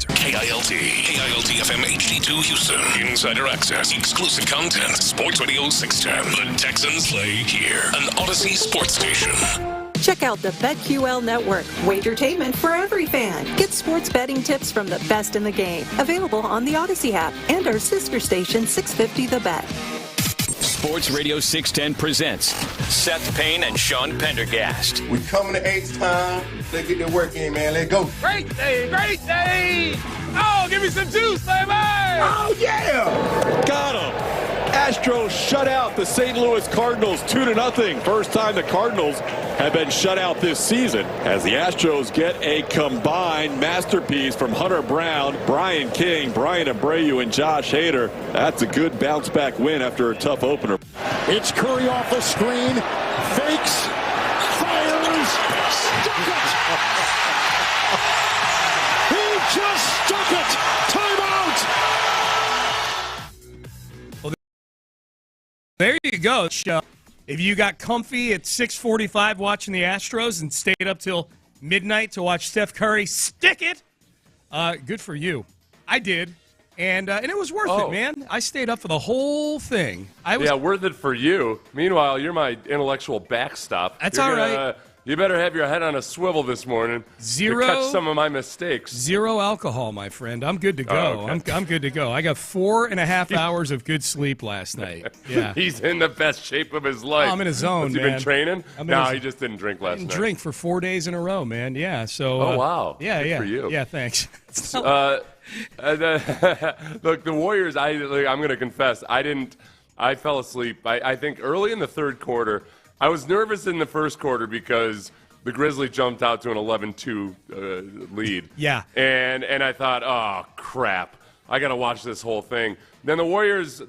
sponsor. KILT FM HD2 Houston. Insider access, exclusive content. Sports Radio 610. The Texans play here. An Odyssey sports station. Check out the BetQL Network. Wagertainment for every fan. Get sports betting tips from the best in the game. Available on the Odyssey app and our sister station 650 The Bet. Sports Radio 610 presents Seth Payne and Sean Pendergast. We coming to H time. Let's get their work in, man. Let's go. Great day, great day. Oh, give me some juice, baby. Oh, yeah. Got him. Astros shut out the St. Louis Cardinals 2-0. First time the Cardinals have been shut out this season as the Astros get a combined masterpiece from Hunter Brown, Brian King, Brian Abreu, and Josh Hader. That's a good bounce-back win after a tough opener. It's Curry off the screen, fakes, fires, stuck it! He just stuck it! Timeout! Well, there you go. If you got comfy at 6:45 watching the Astros and stayed up till midnight to watch Steph Curry stick it, good for you. I did, and it was worth it, man. I stayed up for the whole thing. Worth it for you. Meanwhile, you're my intellectual backstop. That's all right. You better have your head on a swivel this morning to catch some of my mistakes. Zero alcohol, my friend. I'm good to go. Oh, okay. I'm good to go. I got 4.5 hours of good sleep last night. Yeah. He's in the best shape of his life. I'm in a zone, man. Has he been training? No, he just didn't drink last night. Drink for 4 days in a row, man. Yeah. So. Wow. Yeah, good for you. Yeah, thanks. Look, the Warriors. I'm going to confess. I fell asleep. I think early in the third quarter. I was nervous in the first quarter because the Grizzlies jumped out to an 11-2 lead. Yeah. And I thought, oh, crap. I got to watch this whole thing. Then the Warriors,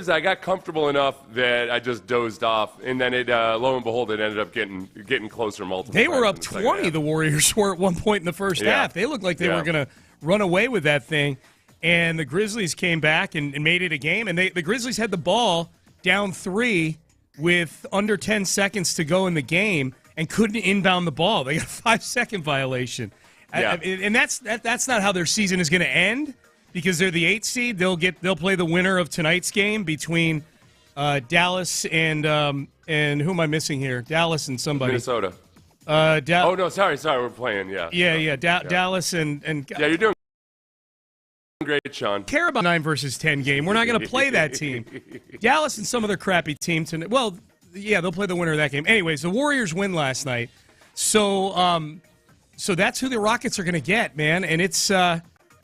I got comfortable enough that I just dozed off. And then lo and behold, it ended up getting closer multiple times. They were up 20, the Warriors were at one point in the first half. They looked like they were going to run away with that thing. And the Grizzlies came back and made it a game. And the Grizzlies had the ball down 3 with under 10 seconds to go in the game and couldn't inbound the ball. They got a 5-second violation. Yeah. And that's not how their season is going to end because they're the 8th seed. They'll play the winner of tonight's game between Dallas and who am I missing here? Dallas and somebody. Minnesota. Sorry, we're playing, Dallas and yeah, you're doing great, Sean. Care about 9 versus 10 game. We're not going to play that team. Dallas and some other crappy team tonight. Well, yeah, they'll play the winner of that game. Anyways, the Warriors win last night. So that's who the Rockets are going to get, man. And it's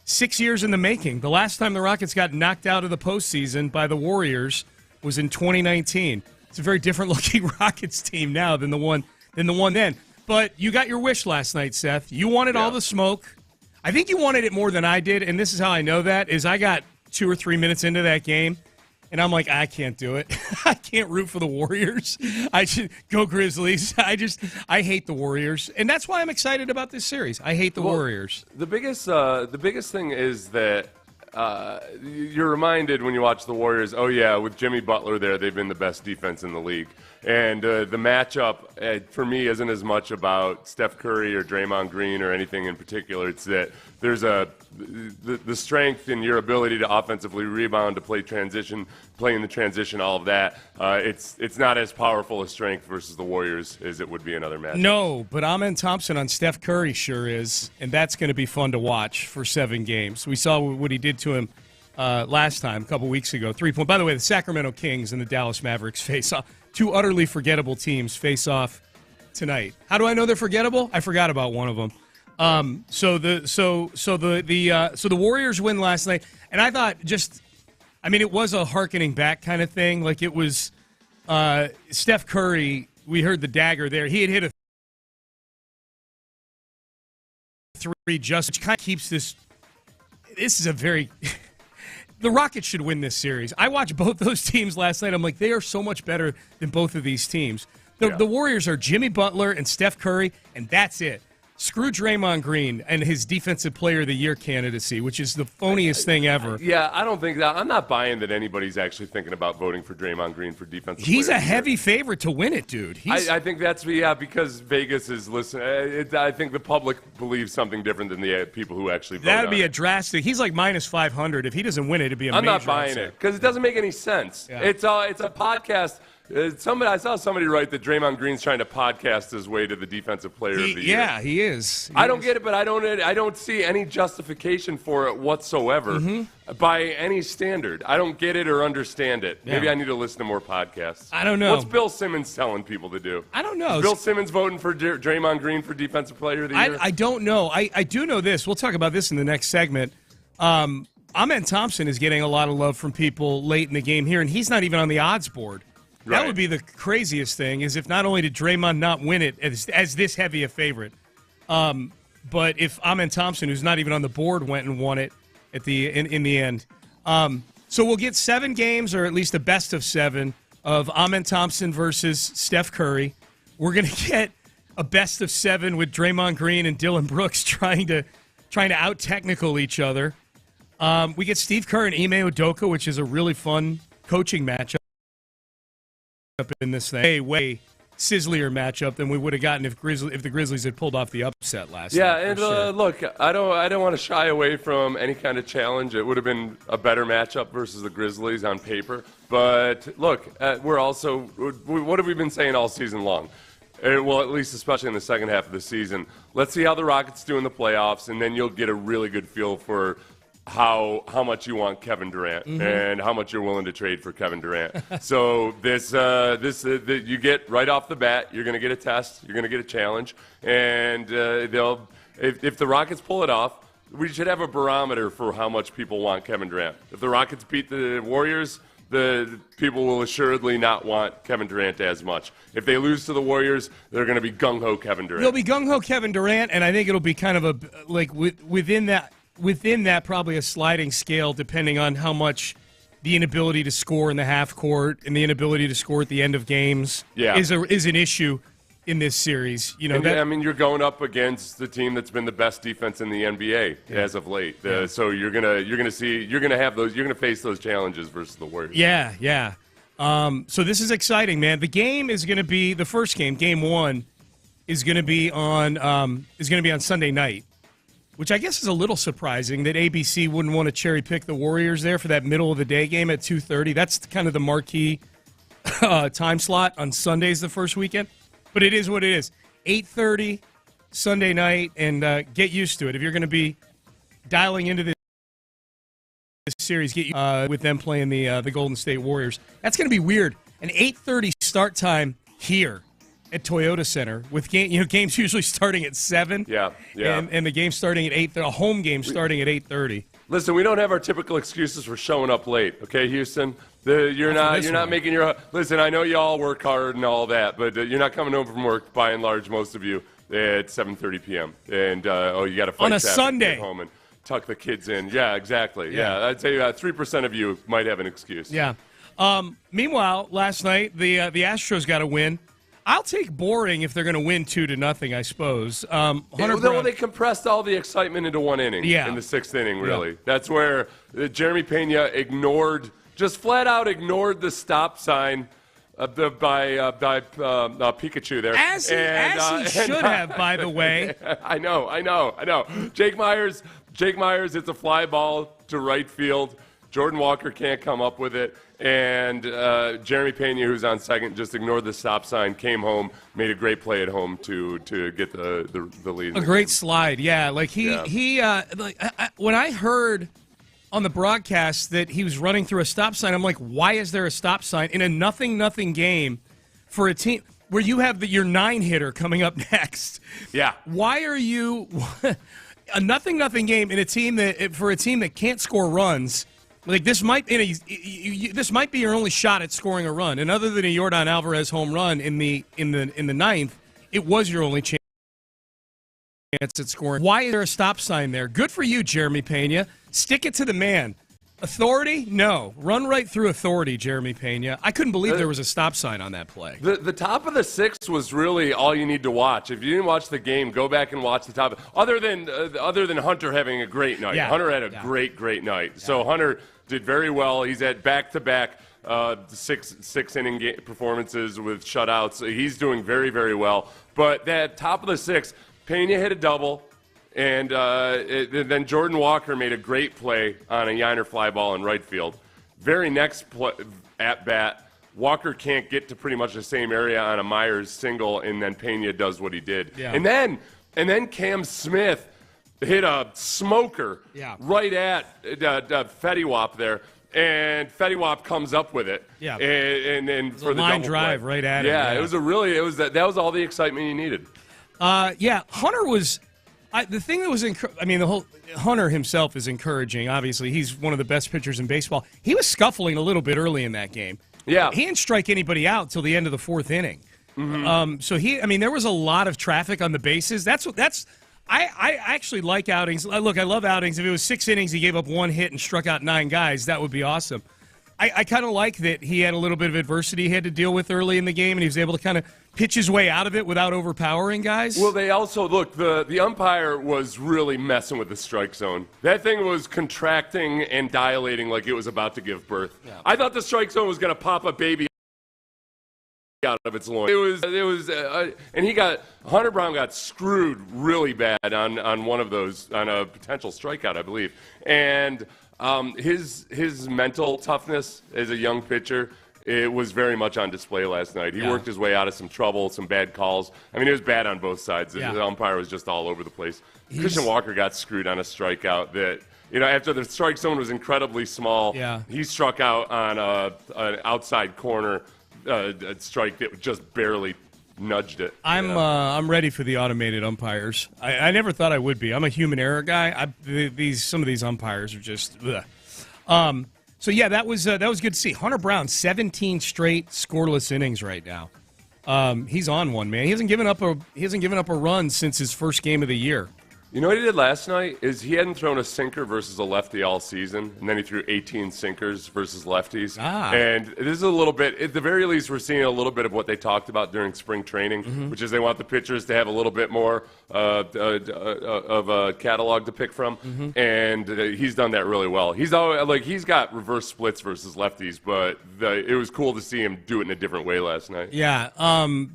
6 years in the making. The last time the Rockets got knocked out of the postseason by the Warriors was in 2019. It's a very different looking Rockets team now than the one then. But you got your wish last night, Seth. You wanted all the smoke. I think you wanted it more than I did, and this is how I know that, is I got 2 or 3 minutes into that game, and I'm like, I can't do it. I can't root for the Warriors. I should go Grizzlies. I hate the Warriors, and that's why I'm excited about this series. I hate the Warriors. The biggest thing is that you're reminded when you watch the Warriors, with Jimmy Butler there, they've been the best defense in the league. And the matchup, for me, isn't as much about Steph Curry or Draymond Green or anything in particular. It's that there's the strength in your ability to offensively rebound, to play in the transition, all of that. It's not as powerful a strength versus the Warriors as it would be another matchup. No, but Amen Thompson on Steph Curry sure is, and that's going to be fun to watch for 7 games. We saw what he did to him last time, a couple weeks ago. 3-point. By the way, the Sacramento Kings and the Dallas Mavericks face off. 2 utterly forgettable teams face off tonight. How do I know they're forgettable? I forgot about one of them. So the Warriors win last night, and I thought it was a hearkening back kind of thing. Like it was Steph Curry. We heard the dagger there. He had hit a 3 which kind of keeps this. This is a very. The Rockets should win this series. I watched both those teams last night. I'm like, they are so much better than both of these teams. The Warriors are Jimmy Butler and Steph Curry, and that's it. screw Draymond Green and his Defensive Player of the Year candidacy, which is the phoniest thing ever. Yeah, I don't think that. I'm not buying that anybody's actually thinking about voting for Draymond Green for Defensive Player. He's a heavy favorite to win it, dude. I think that's because Vegas is listening. I think the public believes something different than the people who actually vote. That'd be a drastic. He's like minus 500. If he doesn't win it, it'd be a major I'm not buying upset. it because it doesn't make any sense. Yeah. It's a podcast. I saw somebody write that Draymond Green's trying to podcast his way to the Defensive Player of the Year. Yeah, he is. I don't get it, but I don't see any justification for it whatsoever by any standard. I don't get it or understand it. Yeah. Maybe I need to listen to more podcasts. I don't know. What's Bill Simmons telling people to do? I don't know. Is Bill Simmons voting for Draymond Green for Defensive Player of the Year? I don't know. I do know this. We'll talk about this in the next segment. Ahmed Thompson is getting a lot of love from people late in the game here, and he's not even on the odds board. That would be the craziest thing, is if not only did Draymond not win it as this heavy a favorite, but if Ahmed Thompson, who's not even on the board, went and won it at in the end. So we'll get 7 games, or at least a best of 7, of Ahmed Thompson versus Steph Curry. We're going to get a best of 7 with Draymond Green and Dylan Brooks trying to out-technical each other. We get Steve Kerr and Ime Udoka, which is a really fun coaching matchup in this thing. Way sizzlier matchup than we would have gotten if the Grizzlies had pulled off the upset last night. Yeah, and look, I don't want to shy away from any kind of challenge. It would have been a better matchup versus the Grizzlies on paper. But look, we're also what have we been saying all season long? Well, at least especially in the second half of the season. Let's see how the Rockets do in the playoffs, and then you'll get a really good feel for how much you want Kevin Durant and how much you're willing to trade for Kevin Durant. So this you get right off the bat, you're going to get a test, you're going to get a challenge, and if the Rockets pull it off, we should have a barometer for how much people want Kevin Durant. If the Rockets beat the Warriors, the people will assuredly not want Kevin Durant as much. If they lose to the Warriors, they're going to be gung-ho Kevin Durant. They'll be gung-ho Kevin Durant, and I think it'll be kind of within that, probably a sliding scale, depending on how much the inability to score in the half court and the inability to score at the end of games is an issue in this series. You know, you're going up against the team that's been the best defense in the NBA as of late. So you're gonna face those challenges versus the Warriors. Yeah. So this is exciting, man. The game is going to be the first game. Game 1 is going to be on Sunday night, which I guess is a little surprising that ABC wouldn't want to cherry pick the Warriors there for that middle of the day game at 2:30. That's kind of the marquee time slot on Sundays the first weekend. But it is what it is. 8:30 Sunday night, and get used to it. If you're going to be dialing into this series, get with them playing the Golden State Warriors. That's going to be weird. An 8:30 start time here at Toyota Center, with games usually starting at 7. Yeah. And the game starting at 8. A home game starting at 8:30. Listen, we don't have our typical excuses for showing up late, okay, Houston? You're not making your. Listen, I know you all work hard and all that, but you're not coming home from work by and large, most of you, at 7:30 p.m. And you got to fight on a Sunday to get home and tuck the kids in. Yeah, exactly. Yeah, I'd say 3% of you might have an excuse. Yeah. Meanwhile, last night the Astros got a win. I'll take boring if they're going to win 2-0, I suppose. They compressed all the excitement into one inning in the 6th inning, really. Yeah. That's where Jeremy Pena just flat out ignored the stop sign by Pikachu there. As he should have, by the way. I know. Jake Myers, it's a fly ball to right field. Jordan Walker can't come up with it. And Jeremy Pena, who's on second, just ignored the stop sign, came home, made a great play at home to get the lead. A great slide, yeah. When I heard on the broadcast that he was running through a stop sign, I'm like, why is there a stop sign in a 0-0 game for a team where you have your 9-hitter coming up next? Yeah. Why are you a 0-0 game in a team that can't score runs? Like this might be your only shot at scoring a run, and other than a Yordan Alvarez home run in the 9th, it was your only chance at scoring. Why is there a stop sign there? Good for you, Jeremy Pena. Stick it to the man. Authority? No. Run right through authority, Jeremy Pena. I couldn't believe there was a stop sign on that play. The top of the sixth was really all you need to watch. If you didn't watch the game, go back and watch the top. Other than Hunter having a great night. Yeah. Hunter had a great night. Yeah. So Hunter did very well. He's at back-to-back six-inning performances with shutouts. He's doing very, very well. But that top of the sixth, Pena hit a double. And then Jordan Walker made a great play on a Yiner fly ball in right field. Very next at-bat, Walker can't get to pretty much the same area on a Myers single, and then Pena does what he did. Yeah. And then Cam Smith hit a smoker right at Fetty there. And Fetty Wap comes up with it. Yeah. And for the line double drive play. right at him. Yeah, that was all the excitement you needed. Hunter was the thing that was the whole Hunter himself is encouraging. Obviously, he's one of the best pitchers in baseball. He was scuffling a little bit early in that game. Yeah. He didn't strike anybody out till the end of the fourth inning. Mm-hmm. So there was a lot of traffic on the bases. I actually like outings. Look, I love outings. If it was 6 innings, he gave up 1 hit and struck out 9 guys, that would be awesome. I kind of like that he had a little bit of adversity he had to deal with early in the game, and he was able to kind of pitch his way out of it without overpowering guys. Well, they also, look, the umpire was really messing with the strike zone. That thing was contracting and dilating like it was about to give birth. Yeah. I thought the strike zone was going to pop a baby out of its loins. And Hunter Brown got screwed really bad on one of those, on a potential strikeout, I believe. And his mental toughness as a young pitcher, it was very much on display last night. He worked his way out of some trouble, some bad calls. I mean, it was bad on both sides. The umpire was just all over the place. Christian Walker got screwed on a strikeout that, after the strike zone was incredibly small, he struck out on an outside corner a strike that just barely nudged it. I'm ready for the automated umpires. I never thought I would be. I'm a human error guy. Some of these umpires are just ugh. So that was good to see. Hunter Brown, 17 straight scoreless innings right now. He's on one, man. He hasn't given up a run since his first game of the year. You know what he did last night is he hadn't thrown a sinker versus a lefty all season, and then he threw 18 sinkers versus lefties. And this is a little bit, at the very least, we're seeing a little bit of what they talked about during spring training, which is they want the pitchers to have a little bit more of a catalog to pick from, and he's done that really well. He's got reverse splits versus lefties, but it was cool to see him do it in a different way last night. Yeah.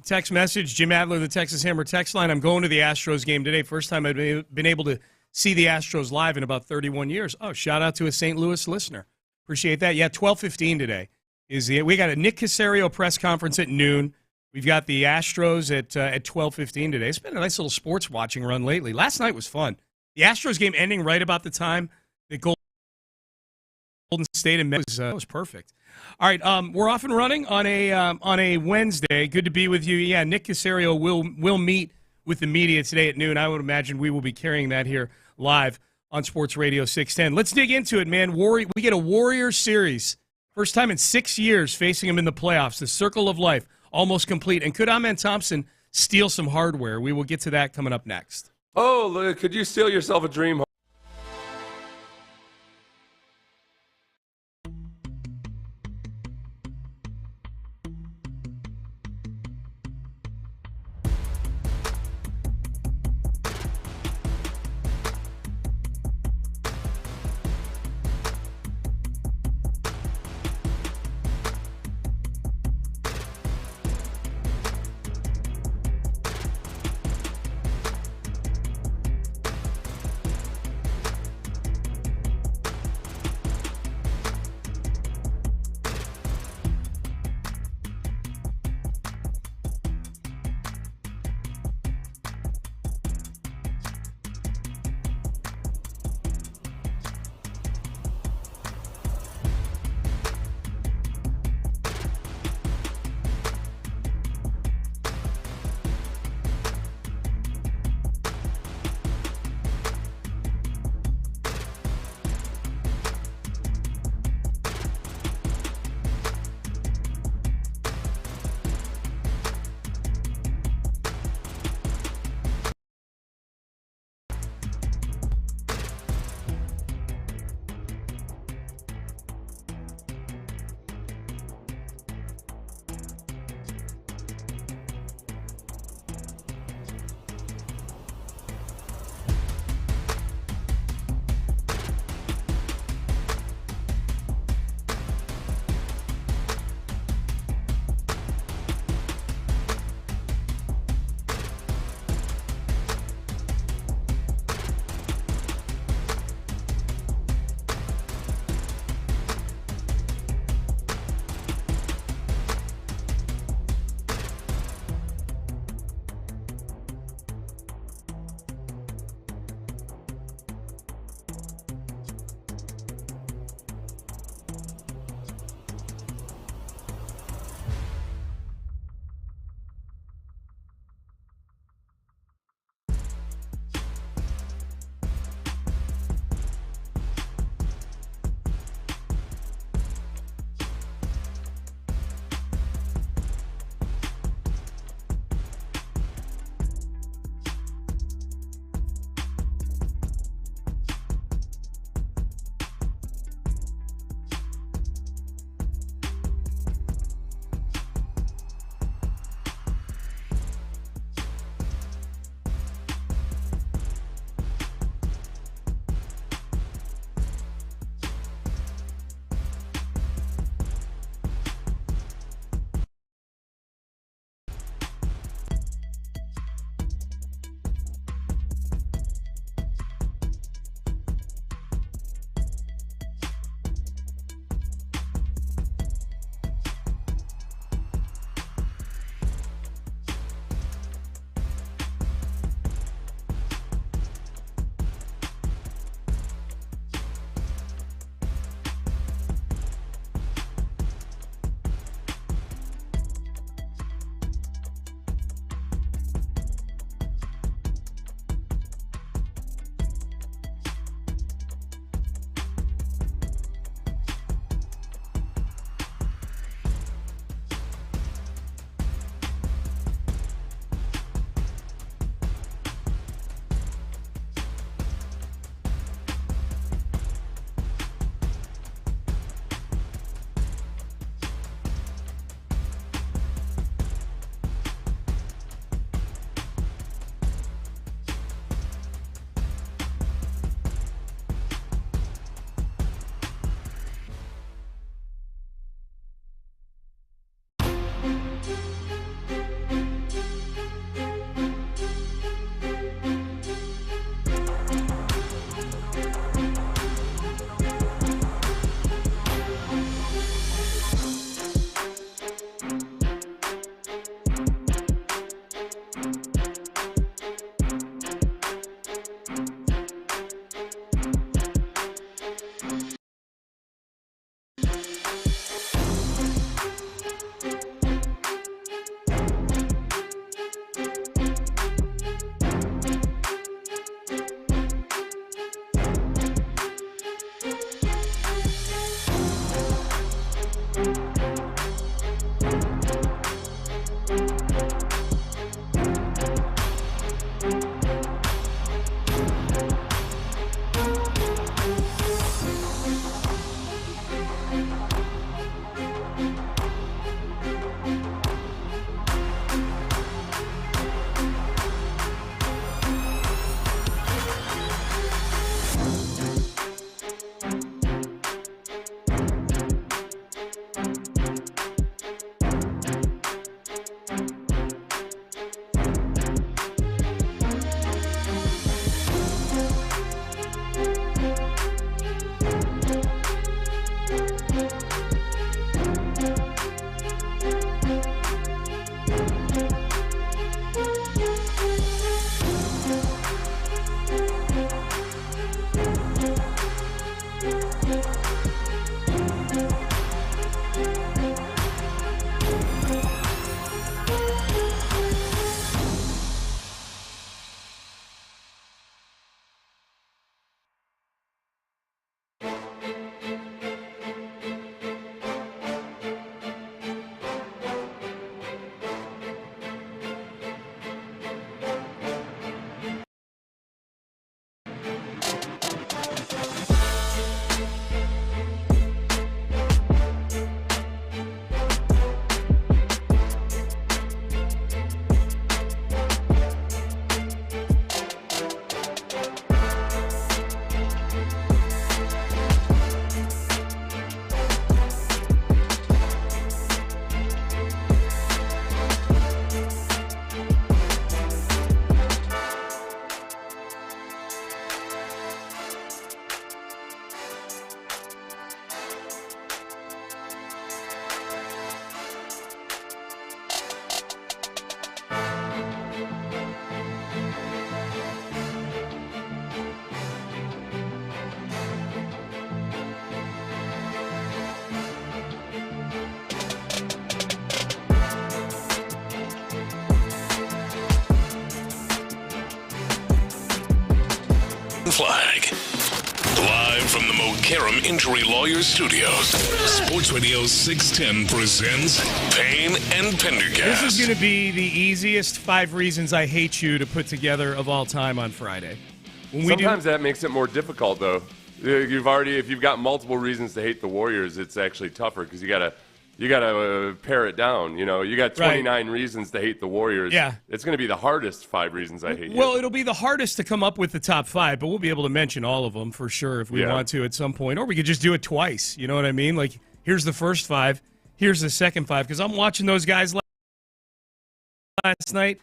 Text message, Jim Adler, the Texas Hammer text line. I'm going to the Astros game today. First time I've been able to see the Astros live in about 31 years. Oh, shout out to a St. Louis listener. Appreciate that. Yeah, 12:15 today. We got a Nick Cacerio press conference at noon. We've got the Astros at 12:15 today. It's been a nice little sports watching run lately. Last night was fun. The Astros game ending right about the time that Golden State and Memphis was perfect. All right, we're off and running on a Wednesday. Good to be with you. Yeah, Nick Cacerio will meet with the media today at noon. I would imagine we will be carrying that here live on Sports Radio 610. Let's dig into it, man. We get a Warriors series. First time in 6 years facing them in the playoffs. The circle of life almost complete. And could Amen Thompson steal some hardware? We will get to that coming up next. Oh, look, could you steal yourself a dream home? flag. Live from the Mokaram Injury Lawyers Studios, Sports Radio 610 presents Payne and Pendergast. This is going to be the easiest 5 reasons I hate you to put together of all time on Friday. Sometimes that makes it more difficult, though. If you've got multiple reasons to hate the Warriors, it's actually tougher because you gotta pare it down. You know, you got 29 reasons to hate the Warriors. Yeah, it's going to be the hardest 5 reasons I hate you. Well, it'll be the hardest to come up with the top 5, but we'll be able to mention all of them for sure if we want to at some point, or we could just do it twice. You know what I mean? Like, here's the first 5, here's the second 5, because I'm watching those guys last night.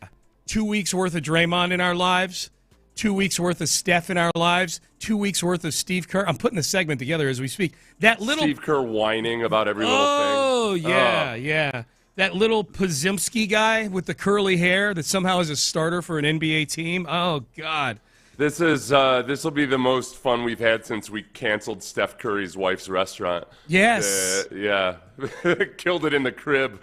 2 weeks worth of Draymond in our lives. 2 weeks worth of Steph in our lives, 2 weeks worth of Steve Kerr. I'm putting the segment together as we speak. That little Steve Kerr whining about every little thing. Oh, yeah. That little Pazimski guy with the curly hair that somehow is a starter for an NBA team. Oh, God. This will be the most fun we've had since we canceled Steph Curry's wife's restaurant. Yes. Killed it in the crib.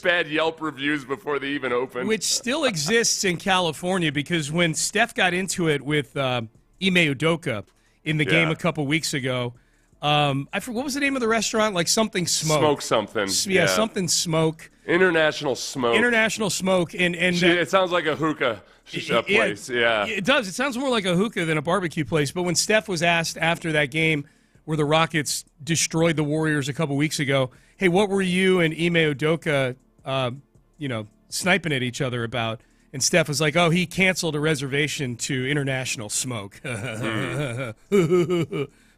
Bad Yelp reviews before they even opened. Which still exists in California because when Steph got into it with Ime Udoka in the game a couple weeks ago, I forgot, what was the name of the restaurant? Like something Smoke. Smoke something. Yeah, something Smoke. International Smoke. And it sounds like a hookah place. Yeah, it does. It sounds more like a hookah than a barbecue place. But when Steph was asked after that game where the Rockets destroyed the Warriors a couple weeks ago, hey, what were you and Ime Udoka, sniping at each other about? And Steph was like, oh, he canceled a reservation to International Smoke.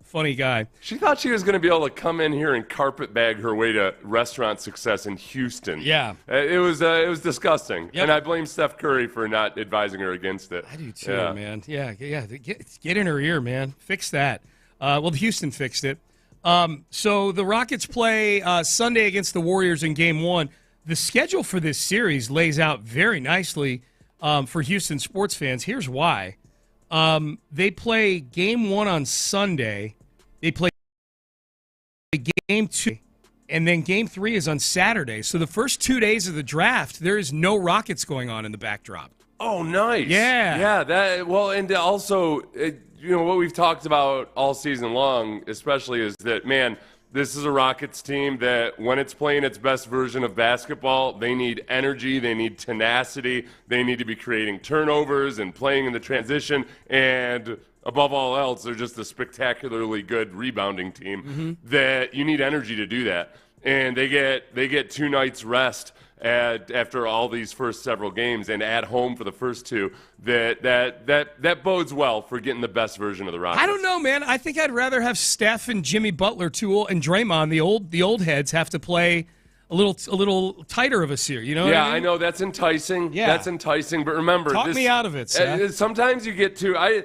Funny guy. She thought she was going to be able to come in here and carpetbag her way to restaurant success in Houston. Yeah. It was disgusting. Yep. And I blame Steph Curry for not advising her against it. I do too, man. Yeah. Get in her ear, man. Fix that. Houston fixed it. So the Rockets play Sunday against the Warriors in Game 1. The schedule for this series lays out very nicely for Houston sports fans. Here's why. They play Game 1 on Sunday. They play Game 2, and then Game 3 is on Saturday. So the first 2 days of the draft, there is no Rockets going on in the backdrop. Oh, nice. Yeah. And also, what we've talked about all season long, especially, is that, man, this is a Rockets team that when it's playing its best version of basketball, they need energy, they need tenacity, they need to be creating turnovers and playing in the transition, and above all else, they're just a spectacularly good rebounding team that you need energy to do that. And they get 2 nights rest after all these first several games, and at home for the first 2, that bodes well for getting the best version of the Rockets. I don't know, man. I think I'd rather have Steph and Jimmy Butler, and Draymond, the old heads, have to play a little tighter of a series. You know? Yeah, what I mean? I know that's enticing. Yeah. That's enticing. But remember, talk me out of it, Seth. Sometimes you get to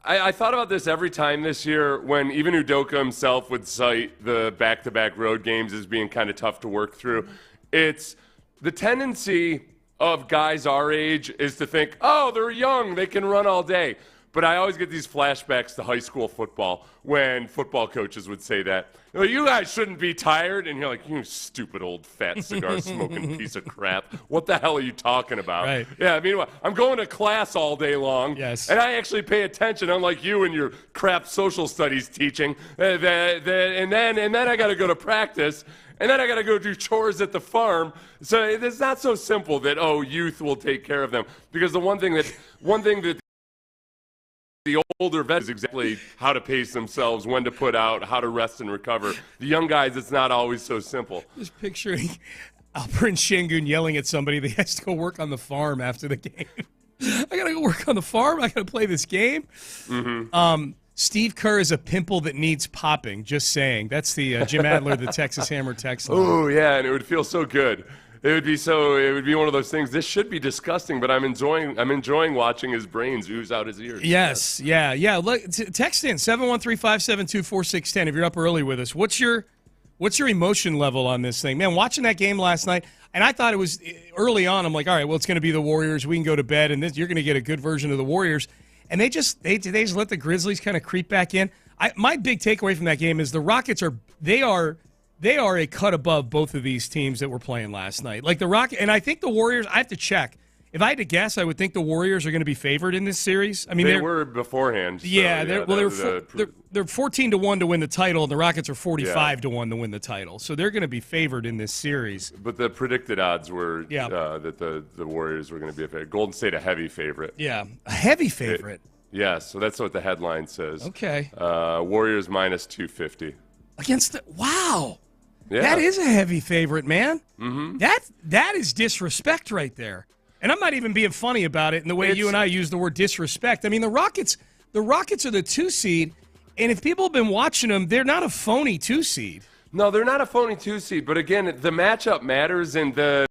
I thought about this every time this year when even Udoka himself would cite the back-to-back road games as being kind of tough to work through. It's the tendency of guys our age is to think, oh, they're young, they can run all day. But I always get these flashbacks to high school football when football coaches would say that. You guys shouldn't be tired. And you're like, you stupid old fat cigar-smoking piece of crap. What the hell are you talking about? Right. Yeah, meanwhile, I'm going to class all day long. Yes. And I actually pay attention, unlike you and your crap social studies teaching. And then I got to go to practice. And then I got to go do chores at the farm. So it's not so simple that, youth will take care of them. Because the one thing that the older vets is exactly how to pace themselves, when to put out, how to rest and recover. The young guys, it's not always so simple. Just picturing Alperen Şengün yelling at somebody that has to go work on the farm after the game. I got to go work on the farm? I got to play this game? Mm-hmm. Steve Kerr is a pimple that needs popping, just saying. That's the Jim Adler, the Texas Hammer text line. Oh, yeah, and it would feel so good. It would be one of those things. This should be disgusting, but I'm enjoying watching his brains ooze out his ears. Yes, yeah. Look, text in 713-572-4610 if you're up early with us. What's your emotion level on this thing, man? Watching that game last night, and I thought it was early on. I'm like, all right, well, it's going to be the Warriors. We can go to bed, and you're going to get a good version of the Warriors. And they just let the Grizzlies kind of creep back in. My big takeaway from that game is the Rockets are a cut above both of these teams that were playing last night. Like the Rockets, and I think the Warriors, I have to check. if I had to guess, I would think the Warriors are going to be favored in this series. I mean, they were beforehand. So, they're 14-1 to win the title, and the Rockets are 45-1 to win the title. So they're going to be favored in this series. But the predicted odds were that the Warriors were going to be a favorite. Golden State a heavy favorite. Yeah, a heavy favorite. So that's what the headline says. Okay. Warriors minus 250 against the wow. Yeah. That is a heavy favorite, man. Mm-hmm. That is disrespect right there. And I'm not even being funny about it in the way you and I use the word disrespect. I mean, the Rockets are the 2 seed, and if people have been watching them, they're not a phony 2 seed. No, they're not a phony 2 seed. But again, the matchup matters, and it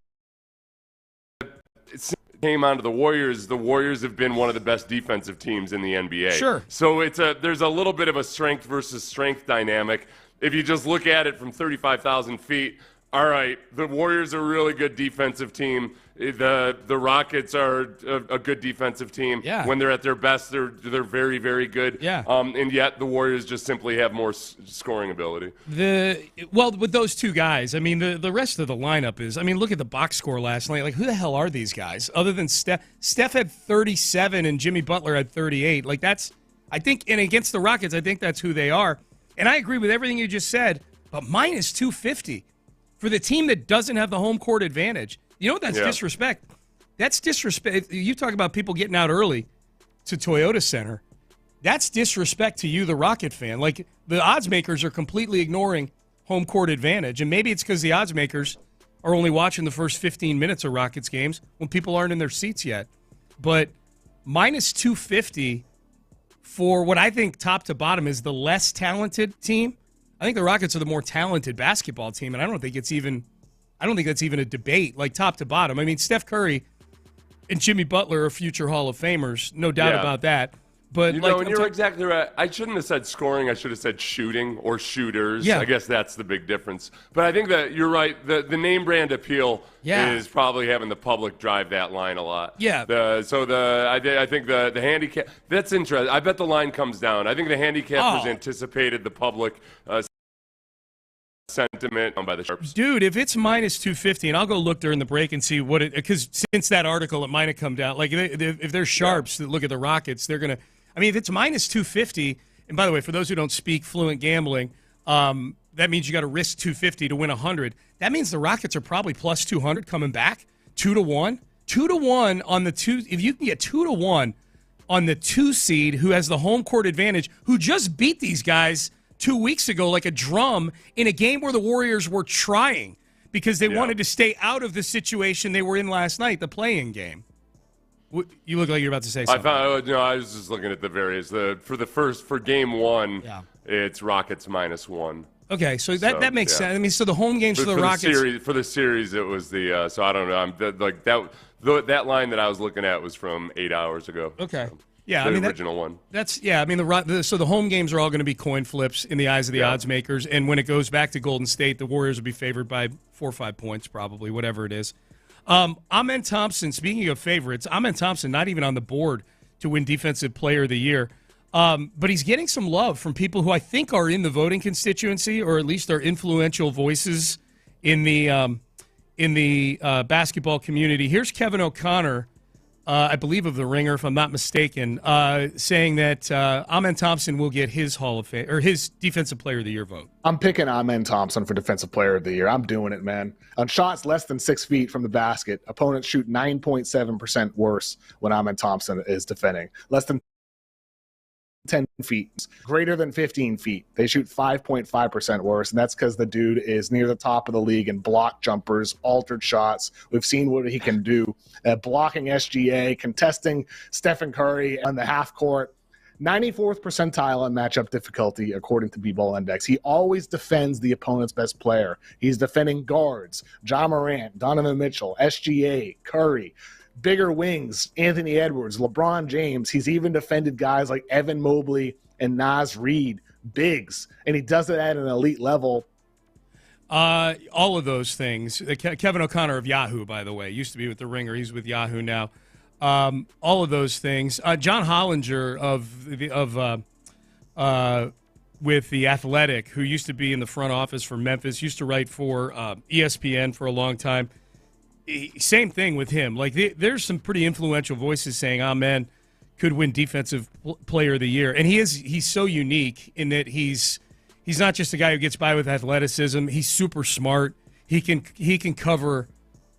came onto the Warriors. The Warriors have been one of the best defensive teams in the NBA. Sure. So there's a little bit of a strength versus strength dynamic. If you just look at it from 35,000 feet, all right, the Warriors are a really good defensive team. The Rockets are a good defensive team. Yeah. When they're at their best, they're very, very good. Yeah. And yet the Warriors just simply have more scoring ability. With those two guys, I mean, the rest of the lineup is, I mean, look at the box score last night. Like, who the hell are these guys? Other than Steph. Steph had 37 and Jimmy Butler had 38. Like, that's, I think, and against the Rockets, I think that's who they are. And I agree with everything you just said, but minus 250 for the team that doesn't have the home court advantage. You know what that's disrespect? That's disrespect. You talk about people getting out early to Toyota Center. That's disrespect to you, the Rocket fan. Like, the odds makers are completely ignoring home court advantage. And maybe it's because the odds makers are only watching the first 15 minutes of Rockets games when people aren't in their seats yet. But minus 250 for what I think top to bottom is the less talented team. I think the Rockets are the more talented basketball team, and I don't think that's even a debate, like top to bottom. I mean, Steph Curry and Jimmy Butler are future Hall of Famers, no doubt about that. But you're exactly right. I shouldn't have said scoring. I should have said shooting or shooters. Yeah. I guess that's the big difference. But I think that you're right. The name brand appeal is probably having the public drive that line a lot. Yeah. I think the handicap, that's interesting. I bet the line comes down. I think the handicappers anticipated the public sentiment by the sharps. Dude, if it's minus 250, and I'll go look during the break and see what it, because since that article, it might have come down. Like, if there's sharps that look at the Rockets, they're going to, I mean, if it's minus 250, and by the way, for those who don't speak fluent gambling, that means you got to risk 250 to win 100. That means the Rockets are probably plus 200 coming back, 2-1. 2-1 on the 2, if you can get 2-1 on the 2 seed who has the home court advantage, who just beat these guys 2 weeks ago like a drum in a game where the Warriors were trying because they wanted to stay out of the situation they were in last night, the play-in game. You look like you're about to say something. I was just looking at the various. For game one, it's Rockets -1. Okay, so that makes sense. I mean, so the home games for the Rockets. For the series, it was the. So I don't know. That line that I was looking at was from 8 hours ago. Okay. So. Yeah, the original one. I mean, so the home games are all going to be coin flips in the eyes of the odds makers, and when it goes back to Golden State, the Warriors will be favored by 4 or 5 points, probably, whatever it is. Amen Thompson, speaking of favorites, Amen Thompson not even on the board to win Defensive Player of the Year, but he's getting some love from people who I think are in the voting constituency, or at least are influential voices in the basketball community. Here's Kevin O'Connor. I believe of the Ringer, if I'm not mistaken, saying that Amen Thompson will get his Hall of Fame or his Defensive Player of the Year vote. I'm picking Amen Thompson for Defensive Player of the Year. I'm doing it, man. On shots less than 6 feet from the basket, opponents shoot 9.7% worse when Amen Thompson is defending. Less than 10 feet, greater than 15 feet, they shoot 5.5% worse, and that's because the dude is near the top of the league in block jumpers, altered shots. We've seen what he can do at blocking SGA, contesting Stephen Curry on the half court. 94th percentile on matchup difficulty, according to B-Ball Index. He always defends the opponent's best player. He's defending guards, John Morant, Donovan Mitchell, SGA, Curry, bigger wings, Anthony Edwards, LeBron James. He's even defended guys like Evan Mobley and Naz Reid, bigs, and he does it at an elite level. All of those things. Kevin O'Connor of Yahoo, by the way, used to be with the Ringer. He's with Yahoo now. All of those things. John Hollinger with The Athletic, who used to be in the front office for Memphis, used to write for ESPN for a long time. same thing with him. Like, there's some pretty influential voices saying, "Oh man, could win Defensive Player of the Year," and he's so unique in that he's not just a guy who gets by with athleticism. He's super smart. He can cover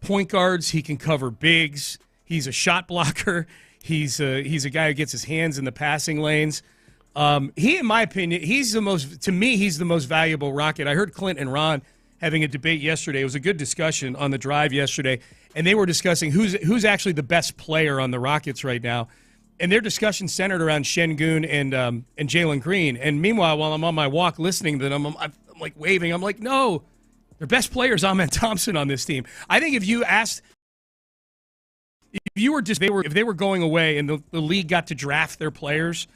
point guards. He can cover bigs. He's a shot blocker. He's a guy who gets his hands in the passing lanes. He, in my opinion, he's the most valuable Rocket. I heard Clint and Ron having a debate yesterday. It was a good discussion on the drive yesterday, and they were discussing who's actually the best player on the Rockets right now. And their discussion centered around Şengün and Jalen Green. And meanwhile, while I'm on my walk listening to them, I'm like waving. I'm like, no, their best player is Ahmed Thompson on this team. I think if they were going away and the league got to draft their players,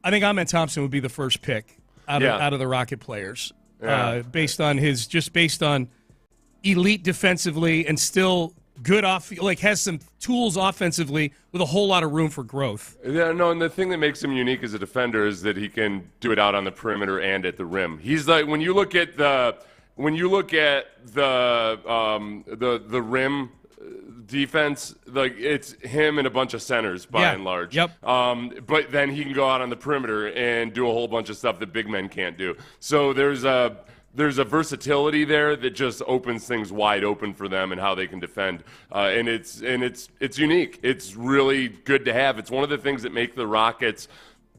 I think Ahmed Thompson would be the first pick out of the Rocket players, based on elite defensively and still good has some tools offensively with a whole lot of room for growth. Yeah, no, and the thing that makes him unique as a defender is that he can do it out on the perimeter and at the rim. He's like, when you look at the rim defense, like, it's him and a bunch of centers by and large. Yep. But then he can go out on the perimeter and do a whole bunch of stuff that big men can't do. So there's a versatility there that just opens things wide open for them and how they can defend. And it's unique. It's really good to have. It's one of the things that make the Rockets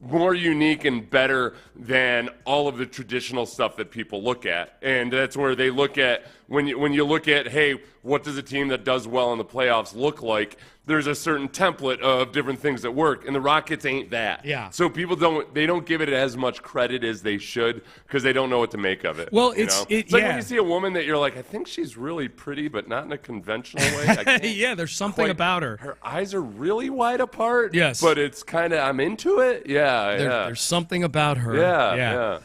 more unique and better than all of the traditional stuff that people look at. And that's where they look at, when you look at, hey, what does a team that does well in the playoffs look like? There's a certain template of different things that work, and the Rockets ain't that. Yeah. So people don't give it as much credit as they should because they don't know what to make of it. Well, it's like when you see a woman that you're like, I think she's really pretty, but not in a conventional way. Yeah, there's something about her. Her eyes are really wide apart. Yes. But it's kind of, I'm into it. Yeah, There's something about her. Yeah.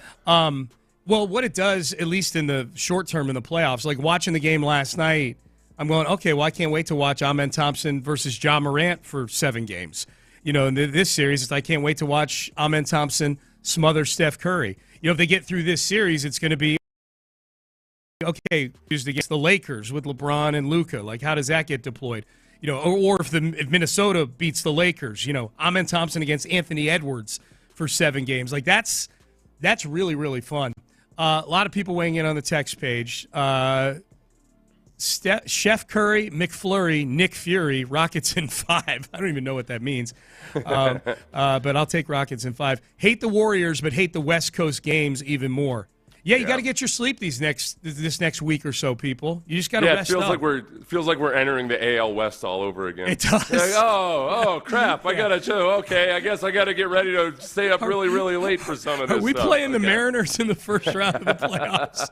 Well, what it does, at least in the short term in the playoffs, like watching the game last night, I'm going, okay, well, I can't wait to watch Ahmed Thompson versus Ja Morant for 7 games. In this series, I can't wait to watch Ahmed Thompson smother Steph Curry. If they get through this series, it's going to be, okay, used against the Lakers with LeBron and Luka. Like, how does that get deployed? Or if Minnesota beats the Lakers, Ahmed Thompson against Anthony Edwards for 7 games. Like, that's really, really fun. A lot of people weighing in on the text page. Chef Curry, McFlurry, Nick Fury, Rockets in 5. I don't even know what that means. But I'll take Rockets in 5. Hate the Warriors, but hate the West Coast games even more. Yeah, you got to get your sleep this next week or so, people. You just got to rest up. It feels like we're entering the AL West all over again. It does. Like, oh, crap! I gotta chill. Okay, I guess I gotta get ready to stay up really, really late for some of this. Are we playing the Mariners in the first round of the playoffs?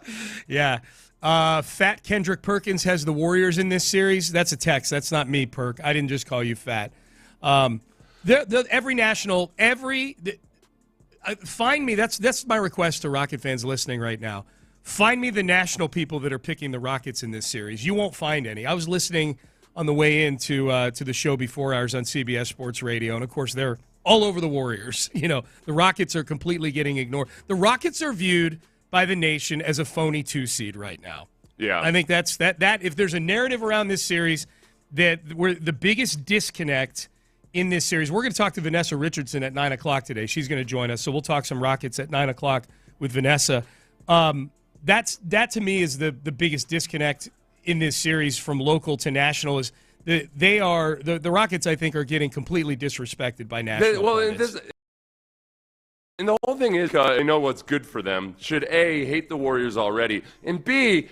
Yeah. Fat Kendrick Perkins has the Warriors in this series. That's a text. That's not me, Perk. I didn't just call you fat. Find me. That's my request to Rocket fans listening right now. Find me the national people that are picking the Rockets in this series. You won't find any. I was listening on the way into to the show before hours on CBS Sports Radio, and of course they're all over the Warriors. The Rockets are completely getting ignored. The Rockets are viewed by the nation as a phony 2 seed right now. Yeah, I think that's that. If there's a narrative around this series that we're the biggest disconnect in this series, we're going to talk to Vanessa Richardson at 9 o'clock today. She's going to join us, so we'll talk some Rockets at 9 o'clock with Vanessa. That to me is the biggest disconnect in this series from local to national. Is the Rockets, I think, are getting completely disrespected by national. And the whole thing is, I know what's good for them. Should A, hate the Warriors already, and B,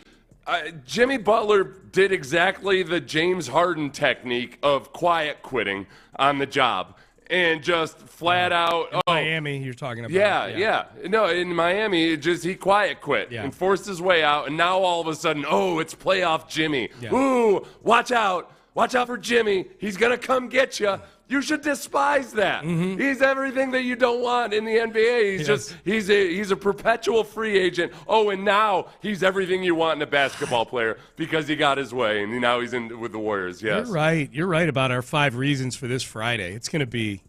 Jimmy Butler did exactly the James Harden technique of quiet quitting on the job and just flat out. Miami, you're talking about. Yeah. No, in Miami, he quiet quit and forced his way out, and now all of a sudden, it's playoff Jimmy. Yeah. Ooh, watch out. Watch out for Jimmy. He's going to come get you. You should despise that. Mm-hmm. He's everything that you don't want in the NBA. He's a perpetual free agent. Oh, and now he's everything you want in a basketball player because he got his way, and now he's in with the Warriors. Yes. You're right about our 5 reasons for this Friday. It's going to be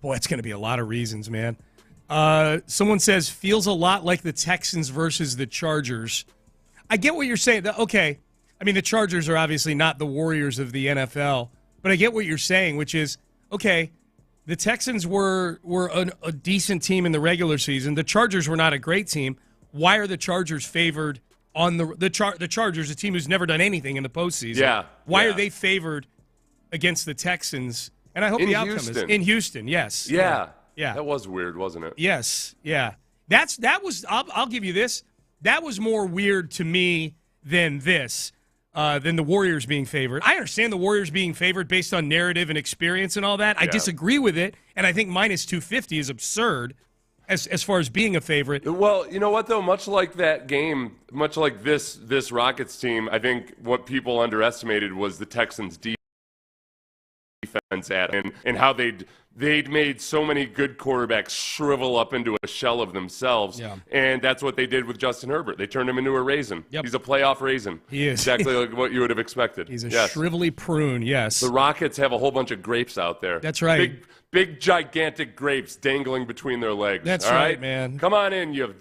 a lot of reasons, man. Someone says, feels a lot like the Texans versus the Chargers. I get what you're saying. Okay. I mean, the Chargers are obviously not the Warriors of the NFL, but I get what you're saying, which is, okay, the Texans were a decent team in the regular season. The Chargers were not a great team. Why are the Chargers favored on the Chargers, a team who's never done anything in the postseason? Yeah. Why are they favored against the Texans? And I hope the outcome is in Houston. Yes. Yeah. Yeah. That was weird, wasn't it? Yes. Yeah. That was. I'll give you this. That was more weird to me than this. Than the Warriors being favored. I understand the Warriors being favored based on narrative and experience and all that. I disagree with it, and I think minus 250 is absurd as far as being a favorite. Well, you know what, though? Much like that game, much like this Rockets team, I think what people underestimated was the Texans' defense and how they'd made so many good quarterbacks shrivel up into a shell of themselves, and that's what they did with Justin Herbert. They turned him into a raisin. Yep. He's a playoff raisin. He is. Exactly like what you would have expected. He's a shrivelly prune, yes. The Rockets have a whole bunch of grapes out there. That's right. Big, gigantic grapes dangling between their legs. That's all right, man. Come on in, you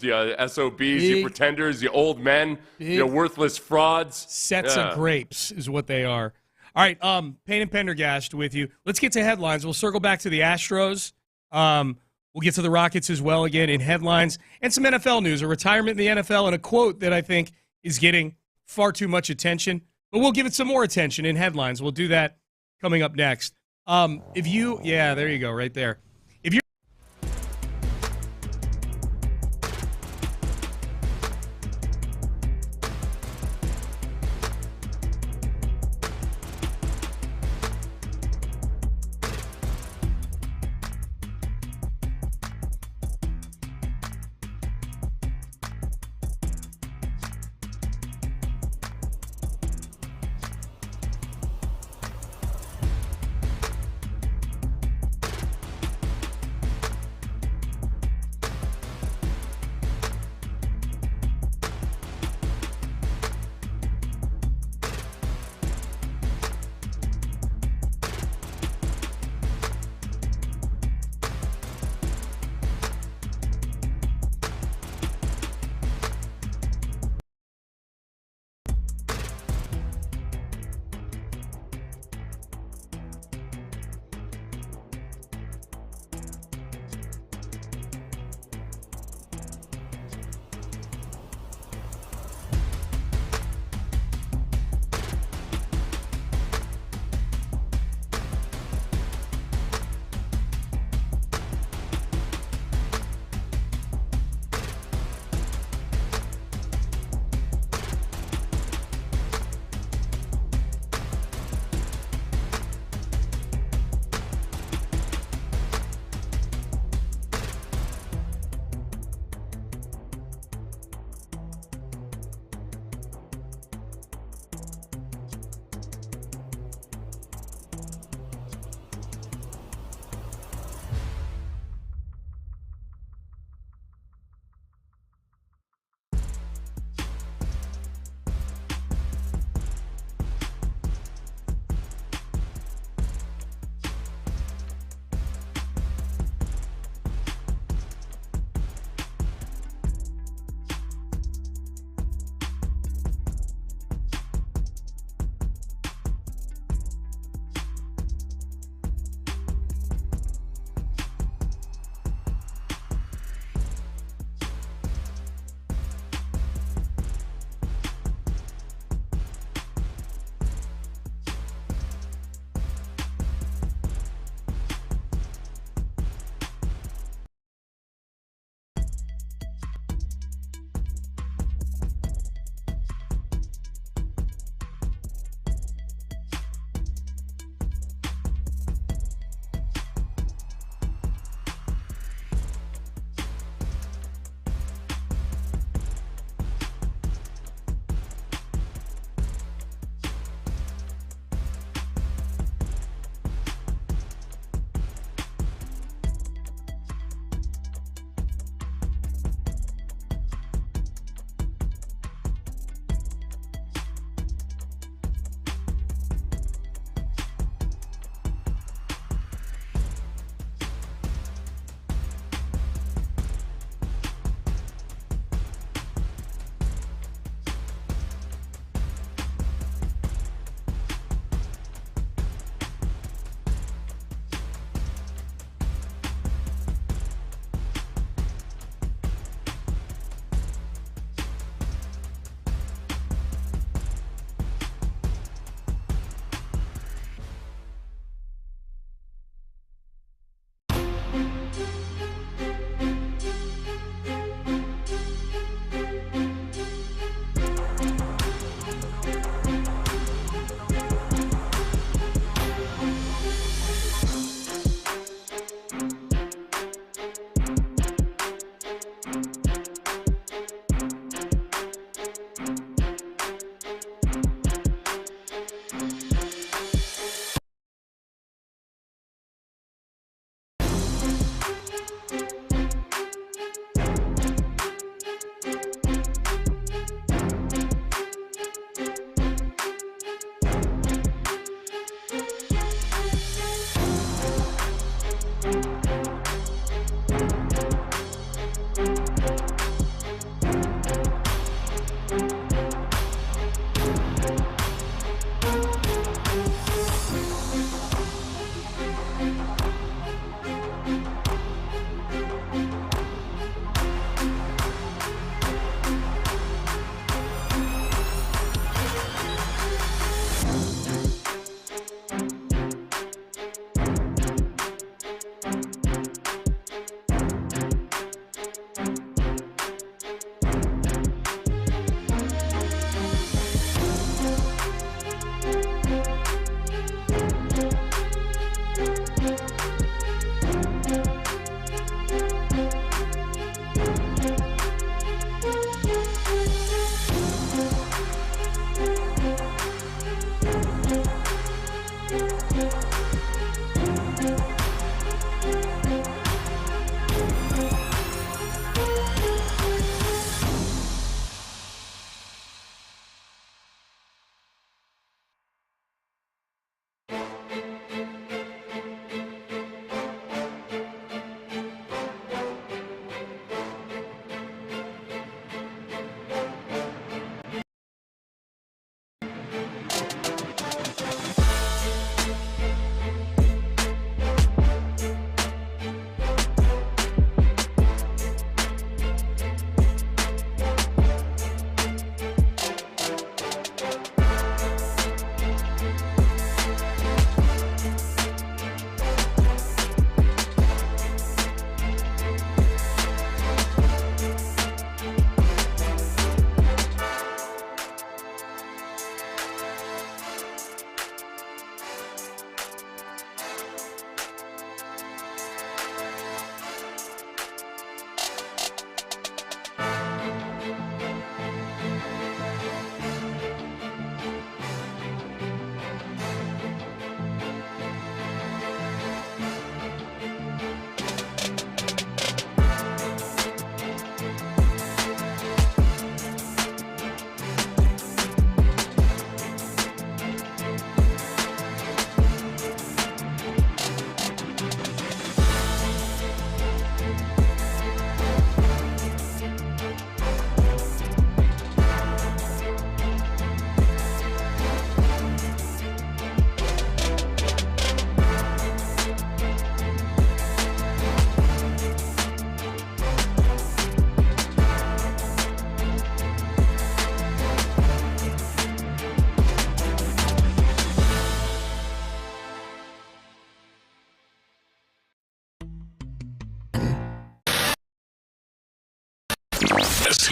SOBs, you pretenders, you old men, you worthless frauds. Sets of grapes is what they are. All right, Payne and Pendergast with you. Let's get to headlines. We'll circle back to the Astros. We'll get to the Rockets as well again in headlines and some NFL news, a retirement in the NFL, and a quote that I think is getting far too much attention. But we'll give it some more attention in headlines. We'll do that coming up next. There you go, right there.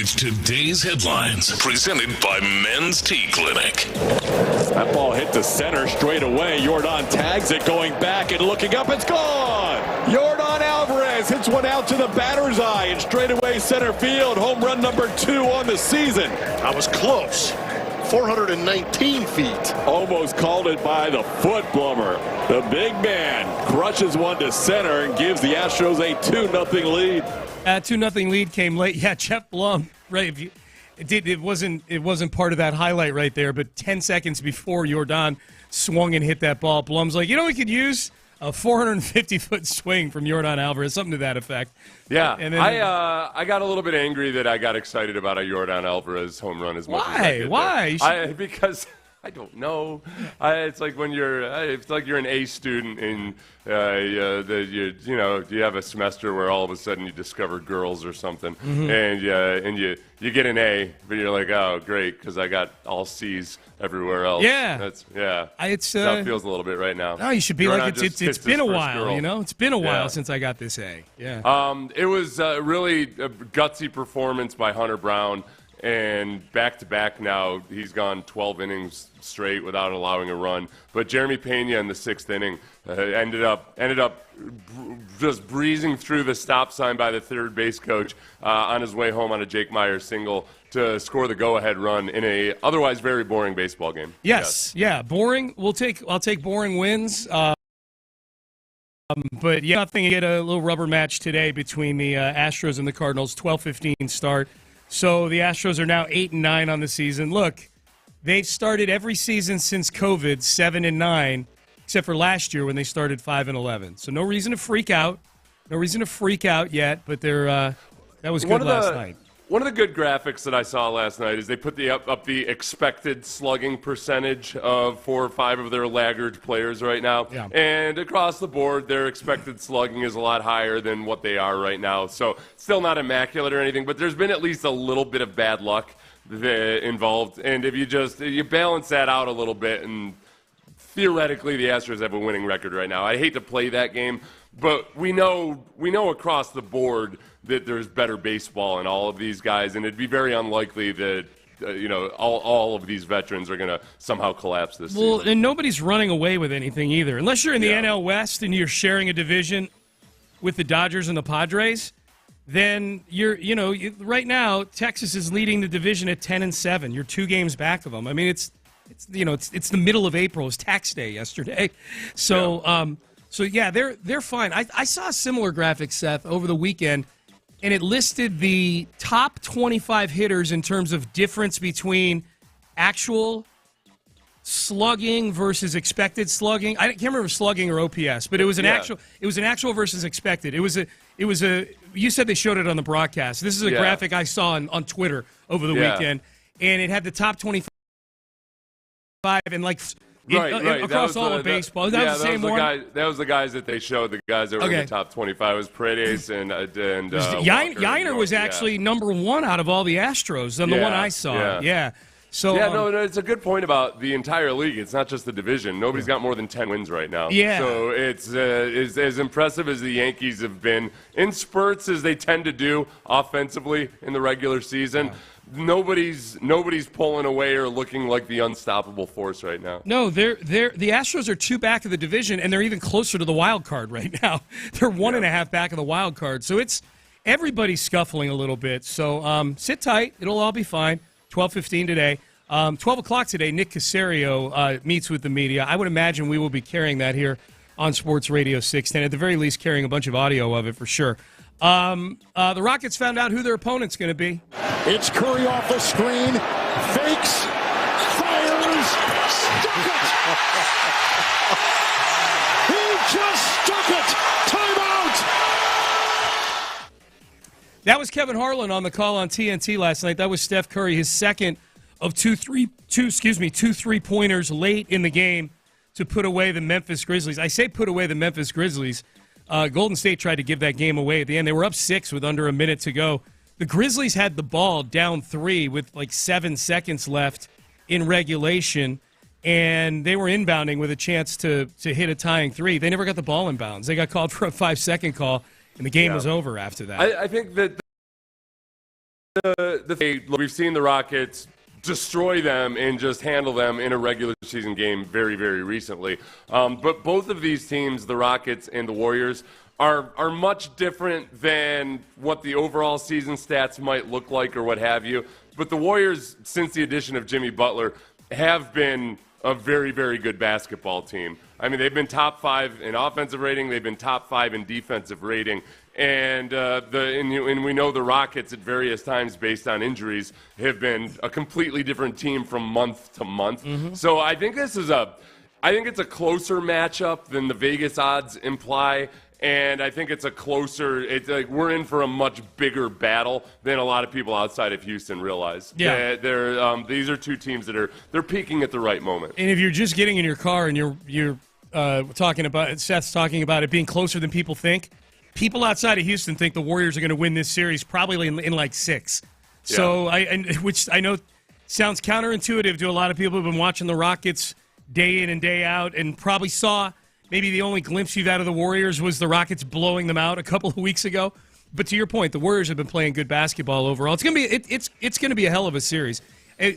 It's today's headlines, presented by Men's Tea Clinic. That ball hit the center straight away. Jordan tags it, going back and looking up. It's gone! Jordan Alvarez hits one out to the batter's eye in straightaway center field. Home run number 2 on the season. I was close. 419 feet. Almost called it by the foot plumber. The big man crushes one to center and gives the Astros a 2-0 lead. 2-0 lead came late. Yeah, Jeff Blum. Right. It wasn't part of that highlight right there, but 10 seconds before Jordan swung and hit that ball, Blum's like, we could use a 450-foot swing from Jordan Alvarez, something to that effect. Yeah, and then, I got a little bit angry that I got excited about a Jordan Alvarez home run as much as I did. Why? Because I don't know. It's like when you're an A student and you have a semester where all of a sudden you discover girls or something, and you get an A, but you're like, oh great, because I got all C's everywhere else. Yeah, That's how it feels a little bit right now. No, you should be like it's been a while. Girl. It's been a while since I got this A. Yeah. It was a really gutsy performance by Hunter Brown. and back-to-back now, he's gone 12 innings straight without allowing a run. But Jeremy Pena in the 6th inning ended up just breezing through the stop sign by the third base coach on his way home on a Jake Myers single to score the go-ahead run in a otherwise very boring baseball game. Yes. Yeah, boring. I'll take boring wins. But yeah, nothing. You get a little rubber match today between the Astros and the Cardinals. 12:15 start. So the Astros are now 8-9 on the season. Look, they've started every season since COVID 7-9, except for last year when they started 5-11. So no reason to freak out. No reason to freak out yet. But that was good last night. One of the good graphics that I saw last night is they put up the expected slugging percentage of 4 or 5 of their laggard players right now. Yeah. And across the board, their expected slugging is a lot higher than what they are right now. So still not immaculate or anything, but there's been at least a little bit of bad luck involved. And if you balance that out a little bit, and theoretically the Astros have a winning record right now. I hate to play that game, but we know across the board that there's better baseball in all of these guys, and it'd be very unlikely that all of these veterans are going to somehow collapse this season. Well, and nobody's running away with anything either, unless you're in the NL West and you're sharing a division with the Dodgers and the Padres. Then right now Texas is leading the division at 10-7. You're 2 games back of them. I mean, it's the middle of April. It was tax day yesterday, so they're fine. I saw a similar graphic, Seth, over the weekend. And it listed the top 25 hitters in terms of difference between actual slugging versus expected slugging. I can't remember slugging or OPS, but it was an actual. It was an actual versus expected. It was a. You said they showed it on the broadcast. This is a graphic I saw on Twitter over the weekend, and it had the top 25 and across all of baseball. That was the same one. That was the guys that they showed. The guys that were in the top 25 was Paredes and Yainer was actually number 1 out of all the Astros on the one I saw. Yeah. So no, it's a good point about the entire league. It's not just the division. Nobody's got more than 10 wins right now. Yeah. So it's as impressive as the Yankees have been in spurts as they tend to do offensively in the regular season. Yeah. Nobody's pulling away or looking like the unstoppable force right now. No, the Astros are 2 back of the division, and they're even closer to the wild card right now. They're 1.5 back of the wild card. So it's everybody's scuffling a little bit. So sit tight. It'll all be fine. 12:15 today. 12 o'clock today, Nick Cacerio meets with the media. I would imagine we will be carrying that here on Sports Radio 610. At the very least, carrying a bunch of audio of it for sure. The Rockets found out who their opponent's going to be. It's Curry off the screen, fakes, fires, stuck it! He just stuck it! Timeout! That was Kevin Harlan on the call on TNT last night. That was Steph Curry, his second of two three-pointers late in the game to put away the Memphis Grizzlies. I say put away the Memphis Grizzlies. Golden State tried to give that game away at the end. They were up 6 with under a minute to go. The Grizzlies had the ball down 3 with like 7 seconds left in regulation, and they were inbounding with a chance to hit a tying 3. They never got the ball in bounds. They got called for a 5-second call, and the game was over after that. I think that we've seen the Rockets destroy them and just handle them in a regular season game very, very recently. But both of these teams, the Rockets and the Warriors, are much different than what the overall season stats might look like or what have you. But the Warriors, since the addition of Jimmy Butler, have been a very, very good basketball team. I mean, they've been top 5 in offensive rating. They've been top 5 in defensive rating. And we know the Rockets at various times, based on injuries, have been a completely different team from month to month. Mm-hmm. So I think it's a closer matchup than the Vegas odds imply. And I think it's we're in for a much bigger battle than a lot of people outside of Houston realize. Yeah. These are 2 teams that they're peaking at the right moment. And if you're just getting in your car and you're talking about Seth's talking about it being closer than people think, people outside of Houston think the Warriors are going to win this series probably in like 6. Yeah. So which I know sounds counterintuitive to a lot of people who've been watching the Rockets day in and day out and probably saw maybe the only glimpse you've had of the Warriors was the Rockets blowing them out a couple of weeks ago. But to your point, the Warriors have been playing good basketball overall. It's gonna be it's gonna be a hell of a series.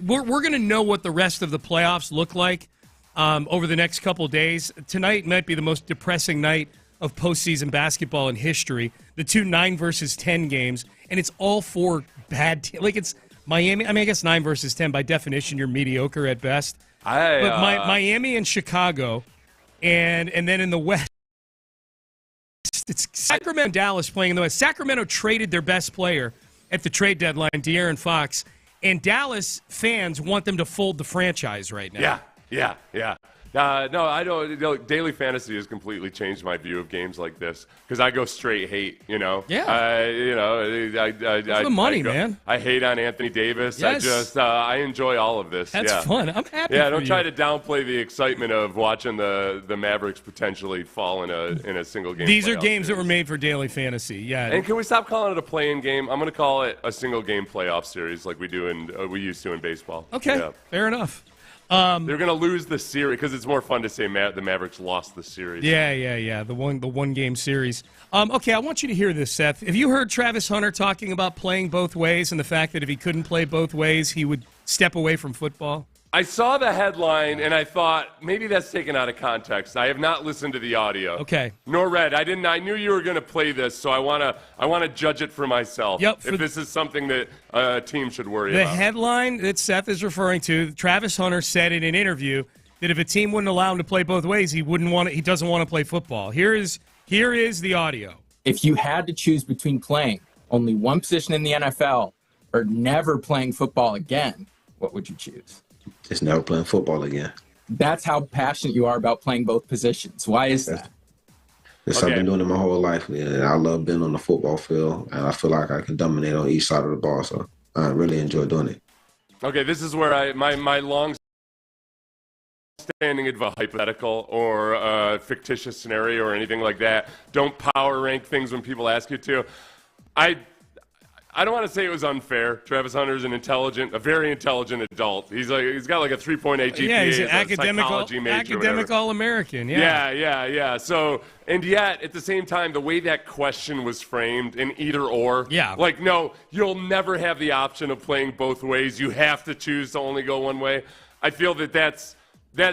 We're gonna know what the rest of the playoffs look like over the next couple days. Tonight might be the most depressing night of postseason basketball in history. The 2 9 versus 10 games, and it's all 4 bad teams. Like, it's Miami. I mean, I guess 9 versus 10 by definition, you're mediocre at best. But Miami and Chicago, and then in the West, it's Sacramento and Dallas playing in the West. Sacramento traded their best player at the trade deadline, De'Aaron Fox, and Dallas fans want them to fold the franchise right now. Yeah. No, I don't. Daily fantasy has completely changed my view of games like this because I go straight hate. Yeah. The money, man. I hate on Anthony Davis. Yes. I enjoy all of this. That's fun. I'm happy. Yeah, for don't you. try to downplay the excitement of watching the Mavericks potentially fall in a single game. These are games that were made for daily fantasy. Yeah. And can we stop calling it a play-in game? I'm going to call it a single game playoff series like we used to in baseball. Okay. Yeah. Fair enough. They're going to lose the series because it's more fun to say the Mavericks lost the series. Yeah. The one game series. Okay, I want you to hear this, Seth. Have you heard Travis Hunter talking about playing both ways and the fact that if he couldn't play both ways, he would step away from football? I saw the headline and I thought maybe that's taken out of context. I have not listened to the audio. Okay. Nor read. I knew you were going to play this, so I want to judge it for myself. Yep. If this is something that a team should worry about. The headline that Seth is referring to, Travis Hunter said in an interview that if a team wouldn't allow him to play both ways, he doesn't want to play football. Here is the audio. If you had to choose between playing only one position in the NFL or never playing football again, what would you choose? Just never playing football again. That's how passionate you are about playing both positions. Why is that? I've been doing it my whole life. Yeah, I love being on the football field, and I feel like I can dominate on each side of the ball, so I really enjoy doing it. Okay, this is where my long-standing advice, hypothetical or fictitious scenario or anything like that. Don't power rank things when people ask you to. I don't want to say it was unfair. Travis Hunter's a very intelligent adult. He's got like a 3.8 GPA. Yeah, he's an academic All-American. Yeah. So, and yet at the same time, the way that question was framed in either or. Yeah. Like, no, you'll never have the option of playing both ways. You have to choose to only go one way. I feel that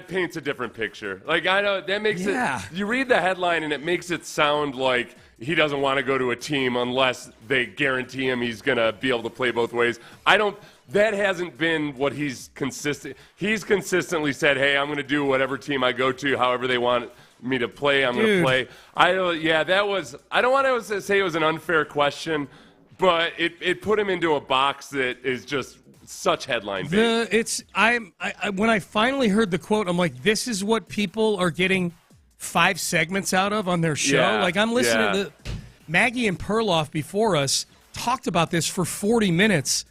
paints a different picture. Like, I know that makes it. You read the headline and it makes it sound like he doesn't want to go to a team unless they guarantee him he's going to be able to play both ways. That hasn't been what he's consistently said, hey, I'm going to do whatever team I go to, however they want me to play, I'm going to play. I don't want to say it was an unfair question, but it put him into a box that is just such headline bait. When I finally heard the quote, I'm like, this is what people are getting 5 segments out of on their show. Yeah, like, I'm listening to Maggie and Perloff before us talked about this for 40 minutes.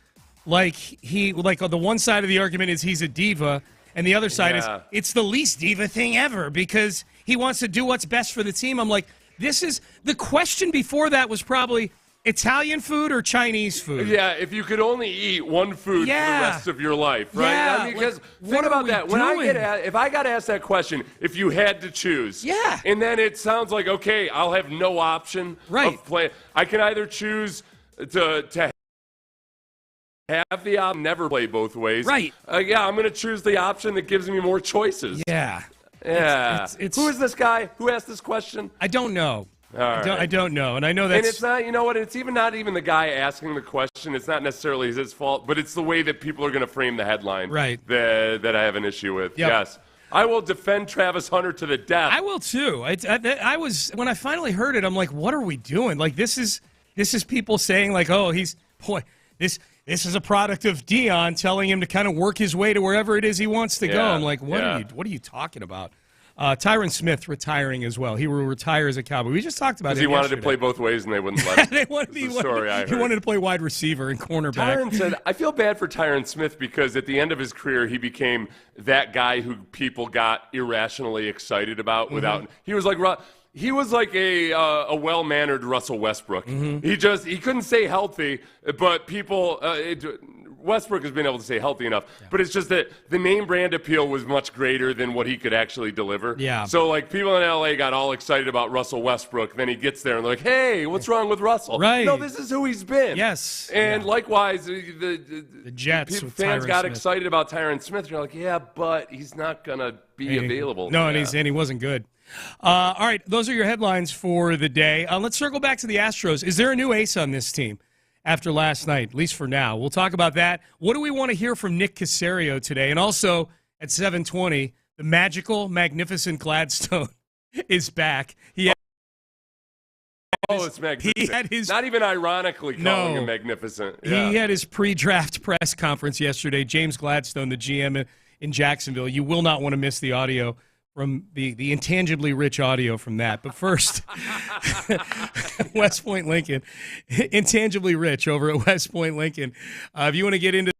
Like, the one side of the argument is he's a diva, and the other side is it's the least diva thing ever because he wants to do what's best for the team. I'm like, this is the question before that was probably Italian food or Chinese food? Yeah, if you could only eat one food for the rest of your life, right? Yeah, I mean, think about that. When if I got asked that question, if you had to choose, and then it sounds like, okay, I'll have no option of play. I can either choose to have the option, never play both ways. Right. I'm going to choose the option that gives me more choices. Yeah. Yeah. Who is this guy? Who asked this question? I don't know. I don't know, and I know that's... And it's not, you know what, it's not even the guy asking the question. It's not necessarily his fault, but it's the way that people are going to frame the headline that I have an issue with. Yep. Yes. I will defend Travis Hunter to the death. I will, too. I was when I finally heard it, I'm like, what are we doing? Like, this is people saying, like, oh, this is a product of Dion telling him to kind of work his way to wherever it is he wants to go. I'm like, what are you talking about? Tyron Smith retiring as well. He will retire as a Cowboy. We just talked about it. Because he wanted to play both ways and they wouldn't let him. He wanted to play wide receiver and cornerback. Tyron said, I feel bad for Tyron Smith because at the end of his career, he became that guy who people got irrationally excited about without. He was like a well-mannered Russell Westbrook. He couldn't stay healthy, but people Westbrook has been able to stay healthy enough, but it's just that the name brand appeal was much greater than what he could actually deliver. Yeah. So, like, people in LA got all excited about Russell Westbrook. Then he gets there and they're like, hey, what's wrong with Russell? Right. No, this is who he's been. Yes. And likewise, the Jets fans got Smith. excited about Tyron Smith. And you're like, yeah, but he's not going to be available. No, and he wasn't good. All right, those are your headlines for the day. Let's circle back to the Astros. Is there a new ace on this team after last night, at least for now? We'll talk about that. What do we want to hear from Nick Cacerio today? And also at 7:20, the magical, magnificent Gladstone is back. It's magnificent. Not even ironically calling him magnificent. Yeah. He had his pre-draft press conference yesterday. James Gladstone, the GM in Jacksonville. You will not want to miss the audio from the intangibly rich audio from that. But first, West Point Lincoln, intangibly rich over at West Point Lincoln. If you want to get into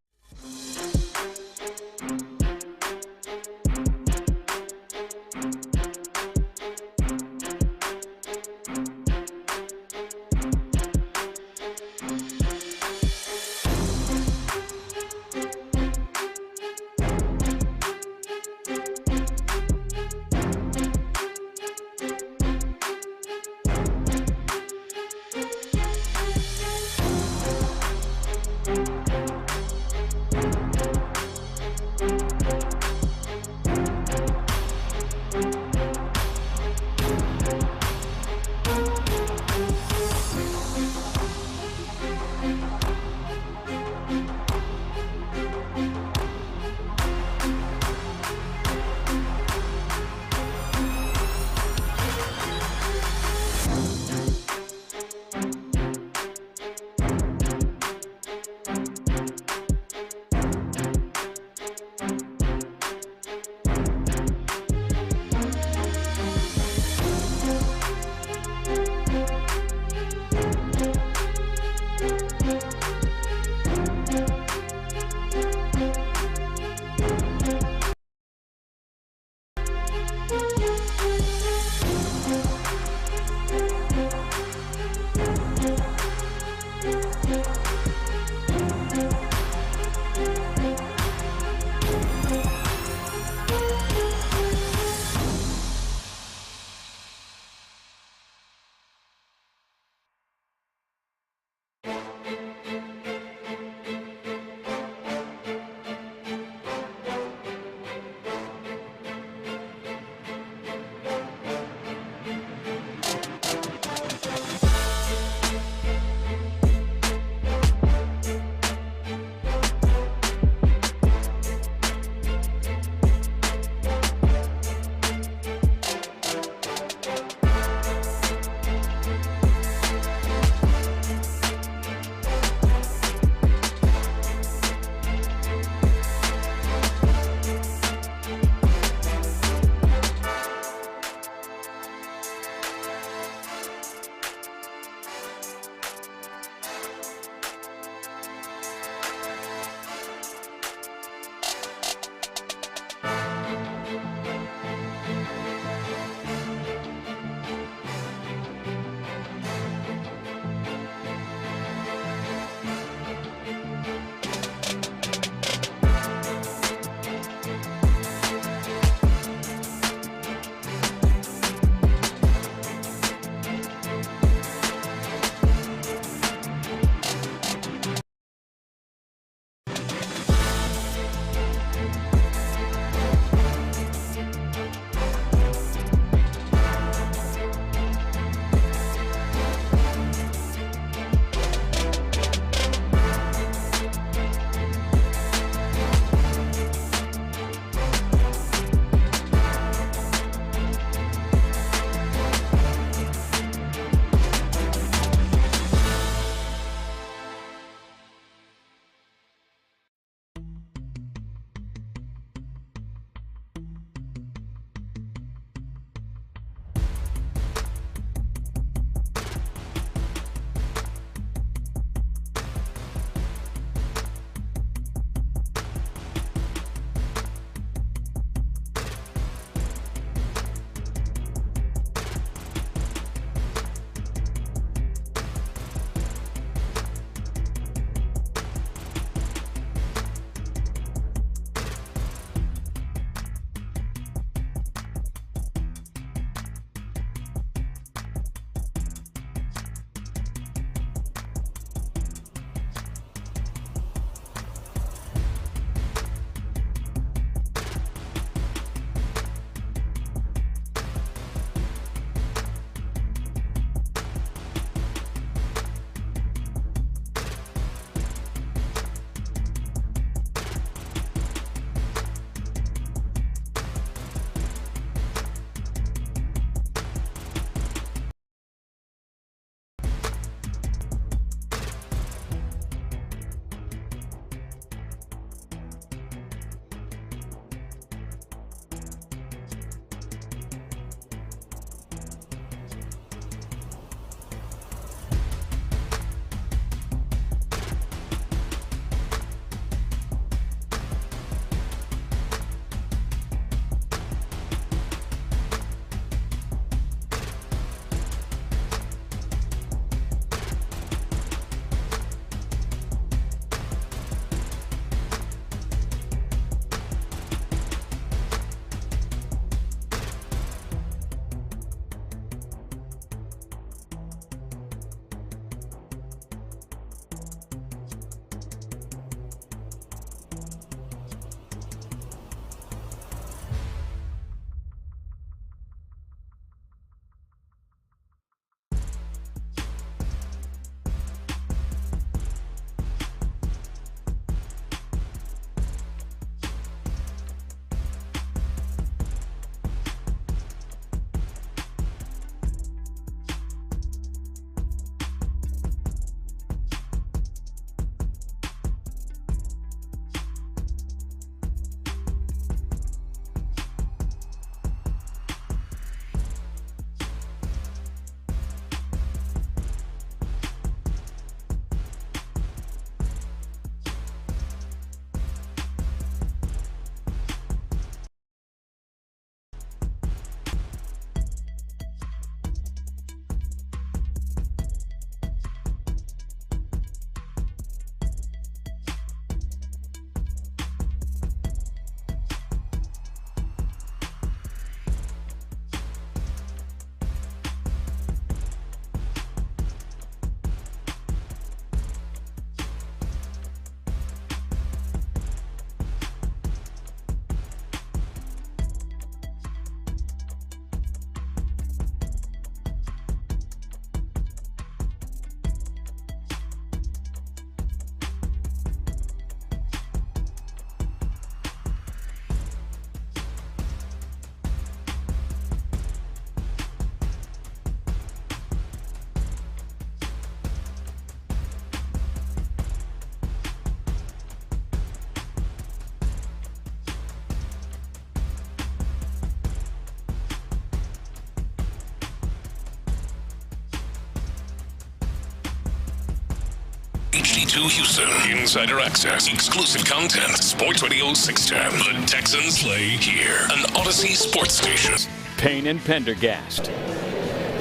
HD2 Houston. Insider access, exclusive content. Sports Radio 610. The Texans play here. An Odyssey sports station. Payne and Pendergast.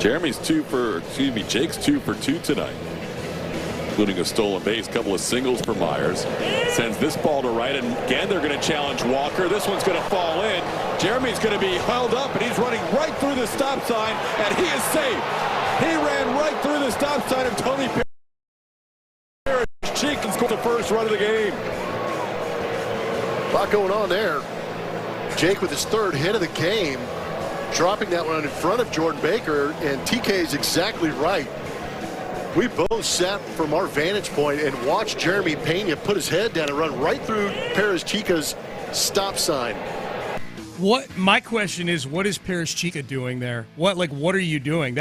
Jake's 2 for 2 tonight, including a stolen base, couple of singles for Myers. Sends this ball to right, and again they're going to challenge Walker. This one's going to fall in. Jeremy's going to be held up, and he's running right through the stop sign, and he is safe. He ran right through the stop sign of Tony Parrish cheek and scored the first run of the game. A lot going on there. Jake with his third hit of the game, dropping that one in front of Jordan Baker, and TK is exactly right. We both sat from our vantage point and watched Jeremy Pena put his head down and run right through Perez Chica's stop sign. My question is, what is Perez Chica doing there? What are you doing?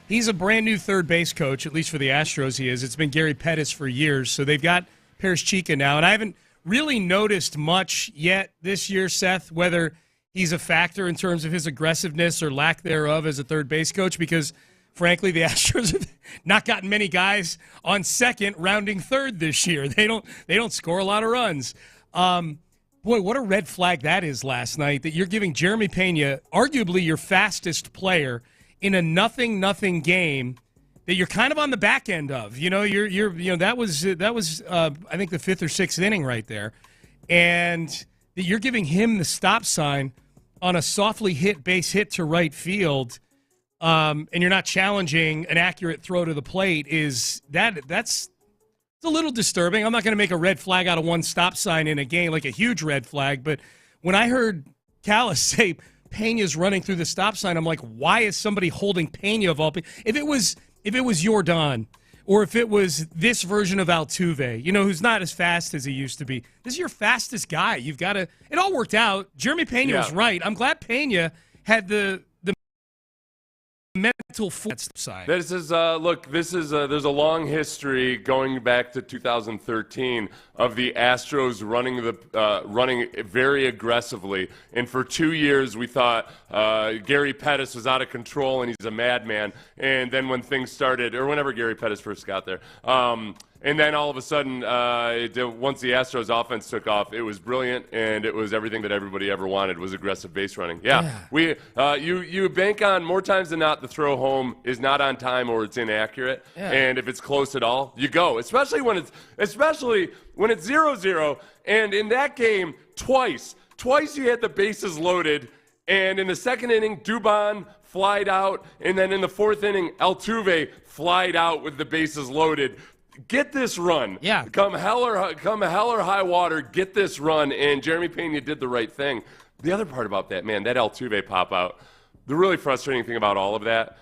He's a brand new third base coach, at least for the Astros he is. It's been Gary Pettis for years, so they've got Perez Chica now, and I haven't really noticed much yet this year, Seth, whether he's a factor in terms of his aggressiveness or lack thereof as a third base coach, because frankly, the Astros have not gotten many guys on second rounding third this year. They don't score a lot of runs. Boy, what a red flag that is last night, that you're giving Jeremy Pena, arguably your fastest player, in a 0-0 game that you're kind of on the back end of. That was I think the fifth or sixth inning right there, and that you're giving him the stop sign on a softly hit base hit to right field. And you're not challenging an accurate throw to the plate, that's a little disturbing. I'm not going to make a red flag out of one stop sign in a game, like a huge red flag, but when I heard Callis say Pena's running through the stop sign, I'm like, why is somebody holding Pena of all people? If it was Yordan, or if it was this version of Altuve, who's not as fast as he used to be, this is your fastest guy. You've got to – it all worked out. Jeremy Pena was right. I'm glad Pena had the mental side. This is there's a long history going back to 2013 of the Astros running very aggressively, and for 2 years we thought Gary Pettis was out of control and he's a madman, and then when things started, or whenever Gary Pettis first got there, and then all of a sudden, once the Astros offense took off, it was brilliant, and it was everything that everybody ever wanted, was aggressive base running. You bank on, more times than not, the throw home is not on time or it's inaccurate, and if it's close at all, you go. Especially when it's 0-0, and in that game, twice you had the bases loaded, and in the second inning, Dubon flied out, and then in the fourth inning, Altuve flied out with the bases loaded. Get this run. Yeah. Come hell or high water, get this run, and Jeremy Pena did the right thing. The other part about that, man, that Altuve pop out, the really frustrating thing about all of that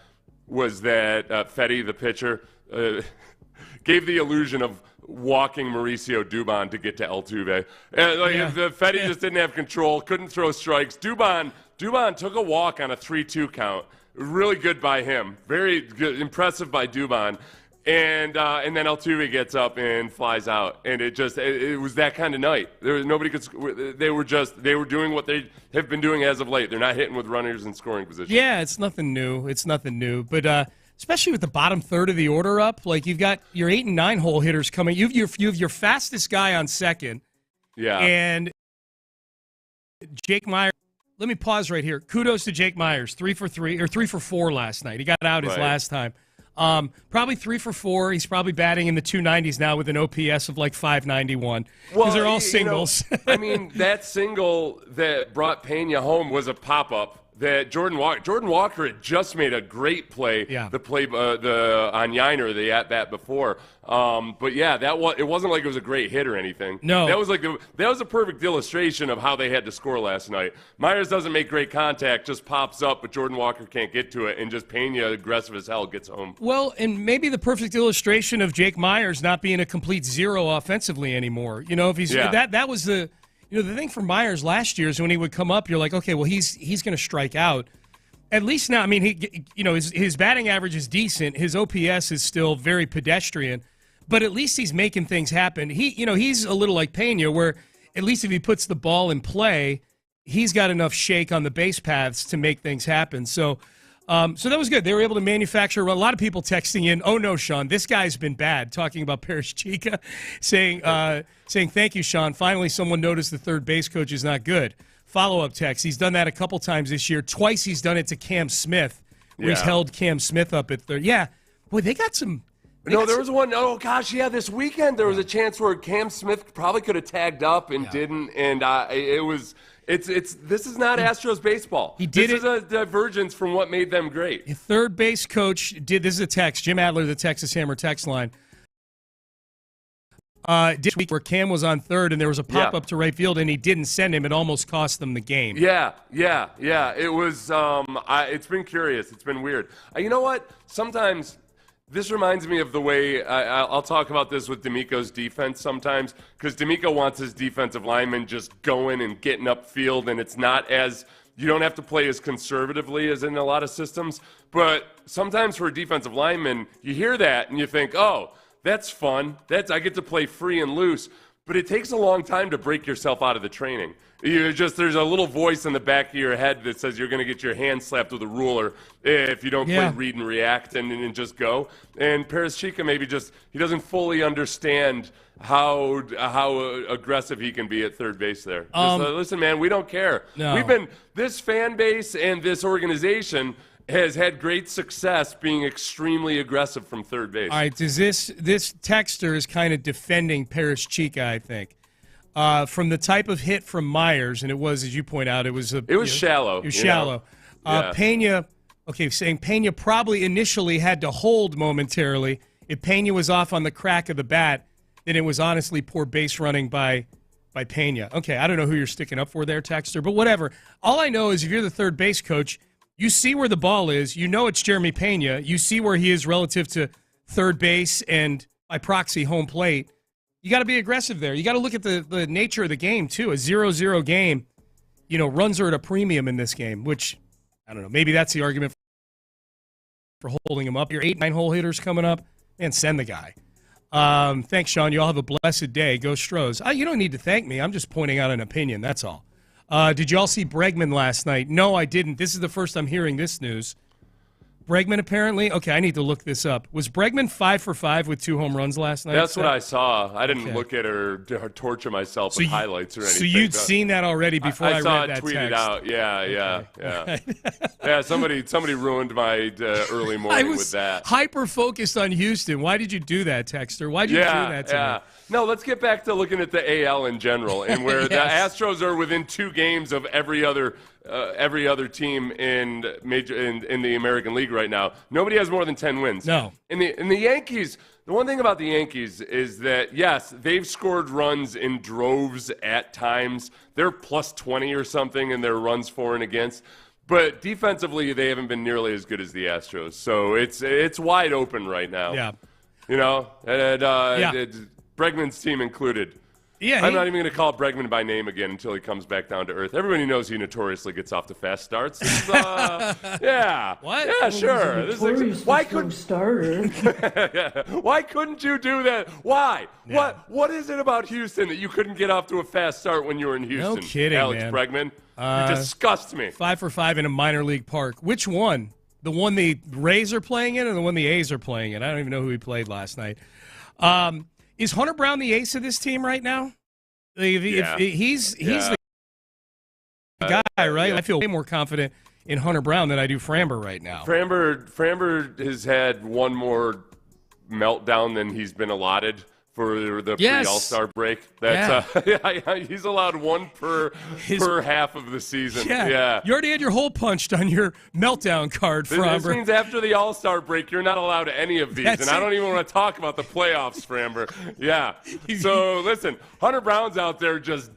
was that Fetty, the pitcher, gave the illusion of walking Mauricio Dubon to get to Altuve. Fetty just didn't have control, couldn't throw strikes. Dubon took a walk on a 3-2 count. Really good by him. Very good, impressive by Dubon. And then Altuve gets up and flies out, and it was that kind of night. There was nobody could. They were doing what they have been doing as of late. They're not hitting with runners in scoring position. Yeah, it's nothing new. But especially with the bottom third of the order up, like you've got your 8 and 9 hole hitters coming. You have your fastest guy on second. Yeah. And Jake Myers. Let me pause right here. Kudos to Jake Myers, 3 for 4 last night. He got out his last time. Probably 3 for 4. He's probably batting in the 290s now with an OPS of like 591 because they're all singles. That single that brought Pena home was a pop-up that Jordan Walker had just made a great play. Yeah. The play on Yiner, the at-bat before. But yeah, it wasn't like it was a great hit or anything. No. That was a perfect illustration of how they had to score last night. Myers doesn't make great contact, just pops up, but Jordan Walker can't get to it, and just Pena, aggressive as hell, gets home. Well, and maybe the perfect illustration of Jake Myers not being a complete zero offensively anymore. If he's that was the the thing for Myers last year is when he would come up, you're like, okay, well he's going to strike out. At least now, his batting average is decent. His OPS is still very pedestrian. But at least he's making things happen. He's a little like Pena, where at least if he puts the ball in play, he's got enough shake on the base paths to make things happen. So So that was good. They were able to manufacture a lot of people texting in, oh, no, Sean, this guy's been bad, talking about Paris Chica, saying, thank you, Sean. Finally, someone noticed the third base coach is not good. Follow-up text. He's done that a couple times this year. Twice he's done it to Cam Smith, where he's held Cam Smith up at third. Yeah. Boy, they got some. There was one. Oh, gosh, yeah, this weekend there was a chance where Cam Smith probably could have tagged up and didn't, and it was – This is not Astros baseball. This is a divergence from what made them great. The third base coach did. This is a text. Jim Adler, the Texas Hammer text line. This week where Cam was on third and there was a pop up to right field and he didn't send him. It almost cost them the game. Yeah. It was. It's been curious. It's been weird. You know what? Sometimes. This reminds me of the way I'll talk about this with D'Amico's defense sometimes, because D'Amico wants his defensive linemen just going and getting upfield, and it's not as you don't have to play as conservatively as in a lot of systems. But sometimes for a defensive lineman, you hear that and you think, oh, that's fun. I get to play free and loose. But it takes a long time to break yourself out of the training. There's a little voice in the back of your head that says you're going to get your hand slapped with a ruler if you don't play read and react and just go. And Paris Chica maybe he doesn't fully understand how aggressive he can be at third base there. Listen, man, we don't care. No. This fan base and this organization has had great success being extremely aggressive from third base. All right, this texter is kind of defending Paris Chica, I think. From the type of hit from Myers, and it was, as you point out, it was shallow. It was shallow. Pena, saying Pena probably initially had to hold momentarily. If Pena was off on the crack of the bat, then it was honestly poor base running by Pena. Okay, I don't know who you're sticking up for there, texter, but whatever. All I know is if you're the third base coach, you see where the ball is. You know it's Jeremy Pena. You see where he is relative to third base and, by proxy, home plate. You got to be aggressive there. You got to look at the nature of the game, too. A 0-0 game, runs are at a premium in this game, which, I don't know, maybe that's the argument for holding him up. Your 8-9 hole hitters coming up, man, send the guy. Thanks, Sean. You all have a blessed day. Go Stros. You don't need to thank me. I'm just pointing out an opinion. That's all. Did you all see Bregman last night? No, I didn't. This is the first I'm hearing this news. Bregman apparently? Okay, I need to look this up. Was Bregman 5 for 5 with 2 home runs last night? That's what I saw. I didn't look at it or torture myself with highlights or anything. So you'd seen that already before I read that tweeted text. Out. Yeah. Yeah, somebody ruined my early morning with that. Hyper-focused on Houston. Why did you do that, texter? Why did you do that to me? No, let's get back to looking at the AL in general and where the Astros are within 2 games of every other team in the American League right now. Nobody has more than 10 wins. No. In the Yankees, the one thing about the Yankees is that, yes, they've scored runs in droves at times. They're plus 20 or something in their runs for and against. But defensively, they haven't been nearly as good as the Astros. So it's wide open right now. Yeah. Bregman's team included. Yeah, I'm not even going to call Bregman by name again until he comes back down to earth. Everybody knows he notoriously gets off to fast starts. Yeah. What? Yeah, sure. Why couldn't Why couldn't you do that? Why? Yeah. What is it about Houston that you couldn't get off to a fast start when you were in Houston? No kidding, Alex man. Bregman. You disgust me. 5 for 5 in a minor league park. Which one? The one the Rays are playing in or the one the A's are playing in? I don't even know who he played last night. Is Hunter Brown the ace of this team right now? He's the guy, right? I feel way more confident in Hunter Brown than I do Framber right now. Framber has had one more meltdown than he's been allotted for the pre-All-Star break. He's allowed one per half of the season. Yeah. You already had your hole punched on your meltdown card, Framber. This means after the All-Star break, you're not allowed any of these. I don't even want to talk about the playoffs, Framber. Yeah. So, listen, Hunter Brown's out there just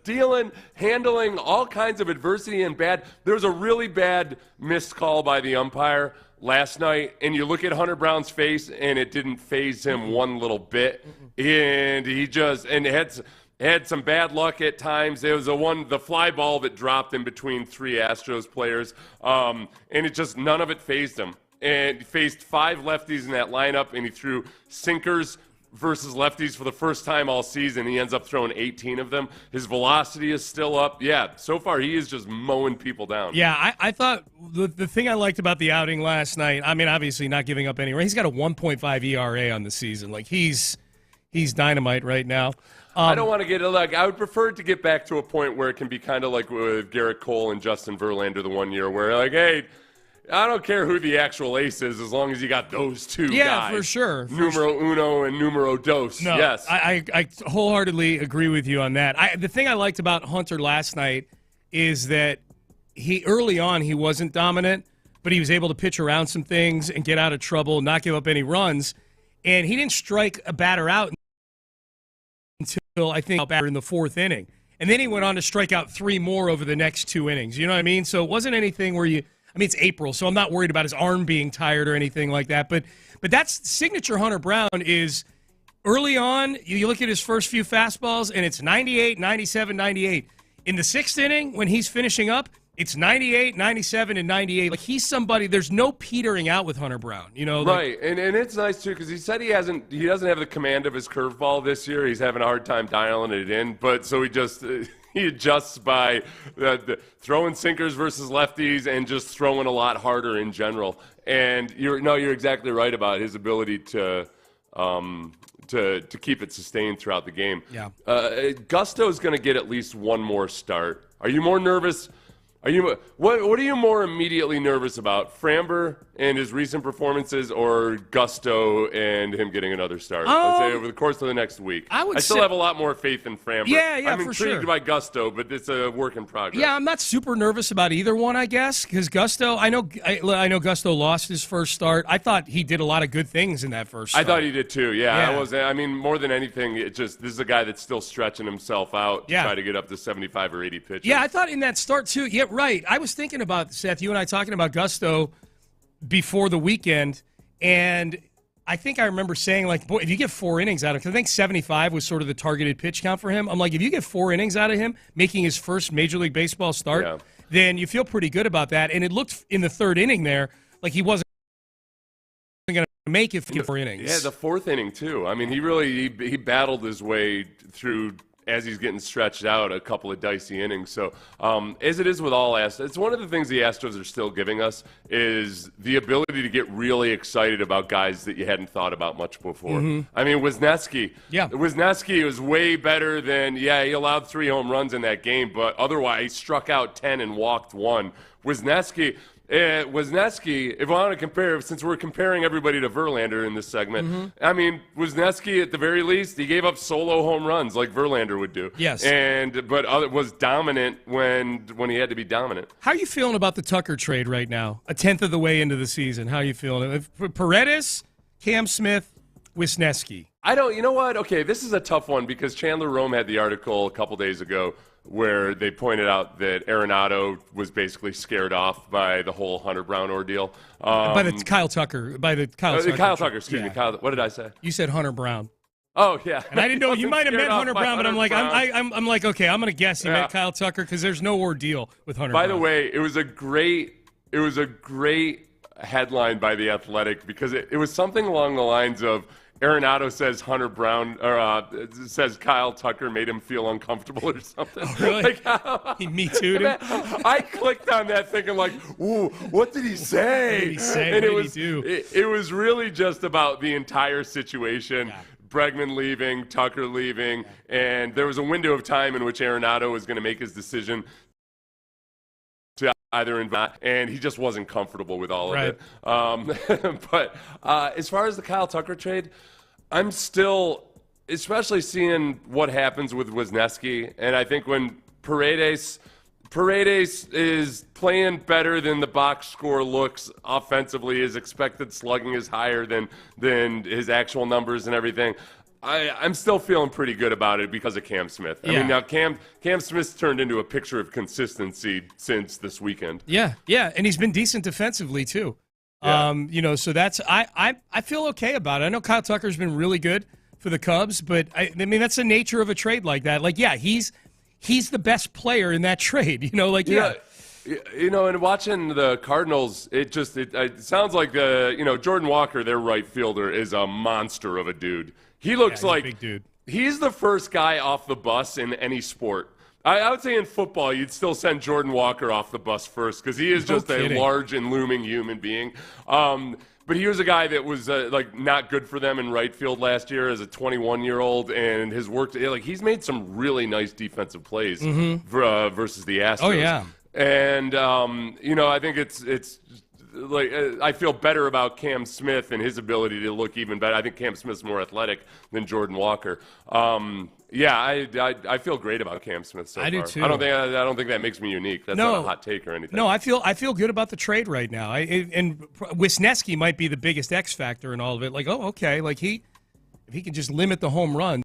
handling all kinds of adversity and bad. There was a really bad missed call by the umpire last night, and you look at Hunter Brown's face, and it didn't faze him one little bit. And he had some bad luck at times. There was the fly ball that dropped in between 3 Astros players, and it just none of it fazed him. And he faced 5 lefties in that lineup, and he threw sinkers versus lefties for the first time all season. He ends up throwing 18 of them. His velocity is still up. Yeah, so far he is just mowing people down. Yeah, I thought the thing I liked about the outing last night, I mean, obviously not giving up any. He's got a 1.5 ERA on the season. Like, he's dynamite right now. I don't want to get like I would prefer it to get back to a point where it can be kind of like with Garrett Cole and Justin Verlander the one year where like, hey, I don't care who the actual ace is as long as you got those two guys. Yeah, for sure. Numero uno and numero dos. No, yes. I wholeheartedly agree with you on that. The thing I liked about Hunter last night is that early on he wasn't dominant, but he was able to pitch around some things and get out of trouble, not give up any runs. And he didn't strike a batter out until I think in the fourth inning. And then he went on to strike out 3 more over the next 2 innings. You know what I mean? So it wasn't anything where it's April, so I'm not worried about his arm being tired or anything like that. But that's signature Hunter Brown is early on, you look at his first few fastballs, and it's 98, 97, 98. In the 6th inning, when he's finishing up, it's 98, 97, and 98. Like, he's somebody, there's no petering out with Hunter Brown. You know, right, and it's nice, too, because he said he doesn't have the command of his curveball this year. He's having a hard time dialing it in, but so he just he adjusts by throwing sinkers versus lefties and just throwing a lot harder in general. And you're exactly right about his ability to keep it sustained throughout the game. Yeah. Gusto's going to get at least one more start. Are you more nervous? What are you more immediately nervous about, Framber and his recent performances, or Gusto and him getting another start? I'd say over the course of the next week. I still have a lot know faith in Framber. Yeah, I'm for sure. intrigued by Gusto, but it's a work in progress. Yeah, I'm not super nervous about either one, I guess, because Gusto, I know Gusto lost his first start. I thought he did a lot of good things in that first start. I thought he did too, yeah. More than anything, this is a guy that's still stretching himself out to try to get up to 75 or 80 pitches. Yeah, I thought in that start too. Yeah, right. I was thinking about, Seth, you and I talking about Gusto before the weekend, and I think I remember saying, like, boy, if you get 4 innings out of him, because I think 75 was sort of the targeted pitch count for him. I'm like, if you get 4 innings out of him, making his first Major League Baseball start, then you feel pretty good about that. And it looked in the 3rd inning there like he wasn't going to make it for 4 innings. Yeah, the 4th inning, too. I mean, he battled his way through as he's getting stretched out a couple of dicey innings. So as it is with all Astros, it's one of the things the Astros are still giving us is the ability to get really excited about guys that you hadn't thought about much before. Mm-hmm. I mean, Wisniewski was way better than, he allowed 3 home runs in that game, but otherwise he struck out 10 and walked 1. Wisniewski, if I want to compare, since we're comparing everybody to Verlander in this segment, I mean, Wisniewski, at the very least, he gave up solo home runs like Verlander would do. Yes. But was dominant when he had to be dominant. How are you feeling about the Tucker trade right now? A 10th of the way into the season. How are you feeling? Paredes, Cam Smith, Wisniewski. You know what? Okay, this is a tough one because Chandler Rome had the article a couple days ago where they pointed out that Arenado was basically scared off by the whole Hunter Brown ordeal. By the Kyle Tucker. Kyle Tucker, excuse me. Kyle, what did I say? You said Hunter Brown. Oh, yeah. And I didn't know. You might have meant Hunter Brown, but I'm like, okay, I'm going to guess you meant Kyle Tucker because there's no ordeal with Hunter Brown. By the way, it was a great headline by The Athletic because it was something along the lines of, Arenado says Hunter Brown, or says Kyle Tucker made him feel uncomfortable or something. Oh, really? He Me Too'd him? I clicked on that thinking like, ooh, what did he say? What did he say? And what did he do? It was really just about the entire situation. Yeah. Bregman leaving, Tucker leaving, and there was a window of time in which Arenado was going to make his decision to either invest, and he just wasn't comfortable with all of it. But as far as the Kyle Tucker trade, I'm still, especially seeing what happens with Wisniewski, and I think when Paredes is playing better than the box score looks offensively, his expected slugging is higher than his actual numbers and everything. I'm still feeling pretty good about it because of Cam Smith. I mean, now Cam Smith's turned into a picture of consistency since this weekend. Yeah, and he's been decent defensively too. Yeah. So that's I feel okay about it. I know Kyle Tucker's been really good for the Cubs, but I mean that's the nature of a trade like that. Like, he's the best player in that trade. And watching the Cardinals, it sounds like Jordan Walker, their right fielder, is a monster of a dude. He looks he's like a big dude. He's the first guy off the bus in any sport. I would say in football, you'd still send Jordan Walker off the bus first because he is just a large and looming human being. But he was a guy that was not good for them in right field last year as a 21-year-old, and his work he's made some really nice defensive plays versus the Astros. Oh yeah, and I think it's like I feel better about Cam Smith and his ability to look even better. I think Cam Smith's more athletic than Jordan Walker. I feel great about Cam Smith so far. I do too. I don't think that makes me unique. That's not a hot take or anything. No, I feel good about the trade right now. And Wisniewski might be the biggest X factor in all of it. Like, oh, okay, like if he can just limit the home runs,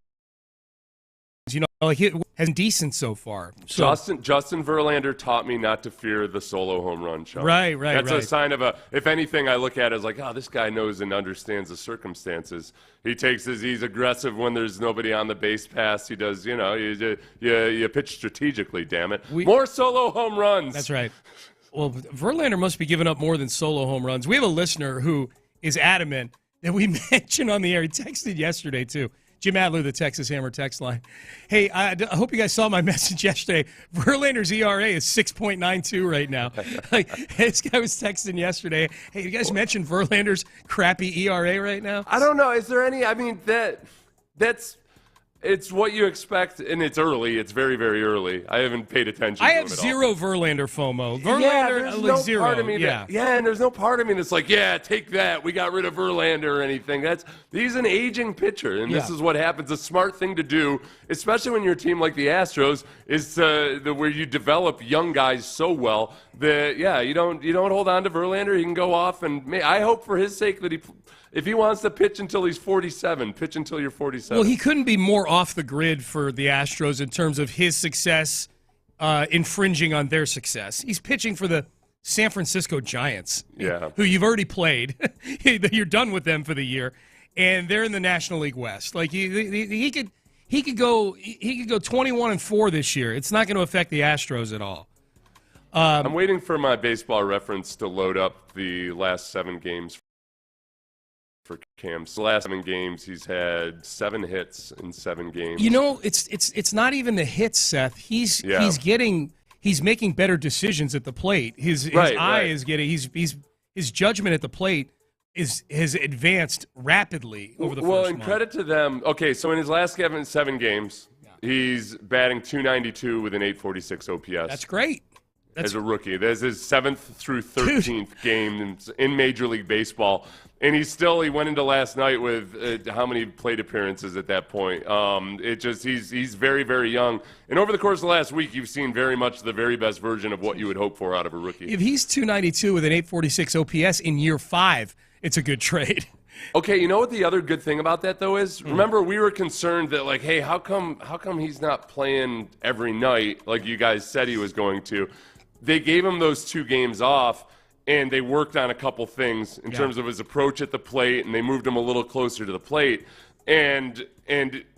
he has decent so far. So, Justin Verlander taught me not to fear the solo home run, Sean. Right. That's a sign of if anything, I look at it as like, this guy knows and understands the circumstances. He's aggressive when there's nobody on the base pass. He does, you pitch strategically, damn it. More solo home runs. That's right. Well, Verlander must be giving up more than solo home runs. We have a listener who is adamant that we mentioned on the air. He texted yesterday, too. Jim Adler, the Texas Hammer text line. Hey, I hope you guys saw my message yesterday. Verlander's ERA is 6.92 right now. This guy was texting yesterday. Hey, you guys mentioned Verlander's crappy ERA right now? I don't know. Is there any? I mean, that's it's what you expect, and it's early. It's very, very early. I haven't paid attention. I have zero Verlander FOMO. There's no zero. Part of me and there's no part of me that's like, take that. We got rid of Verlander or anything. He's an aging pitcher, and this is what happens. A smart thing to do, especially when you're a team like the Astros, is where you develop young guys so well that you don't hold on to Verlander. He can go off, and I hope for his sake that if he wants to pitch until he's 47, pitch until you're 47. Well, he couldn't be more off the grid for the Astros in terms of his success infringing on their success. He's pitching for the San Francisco Giants, who you've already played. You're done with them for the year, and they're in the National League West. Like he could go 21-4 this year. It's not going to affect the Astros at all. I'm waiting for my baseball reference to load up the last 7 games for Cam. So the last 7 games, he's had 7 hits in 7 games. It's not even the hits, Seth. He's making better decisions at the plate. His eye is getting his judgment at the plate has advanced rapidly over the first month. Well, and credit to them. Okay, so in his last 7 games, he's batting .292 with an .846 OPS. That's great. As a rookie. That's his 7th through 13th game in Major League Baseball. And he went into last night with how many plate appearances at that point? He's very, very young. And over the course of the last week, you've seen very much the very best version of what you would hope for out of a rookie. If he's .292 with an .846 OPS in year 5, it's a good trade. Okay, you know what the other good thing about that, though, is? Remember, we were concerned that, like, hey, how come he's not playing every night like you guys said he was going to? They gave him those 2 games off, and they worked on a couple things in terms of his approach at the plate, and they moved him a little closer to the plate. And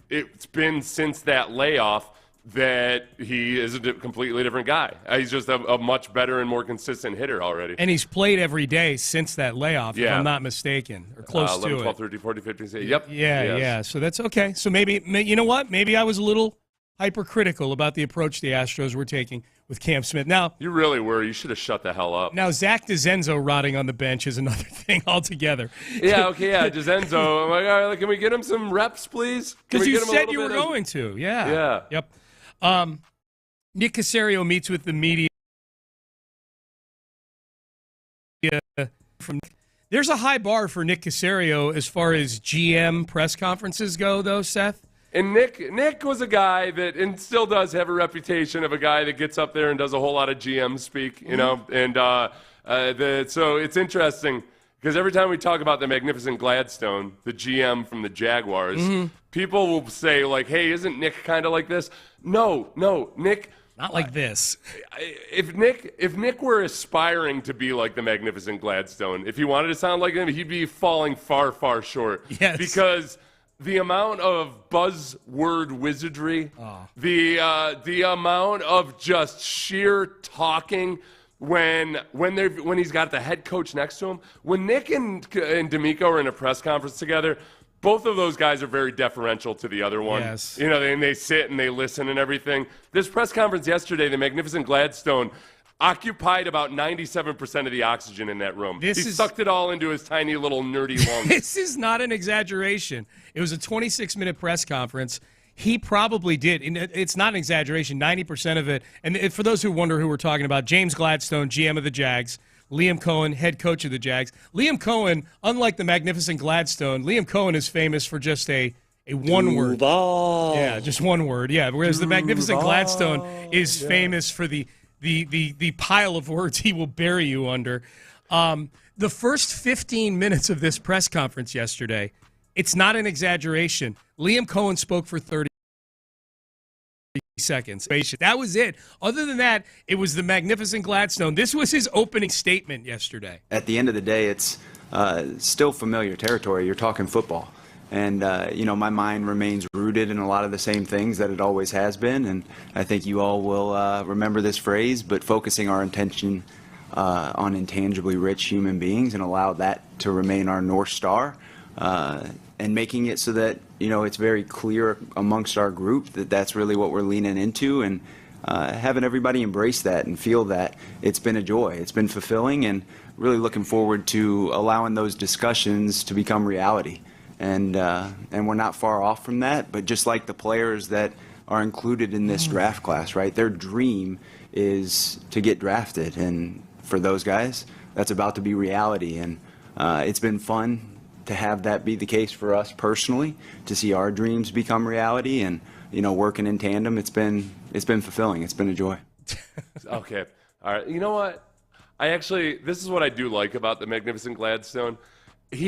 it's been since that layoff that he is a completely different guy. He's just a much better and more consistent hitter already. And he's played every day since that layoff, if I'm not mistaken, or close 11, to 12, it. 13, 14, 15, 16. Yep. Yeah. So that's okay. So maybe, you know what? Maybe I was a little hypercritical about the approach the Astros were taking with Cam Smith. Now, you really were. You should have shut the hell up. Now, Zach DeZenzo rotting on the bench is another thing altogether. DeZenzo. I'm like, all right, can we get him some reps, please? Because you said you were going to. Yeah. Yep. Nick Cacerio meets with the media. There's a high bar for Nick Cacerio as far as GM press conferences go, though, Seth. And Nick was a guy that, and still does have a reputation of a guy that gets up there and does a whole lot of GM speak, you know. And so it's interesting because every time we talk about the magnificent Gladstone, the GM from the Jaguars, people will say like, "Hey, isn't Nick kind of like this?" No, Nick. Not like this. If Nick were aspiring to be like the magnificent Gladstone, if he wanted to sound like him, he'd be falling far, far short. Yes. Because the amount of buzzword wizardry, the amount of just sheer talking when he's got the head coach next to him. When Nick and D'Amico are in a press conference together, both of those guys are very deferential to the other one. Yes. You know, and they sit and they listen and everything. This press conference yesterday, the magnificent Gladstone occupied about 97% of the oxygen in that room. He sucked it all into his tiny little nerdy lungs. This is not an exaggeration. It was a 26-minute press conference. He probably did, and it's not an exaggeration, 90% of it. And for those who wonder who we're talking about, James Gladstone, GM of the Jags, Liam Cohen, head coach of the Jags. Liam Cohen, unlike the magnificent Gladstone, Liam Cohen is famous for just a one word. Yeah, just one word. Yeah, whereas the magnificent Gladstone is famous for the pile of words he will bury you under. The first 15 minutes of this press conference yesterday, it's not an exaggeration. Liam Cohen spoke for 30 seconds. That was it. Other than that, it was the magnificent Gladstone. This was his opening statement yesterday. At the end of the day, it's still familiar territory. You're talking football. And, my mind remains rooted in a lot of the same things that it always has been. And I think you all will remember this phrase, but focusing our attention on intangibly rich human beings and allow that to remain our North Star. And making it so that, it's very clear amongst our group that that's really what we're leaning into, and having everybody embrace that and feel that it's been a joy. It's been fulfilling, and really looking forward to allowing those discussions to become reality. And we're not far off from that, but just like the players that are included in this draft class, right? Their dream is to get drafted. And for those guys, that's about to be reality. And it's been fun to have that be the case for us personally, to see our dreams become reality, and working in tandem, it's been fulfilling. It's been a joy. Okay, all right. You know what? This is what I do like about the magnificent Gladstone. This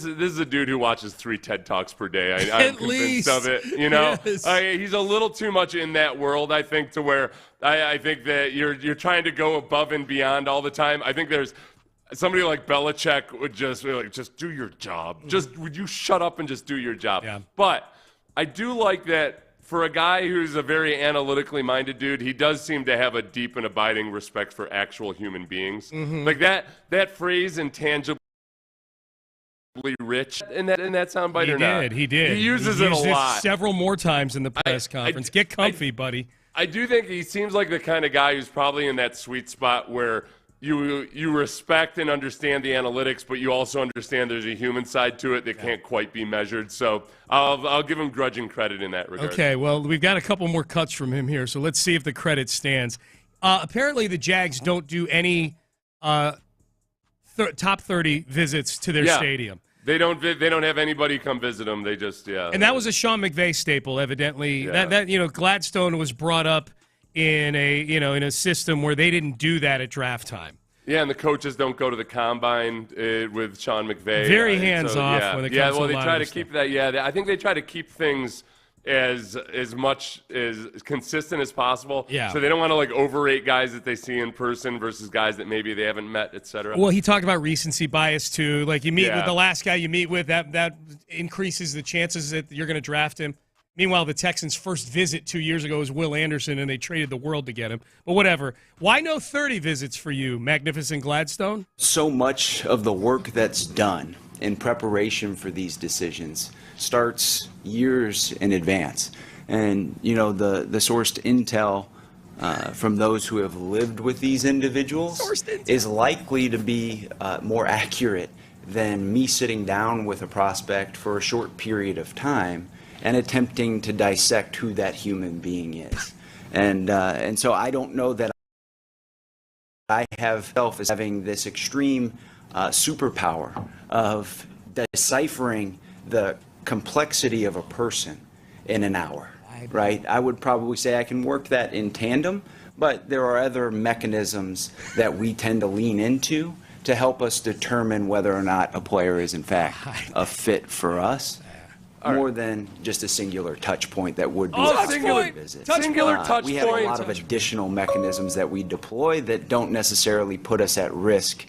is a dude who watches 3 TED Talks per day. I'm convinced of it. Yes. He's a little too much in that world, I think, to where I think that you're trying to go above and beyond all the time. I think there's somebody like Belichick would just be like, just do your job. Would you shut up and just do your job? Yeah. But I do like that for a guy who's a very analytically minded dude, he does seem to have a deep and abiding respect for actual human beings. Mm-hmm. Like that phrase, intangibly rich, in that soundbite or not? He did. He uses it a lot. Several more times in the press conference. Get comfy, buddy. I do think he seems like the kind of guy who's probably in that sweet spot where you respect and understand the analytics, but you also understand there's a human side to it that can't quite be measured. So I'll give him grudging credit in that regard. Okay, well, we've got a couple more cuts from him here, so let's see if the credit stands. Apparently the Jags don't do any top 30 visits to their stadium. They don't have anybody come visit them. They just And that was a Sean McVay staple, evidently. Yeah. That Gladstone was brought up in a system where they didn't do that at draft time. Yeah, and the coaches don't go to the combine with Sean McVay. Very hands-off when it comes to they try to keep that. Yeah, I think they try to keep things as much as consistent as possible. Yeah. So they don't want to overrate guys that they see in person versus guys that maybe they haven't met, et cetera. Well, he talked about recency bias too. Like you meet with the last guy you meet with, that increases the chances that you're going to draft him. Meanwhile, the Texans' first visit 2 years ago was Will Anderson, and they traded the world to get him. But whatever. Why no 30 visits for you, magnificent Gladstone? So much of the work that's done in preparation for these decisions starts years in advance. And, the sourced intel from those who have lived with these individuals is likely to be more accurate than me sitting down with a prospect for a short period of time and attempting to dissect who that human being is. And so I don't know that I have self as having this extreme superpower of deciphering the complexity of a person in an hour, right? I would probably say I can work that in tandem, but there are other mechanisms that we tend to lean into to help us determine whether or not a player is in fact a fit for us. More than just a singular touch point that would be a singular visit. Singular touch point. We have a lot of additional mechanisms that we deploy that don't necessarily put us at risk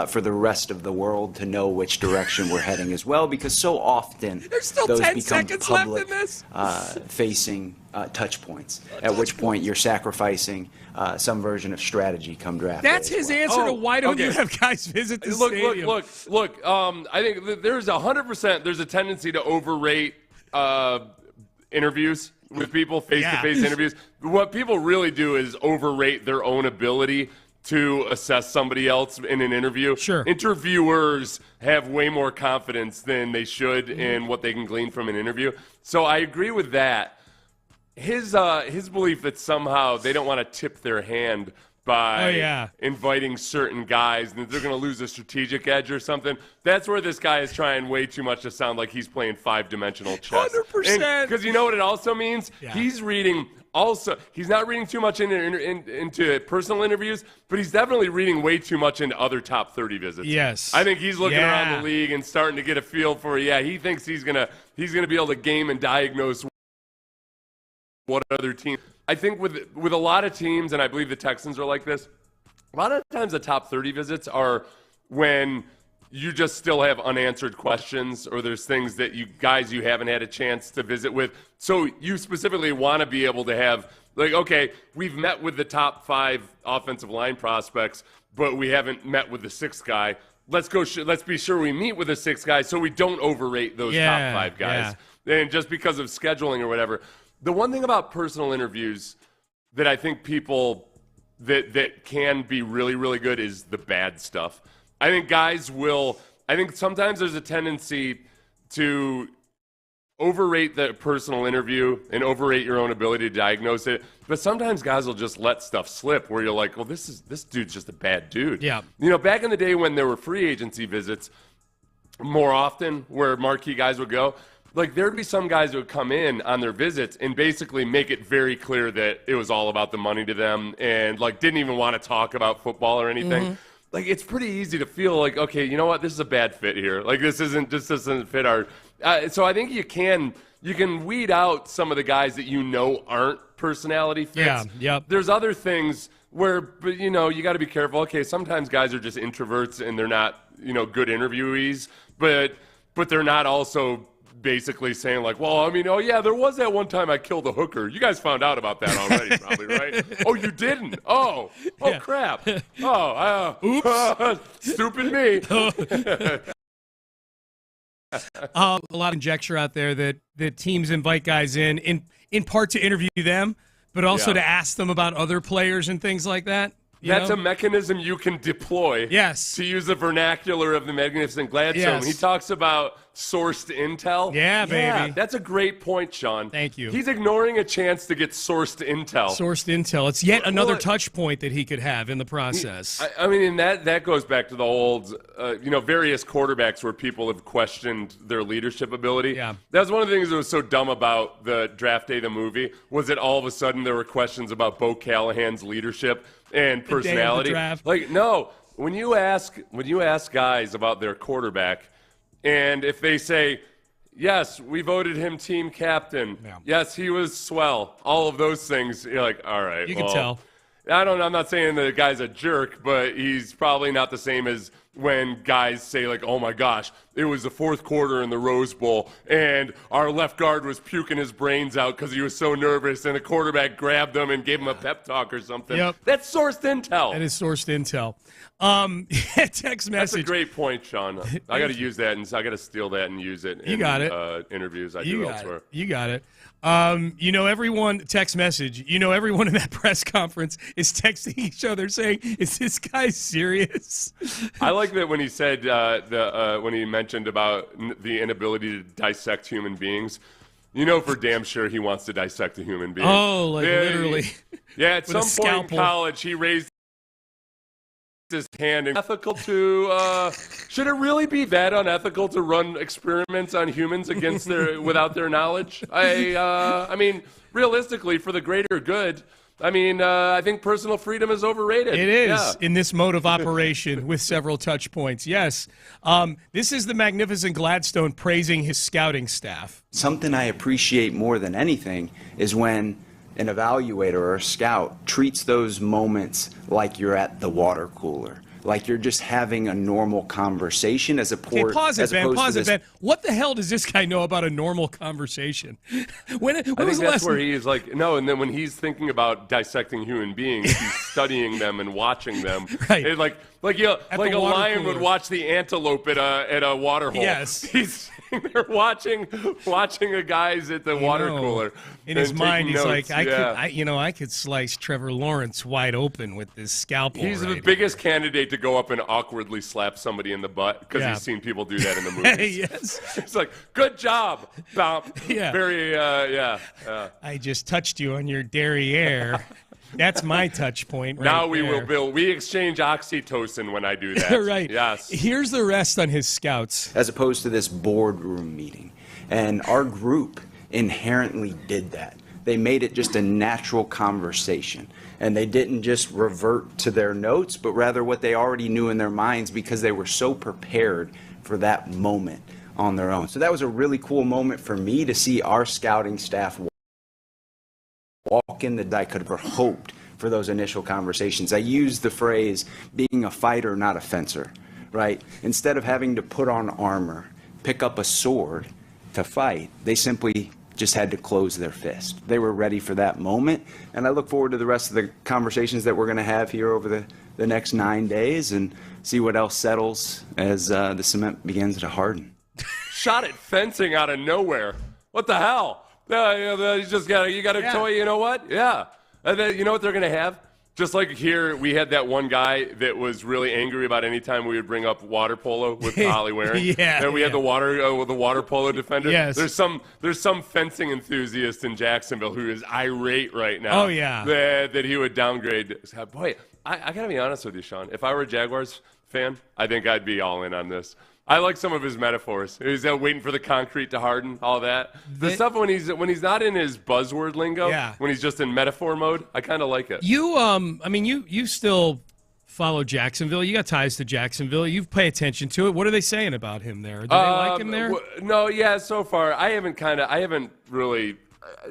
for the rest of the world to know which direction we're heading as well, because so often There's still those 10 become seconds left in public this. facing touch points, at which point you're sacrificing some version of strategy come draft. That's his answer to why don't you have guys visit the stadium? Look. I think there's 100%. There's a tendency to overrate interviews with people, face-to-face interviews. What people really do is overrate their own ability to assess somebody else in an interview. Sure. Interviewers have way more confidence than they should in what they can glean from an interview. So I agree with that. His belief that somehow they don't want to tip their hand by inviting certain guys and that they're going to lose a strategic edge or something. That's where this guy is trying way too much to sound like he's playing five-dimensional chess. 100%. Because you know what it also means? Yeah. He's not reading too much into personal interviews, but he's definitely reading way too much into other top 30 visits. Yes. I think he's looking around the league and starting to get a feel for, he thinks he's gonna be able to game and diagnose what other team. I think with a lot of teams, and I believe the Texans are like this, a lot of times the top 30 visits are when you just still have unanswered questions or there's things that you haven't had a chance to visit with. So you specifically want to be able to have, like, okay, we've met with the top 5 offensive line prospects, but we haven't met with the 6th guy. Let's be sure we meet with the 6th guy so we don't overrate those top 5 guys. Yeah. And just because of scheduling or whatever. The one thing about personal interviews that I think people that can be really, really good is the bad stuff. I think sometimes there's a tendency to overrate the personal interview and overrate your own ability to diagnose it. But sometimes guys will just let stuff slip where you're like, well, this dude's just a bad dude. Yeah. Back in the day when there were free agency visits more often where marquee guys would go, like, there'd be some guys who would come in on their visits and basically make it very clear that it was all about the money to them and, like, didn't even want to talk about football or anything. Mm-hmm. Like, it's pretty easy to feel like, okay, you know what? This is a bad fit here. Like, this doesn't fit our so I think you can weed out some of the guys that aren't personality fits. Yeah, yep. There's other things where, you got to be careful. Okay, sometimes guys are just introverts and they're not, good interviewees, but they're not also basically saying like, well, I mean, there was that one time I killed a hooker. You guys found out about that already, probably, right? Oh, you didn't? Oh, crap. Oh, oops. Stupid me. A lot of conjecture out there that teams invite guys in part to interview them, but also to ask them about other players and things like that. That's a mechanism you can deploy. Yes. To use the vernacular of the Magnificent Gladstone. Yes. He talks about sourced intel. Yeah, baby. Yeah, that's a great point, Sean. Thank you. He's ignoring a chance to get sourced intel. Sourced intel. It's yet another touch point that he could have in the process. I mean, and that goes back to the old, various quarterbacks where people have questioned their leadership ability. Yeah. That was one of the things that was so dumb about the Draft Day, the movie, was that all of a sudden there were questions about Bo Callahan's leadership and personality. Like, no, when you ask guys about their quarterback, and if they say, yes, we voted him team captain, yes, he was swell, all of those things, you're like, all right, you can tell. I'm not saying that the guy's a jerk, but he's probably not the same as when guys say, like, oh, my gosh, it was the fourth quarter in the Rose Bowl, and our left guard was puking his brains out because he was so nervous, and the quarterback grabbed him and gave him a pep talk or something. Yep. That's sourced intel. That is sourced intel. Text message. That's a great point, Sean. I got to use that, and I got to steal that and use it in interviews I do elsewhere. You got it. Everyone, text message, everyone in that press conference is texting each other saying, is this guy serious? I like that when he said, when he mentioned about the inability to dissect human beings, for damn sure he wants to dissect a human being. Oh, literally. Yeah, at some point in college, he raised his hand. Unethical to should it really be that unethical to run experiments on humans without their knowledge? I mean, realistically, for the greater good, I think personal freedom is overrated. It is in this mode of operation with several touch points. Yes. This is the Magnificent Gladstone praising his scouting staff. Something I appreciate more than anything is when an evaluator or a scout treats those moments like you're at the water cooler. like you're just having a normal conversation as Okay, pause it, Ben. What the hell does this guy know about a normal conversation? when I was think the that's last where he's like, no, and then when he's thinking about dissecting human beings, he's studying them and watching them. Right. And like a lion would watch the antelope at a water hole. Yes. He's sitting there watching a guy's at the water cooler. In his mind, he's notes. like, I could slice Trevor Lawrence wide open with this scalpel. He's right the biggest candidate to go up and awkwardly slap somebody in the butt because he's seen people do that in the movies. Yes. It's like, good job, Bump. Yeah. Very, I just touched you on your derriere. That's my touch point right now we there. will build. We exchange oxytocin when I do that. Right. Yes. Here's the rest on his scouts. As opposed to this boardroom meeting. And our group inherently did that. They made it just a natural conversation. And they didn't just revert to their notes, but rather what they already knew in their minds because they were so prepared for that moment on their own. So that was a really cool moment for me to see our scouting staff walk in that I could have hoped for those initial conversations. I used the phrase being a fighter, not a fencer, right? Instead of having to put on armor, pick up a sword to fight, they simply just had to close their fist. They were ready for that moment, and I look forward to the rest of the conversations that we're going to have here over the next 9 days and see what else settles as the cement begins to harden. Shot at fencing out of nowhere. What the hell? You just got a toy. You know what? Yeah. And then you know what they're gonna have? Just like here, we had that one guy that was really angry about any time we would bring up water polo with Ollie Waring. And we had the water polo defender. Yes. There's some fencing enthusiast in Jacksonville who is irate right now. Oh, yeah. That he would downgrade. Boy, I gotta be honest with you, Sean. If I were a Jaguars fan, I think I'd be all in on this. I like some of his metaphors. He's waiting for the concrete to harden, all that. The stuff when he's not in his buzzword lingo, when he's just in metaphor mode, I kind of like it. You still follow Jacksonville. You got ties to Jacksonville. You pay attention to it. What are they saying about him there? Do they like him there? No, so far I haven't really.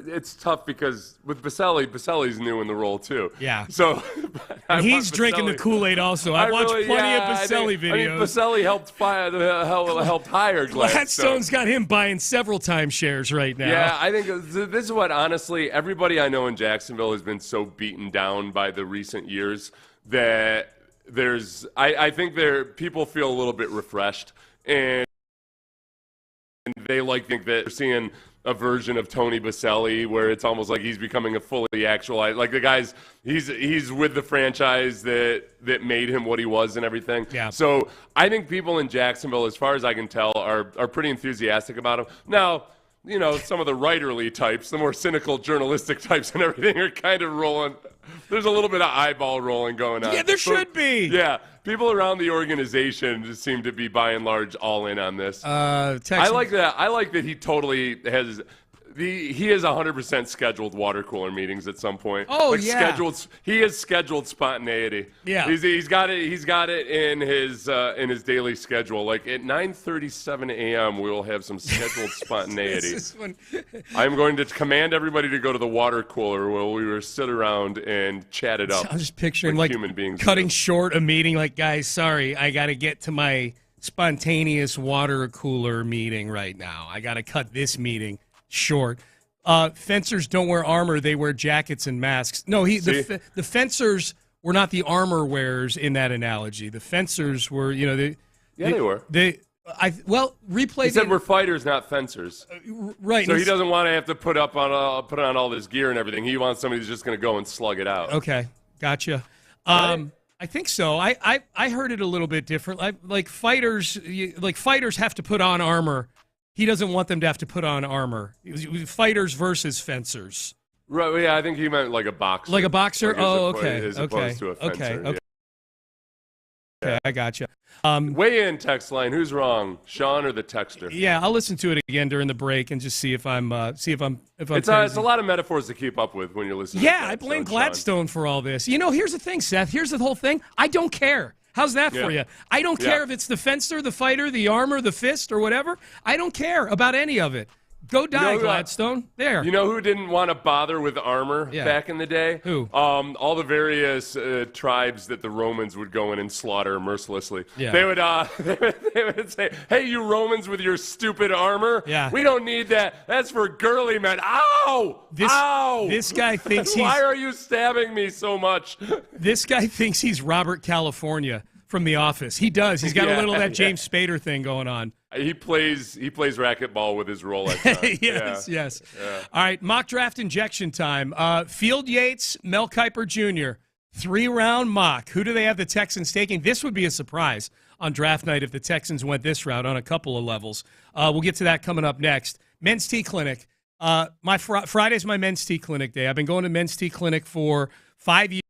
It's tough because with Baselli's new in the role too. Yeah. So and he's drinking the Kool-Aid also. I've watched plenty of Baselli videos. I mean, Baselli helped hire Gladstone. Gladstone's got him buying several timeshares right now. Yeah, I think this is what, honestly, everybody I know in Jacksonville has been so beaten down by the recent years that I think people feel a little bit refreshed, and they think that they're seeing a version of Tony Baselli where it's almost like he's becoming a fully actualized, like the guy's he's with the franchise that made him what he was and everything. Yeah. So I think people in Jacksonville, as far as I can tell, are pretty enthusiastic about him. Now, you know, some of the writerly types, the more cynical journalistic types and everything are kind of rolling. There's a little bit of eyeball rolling going on. Yeah, there should be. Yeah. People around the organization just seem to be, by and large, all in on this. I like that. I like that he totally has. He has 100% scheduled water cooler meetings at some point. Oh, yeah. He has scheduled spontaneity. Yeah. He's got it. He's got it in his daily schedule. Like at 9:37 a.m., we will have some scheduled spontaneity. I'm going to command everybody to go to the water cooler where we will sit around and chat it up. I'm just picturing like human beings cutting short a meeting. Like, guys, sorry, I got to get to my spontaneous water cooler meeting right now. I got to cut this meeting short. Fencers don't wear armor; they wear jackets and masks. No, the fencers were not the armor wearers in that analogy. The fencers were, they were. Replay. He said we're fighters, not fencers. Right. So he doesn't want to have to put on all this gear and everything. He wants somebody who's just going to go and slug it out. Okay, gotcha. Right? I think so. I heard it a little bit different. Like fighters have to put on armor. He doesn't want them to have to put on armor. Fighters versus fencers. Right. Yeah, I think he meant like a boxer. Like a boxer? As opposed to a fencer. Okay. Okay, I gotcha. Weigh in, text line. Who's wrong, Sean or the texter? Yeah, I'll listen to it again during the break and just see if I'm crazy. It's a lot of metaphors to keep up with when you're listening. Yeah, I blame Gladstone for all this. Here's the thing, Seth. Here's the whole thing. I don't care. How's that for you? I don't care if it's the fencer, the fighter, the armor, the fist, or whatever. I don't care about any of it. Go die, Gladstone. There. You know who didn't want to bother with armor back in the day? Who? All the various tribes that the Romans would go in and slaughter mercilessly. Yeah. They would say, hey, you Romans with your stupid armor, we don't need that. That's for girly men. Ow! Ow! This guy thinks Why are you stabbing me so much? This guy thinks he's Robert California from The Office. He does. He's got a little of that James Spader thing going on. He plays racquetball with his Rolex. Yes. Yeah. All right, mock draft injection time. Field Yates, Mel Kiper Jr., 3-round mock. Who do they have the Texans taking? This would be a surprise on draft night if the Texans went this route on a couple of levels. We'll get to that coming up next. Men's Tea Clinic. Friday's my Men's Tea Clinic day. I've been going to Men's Tea Clinic for 5 years.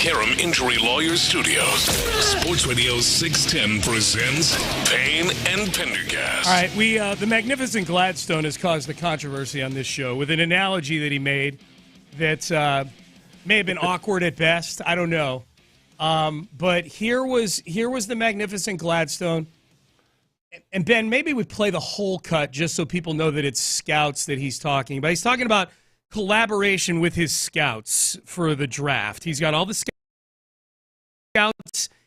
Karam Injury Lawyers Studios. Sports Radio 610 presents Payne and Pendergast. All right, the magnificent Gladstone has caused the controversy on this show with an analogy that he made that may have been awkward at best. I don't know. But here was the magnificent Gladstone. And Ben, maybe we play the whole cut just so people know that it's scouts that he's talking about. He's talking about collaboration with his scouts for the draft. He's got all the scouts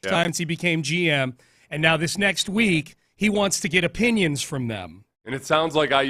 since he became GM, and now this next week he wants to get opinions from them. And it sounds like I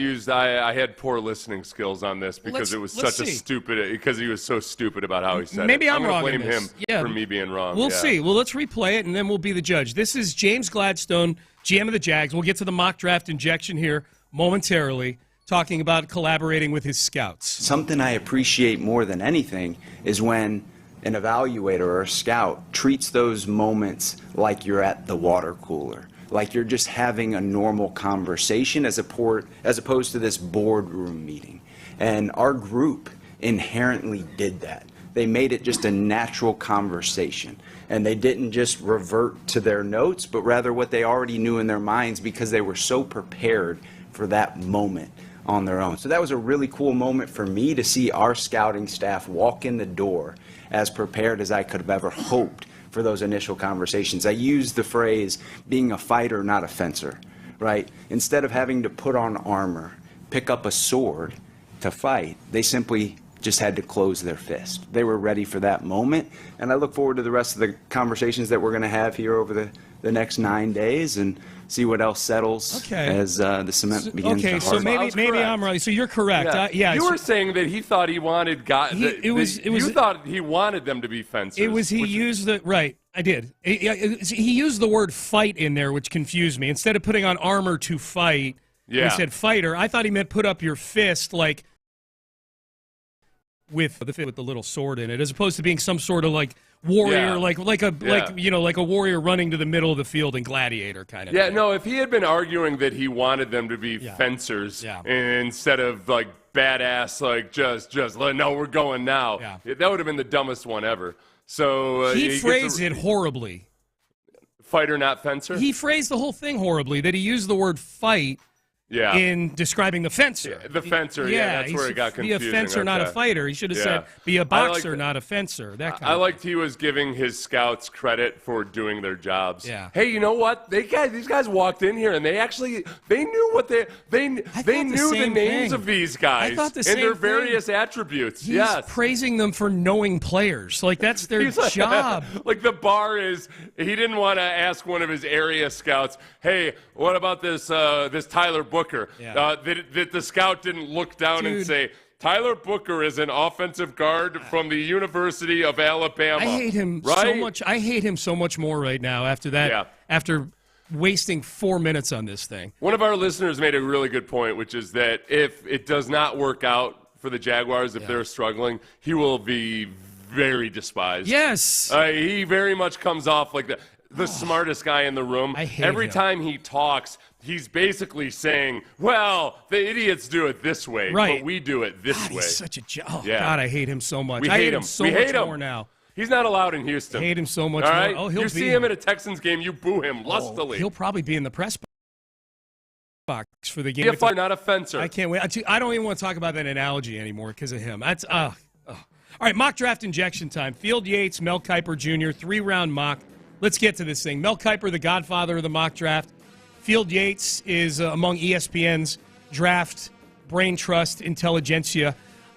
had poor listening skills on this because it was such a stupid, because he was so stupid about how he said Maybe it. I'm wrong. I'm going to blame him for me being wrong. We'll see. Well, let's replay it, and then we'll be the judge. This is James Gladstone, GM of the Jags. We'll get to the mock draft injection here momentarily, talking about collaborating with his scouts. Something I appreciate more than anything is when an evaluator or a scout treats those moments like you're at the water cooler, like you're just having a normal conversation as opposed to this boardroom meeting. And our group inherently did that. They made it just a natural conversation. And they didn't just revert to their notes, but rather what they already knew in their minds because they were so prepared for that moment on their own. So that was a really cool moment for me to see our scouting staff walk in the door as prepared as I could have ever hoped for those initial conversations. I used the phrase being a fighter, not a fencer, right? Instead of having to put on armor, pick up a sword to fight, they simply just had to close their fist. They were ready for that moment, and I look forward to the rest of the conversations that we're going to have here over the next 9 days and see what else settles as the cement begins to harden. Okay, so maybe I'm right. So you're correct. You were saying that he thought he wanted you thought he wanted them to be fencers. It was used the right. I did. He used the word fight in there, which confused me. Instead of putting on armor to fight, he said fighter. I thought he meant put up your fist, like with the little sword in it, as opposed to being some sort of like warrior, like a warrior running to the middle of the field in Gladiator kind of thing. No, if he had been arguing that he wanted them to be fencers instead of like badass, like just no, we're going now. That would have been the dumbest one ever. So he phrased it horribly. Fighter, not fencer? He phrased the whole thing horribly, that he used the word fight in describing the fencer. The fencer, that's where it got confusing. Be a fencer, not a fighter. He should have said, be a boxer, not a fencer. That kind I liked he was giving his scouts credit for doing their jobs. Yeah. Hey, you know what? These guys walked in here and they knew what they knew the names of these guys and their various attributes. He's praising them for knowing players. Like that's their job. Like the bar is, he didn't want to ask one of his area scouts, hey, what about this Tyler Booker? That the scout didn't look down and say, Tyler Booker is an offensive guard from the University of Alabama. I hate him so much. I hate him so much more right now after that. After wasting 4 minutes on this thing. One of our listeners made a really good point, which is that if it does not work out for the Jaguars, if they're struggling, he will be very despised. Yes. He very much comes off like the smartest guy in the room. I hate Every him. time he talks, he's basically saying, well, the idiots do it this way, but we do it this way. He's such a God, I hate him so much. I hate him so much more now. He's not allowed in Houston. I hate him so much All right? more. Oh, he'll you see him at a Texans game, you boo him lustily. He'll probably be in the press box for the game. Be a fighter, not a fencer. I can't wait. I don't even want to talk about that analogy anymore because of him. That's All right, mock draft injection time. Field Yates, Mel Kiper Jr., 3-round mock. Let's get to this thing. Mel Kiper, the godfather of the mock draft. Field Yates is among ESPN's draft brain trust intelligentsia.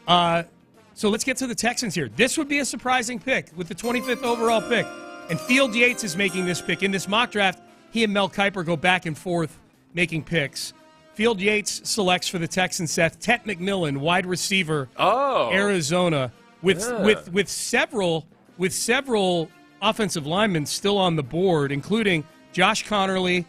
So let's get to the Texans here. This would be a surprising pick with the 25th overall pick. And Field Yates is making this pick. In this mock draft, he and Mel Kiper go back and forth making picks. Field Yates selects for the Texans, Seth, Tet McMillan, wide receiver, Arizona, with several offensive linemen still on the board, including Josh Connerly,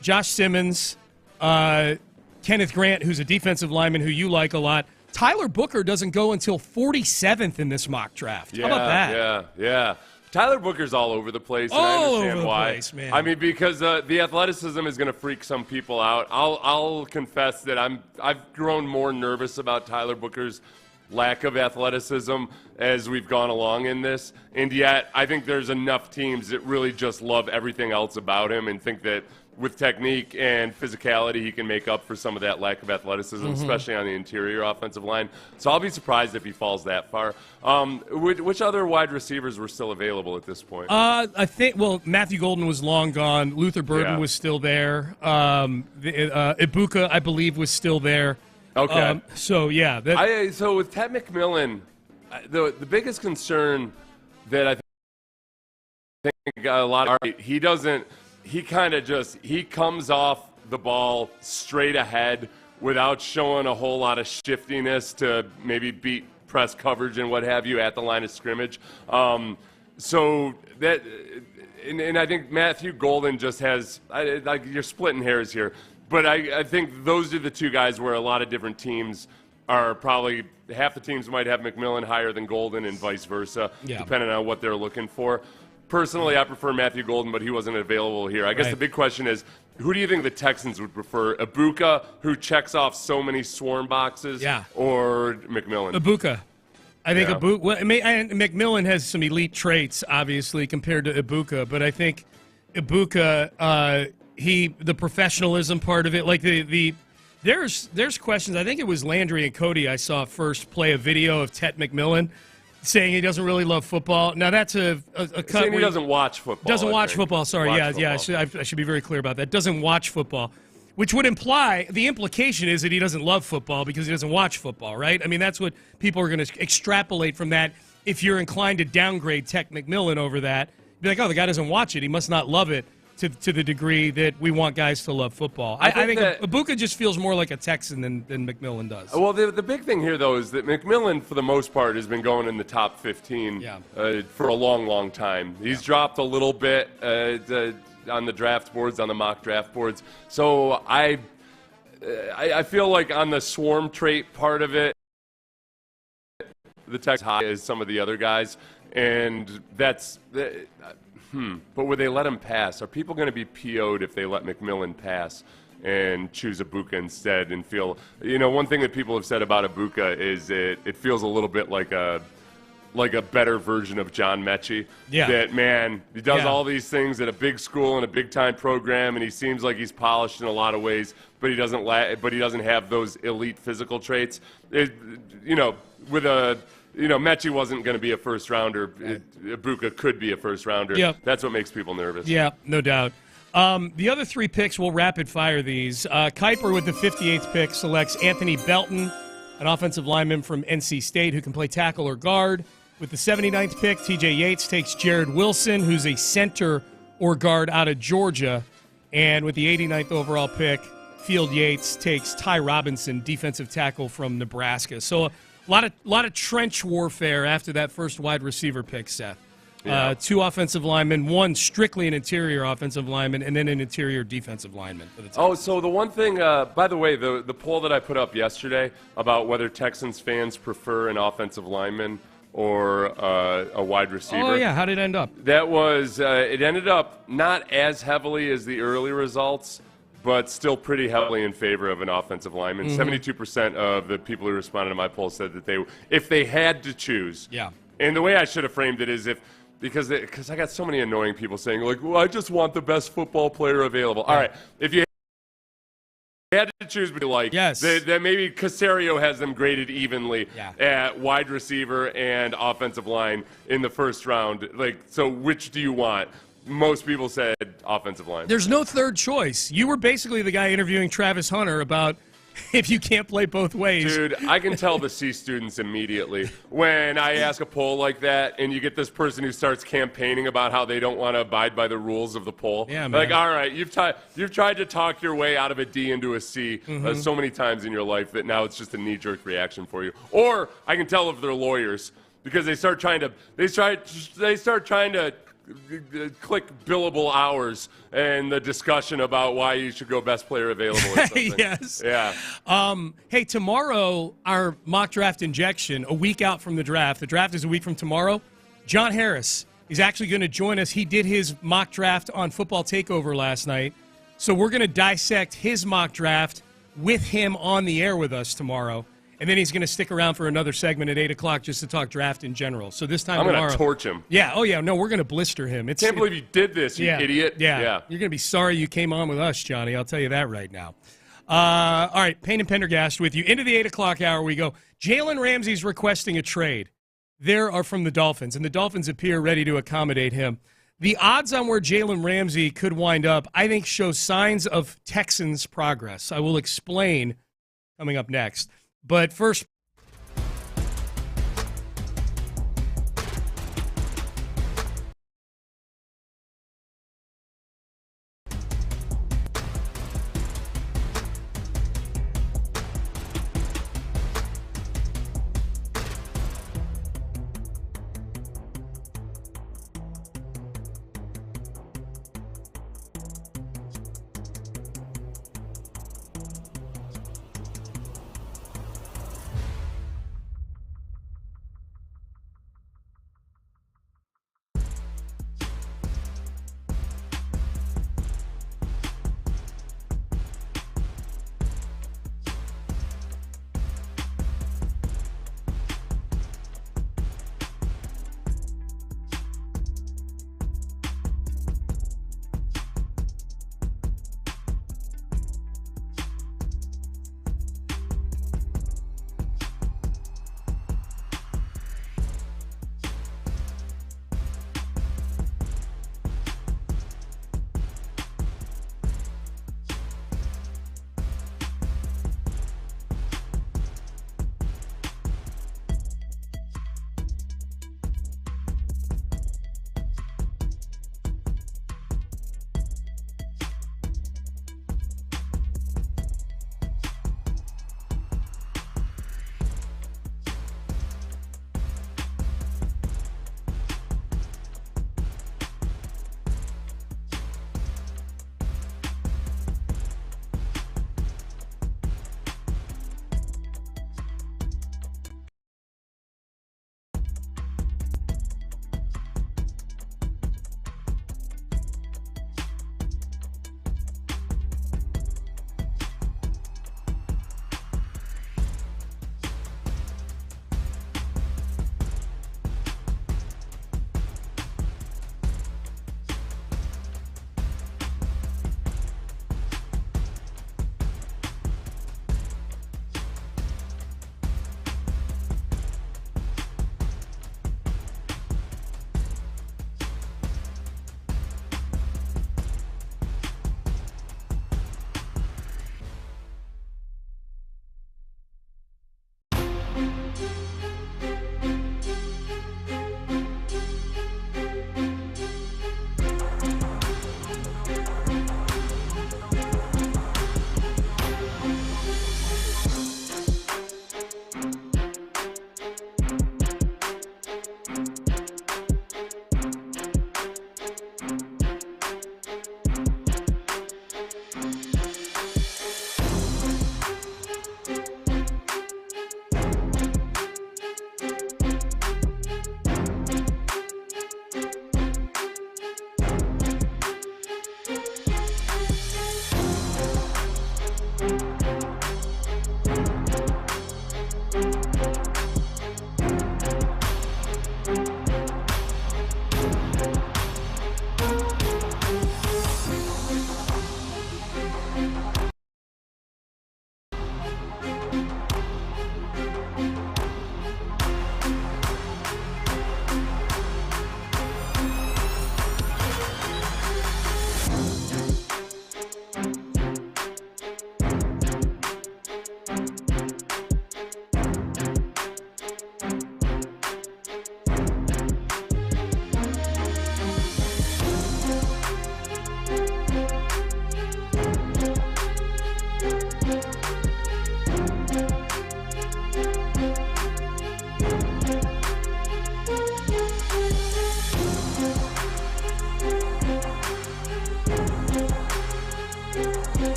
Josh Simmons, Kenneth Grant, who's a defensive lineman who you like a lot. Tyler Booker doesn't go until 47th in this mock draft. How about that? Yeah. Tyler Booker's all over the place, and I understand why. Place, man. I mean, because the athleticism is going to freak some people out. I'll confess that I've grown more nervous about Tyler Booker's lack of athleticism as we've gone along in this. And yet, I think there's enough teams that really just love everything else about him and think that with technique and physicality, he can make up for some of that lack of athleticism, especially on the interior offensive line. So I'll be surprised if he falls that far. Which other wide receivers were still available at this point? I think, Matthew Golden was long gone. Luther Burden was still there. Ibuka, I believe, was still there. Okay. So with Ted McMillan, the biggest concern that I think a lot of he comes off the ball straight ahead without showing a whole lot of shiftiness to maybe beat press coverage and what have you at the line of scrimmage. And I think Matthew Golden just has, you're splitting hairs here, but I think those are the two guys where a lot of different teams are probably, half the teams might have McMillan higher than Golden and vice versa, depending on what they're looking for. Personally, I prefer Matthew Golden, but he wasn't available here. I guess the big question is, who do you think the Texans would prefer? Ibuka, who checks off so many swarm boxes, or McMillan? Ibuka. I think Ibuka. And McMillan has some elite traits, obviously, compared to Ibuka, but I think Ibuka, the professionalism part of it, like there's questions. I think it was Landry and Cody I saw first play a video of Ted McMillan saying he doesn't really love football. Now that's a cut. Saying he doesn't watch football. Doesn't watch football. Sorry, I should be very clear about that. Doesn't watch football, which would imply the implication is that he doesn't love football because he doesn't watch football, right? I mean, that's what people are going to extrapolate from that. If you're inclined to downgrade Ted McMillan over that, be like, oh, the guy doesn't watch it. He must not love it to the degree that we want guys to love football. I think Ibuka just feels more like a Texan than McMillan does. Well, the big thing here, though, is that McMillan, for the most part, has been going in the top 15 for a long, long time. He's dropped a little bit on the draft boards, on the mock draft boards. So I feel like on the swarm trait part of it, the Texans high as some of the other guys, and that's but would they let him pass? Are people going to be PO'd if they let McMillan pass and choose Ibuka instead and feel, one thing that people have said about Ibuka is it feels a little bit like a better version of John Mechie. Yeah. That, man, he does all these things at a big school and a big-time program, and he seems like he's polished in a lot of ways, but he doesn't have those elite physical traits. Mechie wasn't going to be a first-rounder. Ibuka could be a first-rounder. Yep. That's what makes people nervous. Yeah, no doubt. The other three picks, we'll rapid-fire these. Kuiper with the 58th pick selects Anthony Belton, an offensive lineman from NC State who can play tackle or guard. With the 79th pick, TJ Yates takes Jared Wilson, who's a center or guard out of Georgia. And with the 89th overall pick, Field Yates takes Ty Robinson, defensive tackle from Nebraska. So a lot of trench warfare after that first wide receiver pick, Seth. Yeah. Two offensive linemen, one strictly an interior offensive lineman, and then an interior defensive lineman for the Texans. Oh, so the one thing, by the way, the poll that I put up yesterday about whether Texans fans prefer an offensive lineman or a wide receiver. Oh, yeah. How did it end up? That was, it ended up not as heavily as the early results, but still pretty heavily in favor of an offensive lineman. 72% of the people who responded to my poll said that if they had to choose. Yeah. And the way I should have framed it is because I got so many annoying people saying, like, well, I just want the best football player available. All right, if you had to choose between, that maybe Cacerio has them graded evenly at wide receiver and offensive line in the first round. Like, so which do you want? Most people said offensive line. There's no third choice. You were basically the guy interviewing Travis Hunter about if you can't play both ways. Dude, I can tell the C students immediately when I ask a poll like that and you get this person who starts campaigning about how they don't want to abide by the rules of the poll. Yeah, man. Like, all right, you've tried to talk your way out of a D into a C so many times in your life that now it's just a knee-jerk reaction for you. Or I can tell if they're lawyers because they start trying to click billable hours and the discussion about why you should go best player available or something. Yes. Yeah. Hey, tomorrow, our mock draft injection, a week out from the draft. The draft is a week from tomorrow. John Harris is actually going to join us. He did his mock draft on Football Takeover last night. So we're going to dissect his mock draft with him on the air with us tomorrow. And then he's going to stick around for another segment at 8 o'clock just to talk draft in general. So this time tomorrow. I'm going to torch him. Yeah. Oh, yeah. No, we're going to blister him. Can't believe you did this, you idiot. Yeah. You're going to be sorry you came on with us, Johnny. I'll tell you that right now. All right. Payne and Pendergast with you. Into the 8 o'clock hour we go. Jalen Ramsey's requesting a trade. There are from the Dolphins, and the Dolphins appear ready to accommodate him. The odds on where Jalen Ramsey could wind up, I think, show signs of Texans progress. I will explain coming up next. But first,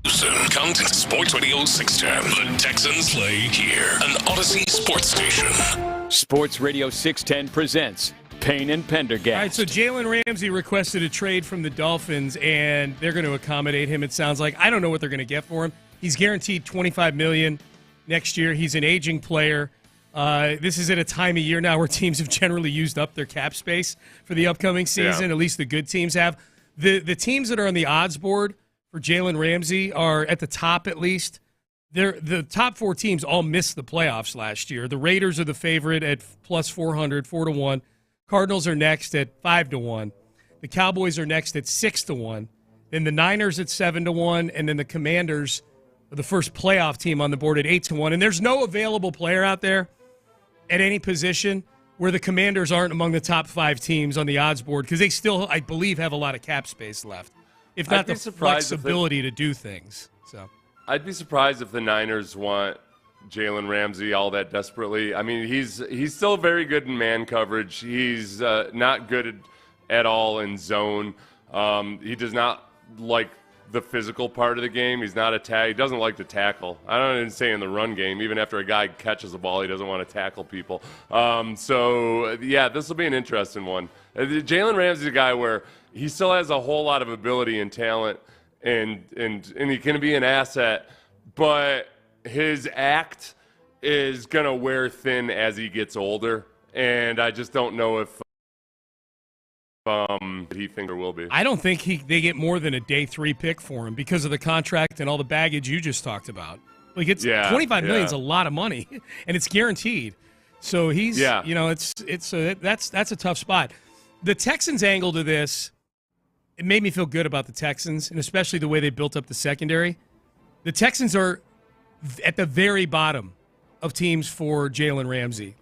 Content Sports Radio 610. The Texans play here. An Odyssey sports station. Sports Radio 610 presents Payne and Pendergast. All right, so Jalen Ramsey requested a trade from the Dolphins, and they're going to accommodate him, it sounds like. I don't know what they're going to get for him. He's guaranteed $25 million next year. He's an aging player. This is at a time of year now where teams have generally used up their cap space for the upcoming season. Yeah. At least the good teams have. The teams that are on the odds board for Jalen Ramsey are at the top at least. The top four teams all missed the playoffs last year. The Raiders are the favorite at plus 400, 4-1. Cardinals are next at 5-1. The Cowboys are next at 6-1. Then the Niners at 7-1, and then the Commanders are the first playoff team on the board at 8-1. And there's no available player out there at any position where the Commanders aren't among the top 5 teams on the odds board because they still, I believe, have a lot of cap space left. If not the flexibility to do things. So I'd be surprised if the Niners want Jalen Ramsey all that desperately. I mean, he's still very good in man coverage. He's not good at all in zone. He does not like the physical part of the game. He's not he doesn't like to tackle. I don't even say in the run game. Even after a guy catches the ball, he doesn't want to tackle people. So yeah, this will be an interesting one. Jalen Ramsey's a guy where he still has a whole lot of ability and talent, and he can be an asset, but his act is going to wear thin as he gets older, and I just don't know if he thinks there will be. I don't think they get more than a day 3 pick for him because of the contract and all the baggage you just talked about. Like $25 million is a lot of money, and it's guaranteed. So he's that's a tough spot. The Texans' angle to this, it made me feel good about the Texans, and especially the way they built up the secondary. The Texans are at the very bottom of teams for Jalen Ramsey.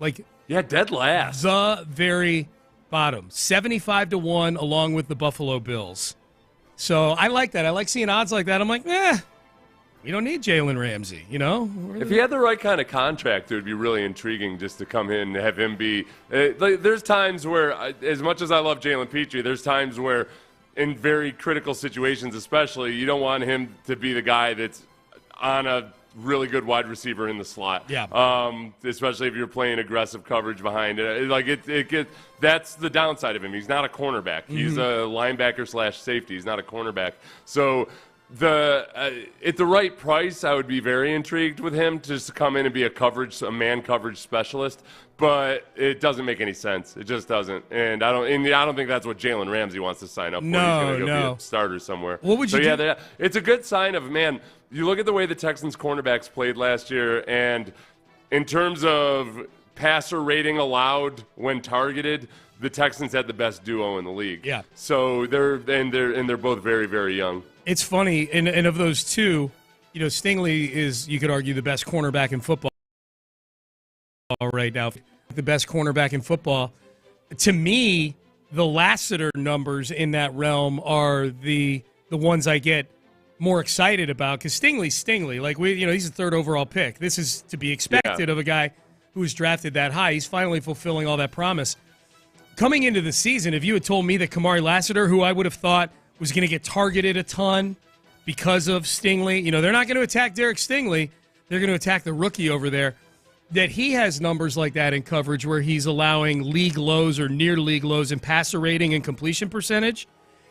Dead last. The very bottom. 75-1 along with the Buffalo Bills. So I like that. I like seeing odds like that. I'm like, we don't need Jalen Ramsey, you know? If he had the right kind of contract, it would be really intriguing just to come in and have him be there's times where, as much as I love Jalen Petrie, there's times where in very critical situations especially, you don't want him to be the guy that's on a really good wide receiver in the slot. Yeah. Especially if you're playing aggressive coverage behind it. That's the downside of him. He's not a cornerback. Mm-hmm. He's a linebacker / safety. He's not a cornerback. So at the right price, I would be very intrigued with him to just come in and be a man coverage specialist. But it doesn't make any sense. It just doesn't. And I don't think that's what Jalen Ramsey wants to sign up for. No, he's going to go be a starter somewhere. What would you do? Yeah, it's a good sign of, man, you look at the way the Texans cornerbacks played last year, and in terms of passer rating allowed when targeted, the Texans had the best duo in the league. Yeah. So they're both very, very young. It's funny, and of those two, Stingley is, you could argue, the best cornerback in football right now. The best cornerback in football. To me, the Lassiter numbers in that realm are the ones I get more excited about, because Stingley's Stingley. He's a 3rd overall pick. This is to be expected of a guy who was drafted that high. He's finally fulfilling all that promise. Coming into the season, if you had told me that Kamari Lassiter, who I would have thought was going to get targeted a ton because of Stingley, they're not going to attack Derek Stingley. They're going to attack the rookie over there. That he has numbers like that in coverage where he's allowing league lows or near league lows in passer rating and completion percentage.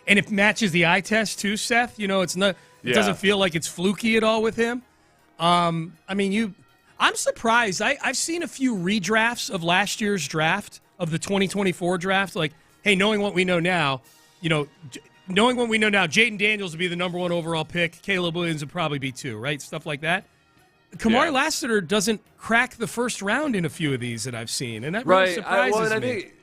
And it matches the eye test too, Seth. It's not. It doesn't feel like it's fluky at all with him. I'm surprised. I've seen a few redrafts of last year's draft, of the 2024 draft. Knowing what we know now, Jayden Daniels would be the number 1 overall pick. Caleb Williams would probably be 2, right? Stuff like that. Kamari Lassiter doesn't crack the first round in a few of these that I've seen, and that really surprises me. I think,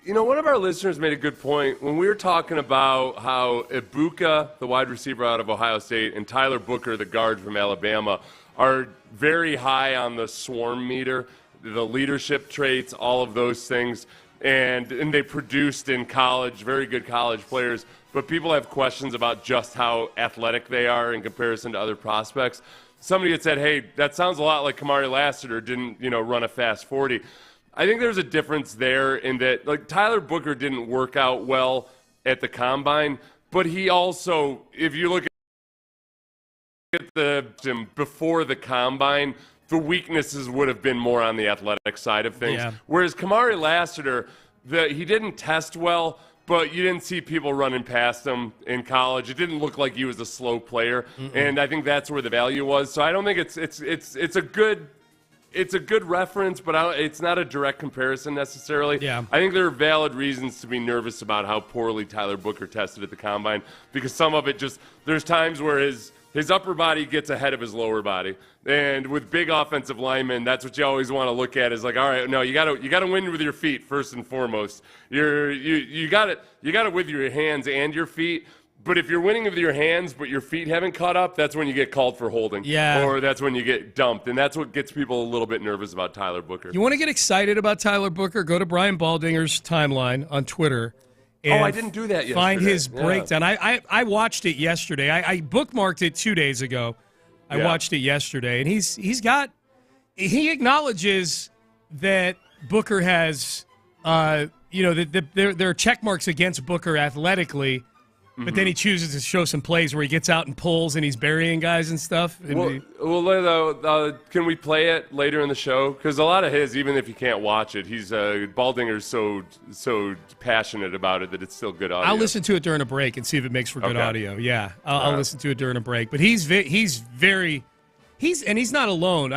one of our listeners made a good point when we were talking about how Ibuka, the wide receiver out of Ohio State, and Tyler Booker, the guard from Alabama, are very high on the swarm meter, the leadership traits, all of those things, and they produced in college, very good college players, but people have questions about just how athletic they are in comparison to other prospects. Somebody had said, hey, that sounds a lot like Kamari Lassiter didn't, run a fast 40. I think there's a difference there in that, Tyler Booker didn't work out well at the combine, but he also, if you look him before the combine, the weaknesses would have been more on the athletic side of things. Yeah. Whereas Kamari Lassiter, he didn't test well, but you didn't see people running past him in college. It didn't look like he was a slow player, and I think that's where the value was. So I don't think it's a good reference, but it's not a direct comparison necessarily. Yeah. I think there are valid reasons to be nervous about how poorly Tyler Booker tested at the combine, because some of it there's times where his upper body gets ahead of his lower body. And with big offensive linemen, that's what you always want to look at, is like, all right, no, you gotta win with your feet first and foremost. You got it with your hands and your feet. But if you're winning with your hands but your feet haven't caught up, that's when you get called for holding. Yeah. Or that's when you get dumped. And that's what gets people a little bit nervous about Tyler Booker. You want to get excited about Tyler Booker? Go to Brian Baldinger's timeline on Twitter. I didn't do that yesterday. Find his breakdown. I watched it yesterday. I bookmarked it 2 days ago. I watched it yesterday, and he acknowledges that Booker has, that there are check marks against Booker athletically, but then he chooses to show some plays where he gets out and pulls and he's burying guys and stuff. And Can we play it later in the show? Because a lot of his, even if you can't watch it, Baldinger's so passionate about it that it's still good audio. I'll listen to it during a break and see if it makes for good audio. Yeah, I'll listen to it during a break. But he's not alone.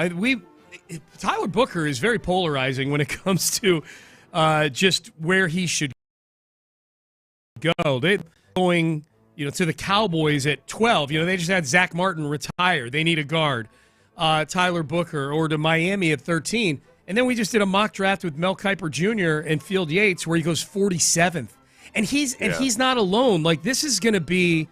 Tyler Booker is very polarizing when it comes to just where he should go. They're going, to the Cowboys at 12. They just had Zach Martin retire. They need a guard. Tyler Booker, or to Miami at 13. And then we just did a mock draft with Mel Kiper Jr. and Field Yates where he goes 47th. And he's not alone. Like, this is going to be,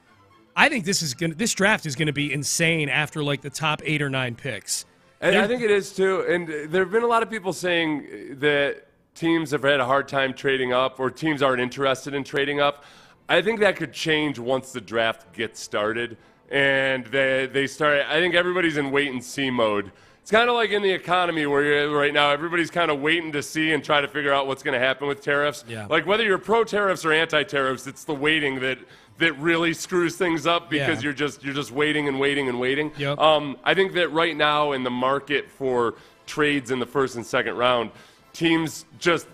I think this draft is going to be insane after like the top 8 or 9 picks. And I think it is too. And there have been a lot of people saying that teams have had a hard time trading up, or teams aren't interested in trading up. I think that could change once the draft gets started and they start. I think everybody's in wait and see mode. It's kind of like in the economy where right now everybody's kind of waiting to see and try to figure out what's going to happen with tariffs. Yeah. Like whether you're pro tariffs or anti tariffs, it's the waiting that really screws things up, because you're just waiting and waiting and waiting. Yep. I think that right now in the market for trades in the first and second round, teams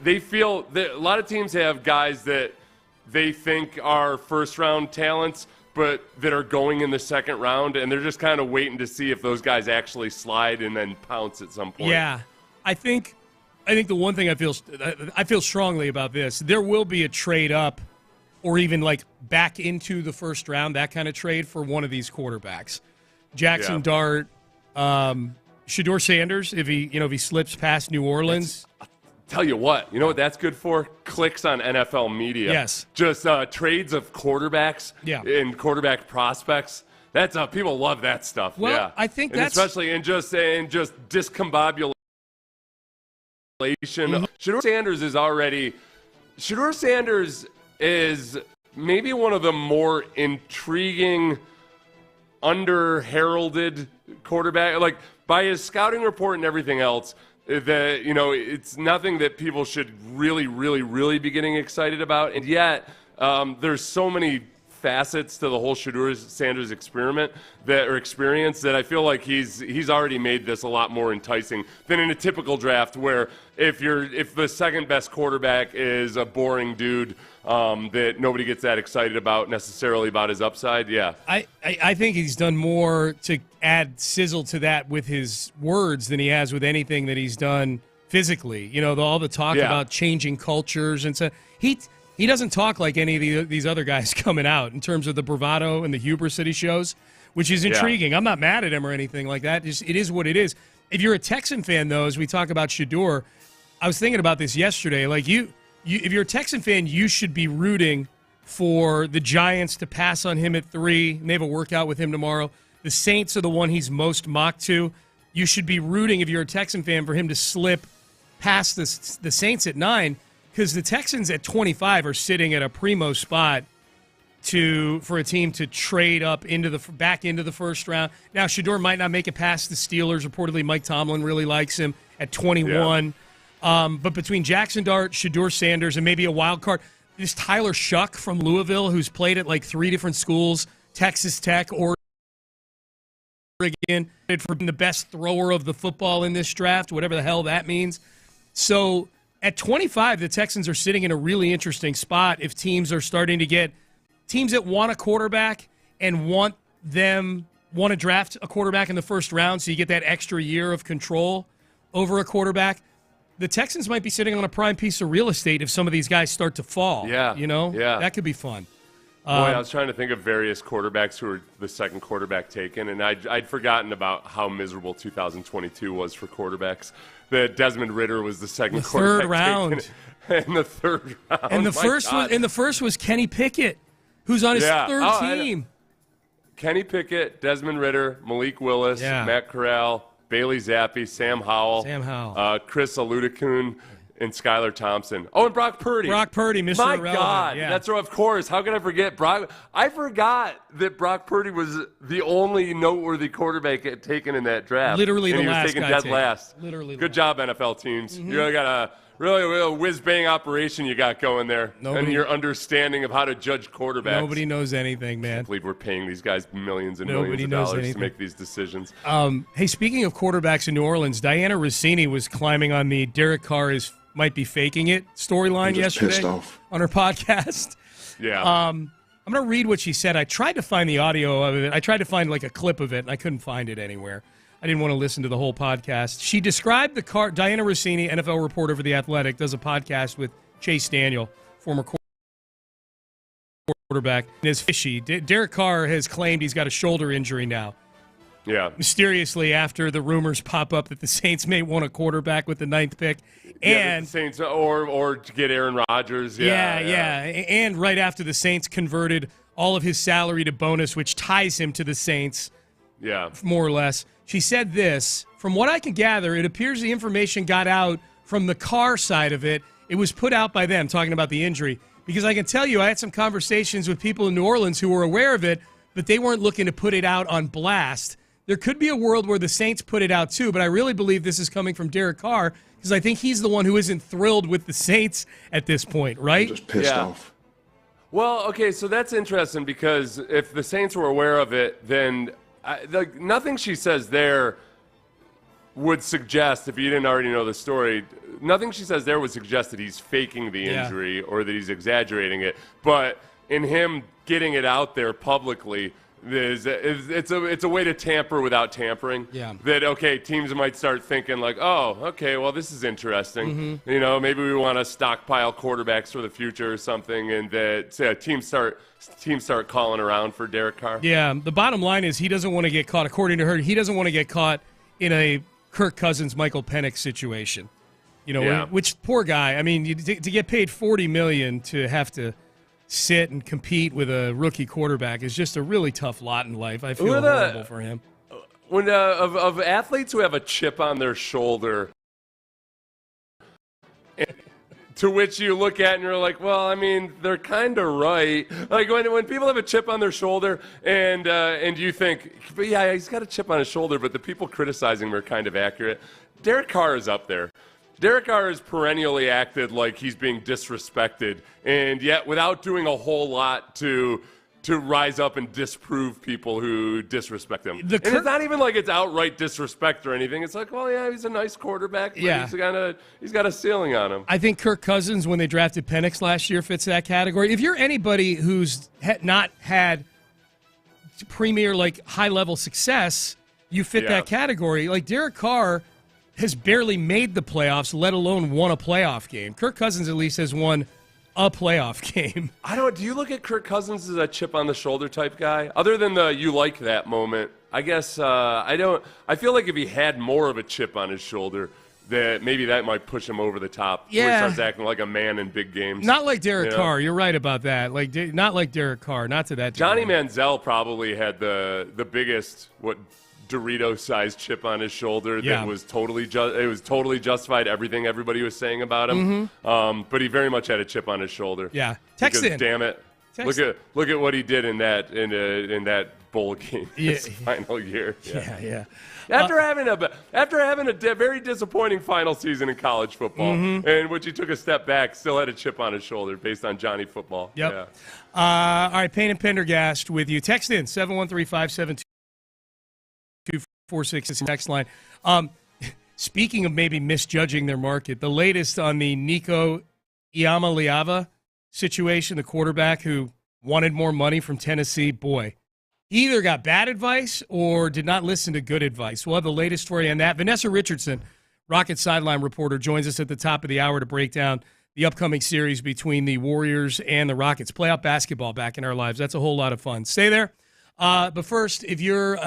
they feel that a lot of teams have guys that they think are first-round talents, but that are going in the second round, and they're just kind of waiting to see if those guys actually slide and then pounce at some point. Yeah, I think the one thing I feel strongly about this, there will be a trade up, or even like back into the first round, that kind of trade for one of these quarterbacks. Jackson Dart, Shedeur Sanders, if he slips past New Orleans. Tell you what that's good for? Clicks on NFL media. Yes. Just trades of quarterbacks and quarterback prospects. That's people love that stuff. Well, I think and that's especially in just discombobulation. Mm-hmm. Shedeur Sanders is maybe one of the more intriguing, under-heralded quarterback. Like by his scouting report and everything else, that it's nothing that people should really, really, really be getting excited about, and yet there's so many facets to the whole Shedeur Sanders experience that I feel like he's already made this a lot more enticing than in a typical draft, where if the second best quarterback is a boring dude that nobody gets that excited about necessarily about his upside. Yeah, I think he's done more to add sizzle to that with his words than he has with anything that he's done physically. All the talk about changing cultures, and so he doesn't talk like any of these other guys coming out in terms of the bravado and the hubris that he shows, which is intriguing. I'm not mad at him or anything like that. It is what it is. If you're a Texan fan, though, as we talk about Shedeur, I was thinking about this yesterday. Like if you're a Texan fan, you should be rooting for the Giants to pass on him at 3. And they have a workout with him tomorrow. The Saints are the one he's most mocked to. You should be rooting, if you're a Texan fan, for him to slip past the Saints at 9, because the Texans at 25 are sitting at a primo spot for a team to trade up back into the first round. Now, Shedeur might not make it past the Steelers. Reportedly, Mike Tomlin really likes him at 21. But between Jackson Dart, Shedeur Sanders, and maybe a wild card, this Tyler Shuck from Louisville, who's played at like 3 different schools, Texas Tech, Oregon Oregon for being the best thrower of the football in this draft, whatever the hell that means. So at 25, the Texans are sitting in a really interesting spot if teams are starting to get teams that want a quarterback and want to draft a quarterback in the first round, so you get that extra year of control over a quarterback. The Texans might be sitting on a prime piece of real estate if some of these guys start to fall. Yeah. That could be fun. Boy, I was trying to think of various quarterbacks who were the second quarterback taken, and I'd forgotten about how miserable 2022 was for quarterbacks. That Desmond Ridder was the second quarterback third round. taken in the third round. And the first was Kenny Pickett, who's on his third team. Kenny Pickett, Desmond Ridder, Malik Willis, Matt Corral, Bailey Zappi, Sam Howell, Chris Aludikun, and Skylar Thompson. Oh, and Brock Purdy. Mr. My Irrelevant. God, that's right, of course. How could I forget Brock? I forgot that Brock Purdy was the only noteworthy quarterback taken in that draft. Literally and the last he was taken guy dead taken. last. Literally Good job, NFL teams. You really got a really whiz-bang operation you got going there. And your understanding of how to judge quarterbacks. Nobody knows anything, man. I believe we're paying these guys millions and millions of dollars to make these decisions. Hey, speaking of quarterbacks in New Orleans, Diana Rossini was climbing on the Derek Carr might be faking it storyline yesterday on her podcast. Yeah. I'm going to read what she said. I tried to find the audio of it. I tried to find like a clip of it, and I couldn't find it anywhere. I didn't want to listen to the whole podcast. She described the Carr. Diana Rossini, NFL reporter for The Athletic, does a podcast with Chase Daniel, former quarterback, and is fishy. Derek Carr has claimed he's got a shoulder injury now. Yeah. Mysteriously, after the rumors pop up that the Saints may want a quarterback with the 9th pick, and the Saints or to get Aaron Rodgers. Yeah. And right after the Saints converted all of his salary to bonus, which ties him to the Saints. Yeah. More or less. She said this: from what I can gather, it appears the information got out from the Carr side of it. It was put out by them, talking about the injury. Because I can tell you, I had some conversations with people in New Orleans who were aware of it, but they weren't looking to put it out on blast. There could be a world where the Saints put it out too, but I really believe this is coming from Derek Carr because I think he's the one who isn't thrilled with the Saints at this point, right? Just pissed off. Well, okay, so that's interesting because if the Saints were aware of it, then nothing she says there would suggest, if you didn't already know the story, nothing she says there would suggest that he's faking the injury or that he's exaggerating it. But in him getting it out there publicly, it's a way to tamper without tampering. Yeah. That, okay, teams might start thinking like, oh, okay, well, this is interesting. You know, maybe we want to stockpile quarterbacks for the future or something, and that teams start calling around for Derek Carr. Yeah, the bottom line is he doesn't want to get caught, according to her, he doesn't want to get caught in a Kirk Cousins, Michael Penix situation. You know, which poor guy. I mean, to get paid $40 million to have to sit and compete with a rookie quarterback is just a really tough lot in life. I feel horrible for him. When of athletes who have a chip on their shoulder, to which you look at and you're like, well, I mean, they're kind of right. Like when people have a chip on their shoulder and you think, but yeah, he's got a chip on his shoulder, but the people criticizing him are kind of accurate. Derek Carr is up there. Derek Carr has perennially acted like he's being disrespected, and yet without doing a whole lot to rise up and disprove people who disrespect him. And it's not even like it's outright disrespect or anything. It's like, well, yeah, he's a nice quarterback, but he's got a ceiling on him. I think Kirk Cousins, when they drafted Penix last year, fits that category. If you're anybody who's not had premier, like, high-level success, you fit that category. Like, Derek Carr has barely made the playoffs, let alone won a playoff game. Kirk Cousins at least has won a playoff game. Do you look at Kirk Cousins as a chip on the shoulder type guy? Other than the you like that moment, I guess I don't. I feel like if he had more of a chip on his shoulder, that maybe that might push him over the top. Yeah. Where he starts acting like a man in big games. Not like Derek Carr. You're right about that. Not like Derek Carr. Not to that degree. Johnny Manziel probably had the biggest Dorito-sized chip on his shoulder that was totally justified everything everybody was saying about him. But he very much had a chip on his shoulder. Yeah, text in. Damn it! Look at what he did in that bowl game his final year. Yeah. After having a very disappointing final season in college football, in which he took a step back, still had a chip on his shoulder based on Johnny football. Yep. Yeah. All right, Payne and Pendergast with you. Text in 713-572. 246 text line. Speaking of maybe misjudging their market, the latest on the Nico Iamaleava situation, the quarterback who wanted more money from Tennessee, boy, he either got bad advice or did not listen to good advice. We'll have the latest for you on that. Vanessa Richardson, Rockets sideline reporter, joins us at the top of the hour to break down the upcoming series between the Warriors and the Rockets. Playoff basketball back in our lives. That's a whole lot of fun. Stay there. But first, if you're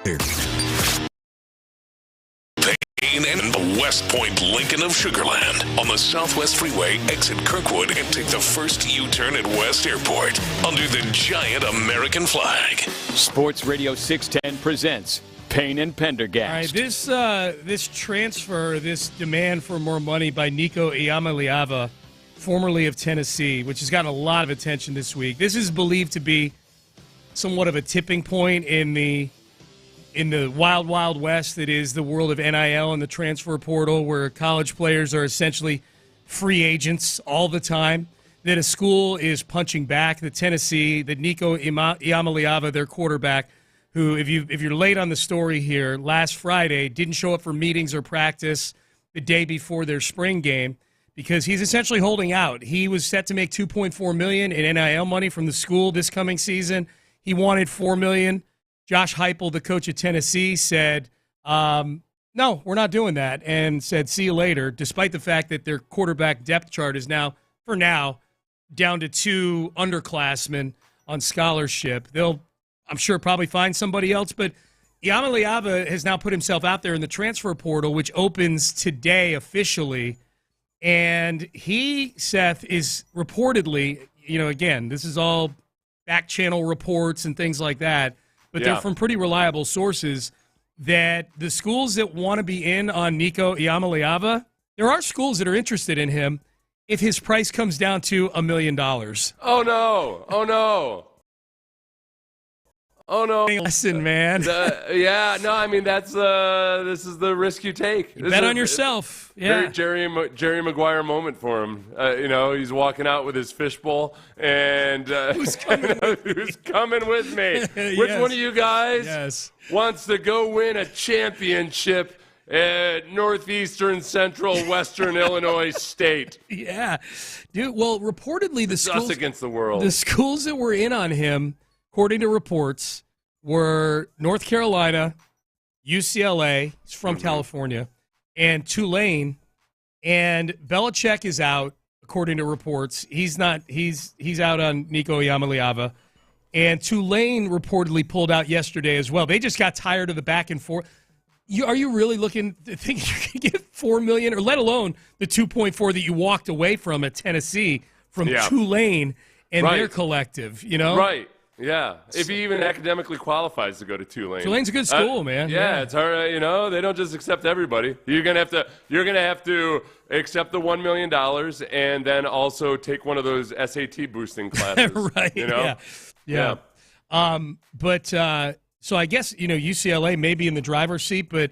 Payne and the West Point Lincoln of Sugarland on the Southwest Freeway, exit Kirkwood and take the first U-turn at West Airport under the giant American flag. Sports Radio 610 presents Payne and Pendergast. All right, this transfer, this demand for more money by Nico Iamaleava, formerly of Tennessee, which has gotten a lot of attention this week. This is believed to be somewhat of a tipping point in the wild, wild west that is the world of NIL and the transfer portal, where college players are essentially free agents all the time, that a school is punching back. The Tennessee, that Nico Iamaleava, their quarterback, who, if you're late on the story here, last Friday didn't show up for meetings or practice the day before their spring game because he's essentially holding out. He was set to make $2.4 million in NIL money from the school this coming season. He wanted $4 million. Josh Heupel, the coach of Tennessee, said, no, we're not doing that, and said, see you later, despite the fact that their quarterback depth chart is now, for now, down to 2 underclassmen on scholarship. They'll, I'm sure, probably find somebody else, but Iamaleava has now put himself out there in the transfer portal, which opens today officially, and he, Seth, is reportedly, again, this is all back channel reports and things like that, but they're from pretty reliable sources, that the schools that want to be in on Nico Iamaleava, there are schools that are interested in him if his price comes down to $1 million. Oh, no. Oh, no. Oh, no. Listen, man. I mean, that's this is the risk you take. You bet on yourself. Yeah. Very Jerry Maguire moment for him. He's walking out with his fishbowl, and who's coming with me? Which one of you guys wants to go win a championship at Northeastern Central Western Illinois State? Yeah. Dude, well, reportedly the schools against the world. The schools that were in on him, according to reports, were North Carolina, UCLA, he's from California, and Tulane. And Belichick is out, according to reports. He's not. He's out on Nico Iamaleava. And Tulane reportedly pulled out yesterday as well. They just got tired of the back and forth. Are you really looking to think you can get $4 million, or let alone the 2.4 that you walked away from at Tennessee from Tulane and their collective? Right. Yeah, if he even academically qualifies to go to Tulane. Tulane's a good school, man. Yeah, it's hard. They don't just accept everybody. You're gonna have to accept the $1 million and then also take one of those SAT boosting classes. Right. Yeah. So I guess UCLA may be in the driver's seat, but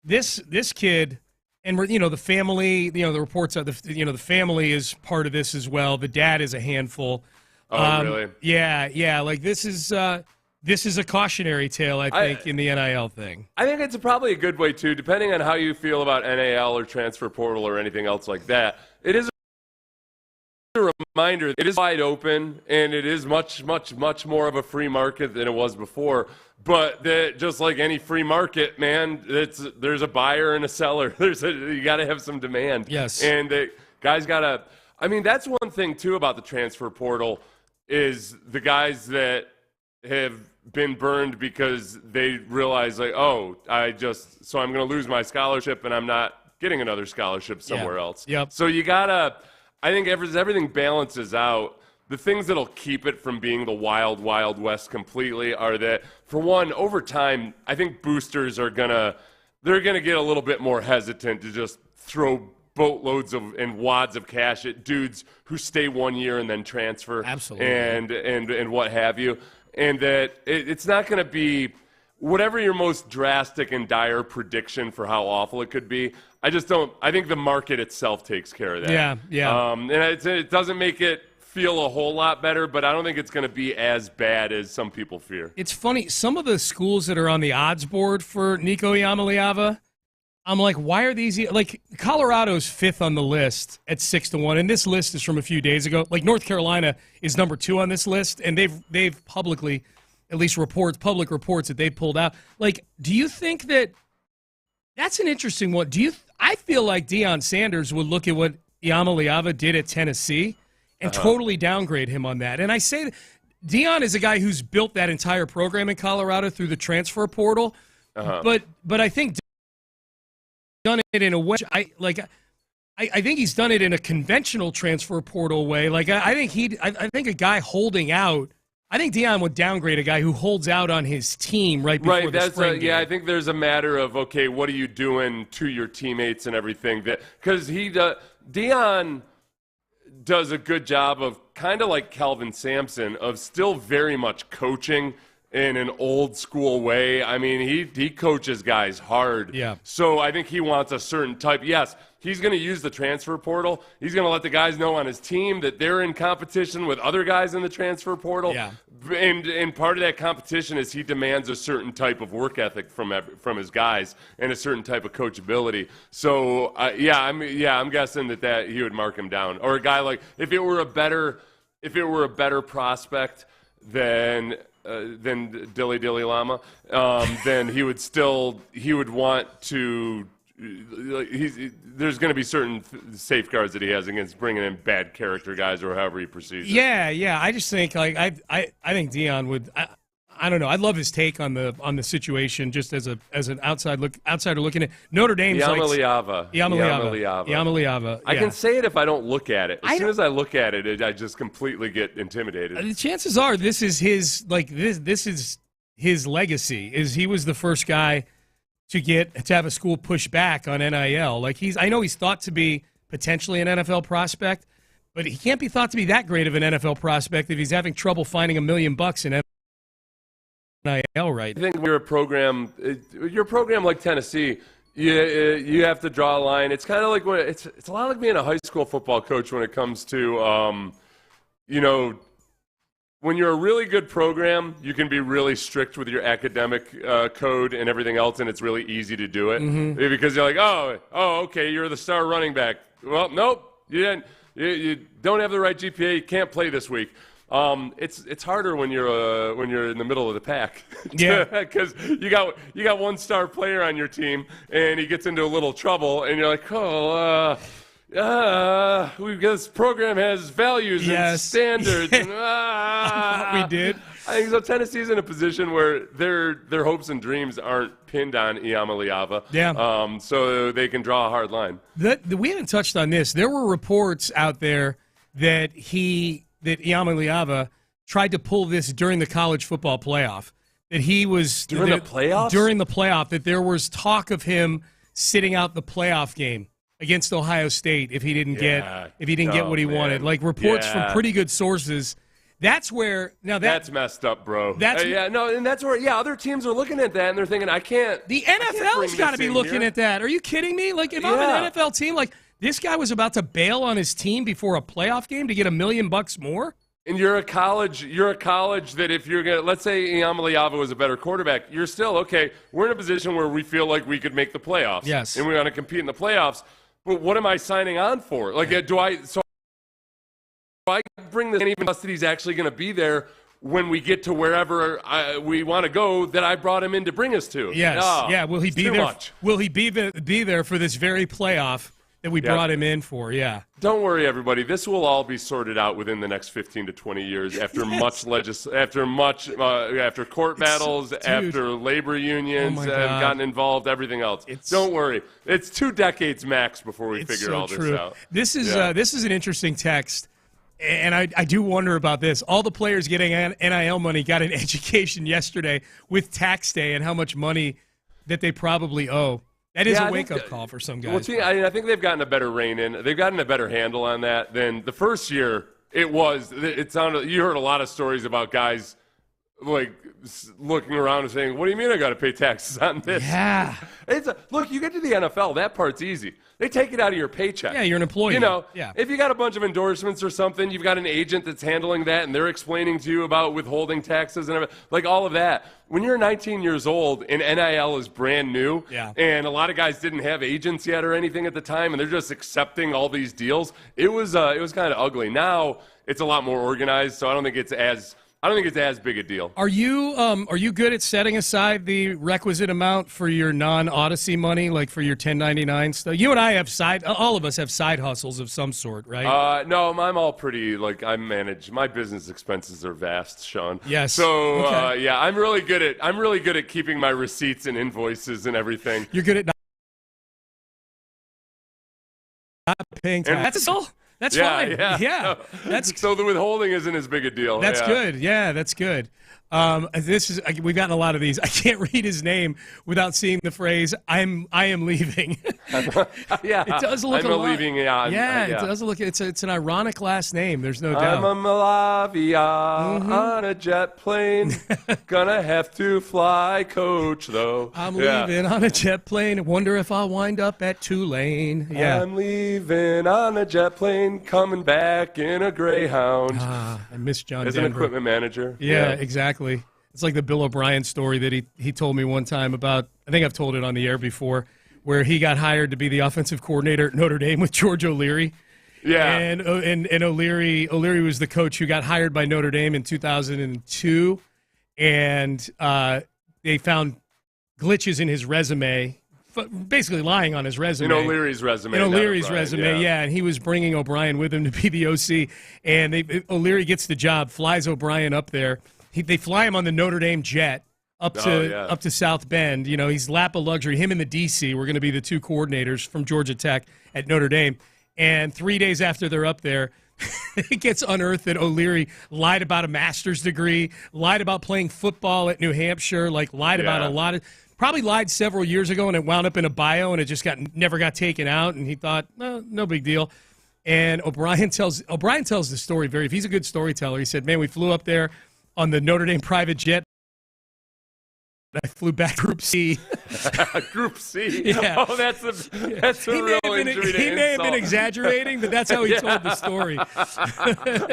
this kid, and the family, the reports of the family is part of this as well. The dad is a handful. Oh, really? Yeah. Like this is a cautionary tale, I think, in the NIL thing. I think it's probably a good way too, depending on how you feel about NIL or transfer portal or anything else like that. It is a reminder. It is wide open, and it is much, much, much more of a free market than it was before. But just like any free market, man, there's a buyer and a seller. You got to have some demand. Yes. And guys got to. I mean, that's one thing too about the transfer portal. Is the guys that have been burned because they realize, like, I'm going to lose my scholarship and I'm not getting another scholarship somewhere else. Yep. So you got to, I think everything balances out. The things that'll keep it from being the wild, wild west completely are that, for one, over time, I think boosters they're going to get a little bit more hesitant to just throw boatloads and wads of cash at dudes who stay 1 year and then transfer. Absolutely. And what have you. And that it's not going to be whatever your most drastic and dire prediction for how awful it could be. I think the market itself takes care of that. Yeah. And it doesn't make it feel a whole lot better, but I don't think it's going to be as bad as some people fear. It's funny. Some of the schools that are on the odds board for Nico Iamaleava, I'm like, why are these? Like, Colorado's 5th on the list at 6-1, and this list is from a few days ago. Like, North Carolina is number 2 on this list, and they've publicly, at least public reports that they pulled out. Like, do you think that's an interesting one? I feel like Deion Sanders would look at what Iamaleava did at Tennessee and totally downgrade him on that. And I say Deion is a guy who's built that entire program in Colorado through the transfer portal. But I think done it in a way I think he's done it in a conventional transfer portal way. Like I think a guy holding out. I think Deion would downgrade a guy who holds out on his team right before the spring game. Yeah, I think there's a matter of, okay, what are you doing to your teammates and everything? Because Deion does a good job of kind of like Calvin Sampson of still very much coaching in an old school way. I mean, he coaches guys hard. Yeah. So I think he wants a certain type. Yes, he's going to use the transfer portal. He's going to let the guys know on his team that they're in competition with other guys in the transfer portal. Yeah. And part of that competition is he demands a certain type of work ethic from his guys and a certain type of coachability. So I'm guessing that he would mark him down. Or a guy like if it were a better prospect than Dilly Dilly Llama, then he would want to. There's going to be certain safeguards that he has against bringing in bad character guys or however he proceeds. Yeah. I just think I think Deion would. I don't know. I love his take on the situation, just as an outsider looking at Notre Dame's Yamaliava. I can say it if I don't look at it. As soon as I look at it, I just completely get intimidated. The chances are this is his this is his legacy. Is he was the first guy to have a school push back on NIL. I know he's thought to be potentially an NFL prospect, but he can't be thought to be that great of an NFL prospect if he's having trouble finding $1 million in NIL right. I think when you're a program like Tennessee, you have to draw a line. It's kind of like it's a lot like being a high school football coach when it comes to when you're a really good program, you can be really strict with your academic code and everything else, and it's really easy to do it because you're like, oh, okay, you're the star running back. Well, nope, you don't have the right GPA. You can't play this week. It's harder when you're in the middle of the pack, because you got one star player on your team and he gets into a little trouble, and you're like, this program has values and standards. And, we did. I think so. Tennessee's in a position where their hopes and dreams aren't pinned on Iamaleava. Yeah. So they can draw a hard line. We haven't touched on this. There were reports out there that Iamaleava tried to pull this during the college football playoff. That he was during the playoffs. During the playoff, that there was talk of him sitting out the playoff game against Ohio State if he didn't get what he wanted. Like reports from pretty good sources. That's where that's messed up, bro. And that's where other teams are looking at that and they're thinking, I can't. The NFL's got to be looking at that. Are you kidding me? Like if I'm an NFL team, like this guy was about to bail on his team before a playoff game to get $1 million more. And you're a college that if you're going to, let's say Iamaleava was a better quarterback, you're still, okay, we're in a position where we feel like we could make the playoffs. Yes. And we want to compete in the playoffs. But what am I signing on for? Like, do I bring this and even trust that he's actually going to be there when we get to wherever we want to go that I brought him in to bring us to? Yes. Will he be there? Much. Will he be there for this very playoff that we brought him in for? Yeah. Don't worry, everybody. This will all be sorted out within the next 15 to 20 years after after court battles, after labor unions have gotten involved, everything else. Don't worry. It's 2 decades max before we figure all this out. This is an interesting text, and I do wonder about this. All the players getting NIL money got an education yesterday with tax day and how much money that they probably owe. That is a wake-up call for some guys. Well, I think they've gotten a better rein in. They've gotten a better handle on that than the first year. It sounded. You heard a lot of stories about guys like looking around and saying, "What do you mean I got to pay taxes on this?" Yeah. Look, you get to the NFL, that part's easy. They take it out of your paycheck. Yeah, you're an employee. If you got a bunch of endorsements or something, you've got an agent that's handling that, and they're explaining to you about withholding taxes and everything, like all of that. When you're 19 years old and NIL is brand new, and a lot of guys didn't have agents yet or anything at the time, and they're just accepting all these deals, it was kind of ugly. Now it's a lot more organized, so I don't think it's I don't think it's as big a deal. Are you good at setting aside the requisite amount for your non-Odyssey money, like for your 1099 stuff? You and I have all of us have side hustles of some sort, right? No, I'm all pretty, I manage, my business expenses are vast, Sean. Yes. So, okay. I'm really good at keeping my receipts and invoices and everything. You're good at not paying tax. That's fine. Yeah. So the withholding isn't as big a deal. That's good. Yeah, that's good. We've gotten a lot of these. I can't read his name without seeing the phrase "I am leaving." Yeah, it does look. I'm leaving. Yeah, it does look. It's an ironic last name. There's no doubt. I'm a Malavia on a jet plane. Gonna have to fly coach though. I'm leaving on a jet plane. Wonder if I'll wind up at Tulane. Yeah, I'm leaving on a jet plane, coming back in a Greyhound. I miss John as Denver. an equipment manager. Yeah, exactly. It's like the Bill O'Brien story that he told me one time about. I think I've told it on the air before, where he got hired to be the offensive coordinator at Notre Dame with George O'Leary. Yeah, and O'Leary was the coach who got hired by Notre Dame in 2002, and they found glitches in his resume, basically lying on his resume. In O'Leary's resume. And he was bringing O'Brien with him to be the OC, and O'Leary gets the job, flies O'Brien up there. They fly him on the Notre Dame jet up to South Bend. You know, he's lap of luxury. Him and the DC were going to be the two coordinators from Georgia Tech at Notre Dame. And 3 days after they're up there, it gets unearthed that O'Leary lied about a master's degree, lied about playing football at New Hampshire, lied about a lot of – probably lied several years ago, and it wound up in a bio, and it just never got taken out, and he thought, no big deal. And O'Brien tells the story if he's a good storyteller. He said, man, we flew up there on the Notre Dame private jet. I flew back Group C. Group C? Yeah. Oh, that's a real injury to He may have been exaggerating, but that's how he told the story.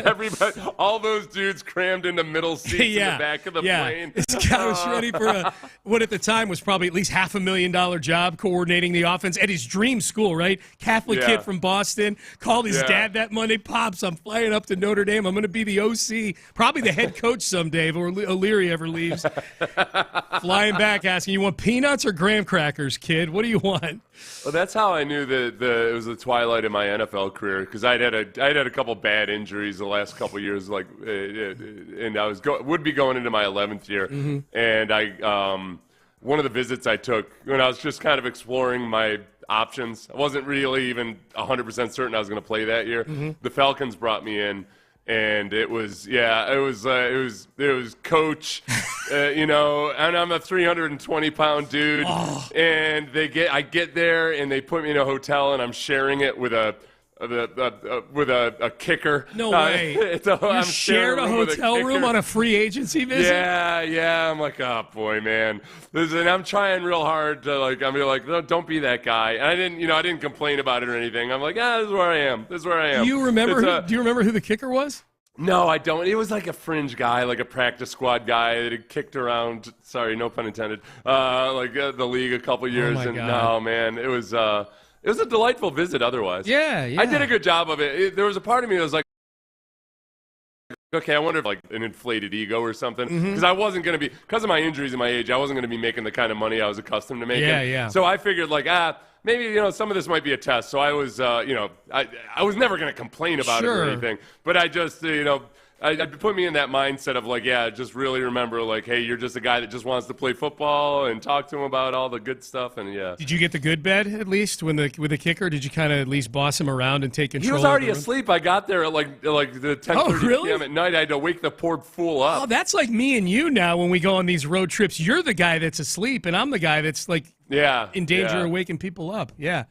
Everybody, all those dudes crammed into middle seats in the back of the plane. This guy was ready for what at the time was probably at least $500,000 job coordinating the offense at his dream school, right? Catholic kid from Boston. Called his dad that Monday. Pops, I'm flying up to Notre Dame. I'm going to be the OC. Probably the head coach someday if O'Leary ever leaves. Flying back asking, you want peanuts or graham crackers, kid? What do you want? Well, that's how I knew that it was the twilight of my NFL career, because I'd had a couple bad injuries the last couple of years, and I would be going into my 11th year, and I one of the visits I took when I was just kind of exploring my options, I wasn't really even 100% certain I was going to play that year. The Falcons brought me in. And it was coach, and I'm a 320-pound dude, and I get there and they put me in a hotel and I'm sharing it with a kicker. No way. You shared a hotel room on a free agency visit? Yeah. I'm like, oh boy, man. And I'm trying real hard to no, don't be that guy. And I didn't complain about it or anything. I'm like, this is where I am. Do you remember who the kicker was? No, I don't. It was like a fringe guy, like a practice squad guy that had kicked around. Sorry, no pun intended. The league a couple years, God. No, man, it was a delightful visit. Otherwise, yeah. I did a good job of it. There was a part of me that was like, okay, I wonder if an inflated ego or something, because I wasn't going to be, because of my injuries and my age, I wasn't going to be making the kind of money I was accustomed to making. Yeah. So I figured maybe some of this might be a test. So I was I was never going to complain about it or anything, but I just I put me in that mindset of just really remember hey, you're just a guy that just wants to play football, and talk to him about all the good stuff. And Did you get the good bed at least with the kicker? Did you kind of at least boss him around and take control? He was already asleep. I got there at the 10:30 p.m. at night. I had to wake the poor fool up. Oh, that's like me and you now when we go on these road trips. You're the guy that's asleep, and I'm the guy that's in danger of waking people up. Yeah.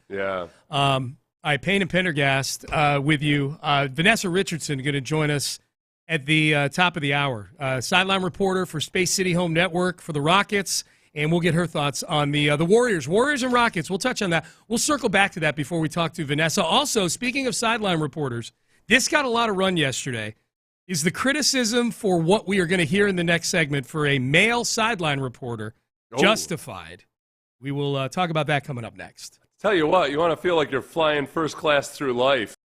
All right, Payne and Pendergast with you. Vanessa Richardson going to join us at the top of the hour. Sideline reporter for Space City Home Network for the Rockets, and we'll get her thoughts on the Warriors and Rockets. We'll touch on that. We'll circle back to that before we talk to Vanessa. Also, speaking of sideline reporters, this got a lot of run yesterday. Is the criticism for what we are going to hear in the next segment for a male sideline reporter justified? We will talk about that coming up next. Tell you what, you want to feel like you're flying first class through life.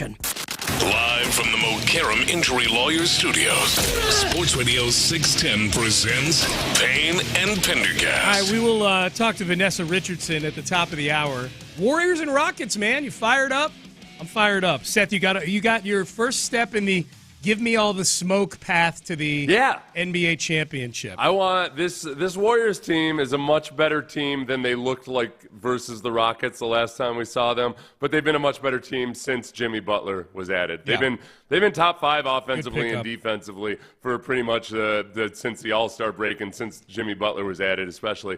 Live from the Mokaram Injury Lawyers Studios, Sports Radio 610 presents Payne and Pendergast. All right, we will talk to Vanessa Richardson at the top of the hour. Warriors and Rockets, man. You fired up? I'm fired up. Seth, you got your first step in the give me all the smoke path to the NBA championship. I want this Warriors team is a much better team than they looked like versus the Rockets the last time we saw them, but they've been a much better team since Jimmy Butler was added. They've been top 5 offensively and defensively for pretty much since the All-Star break and since Jimmy Butler was added especially.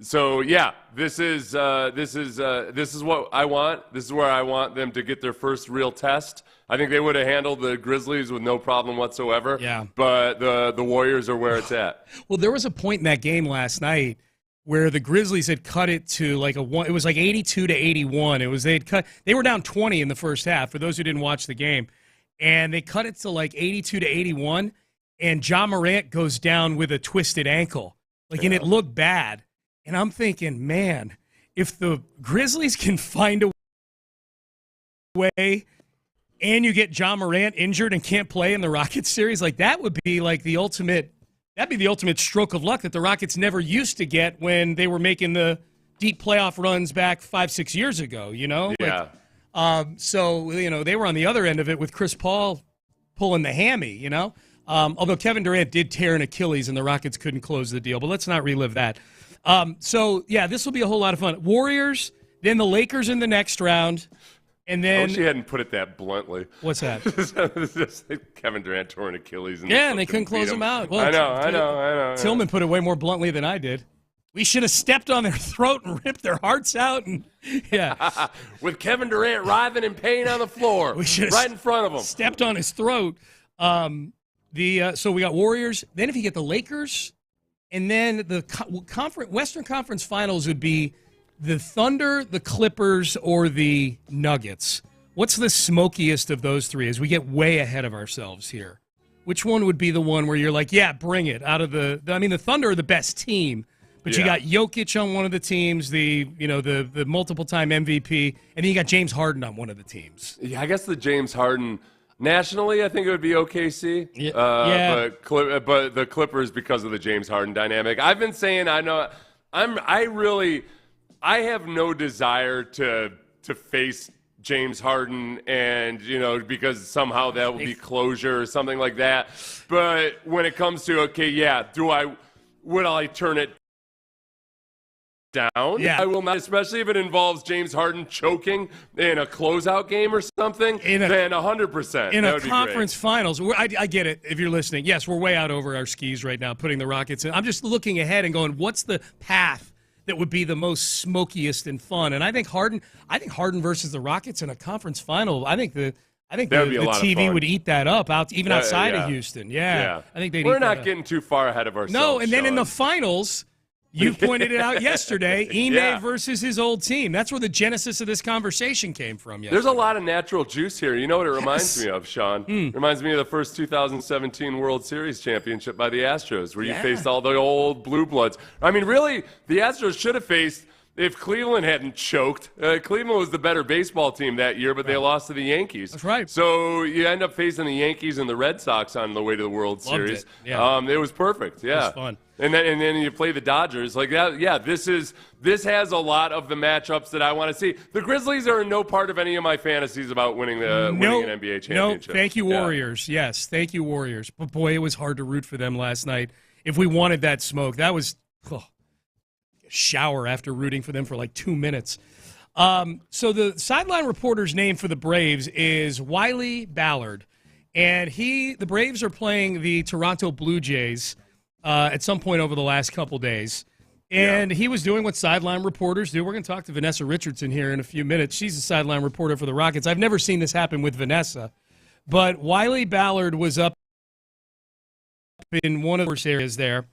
So yeah, this is what I want. This is where I want them to get their first real test. I think they would have handled the Grizzlies with no problem whatsoever. Yeah. But the Warriors are where it's at. Well, there was a point in that game last night where the Grizzlies had cut it to it was like 82-81. They were down 20 in the first half, for those who didn't watch the game. And they cut it to like 82-81, and Ja Morant goes down with a twisted ankle. And it looked bad. And I'm thinking, man, if the Grizzlies can find a way and you get Ja Morant injured and can't play in the Rockets series, that would be the ultimate stroke of luck that the Rockets never used to get when they were making the deep playoff runs back 5-6 years ago, Yeah. So they were on the other end of it with Chris Paul pulling the hammy, although Kevin Durant did tear an Achilles and the Rockets couldn't close the deal, but let's not relive that. This will be a whole lot of fun. Warriors, then the Lakers in the next round, and then... I wish you hadn't put it that bluntly. What's that? Kevin Durant tore an Achilles. And they couldn't close him out. Well, I know. Tillman put it way more bluntly than I did. We should have stepped on their throat and ripped their hearts out. With Kevin Durant writhing in pain on the floor, right in front of him. Stepped on his throat. So we got Warriors. Then if you get the Lakers... And then the Western Conference Finals would be the Thunder, the Clippers, or the Nuggets. What's the smokiest of those three as we get way ahead of ourselves here? Which one would be the one where you're like, yeah, bring it out of the Thunder are the best team, but you got Jokic on one of the teams, the multiple-time MVP, and then you got James Harden on one of the teams. Yeah, I guess the James Harden... Nationally, I think it would be OKC, but the Clippers because of the James Harden dynamic. I've been saying I have no desire to face James Harden, and because somehow that will be closure or something like that. But when it comes to would I turn it down? Yeah. I will not, especially if it involves James Harden choking in a closeout game or something, then 100%. In a conference finals, I get it if you're listening. Yes, we're way out over our skis right now, putting the Rockets in. I'm just looking ahead and going, what's the path that would be the most smokiest and fun? And I think Harden versus the Rockets in a conference final, I think the TV would eat that up outside of Houston. Yeah. I think we're not getting too far ahead of ourselves. No, and then in the finals, you pointed it out yesterday, Ime versus his old team. That's where the genesis of this conversation came from yesterday. There's a lot of natural juice here. You know what it reminds me of, Sean? Reminds me of the first 2017 World Series championship by the Astros, where you faced all the old blue bloods. I mean, really, the Astros should have faced, if Cleveland hadn't choked. Cleveland was the better baseball team that year, but they lost to the Yankees. That's right. So you end up facing the Yankees and the Red Sox on the way to the World Series. It. Yeah. It was perfect. Yeah. It was fun. And then you play the Dodgers like that. Yeah, this has a lot of the matchups that I want to see. The Grizzlies are no part of any of my fantasies about winning an NBA championship. No, thank you, Warriors. Yeah. Yes, thank you, Warriors. But boy, it was hard to root for them last night. If we wanted that smoke, that was a shower after rooting for them for like 2 minutes. So the sideline reporter's name for the Braves is Wiley Ballard, and the Braves are playing the Toronto Blue Jays at some point over the last couple days. And he was doing what sideline reporters do. We're going to talk to Vanessa Richardson here in a few minutes. She's a sideline reporter for the Rockets. I've never seen this happen with Vanessa. But Wiley Ballard was up in one of the worst areas there,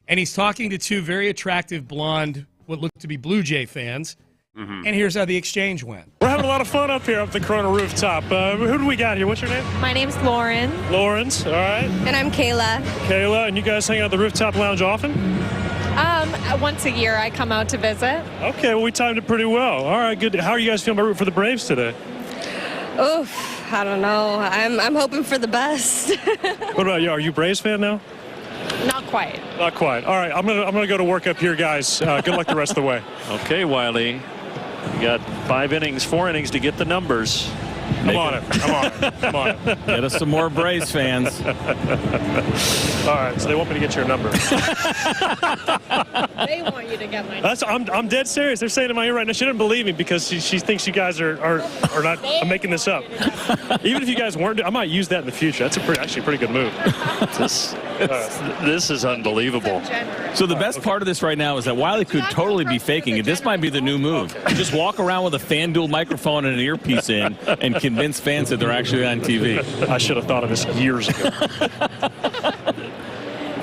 and he's talking to two very attractive blonde, what look to be Blue Jay fans. Mm-hmm. And here's how the exchange went. We're having a lot of fun up here up the Corona rooftop. Who do we got here? What's your name? My name's Lauren. Lawrence, all right. And I'm Kayla. Kayla, and you guys hang out at the rooftop lounge often? Once a year I come out to visit. Okay, well, we timed it pretty well. All right, good. How are you guys feeling about rooting for the Braves today? Oof, I don't know. I'm hoping for the best. What about you? Are you Braves fan now? Not quite. Not quite. All right, I'm gonna go to work up here, guys. Good luck the rest of the way. Okay, Wiley. You got 4 innings to get the numbers. I'm on it. Get us some more Braves fans. All right, so they want me to get your number. They want you to get my number. I'm dead serious. They're saying in my ear right now, she doesn't believe me because she thinks you guys are not. I'm making this up. Even if you guys weren't, I might use that in the future. That's actually a pretty good move. This is unbelievable. So the best part of this right now is that Wiley could totally be faking it. This might be the new move. Just walk around with a FanDuel microphone and an earpiece in and convince fans that they're actually on TV. I should have thought of this years ago.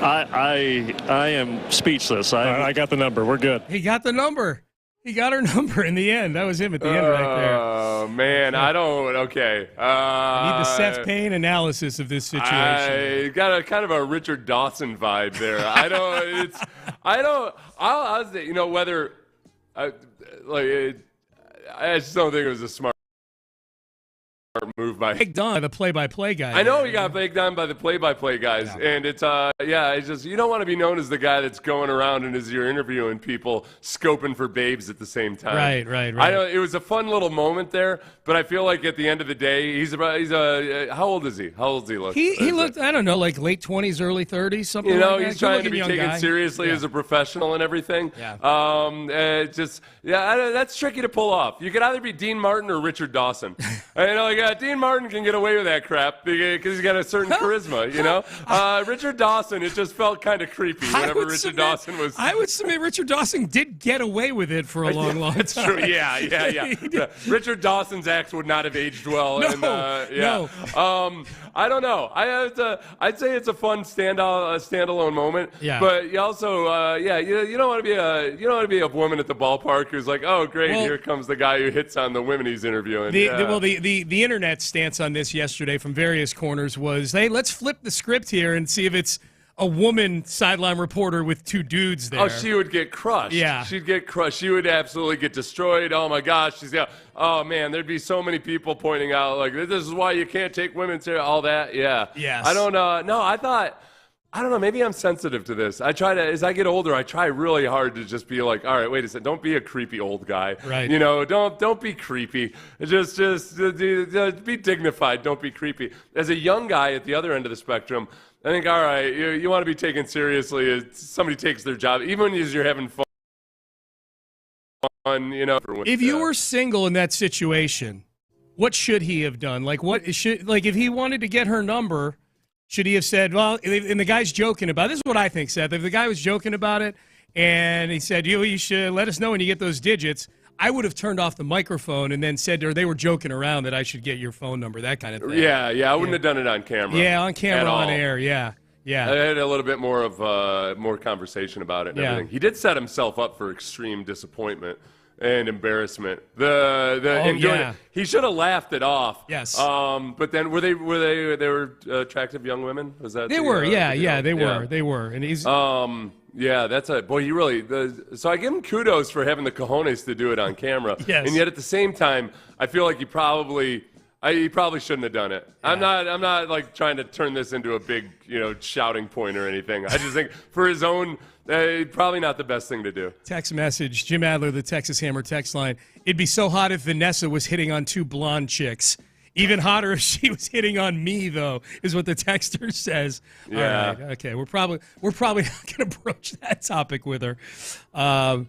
I am speechless. I got the number. We're good. He got the number. He got her number in the end. That was him at the end right there. Oh, man. I don't. Okay. I need the Seth Payne analysis of this situation. I got a kind of a Richard Dawson vibe there. I'll say, whether. I just don't think it was a smart move by the play-by-play guy. I know he got baked on by the play-by-play guys, and it's just you don't want to be known as the guy that's going around and as you're interviewing people scoping for babes at the same time. Right. I know it was a fun little moment there, but I feel like at the end of the day, how old is he? How old does he look? He looked, I don't know, like late 20s, early 30s, something like that. He's trying to be taken seriously as a professional and everything. Yeah. That's tricky to pull off. You could either be Dean Martin or Richard Dawson. Dean Martin can get away with that crap because he's got a certain charisma, Richard Dawson, it just felt kind of creepy whenever Richard Dawson was. I would submit Richard Dawson did get away with it for a long time. That's true. Yeah. Richard Dawson's acts would not have aged well. No. I don't know. I'd say it's a fun standalone moment. Yeah. But you also, you don't want to be a woman at the ballpark who's like, oh great, here comes the guy who hits on the women he's interviewing. The internet stance on this yesterday from various corners was, hey, let's flip the script here and see if it's a woman sideline reporter with 2 dudes there. Oh, she would get crushed. Yeah. She'd get crushed. She would absolutely get destroyed. Oh, my gosh. Oh, man, there'd be so many people pointing out, like, this is why you can't take women to all that. Yeah. Yes. I don't know. No, I don't know. Maybe I'm sensitive to this. As I get older, I try really hard to just be like, all right, wait a second. Don't be a creepy old guy. Right. Don't be creepy. Just be dignified. Don't be creepy. As a young guy at the other end of the spectrum, I think, all right, you want to be taken seriously as somebody takes their job, even as you're having fun. If you were single in that situation, what should he have done? If he wanted to get her number, should he have said, well, and the guy's joking about it. This is what I think, Seth. If the guy was joking about it and he said, you should let us know when you get those digits, I would have turned off the microphone and then said, or they were joking around that I should get your phone number, that kind of thing. Yeah, I wouldn't have done it on camera. Yeah, on camera, on air, yeah. I had a little bit more of more conversation about it and everything. He did set himself up for extreme disappointment and embarrassment. He should have laughed it off. Yes. But then they were attractive young women? Was that they were? They were. And he's yeah, that's a boy. So I give him kudos for having the cojones to do it on camera. Yes. And yet at the same time, I feel like he probably shouldn't have done it. Yeah. I'm not like trying to turn this into a big shouting point or anything. I just think for his own. Probably not the best thing to do. Text message, Jim Adler, the Texas Hammer text line. It'd be so hot if Vanessa was hitting on 2 blonde chicks. Even hotter if she was hitting on me, though, is what the texter says. Yeah. All right. Okay. We're probably not going to broach that topic with her. No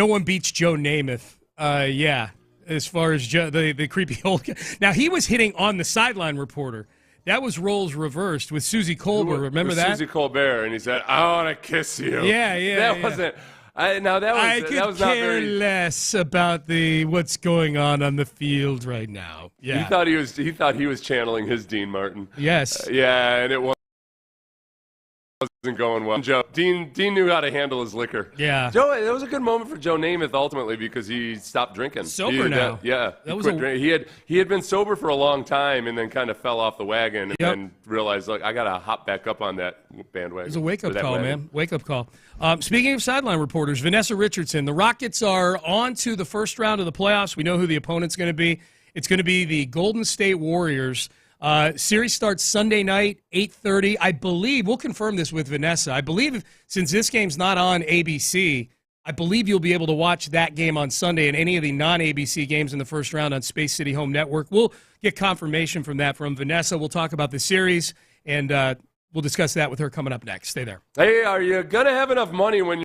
one beats Joe Namath. Yeah. As far as Joe, the creepy old guy. Now he was hitting on the sideline reporter. That was roles reversed with Susie Colbert. Remember that? Susie Colbert, and he said, "I want to kiss you." Yeah. That wasn't. I could care less about what's going on the field right now. Yeah. He thought he was channeling his Dean Martin. Yes. Yeah, and it wasn't going well. Dean knew how to handle his liquor. Yeah. It was a good moment for Joe Namath ultimately because he stopped drinking. Sober now. He had been sober for a long time and then kind of fell off the wagon and then realized, like, I got to hop back up on that bandwagon. It was a wake-up call, man. Wake-up call. Speaking of sideline reporters, Vanessa Richardson, the Rockets are on to the first round of the playoffs. We know who the opponent's going to be. It's going to be the Golden State Warriors. Series starts Sunday night, 8:30. I believe, we'll confirm this with Vanessa, I believe since this game's not on ABC, I believe you'll be able to watch that game on Sunday and any of the non-ABC games in the first round on Space City Home Network. We'll get confirmation from that from Vanessa. We'll talk about the series, and we'll discuss that with her coming up next. Stay there. Hey, are you going to have enough money when you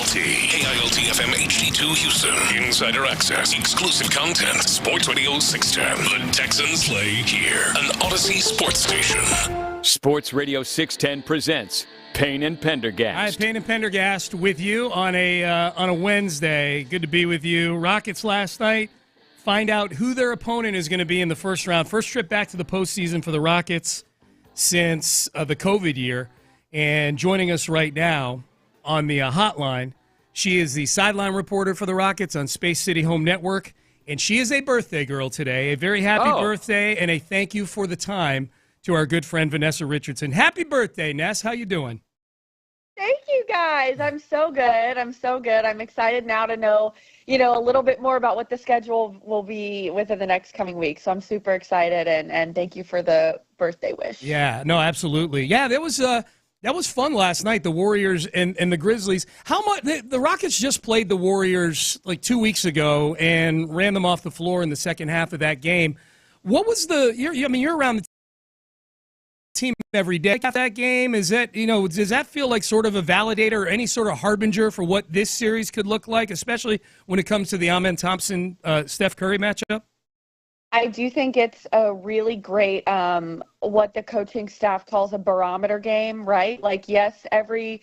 KILT FM HD2 Houston. Insider access, exclusive content. Sports Radio 610. The Texans play here. An Odyssey sports station. Sports Radio 610 presents Payne and Pendergast. Hi, Payne and Pendergast with you on a Wednesday. Good to be with you. Rockets last night. Find out who their opponent is going to be in the first round. First trip back to the postseason for the Rockets since the COVID year. And joining us right now on the hotline, she is the sideline reporter for the Rockets on Space City Home Network, and she is a birthday girl today. A very happy birthday and a thank you for the time to our good friend Vanessa Richardson. Happy birthday, Ness. How you doing? Thank you, guys. I'm so good. I'm excited now to know, a little bit more about what the schedule will be within the next coming week. So I'm super excited, and thank you for the birthday wish. Yeah, no, absolutely. Yeah, that was fun last night, the Warriors and the Grizzlies. How much the Rockets just played the Warriors like 2 weeks ago and ran them off the floor in the second half of that game. What was you're around the team every day. That game, is that, does that feel like sort of a validator or any sort of harbinger for what this series could look like, especially when it comes to the Amen Thompson Steph Curry matchup? I do think it's a really great, what the coaching staff calls a barometer game, right? Like, yes, every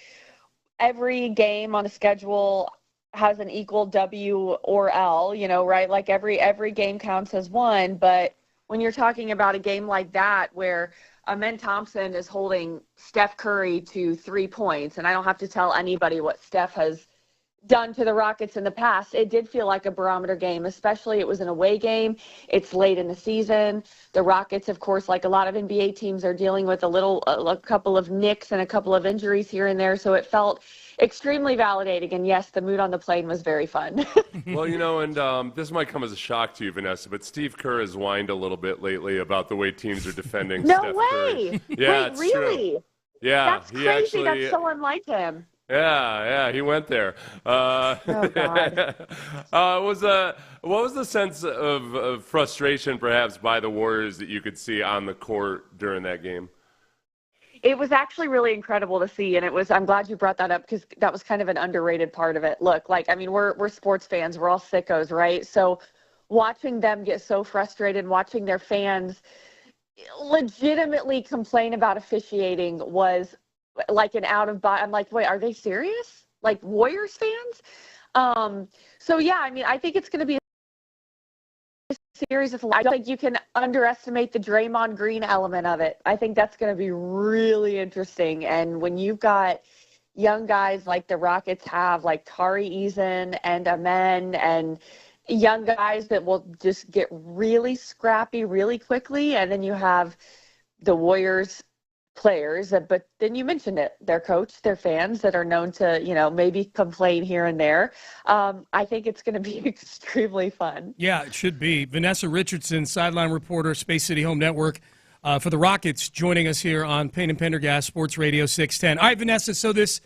game on the schedule has an equal W or L, right? Like every game counts as one. But when you're talking about a game like that where Amen Thompson is holding Steph Curry to 3 points, and I don't have to tell anybody what Steph has done to the Rockets in the past, it did feel like a barometer game, especially it was an away game. It's late in the season. The Rockets, of course, like a lot of NBA teams, are dealing with a couple of nicks and a couple of injuries here and there. So it felt extremely validating. And yes, the mood on the plane was very fun. Well, and this might come as a shock to you, Vanessa, but Steve Kerr has whined a little bit lately about the way teams are defending No Steph way. Curry. Yeah, Wait, it's really? true. Yeah, That's crazy. That's so unlike him. Yeah, he went there. Oh, God. What was the sense of frustration, perhaps, by the Warriors that you could see on the court during that game? It was actually really incredible to see, and I'm glad you brought that up because that was kind of an underrated part of it. Look, we're sports fans. We're all sickos, right? So watching them get so frustrated, watching their fans legitimately complain about officiating was like an out of body. I'm like, wait, are they serious? Like Warriors fans? So yeah, I think it's going to be a series of. I don't think you can underestimate the Draymond Green element of it. I think that's going to be really interesting. And when you've got young guys like the Rockets have, like Tari Eason and Amen, and young guys that will just get really scrappy really quickly, and then you have the Warriors players, but then you mentioned it, their coach, their fans that are known to, maybe complain here and there. I think it's going to be extremely fun. Yeah, it should be. Vanessa Richardson, sideline reporter, Space City Home Network for the Rockets, joining us here on Payne and Pendergast, Sports Radio 610. All right, Vanessa, so this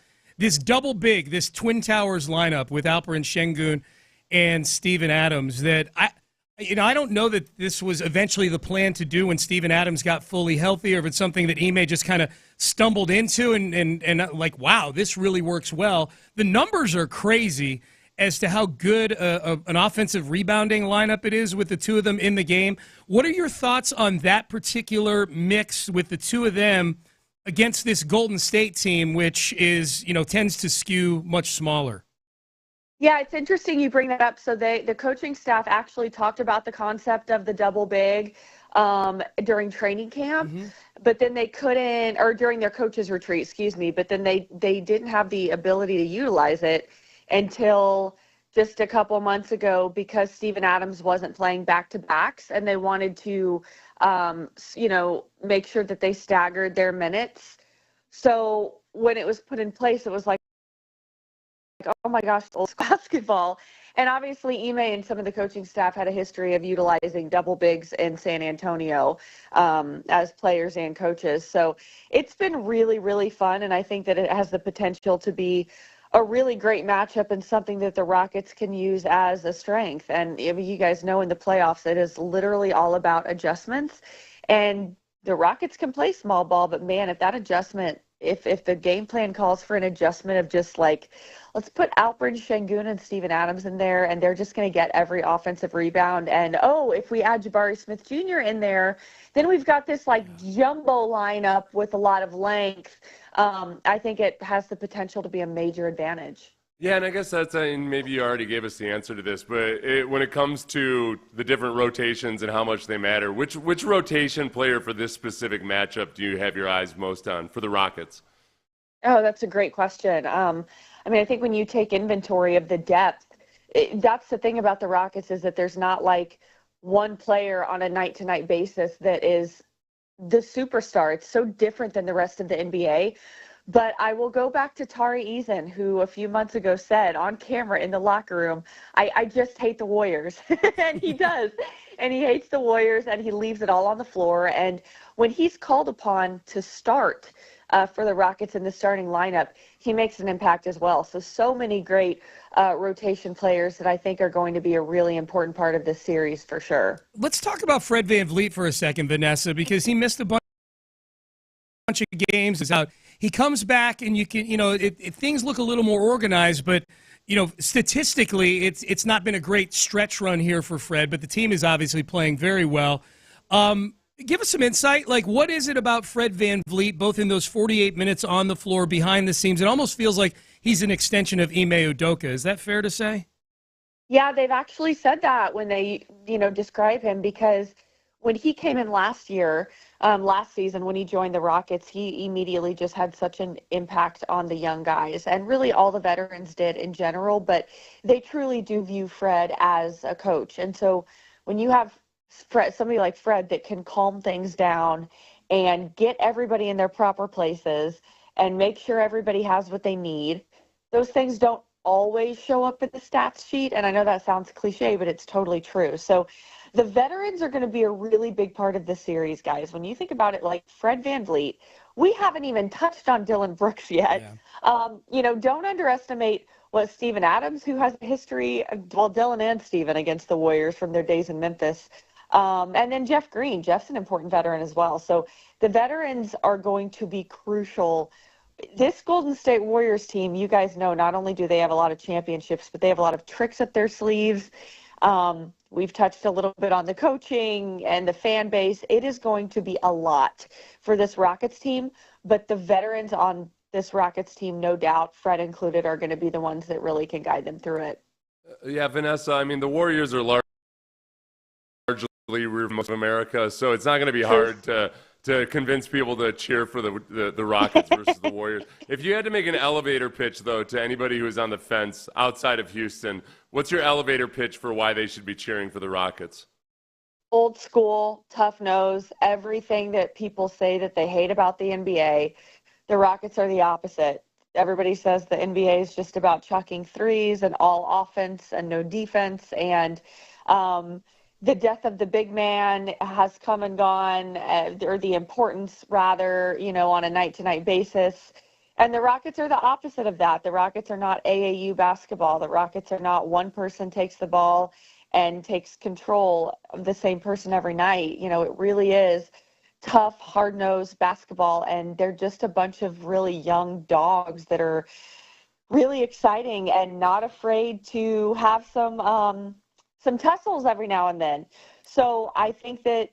double big, this Twin Towers lineup with Alperen Şengün and Steven Adams that I don't know that this was eventually the plan to do when Steven Adams got fully healthy, or if it's something that Ime just kind of stumbled into and like, wow, this really works well. The numbers are crazy as to how good an offensive rebounding lineup it is with the two of them in the game. What are your thoughts on that particular mix with the two of them against this Golden State team, which is, tends to skew much smaller? Yeah, it's interesting you bring that up. So the coaching staff actually talked about the concept of the double big during training camp, but then they couldn't, or during their coaches retreat, excuse me, but then they didn't have the ability to utilize it until just a couple months ago because Steven Adams wasn't playing back-to-backs, and they wanted to, make sure that they staggered their minutes. So when it was put in place, it was like, oh my gosh, old basketball. And obviously, Ime and some of the coaching staff had a history of utilizing double bigs in San Antonio as players and coaches. So it's been really, really fun, and I think that it has the potential to be a really great matchup and something that the Rockets can use as a strength. And I mean, you guys know in the playoffs, it is literally all about adjustments. And the Rockets can play small ball, but man, if that adjustment, if the game plan calls for an adjustment of just like, let's put Alperen Şengün and Steven Adams in there, and they're just going to get every offensive rebound. And, if we add Jabari Smith Jr. in there, then we've got this, like, jumbo lineup with a lot of length. I think it has the potential to be a major advantage. Yeah, and I guess that's, maybe you already gave us the answer to this, but when it comes to the different rotations and how much they matter, which rotation player for this specific matchup do you have your eyes most on for the Rockets? Oh, that's a great question. I think when you take inventory of the depth, that's the thing about the Rockets is that there's not like one player on a night-to-night basis that is the superstar. It's so different than the rest of the NBA. But I will go back to Tari Eason, who a few months ago said on camera in the locker room, I just hate the Warriors. And he does. And he hates the Warriors, and he leaves it all on the floor. And when he's called upon to start for the Rockets in the starting lineup, he makes an impact as well. So many great rotation players that I think are going to be a really important part of this series for sure. Let's talk about Fred VanVleet for a second, Vanessa, because he missed a bunch of games. Is out. He comes back, and you can, things look a little more organized, but statistically, it's not been a great stretch run here for Fred, but the team is obviously playing very well. Give us some insight. Like, what is it about Fred VanVleet, both in those 48 minutes on the floor, behind the scenes? It almost feels like he's an extension of Ime Udoka. Is that fair to say? Yeah, they've actually said that when they, describe him, because when he came in last season, when he joined the Rockets, he immediately just had such an impact on the young guys, and really all the veterans did in general, but they truly do view Fred as a coach. And so when you have somebody like Fred that can calm things down and get everybody in their proper places and make sure everybody has what they need, those things don't always show up in the stats sheet. And I know that sounds cliche, but it's totally true. So the veterans are going to be a really big part of this series, guys. When you think about it, like Fred VanVleet, we haven't even touched on Dylan Brooks yet. Yeah. Don't underestimate what Steven Adams, who has a history, Dylan and Steven against the Warriors from their days in Memphis. And then Jeff Green. Jeff's an important veteran as well. So the veterans are going to be crucial. This Golden State Warriors team, you guys know, not only do they have a lot of championships, but they have a lot of tricks up their sleeves. We've touched a little bit on the coaching and the fan base. It is going to be a lot for this Rockets team, but the veterans on this Rockets team, no doubt, Fred included, are going to be the ones that really can guide them through it. Yeah, Vanessa, the Warriors are largely most of America, so it's not going to be hard to convince people to cheer for the Rockets versus the Warriors. If you had to make an elevator pitch, though, to anybody who is on the fence outside of Houston, what's your elevator pitch for why they should be cheering for the Rockets? Old school, tough nose, everything that people say that they hate about the NBA. The Rockets are the opposite. Everybody says the NBA is just about chucking threes and all offense and no defense, and the death of the big man has come and gone, or the importance, rather, on a night-to-night basis. And the Rockets are the opposite of that. The Rockets are not AAU basketball. The Rockets are not one person takes the ball and takes control of the same person every night. It really is tough, hard-nosed basketball, and they're just a bunch of really young dogs that are really exciting and not afraid to have some tussles every now and then. So I think that,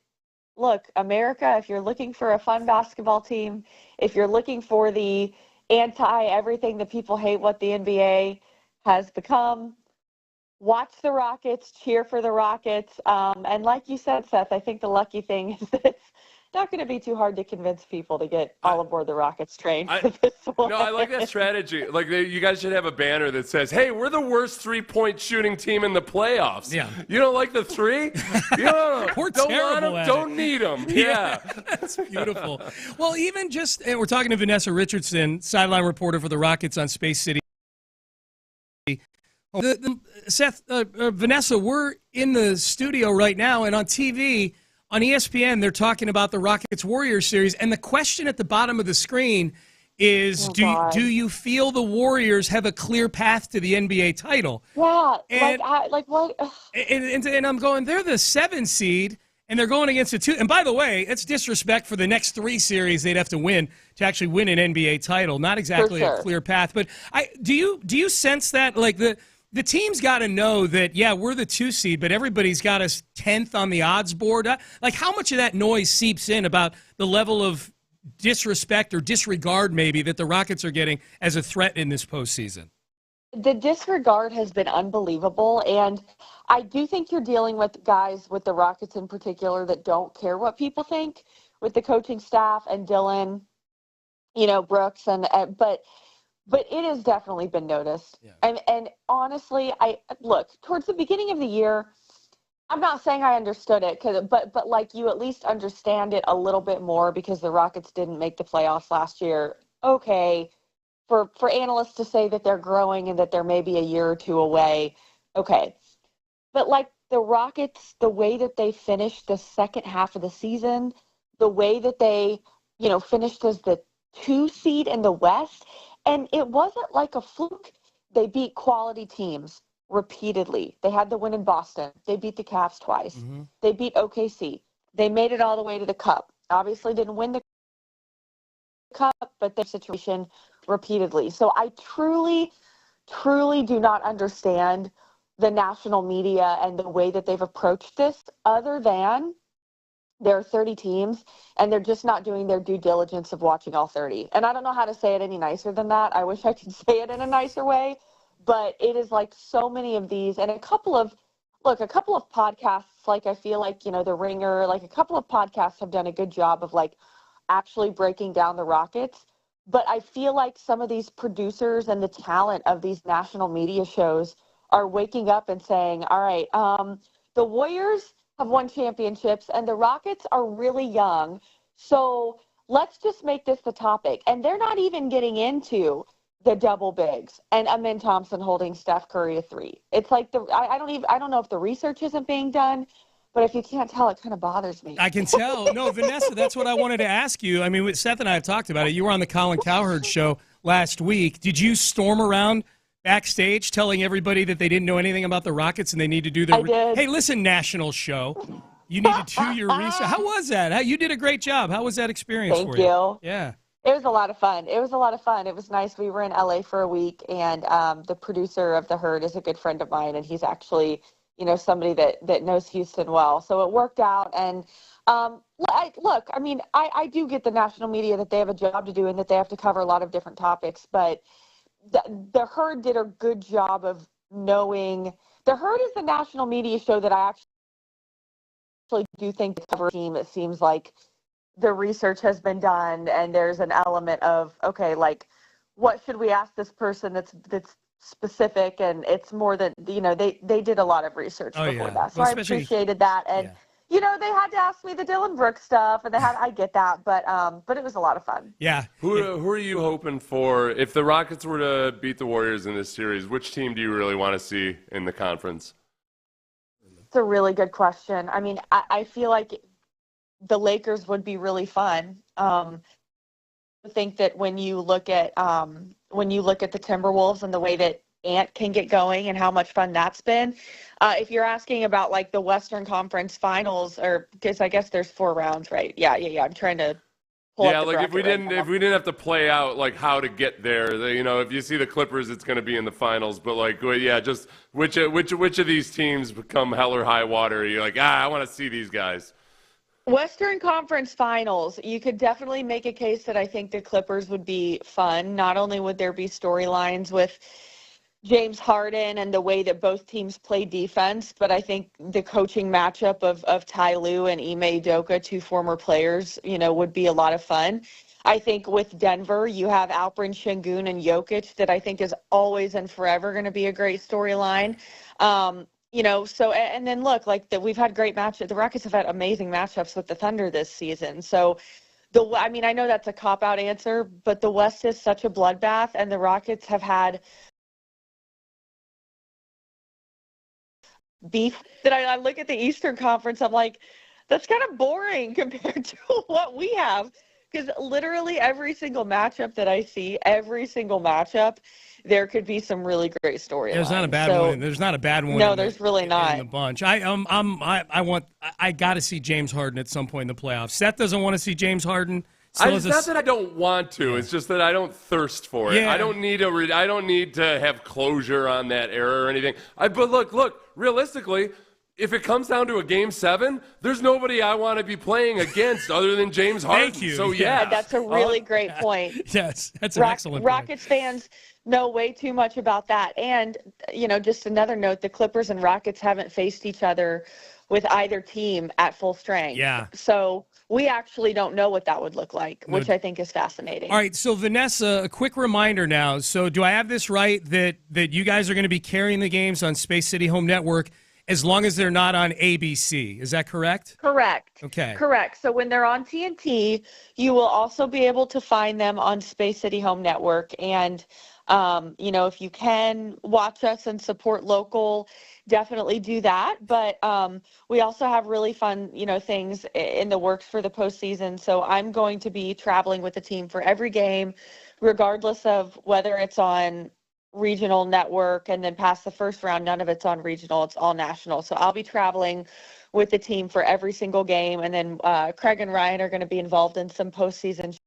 look, America, if you're looking for a fun basketball team, if you're looking for the anti-everything that people hate what the NBA has become, watch the Rockets, cheer for the Rockets. And like you said, Seth, I think the lucky thing is that it's not going to be too hard to convince people to get all aboard the Rockets train. No, I like that strategy. Like, you guys should have a banner that says, "Hey, we're the worst three-point shooting team in the playoffs." Yeah. You don't like the three? We're don't terrible want them, at don't it. need them. Yeah. That's beautiful. Well, and we're talking to Vanessa Richardson, sideline reporter for the Rockets on Space City Seth, Vanessa, we're in the studio right now, and on TV, on ESPN, they're talking about the Rockets-Warriors series, and the question at the bottom of the screen is, do you feel the Warriors have a clear path to the NBA title? Yeah, and, what? And I'm going, they're the 7 seed, and they're going against the 2. And by the way, it's disrespect for the next 3 series they'd have to win to actually win an NBA title. Not exactly a clear path, but do you sense that, like, the team's got to know that, yeah, we're the 2 seed, but everybody's got us 10th on the odds board? Like, how much of that noise seeps in about the level of disrespect or disregard maybe that the Rockets are getting as a threat in this postseason? The disregard has been unbelievable, and I do think you're dealing with guys with the Rockets in particular that don't care what people think, with the coaching staff and Dylan, Brooks, but it has definitely been noticed. Yeah. And honestly, towards the beginning of the year, I'm not saying I understood it, but like, you at least understand it a little bit more because the Rockets didn't make the playoffs last year. Okay, for analysts to say that they're growing and that they're maybe a year or 2 away, okay. But like the Rockets, the way that they finished the second half of the season, the way that they, finished as the 2 seed in the West, and it wasn't like a fluke. They beat quality teams repeatedly. They had the win in Boston. They beat the Cavs twice. Mm-hmm. They beat OKC. They made it all the way to the Cup. Obviously didn't win the Cup, but their situation repeatedly. So I truly, truly do not understand the national media and the way that they've approached this, other than there are 30 teams and they're just not doing their due diligence of watching all 30. And I don't know how to say it any nicer than that. I wish I could say it in a nicer way. But it is like so many of these, and a couple of podcasts, like I feel like, The Ringer, like a couple of podcasts have done a good job of like actually breaking down the Rockets. But I feel like some of these producers and the talent of these national media shows are waking up and saying, all right, the Warriors have won championships and the Rockets are really young. So let's just make this the topic. And they're not even getting into the double bigs and Amin Thompson holding Steph Curry to 3. It's like I don't know if the research isn't being done, but if you can't tell, it kind of bothers me. I can tell. No, Vanessa, that's what I wanted to ask you. I mean, Seth and I have talked about it. You were on the Colin Cowherd show last week. Did you storm around backstage telling everybody that they didn't know anything about the Rockets and they need to do their I did. Hey, listen, national show. You need to do your research. How was that? You did a great job. How was that experience for you? Thank you. Yeah. It was a lot of fun. It was nice. We were in LA for a week, and the producer of The Herd is a good friend of mine, and he's actually, somebody that knows Houston well. So it worked out. And I do get the national media that they have a job to do and that they have to cover a lot of different topics. But the Herd did a good job of knowing. The Herd is the national media show that I actually do think the cover team, it seems like the research has been done and there's an element of, okay, like, what should we ask this person that's specific? And it's more than, they did a lot of research before that. So I appreciated that. And, they had to ask me the Dylan Brooks stuff, and I get that, but it was a lot of fun. Yeah. Who are you hoping for? If the Rockets were to beat the Warriors in this series, which team do you really want to see in the conference? It's a really good question. I mean, I feel like the Lakers would be really fun. I think that when you look at the Timberwolves and the way that Ant can get going and how much fun that's been, if you're asking about like the Western Conference Finals, or because I guess there's 4 rounds, right? Yeah. I'm trying to pull up the like if we bracket didn't have to play out like how to get there, if you see the Clippers, it's going to be in the finals. But like, just which of these teams become hell or high water? You're like, I want to see these guys. Western Conference Finals, you could definitely make a case that I think the Clippers would be fun. Not only would there be storylines with James Harden and the way that both teams play defense, but I think the coaching matchup of Ty Lue and Ime Udoka, 2 former players, would be a lot of fun. I think with Denver, you have Alperen Şengün and Jokic that I think is always and forever going to be a great storyline. So, and then look, we've had great matchups. The Rockets have had amazing matchups with the Thunder this season. So, I know that's a cop-out answer, but the West is such a bloodbath, and the Rockets have had beef that I look at the Eastern Conference. I'm like, that's kind of boring compared to what we have. Because literally every single matchup that I see, there could be some really great storylines. There's not a bad one. There's not a bad one. No, there's really not. In the bunch. I got to see James Harden at some point in the playoffs. Seth doesn't want to see James Harden. It's not that I don't want to. It's just that I don't thirst for it. Yeah. I don't need to have closure on that error or anything. But look. Realistically, if it comes down to a Game 7, there's nobody I want to be playing against other than James Harden. Thank you. So Yeah, that's a really great point. Yes, that's an excellent point. Rockets fans know way too much about that. And, just another note, the Clippers and Rockets haven't faced each other with either team at full strength. Yeah. So we actually don't know what that would look like, which I think is fascinating. All right, so Vanessa, a quick reminder now. So do I have this right that you guys are going to be carrying the games on Space City Home Network as long as they're not on ABC? Is that correct? Correct. Okay. Correct. So when they're on TNT, you will also be able to find them on Space City Home Network. And, if you can watch us and support local, definitely do that. But we also have really fun, things in the works for the postseason. So I'm going to be traveling with the team for every game, regardless of whether it's on regional network, and then past the first round, none of it's on regional, it's all national. So I'll be traveling with the team for every single game. And then Craig and Ryan are going to be involved in some postseason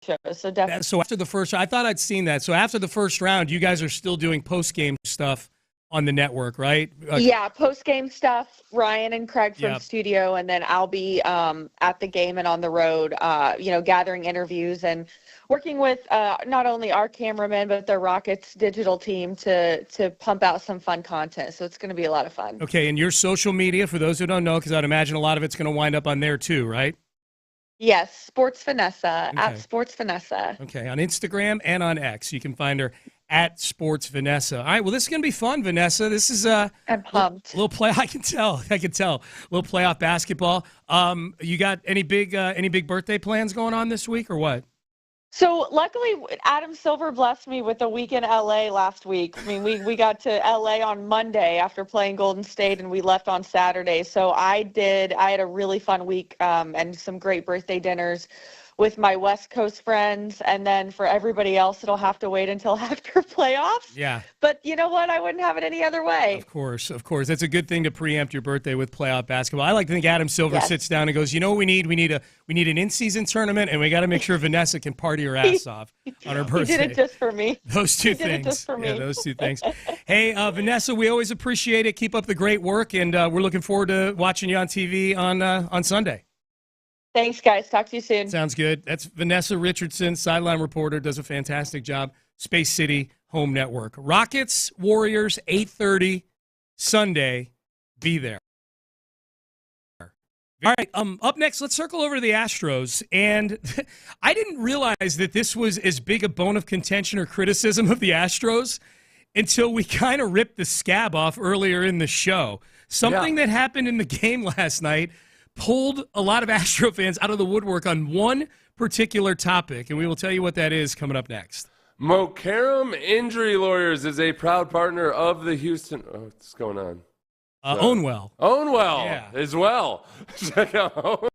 shows. So definitely. So after the first, I thought I'd seen that. So after the first round, you guys are still doing post-game stuff on the network, right? Yeah, post-game stuff, Ryan and Craig from studio, and then I'll be at the game and on the road, gathering interviews and working with not only our cameramen, but the Rockets digital team to pump out some fun content. So it's going to be a lot of fun. Okay, and your social media, for those who don't know, because I'd imagine a lot of it's going to wind up on there too, right? Yes, Sports Vanessa, at Sports Vanessa. Okay, on Instagram and on X. You can find her at Sports Vanessa. All right, well, this is going to be fun, Vanessa. This is I'm pumped. Little play. I can tell. Little playoff basketball. You got any big birthday plans going on this week or what? So luckily, Adam Silver blessed me with a week in LA last week. I mean, we got to LA on Monday after playing Golden State, and we left on Saturday. So I had a really fun week and some great birthday dinners with my West Coast friends. And then for everybody else, it'll have to wait until after playoffs. Yeah. But you know what? I wouldn't have it any other way. Of course. That's a good thing to preempt your birthday with playoff basketball. I like to think Adam Silver sits down and goes, you know what we need? We need an in-season tournament, and we got to make sure Vanessa can party her ass off on her birthday. He did it just for me. Those two He things. did it just for me. Yeah, those two things. Hey, Vanessa, we always appreciate it. Keep up the great work, and we're looking forward to watching you on TV on Sunday. Thanks, guys. Talk to you soon. Sounds good. That's Vanessa Richardson, sideline reporter, does a fantastic job. Space City Home Network. Rockets, Warriors, 8:30 Sunday. Be there. All right, up next, let's circle over to the Astros. And I didn't realize that this was as big a bone of contention or criticism of the Astros until we kind of ripped the scab off earlier in the show. Something that happened in the game last night pulled a lot of Astro fans out of the woodwork on one particular topic, and we will tell you what that is coming up next. Mokaram Injury Lawyers is a proud partner of the Houston. Oh, what's going on? Ownwell. As well. Check out.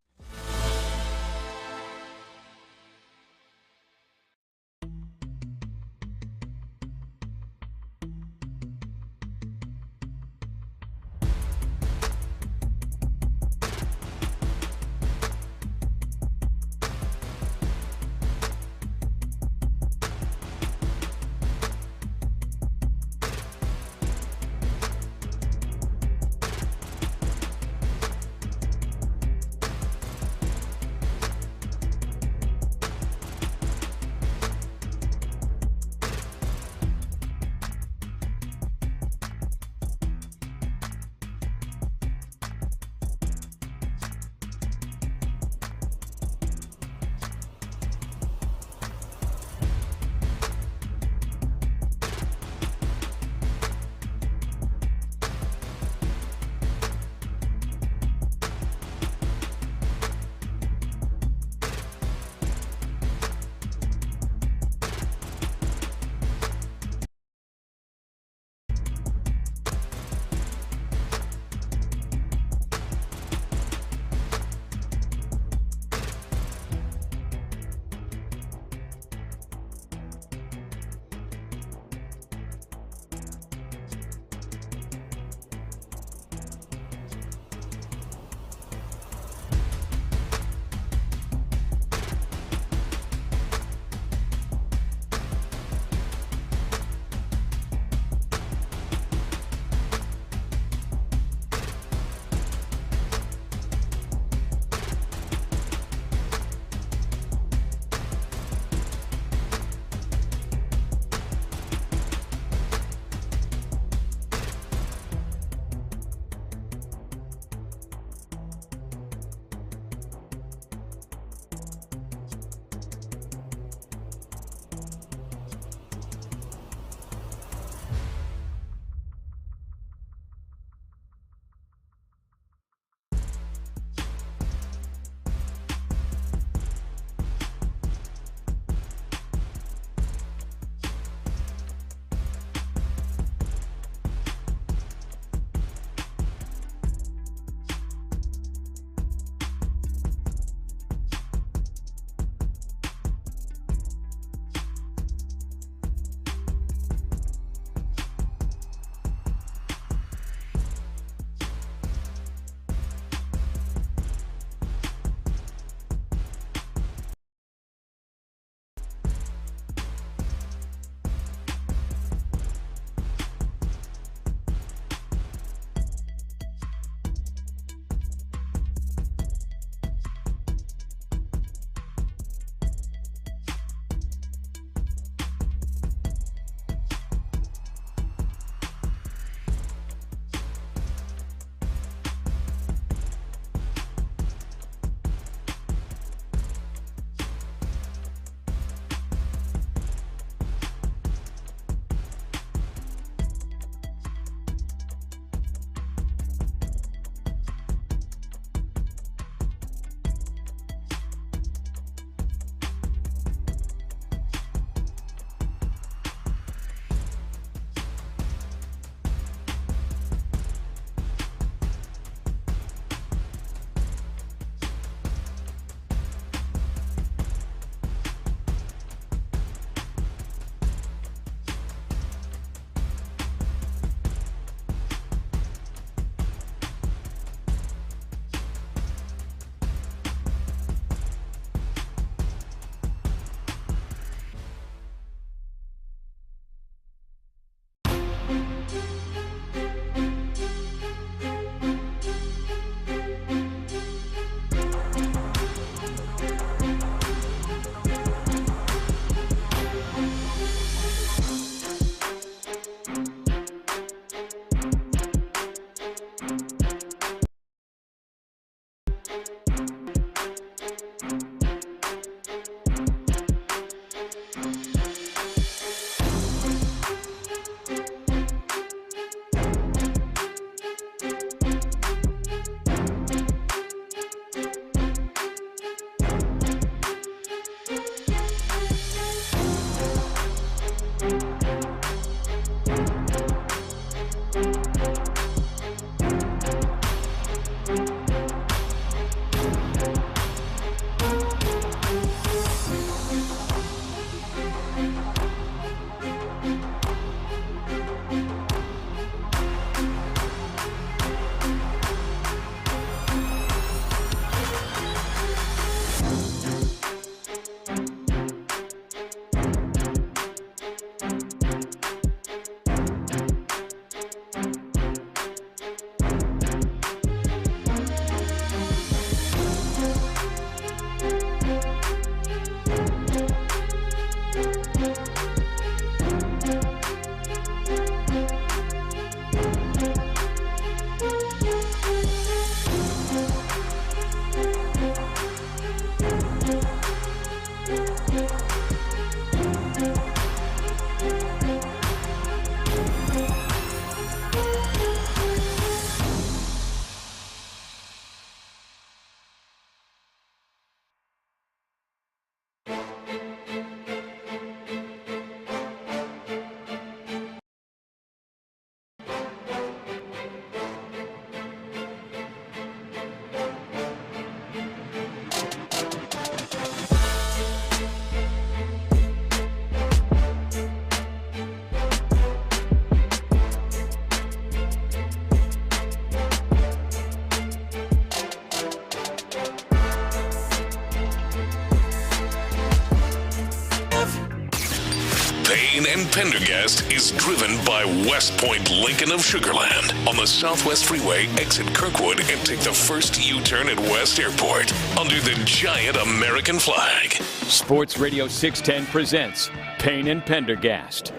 Pendergast is driven by West Point Lincoln of Sugar Land on the Southwest Freeway. Exit Kirkwood and take the first U-turn at West Airport under the giant American flag. Sports Radio 610 presents Payne and Pendergast.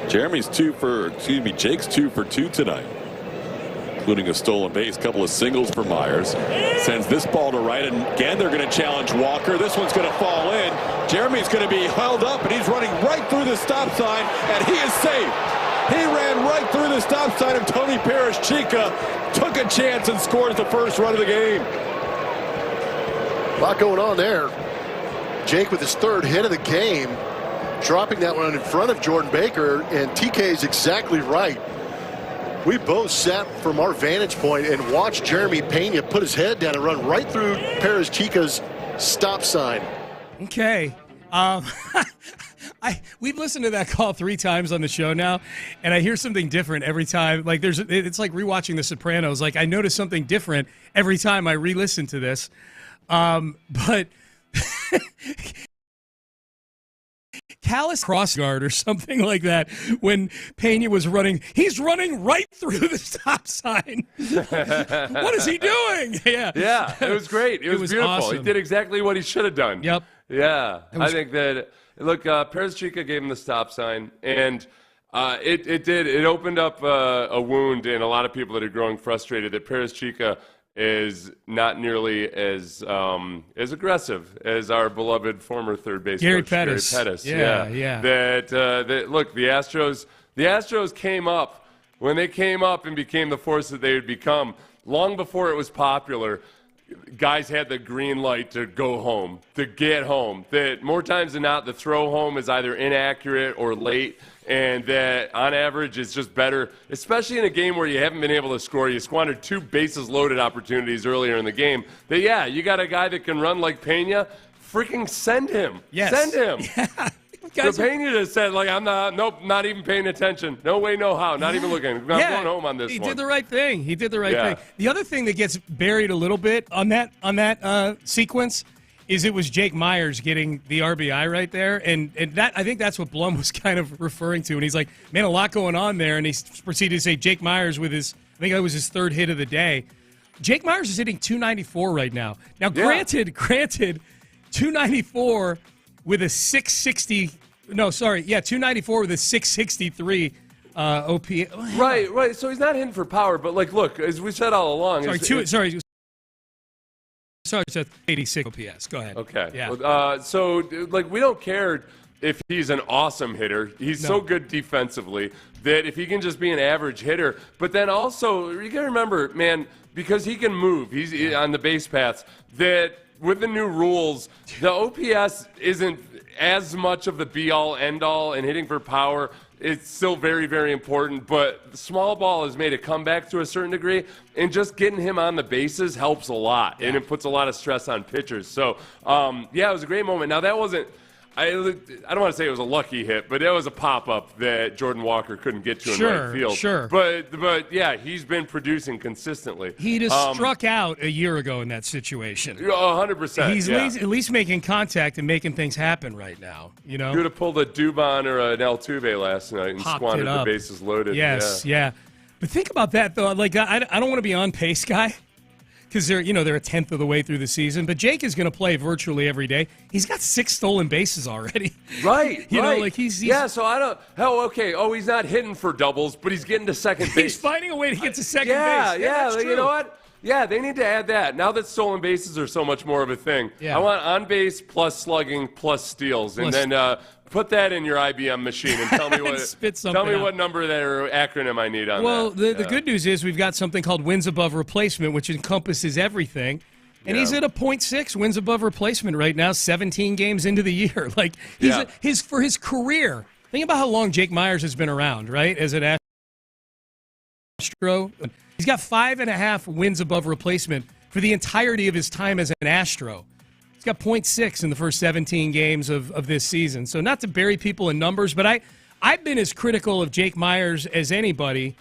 Jake's 2 for 2 tonight, including a stolen base, couple of singles for Myers. Sends this ball to right, and again they're going to challenge Walker. This one's going to fall in. Jeremy's going to be held up, and he's running right through the stop sign, and he is safe. He ran right through the stop sign of Tony Perez-Chica, took a chance and scores the first run of the game. A lot going on there. Jake with his third hit of the game, dropping that one in front of Jordan Baker, and TK is exactly right. We both sat from our vantage point and watched Jeremy Pena put his head down and run right through Perez-Chica's stop sign. Okay. We've listened to that call 3 times on the show now, and I hear something different every time. Like it's like rewatching The Sopranos. Like I notice something different every time I re-listen to this. But callous crossguard or something like that when Pena was running. He's running right through the stop sign. What is he doing? Yeah, it was great. It was beautiful. Awesome. He did exactly what he should have done. Yep. Yeah, I think that, look, Perez-Chica gave him the stop sign, and it opened up a wound in a lot of people that are growing frustrated that Perez-Chica is not nearly as aggressive as our beloved former third base Gary coach, Pettis. Gary Pettis. Yeah. That look, the Astros came up when they came up and became the force that they would become. Long before it was popular, guys had the green light to go home, to get home. That more times than not, the throw home is either inaccurate or late. And that, on average, it's just better, especially in a game where you haven't been able to score. You squandered 2 bases-loaded opportunities earlier in the game. That, yeah, you got a guy that can run like Pena, freaking send him. Yes. Send him. Yeah. So Pena just said, like, I'm not even paying attention. No way, no how. Not even looking. I'm going home on this one. He did the right thing. thing. The other thing that gets buried a little bit on that sequence is it was Jake Myers getting the RBI right there. And that, I think that's what Blum was kind of referring to. And he's like, man, a lot going on there. And he proceeded to say Jake Myers with his, I think that was his 3rd hit of the day. Jake Myers is hitting 294 right now. Now, granted, 294 with a 660, 294 with a 663 OP. Right. So he's not hitting for power, but, like, look, as we said all along. Sorry, it's 86 OPS. Go ahead. Okay. Yeah. So, like, we don't care if he's an awesome hitter. He's so good defensively that if he can just be an average hitter. But then also, you got to remember, man, because he can move, he's on the base paths, that with the new rules, the OPS isn't as much of the be-all, end-all, and hitting for power. It's still very, very important, but the small ball has made a comeback to a certain degree, and just getting him on the bases helps a lot, and it puts a lot of stress on pitchers. So, it was a great moment. Now, that wasn't – I don't want to say it was a lucky hit, but it was a pop-up that Jordan Walker couldn't get to in right field. Sure. But yeah, he's been producing consistently. He just struck out a year ago in that situation. 100%. He's at least making contact and making things happen right now. You know, he would have pulled a Dubon or an Altuve last night and squandered the bases loaded. Yes, yeah. But think about that though. Like I don't want to be on pace guy, because they're a 10th of the way through the season. But Jake is going to play virtually every day. He's got 6 stolen bases already. Right. You know, like he's so I don't. He's not hitting for doubles, but he's getting to second base. He's finding a way to get to second base. Yeah. You know what? Yeah, they need to add that. Now that stolen bases are so much more of a thing. Yeah. I want on base plus slugging plus steals, and then put that in your IBM machine and tell me what number or acronym I need on that. Well, the good news is we've got something called wins above replacement, which encompasses everything. And he's at a 0.6 wins above replacement right now, 17 games into the year. Like for his career. Think about how long Jake Myers has been around, right? As an Astro. He's got 5.5 wins above replacement for the entirety of his time as an Astro. He's got 0.6 in the first 17 games of this season. So not to bury people in numbers, but I've been as critical of Jake Myers as anybody.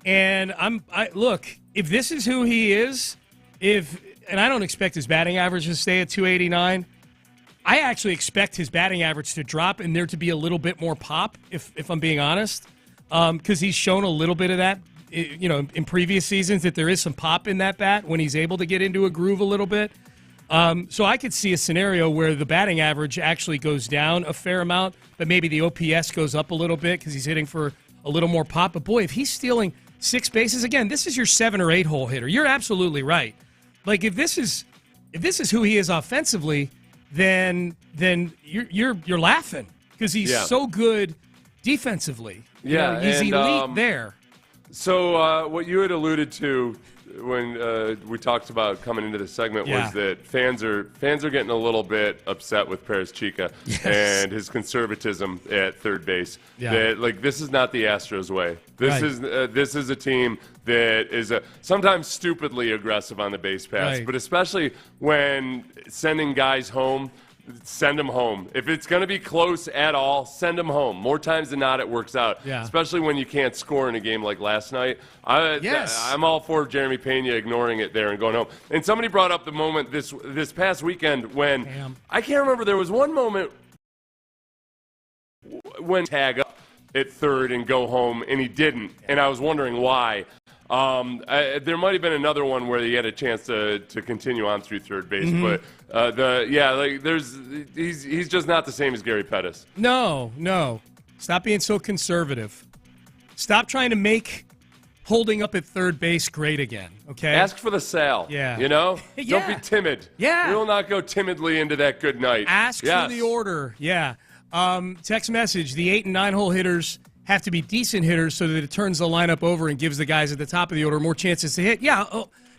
And look, if this is who he is, and I don't expect his batting average to stay at 289, I actually expect his batting average to drop and there to be a little bit more pop, if I'm being honest, because he's shown a little bit of that, in previous seasons, that there is some pop in that bat when he's able to get into a groove a little bit. So I could see a scenario where the batting average actually goes down a fair amount, but maybe the OPS goes up a little bit because he's hitting for a little more pop. But boy, if he's stealing 6 bases, again, this is your 7 or 8 hole hitter. You're absolutely right. Like if this is who he is offensively, then you're laughing because he's so good defensively. He's elite there. So what you had alluded to when we talked about coming into the segment was that fans are getting a little bit upset with Perez Chica and his conservatism at third base. Yeah. That this is not the Astros way. This is a team that is sometimes stupidly aggressive on the base pass, but especially when sending guys home. Send them home. If it's going to be close at all, send them home. More times than not, it works out, especially when you can't score in a game like last night. I'm all for Jeremy Pena ignoring it there and going home. And somebody brought up the moment this past weekend when I can't remember. There was one moment when tag up at third and go home, and he didn't. And I was wondering why. There might have been another one where he had a chance to continue on through third base, but he's just not the same as Gary Pettis. No. Stop being so conservative. Stop trying to make holding up at third base great again, okay? Ask for the sale. Yeah. Don't be timid. Yeah. We will not go timidly into that good night. Ask for the order. Yeah. Text message, the 8 and 9 hole hitters have to be decent hitters so that it turns the lineup over and gives the guys at the top of the order more chances to hit. Yeah,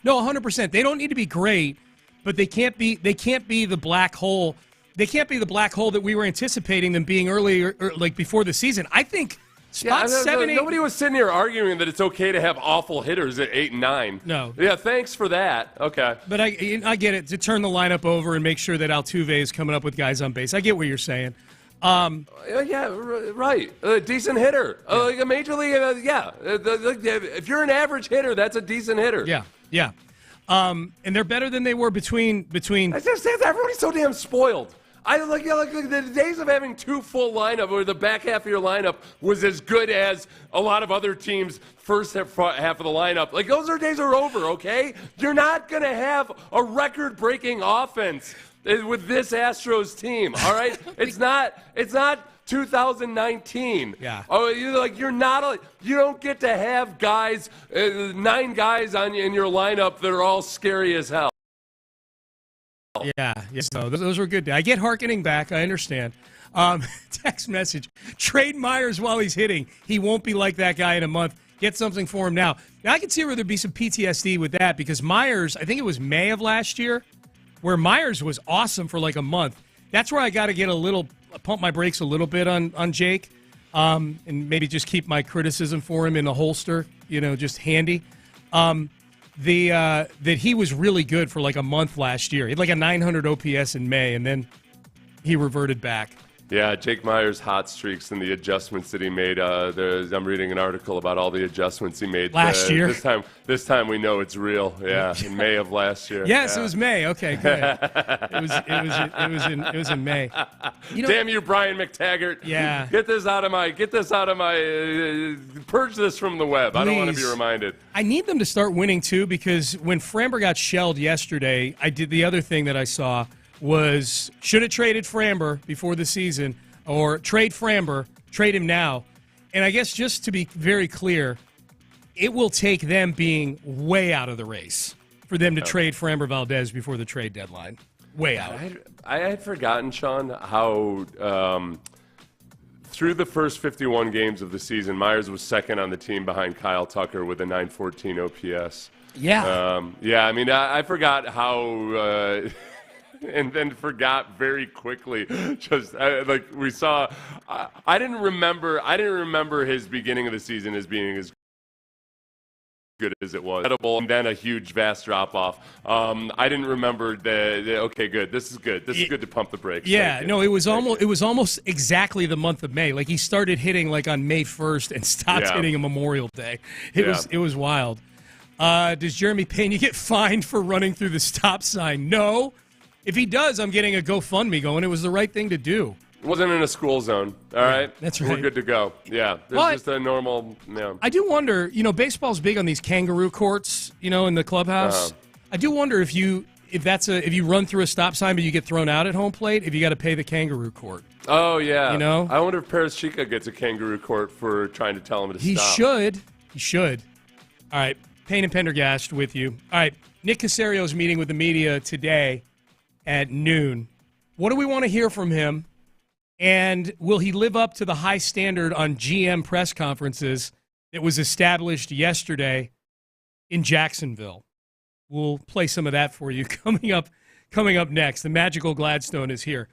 no, 100%. They don't need to be great, but they can't be the black hole. They can't be the black hole that we were anticipating them being earlier, before the season. I think spot 7, 8. Nobody was sitting here arguing that it's okay to have awful hitters at 8 and 9. No. Yeah, thanks for that. Okay. But I get it, to turn the lineup over and make sure that Altuve is coming up with guys on base. I get what you're saying. Right. Decent hitter. Like a major league. If you're an average hitter, that's a decent hitter. Yeah. And they're better than they were between. Everybody's so damn spoiled. Like the days of having 2 full lineup or the back half of your lineup was as good as a lot of other teams' first half of the lineup. Like those days are over. Okay, you're not gonna have a record-breaking offense with this Astros team, all right? It's not 2019. Yeah. Oh, you don't get to have guys, 9 guys in your lineup that are all scary as hell. Yeah. So those were good. I get hearkening back. I understand. Text message: trade Myers while he's hitting. He won't be like that guy in a month. Get something for him now. I can see where there'd be some PTSD with that because Myers, I think it was May of last year, where Myers was awesome for like a month. That's where I got to pump my brakes a little bit on Jake, and maybe just keep my criticism for him in the holster, just handy. That he was really good for like a month last year. He had like a 900 OPS in May, and then he reverted back. Yeah, Jake Myers' hot streaks and the adjustments that he made. I'm reading an article about all the adjustments he made last year. This time we know it's real. Yeah, in May of last year. Yes, it was May. Okay, good. It was in May. Damn you, Brian McTaggart. Yeah. Get this out of my. Purge this from the web. Please. I don't want to be reminded. I need them to start winning too because when Framber got shelled yesterday, I did the other thing that I saw. Was should have traded Framber before the season or trade Framber, trade him now. And I guess just to be very clear, it will take them being way out of the race for them to trade Framber Valdez before the trade deadline. Way out. I had forgotten, Sean, how through the first 51 games of the season, Myers was second on the team behind Kyle Tucker with a 914 OPS. Yeah. I mean, I forgot how... and then forgot very quickly. Just like we saw, I didn't remember his beginning of the season as being as good as it was. And then a huge, vast drop off. I didn't remember okay, good. This is good. This is good to pump the brakes. Yeah, no, it was almost exactly the month of May. Like he started hitting like on May 1st and stopped hitting on Memorial Day. It was wild. Does Jeremy Pena get fined for running through the stop sign? No. If he does, I'm getting a GoFundMe going. It was the right thing to do. It wasn't in a school zone. All right, that's right. We're good to go. Yeah, this is just a normal. I do wonder. Baseball's big on these kangaroo courts. In the clubhouse. I do wonder if you run through a stop sign but you get thrown out at home plate, if you got to pay the kangaroo court. Oh yeah. I wonder if Paris Chica gets a kangaroo court for trying to tell him to stop. He should. All right, Payne and Pendergast with you. All right, Nick Cacerio's meeting with the media today at noon. What do we want to hear from him? And will he live up to the high standard on GM press conferences that was established yesterday in Jacksonville? We'll play some of that for you coming up next. The magical Gladstone is here.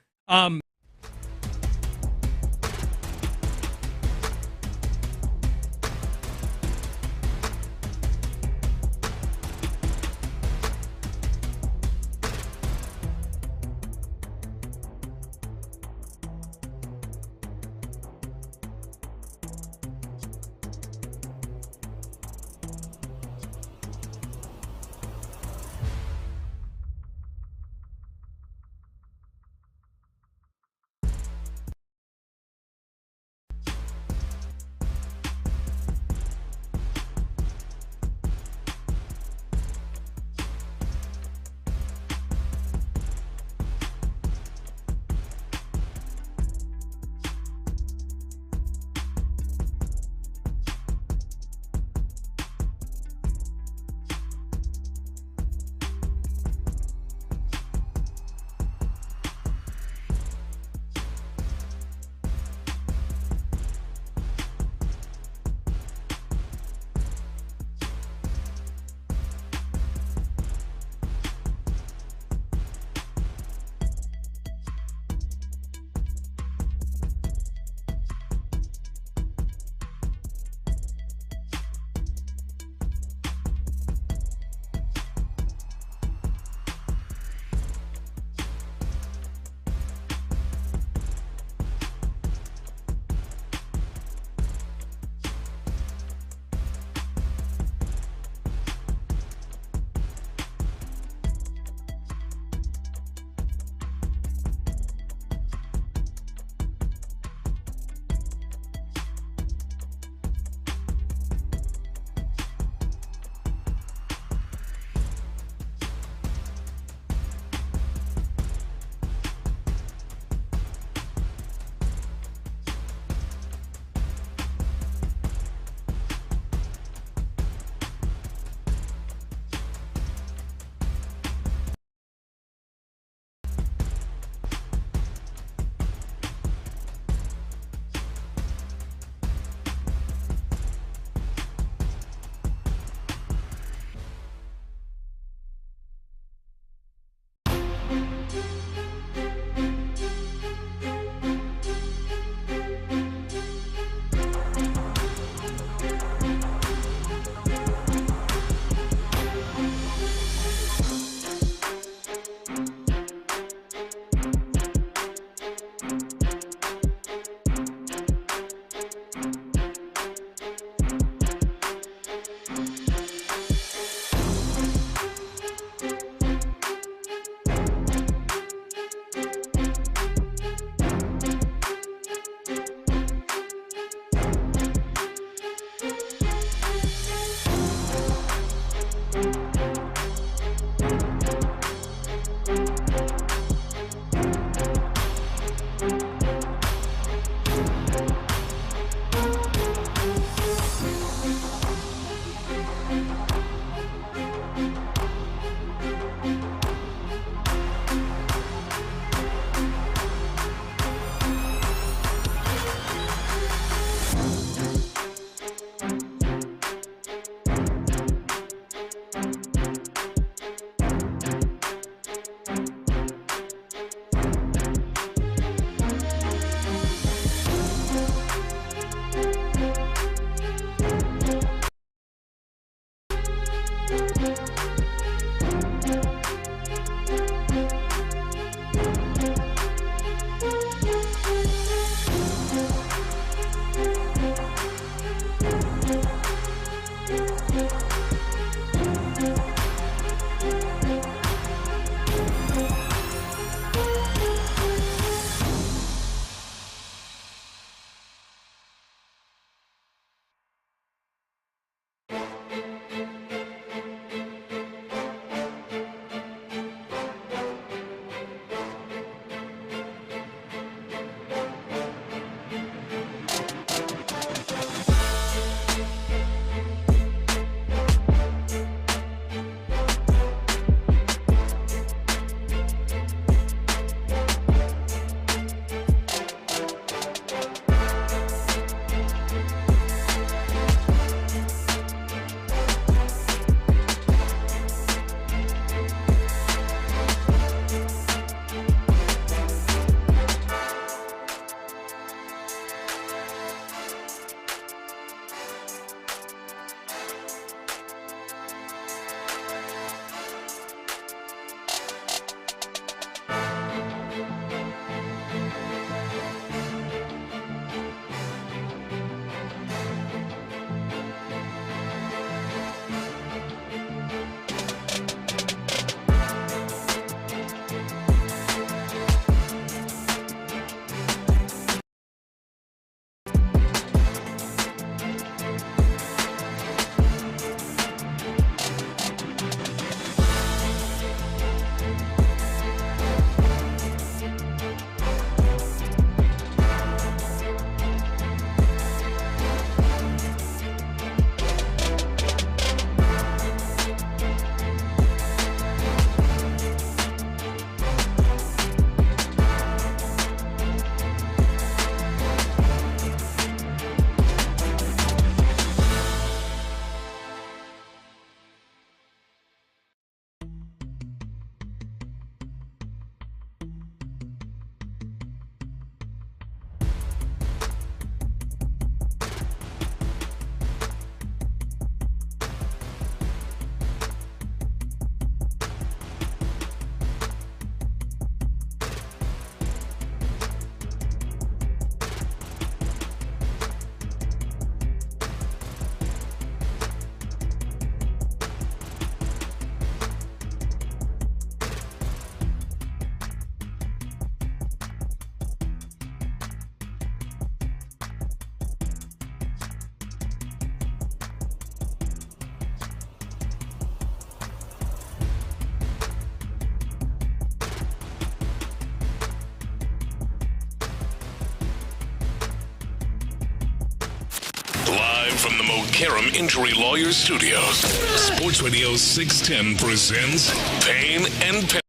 from the Mokaram Injury Lawyers Studios, Sports Radio 610 presents Payne and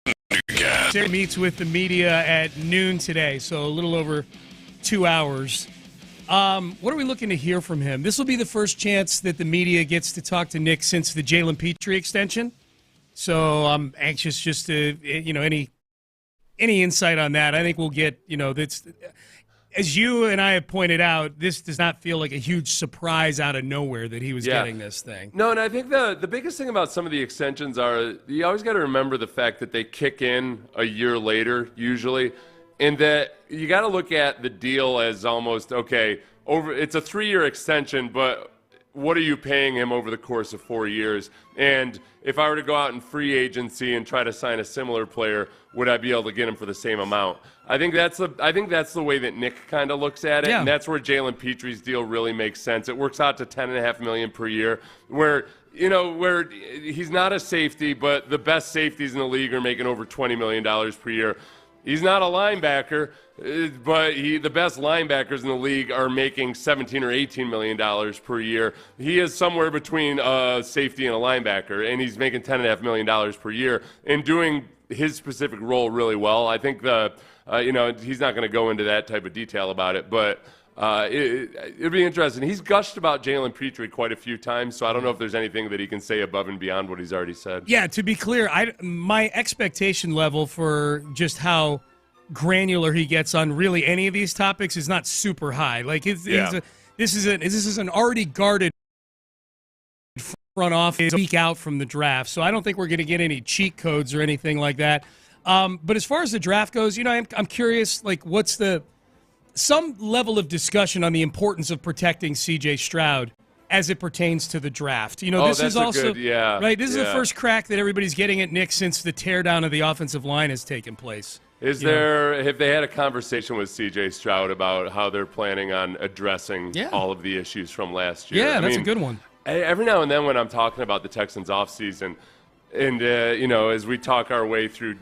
Pendergast. Terry meets with the media at noon today, so a little over 2 hours. What are we looking to hear from him? This will be the first chance that the media gets to talk to Nick since the Jalen Petrie extension. So I'm anxious just to, any insight on that. I think we'll get, that's, as you and I have pointed out, this does not feel like a huge surprise out of nowhere that he was getting this thing. No, and I think the biggest thing about some of the extensions are you always got to remember the fact that they kick in a year later usually, and that you got to look at the deal as almost, okay, it's a 3-year extension, but what are you paying him over the course of 4 years? And if I were to go out in free agency and try to sign a similar player, would I be able to get him for the same amount? I think that's the way that Nick kind of looks at it, and that's where Jalen Petrie's deal really makes sense. It works out to $10.5 million per year, where he's not a safety, but the best safeties in the league are making over $20 million per year. He's not a linebacker, but the best linebackers in the league are making $17 or $18 million per year. He is somewhere between a safety and a linebacker, and he's making $10.5 million per year and doing his specific role really well. I think he's not going to go into that type of detail about it, but it'd be interesting. He's gushed about Jalen Petrie quite a few times, so I don't know if there's anything that he can say above and beyond what he's already said. Yeah, to be clear, my expectation level for just how granular he gets on really any of these topics is not super high. Like this is an already guarded front office a week out from the draft, so I don't think we're going to get any cheat codes or anything like that. But as far as the draft goes, I'm curious, like, what's some level of discussion on the importance of protecting C.J. Stroud as it pertains to the draft. This is also right. This is the first crack that everybody's getting at Nick since the teardown of the offensive line has taken place. Have they had a conversation with C.J. Stroud about how they're planning on addressing all of the issues from last year? Yeah, that's a good one. Every now and then when I'm talking about the Texans offseason, and as we talk our way through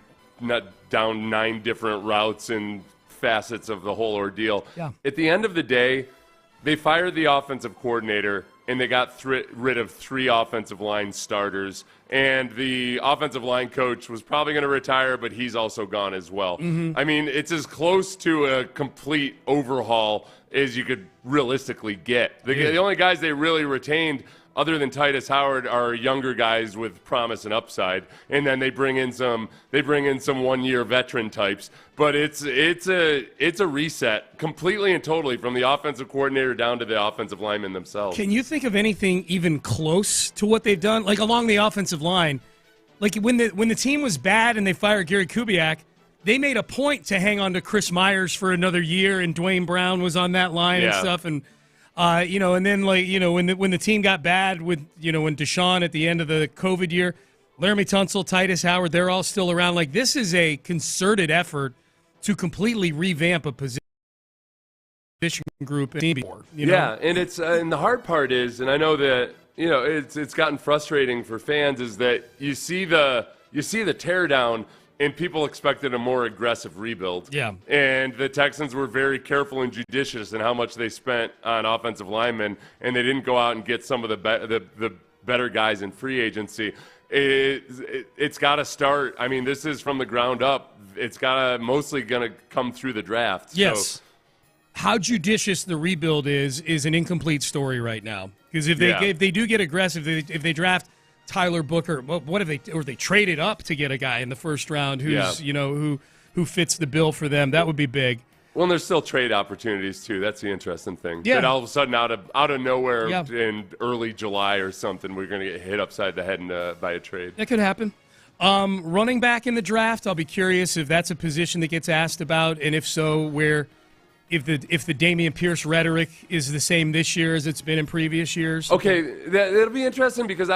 down 9 different routes and facets of the whole ordeal, at the end of the day, they fired the offensive coordinator and they got rid of 3 offensive line starters, and the offensive line coach was probably going to retire, but he's also gone as well. I mean, it's as close to a complete overhaul as you could realistically get. The only guys they really retained, other than Titus Howard, are younger guys with promise and upside, and then they bring in some 1-year veteran types. But it's a reset completely and totally from the offensive coordinator down to the offensive linemen themselves. Can you think of anything even close to what they've done, like along the offensive line? Like when the team was bad and they fired Gary Kubiak, they made a point to hang on to Chris Myers for another year, and Dwayne Brown was on that line and stuff, and. And then when the team got bad with, when Deshaun at the end of the COVID year, Laramie Tunsil, Titus Howard, they're all still around. Like, this is a concerted effort to completely revamp a position group. Yeah, and it's and the hard part is, and I know that it's gotten frustrating for fans, is that you see the teardown. And people expected a more aggressive rebuild. Yeah. And the Texans were very careful and judicious in how much they spent on offensive linemen, and they didn't go out and get some of the better guys in free agency. It's got to start. I mean, this is from the ground up. It's mostly going to come through the draft. Yes. So. How judicious the rebuild is an incomplete story right now. Because if they do get aggressive, if they draft Tyler Booker, what if they traded up to get a guy in the first round who's who fits the bill for them? That would be big. Well, and there's still trade opportunities too. That's the interesting thing. Yeah. That all of a sudden out of nowhere in early July or something, we're going to get hit upside the head by a trade. That could happen. Running back in the draft, I'll be curious if that's a position that gets asked about, and if so, if the Dameon Pierce rhetoric is the same this year as it's been in previous years. Okay, it'll be interesting because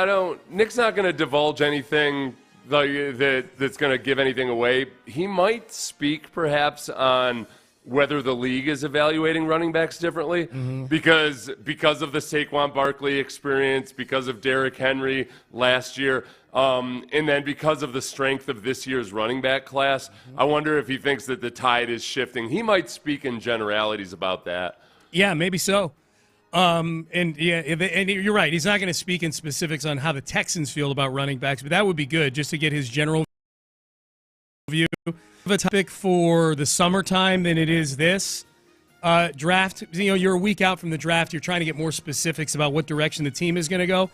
Nick's not going to divulge anything that's going to give anything away. He might speak perhaps on whether the league is evaluating running backs differently because of the Saquon Barkley experience, because of Derrick Henry last year, and then because of the strength of this year's running back class. I wonder if he thinks that the tide is shifting. He might speak in generalities about that. Yeah, maybe so. And you're right. He's not going to speak in specifics on how the Texans feel about running backs, but that would be good just to get his general view of a topic for the summertime than it is this draft. You're a week out from the draft. You're trying to get more specifics about what direction the team is going to go.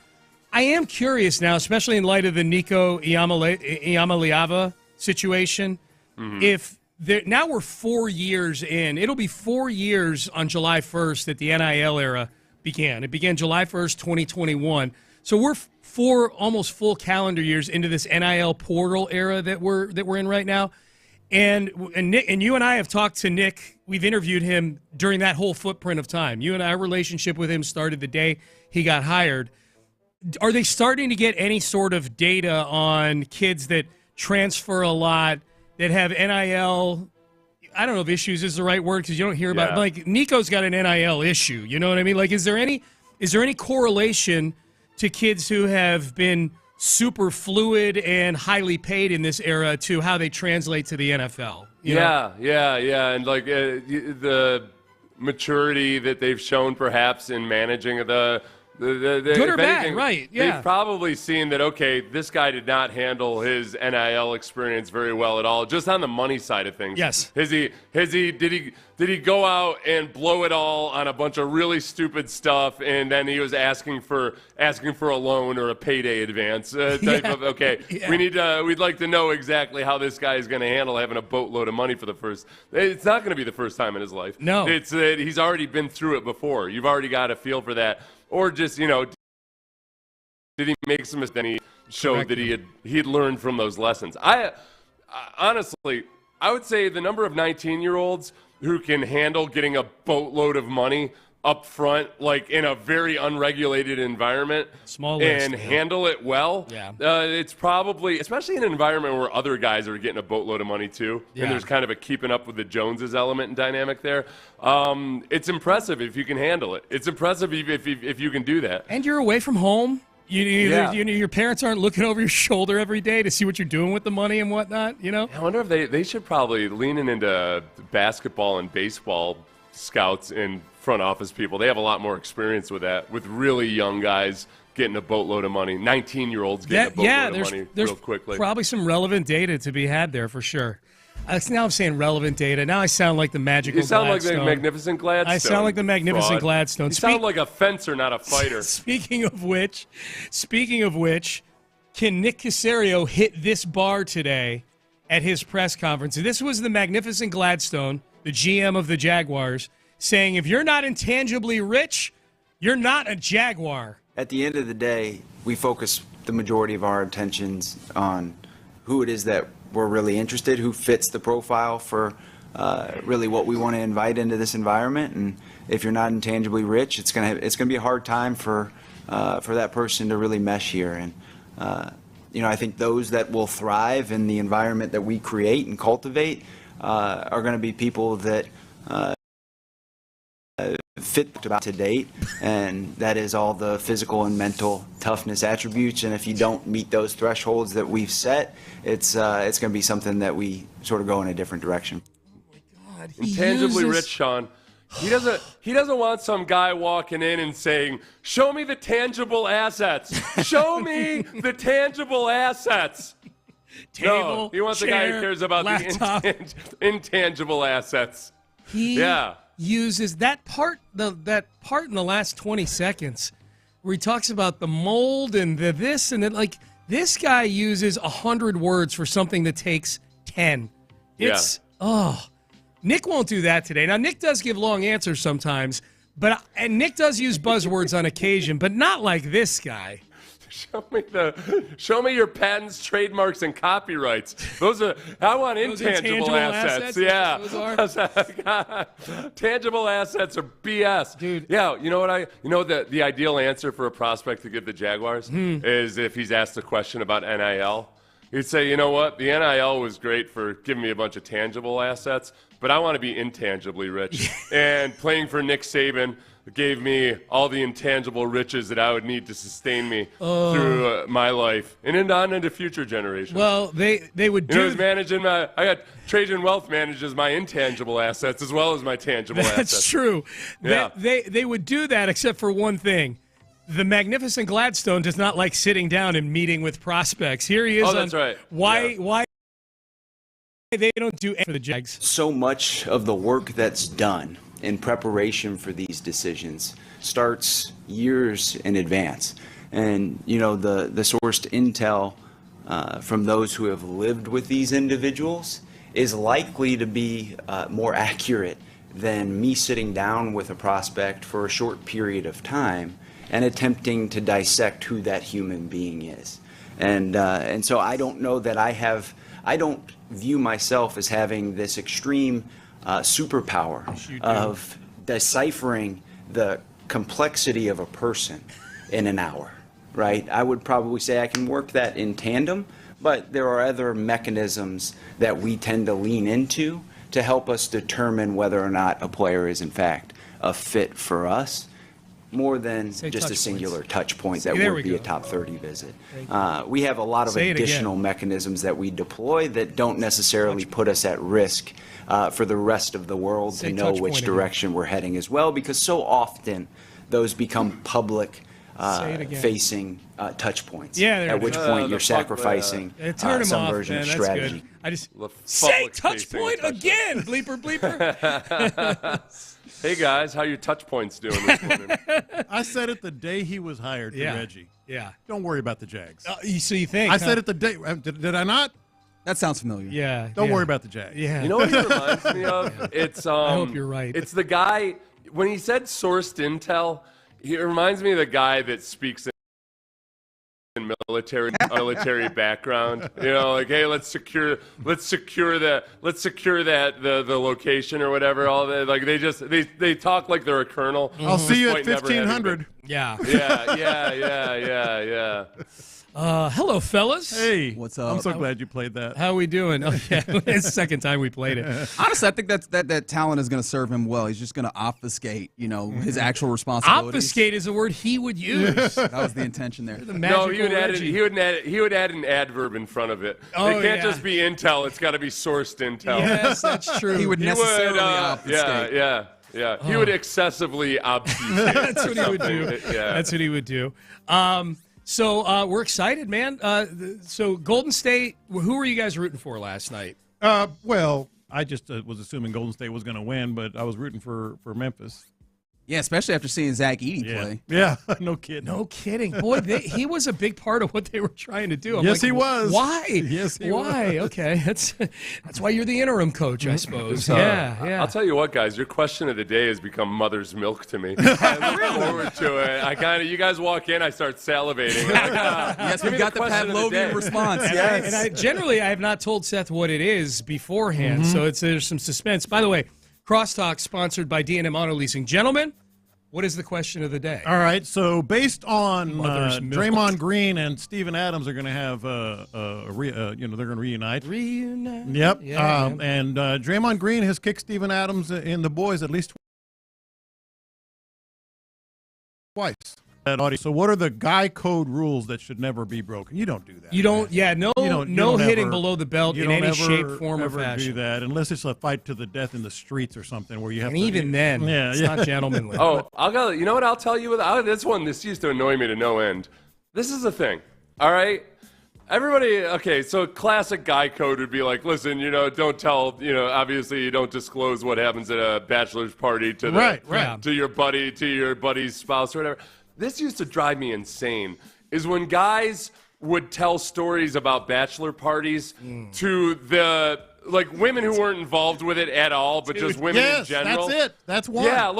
I am curious now, especially in light of the Nico Iamaleava situation, if now we're 4 years in. It'll be 4 years on July 1st that the NIL era began. It began July 1st, 2021. So we're 4 almost full calendar years into this NIL portal era that we're in right now. And Nick, and you and I have talked to Nick. We've interviewed him during that whole footprint of time. You and I, our relationship with him started the day he got hired. Are they starting to get any sort of data on kids that transfer a lot, that have NIL? I don't know if issues is the right word because you don't hear about it. Like Nico's got an NIL issue. You know what I mean? Like, is there any correlation to kids who have been super fluid and highly paid in this era to how they translate to the NFL? Yeah. And like the maturity that they've shown perhaps in managing the good or bad, right? Yeah. They've probably seen that, okay, this guy did not handle his NIL experience very well at all, just on the money side of things. Yes. Did he go out and blow it all on a bunch of really stupid stuff, and then he was asking for a loan or a payday advance type of, okay, we'd like to know exactly how this guy is going to handle having a boatload of money for the first. It's not going to be the first time in his life. No. It's he's already been through it before. You've already got a feel for that. Or just, did he make some mistakes? Then he showed that he had learned from those lessons. I honestly, I would say the number of 19-year-olds who can handle getting a boatload of money up front, like in a very unregulated environment, handle it well. Yeah. It's probably, especially in an environment where other guys are getting a boatload of money too, and there's kind of a keeping up with the Joneses element and dynamic there. It's impressive if you can handle it. It's impressive if you can do that. And you're away from home. Your parents aren't looking over your shoulder every day to see what you're doing with the money and whatnot. I wonder if they should probably lean into basketball and baseball scouts and front office people. They have a lot more experience with that, with really young guys getting a boatload of money, 19-year-olds getting a boatload of money real quickly. Probably some relevant data to be had there for sure. Now I'm saying relevant data. Now I sound like the magical Gladstone. You sound like the magnificent Gladstone. I sound like the magnificent Gladstone. You sound like a fencer, not a fighter. Speaking of which, can Nick Cacerio hit this bar today at his press conference? This was the magnificent Gladstone, the GM of the Jaguars, saying if you're not intangibly rich, you're not a Jaguar. At the end of the day, we focus the majority of our attentions on who it is that we're really interested, who fits the profile for really what we want to invite into this environment. And if you're not intangibly rich, it's gonna be a hard time for that person to really mesh here. And I think those that will thrive in the environment that we create and cultivate are going to be people that fit to date, and that is all the physical and mental toughness attributes. And if you don't meet those thresholds that we've set, it's going to be something that we sort of go in a different direction. Oh my God, Intangibly rich, Sean. He doesn't want some guy walking in and saying, "Show me the tangible assets. Show me the tangible assets." Table, he wants chair, a guy who cares about laptop. the intangible assets. He uses that part in the last 20 seconds where he talks about the mold and the this and then, like, this guy uses 100 words for something that takes 10. Nick won't do that today. Now, Nick does give long answers sometimes, and Nick does use buzzwords on occasion, but not like this guy. Show me your patents, trademarks, and copyrights. I want intangible assets. Yeah. Tangible assets are BS. Dude. Yeah, the ideal answer for a prospect to give the Jaguars is if he's asked a question about NIL. He'd say, you know what, the NIL was great for giving me a bunch of tangible assets, but I want to be intangibly rich. And playing for Nick Saban, gave me all the intangible riches that I would need to sustain me through my life and on into future generations. Well, they would do. I got Trajan Wealth manages my intangible assets as well as my tangible assets. That's true. Yeah. They would do that except for one thing. The magnificent Gladstone does not like sitting down and meeting with prospects. Here he is. Oh, that's right. Why they don't do anything for the Jags. So much of the work that's done in preparation for these decisions starts years in advance. And, the sourced intel from those who have lived with these individuals is likely to be more accurate than me sitting down with a prospect for a short period of time and attempting to dissect who that human being is. And so I don't know that I don't view myself as having this extreme superpower of deciphering the complexity of a person in an hour, right? I would probably say I can work that in tandem, but there are other mechanisms that we tend to lean into to help us determine whether or not a player is in fact a fit for us, more than just a singular touch point that would be a top 30 visit. We have a lot of additional mechanisms that we deploy that don't necessarily put us at risk for the rest of the world to know which direction we're heading as well, because so often those become public facing touch points, at which point you're sacrificing some version of strategy. I just say touch point again, bleeper, bleeper. Hey guys, how your touch points doing this morning? I said it the day he was hired to Reggie. Yeah. Don't worry about the Jags. So you think? I said it the day. Did I not? That sounds familiar. Yeah. Don't worry about the Jags. Yeah. You know what he reminds me of? It's I hope you're right. It's the guy when he said sourced intel. He reminds me of the guy that speaks in military background. Like, hey, let's secure the location or whatever. All that, like they talk like they're a colonel. I'll see you at 1500. Yeah. Yeah. Hello, fellas. Hey, what's up? I'm so glad you played that. How we doing? Oh yeah, it's the second time we played it. Honestly, I think that talent is going to serve him well. He's just going to obfuscate, his actual responsibilities. Obfuscate is a word he would use. That was the intention there. No, he would add an adverb in front of it. It can't just be intel. It's got to be sourced intel. Yes, that's true. He would necessarily obfuscate. Yeah. He would excessively obfuscate. That's what he would do. Yeah. That's what he would do. So we're excited, man. So Golden State, who were you guys rooting for last night? Well, I just was assuming Golden State was going to win, but I was rooting for Memphis. Yeah, especially after seeing Zach Edey play. Yeah, no kidding. No kidding. Boy, he was a big part of what they were trying to do. Yes, he was. Why? Yes, he was. Why? Okay, that's why you're the interim coach, I suppose. Yeah. I'll tell you what, guys. Your question of the day has become mother's milk to me. I look forward to it. You guys walk in, I start salivating. Yes, we got the Pavlovian response. Yes. And I have not told Seth what it is beforehand, so there's some suspense. By the way, Crosstalk sponsored by D&M Auto Leasing. Gentlemen, what is the question of the day? All right, so based on Draymond Green and Steven Adams are going to have they're going to reunite. Yep. Yeah, and Draymond Green has kicked Steven Adams in the boys at least twice. So what are the guy code rules that should never be broken? You don't do that. You don't. Yeah, no hitting below the belt in any shape, form, or fashion. Do that unless it's a fight to the death in the streets or something where you have. And even then, it's not gentlemanly. Oh, I'll go. You know what? I'll tell you. This used to annoy me to no end. This is the thing. All right. Everybody, okay, so classic guy code would be like, listen, don't tell, obviously you don't disclose what happens at a bachelor's party to to your buddy's spouse or whatever. This used to drive me insane, is when guys would tell stories about bachelor parties to the women who weren't involved with it at all, but just women in general. That's it. That's one. Yeah,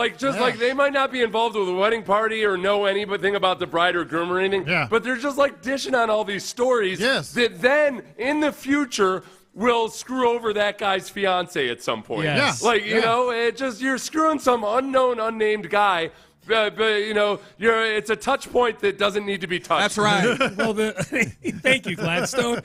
they might not be involved with a wedding party or know anything about the bride or groom or anything. Yeah. But they're just dishing on all these stories that then in the future will screw over that guy's fiance at some point. Yes. You're screwing some unknown, unnamed guy. But it's a touch point that doesn't need to be touched. That's right. Well, thank you, Gladstone.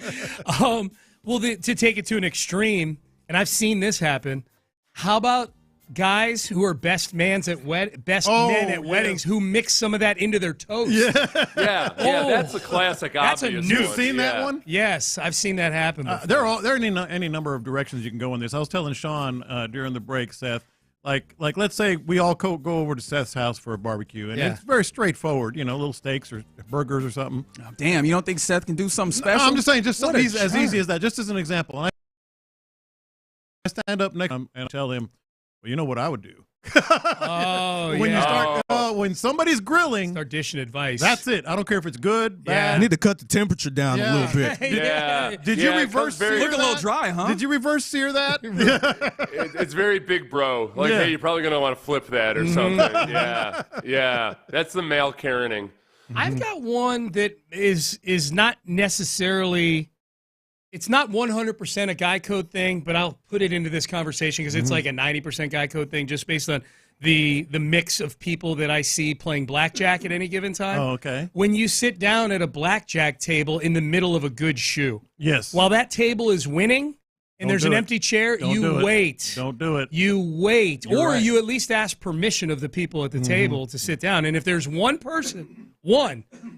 To take it to an extreme, and I've seen this happen. How about guys who are best men at weddings who mix some of that into their toast. Yeah, that's a classic. That's a obvious new. one. Seen that one? Yes, I've seen that happen before. There are any number of directions you can go in this. I was telling Sean during the break, Seth, like let's say we all go over to Seth's house for a barbecue, and it's very straightforward, little steaks or burgers or something. Oh, damn, you don't think Seth can do something special? No, I'm just saying, just something as easy as that, just as an example. And I stand up next to him and tell him, well, you know what I would do. When somebody's grilling, start dishing advice. That's it. I don't care if it's good, bad. I need to cut the temperature down a little bit. Did you reverse sear Look a little dry, huh? Did you reverse sear that? It's very big bro. Like, hey, you're probably going to want to flip that or something. Yeah. That's the male Karening. I've got one that is not necessarily. It's not 100% a guy code thing, but I'll put it into this conversation because it's like a 90% guy code thing just based on the mix of people that I see playing blackjack at any given time. Oh, okay. When you sit down at a blackjack table in the middle of a good shoe. Yes. While that table is winning and there's an empty chair, you wait. Don't do it. You wait. You're right. You at least ask permission of the people at the table to sit down. And if there's one person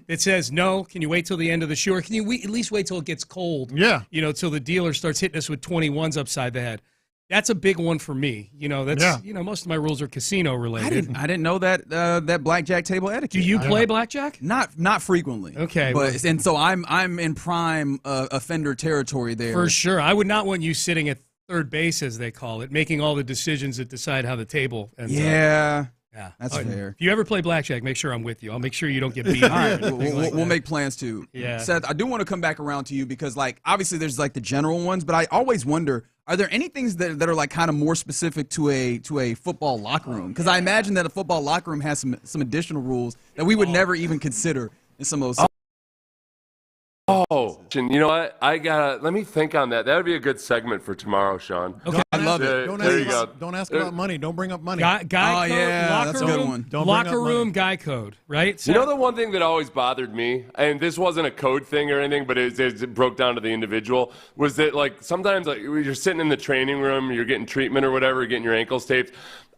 that says, no, can you wait till the end of the show? Or can you at least wait till it gets cold? Yeah. Till the dealer starts hitting us with 21s upside the head. That's a big one for me. Most of my rules are casino related. I didn't know that blackjack table etiquette. Do you play blackjack? Not frequently. Okay. And so I'm in prime offender territory there. For sure. I would not want you sitting at third base, as they call it, making all the decisions that decide how the table ends up. Yeah, that's fair. If you ever play blackjack, make sure I'm with you. I'll make sure you don't get beat. All right, we'll make plans too. Yeah. Seth, I do want to come back around to you because, obviously there's the general ones, but I always wonder, are there any things that are kind of more specific to a football locker room? Because I imagine that a football locker room has some additional rules that we would never even consider in some of those. Oh, you know what? Let me think on that. That would be a good segment for tomorrow, Sean. Okay, I love it. Don't ask about money. Don't bring up money. Guy code, that's a good one. Locker room guy code, right? So, the one thing that always bothered me, and this wasn't a code thing or anything, but it broke down to the individual, was that sometimes you're sitting in the training room, you're getting treatment or whatever, you're getting your ankles taped.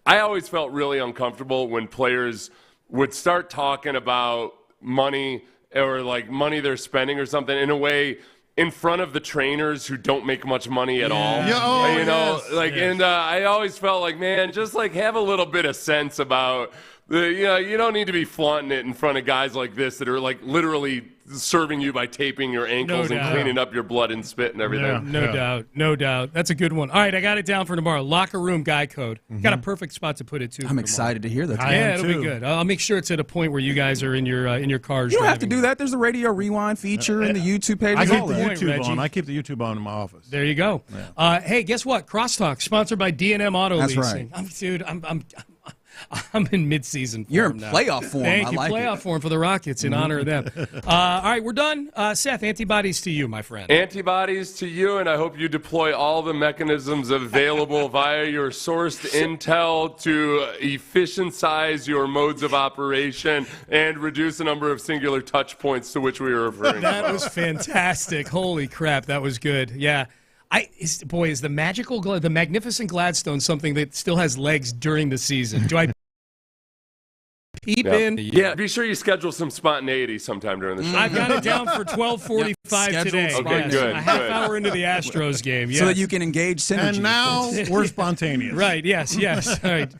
I always felt really uncomfortable when players would start talking about money or money they're spending or something in a way in front of the trainers who don't make much money at all. And I always felt like, man, just have a little bit of sense about you don't need to be flaunting it in front of guys like this that are literally serving you by taping your ankles and cleaning up your blood and spit and everything. No doubt. That's a good one. All right, I got it down for tomorrow. Locker room guy code. Got a perfect spot to put it too. I'm excited to hear that. It'll be good. I'll make sure it's at a point where you guys are in your cars. You don't have to do that. There's a radio rewind feature in the YouTube page. I keep the YouTube on. I keep the YouTube on in my office. There you go. Yeah. Hey, guess what? Crosstalk sponsored by D&M Auto That's Leasing. Right. I'm in mid-season form You're in now. playoff form. Thank you. I like playoff form for the Rockets in honor of them. All right, we're done. Seth, antibodies to you, my friend. Antibodies to you, and I hope you deploy all the mechanisms available via your sourced intel to efficientize your modes of operation and reduce the number of singular touch points to which we were referring. That was fantastic. Holy crap, that was good. Yeah. Is the the magnificent Gladstone something that still has legs during the season? Do I peep in? Yeah, be sure you schedule some spontaneity sometime during the show. I've got it down for 12:45 today. Okay, good. A half hour into the Astros game. Yes. So that you can engage synergy. And now we're spontaneous. Right, yes. All right.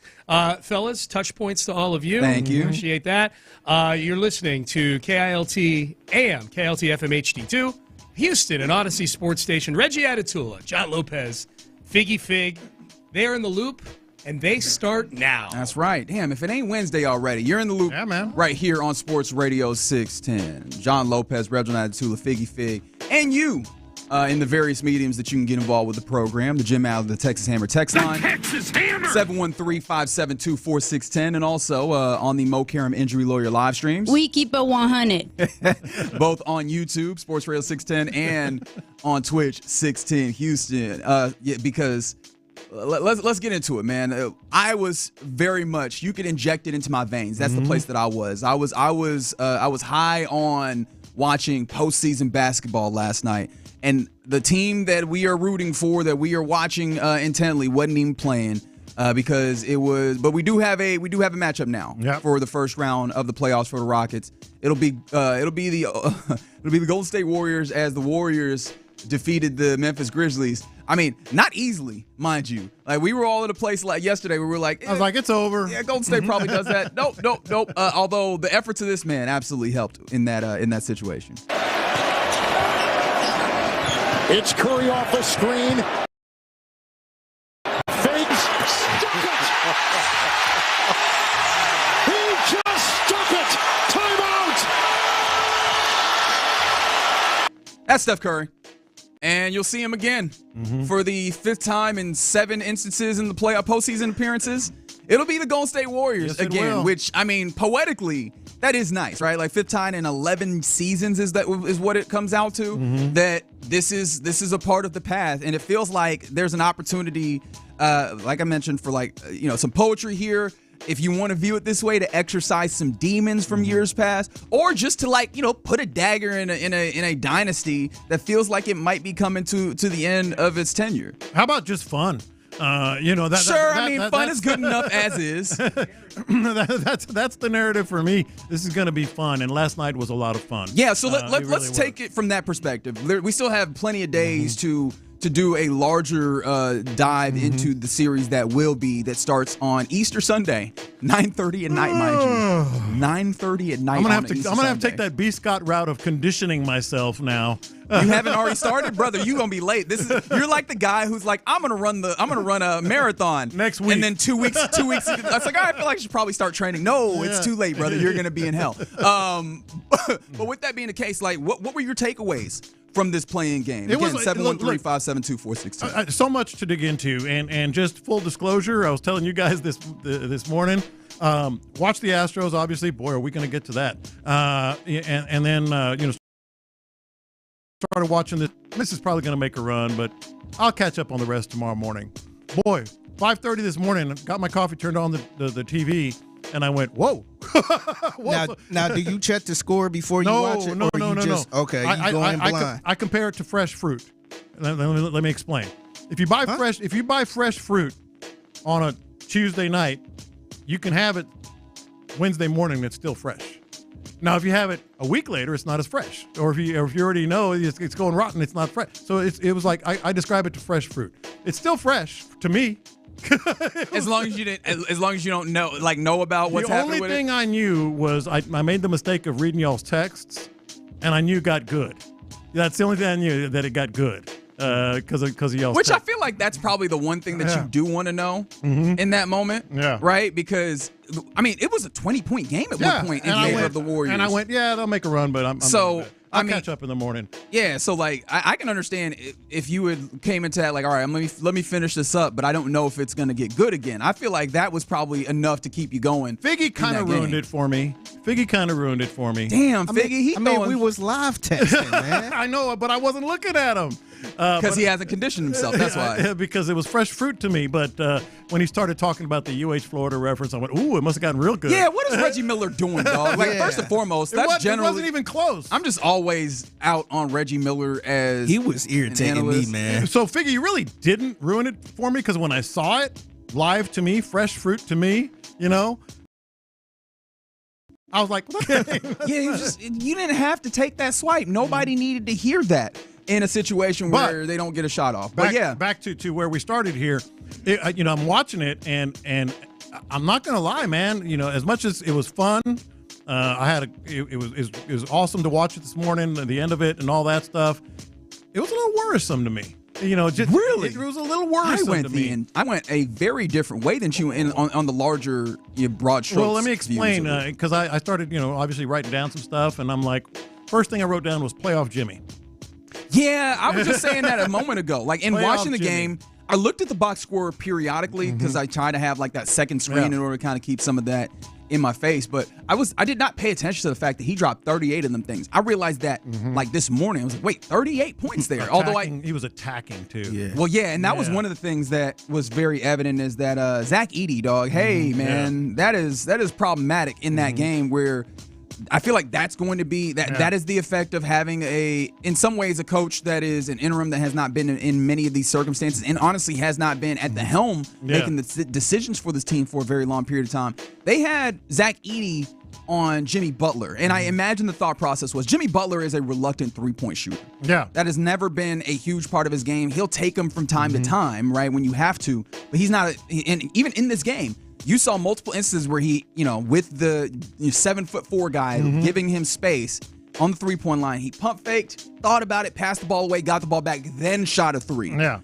Fellas, touch points to all of you. Thank you. Appreciate that. You're listening to KILT AM, KILT FM HD2. Houston, an Odyssey sports station. Reggie Atatula, John Lopez, Figgy Fig. They're in the loop, and they start now. That's right. Damn, if it ain't Wednesday already, you're in the loop right here on Sports Radio 610. John Lopez, Reginald Atatula, Figgy Fig, and you in the various mediums that you can get involved with the program. The Jim Allen, the Texas Hammer text line. Texas Hammer! 713-572-4610. And also on the Mo Karam Injury Lawyer live streams. We keep it 100. Both on YouTube, Sports Radio 610, and on Twitch, 610 Houston. Because let's get into it, man. I was very much, you could inject it into my veins. That's the place that I was. I was high on watching postseason basketball last night. And the team that we are rooting for, that we are watching intently, wasn't even playing. because it was. But we do have a matchup now for the first round of the playoffs for the Rockets. It'll be the Golden State Warriors as the Warriors defeated the Memphis Grizzlies. I mean, not easily, mind you. Like, we were all in a place like yesterday where we were like, I was like, it's over. Yeah, Golden State probably does that. Nope. Although the efforts of this man absolutely helped in that situation. It's Curry off the screen. Fakes, stuck it. He just stuck it. Timeout. That's Steph Curry. And you'll see him again for the 5th time in 7 instances in the postseason appearances. It'll be the Golden State Warriors again, which, I mean, poetically, that is nice, right? Like 5th time in 11 seasons is what it comes out to. That this is a part of the path, and it feels like there's an opportunity, like I mentioned, for some poetry here. If you want to view it this way, to exercise some demons from years past, or just to put a dagger in a dynasty that feels like it might be coming to the end of its tenure. How about just fun? Fun is good enough as is. That's the narrative for me. This is going to be fun, and last night was a lot of fun. Yeah, so let's take it from that perspective. We still have plenty of days to do a larger dive into the series that starts on Easter Sunday, 9:30 at night, mind you. 9:30 at night. I'm gonna have to take that B. Scott route of conditioning myself now. You haven't already started, brother. You're gonna be late. You're like the guy who's like, I'm gonna run a marathon next week, and then 2 weeks. I was like, I feel like I should probably start training. No, it's too late, brother. You're gonna be in hell. But with that being the case, like, what were your takeaways from this playing game? Again, 713-572-4610. So much to dig into, and just full disclosure, I was telling you guys this morning. Watch the Astros, obviously. Boy, are we going to get to that? And then started watching this. This is probably going to make a run, but I'll catch up on the rest tomorrow morning. Boy, 5:30 this morning, got my coffee, turned on the TV, and I went, whoa. Now, do you check the score before you watch it? No. Okay, you go in blind. I compare it to fresh fruit. Let me explain. If you buy fresh fruit on a Tuesday night, you can have it Wednesday morning. It's still fresh. Now, if you have it a week later, it's not as fresh. Or if you already know it's going rotten, it's not fresh. So it was like I describe it to fresh fruit. It's still fresh to me. As long as you don't know about what's happening with it. The only thing I knew was I made the mistake of reading y'all's texts, and I knew it got good. That's the only thing I knew, that it got good because of y'all's Which text. I feel like that's probably the one thing that you do want to know in that moment. Yeah. Right? Because, I mean, it was a 20-point game at one point in favor of the Warriors. And I went, they'll make a run, but I'll catch up in the morning. Yeah, so like I can understand if you came into that like, all right, let me finish this up, but I don't know if it's gonna get good again. I feel like that was probably enough to keep you going. Figgy kind of ruined it for me. Damn, Figgy. We was live texting, man. I know, but I wasn't looking at him because he hasn't conditioned himself. That's why. Because it was fresh fruit to me. But when he started talking about the UH Florida reference, I went, ooh, it must have gotten real good. Yeah, what is Reggie Miller doing, dog? Like first and foremost, it wasn't even close. I'm just always out on Reggie Miller as he was irritating me, man. So Figgy, you really didn't ruin it for me because when I saw it live to me, fresh fruit to me, I was like, okay. Yeah, you didn't have to take that swipe. Nobody needed to hear that in a situation where they don't get a shot off. Back to where we started here. I'm watching it, and I'm not gonna lie, man. As much as it was fun, it was awesome to watch it this morning. The end of it and all that stuff. It was a little worrisome to me. Really? It was a little worrisome to me. I went a very different way than you on the larger broad strokes. Well, let me explain, because I started, obviously writing down some stuff, and I'm like, first thing I wrote down was playoff Jimmy. Yeah, I was just saying that a moment ago. Like, in watching the game, I looked at the box score periodically because I try to have like that second screen in order to kind of keep some of that in my face, but I did not pay attention to the fact that he dropped 38 of them things. I realized that like this morning. I was like, wait, 38 points there. He was attacking too. Yeah. Well, yeah, and that was one of the things that was very evident is that Zach Edey, dog. Hey, man, that is problematic in that game where I feel like that's going to be that is the effect of having in some ways, a coach that is an interim that has not been in many of these circumstances and honestly has not been at the helm making the decisions for this team for a very long period of time. They had Zach Edey on Jimmy Butler, and I imagine the thought process was Jimmy Butler is a reluctant three-point shooter. Yeah. That has never been a huge part of his game. He'll take them from time to time, right, when you have to, but he's not, and even in this game, you saw multiple instances where he, with the 7'4" guy giving him space on the three-point line, he pump faked, thought about it, passed the ball away, got the ball back, then shot a three. Yeah.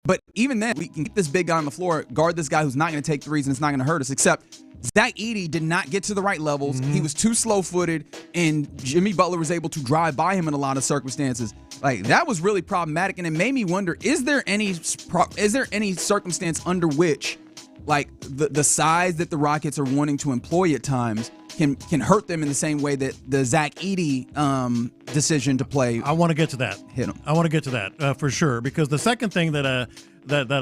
But even then, we can get this big guy on the floor, guard this guy who's not going to take threes and it's not going to hurt us, except Zach Edey did not get to the right levels. He was too slow-footed, and Jimmy Butler was able to drive by him in a lot of circumstances. Like, that was really problematic, and it made me wonder, is there any circumstance under which, like, the size that the Rockets are wanting to employ at times can hurt them in the same way that the Zach Edey decision to play. I want to get to that. Hit him. I want to get to that for sure, because the second thing that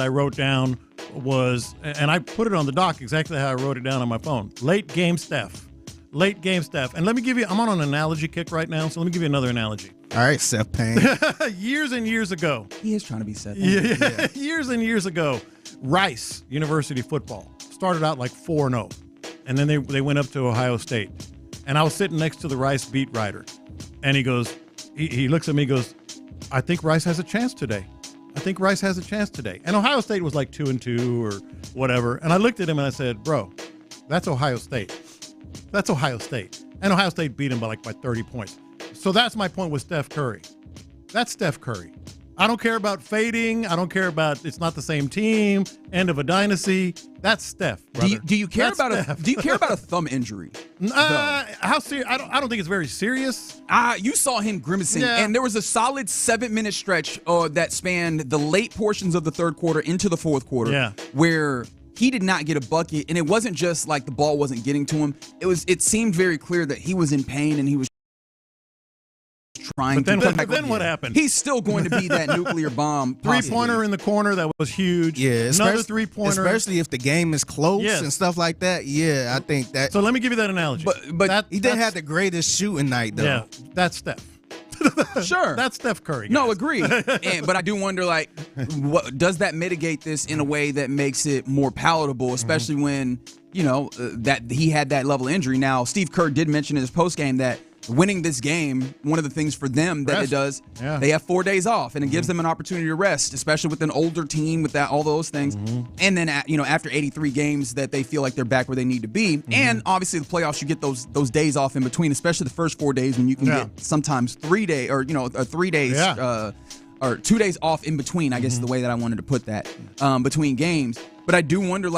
I wrote down was, and I put it on the doc exactly how I wrote it down on my phone. Late game Steph. And let me give you, I'm on an analogy kick right now, so let me give you another analogy. All right, Seth Payne. Years and years ago. He is trying to be Seth Payne. Yeah. Years and years ago, Rice University football started out like 4-0, and then they went up to Ohio State. And I was sitting next to the Rice beat writer, and he goes, he looks at me and goes, I think Rice has a chance today. And Ohio State was like 2-2 or whatever. And I looked at him and I said, bro, that's Ohio State. And Ohio State beat him by 30 points. So that's my point with Steph Curry. That's Steph Curry. I don't care about fading. I don't care about it's not the same team. End of a dynasty. That's Steph. Brother. Do you care about a thumb injury? How serious? I don't think it's very serious. You saw him grimacing, and there was a solid 7-minute stretch that spanned the late portions of the third quarter into the fourth quarter, where he did not get a bucket, and it wasn't just like the ball wasn't getting to him. It seemed very clear that he was in pain and he was trying to. But then what happened? He's still going to be that nuclear bomb. Three-pointer in the corner that was huge. Yeah, another three-pointer. Especially if the game is close and stuff like that. Yeah, I think that. So let me give you that analogy. But he didn't have the greatest shooting night, though. Yeah, that's Steph. Sure. That's Steph Curry. Guys. No, agree. But I do wonder, what does that mitigate this in a way that makes it more palatable, especially when, that he had that level of injury. Now, Steve Kerr did mention in his postgame that winning this game, one of the things for them that it does, they have 4 days off, and it gives them an opportunity to rest, especially with an older team, with all those things. And then, after 83 games, that they feel like they're back where they need to be. And obviously, the playoffs, you get those days off in between, especially the first 4 days when you can get sometimes 3 days or 3 days. Or 2 days off in between, I guess is the way that I wanted to put that, between games. But I do wonder,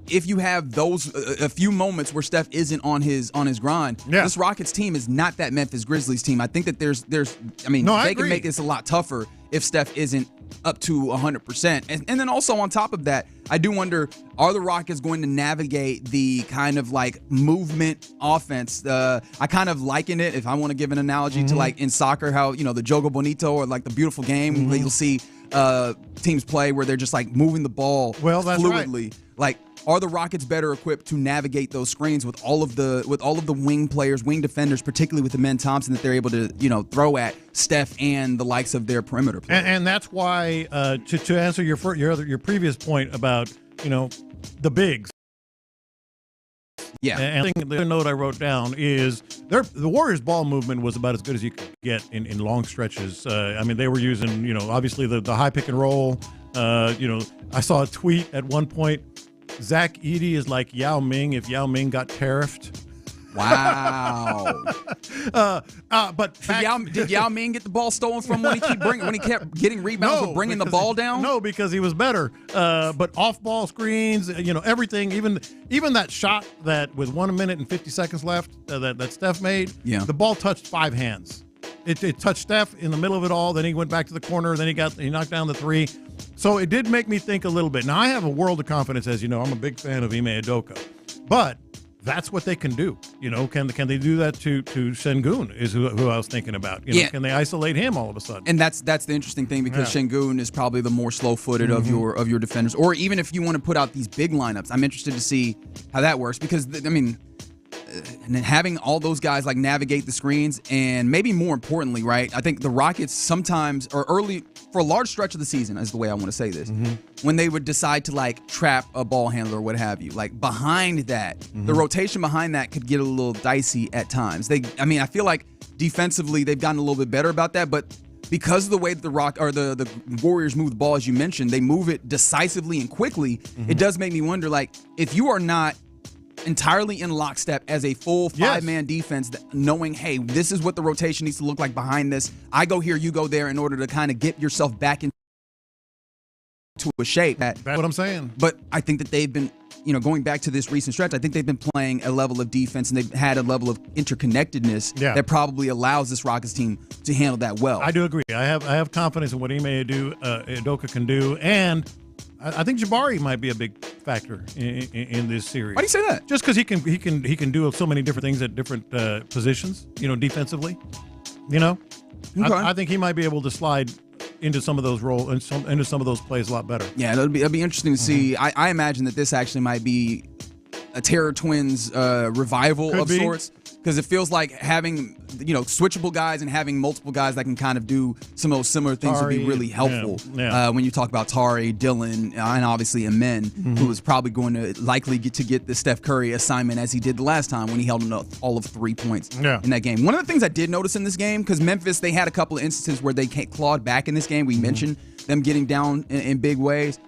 if you have those a few moments where Steph isn't on his grind, this Rockets team is not that Memphis Grizzlies team. I think that they can make this a lot tougher if Steph isn't up to 100%. And then also on top of that, I do wonder, are the Rockets going to navigate the kind of movement offense? I kind of liken it, if I want to give an analogy, to in soccer, how, the Jogo Bonito or the beautiful game that you'll see teams play where they're just moving the ball fluidly. Right. Are the Rockets better equipped to navigate those screens with all of the wing players, wing defenders, particularly with the Ben Thompson that they're able to throw at Steph and the likes of their perimeter players? And that's why to answer your previous point about the bigs. Yeah. And the note I wrote down is the Warriors' ball movement was about as good as you could get in long stretches. They were using obviously the high pick and roll. I saw a tweet at one point. Zach Edey is like Yao Ming if Yao Ming got tariffed. Wow. But did Yao Ming get the ball stolen from when he kept getting rebounds or bringing the ball down? No, because he was better. But off-ball screens, everything, even that shot that with 1 minute and 50 seconds left that Steph made, the ball touched 5 hands. It touched Steph in the middle of it all. Then he went back to the corner. Then he knocked down the 3. So it did make me think a little bit. Now, I have a world of confidence, as you know. I'm a big fan of Ime Udoka. But that's what they can do. Can they do that to Sengun is who I was thinking about. Can they isolate him all of a sudden? And that's the interesting thing, because Sengun is probably the more slow-footed of your defenders. Or even if you want to put out these big lineups, I'm interested to see how that works, because and having all those guys like navigate the screens, and maybe more importantly, right? I think the Rockets sometimes, or early for a large stretch of the season, is the way I want to say this, when they would decide to like trap a ball handler or what have you, like behind that, the rotation behind that could get a little dicey at times. I feel like defensively they've gotten a little bit better about that, but because of the way that the Warriors move the ball, as you mentioned, they move it decisively and quickly. It does make me wonder, like, if you are not entirely in lockstep as a full five-man defense, knowing, hey, this is what the rotation needs to look like behind this. I go here, you go there, in order to kind of get yourself back into a shape. That's what I'm saying. But I think that they've been, going back to this recent stretch, I think they've been playing a level of defense, and they've had a level of interconnectedness that probably allows this Rockets team to handle that well. I do agree. I have confidence in what Ime Udoka can do, and I think Jabari might be a big factor in this series. Why do you say that? Just because he can do so many different things at different positions, defensively. Okay. I think he might be able to slide into some of those roles and into some of those plays a lot better. Yeah, it'll be interesting to see. I imagine that this actually might be a Terror Twins revival of sorts, because it feels like having switchable guys and having multiple guys that can kind of do some of those similar things would be really helpful. When you talk about Tari, Dylan, and obviously Amen, who is probably going to likely get the Steph Curry assignment as he did the last time when he held all of 3 points in that game. One of the things I did notice in this game, because Memphis, they had a couple of instances where they clawed back in this game. We mentioned them getting down in big ways.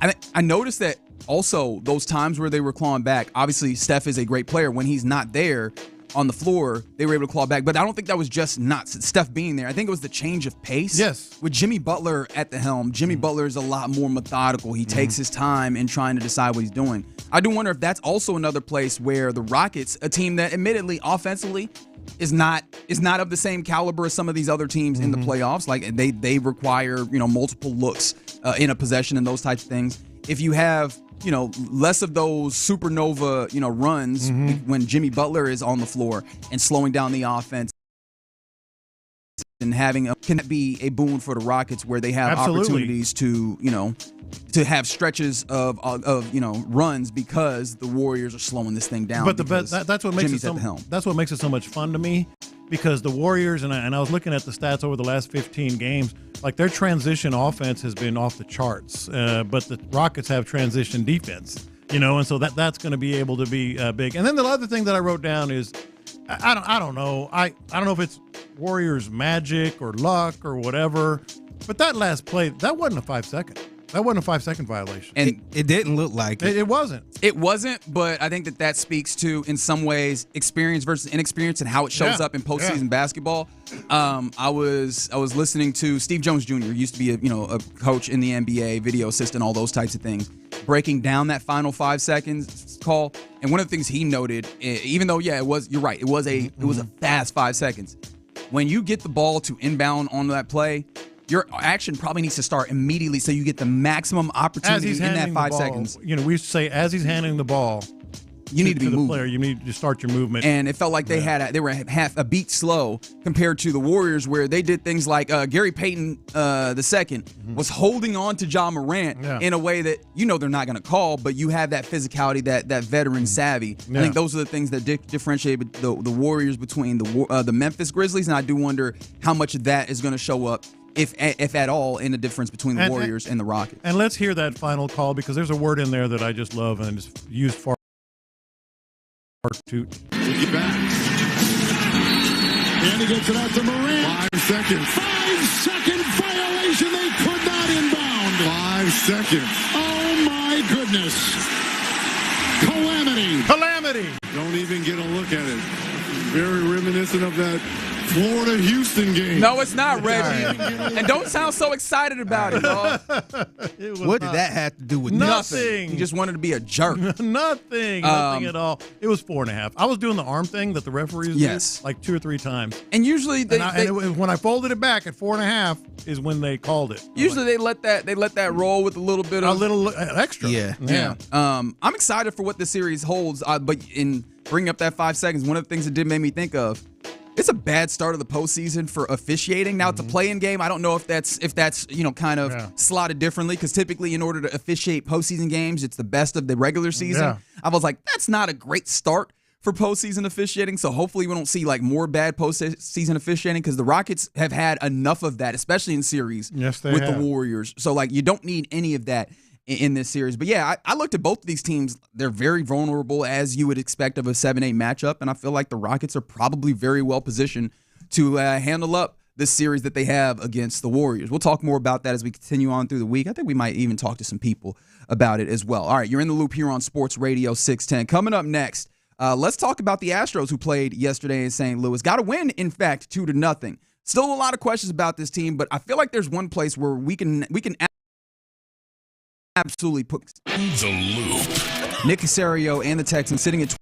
I noticed that also those times where they were clawing back, obviously Steph is a great player. When he's not there on the floor, they were able to claw back. But I don't think that was just not Steph being there. I think it was the change of pace. Yes. With Jimmy Butler at the helm, Jimmy Butler is a lot more methodical. He takes his time in trying to decide what he's doing. I do wonder if that's also another place where the Rockets, a team that admittedly offensively is not of the same caliber as some of these other teams in the playoffs. Like they require, multiple looks in a possession and those types of things. If you have less of those supernova, runs when Jimmy Butler is on the floor and slowing down the offense and can be a boon for the Rockets where they have opportunities to, to have stretches of runs because the Warriors are slowing this thing down. But that's what makes that's what makes it so much fun to me, because the Warriors, and I was looking at the stats over the last 15 games, like their transition offense has been off the charts, but the Rockets have transition defense, and so that's going to be able to be big. And then the other thing that I wrote down is, I don't know. I don't know if it's Warriors magic or luck or whatever, but that last play, that wasn't a 5-second. That wasn't a 5-second violation. And it didn't look like it. It wasn't. It wasn't, but I think that speaks to, in some ways, experience versus inexperience and how it shows up in postseason basketball. I was listening to Steve Jones Jr., used to be a coach in the NBA, video assistant, all those types of things, breaking down that final 5 seconds call. And one of the things he noted, even though you're right, it was a fast 5 seconds. When you get the ball to inbound on that play, your action probably needs to start immediately so you get the maximum opportunity in that 5 seconds. We used to say, as he's handing the ball, you need to be the moving. player, you need to start your movement. And it felt like they were half a beat slow compared to the Warriors, where they did things like Gary Payton II was holding on to Ja Morant in a way that they're not going to call, but you have that physicality, that veteran savvy. I think those are the things that differentiate the Warriors between the Memphis Grizzlies, and I do wonder how much of that is going to show up, if at all, in the difference between the Warriors and the Rockets. And let's hear that final call, because there's a word in there that I just love and it's used far too. Get back. And he gets it out to Morant. 5 seconds. 5-second violation. They could not inbound. 5 seconds. Oh my goodness. Calamity. Don't even get a look at it. Very reminiscent of that Florida-Houston game. No, it's not, Reggie. And don't sound so excited about it, dog. What did that have to do with nothing? He just wanted to be a jerk. Nothing at all. It was 4.5. I was doing the arm thing that the referees do like 2 or 3 times. And usually when I folded it back at 4.5 is when they called it. Usually they let that roll with a little bit of a little extra. Yeah. I'm excited for what this series holds. But in bringing up that 5 seconds, one of the things that did make me think of, it's a bad start of the postseason for officiating. Now, it's a play-in game. I don't know if that's kind of slotted differently, because typically in order to officiate postseason games, it's the best of the regular season. I was like, that's not a great start for postseason officiating. So hopefully we don't see like more bad postseason officiating, because the Rockets have had enough of that, especially in series with the Warriors. So like you don't need any of that in this series. But yeah, I looked at both of these teams. They're very vulnerable, as you would expect of a 7-8 matchup. And I feel like the Rockets are probably very well positioned to handle up this series that they have against the Warriors. We'll talk more about that as we continue on through the week. I think we might even talk to some people about it as well. All right, you're in the loop here on Sports Radio 610. Coming up next, let's talk about the Astros, who played yesterday in St. Louis. Got a win, in fact, 2-0. Still a lot of questions about this team, but I feel like there's one place where we can absolutely put The Loop. Nick Cacerio and the Texans sitting at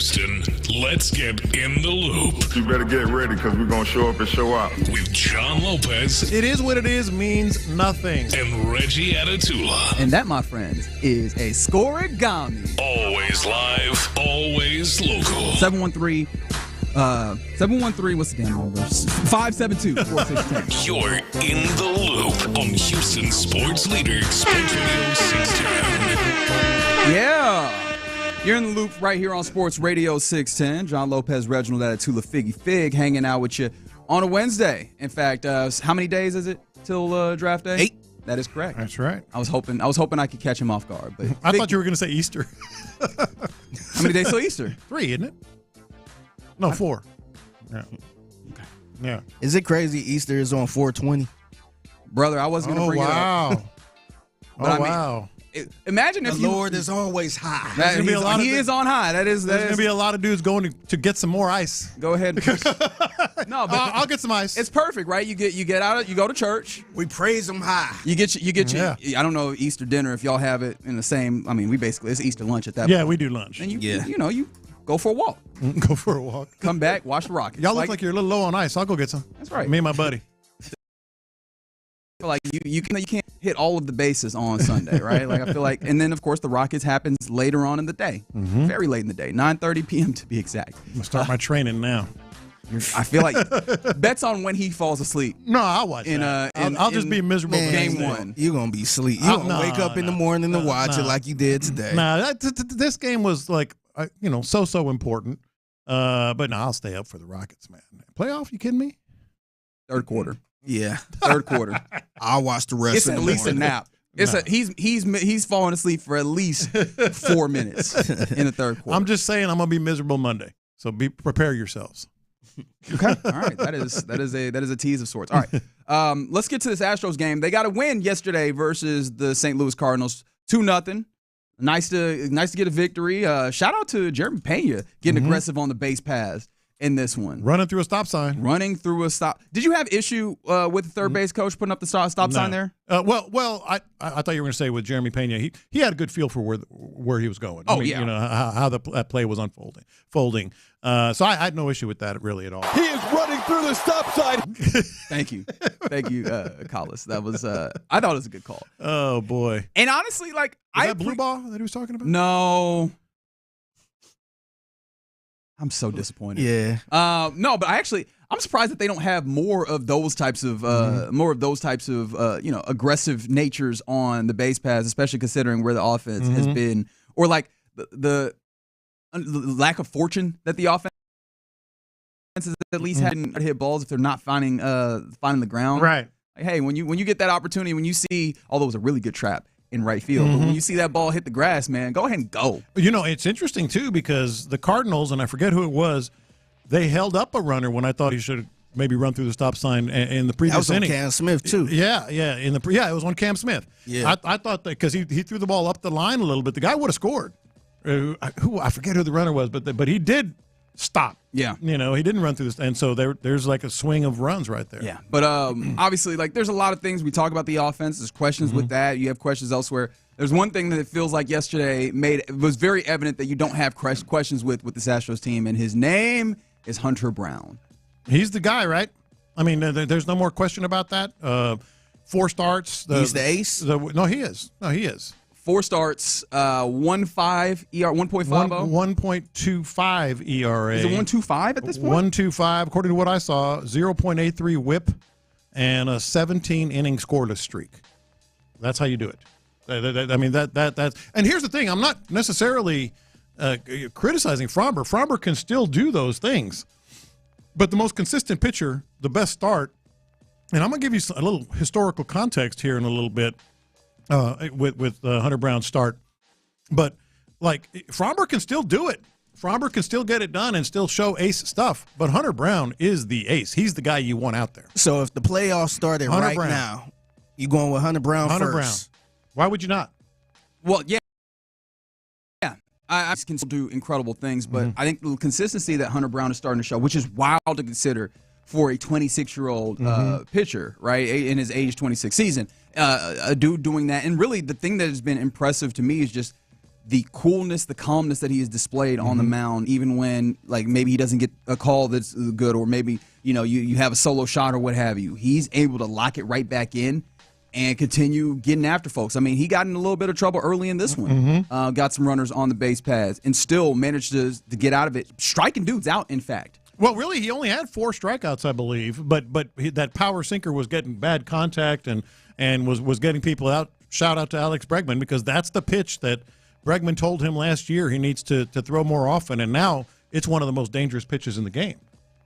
Houston, let's get in the loop. You better get ready because we're going to show up and show out. With John Lopez. It is what it is means nothing. And Reggie Atatula. And that, my friends, is a scoregami. Always live, always local. 713, what's the damn number? 572-4610. You're in the loop on Houston Sports Leader, Sports Radio 610. Yeah. You're in the loop right here on Sports Radio 610. John Lopez, Reginald Atatula, Figgy Fig, hanging out with you on a Wednesday. In fact, how many days is it till draft day? 8. That is correct. That's right. I was hoping I could catch him off guard, but I thought you were going to say Easter. How many days till Easter? 3, isn't it? No, 4. Yeah. Yeah. Is it crazy Easter is on 4/20? Brother, I wasn't going to bring it up. Wow. Imagine if the Lord is always high. He is on high. There's going to be a lot of dudes going to get some more ice. Go ahead. No, but I'll get some ice. It's perfect, right? You get out. You go to church. We praise him high. You get I don't know Easter dinner if y'all have it in the same. I mean, we basically it's Easter lunch at that. Yeah, point. we do lunch. And you go for a walk. Go for a walk. Come back, watch the Rockets. Y'all look like you're a little low on ice. I'll go get some. That's right. Me and my buddy. Like you can't hit all of the bases on Sunday, right? Like I feel like, and then of course the Rockets happens later on in the day, very late in the day, 9:30 p.m. to be exact. I'm gonna start my training now. I feel like bets on when he falls asleep. No, I'll watch that. I'll just be miserable. Game 1, you're gonna be asleep. You're gonna wake up in the morning and watch it like you did today. Nah, this game was like so important. But no, I'll stay up for the Rockets, man. Playoff? You kidding me? Third quarter. Yeah, third quarter. I'll watch the rest. It's at least a nap. He's falling asleep for at least 4 minutes in the third quarter. I'm just saying I'm gonna be miserable Monday, so prepare yourselves. Okay, all right. That is a tease of sorts. All right, let's get to this Astros game. They got a win yesterday versus the St. Louis Cardinals, 2-0. Nice to get a victory. Shout out to Jeremy Pena getting aggressive on the base paths in this one. Running through a stop sign. Did you have issue with the third base coach putting up the stop sign there? Well, I thought you were going to say with Jeremy Pena, he had a good feel for where he was going. How that play was unfolding. So I had no issue with that really at all. He is running through the stop sign. Thank you, Collis. That was I thought it was a good call. Oh boy! And honestly, like that blue ball that he was talking about. No. I'm so disappointed. Yeah. No, but I'm surprised that they don't have more of those types of aggressive natures on the base paths, especially considering where the offense has been, or like the lack of fortune that the offense has at least had to hit balls if they're not finding the ground. Right. Like, hey, when you get that opportunity, when you see, although it was a really good trap in right field, but when you see that ball hit the grass, man, go ahead and go. It's interesting too because the Cardinals, and I forget who it was, they held up a runner when I thought he should have maybe run through the stop sign in the previous inning. That was on Cam Smith too. Yeah, it was on Cam Smith. Yeah, I thought that because he threw the ball up the line a little bit, the guy would have scored. I forget who the runner was, but he did stop. Yeah, he didn't run through this, and so there's like a swing of runs right there. Yeah, but obviously, like there's a lot of things we talk about the offense. There's questions with that. You have questions elsewhere. There's one thing that it feels like yesterday was very evident that you don't have questions with this Astros team, and his name is Hunter Brown. He's the guy, right? I mean, there's no more question about that. 4 starts. He's the ace? No, he is. 4 starts, 1.5 ERA, 1.25 ERA. Is it 1.25 at this point? 1.25, according to what I saw. 0.83 WHIP, and a 17-inning scoreless streak. That's how you do it. I mean that's. And here's the thing: I'm not necessarily criticizing Framber. Framber can still do those things, but the most consistent pitcher, the best start. And I'm gonna give you a little historical context here in a little bit. With Hunter Brown's start. But, like, Framber can still do it. Framber can still get it done and still show ace stuff. But Hunter Brown is the ace. He's the guy you want out there. So if the playoffs started now, you going with Hunter Brown first? Why would you not? Well, yeah. Yeah. I can still do incredible things, but I think the consistency that Hunter Brown is starting to show, which is wild to consider for a 26-year-old pitcher, right, in his age 26 season. A dude doing that. And really the thing that has been impressive to me is just the coolness, the calmness that he has displayed on the mound, even when like maybe he doesn't get a call that's good, or maybe you have a solo shot or what have you, he's able to lock it right back in and continue getting after folks. I mean, he got in a little bit of trouble early in this one, got some runners on the base paths, and still managed to get out of it, striking dudes out, in fact. Well, really, he only had 4 strikeouts, I believe, but that power sinker was getting bad contact and was getting people out. Shout out to Alex Bregman, because that's the pitch that Bregman told him last year he needs to throw more often, and now it's one of the most dangerous pitches in the game.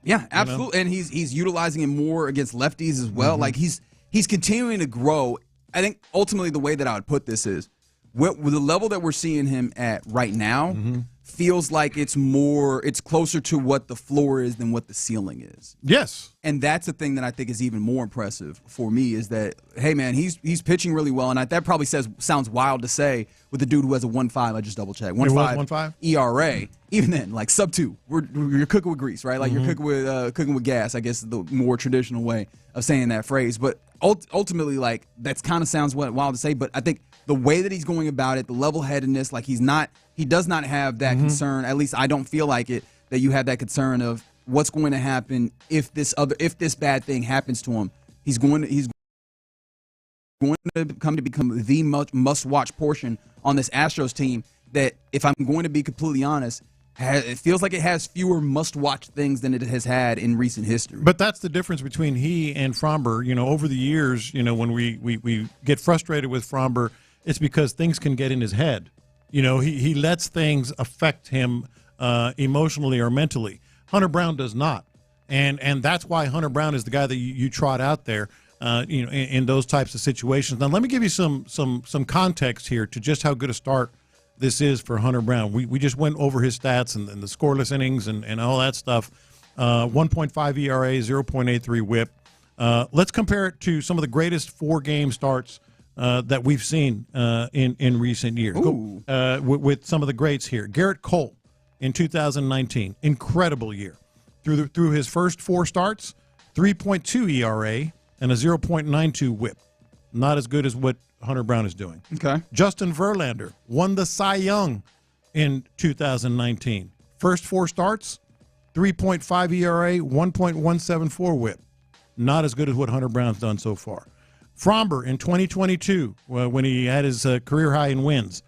Yeah, absolutely, and he's utilizing it more against lefties as well. Like he's continuing to grow. I think ultimately the way that I would put this is, with the level that we're seeing him at right now, feels like it's closer to what the floor is than what the ceiling is. Yes. And that's the thing that I think is even more impressive for me, is that, hey, man, he's pitching really well. And that probably sounds wild to say with the dude who has a 1.5. I just double-checked. 1.5 ERA. Even then, like sub-2. You're cooking with grease, right? Like you're cooking with gas, I guess is the more traditional way of saying that phrase. But ultimately, like, that kind of sounds wild to say, but I think the way that he's going about it, the level-headedness, like he does not have that concern, at least I don't feel like it, that you have that concern of what's going to happen if this bad thing happens to him. He's going to become the must-watch portion on this Astros team that, if I'm going to be completely honest, it feels like it has fewer must-watch things than it has had in recent history. But that's the difference between he and Fromber. Over the years, when we get frustrated with Fromber, it's because things can get in his head. He lets things affect him emotionally or mentally. Hunter Brown does not, and that's why Hunter Brown is the guy that you trot out there, in those types of situations. Now, let me give you some context here to just how good a start this is for Hunter Brown. We just went over his stats and the scoreless innings and all that stuff. 1.5 ERA, 0.83 WHIP. Let's compare it to some of the greatest 4-game starts that we've seen in recent years. With some of the greats here. Garrett Cole in 2019, incredible year. Through his first 4 starts, 3.2 ERA and a 0.92 WHIP. Not as good as what Hunter Brown is doing. Okay. Justin Verlander won the Cy Young in 2019. First 4 starts, 3.5 ERA, 1.174 WHIP. Not as good as what Hunter Brown's done so far. Fromber in 2022, when he had his career high in wins,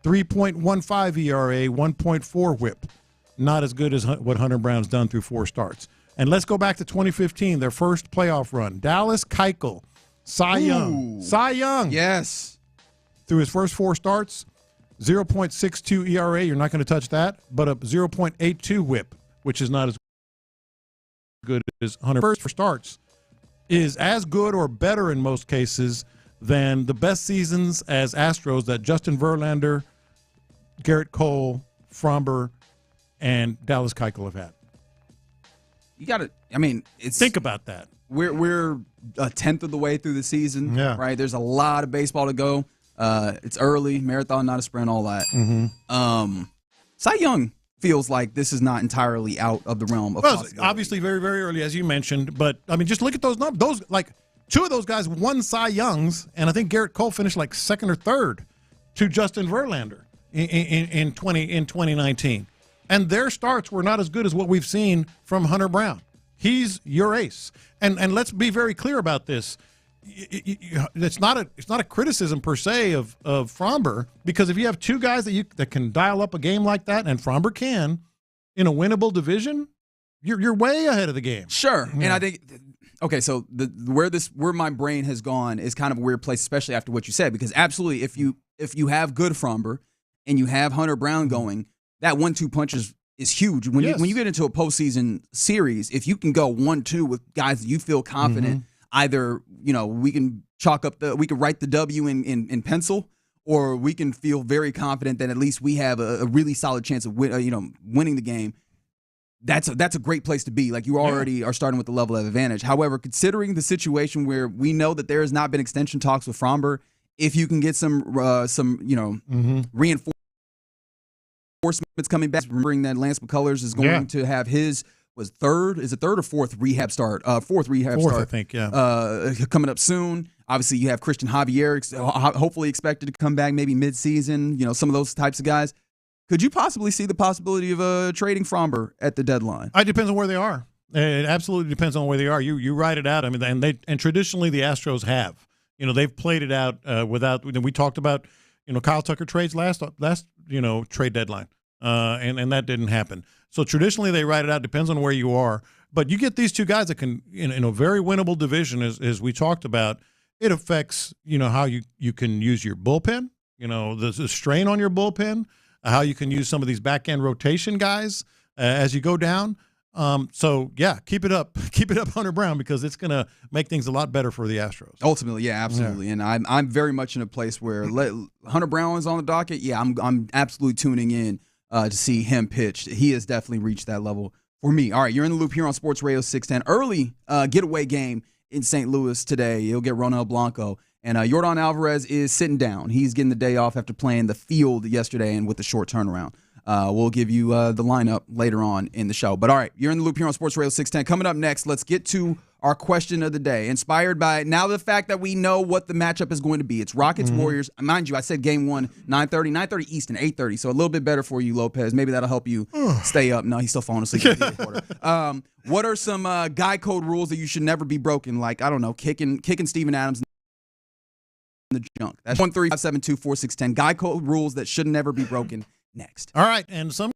3.15 ERA, 1.4 WHIP. Not as good as what Hunter Brown's done through 4 starts. And let's go back to 2015, their first playoff run. Dallas Keuchel, Cy Young. Cy Young. Yes. Through his first 4 starts, 0.62 ERA, you're not going to touch that, but a 0.82 WHIP, which is not as good as Hunter. First 4 starts is as good or better in most cases than the best seasons as Astros that Justin Verlander, Garrett Cole, Fromber, and Dallas Keuchel have had. You got to, think about that. We're a tenth of the way through the season, right? There's a lot of baseball to go. It's early, marathon, not a sprint, all that. Cy Young feels like this is not entirely out of the realm of possibility. Obviously very, very early, as you mentioned, but just look at those numbers. Those, like, 2 of those guys won Cy Youngs, and I think Garrett Cole finished like 2nd or 3rd to Justin Verlander in 2019. And their starts were not as good as what we've seen from Hunter Brown. He's your ace. And let's be very clear about this. It's not a criticism per se of Fromber, because if you have 2 guys that can dial up a game like that, and Fromber can, in a winnable division, you're way ahead of the game. Sure. Yeah. And I think, okay, so where my brain has gone is kind of a weird place, especially after what you said, because absolutely, if you have good Fromber and you have Hunter Brown going, that 1-2 punch is huge. When you get into a postseason series, if you can go 1-2 with guys that you feel confident, either we can write the W in pencil, or we can feel very confident that at least we have a really solid chance of winning the game. That's a great place to be. Like, you already are starting with the level of advantage. However, considering the situation where we know that there has not been extension talks with Fromber, if you can get some reinforcements coming back, remembering that Lance McCullers is going to have his third or fourth rehab start? Fourth, I think, coming up soon. Obviously, you have Christian Javier, hopefully expected to come back maybe midseason. Some of those types of guys. Could you possibly see the possibility of trading Fromber at the deadline? It depends on where they are. It absolutely depends on where they are. You write it out. I mean, and traditionally the Astros have. They've played it out without. We talked about Kyle Tucker trades last trade deadline, and that didn't happen. So traditionally they write it out. Depends on where you are. But you get these two guys that can in a very winnable division, as we talked about. It affects how you can use your bullpen. The strain on your bullpen. How you can use some of these back end rotation guys as you go down. So yeah, keep it up, Hunter Brown, because it's going to make things a lot better for the Astros. Ultimately, yeah, absolutely. Yeah. And I'm very much in a place where Hunter Brown is on the docket. Yeah, I'm absolutely tuning in to see him pitch. He has definitely reached that level for me. All right, you're in the loop here on Sports Radio 610. Early getaway game in St. Louis today. You'll get Ronel Blanco. And Yordan Alvarez is sitting down. He's getting the day off after playing the field yesterday and with the short turnaround. We'll give you the lineup later on in the show. But all right, you're in the loop here on Sports Radio 610. Coming up next, let's get to our question of the day. Inspired by now the fact that we know what the matchup is going to be. It's Rockets-Warriors. Mind you, I said game 1, 9:30 Eastern, 8:30. So a little bit better for you, Lopez. Maybe that'll help you stay up. No, he's still falling asleep in the quarter. What are some guy code rules that you should never be broken? Like, I don't know, kicking Steven Adams the junk. That's 1-3-5-7-2-4-6-10. Guy code rules that should never be broken. Next. All right, and some.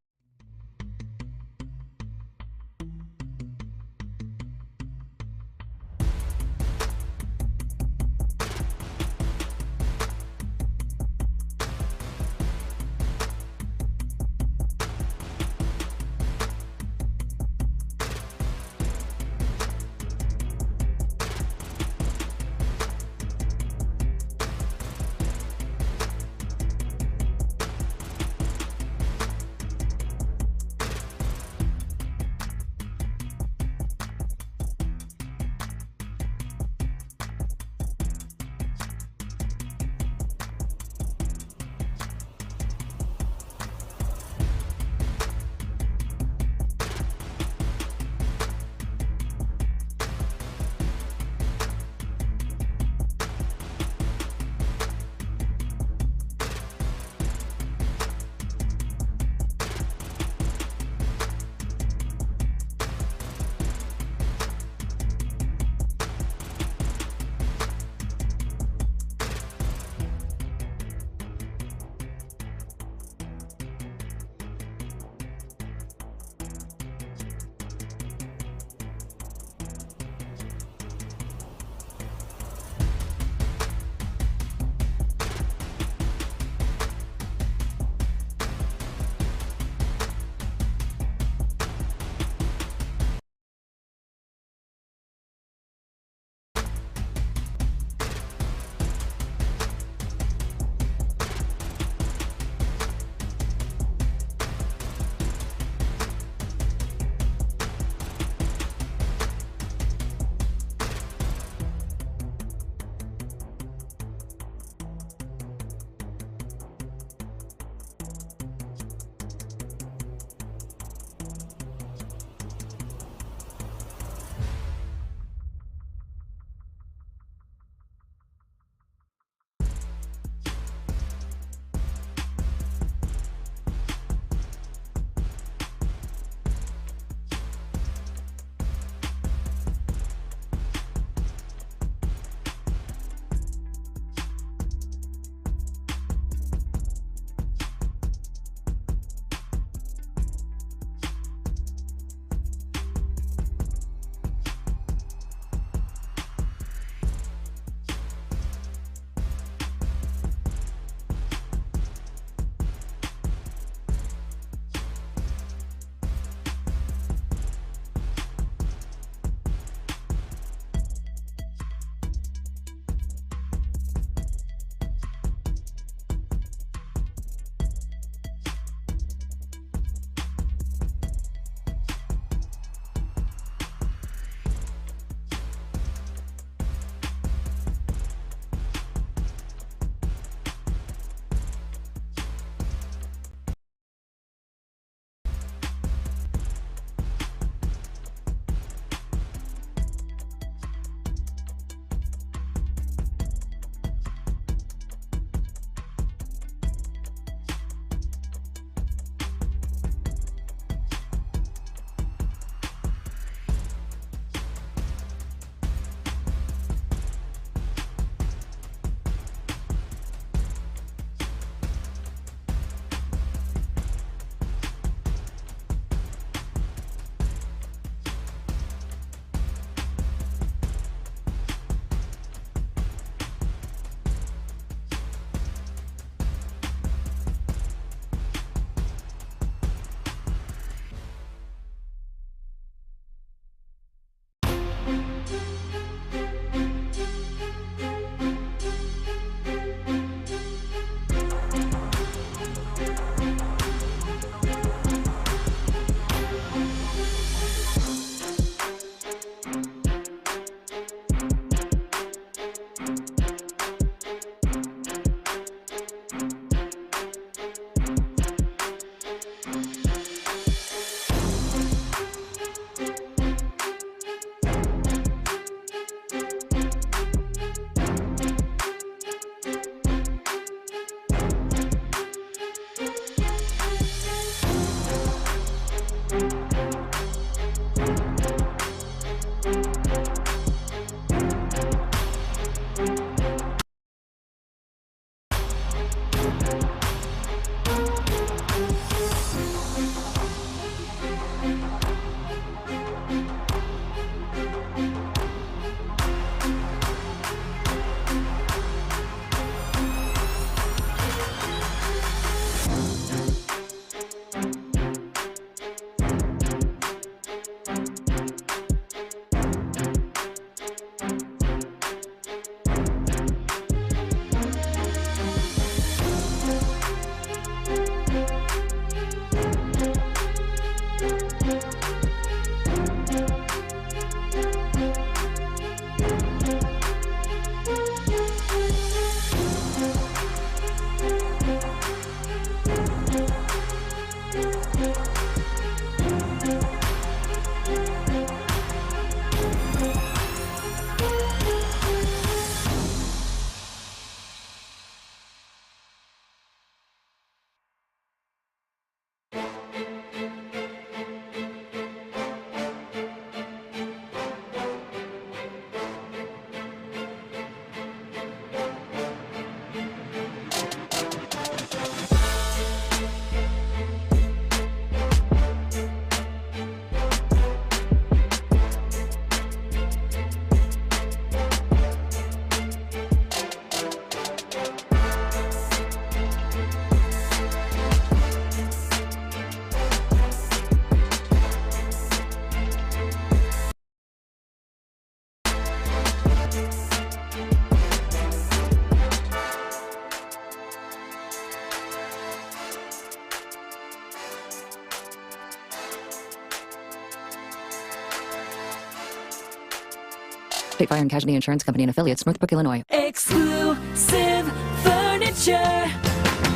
State Fire and Casualty Insurance Company and affiliates, Northbrook, Illinois. Exclusive furniture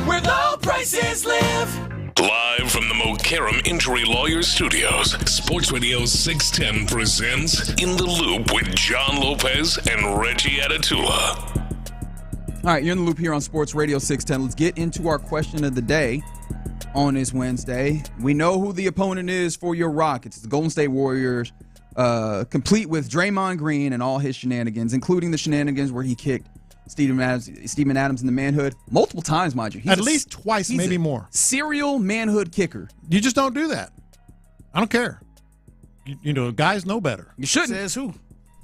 where low prices live. Live from the Mokaram Injury Lawyers Studios, Sports Radio 610 presents In the Loop with John Lopez and Reggie Atatula. All right, you're in the loop here on Sports Radio 610. Let's get into our question of the day on this Wednesday. We know who the opponent is for your Rockets. It's the Golden State Warriors, complete with Draymond Green and all his shenanigans, including the shenanigans where he kicked Steven Adams in the manhood multiple times, mind you. At least twice, maybe more. Serial manhood kicker. You just don't do that. I don't care. You know, guys know better. You shouldn't. Says who?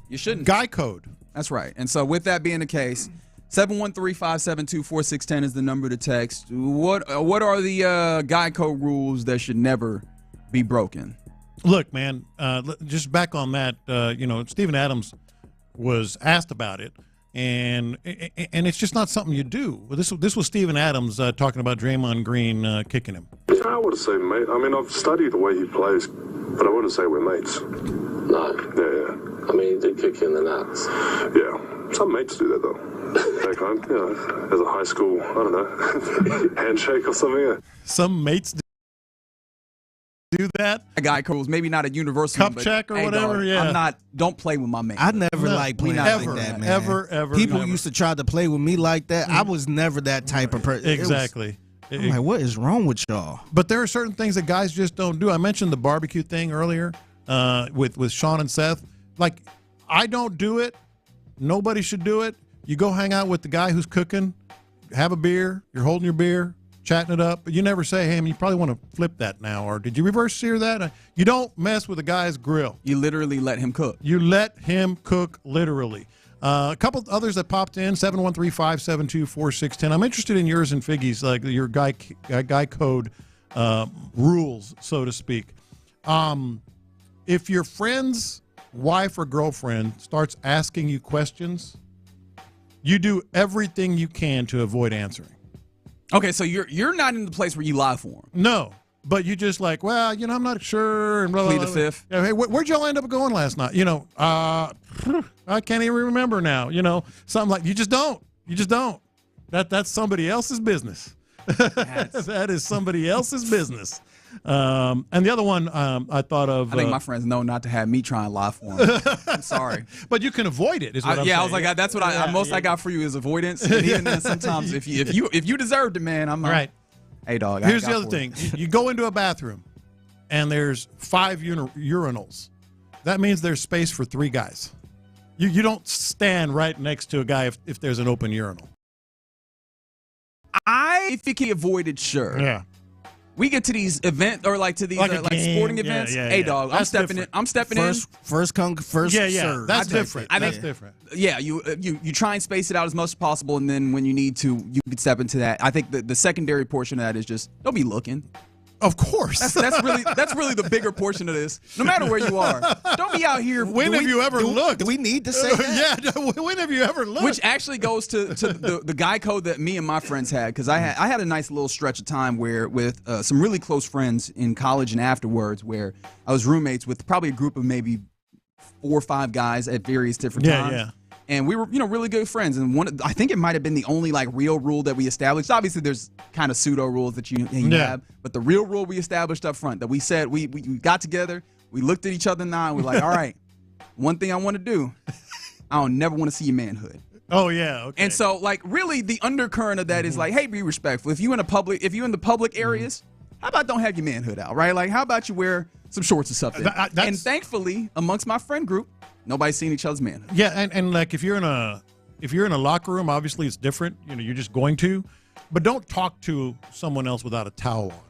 You shouldn't. Guy code. That's right. And so with that being the case, 713-572-4610 is the number to text. What are the guy code rules that should never be broken? Look, man, just back on that, Steven Adams was asked about it, and it's just not something you do. This was Steven Adams talking about Draymond Green kicking him. I would say, mate. I mean, I've studied the way he plays, but I wouldn't say we're mates. No. Yeah. I mean, he did kick you in the nuts. Yeah. Some mates do that, though. That kind, as a high school, I don't know, handshake or something. Yeah. Some mates do that. A guy calls maybe not a universal cup check or whatever. Dog, yeah, don't play with my man. I never liked playing like that, man. Ever. People never. used to try to play with me like that. I was never that type of person. Exactly. I'm like, what is wrong with y'all? But there are certain things that guys just don't do. I mentioned the barbecue thing earlier with Sean and Seth. Like, I don't do it. Nobody should do it. You go hang out with the guy who's cooking, have a beer, you're holding your beer, chatting it up, but you never say, hey, man, you probably want to flip that now, or did you reverse sear that? You don't mess with a guy's grill. You literally let him cook. You let him cook, literally. A couple others that popped in, 713-572-4610. I'm interested in yours and Figgy's, like your guy code rules, so to speak. If your friend's wife or girlfriend starts asking you questions, you do everything you can to avoid answering. Okay, so you're not in the place where you lie for them. No, but you just like, well, I'm not sure. And plead the fifth. Yeah, hey, where'd y'all end up going last night? I can't even remember now. Something like you just don't. That's somebody else's business. That is somebody else's business. And the other one I thought of. I think my friends know not to have me try and lie for them. I'm sorry, but you can avoid it. Is what I'm saying. I was like, that's what I got for you is avoidance. And even then, sometimes if you deserved it, man, I'm right. Hey, dog. Here's the other thing: you go into a bathroom, and there's 5 urinals. That means there's space for 3 guys. You don't stand right next to a guy if there's an open urinal. if it can be avoided, sure. Yeah. We get to these events or like to these Like a like game. sporting Yeah, events. yeah, Hey, yeah. dog, That's I'm stepping in. I'm stepping in. First come, first serve. That's different. That's different. Yeah, you try and space it out as much as possible, and then when you need to, you can step into that. I think the secondary portion of that is just don't be looking. Of course. That's really the bigger portion of this. No matter where you are, don't be out here. When have you ever looked? Do we need to say that? Yeah. When have you ever looked? Which actually goes to the guy code that me and my friends had, because I had a nice little stretch of time where with some really close friends in college and afterwards, where I was roommates with probably a group of maybe 4 or 5 guys at various different times. Yeah. And we were, really good friends. And I think it might have been the only like real rule that we established. Obviously, there's kind of pseudo rules that you have, but the real rule we established up front that we said we got together, we looked at each other in the eye, and we're like, all right, one thing I want to do, I don't never want to see your manhood. Oh yeah. Okay. And so like really the undercurrent of that is like, hey, be respectful. If you in the public areas, how about don't have your manhood out, right? Like how about you wear some shorts or something? And thankfully, amongst my friend group, nobody's seen each other's manhood. Yeah, and like if you're in a locker room, obviously it's different. You're just going to, but don't talk to someone else without a towel on.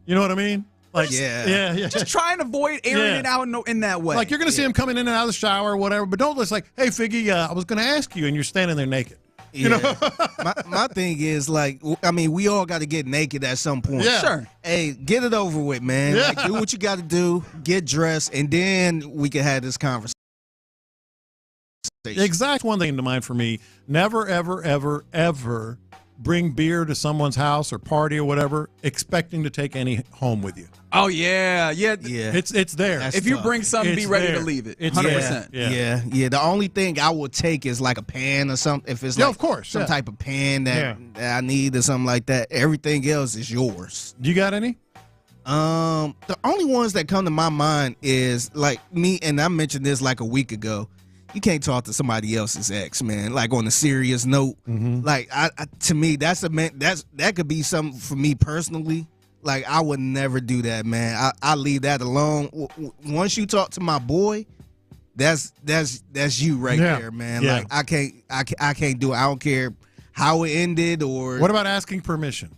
You know what I mean? Like yeah. Just try and avoid airing it out in that way. Like you're gonna see him coming in and out of the shower or whatever, but don't just like, hey Figgy, I was gonna ask you, and you're standing there naked. You know? my thing is like, I mean, we all got to get naked at some point. Yeah. Sure. Hey, get it over with, man. Yeah. Like, do what you got to do, get dressed, and then we can have this conversation. Exact one thing to mind for me: never, ever, ever, ever bring beer to someone's house or party or whatever, expecting to take any home with you. Oh yeah. It's there. That's if you tough. bring something, be ready to leave it. 100%. Yeah. The only thing I would take is like a pan or something. If it's like of course, some type of pan that I need or something like that. Everything else is yours. You got any? The only ones that come to my mind is like me, and I mentioned this like a week ago. You can't talk to somebody else's ex, man. Like on a serious note, like I to me, that could be something for me personally. Like I would never do that, man. I leave that alone. Once you talk to my boy, that's you right there, man. Yeah. Like I can't do it. I don't care how it ended or. What about asking permission?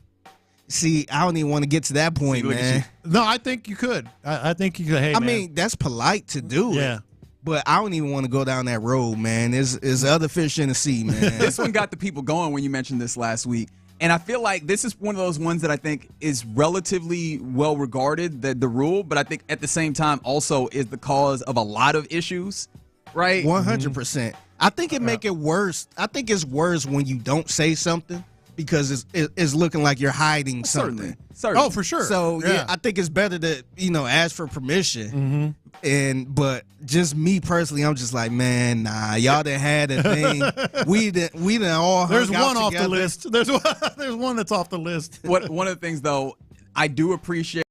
See, I don't even want to get to that point, man. No, I think you could. I think you could. Hey, I mean, that's polite to do it. But I don't even want to go down that road, man. There's other fish in the sea, man. This one got the people going when you mentioned this last week. And I feel like this is one of those ones that I think is relatively well regarded, the rule, but I think at the same time also is the cause of a lot of issues, right? 100%. I think it make it worse. I think it's worse when you don't say something because it's looking like you're hiding something. Certainly. Oh, for sure. So yeah, I think it's better to ask for permission. But just me personally, I'm just like, man, nah, y'all done had a thing. we done all hung There's out one off together. the list. There's one that's off the list. One of the things though, I do appreciate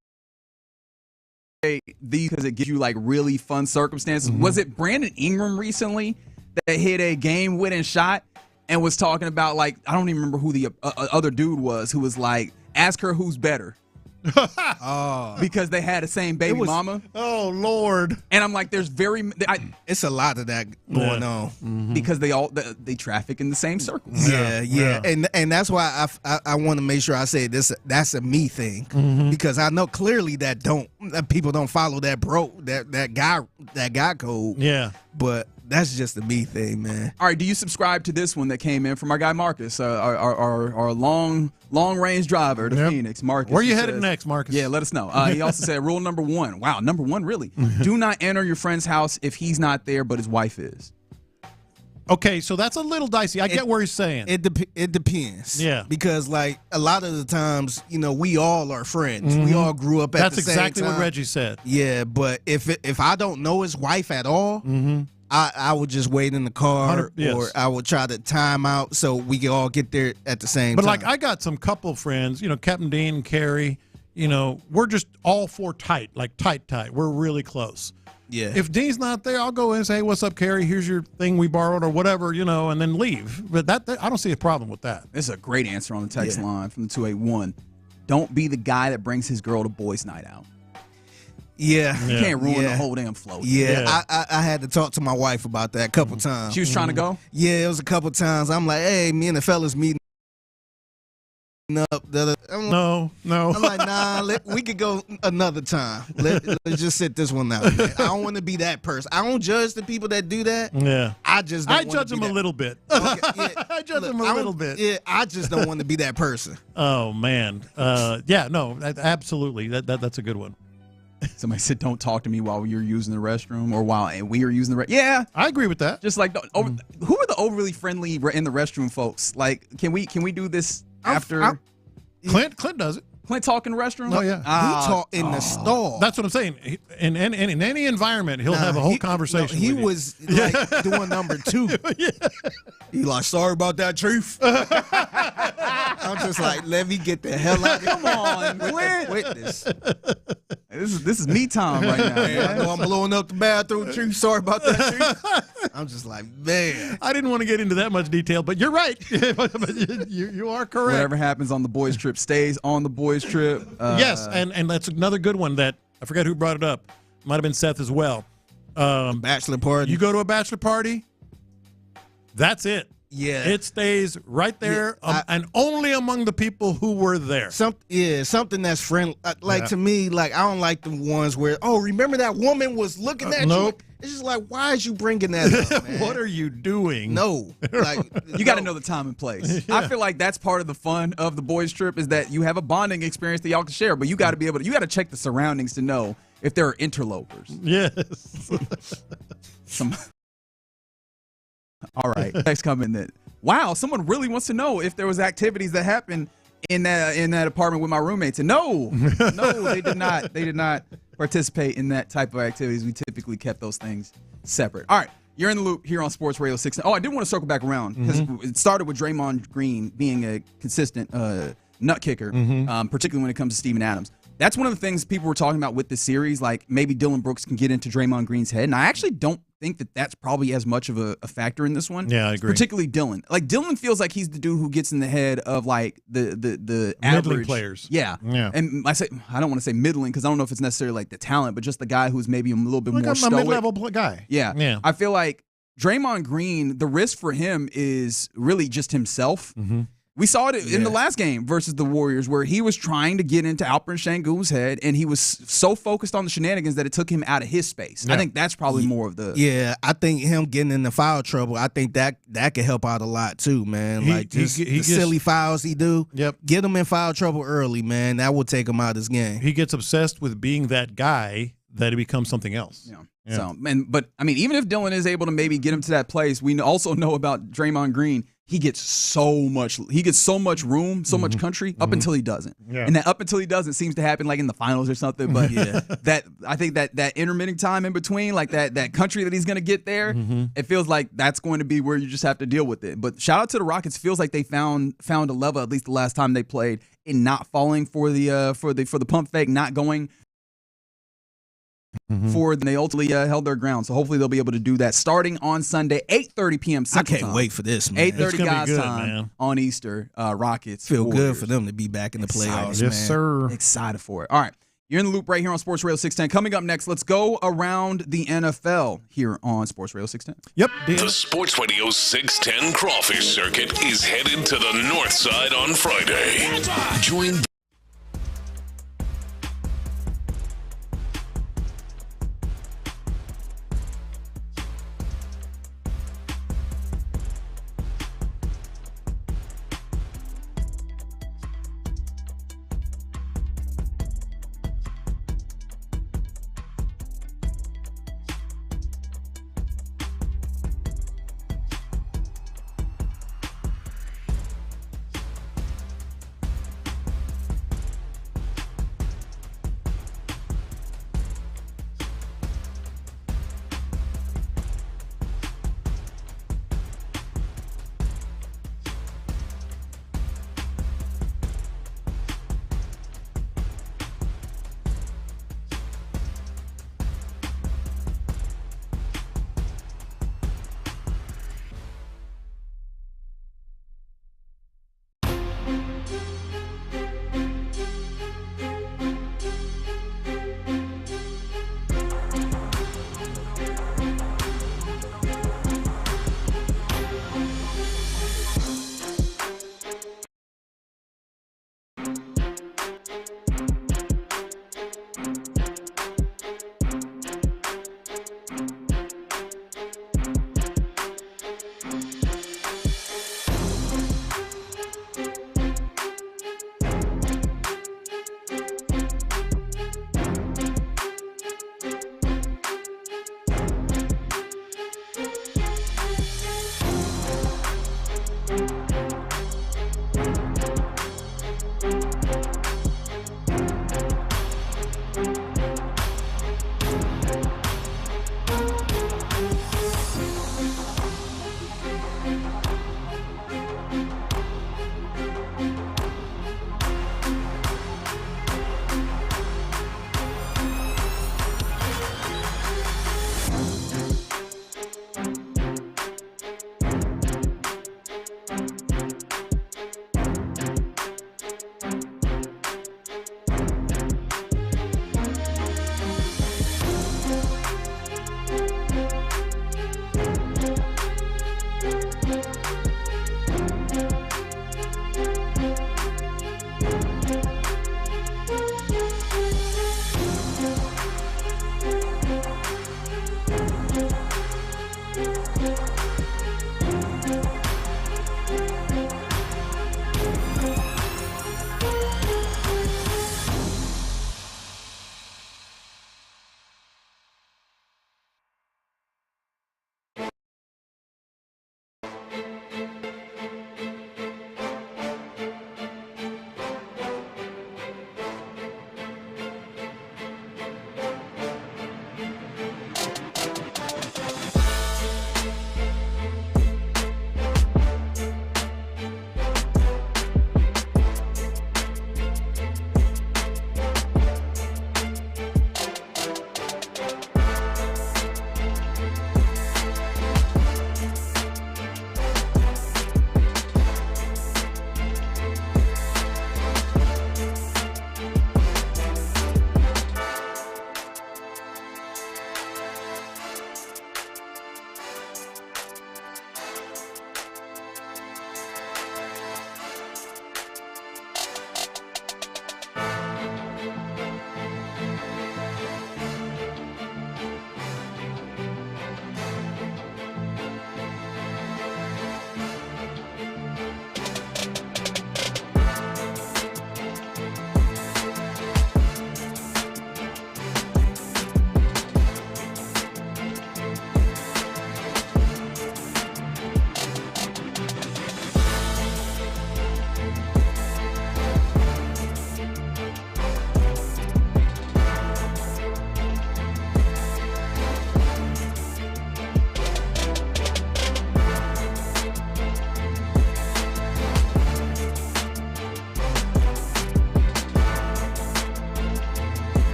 these because it gives you like really fun circumstances. Was it Brandon Ingram recently that hit a game-winning shot and was talking about like, I don't even remember who the other dude was, who was like, ask her who's better. Because they had the same baby mama. Oh Lord! And I'm like, there's it's a lot of that going on because they traffic in the same circles. Yeah. And that's why I want to make sure I say this. That's a me thing because I know clearly that people don't follow that guy code. Yeah, but that's just a me thing, man. All right, do you subscribe to this one that came in from our guy Marcus, our long range driver to Phoenix? Marcus, where are you headed next, Marcus? Yeah, let us know. He also said rule number 1. Wow, number 1 really. Do not enter your friend's house if he's not there, but his wife is. Okay, so that's a little dicey. I get where he's saying. It depends. Yeah. Because like a lot of the times, we all are friends. We all grew up at the same time. That's exactly what Reggie said. Yeah, but if I don't know his wife at all, I would just wait in the car or I would try to time out so we can all get there at the same time. But like I got some couple friends, Captain Dean and Carrie, we're just all four tight, like tight. We're really close. Yeah. If Dean's not there, I'll go in and say, hey, what's up, Carrie? Here's your thing we borrowed or whatever, and then leave. But that I don't see a problem with that. This is a great answer on the text line from the 281. Don't be the guy that brings his girl to boys' night out. Yeah. You can't ruin the whole damn float. Yeah. I had to talk to my wife about that a couple times. She was trying to go? Yeah, it was a couple times. I'm like, hey, me and the fellas meeting up. No. I'm like, nah, we could go another time. Let's just sit this one out. Man. I don't want to be that person. I don't judge the people that do that. Yeah. I just don't judge them a little bit. Okay, yeah. I judge them a little bit. Yeah, I just don't want to be that person. Oh, man. Yeah, no, absolutely. That's a good one. Somebody said, "Don't talk to me while you're using the restroom or while we are using the restroom." Yeah, I agree with that. Just like who are the overly friendly in the restroom folks? Like, can we do this after? Clint does it. Clint talk in the restroom? Oh yeah, he talk in the stall. That's what I'm saying. In any environment, he'll have a whole conversation. He with you. was like doing number 2. Yeah. He like, sorry about that, Chief. I'm just like, let me get the hell out of here. Come on, Clint. Witness. This is me time right now. Man, I know I'm blowing up the bathroom, Chief. Sorry about that, Chief. I'm just like, man. I didn't want to get into that much detail, but you're right. you are correct. Whatever happens on the boys' trip stays on the boys' trip. Yes, and that's another good one that I forget who brought it up. Might have been Seth as well. Bachelor party. You go to a bachelor party, that's it. Yeah. It stays right there and only among the people who were there. Something that's friendly. To me, like, I don't like the ones where, remember that woman was looking at you? It's just like, why is you bringing that up, man? What are you doing? No. Like, you got to know the time and place. Yeah. I feel like that's part of the fun of the boys' trip is that you have a bonding experience that y'all can share, but you got to be able to, you got to check the surroundings to know if there are interlopers. Yes. All right. Next comment that, wow, someone really wants to know if there was activities that happened in that apartment with my roommates. And no, they did not. They did not participate in that type of activities. We typically kept those things separate. All right. You're in the loop here on Sports Radio 6. Oh, I did want to circle back around because it started with Draymond Green being a consistent nut kicker, particularly when it comes to Steven Adams. That's one of the things people were talking about with this series, like maybe Dylan Brooks can get into Draymond Green's head. And I actually don't think that that's probably as much of a factor in this one. Yeah, I agree. Particularly Dylan. Like, Dylan feels like he's the dude who gets in the head of, like, the average middling players. Yeah. And I don't want to say middling because I don't know if it's necessarily like the talent, but just the guy who's maybe a little bit more stoic. A mid-level guy. Yeah. I feel like Draymond Green, the risk for him is really just himself. We saw it in the last game versus the Warriors where he was trying to get into Alperen Sengun's head, and he was so focused on the shenanigans that it took him out of his space. Yeah. I think that's probably more of the... Yeah, I think him getting into foul trouble, I think that could help out a lot too, man. The silly fouls he do. Yep. Get him in foul trouble early, man. That will take him out of his game. He gets obsessed with being that guy that he becomes something else. Yeah. So, but I mean, even if Dylan is able to maybe get him to that place, we also know about Draymond Green. He gets so much room, so much country up until he doesn't. Yeah. And that up until he doesn't seems to happen like in the finals or something. But that I think that intermittent time in between, like that country that he's going to get there, it feels like that's going to be where you just have to deal with it. But shout out to the Rockets. Feels like they found a level, at least the last time they played, in not falling for the pump fake, not going forward, and they ultimately held their ground. So hopefully they'll be able to do that starting on Sunday, 8:30 p.m. Central time. I can't wait for this, man. 8:30 guys time on Easter. Rockets. Feel Warriors. Good for them to be back in the playoffs, yes, sir. Excited for it. All right. You're in the loop right here on Sports Radio 610. Coming up next, let's go around the NFL here on Sports Radio 610. Yep. The Sports Radio 610 Crawfish Circuit is headed to the north side on Friday. Join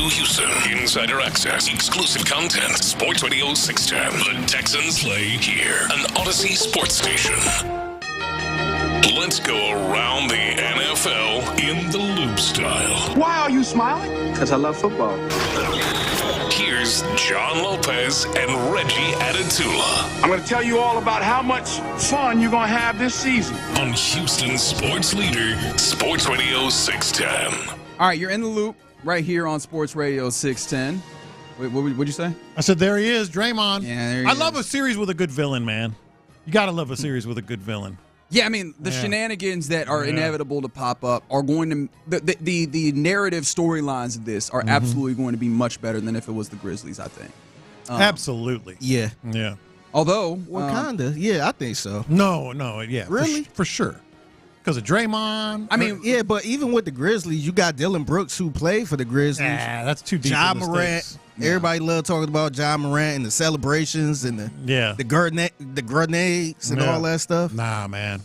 Houston, insider access, exclusive content. Sports Radio 610. The Texans play here. An Odyssey sports station. Let's go around the NFL in the loop style. Why are you smiling? Because I love football. Here's John Lopez and Reggie Adetula. I'm going to tell you all about how much fun you're going to have this season. On Houston sports leader, Sports Radio 610. All right, you're in the loop right here on Sports Radio 610. Wait, what'd you say? I said, there he is, Draymond. Yeah, there he I is. love a series with a good villain, man. You got to love a series with a good villain. Yeah, I mean, the shenanigans that are inevitable to pop up are going to the narrative storylines of this are absolutely going to be much better than if it was the Grizzlies, I think. Absolutely. Yeah. Yeah. Although, Wakanda, yeah, I think so. No, yeah. Really? For sure. Because of Draymond. I mean, yeah, but even with the Grizzlies, you got Dylan Brooks who played for the Grizzlies. Nah, that's too deep. Ja in the Morant. stakes. Everybody love talking about Ja Morant and the celebrations and the grenades and all that stuff. Nah, man.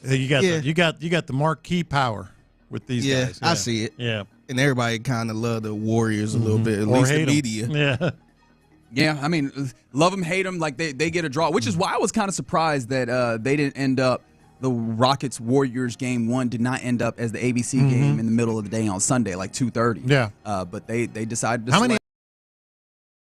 You got the marquee power with these guys. I see it. Yeah. And everybody kind of love the Warriors a little bit, at Or least the hate 'em. media. Yeah. Yeah, I mean, love them, hate them, like they get a draw, which is why I was kind of surprised that they didn't end up. The Rockets-Warriors game 1 did not end up as the ABC game in the middle of the day on Sunday, like 2:30. Yeah. But they decided to. How many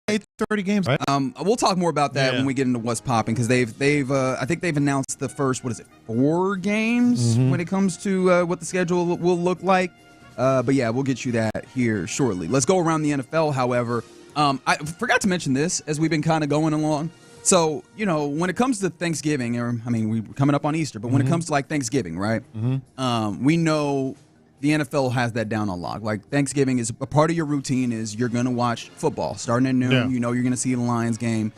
8:30 games? Right? We'll talk more about that when we get into what's popping because they've I think they've announced the first 4 games when it comes to what the schedule will look like. But yeah, we'll get you that here shortly. Let's go around the NFL. However, I forgot to mention this as we've been kind of going along. So, when it comes to Thanksgiving, we're coming up on Easter, but when it comes to like Thanksgiving, right? We know the NFL has that down on lock. Like Thanksgiving is a part of your routine is you're going to watch football starting at noon. Yeah. You're going to see the Lions game.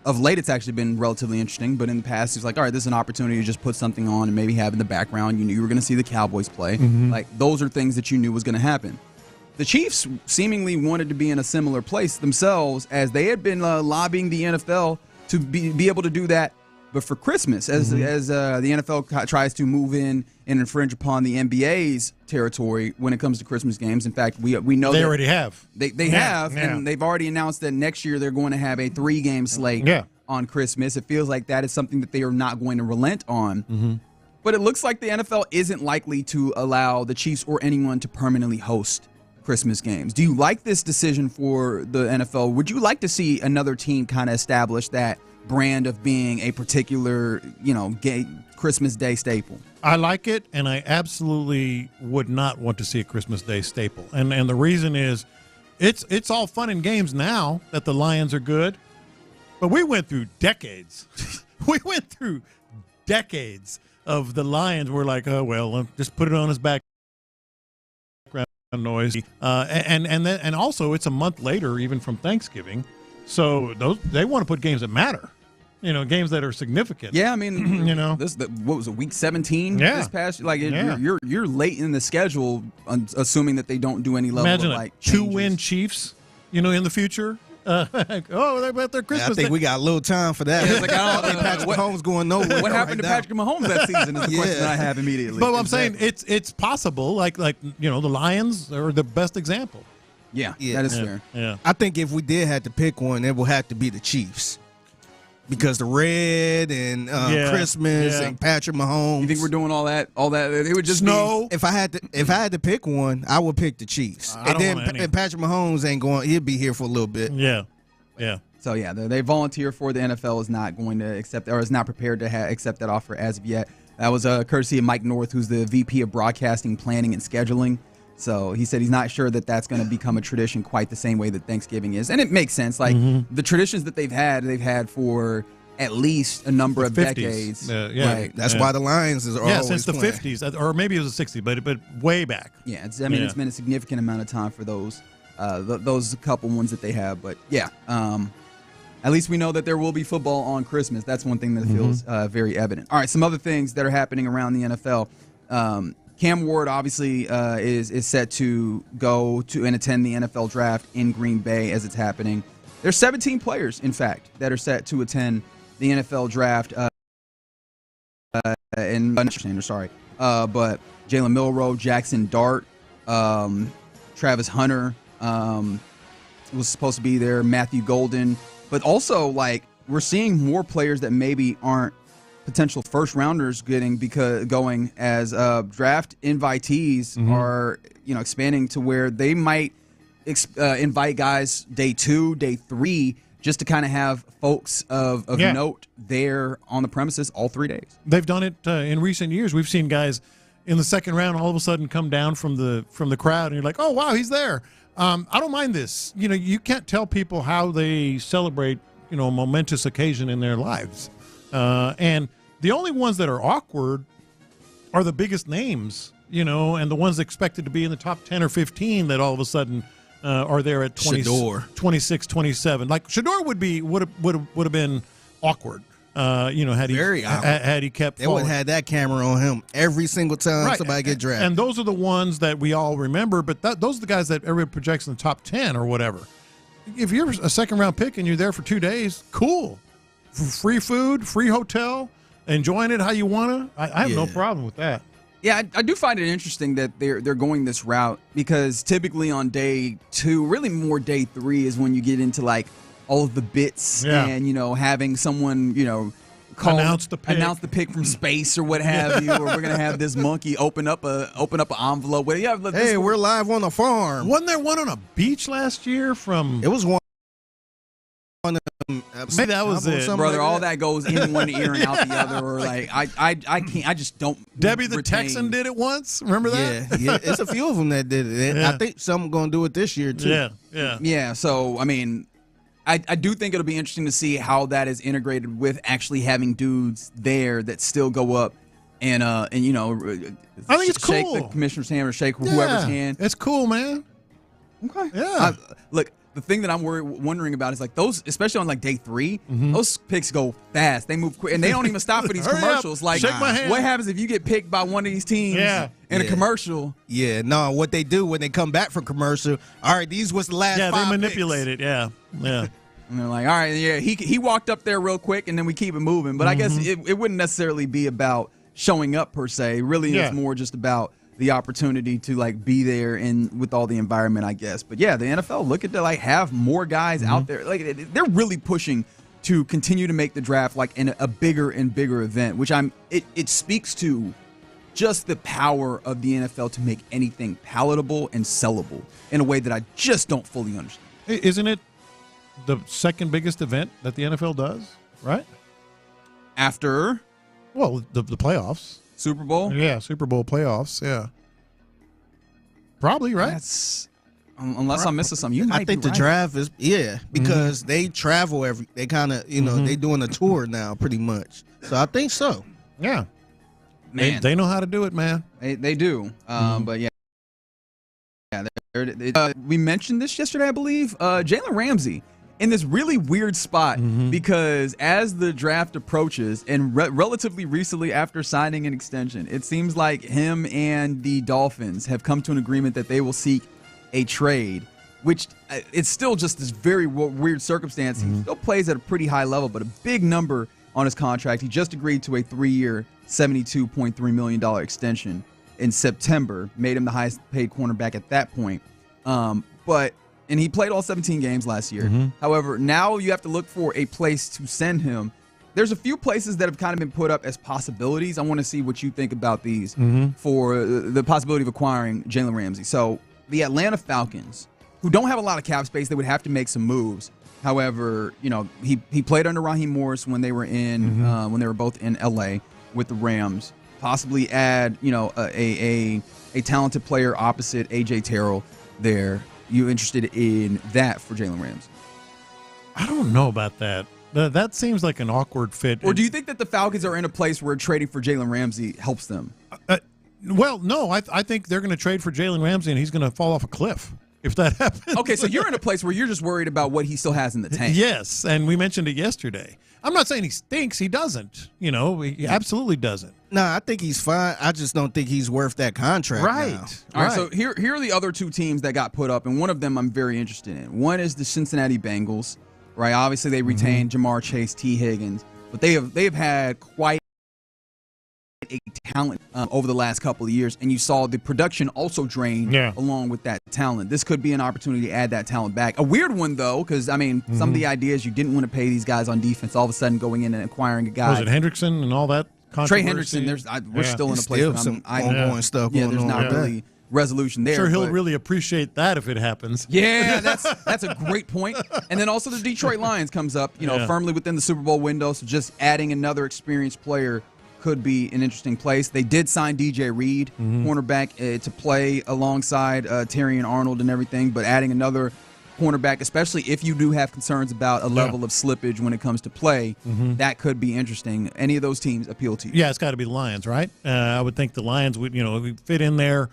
Of late, it's actually been relatively interesting, but in the past, it's like, all right, this is an opportunity to just put something on and maybe have in the background. You knew you were going to see the Cowboys play. Like those are things that you knew was going to happen. The Chiefs seemingly wanted to be in a similar place themselves as they had been lobbying the NFL to be able to do that, but for Christmas, as the NFL tries to move in and infringe upon the NBA's territory when it comes to Christmas games. In fact, we know they already have. They have, and they've already announced that next year they're going to have a 3-game slate on Christmas. It feels like that is something that they are not going to relent on. But it looks like the NFL isn't likely to allow the Chiefs or anyone to permanently host Christmas games. Do you like this decision for the NFL? Would you like to see another team kind of establish that brand of being a particular, gay Christmas Day staple? I like it, and I absolutely would not want to see a Christmas Day staple. And the reason is it's all fun and games now that the Lions are good, but we went through decades. Of the Lions. We're like, oh, well, just put it on his background noise. And also it's a month later even from Thanksgiving. So they want to put games that matter. Games that are significant. Yeah, I mean, what was it, week 17 this past you're late in the schedule assuming that they don't do any level Imagine of like 2-win Chiefs, in the future. They're about their Christmas. I think we got a little time for that. Yeah, it's like, I don't think Patrick Mahomes going nowhere. What happened to Patrick Mahomes that season is the question that I have immediately. But I'm saying it's possible. Like the Lions are the best example. Yeah, that is fair. Yeah. I think if we did have to pick one, it would have to be the Chiefs. Because the red and Christmas and Patrick Mahomes. You think we're doing all that? It would just be. If I had to pick one, I would pick the Chiefs. And Patrick Mahomes ain't going. He'll be here for a little bit. Yeah. So yeah, they volunteer for the NFL is not going to accept or is not prepared to accept that offer as of yet. That was courtesy of Mike North, who's the VP of Broadcasting, Planning, and Scheduling. So he said he's not sure that that's going to become a tradition quite the same way that Thanksgiving is. And it makes sense. Like the traditions that they've had for at least a number of 50s. Decades. Right. That's why the Lions are always since the playing. 50s, or maybe it was the 60s, but way back. Yeah, it's been a significant amount of time for those couple ones that they have. But yeah, at least we know that there will be football on Christmas. That's one thing that feels very evident. All right, some other things that are happening around the NFL. Cam Ward obviously is set to go to and attend the NFL draft in Green Bay as it's happening. There's 17 players, in fact, that are set to attend the NFL draft. But Jalen Milroe, Jackson Dart, Travis Hunter, was supposed to be there, Matthew Golden. But also, like, we're seeing more players that maybe aren't potential first-rounders going as draft invitees are, expanding to where they might invite guys day 2, day 3, just to kind of have folks of note there on the premises all 3 days. They've done it in recent years. We've seen guys in the second round all of a sudden come down from the crowd, and you're like, oh, wow, he's there. I don't mind this. You can't tell people how they celebrate, a momentous occasion in their lives. And the only ones that are awkward are the biggest names, and the ones expected to be in the top 10 or 15 that all of a sudden are there at 26, 27. Like Shedeur would have been awkward. Had he kept. They would have had that camera on him every single time somebody get drafted. And those are the ones that we all remember. But those are the guys that everybody projects in the top 10 or whatever. If you're a second round pick and you're there for 2 days, cool, free food, free hotel, enjoying it how you want to. I have no problem with that. Yeah, I do find it interesting that they're going this route, because typically on day 2, really more day 3, is when you get into like all of the bits and having someone announce the pick from space or what have you, or we're gonna have this monkey open up an envelope. Hey, we're live on the farm. Wasn't there one on a beach last year? It was one. Maybe that was it, brother. All that goes in one ear and out the other, or like I can't. I just don't. Debbie the Texan did it once. Remember that? Yeah. It's a few of them that did it. I think some gonna do it this year too. Yeah. So I mean, I do think it'll be interesting to see how that is integrated with actually having dudes there that still go up and I think it's cool. Shake the commissioner's hand or shake whoever's hand. It's cool, man. Okay. Yeah. Look. The thing that I'm wondering about is like those, especially on like day 3, those picks go fast. They move quick, and they don't even stop for these commercials. Like, shake my hand. What happens if you get picked by one of these teams in a commercial? Yeah, no. What they do when they come back from commercial? All right, these was the last. Yeah, 5 they manipulate it. Yeah. And they're like, all right, he walked up there real quick, and then we keep it moving. But I guess it wouldn't necessarily be about showing up per se. Really, it's more just about the opportunity to like be there and with all the environment, I guess. But yeah, the NFL look at like have more guys out there. Like they're really pushing to continue to make the draft like in a bigger and bigger event, which it speaks to just the power of the NFL to make anything palatable and sellable in a way that I just don't fully understand. Isn't it the second biggest event that the NFL does, right? After? Well, the playoffs. Super Bowl? Yeah, Super Bowl playoffs, yeah. Probably, right? That's unless I'm missing something. I think the draft is because they travel they kind of, they doing a tour now pretty much. So I think so. Yeah. Man. They know how to do it, man. They do. But yeah. We mentioned this yesterday, I believe. Jalen Ramsey in this really weird spot because as the draft approaches and relatively recently after signing an extension, it seems like him and the Dolphins have come to an agreement that they will seek a trade, which it's still just this very weird circumstance. He still plays at a pretty high level, but a big number on his contract. He just agreed to a 3-year, $72.3 million extension in September, made him the highest paid cornerback at that point. And he played all 17 games last year. However, now you have to look for a place to send him. There's a few places that have kind of been put up as possibilities. I want to see what you think about these for the possibility of acquiring Jalen Ramsey. So the Atlanta Falcons, who don't have a lot of cap space, they would have to make some moves. However, he played under Raheem Morris when they were when they were both in LA with the Rams. Possibly add, a talented player opposite AJ Terrell there. You interested in that for Jalen Ramsey? I don't know about that. That seems like an awkward fit. Or do you think that the Falcons are in a place where trading for Jalen Ramsey helps them? Well, no. I think they're going to trade for Jalen Ramsey, and he's going to fall off a cliff if that happens. Okay, so you're in a place where you're just worried about what he still has in the tank. Yes, and we mentioned it yesterday. I'm not saying he stinks. He doesn't. He absolutely doesn't. No, I think he's fine. I just don't think he's worth that contract. Right. Now. All right. So here are the other two teams that got put up, and one of them I'm very interested in. One is the Cincinnati Bengals. Right. Obviously, they retained Jamar Chase, T. Higgins, but they have had quite a talent over the last couple of years, and you saw the production also drain along with that talent. This could be an opportunity to add that talent back. A weird one, though, because, I mean, some of the ideas you didn't want to pay these guys on defense, all of a sudden going in and acquiring a guy. Was it Hendrickson and all that Trey Hendrickson, we're still in a place where some ongoing stuff going there's on. not really resolution there. Sure, he'll really appreciate that if it happens. Yeah, that's a great point. And then also the Detroit Lions comes up, firmly within the Super Bowl window. So just adding another experienced player could be an interesting place. They did sign DJ Reed, cornerback, to play alongside Terry and Arnold and everything. But adding another cornerback, especially if you do have concerns about a level of slippage when it comes to play, that could be interesting. Any of those teams appeal to you? Yeah, it's got to be the Lions, right? I would think the Lions would, fit in there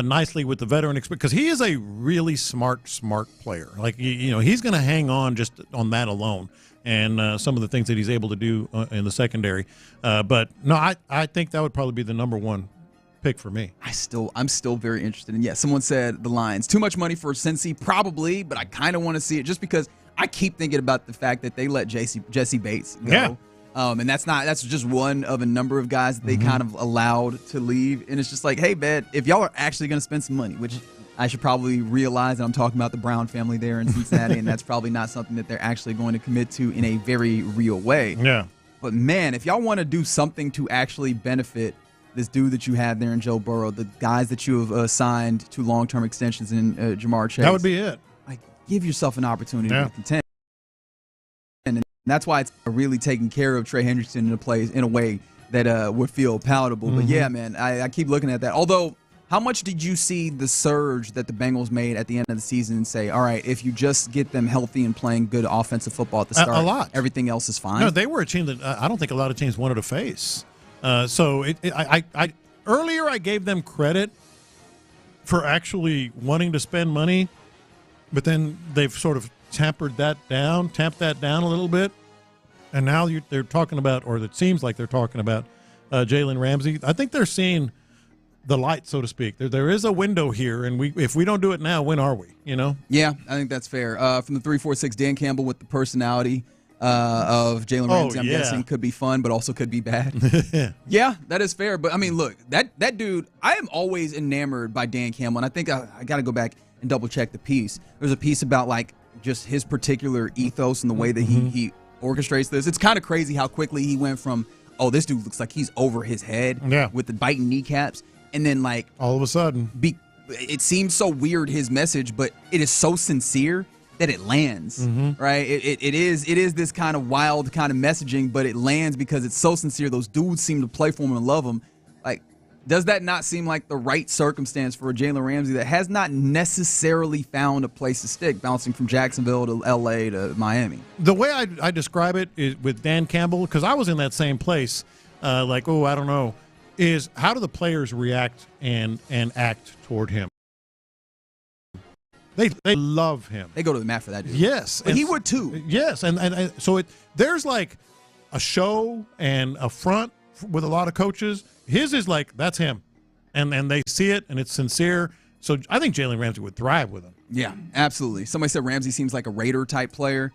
nicely with the veteran experience, because he is a really smart player. Like, he's going to hang on just on that alone, and some of the things that he's able to do in the secondary. But no, I think that would probably be the number one pick for me. I'm still very interested in. Yeah, someone said the Lions. Too much money for Cincy, probably, but I kind of want to see it just because I keep thinking about the fact that they let Jesse Bates go. Yeah. And that's just one of a number of guys that they kind of allowed to leave. And it's just like, hey, man, if y'all are actually going to spend some money, which I should probably realize that I'm talking about the Brown family there in Cincinnati, and that's probably not something that they're actually going to commit to in a very real way. Yeah. But, man, if y'all want to do something to actually benefit this dude that you have there in Joe Burrow, the guys that you have signed to long-term extensions in Jamar Chase. That would be it. Like, give yourself an opportunity to contend. And that's why it's really taking care of Trey Hendrickson in a way that would feel palatable. But, yeah, man, I keep looking at that. Although, how much did you see the surge that the Bengals made at the end of the season and say, all right, if you just get them healthy and playing good offensive football at the start, a lot. Everything else is fine? No, they were a team that I don't think a lot of teams wanted to face. So earlier I gave them credit for actually wanting to spend money, but then they've sort of tamped that down a little bit, and now they're talking about, or it seems like they're talking about, Jalen Ramsey. I think they're seeing the light, so to speak. There is a window here, and if we don't do it now, when are we? Yeah, I think that's fair. From the 346, Dan Campbell with the personality of Jalen Ramsey, I'm guessing could be fun, but also could be bad. Yeah, that is fair. But I mean, look, that dude, I am always enamored by Dan Campbell, and I think I got to go back and double check the piece. There's a piece about like just his particular ethos and the way that he orchestrates this. It's kind of crazy how quickly he went from, oh, this dude looks like he's over his head with the biting kneecaps, and then like all of a sudden, it seems so weird, his message, but it is so sincere that it lands, right? It is this kind of wild kind of messaging, but it lands because it's so sincere. Those dudes seem to play for him and love him. Like, does that not seem like the right circumstance for a Jalen Ramsey that has not necessarily found a place to stick, bouncing from Jacksonville to L.A. to Miami? The way I describe it is with Dan Campbell, because I was in that same place, I don't know, is how do the players react and act toward him? They love him. They go to the mat for that dude. Yes. But he would too. Yes. And so there's like a show and a front with a lot of coaches. His is like, that's him. And they see it, and it's sincere. So I think Jalen Ramsey would thrive with him. Yeah, absolutely. Somebody said Ramsey seems like a Raider-type player.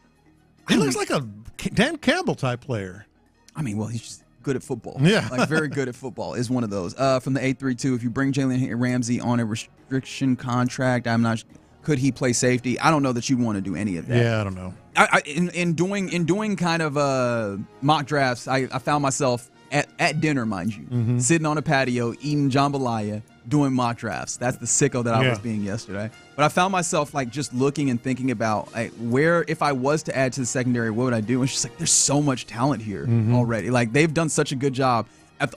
He looks like a Dan Campbell-type player. I mean, well, he's just good at football. Yeah. Like, very good at football is one of those. From the 832, if you bring Jalen Ramsey on a restriction contract, could he play safety? I don't know that you want to do any of that. Yeah, I don't know. In doing kind of mock drafts, I found myself at dinner, mind you, sitting on a patio, eating jambalaya, doing mock drafts. That's the sicko that I was being yesterday. But I found myself like just looking and thinking about like where, if I was to add to the secondary, what would I do? And it's just like, there's so much talent here already. Like, they've done such a good job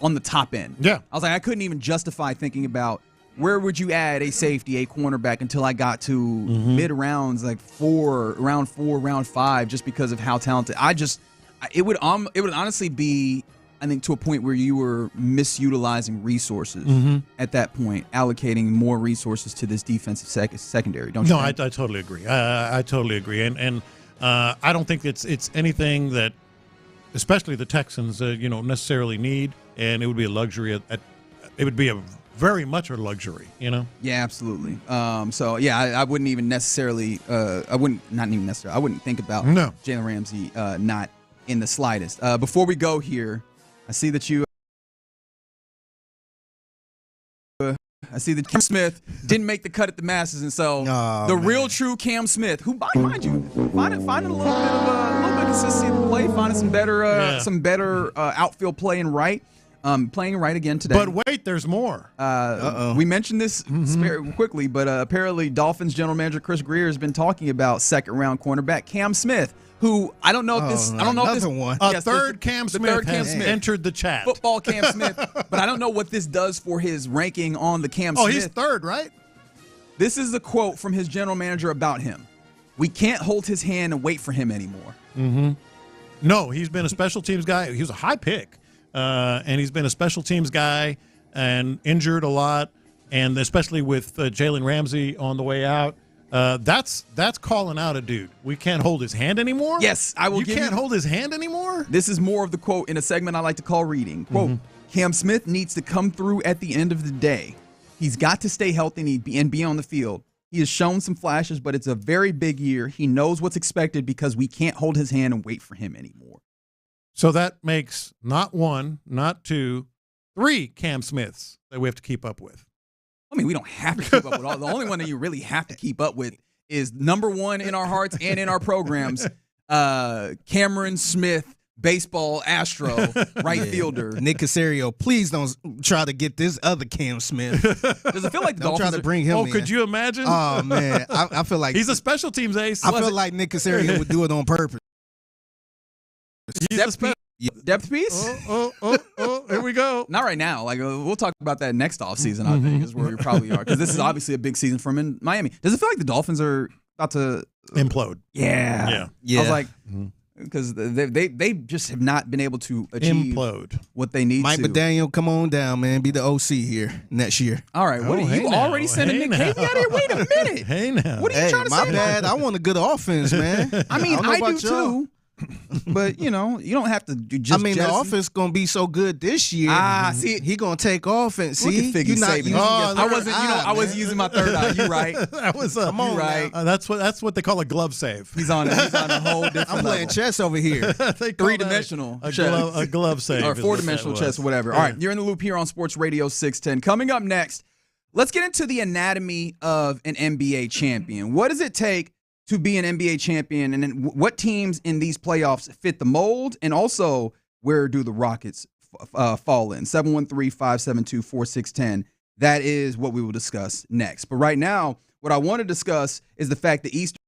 on the top end. Yeah. I was like, I couldn't even justify thinking about where would you add a safety, a cornerback, until I got to mid rounds, like round 4, round 5, just because of how talented. It would honestly be, I think, to a point where you were misutilizing resources at that point, allocating more resources to this defensive secondary. Don't you? No, I totally agree. I totally agree, and I don't think it's anything that, especially the Texans, necessarily need, and it would be a luxury. It would be very much a luxury, Yeah, absolutely. I wouldn't even necessarily. I wouldn't think about Jalen Ramsey not in the slightest. Before we go here, I see that you I see that Cam Smith didn't make the cut at the Masters, and so real true Cam Smith, who, mind you, finding a little bit of consistency at the plate, finding some better outfield play and right. Playing right again today. But wait, there's more. We mentioned this quickly, but apparently Dolphins general manager Chris Greer has been talking about second-round cornerback Cam Smith, who I don't know if this. I don't know if this one. Third Cam Smith has entered the chat. Football Cam Smith, but I don't know what this does for his ranking on the Cam Smith. Oh, he's third, right? This is a quote from his general manager about him. We can't hold his hand and wait for him anymore. Mm-hmm. No, he's been a special teams guy. He was a high pick. And he's been a special teams guy and injured a lot, and especially with Jalen Ramsey on the way out. That's calling out a dude. We can't hold his hand anymore? Yes, I will. You can't hold his hand anymore? This is more of the quote in a segment I like to call reading. Quote, Cam Smith needs to come through at the end of the day. He's got to stay healthy and be on the field. He has shown some flashes, but it's a very big year. He knows what's expected because we can't hold his hand and wait for him anymore. So that makes not one, not two, three Cam Smiths that we have to keep up with. I mean, we don't have to keep up with all. The only one that you really have to keep up with is number one in our hearts and in our programs, Cameron Smith, baseball Astro, right fielder. Nick Cacerio, please don't try to get this other Cam Smith. Does it feel like the don't Dolphins try to bring him in? Oh, could you imagine? Oh, man. I feel like he's a special teams ace. I feel like Nick Cacerio would do it on purpose. Depth piece? Here we go. Not right now. Like we'll talk about that next offseason, I think, is where we probably are. Because this is obviously a big season for him in Miami. Does it feel like the Dolphins are about to implode? Yeah. I was like, because they just have not been able to achieve what they need Mike to. McDaniel, come on down, man. Be the OC here next year. All right. What are you already sending Nick Cavey out here? Wait a minute. Hey, now. What are you trying to say? My bad. I want a good offense, man. I mean, I do too. But, you don't have to just I mean, the offense going to be so good this year. See, he going to take off and see. Look at Figgy saving. I wasn't using my third eye. You right. That was come on, right. That's what they call a glove save. He's on a whole different I'm playing chess over here. Three-dimensional chess. A glove save. Or four-dimensional chess, whatever. All right, you're in the loop here on Sports Radio 610. Coming up next, let's get into the anatomy of an NBA champion. What does it take to be an NBA champion, and then what teams in these playoffs fit the mold, and also where do the Rockets fall in? 713-572-4610. That is what we will discuss next. But right now, what I want to discuss is the fact that Eastern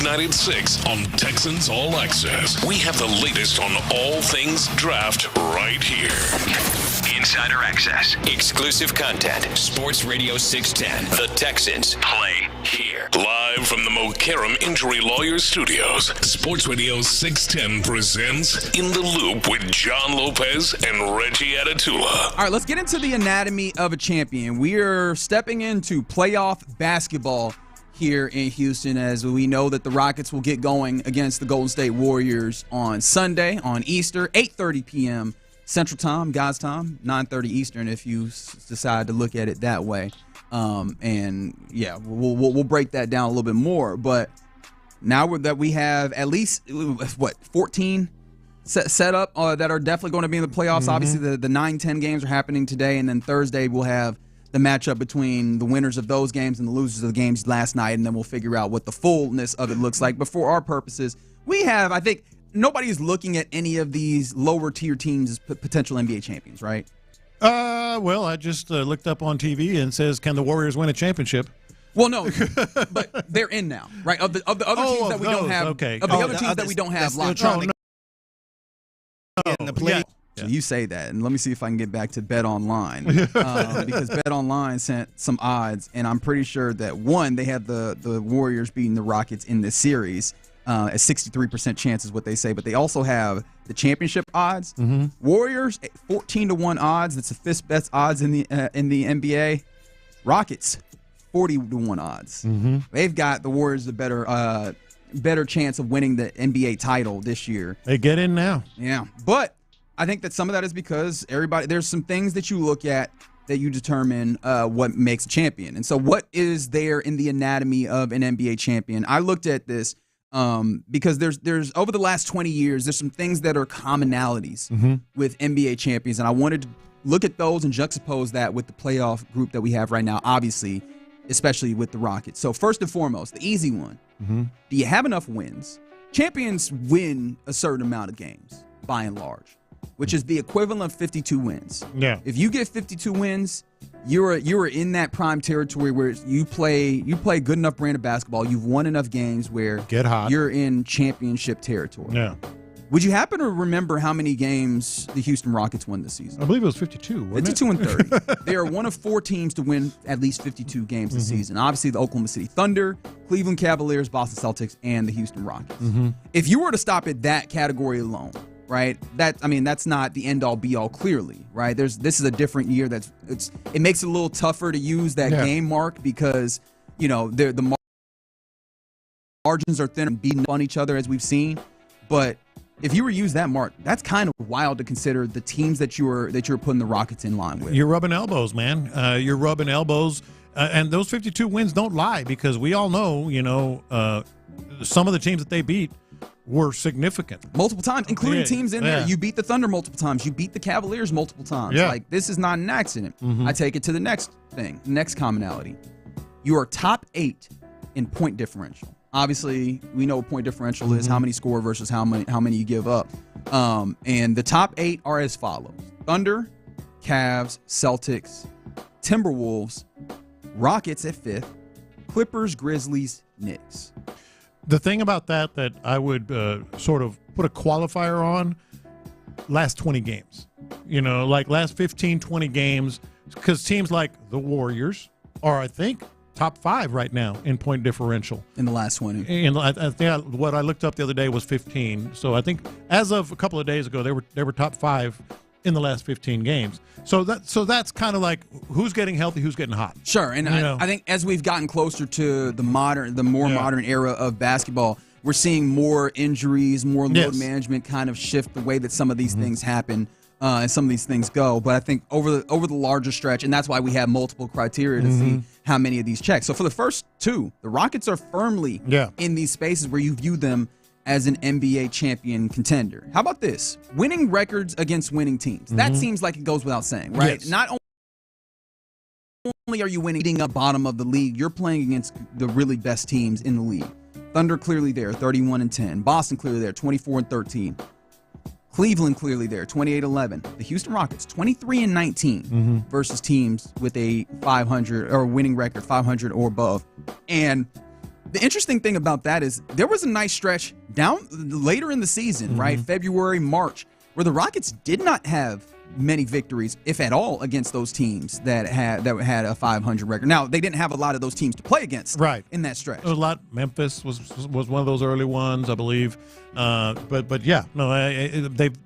Night at 6 on Texans All Access. We have the latest on all things draft right here. Insider access. Exclusive content. Sports Radio 610. The Texans play here. Live from the Mokaram Injury Lawyers Studios, Sports Radio 610 presents In the Loop with John Lopez and Reggie Atatula. All right, let's get into the anatomy of a champion. We are stepping into playoff basketball here in Houston, as we know that the Rockets will get going against the Golden State Warriors on Sunday, on Easter, 8:30 p.m. Central Time, God's time, 9:30 Eastern if you decide to look at it that way. And yeah, we'll break that down a little bit more. But now that we have at least 14 set up that are definitely going to be in the playoffs. Obviously, the 9-10 games are happening today, and then Thursday we'll have the matchup between the winners of those games and the losers of the games last night, and then we'll figure out what the fullness of it looks like. But for our purposes, we have, I think, nobody's looking at any of these lower tier teams as potential NBA champions, right? Well, I just looked up on TV and says, can the Warriors win a championship? Well, no, but they're in now, right? Of the other teams that we don't have, okay. Of the other teams that we don't have locked up. In the play. So you say that, and let me see if I can get back to Bet Online because Bet Online sent some odds, and I'm pretty sure that one, they have the Warriors beating the Rockets in this series. A 63% chance is what they say, but they also have the championship odds. Warriors 14-1 odds. That's the fifth best odds in the NBA. Rockets 40-1 odds. They've got the Warriors the better chance of winning the NBA title this year. They get in now. Yeah, but I think that some of that is because there's some things that you look at that you determine what makes a champion. And so what is there in the anatomy of an NBA champion? I looked at this because there's over the last 20 years, there's some things that are commonalities with NBA champions. And I wanted to look at those and juxtapose that with the playoff group that we have right now, obviously, especially with the Rockets. So first and foremost, the easy one, do you have enough wins? Champions win a certain amount of games, by and large, which is the equivalent of 52 wins. Yeah. If you get 52 wins, you're in that prime territory where you play a good enough brand of basketball. You've won enough games where get hot. You're in championship territory. Yeah. Would you happen to remember how many games the Houston Rockets won this season? I believe it was 52, wasn't 52 and 30. They are one of 4 teams to win at least 52 games this season. Obviously, the Oklahoma City Thunder, Cleveland Cavaliers, Boston Celtics, and the Houston Rockets. If you were to stop at that category alone, right? That's not the end all be all. Clearly, right? This is a different year. It makes it a little tougher to use that game mark because the margins are thin and beating on each other as we've seen. But if you were to use that mark, that's kind of wild to consider the teams that you're putting the Rockets in line with. You're rubbing elbows, man. You're rubbing elbows, and those 52 wins don't lie because we all know, some of the teams that they beat were significant multiple times, including teams in there. You beat the Thunder multiple times. You beat the Cavaliers multiple times. Yeah. Like, this is not an accident. I take it to the next thing, next commonality. You are top 8 in point differential. Obviously, we know what point differential is, how many score versus how many you give up. And the top 8 are as follows: Thunder, Cavs, Celtics, Timberwolves, Rockets at 5th, Clippers, Grizzlies, Knicks. The thing about that I would sort of put a qualifier on, last 20 games. Like last 15, 20 games, because teams like the Warriors are, I think, top 5 right now in point differential. In the last 20. And I think what I looked up the other day was 15. So I think as of a couple of days ago, they were top 5 in the last 15 games. So that's kind of like who's getting healthy, who's getting hot. Sure, and I think as we've gotten closer to the more modern era of basketball, we're seeing more injuries, more load management kind of shift the way that some of these things happen and some of these things go. But I think over the larger stretch, and that's why we have multiple criteria to see how many of these check. So for the first 2, the Rockets are firmly in these spaces where you view them as an NBA champion contender. How about this? Winning records against winning teams. That seems like it goes without saying, right? Yes. Not only are you winning up bottom of the league, you're playing against the really best teams in the league. Thunder clearly there, 31-10. Boston clearly there, 24-13. Cleveland clearly there, 28-11. The Houston Rockets, 23-19 versus teams with a 500 or winning record, 500 or above. And The interesting thing about that is there was a nice stretch down later in the season, right? February, March, where the Rockets did not have many victories, if at all, against those teams that had a 500 record. Now, they didn't have a lot of those teams to play against in that stretch. There was a lot. Memphis was one of those early ones, I believe. But yeah, no,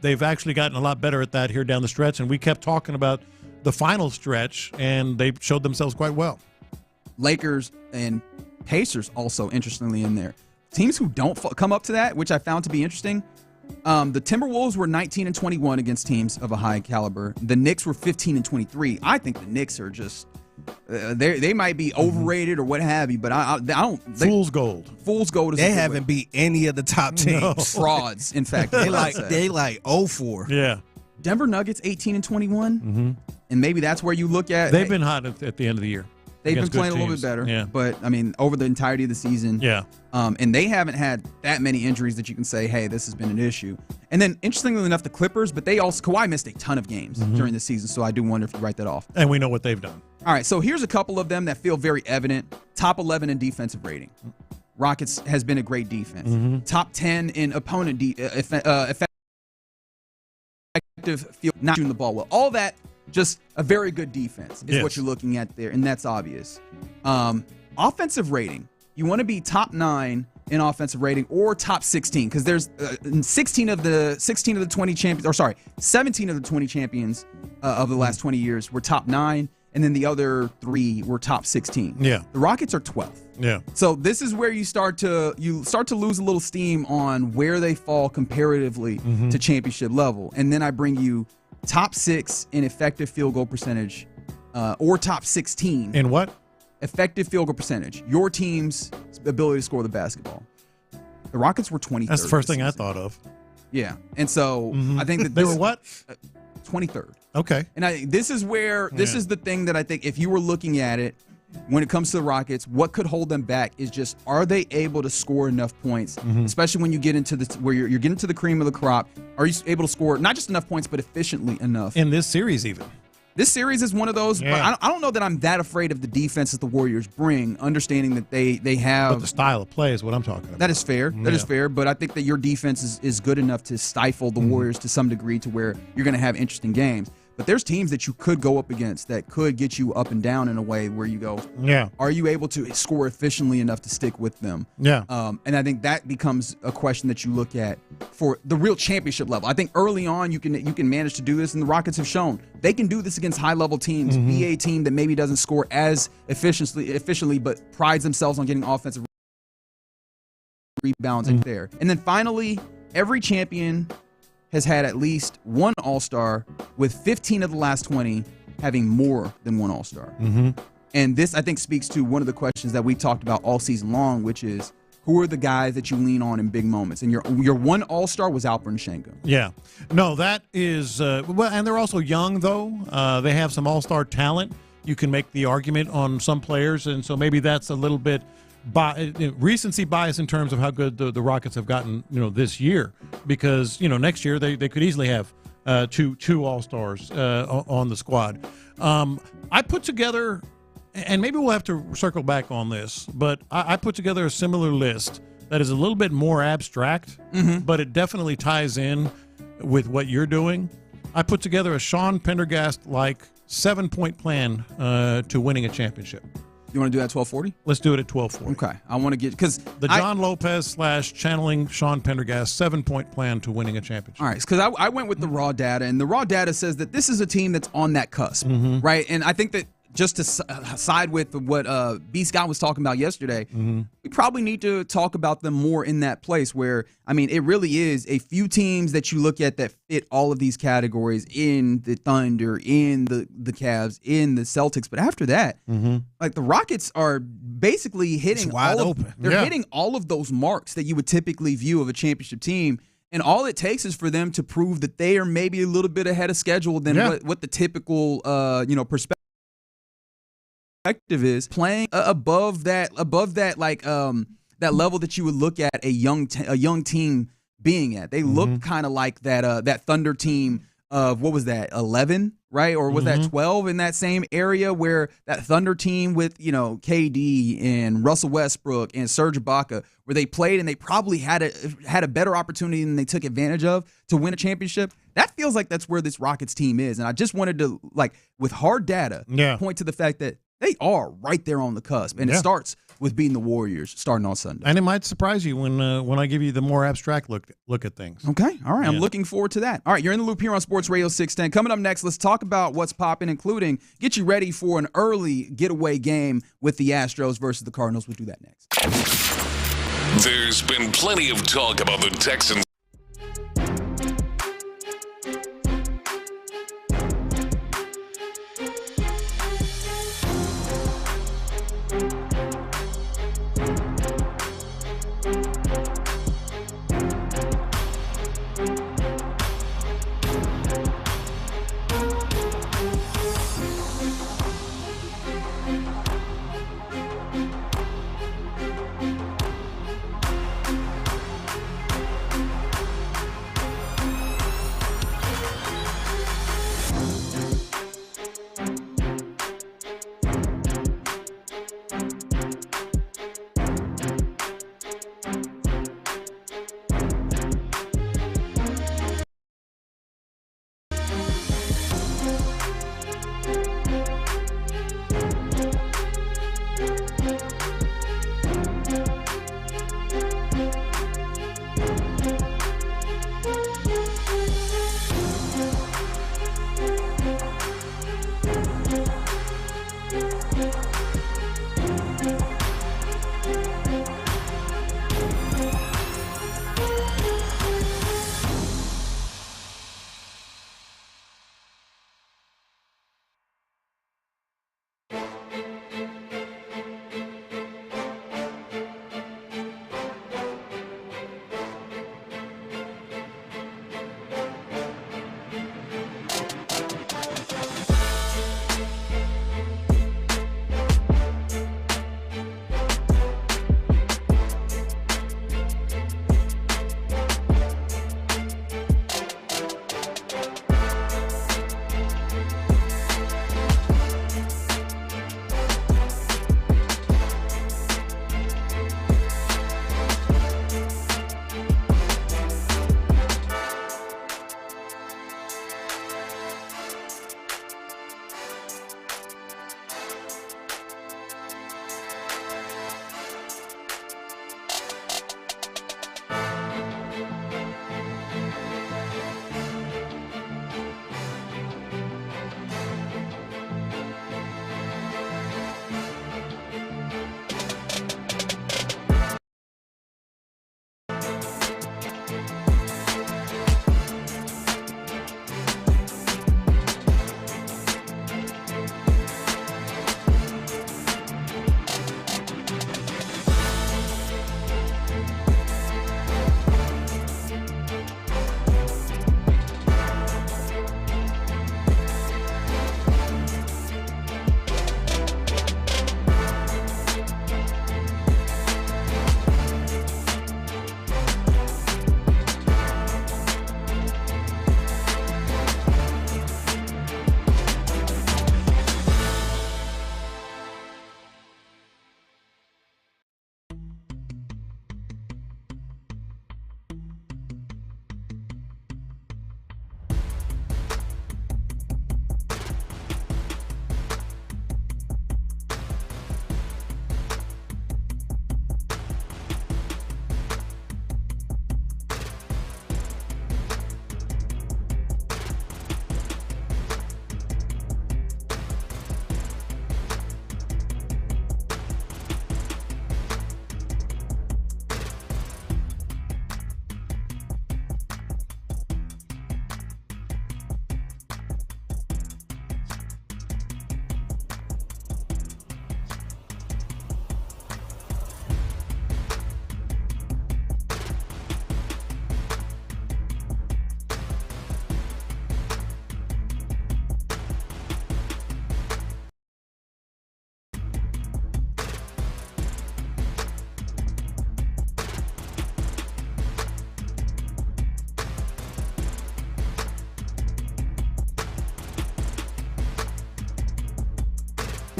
they've actually gotten a lot better at that here down the stretch, and we kept talking about the final stretch, and they showed themselves quite well. Lakers and Pacers also, interestingly, in there. Teams who don't come up to that, which I found to be interesting. The Timberwolves were 19-21 against teams of a high caliber. The Knicks were 15-23. I think the Knicks are just they might be overrated or what have you, but I don't. Fool's gold. Fool's gold is. They haven't beat any of the top teams. No. Frauds, in fact. they like 0-4. Yeah. Denver Nuggets 18-21, and maybe that's where you look at. They've been hot at the end of the year. They've been playing a little bit better, but I mean, over the entirety of the season, and they haven't had that many injuries that you can say, hey, this has been an issue. And then, interestingly enough, the Clippers, but Kawhi missed a ton of games during the season, so I do wonder if you write that off. And we know what they've done. All right, so here's a couple of them that feel very evident. Top 11 in defensive rating. Rockets has been a great defense. Top 10 in opponent effective field, not shooting the ball well. All that. Just a very good defense is what you're looking at there, and that's obvious. Offensive rating, you want to be top 9 in offensive rating or top 16 because there's 17 of the 20 champions of the last 20 years were top 9, and then the other 3 were top 16. Yeah, the Rockets are 12th. Yeah. So this is where you start to lose a little steam on where they fall comparatively to championship level, and then I bring you top 6 in effective field goal percentage, or top 16. In what? Effective field goal percentage. Your team's ability to score the basketball. The Rockets were 23rd. That's the first thing I thought of. Yeah. And so I think that they were what? 23rd. Okay. And this is the thing that I think if you were looking at it, when it comes to the Rockets, what could hold them back is just, are they able to score enough points, especially when you get into where you're getting to the cream of the crop? Are you able to score not just enough points, but efficiently enough? In this series, even. This series is one of those. Yeah. But I don't know that I'm that afraid of the defense that the Warriors bring, understanding that they have. But the style of play is what I'm talking about. That is fair. That is fair. But I think that your defense is good enough to stifle the Warriors to some degree to where you're going to have interesting games. But there's teams that you could go up against that could get you up and down in a way where you go, are you able to score efficiently enough to stick with them? Yeah. And I think that becomes a question that you look at for the real championship level. I think early on you can manage to do this, and the Rockets have shown they can do this against high-level teams, be a team that maybe doesn't score as efficiently, but prides themselves on getting offensive rebounds in there. And then finally, every champion has had at least one All-Star, with 15 of the last 20 having more than one All-Star. And this, I think, speaks to one of the questions that we talked about all season long, which is, who are the guys that you lean on in big moments? And your one All-Star was Alperen Sengun. Yeah. No, that is well, and they're also young, though. They have some All-Star talent. You can make the argument on some players, and so maybe that's a little bit recency bias in terms of how good the Rockets have gotten, this year, because next year they could easily have two All-Stars on the squad. I put together, and maybe we'll have to circle back on this, but I put together a similar list that is a little bit more abstract, but it definitely ties in with what you're doing. I put together a Sean Pendergast-like 7-point plan to winning a championship. You want to do that at 1240? Let's do it at 1240. Okay. I want to get, because the John Lopez / channeling Sean Pendergast 7-point plan to winning a championship. All right, because I went with the raw data, and the raw data says that this is a team that's on that cusp, right? And I think that just to side with what B. Scott was talking about yesterday, we probably need to talk about them more in that place where, I mean, it really is a few teams that you look at that fit all of these categories in the Thunder, in the Cavs, in the Celtics. But after that, like the Rockets are basically hitting wide open. They're hitting all of those marks that you would typically view of a championship team. And all it takes is for them to prove that they are maybe a little bit ahead of schedule than what the typical, perspective is, playing above that like that level that you would look at a young team being at. They look kind of like that Thunder team of, what was that, 11, right? Or was that 12 in that same area where that Thunder team with, KD and Russell Westbrook and Serge Ibaka, where they played and they probably had a better opportunity than they took advantage of to win a championship? That feels like that's where this Rockets team is. And I just wanted to, with hard data, point to the fact that they are right there on the cusp. And it starts with beating the Warriors starting on Sunday. And it might surprise you when I give you the more abstract look at things. Okay. All right. I'm looking forward to that. All right. You're in the loop here on Sports Radio 610. Coming up next, let's talk about what's popping, including get you ready for an early getaway game with the Astros versus the Cardinals. We'll do that next. There's been plenty of talk about the Texans.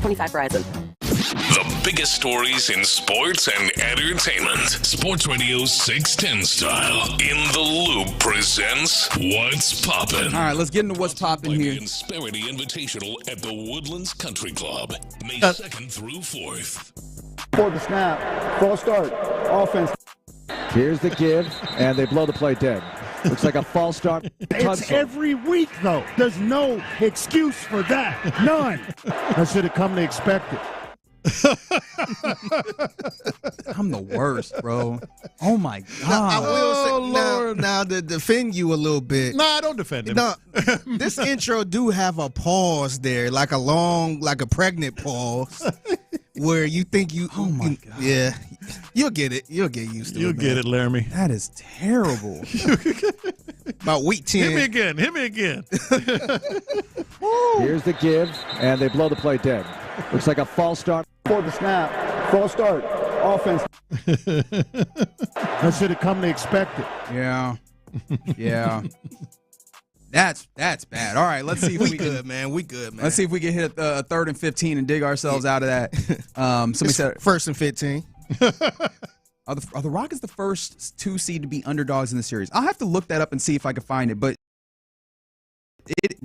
25 Verizon. The biggest stories in sports and entertainment. Sports Radio 610 style. In the Loop presents What's Poppin'. All right, let's get into what's poppin' here. The Insperity Invitational at the Woodlands Country Club, May 2nd through 4th. For the snap, false start, offense. Here's the give, and they blow the play dead. Looks like a false start. It's every week, though. There's no excuse for that. None. I should have come to expect it. I'm the worst, bro. Oh, my God. Now, I will say, now to defend you a little bit. No, I don't defend him. No, this intro do have a pause there, like a pregnant pause, where you think you. Oh my God. Yeah, you'll get it. You'll get used to it. You'll get it, Laramie. That is terrible. About week 10. Hit me again. Here's the give, and they blow the play dead. Looks like a false start. For the snap, false start, offense. I should have come to expect it. Yeah. That's bad. All right, let's see if we good, man. We good, man. Let's see if we can hit 3rd and 15 and dig ourselves out of that. Somebody said 1st and 15. Are the Rockets the first 2 seed to be underdogs in the series? I'll have to look that up and see if I can find it. But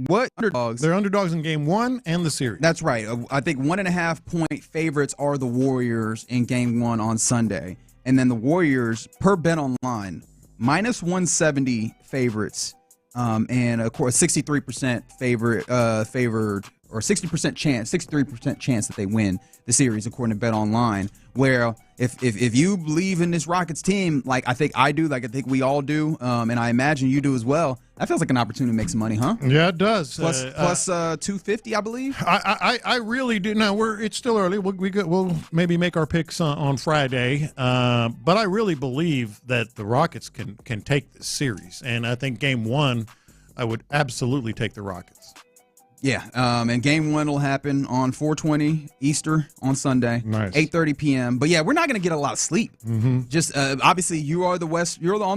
what underdogs? They're underdogs in game 1 and the series. That's right. I think 1.5 point favorites are the Warriors in game 1 on Sunday, and then the Warriors per Bet Online minus 170 favorites, and of course 63% favored or 60% chance, 63% chance that they win the series according to Bet Online. Where if you believe in this Rockets team, like I think I do, like I think we all do, and I imagine you do as well, that feels like an opportunity to make some money, huh? Yeah, it does. Plus 250, I believe. I really do. Now it's still early. We'll maybe make our picks on Friday, but I really believe that the Rockets can take this series, and I think game 1, I would absolutely take the Rockets. Yeah, and game 1 will happen on 4:20 Easter on Sunday, nice. 8:30 p.m. But yeah, we're not going to get a lot of sleep. Mm-hmm. Just obviously, you're on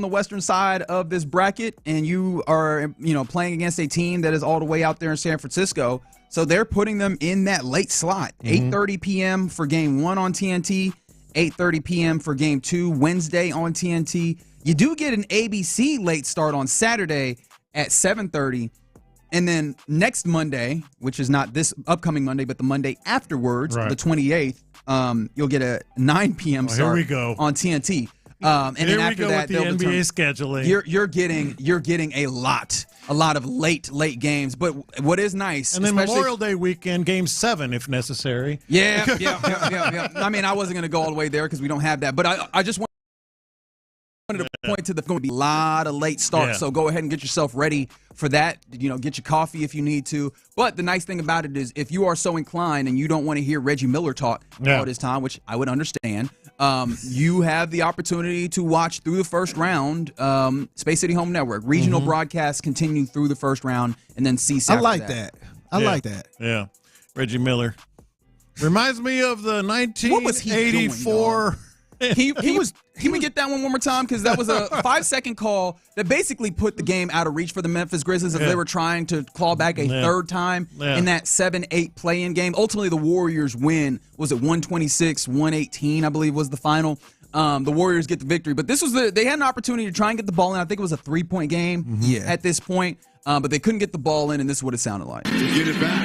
the western side of this bracket, and you are playing against a team that is all the way out there in San Francisco. So they're putting them in that late slot, 8:30 p.m. for game 1 on TNT, 8:30 p.m. for game 2 Wednesday on TNT. You do get an ABC late start on Saturday at 7:30. And then next Monday, which is not this upcoming Monday, but the Monday afterwards, right, the 28th, you'll get a 9 p.m. start on TNT. And here then after that, the NBA scheduling. You're getting a lot of late games. But what is nice, and then Memorial Day weekend, game 7 if necessary. Yeah. I mean, I wasn't going to go all the way there because we don't have that, but I just wanted to point to going to be a lot of late starts. Yeah. So go ahead and get yourself ready for that. Get your coffee if you need to. But the nice thing about it is if you are so inclined and you don't want to hear Reggie Miller talk all this time, which I would understand, you have the opportunity to watch through the first round. Space City Home Network regional broadcasts continue through the first round, and then CSAC. I like that. I like that. Yeah, Reggie Miller reminds me of the 1984. Can we get that one more time? Because that was a 5-second call that basically put the game out of reach for the Memphis Grizzlies as they were trying to claw back a third time in that 7-8 play-in game. Ultimately, the Warriors win. Was it 126-118, I believe was the final. The Warriors get the victory. But this was they had an opportunity to try and get the ball in. I think it was a 3-point game at this point. But they couldn't get the ball in, and this is what it sounded like. To get it back.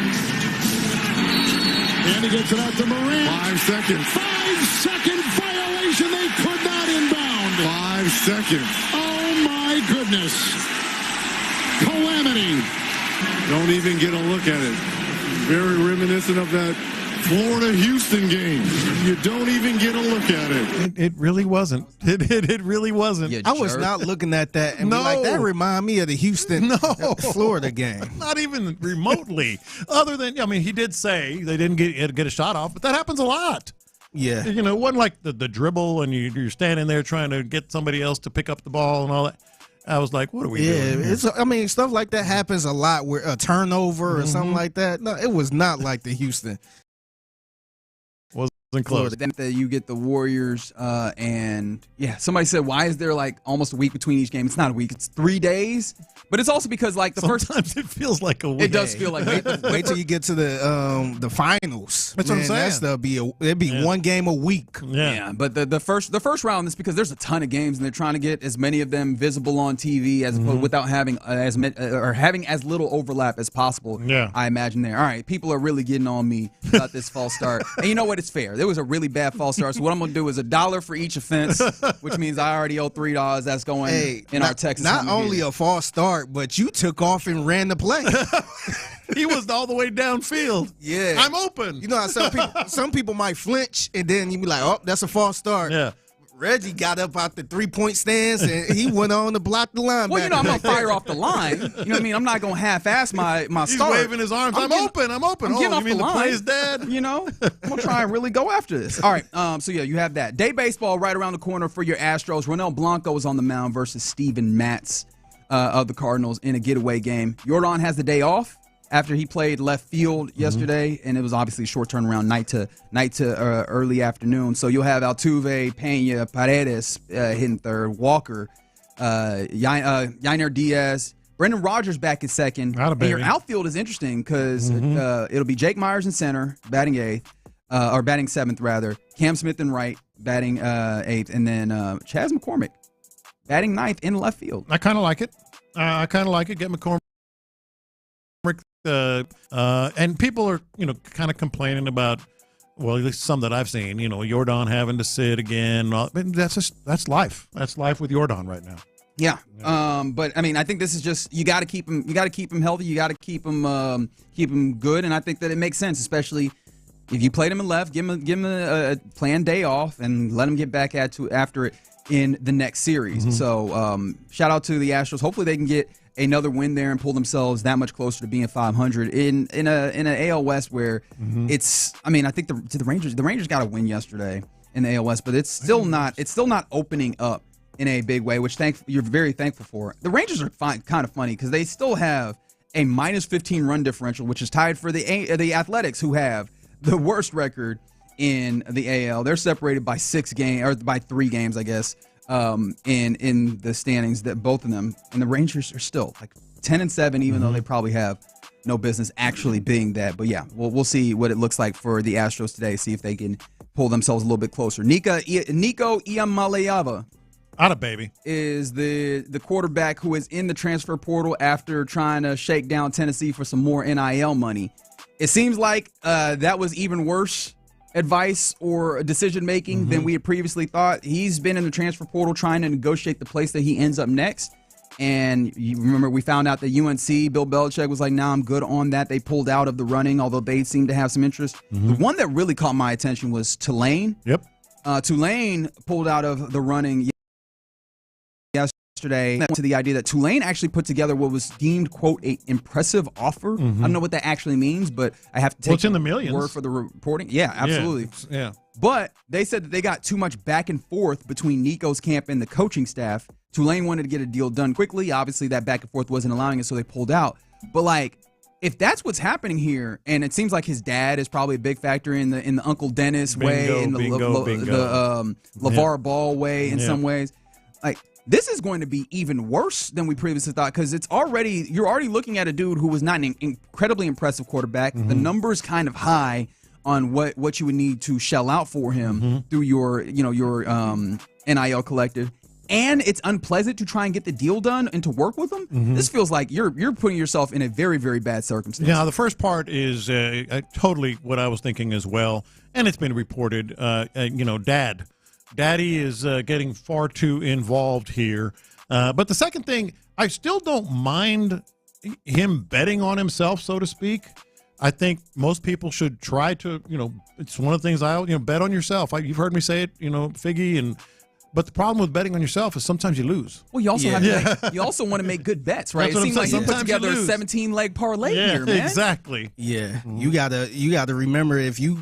And he gets it out to Morant. 5 seconds. 5-second violation. They could not inbound. 5 seconds. Oh, my goodness. Calamity. Don't even get a look at it. Very reminiscent of that Florida-Houston game. You don't even get a look at it. It really wasn't. It really wasn't. I was not looking at that and be like, that remind me of the Houston, Florida game. Not even remotely. Other than, he did say they didn't get a shot off, but that happens a lot. Yeah. It wasn't like the dribble and you're standing there trying to get somebody else to pick up the ball and all that. I was like, what are we doing here? Stuff like that happens a lot where a turnover or something like that. No, it was not like the Houston. Florida. Then you get the Warriors, and somebody said, why is there like almost a week between each game? It's not a week; it's 3 days. But it's also because like sometimes it feels like a week. It does feel like wait till you get to the finals. That's what I'm saying. It'd be one game a week. Yeah, but the first round is because there's a ton of games and they're trying to get as many of them visible on TV as without having having as little overlap as possible. Yeah, I imagine there. All right, people are really getting on me about this false start, and you know what? It's fair. There was a really bad false start, so what I'm going to do is $1 for each offense, which means I already owe $3. That's going in our Texas. Not only a false start, but you took off and ran the play. He was all the way downfield. Yeah, I'm open. You know how some people might flinch, and then you be like, "Oh, that's a false start." Yeah. Reggie got up out the 3-point stance, and he went on to block the line. Well, I'm going to fire off the line. You know what I mean? I'm not going to half-ass my He's start. He's waving his arms. I'm open. I'm open. I'm getting off you mean the play is dead? I'm going to try and really go after this. All right, so you have that. Day baseball right around the corner for your Astros. Ronel Blanco is on the mound versus Steven Matz of the Cardinals in a getaway game. Jordan has the day off after he played left field yesterday, and it was obviously a short turnaround, night to early afternoon. So you'll have Altuve, Pena, Paredes hitting third, Walker, Yainer Diaz, Brendan Rodgers back at second. And your outfield is interesting because it'll be Jake Myers in center, batting eighth, or batting seventh rather. Cam Smith in right, batting eighth, and then Chaz McCormick batting ninth in left field. I kind of like it. Get McCormick. And people are, kind of complaining about, well, at least some that I've seen, Jordan having to sit again. That's life. That's life with Jordan right now. Yeah. But I mean, I think this is just, you got to keep him healthy. You got to keep him good. And I think that it makes sense, especially if you played him in left, give him a planned day off and let him get back after it in the next series. So shout out to the Astros. Hopefully they can get another win there and pull themselves that much closer to being 500 in an AL West where it's. I mean, I think the Rangers got a win yesterday in the AL West, but it's still not opening up in a big way, which you're very thankful for. The Rangers are kind of funny because they still have a minus 15 run differential, which is tied for the Athletics, who have the worst record in the AL. They're separated by 6 games or by 3 games, I guess. In the standings, that both of them, and the Rangers are still like 10-7, even though they probably have no business actually being that. But yeah, we'll see what it looks like for the Astros today. See if they can pull themselves a little bit closer. Nico Iamaleava, baby, is the quarterback who is in the transfer portal after trying to shake down Tennessee for some more NIL money. It seems like that was even worse advice or decision making than we had previously thought. He's been in the transfer portal trying to negotiate the place that he ends up next. And you remember we found out that UNC, Bill Belichick was like, "Nah, I'm good on that." They pulled out of the running, although they seem to have some interest. The one that really caught my attention was Tulane. Yep. Tulane pulled out of the running yesterday to the idea that Tulane actually put together what was deemed, quote, a impressive offer. I don't know what that actually means, but I have to take it's in the millions. Word for the reporting. Yeah, absolutely. Yeah. But they said that they got too much back and forth between Nico's camp and the coaching staff. Tulane wanted to get a deal done quickly. Obviously, that back and forth wasn't allowing it, so they pulled out. But like, if that's what's happening here, and it seems like his dad is probably a big factor in the Uncle Dennis way, in the LeVar Ball way in some ways, like, this is going to be even worse than we previously thought, because you're already looking at a dude who was not an incredibly impressive quarterback. The number's kind of high on what you would need to shell out for him through your NIL collective. And it's unpleasant to try and get the deal done and to work with them. This feels like you're putting yourself in a very, very bad circumstance. Yeah, the first part is totally what I was thinking as well, and it's been reported. Daddy is getting far too involved here. But the second thing, I still don't mind him betting on himself, so to speak. I think most people should try to, it's one of the things bet on yourself. You've heard me say it, Figgy, but the problem with betting on yourself is sometimes you lose. Well, you also you also want to make good bets, right? It seems like you put sometimes together a 17-leg parlay here, man. Exactly. Yeah, you gotta remember, if you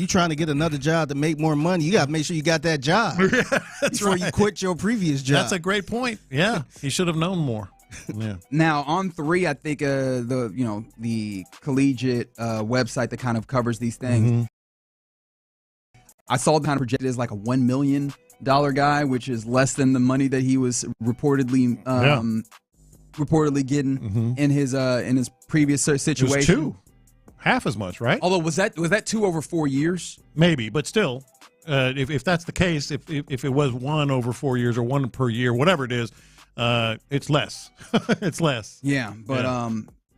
trying to get another job to make more money, you gotta make sure you got that job before you quit your previous job. That's a great point. Yeah, he should have known more. Yeah. Now on 3, I think the collegiate website that kind of covers these things I saw kind of projected as like a $1 million guy, which is less than the money that he was reportedly getting in his previous situation. It was 2, half as much, right? Although was that 2 over 4 years? Maybe, but still, if that's the case, if it was 1 over 4 years or 1 per year, whatever it is, it's less. It's less. Yeah, but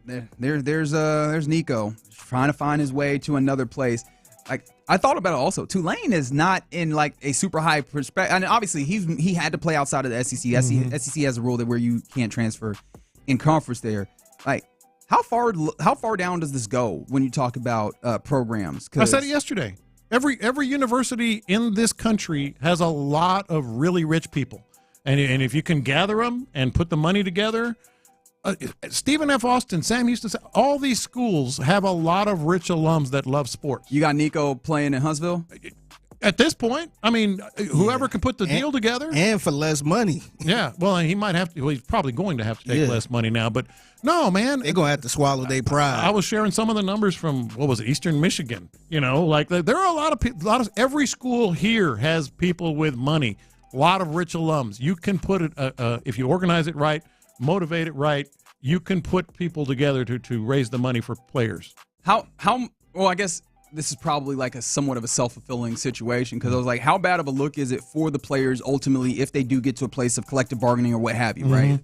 there's Nico trying to find his way to another place. Like, I thought about it also. Tulane is not in like a super high perspective. I mean, obviously he had to play outside of the SEC. SEC has a rule that where you can't transfer in conference there. Like, how far down does this go when you talk about programs? I said it yesterday. Every university in this country has a lot of really rich people, and if you can gather them and put the money together. Stephen F. Austin, Sam Houston, all these schools have a lot of rich alums that love sports. You got Nico playing in Huntsville? At this point, I mean, whoever can put the deal together. And for less money. Yeah, well, he might have to. Well, he's probably going to have to take less money now. But no, man. They're going to have to swallow their pride. I was sharing some of the numbers from, what was it, Eastern Michigan. You know, like there are a lot of people. Every school here has people with money, a lot of rich alums. You can put it, if you organize it right, motivate it right, you can put people together to raise the money for players. Well, I guess this is probably like a somewhat of a self-fulfilling situation, because I was like, how bad of a look is it for the players ultimately if they do get to a place of collective bargaining or what have you, right?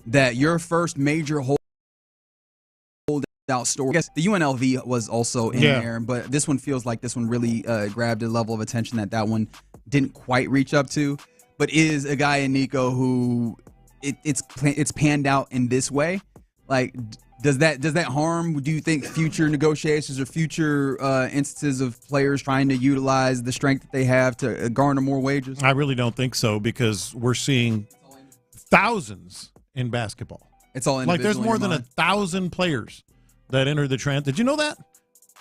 That your first major holdout story, I guess the UNLV was also in there, but this one feels like this one really grabbed a level of attention that one didn't quite reach up to, but is a guy in Nico who it's panned out in this way. Like, does that harm, do you think, future negotiations or future instances of players trying to utilize the strength that they have to garner more wages? I really don't think so, because we're seeing thousands in basketball. It's all like there's more than 1,000 players that enter the transfer. Did you know that?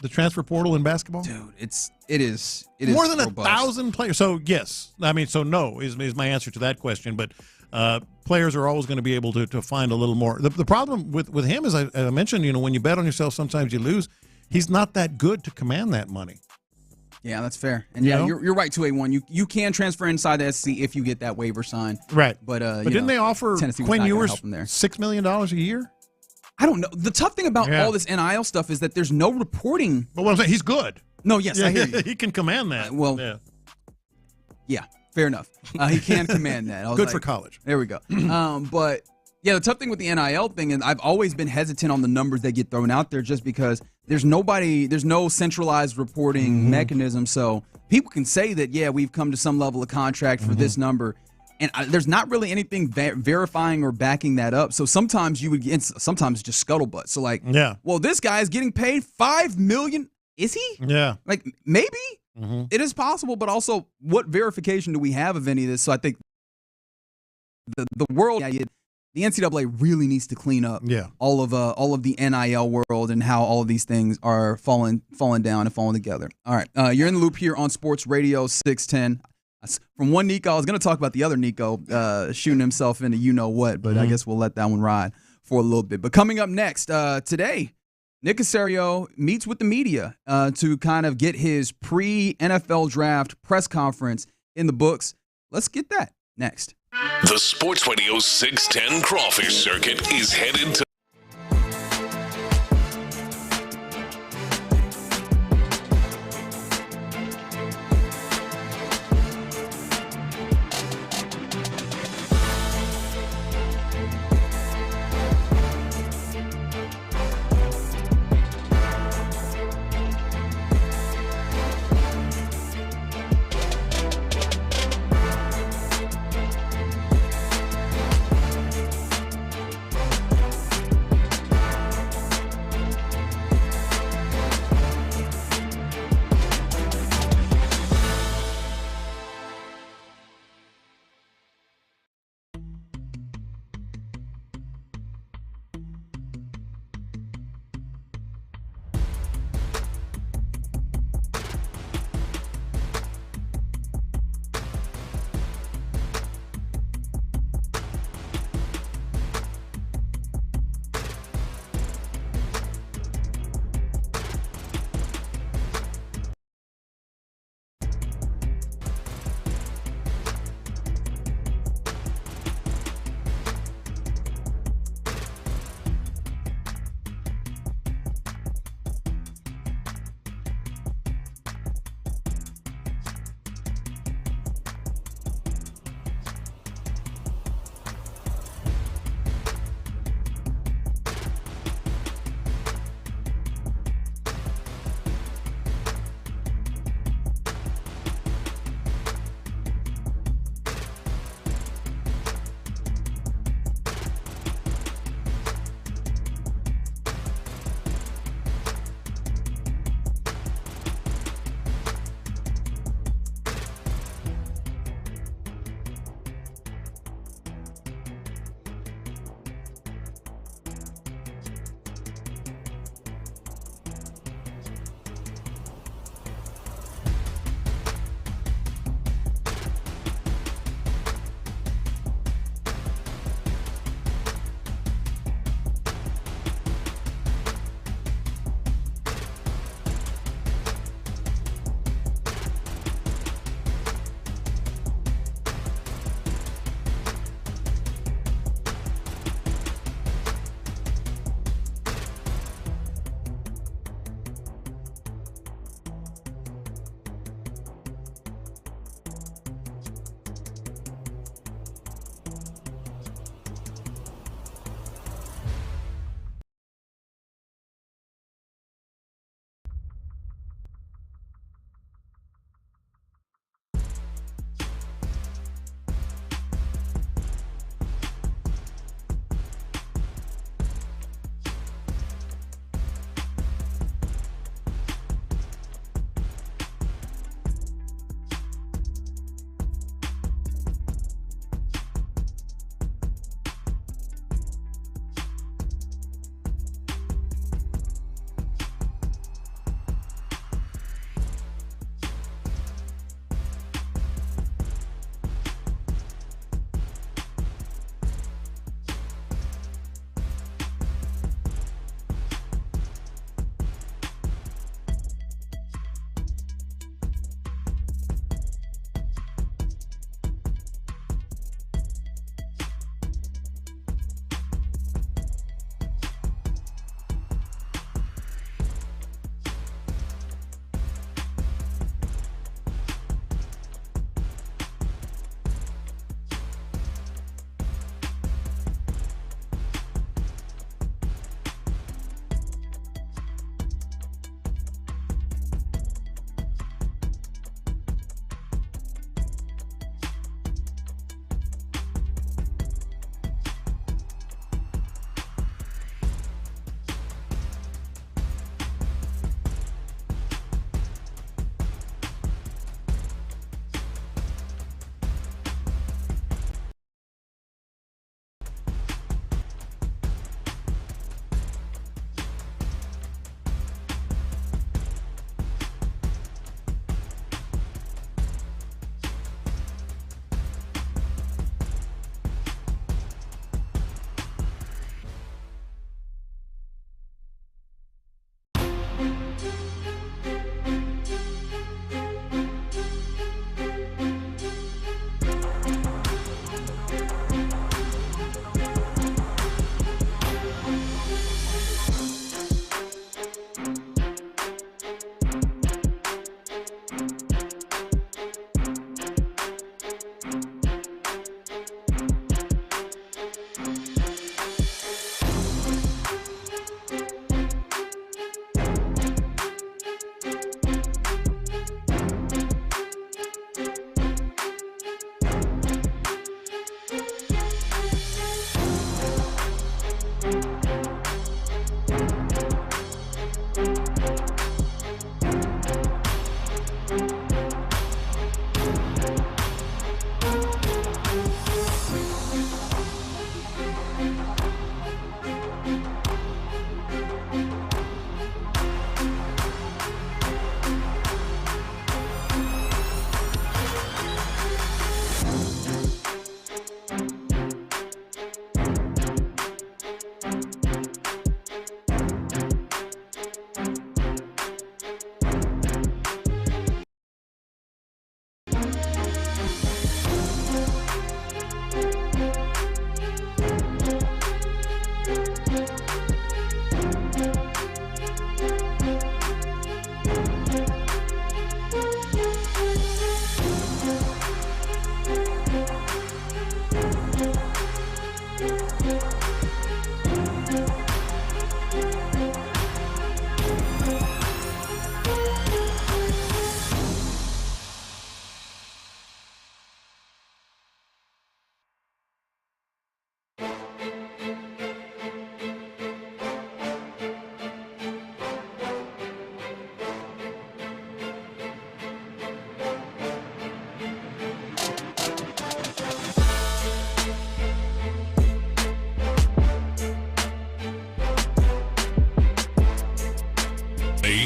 The transfer portal in basketball? Dude, it is more than robust. 1,000 players. So yes, I mean, so no is my answer to that question. But players are always going to be able to find a little more. The problem with him is, I mentioned, you know, when you bet on yourself, sometimes you lose. He's not that good to command that money. Yeah, that's fair. And you're right, 281. You can transfer inside the SEC if you get that waiver signed. Right. But didn't they offer Quinn Ewers $6 million a year? I don't know. The tough thing about all this NIL stuff is that there's no reporting. But what I'm saying, he's good. No, yes, I hear you. He can command that. Yeah, fair enough. He can command that. Good for college. There we go. But yeah, the tough thing with the NIL thing, and I've always been hesitant on the numbers that get thrown out there, just because there's no centralized reporting mechanism. So people can say that, yeah, we've come to some level of contract for this number, and there's not really anything verifying or backing that up. So sometimes sometimes just scuttlebutt. So like, well, this guy is getting paid $5 million. Is he? Yeah. Like, maybe it is possible, but also, what verification do we have of any of this? So I think the world, the NCAA really needs to clean up all of the NIL world and how all of these things are falling down and falling together. All right, you're in the loop here on Sports Radio 610. From one Nico, I was going to talk about the other Nico shooting himself into you know what, but I guess we'll let that one ride for a little bit. But coming up next today, Nick Cacerio meets with the media to kind of get his pre-NFL draft press conference in the books. Let's get that next. The Sports Radio 610 Crawfish Circuit is headed to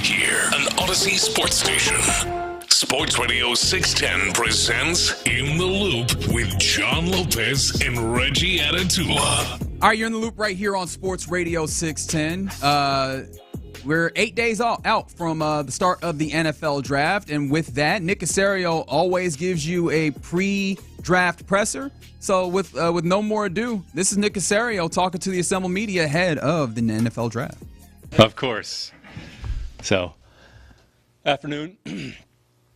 Here, an Odyssey sports station. Sports Radio 610 presents In the Loop with John Lopez and Reggie Atatula. All right, you're in the loop right here on Sports Radio 610. We're 8 days out from the start of the NFL draft, and with that, Nick Cacerio always gives you a pre-draft presser. So with no more ado, this is Nick Cacerio talking to the assembled media ahead of the NFL draft. Of course. So, afternoon.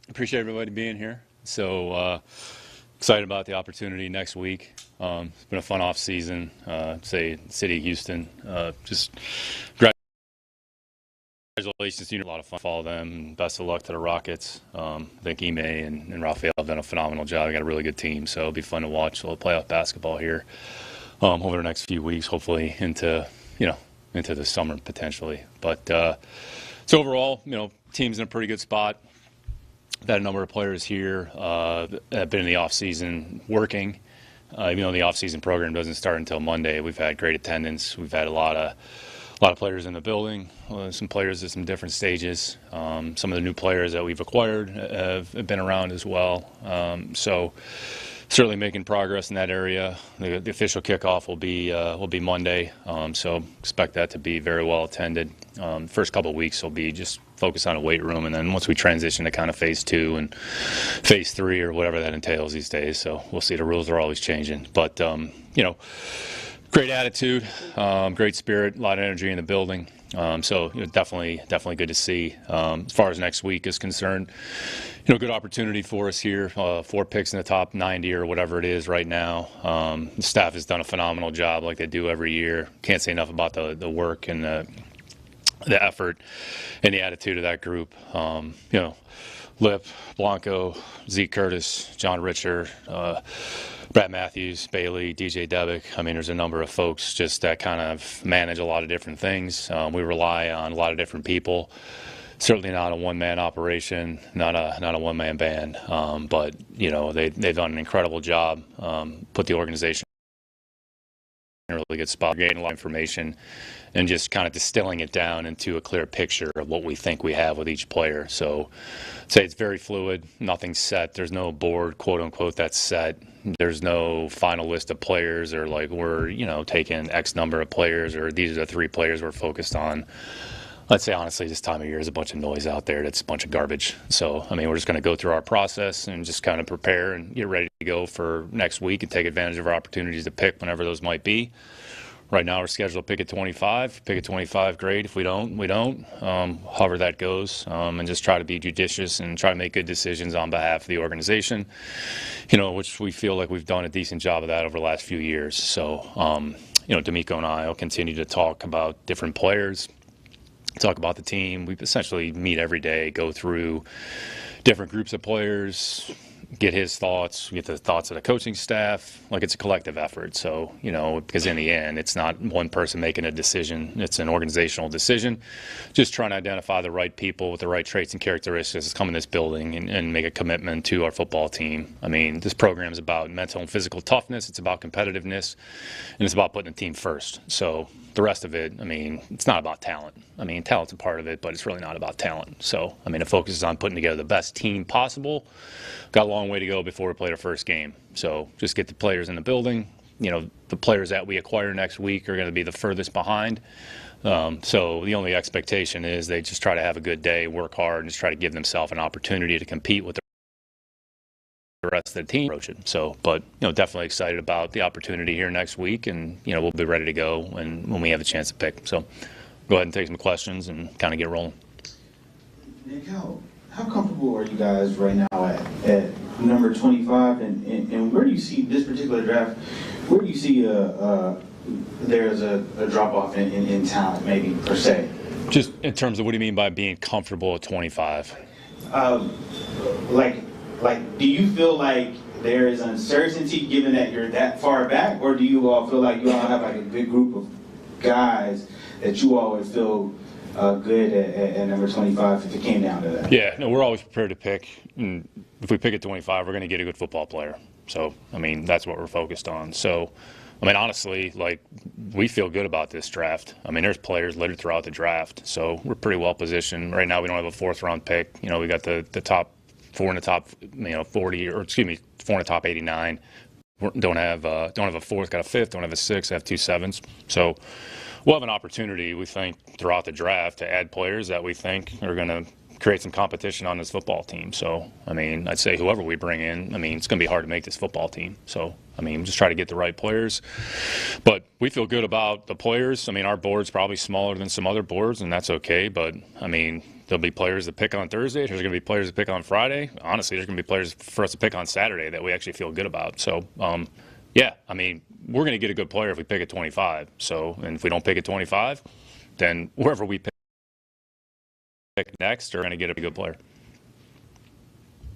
Appreciate everybody being here. So, excited about the opportunity next week. It's been a fun off season. Say, City of Houston. Just congratulations to you. A lot of fun to follow them. And best of luck to the Rockets. I think Ime and Rafael have done a phenomenal job. They got a really good team, so it'll be fun to watch a little playoff basketball here over the next few weeks, hopefully into the summer potentially. But so overall, team's in a pretty good spot. I've had a number of players here that have been in the off-season working. Even though the off-season program doesn't start until Monday, we've had great attendance. We've had a lot of players in the building, some players at some different stages. Some of the new players that we've acquired have been around as well. So certainly making progress in that area. The official kickoff will be Monday, so expect that to be very well attended. First couple of weeks will be just focused on a weight room, and then once we transition to kind of phase 2 and phase 3 or whatever that entails these days. So we'll see. The rules are always changing, but great attitude, great spirit, a lot of energy in the building. So definitely good to see. As far as next week is concerned, good opportunity for us here. 4 picks in the top 90 or whatever it is right now. The staff has done a phenomenal job like they do every year. Can't say enough about the work and the effort and the attitude of that group. Lip, Blanco, Zeke Curtis, John Richer, Brad Matthews, Bailey, DJ Debick. I mean, there's a number of folks just that kind of manage a lot of different things. We rely on a lot of different people. Certainly not a one-man operation, not a one-man band. But they've done an incredible job. Put the organization in a really good spot, getting a lot of information, and just kind of distilling it down into a clear picture of what we think we have with each player. So I'd say it's very fluid, nothing's set. There's no board, quote unquote, that's set. There's no final list of players or like we're, taking X number of players or these are the 3 players we're focused on. Let's say, honestly, this time of year is a bunch of noise out there. That's a bunch of garbage. So, we're just going to go through our process and just kind of prepare and get ready to go for next week and take advantage of our opportunities to pick whenever those might be. Right now, we're scheduled to pick at 25. Pick at 25, great. If we don't, we don't. However that goes, and just try to be judicious and try to make good decisions on behalf of the organization, which we feel like we've done a decent job of that over the last few years. So, D'Amico and I will continue to talk about different players, talk about the team. We essentially meet every day, go through different groups of players, get his thoughts, get the thoughts of the coaching staff. Like it's a collective effort. So, because in the end, it's not one person making a decision. It's an organizational decision. Just trying to identify the right people with the right traits and characteristics to come in this building and make a commitment to our football team. This program is about mental and physical toughness. It's about competitiveness, and it's about putting the team first. So the rest of it, it's not about talent. Talent's a part of it, but it's really not about talent. So, the focus is on putting together the best team possible. Got a long way to go before we play our first game. So just get the players in the building. The players that we acquire next week are going to be the furthest behind. So the only expectation is they just try to have a good day, work hard, and just try to give themselves an opportunity to compete with the rest of the team. So, but definitely excited about the opportunity here next week, and we'll be ready to go when we have a chance to pick. So go ahead and take some questions and kind of get rolling. Nick, how comfortable are you guys right now at number 25, and where do you see this particular draft? Where do you see there's a drop-off in talent, maybe, per se? Just in terms of what do you mean by being comfortable at 25? Like, do you feel like there is uncertainty given that you're that far back, or do you all feel like you all have like a good group of guys that you all would feel good at number 25 if it came down to that? Yeah, no, we're always prepared to pick. And if we pick at 25, we're going to get a good football player. So, I mean, that's what we're focused on. So, I mean, honestly, like, we feel good about this draft. I mean, there's players littered throughout the draft, so we're pretty well positioned. Right now, we don't have a fourth-round pick. You know, we got the top 4 in the top, 40, or excuse me, 4 in the top 89. Don't have a fourth, got a fifth, don't have a sixth, have 2 7s. So we'll have an opportunity, we think, throughout the draft to add players that we think are going to create some competition on this football team. So, I mean, I'd say whoever we bring in, I mean, it's going to be hard to make this football team. So, I mean, just try to get the right players. But we feel good about the players. I mean, our board's probably smaller than some other boards, and that's okay. But, I mean, there'll be players that pick on Thursday. There's going to be players that pick on Friday. Honestly, there's going to be players for us to pick on Saturday that we actually feel good about. So, yeah, I mean, we're going to get a good player if we pick at 25. So, and if we don't pick at 25, then wherever we pick next, are going to get a good player.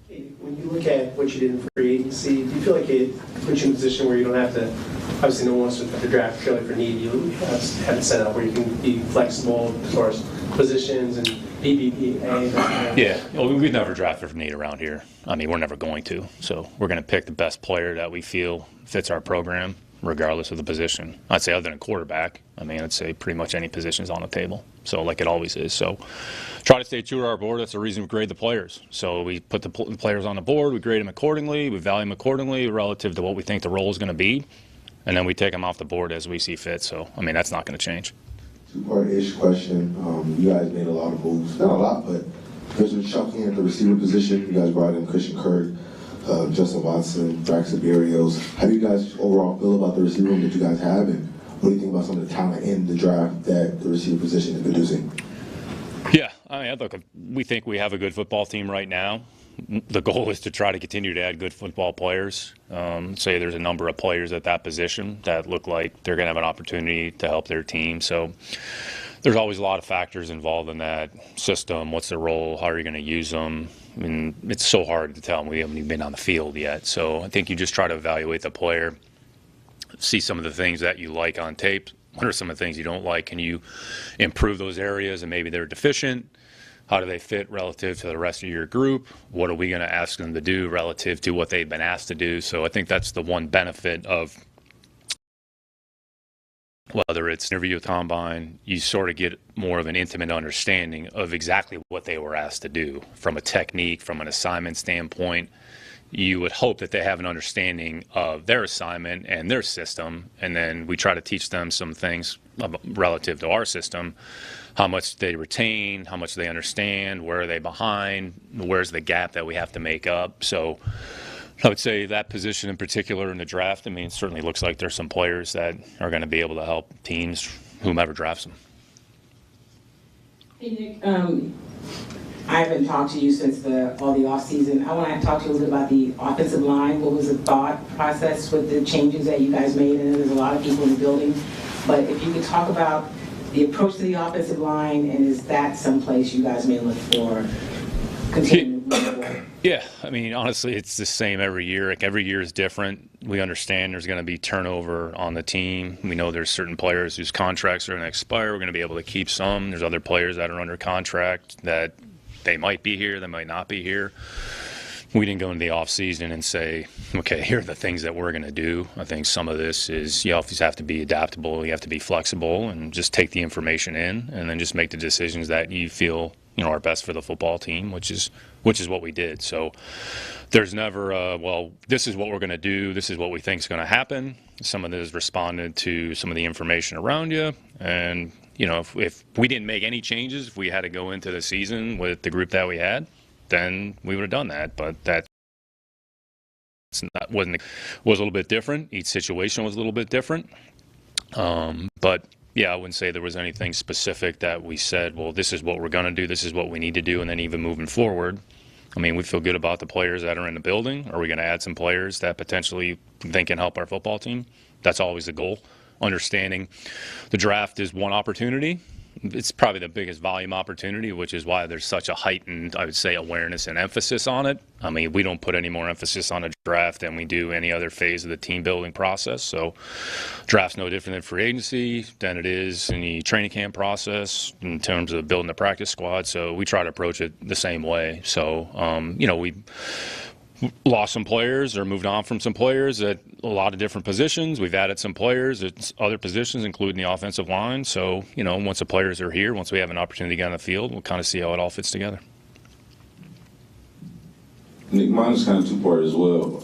When you look at what you did in free agency, do you feel like it puts you in a position where you don't have to, obviously no one wants to put the draft purely for need, you have it set up where you can be flexible as far as positions and BBPA? Yeah, well, we've never drafted for need around here. I mean, we're never going to. So we're going to pick the best player that we feel fits our program, regardless of the position. I'd say other than quarterback, I mean, I'd say pretty much any position is on the table. So like it always is. So try to stay true to our board. That's the reason we grade the players. So we put the players on the board, we grade them accordingly, we value them accordingly relative to what we think the role is going to be, and then we take them off the board as we see fit. So, I mean, that's not going to change. Two-part-ish question. You guys made a lot of moves. Not a lot, but there's been chunking at the receiver position. You guys brought in Christian Kirk, Justin Watson, Braxton Berrios. How do you guys overall feel about the receiver room that you guys have, and what do you think about some of the talent in the draft that the receiver position is producing? Yeah, I mean, look, we think we have a good football team right now. The goal is to try to continue to add good football players. Say there's a number of players at that position that look like they're going to have an opportunity to help their team. So there's always a lot of factors involved in that system. What's their role? How are you going to use them? I mean, it's so hard to tell. We haven't even been on the field yet. So I think you just try to evaluate the player, see some of the things that you like on tape. What are some of the things you don't like? Can you improve those areas and maybe they're deficient? How do they fit relative to the rest of your group? What are we going to ask them to do relative to what they've been asked to do? So I think that's the one benefit of whether it's interview with Combine, you sort of get more of an intimate understanding of exactly what they were asked to do from a technique, from an assignment standpoint. You would hope that they have an understanding of their assignment and their system, and then we try to teach them some things relative to our system, how much they retain, how much they understand, where are they behind, where's the gap that we have to make up. So I would say that position in particular in the draft, I mean, it certainly looks like there's some players that are going to be able to help teams, whomever drafts them. Hey, Nick, I haven't talked to you since all the offseason. I want to talk to you a little bit about the offensive line. What was the thought process with the changes that you guys made? And there's a lot of people in the building. But if you could talk about the approach to the offensive line, and is that someplace you guys may look for continuing to move forward? Yeah, I mean, honestly, it's the same every year. Like, every year is different. We understand there's going to be turnover on the team. We know there's certain players whose contracts are going to expire. We're going to be able to keep some. There's other players that are under contract that they might be here, they might not be here. We didn't go into the offseason and say, okay, here are the things that we're going to do. I think some of this is you always have to be adaptable, you have to be flexible, and just take the information in and then just make the decisions that you feel are best for the football team, which is what we did. So there's never, well, this is what we're going to do, this is what we think is going to happen. Some of it is responded to some of the information around you, and if we didn't make any changes, if we had to go into the season with the group that we had, then we would have done that. But that was a little bit different. Each situation was a little bit different. But yeah, I wouldn't say there was anything specific that we said, well, this is what we're going to do, this is what we need to do, and then even moving forward, I mean, we feel good about the players that are in the building. Are we going to add some players that potentially think can help our football team? That's always the goal. understanding the draft is one opportunity. It's probably the biggest volume opportunity, which is why there's such a heightened, I would say, awareness and emphasis on it. I mean, we don't put any more emphasis on a draft than we do any other phase of the team building process. So draft's no different than free agency than it is in the training camp process in terms of building the practice squad. So we try to approach it the same way. So, we lost some players or moved on from some players at a lot of different positions. We've added some players at other positions, including the offensive line. So, once the players are here, once we have an opportunity to get on the field, we'll kind of see how it all fits together. Nick, mine is kind of two-part as well.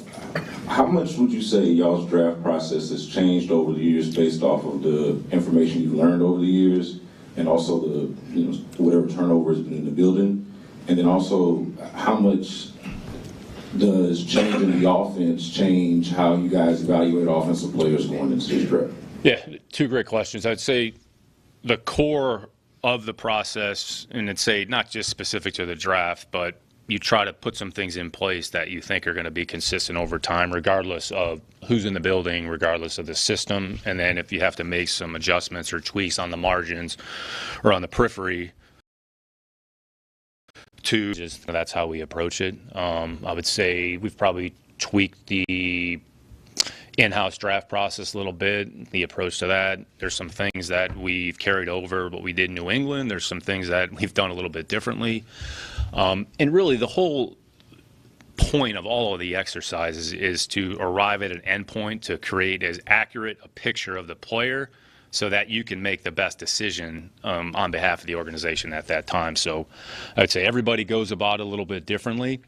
How much would you say y'all's draft process has changed over the years based off of the information you've learned over the years and also the, whatever turnover has been in the building? And then also, how much does changing the offense change how you guys evaluate offensive players going into this draft? Yeah, two great questions. I'd say the core of the process, and I'd say not just specific to the draft, but you try to put some things in place that you think are going to be consistent over time, regardless of who's in the building, regardless of the system. And then if you have to make some adjustments or tweaks on the margins or on the periphery, that's how we approach it. I would say we've probably tweaked the in-house draft process a little bit, the approach to that. There's some things that we've carried over what we did in New England. There's some things that we've done a little bit differently. And really the whole point of all of the exercises is to arrive at an endpoint to create as accurate a picture of the player so that you can make the best decision on behalf of the organization at that time. So I would say everybody goes about it a little bit differently.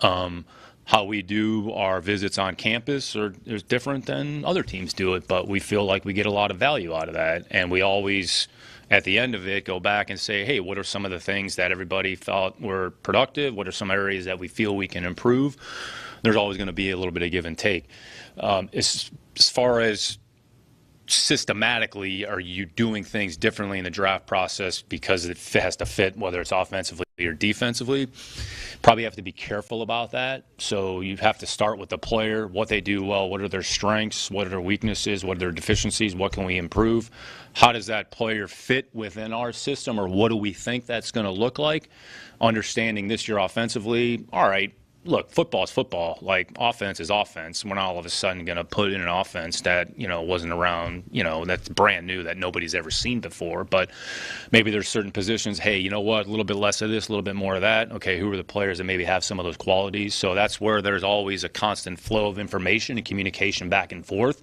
How we do our visits on campus is different than other teams do it, but we feel like we get a lot of value out of that. And we always, at the end of it, go back and say, hey, what are some of the things that everybody thought were productive? What are some areas that we feel we can improve? There's always going to be a little bit of give and take. As far as systematically, are you doing things differently in the draft process because it has to fit, whether it's offensively or defensively? Probably have to be careful about that. So you have to start with the player, what they do well, what are their strengths, what are their weaknesses, what are their deficiencies, what can we improve? How does that player fit within our system, or what do we think that's going to look like? Understanding this year offensively, all right, look, football is football. Like, offense is offense. We're not all of a sudden going to put in an offense that, wasn't around, that's brand new, that nobody's ever seen before. But maybe there's certain positions, hey, you know what, a little bit less of this, a little bit more of that. Okay, who are the players that maybe have some of those qualities? So that's where there's always a constant flow of information and communication back and forth,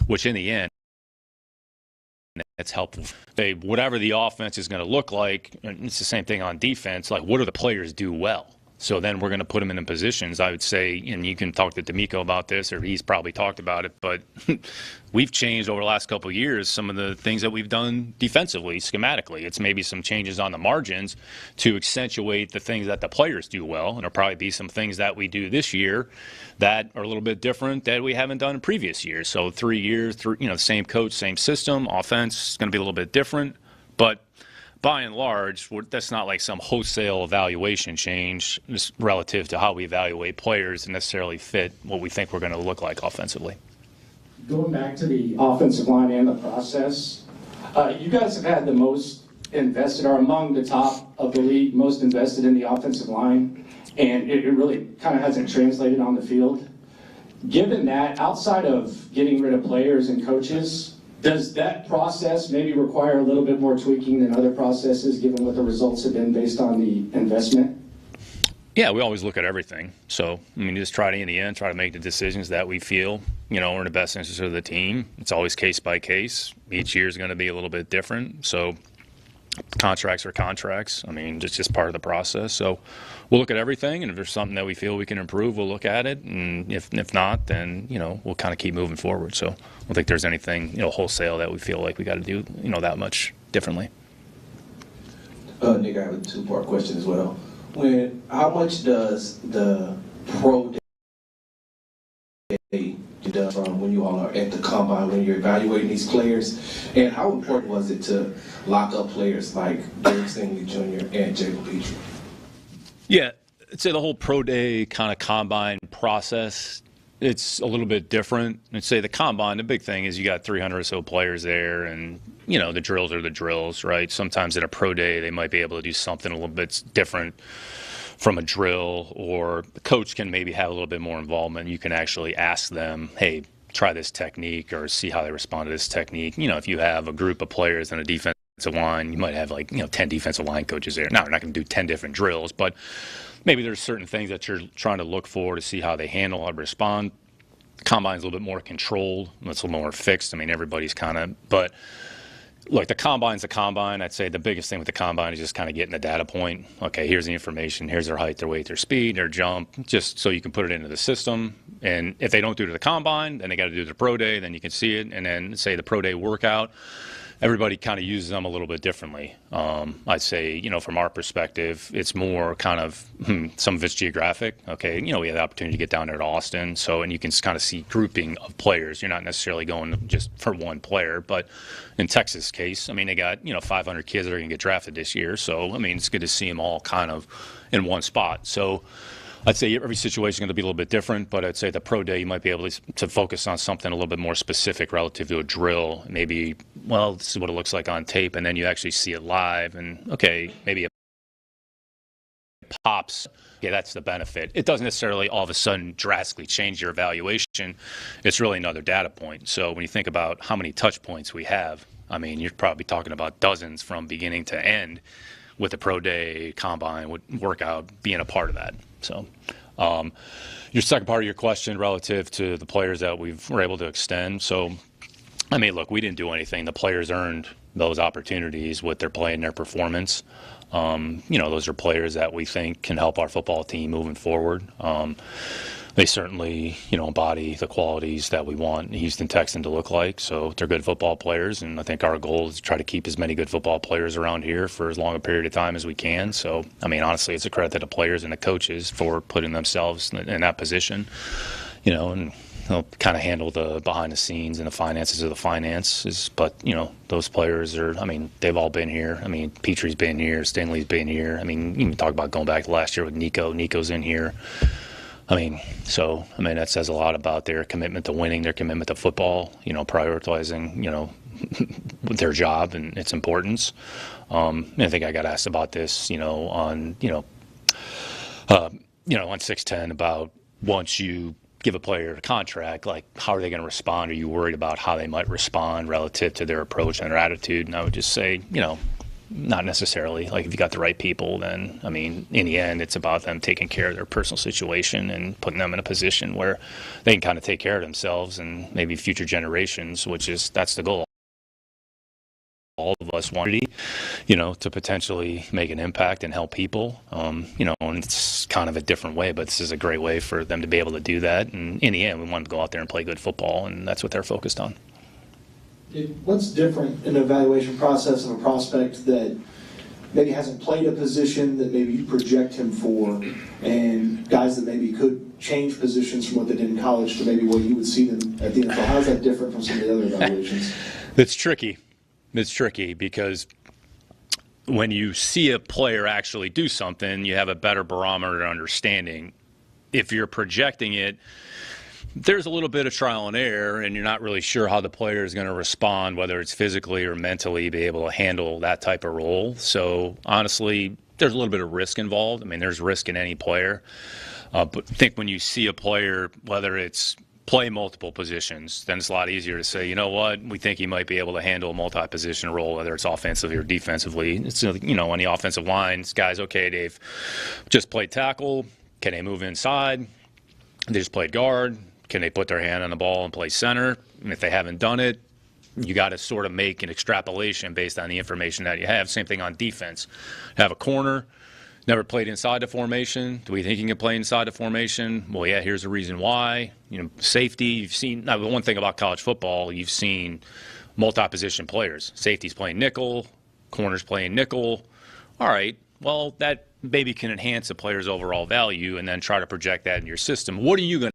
which in the end, that's helpful. Whatever the offense is going to look like, and it's the same thing on defense, like, what do the players do well? So then we're going to put them in positions, I would say, and you can talk to D'Amico about this, or he's probably talked about it, but we've changed over the last couple of years some of the things that we've done defensively, schematically. It's maybe some changes on the margins to accentuate the things that the players do well, and there'll probably be some things that we do this year that are a little bit different that we haven't done in previous years. So 3 years, the same coach, same system, offense is going to be a little bit different, but by and large, that's not like some wholesale evaluation change relative to how we evaluate players and necessarily fit what we think we're going to look like offensively. Going back to the offensive line and the process, you guys have had the most invested, or among the top of the league, most invested in the offensive line, and it really kind of hasn't translated on the field. Given that, outside of getting rid of players and coaches, does that process maybe require a little bit more tweaking than other processes, given what the results have been based on the investment? Yeah, we always look at everything. So, just try to, in the end, try to make the decisions that we feel, are in the best interest of the team. It's always case by case. Each year is going to be a little bit different. So, contracts are contracts. It's just part of the process. So, we'll look at everything, and if there's something that we feel we can improve, we'll look at it. And if not, then, we'll kind of keep moving forward. So, I don't think there's anything, wholesale that we feel like we got to do, that much differently. Nick, I have a two-part question as well. How much does the pro day do from when you all are at the combine, when you're evaluating these players, and how important was it to lock up players like Derek Stingley Jr. and Jalen Petrie? Yeah, I'd say the whole pro day kind of combine process it's a little bit different. I'd say the combine, the big thing is you got 300 or so players there, and, the drills are the drills, right? Sometimes at a pro day, they might be able to do something a little bit different from a drill, or the coach can maybe have a little bit more involvement. You can actually ask them, hey, try this technique, or see how they respond to this technique. If you have a group of players in a defensive line, you might have 10 defensive line coaches there. Now, they're not going to do 10 different drills, but maybe there's certain things that you're trying to look for to see how they handle or respond. Combine's a little bit more controlled. It's a little more fixed. Everybody's but look, the combine's the combine. I'd say the biggest thing with the combine is just kind of getting the data point. Okay, here's the information. Here's their height, their weight, their speed, their jump, just so you can put it into the system. And if they don't do it at the combine, then they got to do the pro day. Then you can see it. And then say the pro day workout, everybody kind of uses them a little bit differently. I'd say, from our perspective, it's more kind of some of it's geographic. Okay, we have the opportunity to get down there to Austin, and you can kind of see grouping of players. You're not necessarily going just for one player, but in Texas' case, they got 500 kids that are going to get drafted this year. So it's good to see them all kind of in one spot. So I'd say every situation is going to be a little bit different, but I'd say the pro day you might be able to focus on something a little bit more specific relative to a drill. Maybe, this is what it looks like on tape, and then you actually see it live, and okay, maybe it pops. Yeah, that's the benefit. It doesn't necessarily all of a sudden drastically change your evaluation. It's really another data point. So when you think about how many touch points we have, you're probably talking about dozens from beginning to end, with the pro day, combine, workout being a part of that. So your second part of your question relative to the players that were able to extend. So, look, we didn't do anything. The players earned those opportunities with their play and their performance. Those are players that we think can help our football team moving forward. They certainly, embody the qualities that we want a Houston Texan to look like. So they're good football players, and I think our goal is to try to keep as many good football players around here for as long a period of time as we can. So, honestly, it's a credit to the players and the coaches for putting themselves in that position, and they'll kind of handle the behind the scenes and the finances of the finances. But, those players are, they've all been here. Petrie's been here, Stanley's been here. You can talk about going back to last year with Nico. Nico's in here. That says a lot about their commitment to winning, their commitment to football, prioritizing, their job and its importance. I think I got asked about this, on 610 about once you give a player a contract, how are they going to respond? Are you worried about how they might respond relative to their approach and their attitude? And I would just say, not necessarily. If you got the right people, then, in the end, it's about them taking care of their personal situation and putting them in a position where they can kind of take care of themselves and maybe future generations, that's the goal. All of us want to potentially make an impact and help people, and it's kind of a different way, but this is a great way for them to be able to do that. And in the end, we want them to go out there and play good football, and that's what they're focused on. What's different in the evaluation process of a prospect that maybe hasn't played a position that maybe you project him for, and guys that maybe could change positions from what they did in college to maybe what you would see them at the NFL? How is that different from some of the other evaluations? It's tricky. It's tricky because when you see a player actually do something, you have a better barometer understanding. If you're projecting it, there's a little bit of trial and error, and you're not really sure how the player is going to respond, whether it's physically or mentally, be able to handle that type of role. So, honestly, there's a little bit of risk involved. There's risk in any player. But I think when you see a player, whether it's play multiple positions, then it's a lot easier to say, you know what, we think he might be able to handle a multi-position role, whether it's offensively or defensively. It's, on the offensive line, guys, okay, they've just played tackle. Can they move inside? They just played guard. Can they put their hand on the ball and play center? And if they haven't done it, you got to sort of make an extrapolation based on the information that you have. Same thing on defense. Have a corner, never played inside the formation. Do we think he can play inside the formation? Well, yeah, here's the reason why. Safety, you've seen – now, the one thing about college football, you've seen multi-position players. Safety's playing nickel, corner's playing nickel. All right, well, that maybe can enhance a player's overall value and then try to project that in your system. What are you going to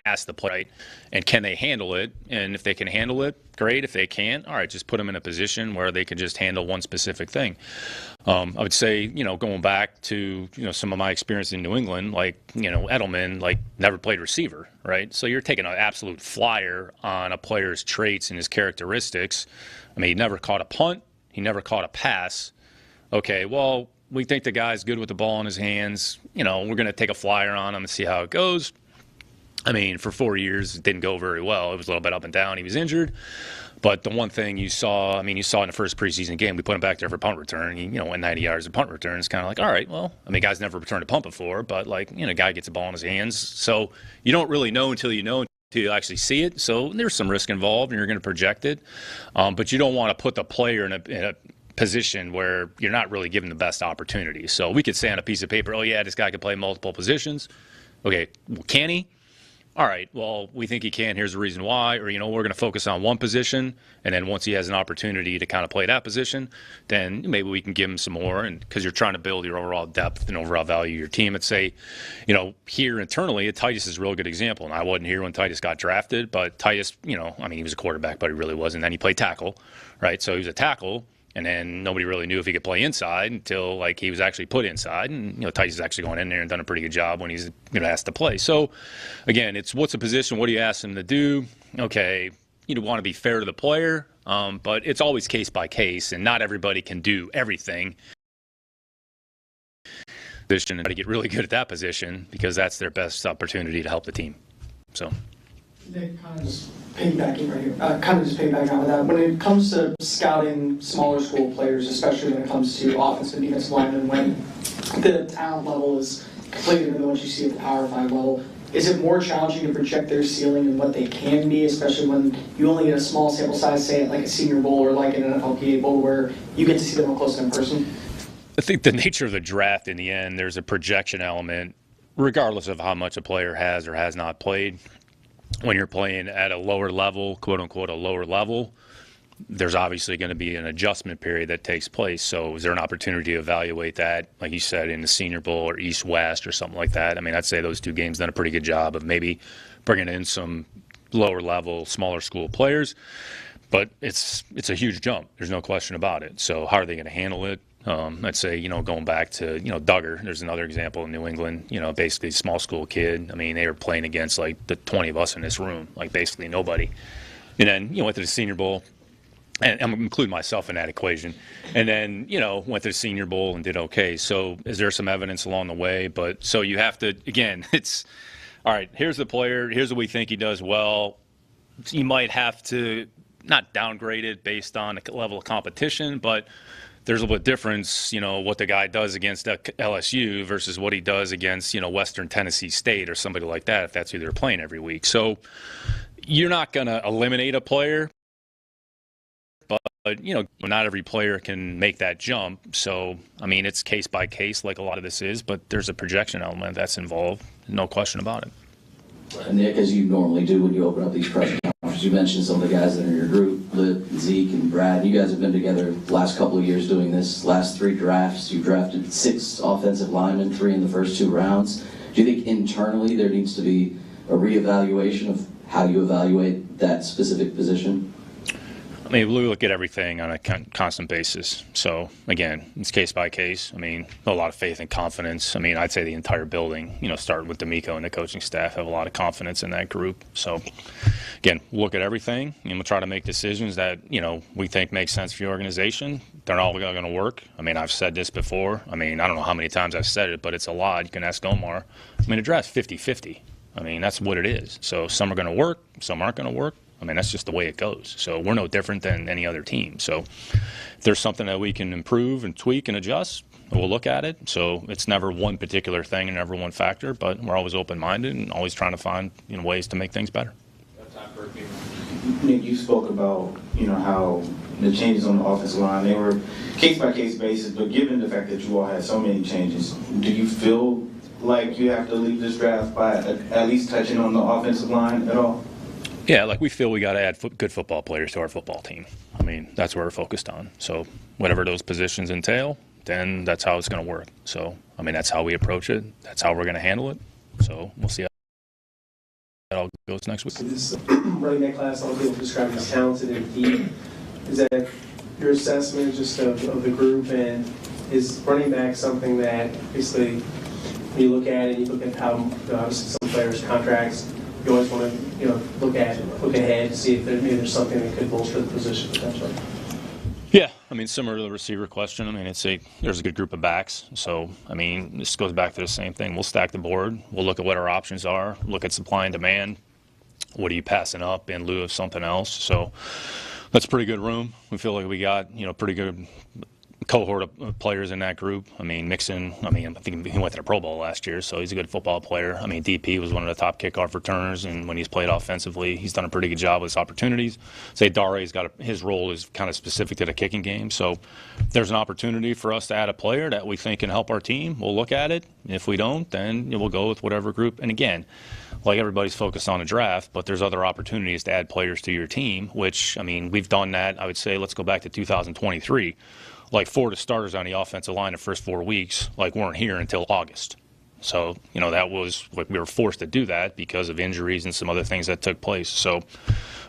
ask ask the player, right? And can they handle it? And if they can handle it, great. If they can't, all right, just put them in a position where they can just handle one specific thing. I would say, going back to, some of my experience in New England, like, Edelman, like, never played receiver, right? So you're taking an absolute flyer on a player's traits and his characteristics. I mean, he never caught a punt. He never caught a pass. Okay, well, we think the guy's good with the ball in his hands. We're going to take a flyer on him and see how it goes. I mean, for 4 years, it didn't go very well. It was a little bit up and down. He was injured. But the one thing you saw in the first preseason game, we put him back there for punt return. He, went 90 yards of punt return. It's kind of like, all right, well, guy's never returned a punt before, but guy gets a ball in his hands. So you don't really know until you actually see it. So there's some risk involved, and you're going to project it. But you don't want to put the player in a position where you're not really given the best opportunity. So we could say on a piece of paper, oh, yeah, this guy can play multiple positions. Okay, well, can he? All right, well, we think he can. Here's the reason why. Or, we're going to focus on one position, and then once he has an opportunity to kind of play that position, then maybe we can give him some more. And because you're trying to build your overall depth and overall value of your team. I'd say, here internally, Titus is a real good example. And I wasn't here when Titus got drafted, but Titus, he was a quarterback, but he really wasn't. Then he played tackle, right? So he was a tackle. And then nobody really knew if he could play inside until he was actually put inside. And Titus is actually going in there and done a pretty good job when he's asked to play. So again, it's what's the position? What do you ask him to do? Okay, you want to be fair to the player, but it's always case by case, and not everybody can do everything. And to get really good at that position because that's their best opportunity to help the team. So. Nick, kind of just piggybacking right here. On that. When it comes to scouting smaller school players, especially when it comes to offensive and defensive linemen, when the talent level is completely different than what you see at the Power 5 level, is it more challenging to project their ceiling and what they can be, especially when you only get a small sample size, say at like a Senior Bowl or like an NFLPA Bowl, where you get to see them up close in person? I think the nature of the draft in the end, there's a projection element, regardless of how much a player has or has not played. When you're playing at a lower level, quote unquote, a lower level, there's obviously going to be an adjustment period that takes place. So is there an opportunity to evaluate that, like you said, in the Senior Bowl or East-West or something like that? I'd say those two games done a pretty good job of maybe bringing in some lower level, smaller school players. But it's a huge jump. There's no question about it. So how are they going to handle it? I'd say, going back to, Duggar, there's another example in New England, basically small school kid. They were playing against the 20 of us in this room, basically nobody. And then, went to the Senior Bowl, and I'm including myself in that equation. And then, went to the Senior Bowl and did okay. So is there some evidence along the way? But so you have to, again, it's, all right, here's the player, here's what we think he does well. You might have to not downgrade it based on a level of competition, but there's a little bit of difference, what the guy does against LSU versus what he does against, Western Tennessee State or somebody like that, if that's who they're playing every week. So you're not going to eliminate a player, but, not every player can make that jump. So, it's case by case like a lot of this is, but there's a projection element that's involved. No question about it. And Nick, as you normally do when you open up these press conferences, you mentioned some of the guys that are in your group, Lip, Zeke, and Brad. You guys have been together the last couple of years doing this. Last 3 drafts, you drafted 6 offensive linemen, 3 in the first 2 rounds. Do you think internally there needs to be a reevaluation of how you evaluate that specific position? We look at everything on a constant basis. So, again, it's case by case. A lot of faith and confidence. I'd say the entire building, starting with D'Amico and the coaching staff, have a lot of confidence in that group. So, again, we'll look at everything, and we'll try to make decisions that, we think make sense for your organization. They're not all going to work. I've said this before. I don't know how many times I've said it, but it's a lot. You can ask Omar. The draft's 50-50. That's what it is. So some are going to work, some aren't going to work. That's just the way it goes. So we're no different than any other team. So if there's something that we can improve and tweak and adjust, we'll look at it. So it's never one particular thing and never one factor, but we're always open-minded and always trying to find ways to make things better. Nick, you spoke about, how the changes on the offensive line, they were case-by-case basis, but given the fact that you all had so many changes, do you feel like you have to leave this draft by at least touching on the offensive line at all? Yeah, we feel we got to add good football players to our football team. That's what we're focused on. So whatever those positions entail, then that's how it's going to work. So, that's how we approach it. That's how we're going to handle it. So we'll see how it all goes. goes next week. So this running back class, all people describe as talented and deep. Is that your assessment just of the group, and is running back something that basically when you look at it, you look at how obviously some players' contracts, you always want to look ahead to see if there's something that could bolster the position potentially. Yeah, I mean, similar to the receiver question, I mean, there's a good group of backs. So, I mean, this goes back to the same thing. We'll stack the board. We'll look at what our options are, look at supply and demand. What are you passing up in lieu of something else? So that's pretty good room. We feel like we got, pretty good cohort of players in that group. I mean, Mixon, I think he went to the Pro Bowl last year, so he's a good football player. I mean, DP was one of the top kickoff returners, and when he's played offensively, he's done a pretty good job with his opportunities. Say Dare's his role is kind of specific to the kicking game, so if there's an opportunity for us to add a player that we think can help our team, we'll look at it. If we don't, then we'll go with whatever group. And again, like everybody's focused on a draft, but there's other opportunities to add players to your team, which, I mean, we've done that. I would say let's go back to 2023. Like 4 of the starters on the offensive line the first 4 weeks weren't here until August. So, that was we were forced to do that because of injuries and some other things that took place. So,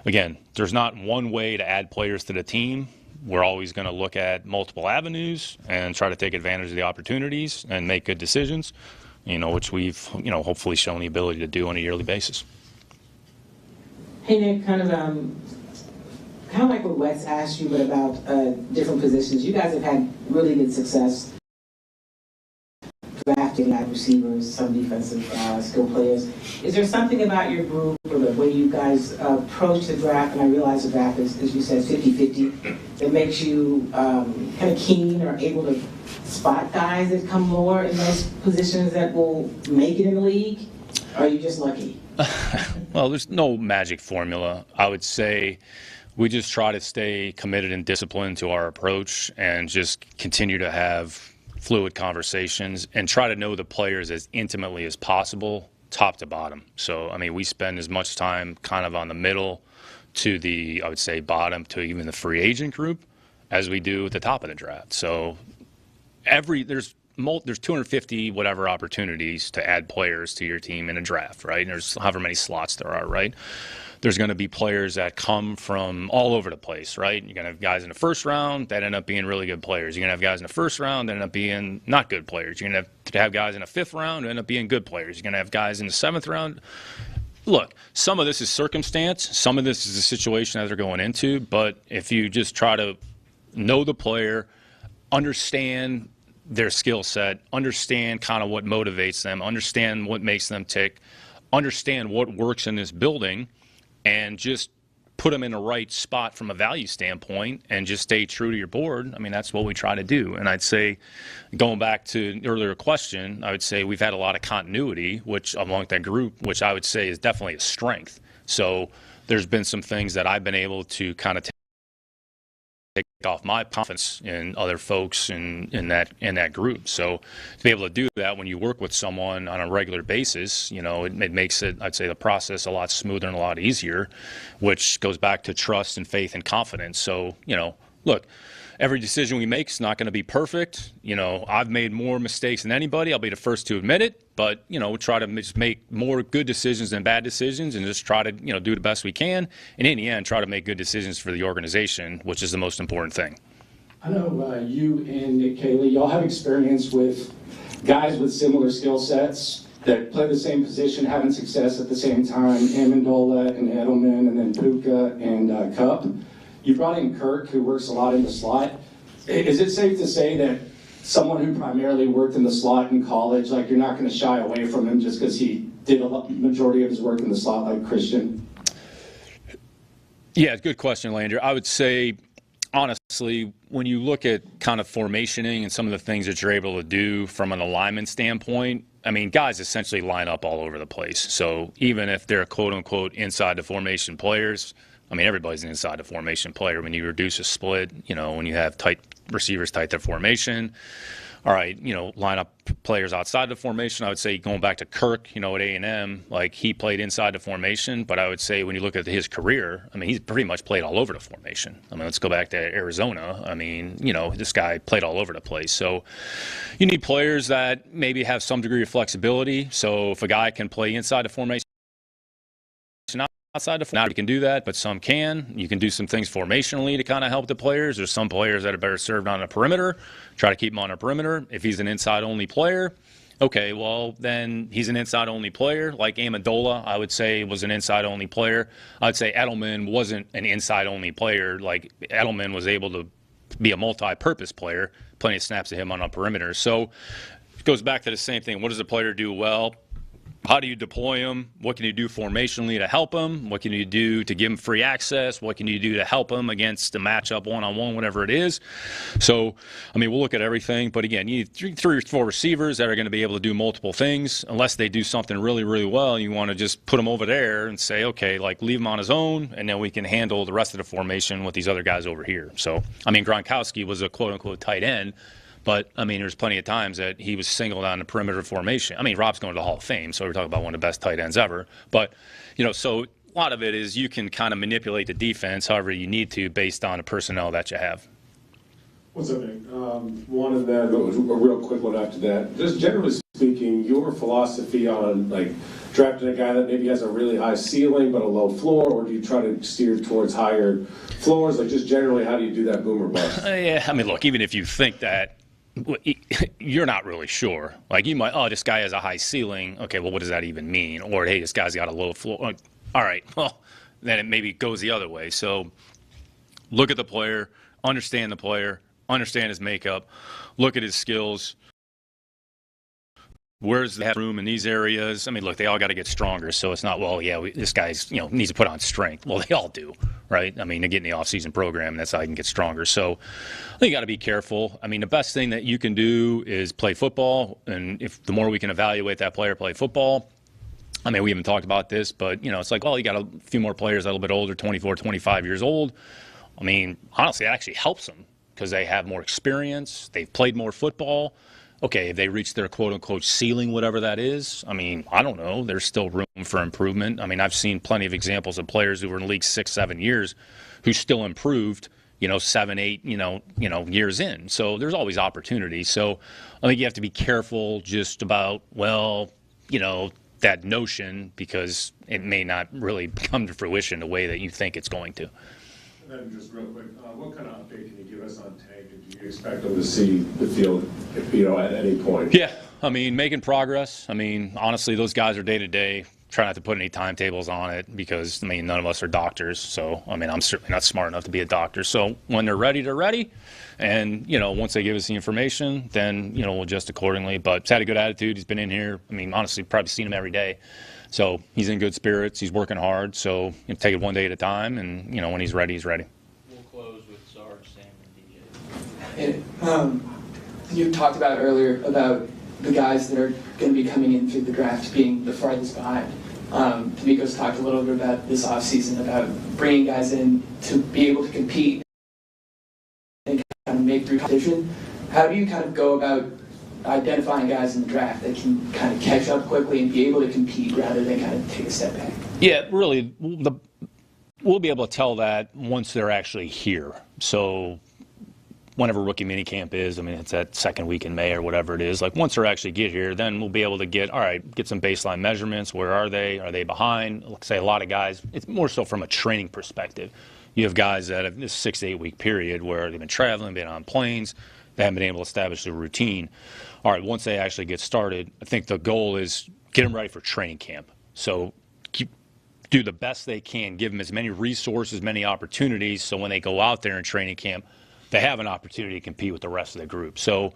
again, there's not one way to add players to the team. We're always going to look at multiple avenues and try to take advantage of the opportunities and make good decisions, which we've, hopefully shown the ability to do on a yearly basis. Hey, Nick, kind of like what Wes asked you, but about different positions. You guys have had really good success drafting wide receivers, some defensive skill players. Is there something about your group or the way you guys approach the draft, and I realize the draft is, as you said, 50-50, that makes you kind of keen or able to spot guys that come lower in those positions that will make it in the league? Or are you just lucky? Well, there's no magic formula. I would say we just try to stay committed and disciplined to our approach and just continue to have fluid conversations and try to know the players as intimately as possible, top to bottom. So, I mean, we spend as much time kind of on the middle to the, I would say, bottom to even the free agent group as we do at the top of the draft. So there's 250 whatever opportunities to add players to your team in a draft, right? And there's however many slots there are, right? There's going to be players that come from all over the place, right? You're going to have guys in the first round that end up being really good players. You're going to have guys in the first round that end up being not good players. You're going to have guys in the fifth round that end up being good players. You're going to have guys in the seventh round. Look, some of this is circumstance. Some of this is the situation that they're going into. But if you just try to know the player, understand their skill set, understand kind of what motivates them, understand what makes them tick, understand what works in this building, and just put them in the right spot from a value standpoint and just stay true to your board. I mean, that's what we try to do. And I'd say, going back to the earlier question, I would say we've had a lot of continuity, which among that group, which I would say is definitely a strength. So there's been some things that I've been able to kind of take off my confidence in other folks in that group. So to be able to do that when you work with someone on a regular basis, it makes it, I'd say, the process a lot smoother and a lot easier, which goes back to trust and faith and confidence. So, look, every decision we make is not going to be perfect. I've made more mistakes than anybody. I'll be the first to admit it. But, we try to just make more good decisions than bad decisions and just try to, do the best we can. And in the end, try to make good decisions for the organization, which is the most important thing. I know you and Nick Caley, y'all have experience with guys with similar skill sets that play the same position, having success at the same time, Amendola and Edelman, and then Puka and Cup. You brought in Kirk, who works a lot in the slot. Is it safe to say that someone who primarily worked in the slot in college, like you're not going to shy away from him just because he did majority of his work in the slot like Christian? Yeah, good question, Landry. I would say, honestly, when you look at kind of formationing and some of the things that you're able to do from an alignment standpoint, I mean, guys essentially line up all over the place. So even if they're quote-unquote inside the formation players, I mean, everybody's an inside the formation player. When you reduce a split, when you have tight receivers tight to formation, all right, line up players outside the formation. I would say going back to Kirk, at A&M, like he played inside the formation. But I would say when you look at his career, I mean, he's pretty much played all over the formation. I mean, let's go back to Arizona. I mean, this guy played all over the place. So you need players that maybe have some degree of flexibility. So if a guy can play inside the formation, outside the not you can do that, but some can. You can do some things formationally to kind of help the players. There's some players that are better served on the perimeter. Try to keep him on the perimeter. If he's an inside-only player, okay, well, then he's an inside-only player. Like Amendola, I would say, was an inside-only player. I'd say Edelman wasn't an inside-only player. Like, Edelman was able to be a multi-purpose player. Plenty of snaps to him on a perimeter. So it goes back to the same thing. What does a player do well? How do you deploy him? What can you do formationally to help him? What can you do to give him free access? What can you do to help him against the matchup one-on-one, whatever it is? So, I mean, we'll look at everything. But, again, you need 3 or 4 receivers that are going to be able to do multiple things. Unless they do something really, really well, you want to just put them over there and say, okay, like, leave him on his own, and then we can handle the rest of the formation with these other guys over here. So, I mean, Gronkowski was a quote-unquote tight end. But, I mean, there's plenty of times that he was singled on the perimeter formation. I mean, Rob's going to the Hall of Fame, so we're talking about one of the best tight ends ever. But, you know, so a lot of it is you can kind of manipulate the defense however you need to based on the personnel that you have. What's up, Nick? One and then a real quick one after that. Just generally speaking, your philosophy on, like, drafting a guy that maybe has a really high ceiling but a low floor, or do you try to steer towards higher floors? Like, just generally, how do you do that boom or bust? Yeah, I mean, look, even if you think that, you're not really sure. Like, you might, oh, this guy has a high ceiling. Okay, well, what does that even mean? Or, hey, this guy's got a low floor. Like, all right, well, then it maybe goes the other way. So look at the player, understand his makeup, look at his skills. Where's the room in these areas? I mean, look, they all got to get stronger. So it's not, well, yeah, this guy's, needs to put on strength. Well, they all do, right? I mean, they get in the off-season program, and that's how you can get stronger. So I think you got to be careful. I mean, the best thing that you can do is play football. And if the more we can evaluate that player play football, I mean, we haven't talked about this, but, it's like, well, you got a few more players a little bit older, 24, 25 years old. I mean, honestly, it actually helps them because they have more experience. They've played more football. Okay, if they reach their quote-unquote ceiling, whatever that is, I mean, I don't know. There's still room for improvement. I mean, I've seen plenty of examples of players who were in the league 6, 7 years who still improved, 7, 8, years in. So there's always opportunity. So I think you have to be careful just about, that notion because it may not really come to fruition the way that you think it's going to. And then just real quick, what kind of update can you give us on Tank? Do you expect them to see the field, at any point? Yeah, I mean, making progress. I mean, honestly, those guys are day to day. Try not to put any timetables on it because, none of us are doctors. So, I'm certainly not smart enough to be a doctor. So when they're ready, they're ready. And, once they give us the information, then, we'll adjust accordingly. But he's had a good attitude. He's been in here. I mean, honestly, probably seen him every day. So he's in good spirits. He's working hard. So take it one day at a time. And, when he's ready, he's ready. We'll close with Sarge, Sam, and DJ. You talked about earlier about the guys that are going to be coming in through the draft being the farthest behind. D'Amico's talked a little bit about this offseason, about bringing guys in to be able to compete and kind of make through competition. How do you kind of go about identifying guys in the draft that can kind of catch up quickly and be able to compete rather than kind of take a step back? Yeah, really, we'll be able to tell that once they're actually here. So whenever rookie minicamp is, it's that second week in May or whatever it is, like once they actually get here, then we'll be able to get some baseline measurements. Where are they? Are they behind? Let's say a lot of guys, it's more so from a training perspective. You have guys that have this 6 to 8 week period where they've been traveling, been on planes, they haven't been able to establish a routine. All right, once they actually get started, I think the goal is get them ready for training camp. So do the best they can, give them as many resources, many opportunities, so when they go out there in training camp, they have an opportunity to compete with the rest of the group. So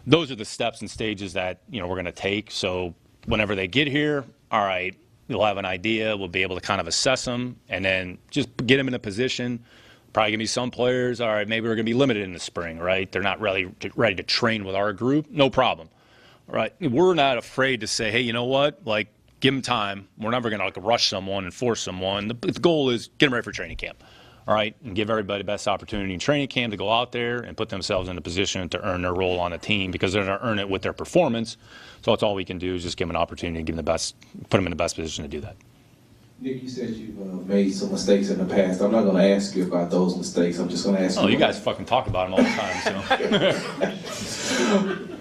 those are the steps and stages that we're going to take. So whenever they get here, all right, you'll have an idea. We'll be able to kind of assess them and then just get them in a position. Probably going to be some players, all right, maybe we're going to be limited in the spring, right? They're not really ready to train with our group. No problem, right? We're not afraid to say, hey, you know what? Like, give them time. We're never going to rush someone and force someone. The goal is get them ready for training camp, all right? And give everybody the best opportunity in training camp to go out there and put themselves in a position to earn their role on the team because they're going to earn it with their performance. So that's all we can do is just give them an opportunity and put them in the best position to do that. Nick, you said you've made some mistakes in the past. I'm not going to ask you about those mistakes. I'm just going to ask you. Oh, you guys fucking talk about them all the time, so.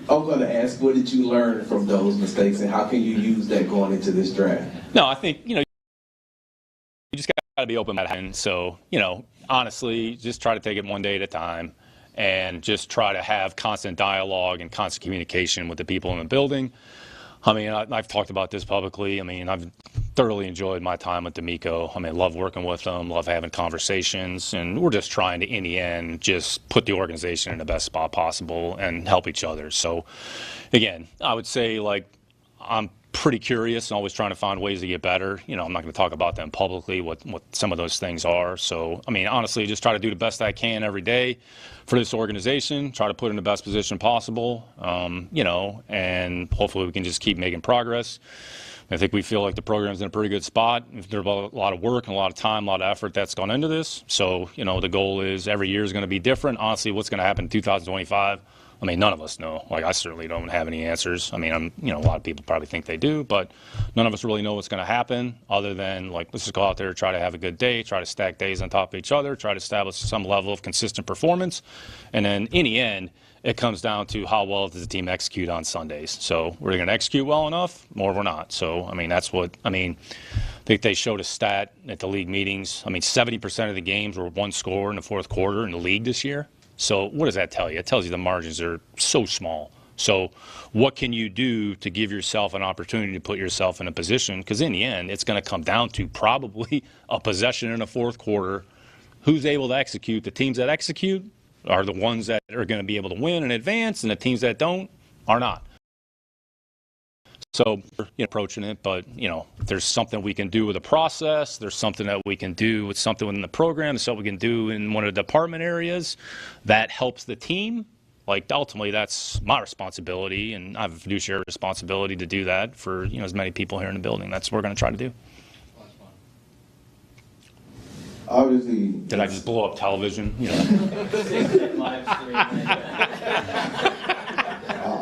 I'm going to ask, what did you learn from those mistakes, and how can you use that going into this draft? No, I think, to be open about it. So, honestly, just try to take it one day at a time and just try to have constant dialogue and constant communication with the people in the building. I mean, I've talked about this publicly. I mean, I've thoroughly enjoyed my time with D'Amico. I mean, love working with him, love having conversations, and we're just trying to, in the end, just put the organization in the best spot possible and help each other. So, again, I would say, I'm pretty curious and always trying to find ways to get better. I'm not going to talk about them publicly, what some of those things are. So, I mean, honestly, just try to do the best I can every day for this organization, try to put it in the best position possible, and hopefully we can just keep making progress. I think we feel like the program's in a pretty good spot. There's a lot of work and a lot of time, a lot of effort that's gone into this. So, the goal is every year is going to be different. Honestly, what's going to happen in 2025? I mean, none of us know. I certainly don't have any answers. I mean, a lot of people probably think they do, but none of us really know what's going to happen other than, let's just go out there, try to have a good day, try to stack days on top of each other, try to establish some level of consistent performance. And then in the end, it comes down to how well does the team execute on Sundays. So we're going to execute well enough, or we're not. So, I think they showed a stat at the league meetings. 70% of the games were one score in the fourth quarter in the league this year. So what does that tell you? It tells you the margins are so small. So what can you do to give yourself an opportunity to put yourself in a position? Because in the end, it's going to come down to probably a possession in the fourth quarter. Who's able to execute? The teams that execute are the ones that are going to be able to win and advance, and the teams that don't are not. So we're approaching it, but, there's something we can do with the process. There's something that we can do with something within the program. There's something we can do in one of the department areas that helps the team. Ultimately, that's my responsibility, and I have a fiduciary responsibility to do that for, as many people here in the building. That's what we're going to try to do. Obviously. Did I just blow up television?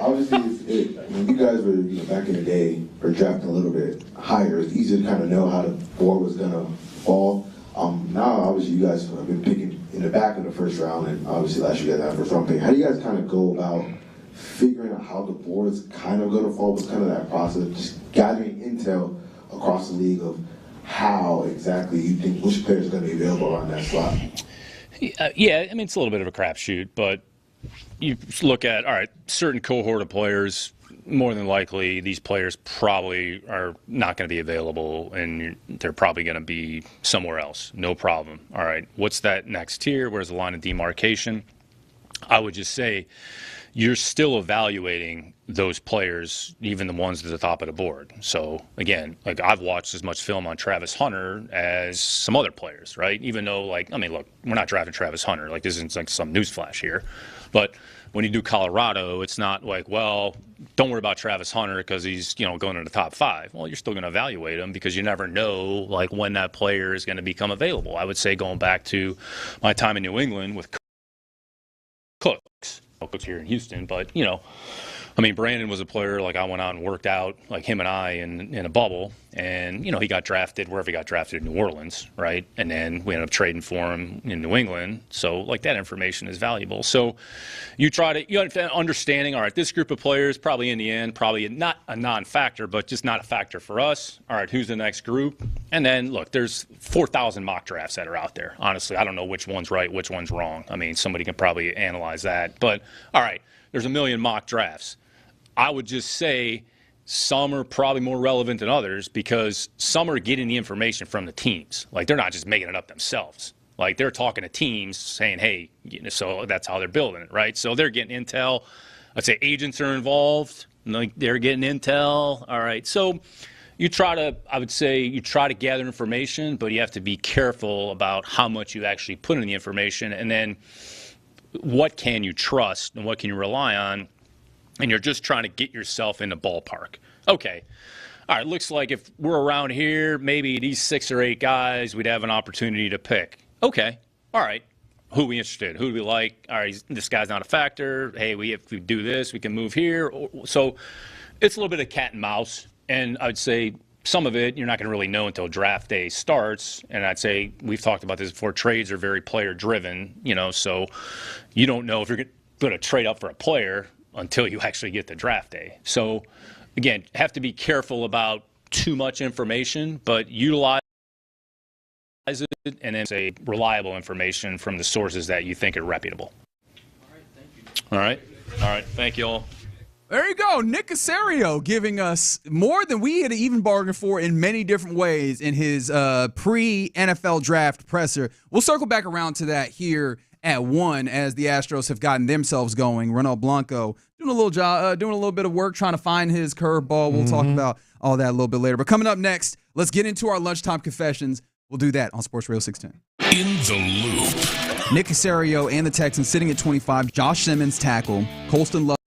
Obviously, when you guys were back in the day, or drafting a little bit higher, it's easy to kind of know how the board was going to fall. Now, obviously, you guys have been picking in the back of the first round, and obviously last year you guys had first round pick. How do you guys kind of go about figuring out how the board's kind of going to fall? What's kind of that process, just gathering intel across the league of how exactly you think which player is going to be available on that slot? Yeah, it's a little bit of a crapshoot, but you look at, all right, certain cohort of players, more than likely these players probably are not going to be available and they're probably going to be somewhere else. No problem. All right, what's that next tier? Where's the line of demarcation? I would just say you're still evaluating those players, even the ones at the top of the board. So, again, I've watched as much film on Travis Hunter as some other players, right? Even though, look, we're not drafting Travis Hunter. This isn't some newsflash here. But when you do Colorado, it's not well, don't worry about Travis Hunter because he's, going in the top 5. Well, you're still going to evaluate him because you never know, when that player is going to become available. I would say going back to my time in New England with Cooks here in Houston, but Brandon was a player I went out and worked out him and I in a bubble, and he got drafted wherever he got drafted in New Orleans, right? And then we ended up trading for him in New England. So that information is valuable. So you understanding, all right, this group of players probably in the end probably not a non-factor, but just not a factor for us. All right, who's the next group? And then look, there's 4,000 mock drafts that are out there. Honestly, I don't know which one's right, which one's wrong. Somebody can probably analyze that. But all right, there's a million mock drafts. I would just say some are probably more relevant than others because some are getting the information from the teams. They're not just making it up themselves. They're talking to teams saying, hey, so that's how they're building it, right? So they're getting intel. I'd say agents are involved. They're getting intel. All right. So you try to gather information, but you have to be careful about how much you actually put in the information. And then what can you trust and what can you rely on? And you're just trying to get yourself in the ballpark. Okay. All right, looks like if we're around here, maybe these 6 or 8 guys, we'd have an opportunity to pick. Okay. All right. Who are we interested in? Who do we like? All right, this guy's not a factor. Hey, if we do this, we can move here. So it's a little bit of cat and mouse. And I'd say some of it you're not going to really know until draft day starts. And I'd say we've talked about this before. Trades are very player-driven, so you don't know if you're going to trade up for a player until you actually get to draft day. So, again, have to be careful about too much information, but utilize it and then say reliable information from the sources that you think are reputable. All right. Thank you all. There you go. Nick Cacerio giving us more than we had even bargained for in many different ways in his pre-NFL draft presser. We'll circle back around to that here at 1 as the Astros have gotten themselves going. Ronald Blanco doing a little bit of work trying to find his curveball. We'll talk about all that a little bit later. But coming up next, let's get into our lunchtime confessions. We'll do that on Sports Radio 610. In the Loop. Nick Cacerio and the Texans sitting at 25. Josh Simmons tackle. Colston Love.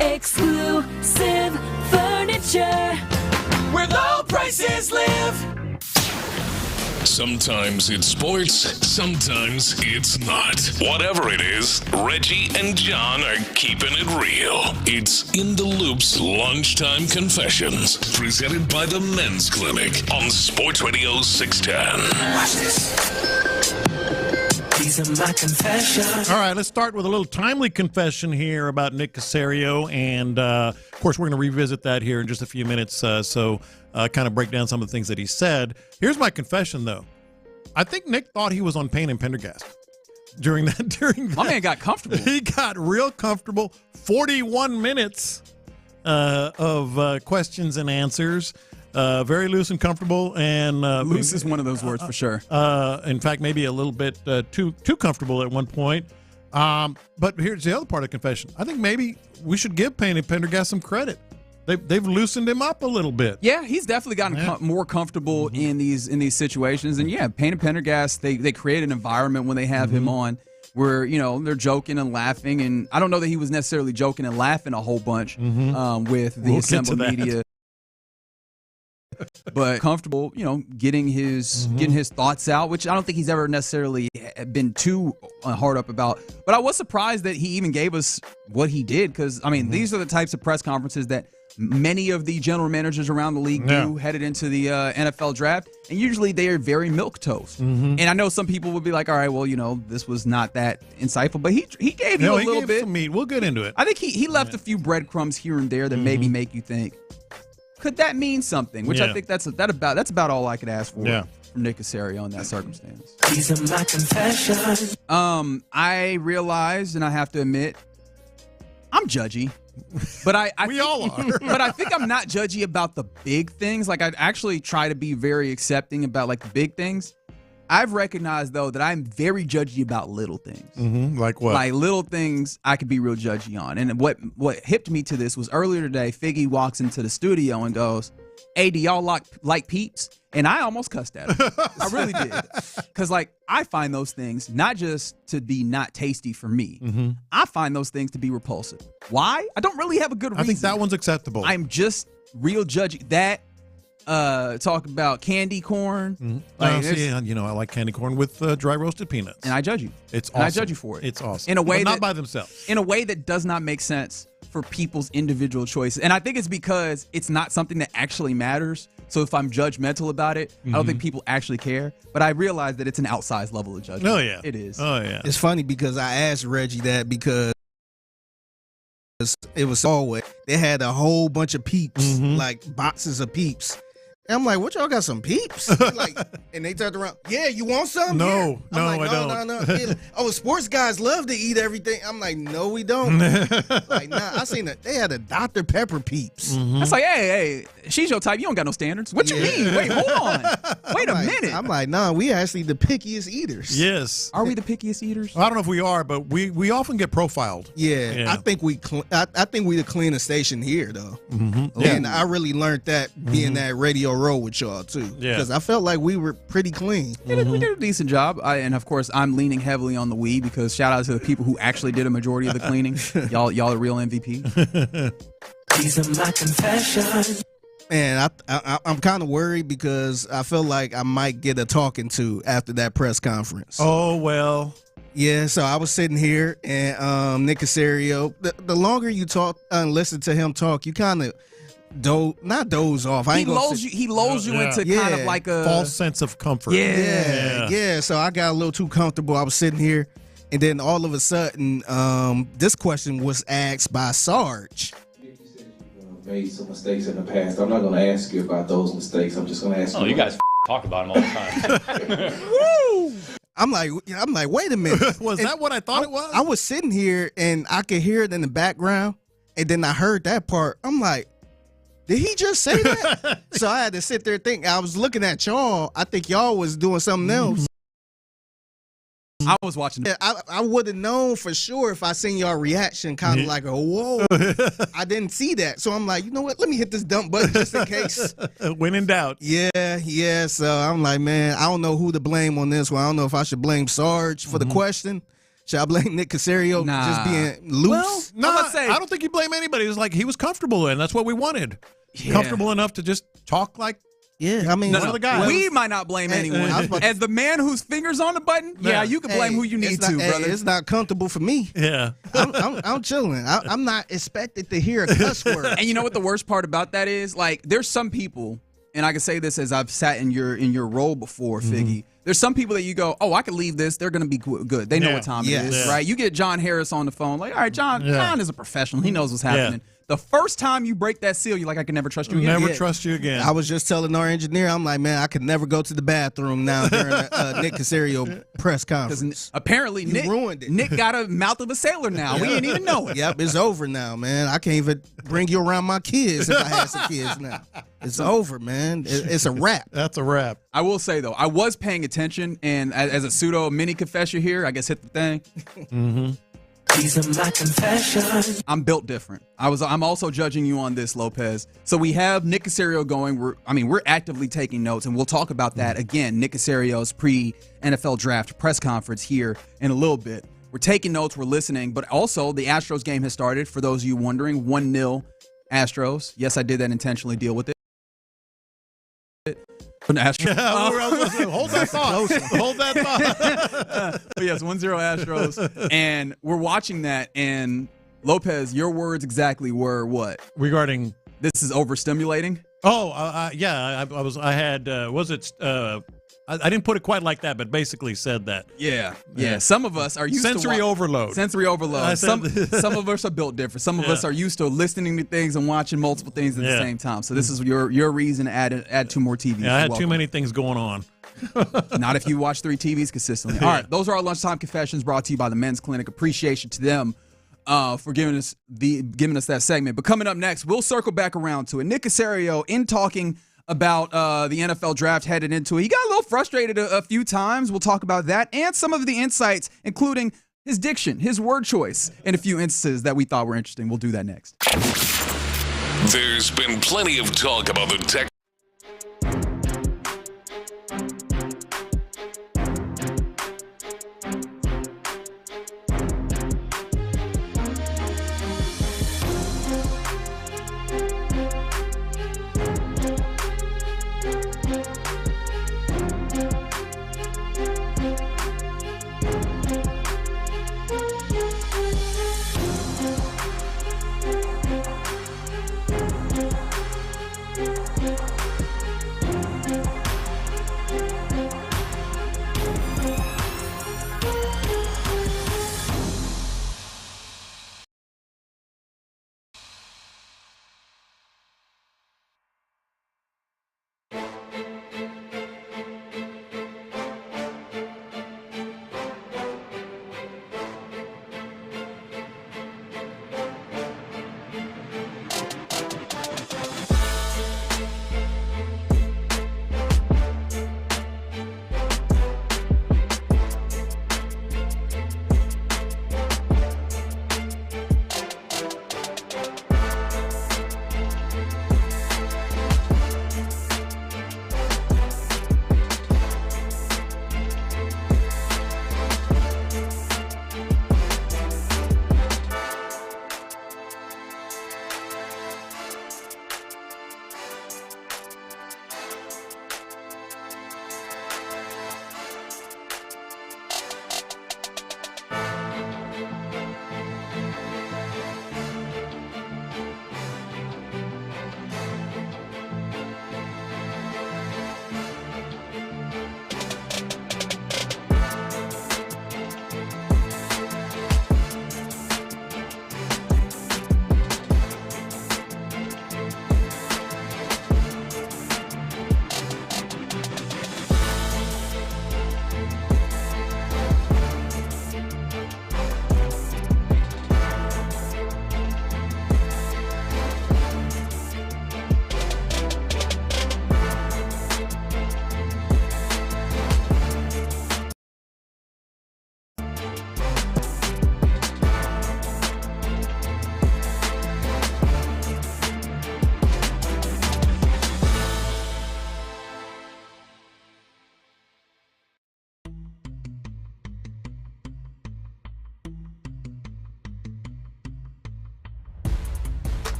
Exclusive furniture, where low prices live. Sometimes it's sports, sometimes it's not. Whatever it is, Reggie and John are keeping it real. It's In the Loop's Lunchtime Confessions, presented by the Men's Clinic on Sports Radio 610. Watch this. These are my confessions. All right, let's start with a little timely confession here about Nick Cacerio. And, of course, we're going to revisit that here in just a few minutes. So kind of break down some of the things that he said. Here's my confession, though. I think Nick thought he was on Payne and Pendergast during that. My man got comfortable. He got real comfortable. 41 minutes of questions and answers. Very loose and comfortable, and loose is one of those words for sure. In fact, maybe a little bit too comfortable at one point. But here's the other part of the confession. I think maybe we should give Payne and Pendergast some credit. They've loosened him up a little bit. Yeah, he's definitely gotten more comfortable in these situations. And yeah, Payne and Pendergast, they create an environment when they have him on where, they're joking and laughing. And I don't know that he was necessarily joking and laughing a whole bunch with the assembled media. But comfortable, getting his thoughts out, which I don't think he's ever necessarily been too hard up about. But I was surprised that he even gave us what he did, because, these are the types of press conferences that many of the general managers around the league do headed into the NFL draft, and usually they are very milquetoast. And I know some people would be like, all right, well, this was not that insightful, but he gave you a little bit. Some meat. We'll get into it. I think he left a few breadcrumbs here and there that maybe make you think, could that mean something? Which I think that's about all I could ask for from Nick Cacerio in that circumstance. These are my confessions. I realized, and I have to admit, I'm judgy. But we all are. But I think I'm not judgy about the big things. Like, I actually try to be very accepting about the big things. I've recognized, though, that I'm very judgy about little things. Like what? Like little things I could be real judgy on. And what hipped me to this was earlier today, Figgy walks into the studio and goes, hey, do y'all like Peeps? And I almost cussed at him. I really did. Because, I find those things not just to be not tasty for me. I find those things to be repulsive. Why? I don't really have a good reason. I think that one's acceptable. I'm just real judgy. That, talk about candy corn. I like candy corn with dry roasted peanuts. And I judge you. It's awesome. And I judge you for it. It's awesome. In a way but not by themselves. In a way that does not make sense for people's individual choices. And I think it's because it's not something that actually matters. So if I'm judgmental about it, I don't think people actually care. But I realize that it's an outsized level of judgment. Oh, yeah. It is. Oh, yeah. It's funny because I asked Reggie that because it was always, they had a whole bunch of Peeps, boxes of Peeps. And I'm like, what, y'all got some Peeps? And they turned around, yeah, you want some? No, yeah. I don't. No. Oh, sports guys love to eat everything. I'm like, no, we don't. I seen that. They had a Dr. Pepper Peeps. It's like, hey, she's your type. You don't got no standards. What you mean? Wait, hold on. Wait a minute. I'm like, no, we actually the pickiest eaters. Yes. Are we the pickiest eaters? I don't know if we are, but we often get profiled. Yeah. I think we the cleanest station here, though. And I really learned that being that Radio Row with y'all too, because I felt like we were pretty clean. We did a decent job, and of course I'm leaning heavily on the we, because shout out to the people who actually did a majority of the cleaning. y'all are real MVP. These are my confessions. Man, I'm kind of worried because I feel like I might get a talking to after that press conference. Oh well. Yeah, so I was sitting here and Nick Cacerio, the longer you talk and listen to him talk, you kind of not doze off. He lulls you into kind of like a false sense of comfort. Yeah. So I got a little too comfortable. I was sitting here, and then all of a sudden, this question was asked by Sarge. You said you've made some mistakes in the past. I'm not going to ask you about those mistakes. I'm just going to ask you. Oh, you guys talk about them all the time. Woo! I'm like, wait a minute. Was that what I thought it was? I was sitting here, and I could hear it in the background, and then I heard that part. I'm like, Did he just say that? So I had to sit there think. I was looking at y'all. I think y'all was doing something else. I was watching. I would have known for sure if I seen y'all reaction, kind of like a whoa. I didn't see that, so I'm like, you know what? Let me hit this dump button just in case. When in doubt. Yeah. So I'm like, man, I don't know who to blame on this one. I don't know if I should blame Sarge for the question. Should I blame Nick Cacerio just being loose? Well, I don't think you blame anybody. It was like he was comfortable, and that's what we wanted. Comfortable enough to just talk like. Yeah, I mean, one of the guys. We might not blame anyone. As the man whose finger's on the button, you can blame who you need to, brother. It's not comfortable for me. Yeah, I'm chilling. I'm not expected to hear a cuss word. And you know what the worst part about that is? Like, there's some people, and I can say this as I've sat in your role before, Figgy. There's some people that you go, oh, I can leave this. They're going to be good. They know what time it is, right? You get John Harris on the phone, like, all right, John is a professional. He knows what's happening. The first time you break that seal, you're like, I can never trust you again. Never trust you again. I was just telling our engineer, I'm like, man, I could never go to the bathroom now during a Nick Cacerio press conference. Apparently, Nick ruined it. Nick got a mouth of a sailor now. We didn't even know it. Yep, it's over now, man. I can't even bring you around my kids if I had some kids now. It's over, man. It's a wrap. That's a wrap. I will say, though, I was paying attention, and as a pseudo mini confession here, I guess hit the thing. These are my confessions. I'm built different. I'm also judging you on this, Lopez. So we have Nick Cacerio going. We're actively taking notes, and we'll talk about that again. Nick Cacerio's pre-NFL draft press conference here in a little bit. We're taking notes, we're listening, but also the Astros game has started. For those of you wondering, 1-0 Astros. Yes, I did that intentionally. Deal with it. Hold that thought. Hold that thought. But yes, 1-0 Astros. And we're watching that. And Lopez, your words exactly were what? Regarding this is overstimulating? Oh, yeah. I had I didn't put it quite like that, but basically said that. Yeah. Some of us are used sensory to overload. Sensory overload. Some of us are built different. Some of us are used to listening to things and watching multiple things at the same time. So this is your reason to add 2 more TVs. Yeah, I had too many things going on. Not if you watch 3 TVs consistently. All right, those are our lunchtime confessions brought to you by the Men's Clinic. Appreciation to them for giving us that segment. But coming up next, we'll circle back around to it. Nick Cacerio, in talking about the NFL draft headed into it, he got a little frustrated a few times. We'll talk about that and some of the insights, including his diction, his word choice, and a few instances that we thought were interesting. We'll do that next. There's been plenty of talk about the Texans.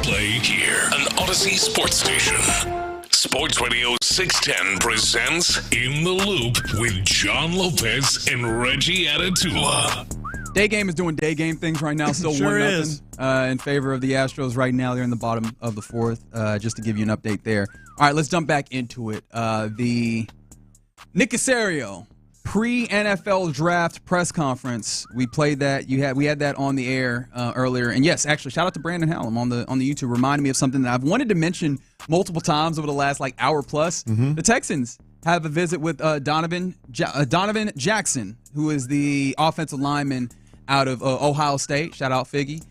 Play here, an Odyssey sports station. Sports Radio 610 presents In the Loop with John Lopez and Reggie Atatula. Day Game is doing day game things right now. Still Sure 1-0 is. In favor of the Astros right now. They're in the bottom of the fourth. Just to give you an update there. All right, let's jump back into it. The Nick Cacerio pre-NFL draft press conference. We played that. We had that on the air earlier. And yes, actually, shout out to Brandon Hallam on the YouTube. Reminded me of something that I've wanted to mention multiple times over the last hour plus. Mm-hmm. The Texans have a visit with Donovan Jackson, who is the offensive lineman out of Ohio State. Shout out Figgy.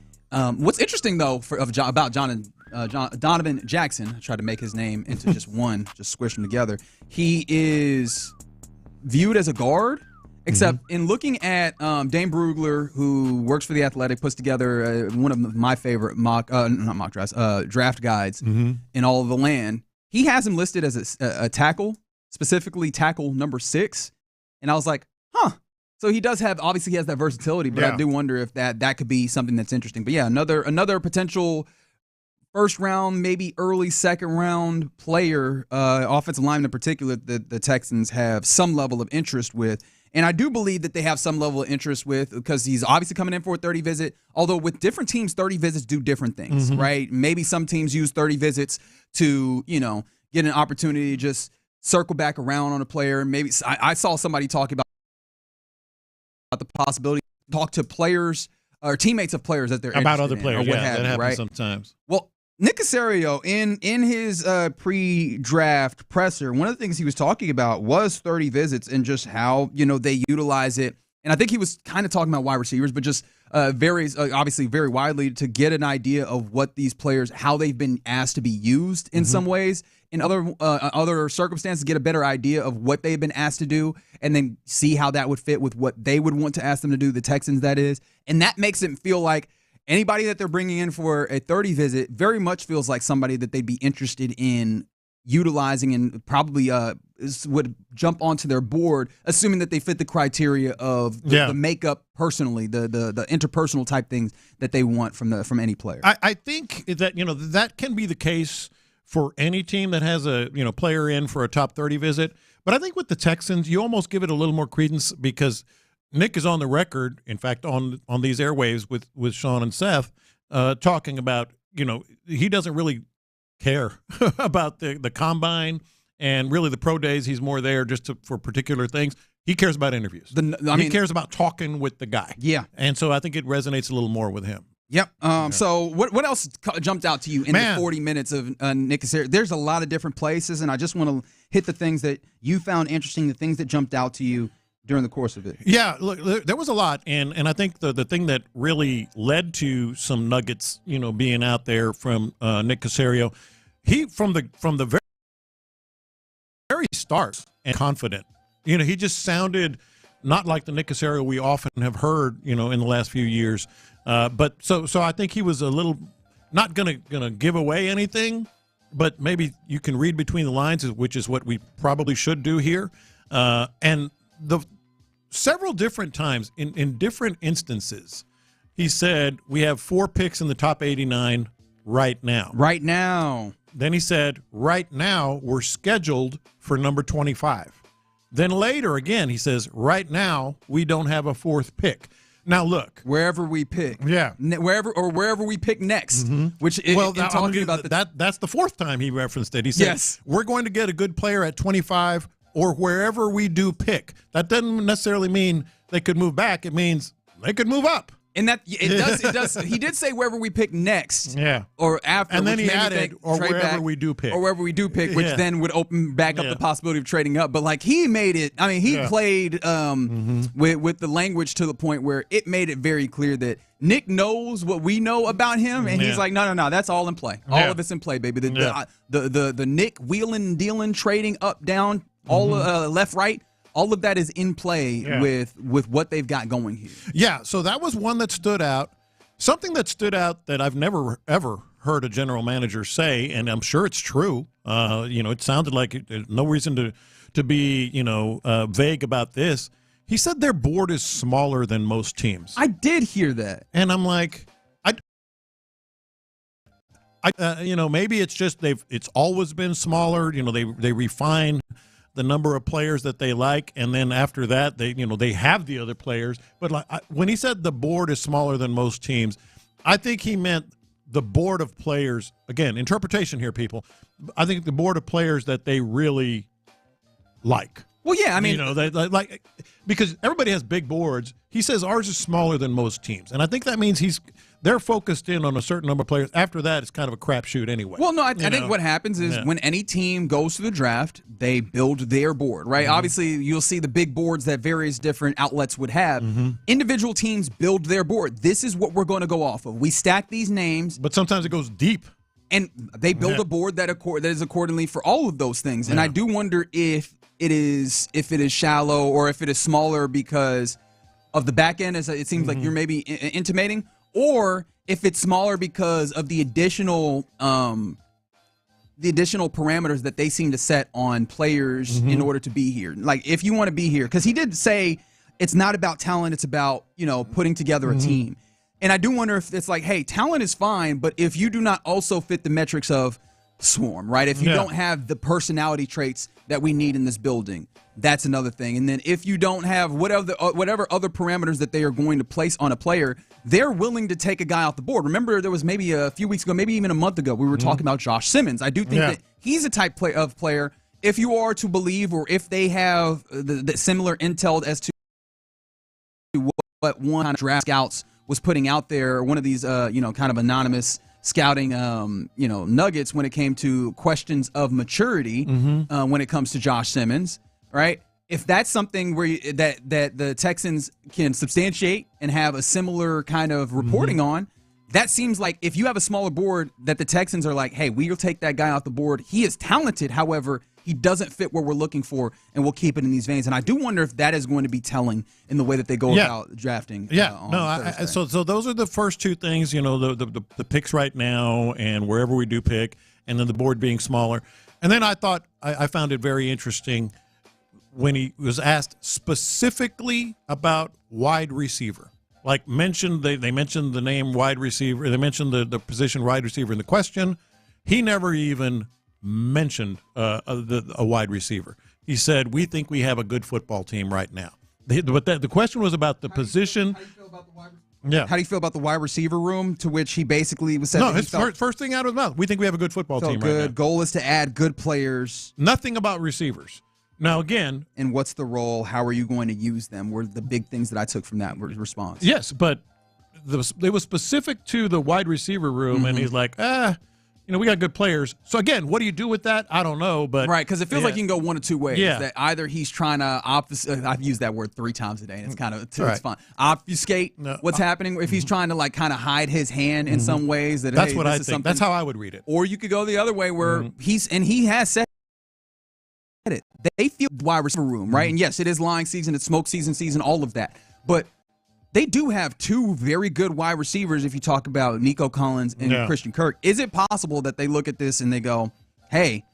What's interesting though about Donovan Jackson, I tried to make his name into just one, just squish them together. He is viewed as a guard, except in looking at Dane Brugler, who works for The Athletic, puts together one of my favorite draft guides in all of the land. He has him listed as a tackle, specifically tackle number 6. And I was like, huh. So he does have, obviously he has that versatility, but I do wonder if that could be something that's interesting. But yeah, another potential first round, maybe early second round player, offensive lineman in particular, that the Texans have some level of interest with. And I do believe that they have some level of interest with, because he's obviously coming in for a 30 visit, although with different teams, 30 visits do different things, right? Maybe some teams use 30 visits to, get an opportunity to just circle back around on a player. Maybe I saw somebody talk about the possibility to talk to players or teammates of players that they're about interested other in, players. or what Yeah, have that you, happens right? sometimes. Well, Nick Cacerio, in his pre-draft presser, one of the things he was talking about was 30 visits and just how they utilize it. And I think he was kind of talking about wide receivers, but just varies obviously very widely to get an idea of what these players, how they've been asked to be used in some ways. In other circumstances, get a better idea of what they've been asked to do, and then see how that would fit with what they would want to ask them to do, the Texans, that is. And that makes it feel like anybody that they're bringing in for a 30 visit very much feels like somebody that they'd be interested in utilizing, and probably would jump onto their board, assuming that they fit the criteria of the makeup personally, the interpersonal type things that they want from any player. I think that that can be the case for any team that has a player in for a top 30 visit. But I think with the Texans, you almost give it a little more credence, because Nick is on the record, in fact, on these airwaves with Sean and Seth, talking about, he doesn't really care about the combine and really the pro days. He's more there just for particular things. He cares about interviews. He cares about talking with the guy. Yeah. And so I think it resonates a little more with him. Yep. So what else jumped out to you in the 40 minutes of Nick Cacerio? There's a lot of different places, and I just want to hit the things that you found interesting, the things that jumped out to you during the course of it. Yeah, look, there was a lot, and I think the thing that really led to some nuggets, being out there from Nick Cacerio, he from the very start and confident. He just sounded not like the Nick Cacerio we often have heard, in the last few years. But so I think he was a little not gonna give away anything, but maybe you can read between the lines, which is what we probably should do here. And the several different times in different instances, he said we have 4 picks in the top 89 right now. Right now. Then he said right now we're scheduled for number 25. Then later again he says right now we don't have a 4th pick. Now look, wherever we pick, wherever we pick next, which talking about that's the 4th time he referenced it. He said, "Yes, we're going to get a good player at 25 or wherever we do pick." That doesn't necessarily mean they could move back. It means they could move up. And that it does. He did say wherever we pick next, or after, and then he added or wherever we do pick, which then would open back up the possibility of trading up. But he made it. I mean, he played with the language to the point where it made it very clear that Nick knows what we know about him, and he's like, no, that's all in play. All of it's in play, baby. The Nick wheeling and dealing, trading up, down, all left, right. All of that is in play with what they've got going here. Yeah, so that was one that stood out. Something that stood out that I've never, ever heard a general manager say, and I'm sure it's true. It sounded like there's no reason to be, vague about this. He said their board is smaller than most teams. I did hear that. And I'm like, Maybe it's just it's always been smaller. They refine the number of players that they like, and then after that, they have the other players. But when he said the board is smaller than most teams, I think he meant the board of players. Again, interpretation here, people. I think the board of players that they really like. Well, yeah, I mean, they like because everybody has big boards. He says ours is smaller than most teams, and I think that means they're focused in on a certain number of players. After that, it's kind of a crapshoot anyway. Well, no, I think what happens is when any team goes to the draft, they build their board, right? Mm-hmm. Obviously, you'll see the big boards that various different outlets would have. Mm-hmm. Individual teams build their board. This is what we're going to go off of. We stack these names. But sometimes it goes deep. And they build a board that is accordingly for all of those things. And I do wonder if it is shallow or if it is smaller because of the back end, as it seems like you're maybe intimating, or if it's smaller because of the additional parameters that they seem to set on players in order to be here. Like if you want to be here, because he did say it's not about talent, it's about putting together a team. And I do wonder if it's like, hey, talent is fine, but if you do not also fit the metrics of swarm, right? If you don't have the personality traits that we need in this building, that's another thing. And then if you don't have whatever other parameters that they are going to place on a player, they're willing to take a guy off the board. Remember, there was maybe a few weeks ago, maybe even a month ago, we were talking about Josh Simmons. I do think that he's a type of player, if you are to believe or if they have the similar intel as to what one kind of draft scouts was putting out there, one of these, kind of anonymous scouting, nuggets when it came to questions of maturity when it comes to Josh Simmons, right? If that's something where that the Texans can substantiate and have a similar kind of reporting on, that seems like if you have a smaller board that the Texans are like, hey, we'll take that guy off the board. He is talented, however, he doesn't fit what we're looking for, and we'll keep it in these veins. And I do wonder if that is going to be telling in the way that they go about drafting. So those are the first two things, the picks right now and wherever we do pick, and then the board being smaller. And then I thought I found it very interesting when he was asked specifically about wide receiver. Like they mentioned the name wide receiver. They mentioned the position wide receiver in the question. He never even mentioned a wide receiver. He said, we think we have a good football team right now. But the question was about the position. How do you feel about the wide receiver? How do you feel about the wide receiver room, to which he basically was said? No, his first thing out of his mouth. We think we have a good football team right now. Goal is to add good players. Nothing about receivers. Now, again. And what's the role? How are you going to use them? Were the big things that I took from that response. Yes, but they were specific to the wide receiver room, and he's like, we got good players. So, again, what do you do with that? I don't know. But right, because it feels like you can go one of two ways. Yeah. That either he's trying to I've used that word 3 times today, and it's kind of it's fun. Obfuscate what's happening. If he's trying to kind of hide his hand in some ways. That's what I think. That's how I would read it. Or you could go the other way where he has said it. They feel the wide receiver room, right? And yes, it is lying season, it's smoke season, all of that. But they do have 2 very good wide receivers if you talk about Nico Collins and Christian Kirk. Is it possible that they look at this and they go, hey,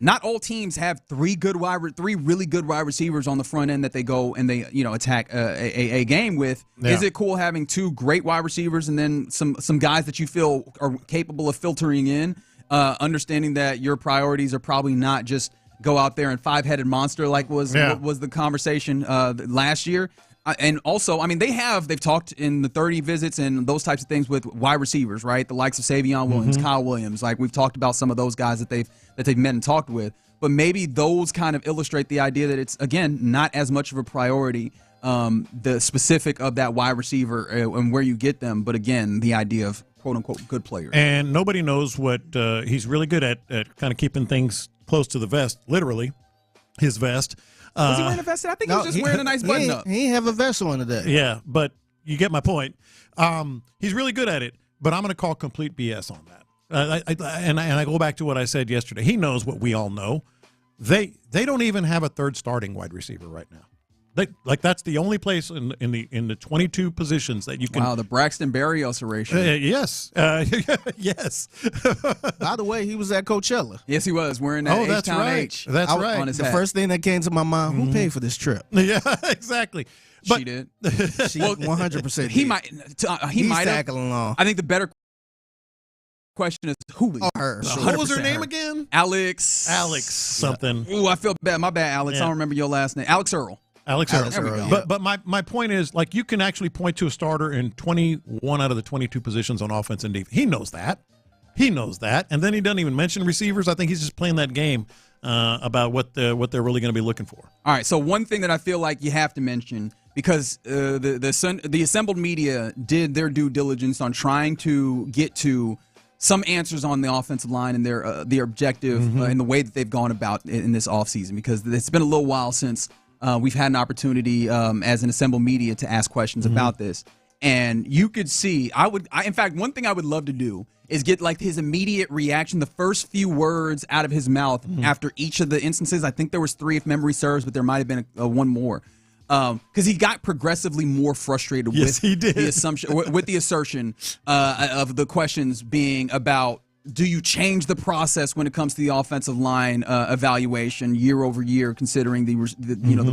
not all teams have 3 really good wide receivers on the front end that they go and they attack a game with? Is it cool having 2 great wide receivers and then some guys that you feel are capable of filtering in, understanding that your priorities are probably not just go out there and 5-headed monster like was the conversation last year? And also, I mean, they've talked in the 30 visits and those types of things with wide receivers, right? The likes of Savion Williams, Kyle Williams. Like we've talked about some of those guys that they've met and talked with. But maybe those kind of illustrate the idea that it's, again, not as much of a priority, the specific of that wide receiver and where you get them. But again, the idea of quote unquote good players. And nobody knows what he's really good at kind of keeping things close to the vest, literally, his vest. Was he wearing a vest? I think he was just wearing a nice button-up. He didn't have a vest on today. Yeah, but you get my point. He's really good at it, but I'm going to call complete BS on that. I go back to what I said yesterday. He knows what we all know. They don't even have a third starting wide receiver right now. That's the only place in the 22 positions that you can. Wow, the Braxton Berrios ratio. Yes, yes. By the way, he was at Coachella. Yes, he was wearing that H-Town H. That's right. On his the hat. first thing that came to my mind: who paid for this trip? Yeah, exactly. But she did. She 100%. He might. He might tackling along. I think the better question is Hughley. What was her name again? Alex something. Ooh, I feel bad. My bad, Alex. I don't remember your last name. Alex Earl. Alex Earl. But my point is, like, you can actually point to a starter in 21 out of the 22 positions on offense and defense. He knows that. And then he doesn't even mention receivers. I think he's just playing that game about what they're really going to be looking for. All right, so one thing that I feel like you have to mention, because the assembled media did their due diligence on trying to get to some answers on the offensive line and their objective and the way that they've gone about in this offseason, because it's been a little while since we've had an opportunity as an assembled media to ask questions about this. And you could see, in fact, one thing I would love to do is get like his immediate reaction, the first few words out of his mouth after each of the instances. I think there was 3 if memory serves, but there might have been one more. Because he got progressively more frustrated with the assumption, with the assertion of the questions being about, do you change the process when it comes to the offensive line evaluation year over year, considering the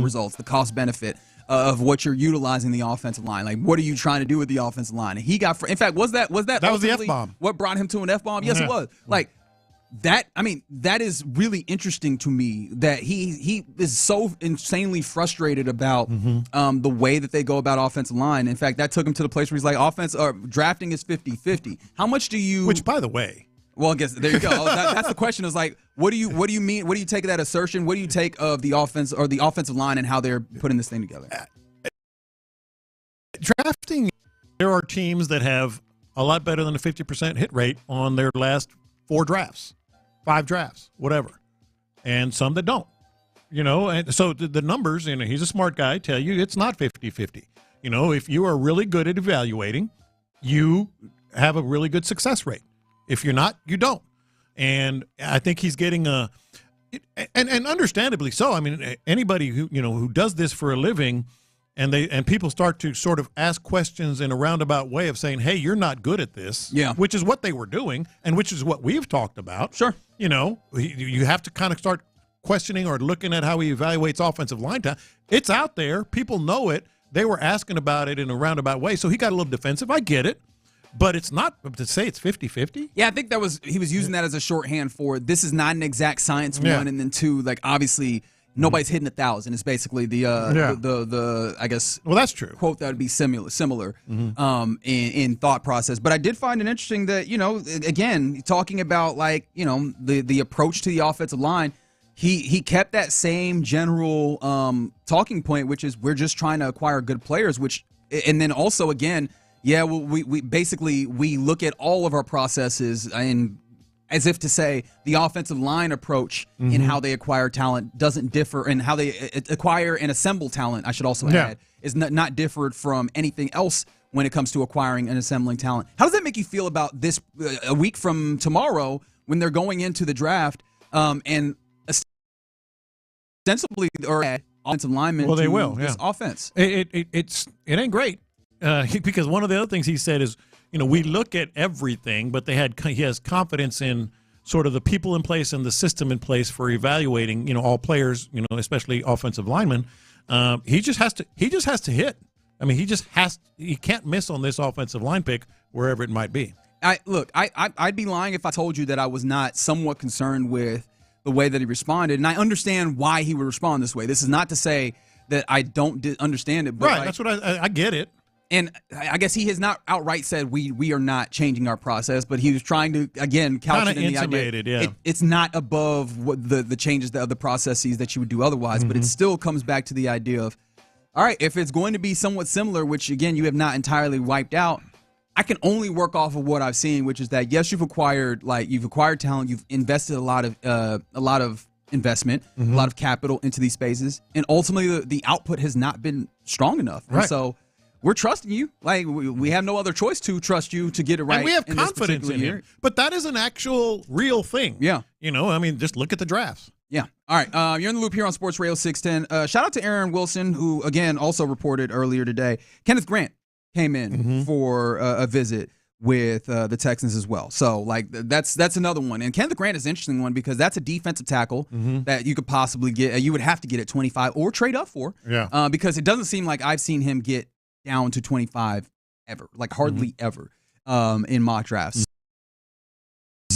results, the cost benefit of what you're utilizing the offensive line? Like, what are you trying to do with the offensive line? And he got, in fact, was that was the F-bomb? What brought him to an F-bomb? Yes, it was. Like that. I mean, that is really interesting to me that he is so insanely frustrated about the way that they go about offensive line. In fact, that took him to the place where he's like, drafting is 50-50. How much do you? Which, by the way. Well, I guess there you go. That's the question. Is like, what do you mean? What do you take of that assertion? What do you take of the offense or the offensive line and how they're putting this thing together? Drafting, there are teams that have a lot better than a 50% hit rate on their last 4 drafts, 5 drafts, whatever, and some that don't. And so the numbers, he's a smart guy, tell you it's not 50-50. If you are really good at evaluating, you have a really good success rate. If you're not, you don't. And I think he's getting and understandably so. I mean, anybody who does this for a living, and people start to sort of ask questions in a roundabout way of saying, hey, you're not good at this. Yeah. Which is what they were doing, and which is what we've talked about. Sure. You have to kind of start questioning or looking at how he evaluates offensive line time. It's out there. People know it. They were asking about it in a roundabout way, so he got a little defensive. I get it. But it's not to say it's 50-50. Yeah, I think he was using that as a shorthand for this is not an exact science, one, and then 2, like, obviously nobody's hitting 1,000. It's basically the I guess, well, that's true, quote that would be similar in thought process. But I did find it interesting that, again, talking about like, the approach to the offensive line, he kept that same general talking point, which is we're just trying to acquire good players, and then also, again, yeah, well, we basically look at all of our processes and as if to say the offensive line approach in how they acquire talent doesn't differ, and how they acquire and assemble talent, I should also add, is not differed from anything else when it comes to acquiring and assembling talent. How does that make you feel about this a week from tomorrow when they're going into the draft and ostensibly or offensive linemen this offense? It ain't great. Because one of the other things he said is, we look at everything, but he has confidence in sort of the people in place and the system in place for evaluating, all players, especially offensive linemen. He just has to hit. I mean, he can't miss on this offensive line pick wherever it might be. I'd be lying if I told you that I was not somewhat concerned with the way that he responded, and I understand why he would respond this way. This is not to say that I don't understand it, but right, that's what I get it. And I guess he has not outright said we are not changing our process, but he was trying to, again, couch it in the idea. It's not above what the changes of the processes that you would do otherwise, but it still comes back to the idea of, all right, if it's going to be somewhat similar, which, again, you have not entirely wiped out, I can only work off of what I've seen, which is that, yes, you've acquired talent, you've invested a lot of investment, a lot of capital into these spaces, and ultimately the output has not been strong enough. Right. And so we're trusting you. Like, we have no other choice to trust you to get it right. And we have confidence in him. But that is an actual real thing. Yeah. Just look at the drafts. Yeah. All right. You're in the loop here on Sports Radio 610. Shout out to Aaron Wilson, who, again, also reported earlier today. Kenneth Grant came in for a visit with the Texans as well. So, like, that's another one. And Kenneth Grant is an interesting one because that's a defensive tackle that you could possibly get. You would have to get at 25 or trade up for. Yeah. Because it doesn't seem like I've seen him get down to 25 ever, like hardly ever in mock drafts.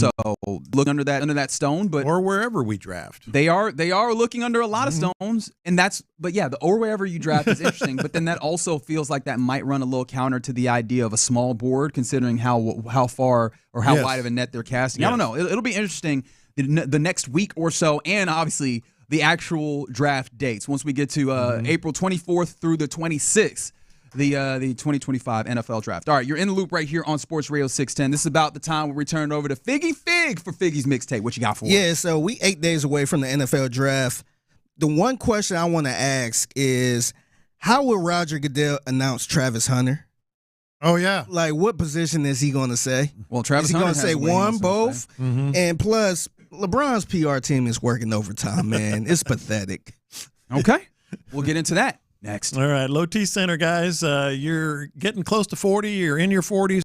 So look under that stone, but or wherever we draft, they are looking under a lot of stones, and or wherever you draft is interesting. But then that also feels like that might run a little counter to the idea of a small board, considering how far or how wide of a net they're casting. I don't know. It'll be interesting the next week or so, and obviously the actual draft dates once we get to April 24th through the 26th. The 2025 NFL Draft. All right, you're in the loop right here on Sports Radio 610. This is about the time we return over to Figgy Fig for Figgy's mixtape. What you got for us? Yeah, so we 8 days away from the NFL Draft. The one question I want to ask is, how will Roger Goodell announce Travis Hunter? Oh, yeah. Like, what position is he going to say? Well, Travis Hunter is he Hunter going to say one, both? And plus, LeBron's PR team is working overtime, man. It's pathetic. Okay. We'll get into that next. All right, Low T Center, guys. You're getting close to 40. You're in your 40s.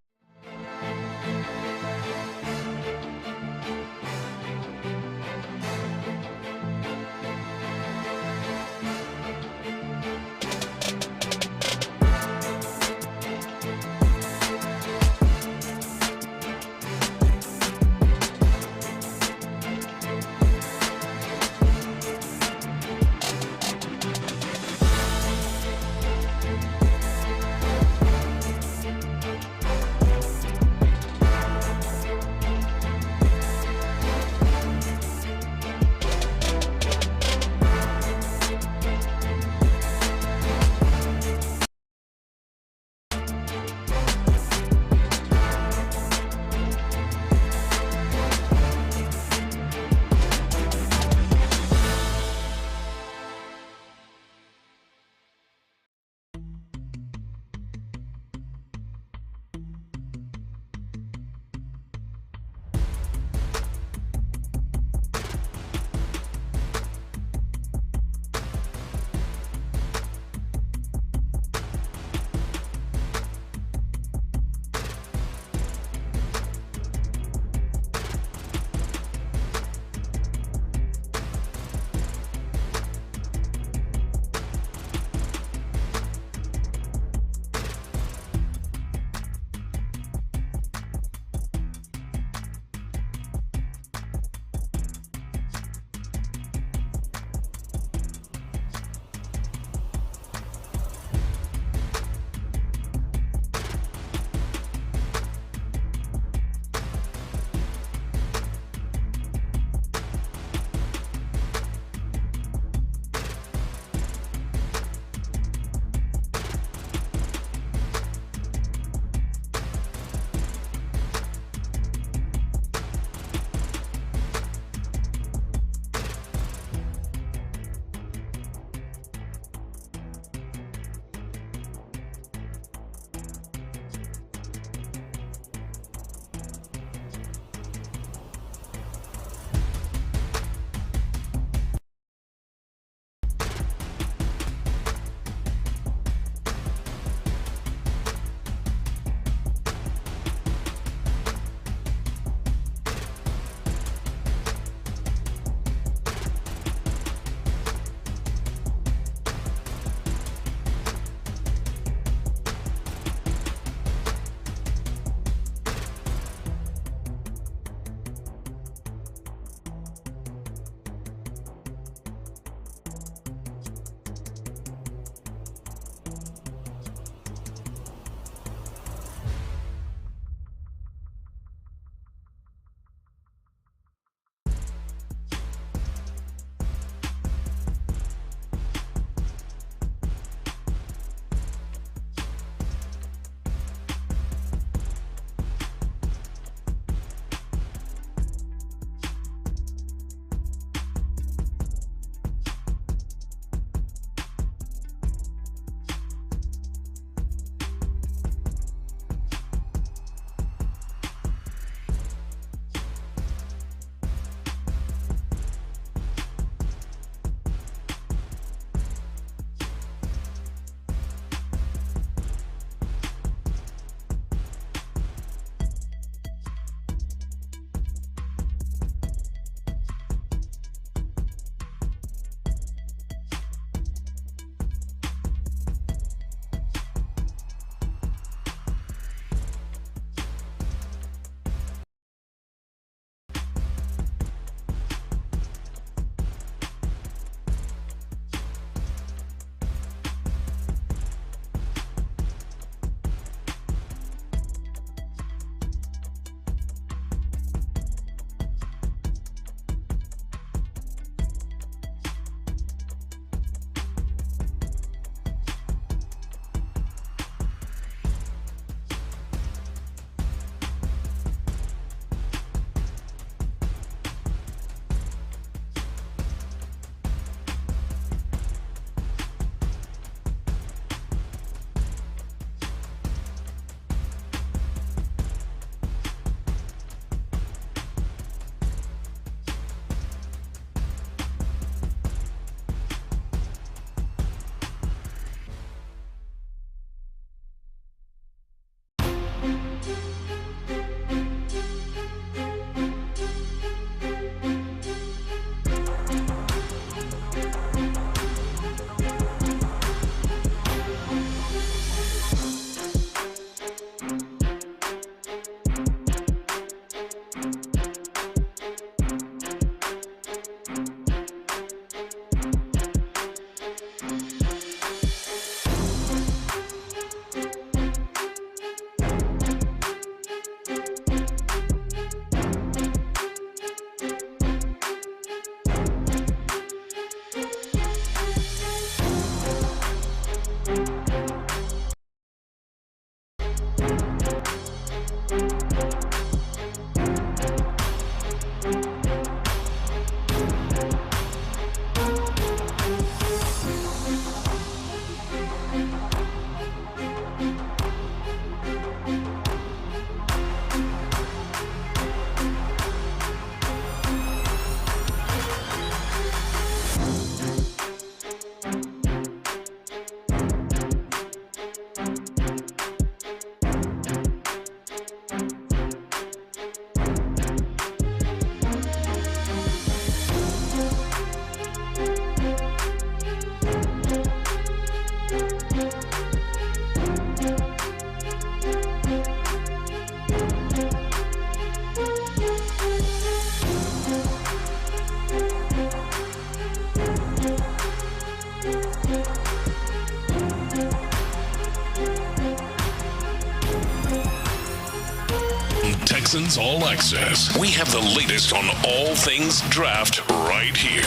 Texans All Access. We have the latest on all things draft right here.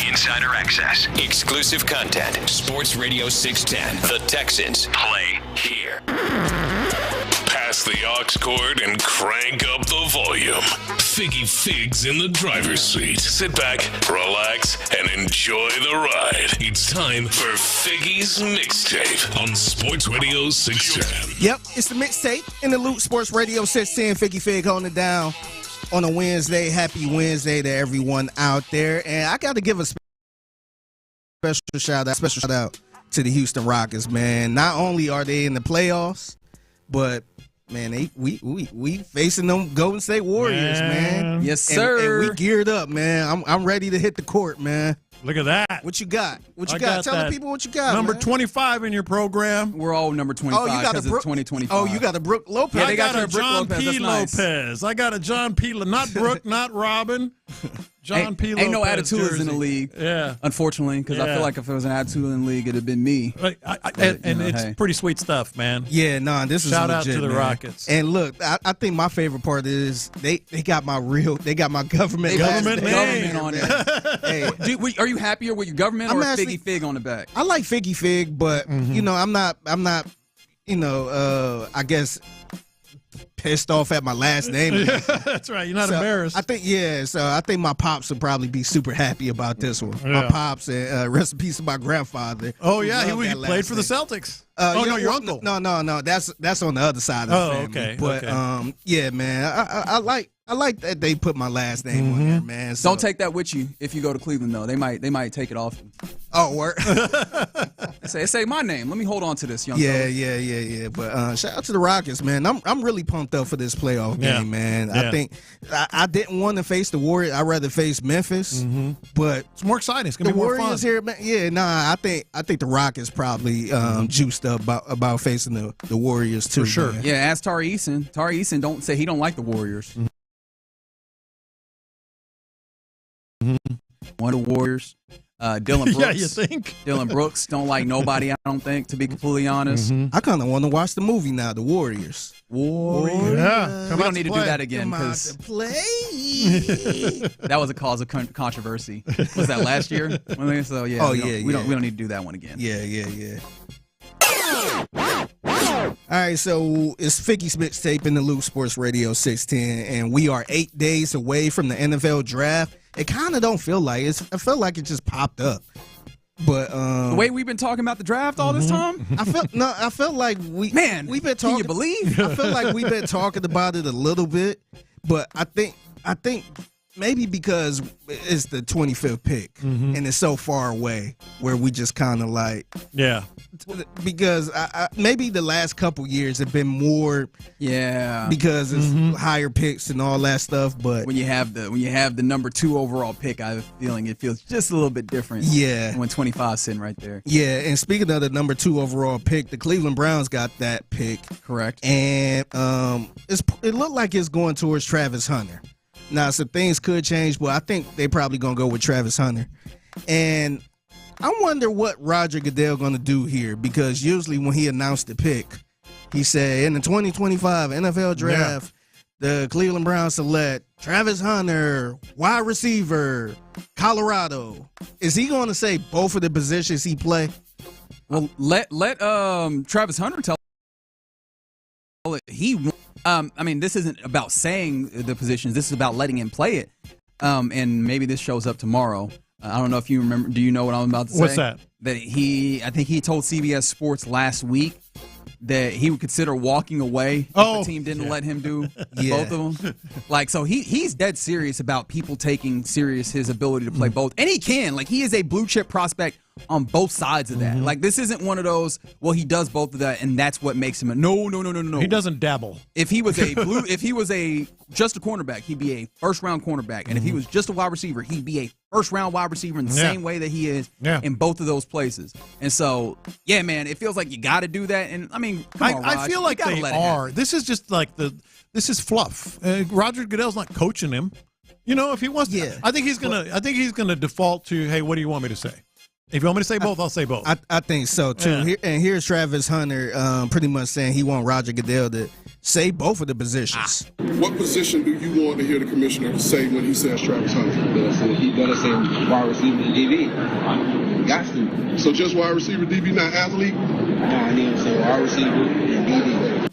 Insider access, exclusive content. Sports Radio 610. The Texans play here. Pass the aux cord and crank up the volume. Figgy Figs in the driver's seat. Sit back, relax, and enjoy the ride. It's time for Figgy's Mixtape on Sports Radio 610. Yep, it's the mixtape in the loop. Sports Radio 610. Figgy Fig holding it down on a Wednesday. Happy Wednesday to everyone out there. And I got to give a special shout out to the Houston Rockets, man. Not only are they in the playoffs, but man, we facing them Golden State Warriors, man. Yes, sir. And we geared up, man. I'm ready to hit the court, man. Look at that. What you got? What you I got? got Tell the that people what you got. Number man. 25 in your program. We're all number 25 because it's 2025. Oh, you got a Brooke Lopez. Yeah, I got a Brooke John Lopez. P. That's nice. Lopez. I got a John P. Not Brooke, not Robin. John P. Lopez. Ain't no attitudes in the league. Yeah. Unfortunately, because I feel like if it was an attitude in the league, it'd have been me. And it's pretty sweet stuff, man. Yeah, no, this is Shout legit, out to the man. Rockets. And look, I think my favorite part is they got my government Government on it. Hey, are you happier with your government or Figgy Fig on the back? I like Figgy Fig, but you know, I'm not I guess pissed off at my last name. That's right. You're not embarrassed. I think my pops would probably be super happy about this one. Yeah. My pops and rest in peace of my grandfather. Oh yeah, he played for the Celtics. Your uncle. No, that's on the other side of the family. Okay. But okay. yeah, man, I like that they put my last name on there, man. So. Don't take that with you if you go to Cleveland, though. They might take it off. Oh, word. say my name. Let me hold on to this, young Yeah, fella. yeah. But shout out to the Rockets, man. I'm really pumped up for this playoff game, man. Yeah. I think I didn't want to face the Warriors. I'd rather face Memphis, but it's more exciting. It's gonna be more fun. Warriors here, man. Yeah, I think the Rockets probably juiced up about facing the Warriors too. For sure. Man. Yeah, ask Tari Eason. Tari Eason don't say he don't like the Warriors. One of the Warriors. Dylan Brooks. Yeah, you think? Dylan Brooks don't like nobody, I don't think, to be completely honest. I kind of want to watch the movie now, The Warriors. Yeah. Come We out don't need to do that again because that was a cause of controversy. Was that last year? So yeah. We don't need to do that one again. Yeah. All right, so it's Figgy's Mixtape in the Loop, Sports Radio 610, and we are 8 days away from the NFL draft. It kind of don't feel like it. I felt like it just popped up. But the way we've been talking about the draft all this time, I felt like we've been talking. Can you believe? I feel like we've been talking about it a little bit, but I think maybe because it's the 25th pick and it's so far away, where we just kind of like because maybe the last couple years have been more because it's higher picks and all that stuff. But when you have the number 2 overall pick, I have a feeling it feels just a little bit different. Yeah, when 25's sitting right there. Yeah, and speaking of the number 2 overall pick, the Cleveland Browns got that pick. Correct. And it looked like it's going towards Travis Hunter. Now, some things could change, but I think they probably going to go with Travis Hunter. And I wonder what Roger Goodell going to do here, because usually when he announced the pick, he said in the 2025 NFL draft, the Cleveland Browns select Travis Hunter, wide receiver, Colorado. Is he going to say both of the positions he play? Well, let Travis Hunter tell it. I mean, this isn't about saying the positions. This is about letting him play it. And maybe this shows up tomorrow. I don't know if you remember. Do you know what I'm about to say? What's that? That I think he told CBS Sports last week that he would consider walking away if the team didn't let him do both of them. Like, so he's dead serious about people taking serious his ability to play both. And he can. Like, he is a blue chip prospect on both sides of that. Like, this isn't one of those, well, he does both of that and that's what makes him a no. He doesn't dabble. If he was just a cornerback, he'd be a first round cornerback. And if he was just a wide receiver, he'd be a first round wide receiver in the same way that he is in both of those places. And so, yeah, man, it feels like you got to do that. And I mean, come on, Raj, I feel like they are. This is just like this is fluff. Roger Goodell's not coaching him. You know, if he wants to, I think he's gonna default to, hey, what do you want me to say? If you want me to say both, I'll say both. I think so too. Yeah. And here's Travis Hunter pretty much saying he want Roger Goodell to say both of the positions. What position do you want to hear the commissioner say when he says Travis Hunter? He better say wide receiver and DB. Got to. So just wide receiver, DB, not athlete? Nah, I need to say wide receiver and DB.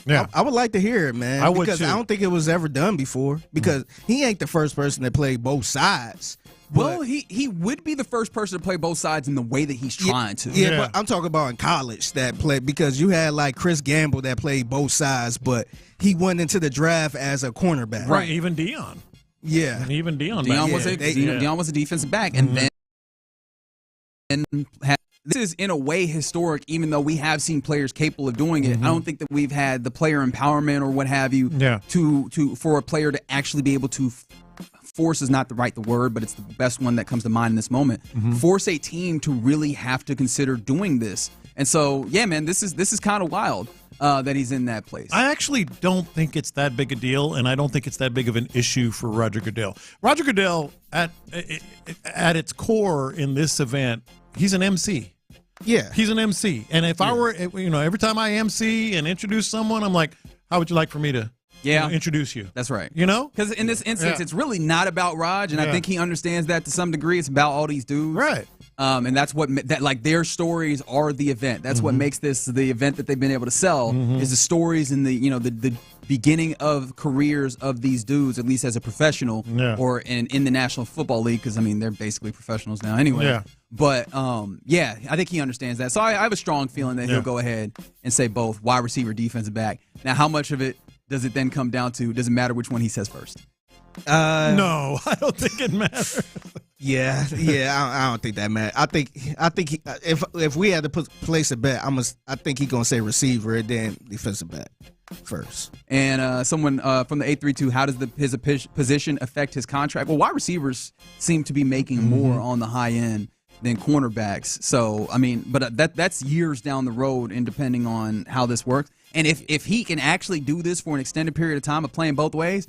Yeah, I would like to hear it, man. I would because too. I don't think it was ever done before. Because he ain't the first person that played both sides. Well, he would be the first person to play both sides in the way that he's trying to. Yeah, but I'm talking about in college that played, because you had like Chris Gamble that played both sides, but he went into the draft as a cornerback. Right, even Dion. Yeah. And even Dion. Dion was a defensive back, and then this is in a way historic, even though we have seen players capable of doing it. I don't think that we've had the player empowerment or what have you to for a player to actually be able to force is not the word, but it's the best one that comes to mind in this moment. Force a team to really have to consider doing this. And so, yeah, man, this is kind of wild that he's in that place. I actually don't think it's that big a deal, and I don't think it's that big of an issue for Roger Goodell. Roger Goodell, at its core in this event, he's an MC. Yeah. He's an MC. And if I were, every time I MC and introduce someone, I'm like, how would you like for me to introduce you? That's right. You know? Because in this instance, it's really not about Raj, and I think he understands that to some degree. It's about all these dudes. Right. And that's their stories are the event. That's what makes this the event that they've been able to sell is the stories and the beginning of careers of these dudes, at least as a professional or in the National Football League, because they're basically professionals now anyway. Yeah. But I think he understands that. So I have a strong feeling that he'll go ahead and say both wide receiver, defensive back. Now, how much of it does it then come down to? Does it matter which one he says first? No, I don't think it matters. Yeah, I don't think that matters. I think if we had to place a bet, I think he's gonna say receiver and then defensive back first. And someone from the 832, how does his position affect his contract? Well, wide receivers seem to be making more on the high end than cornerbacks. So but that's years down the road, and depending on how this works. And if he can actually do this for an extended period of time of playing both ways.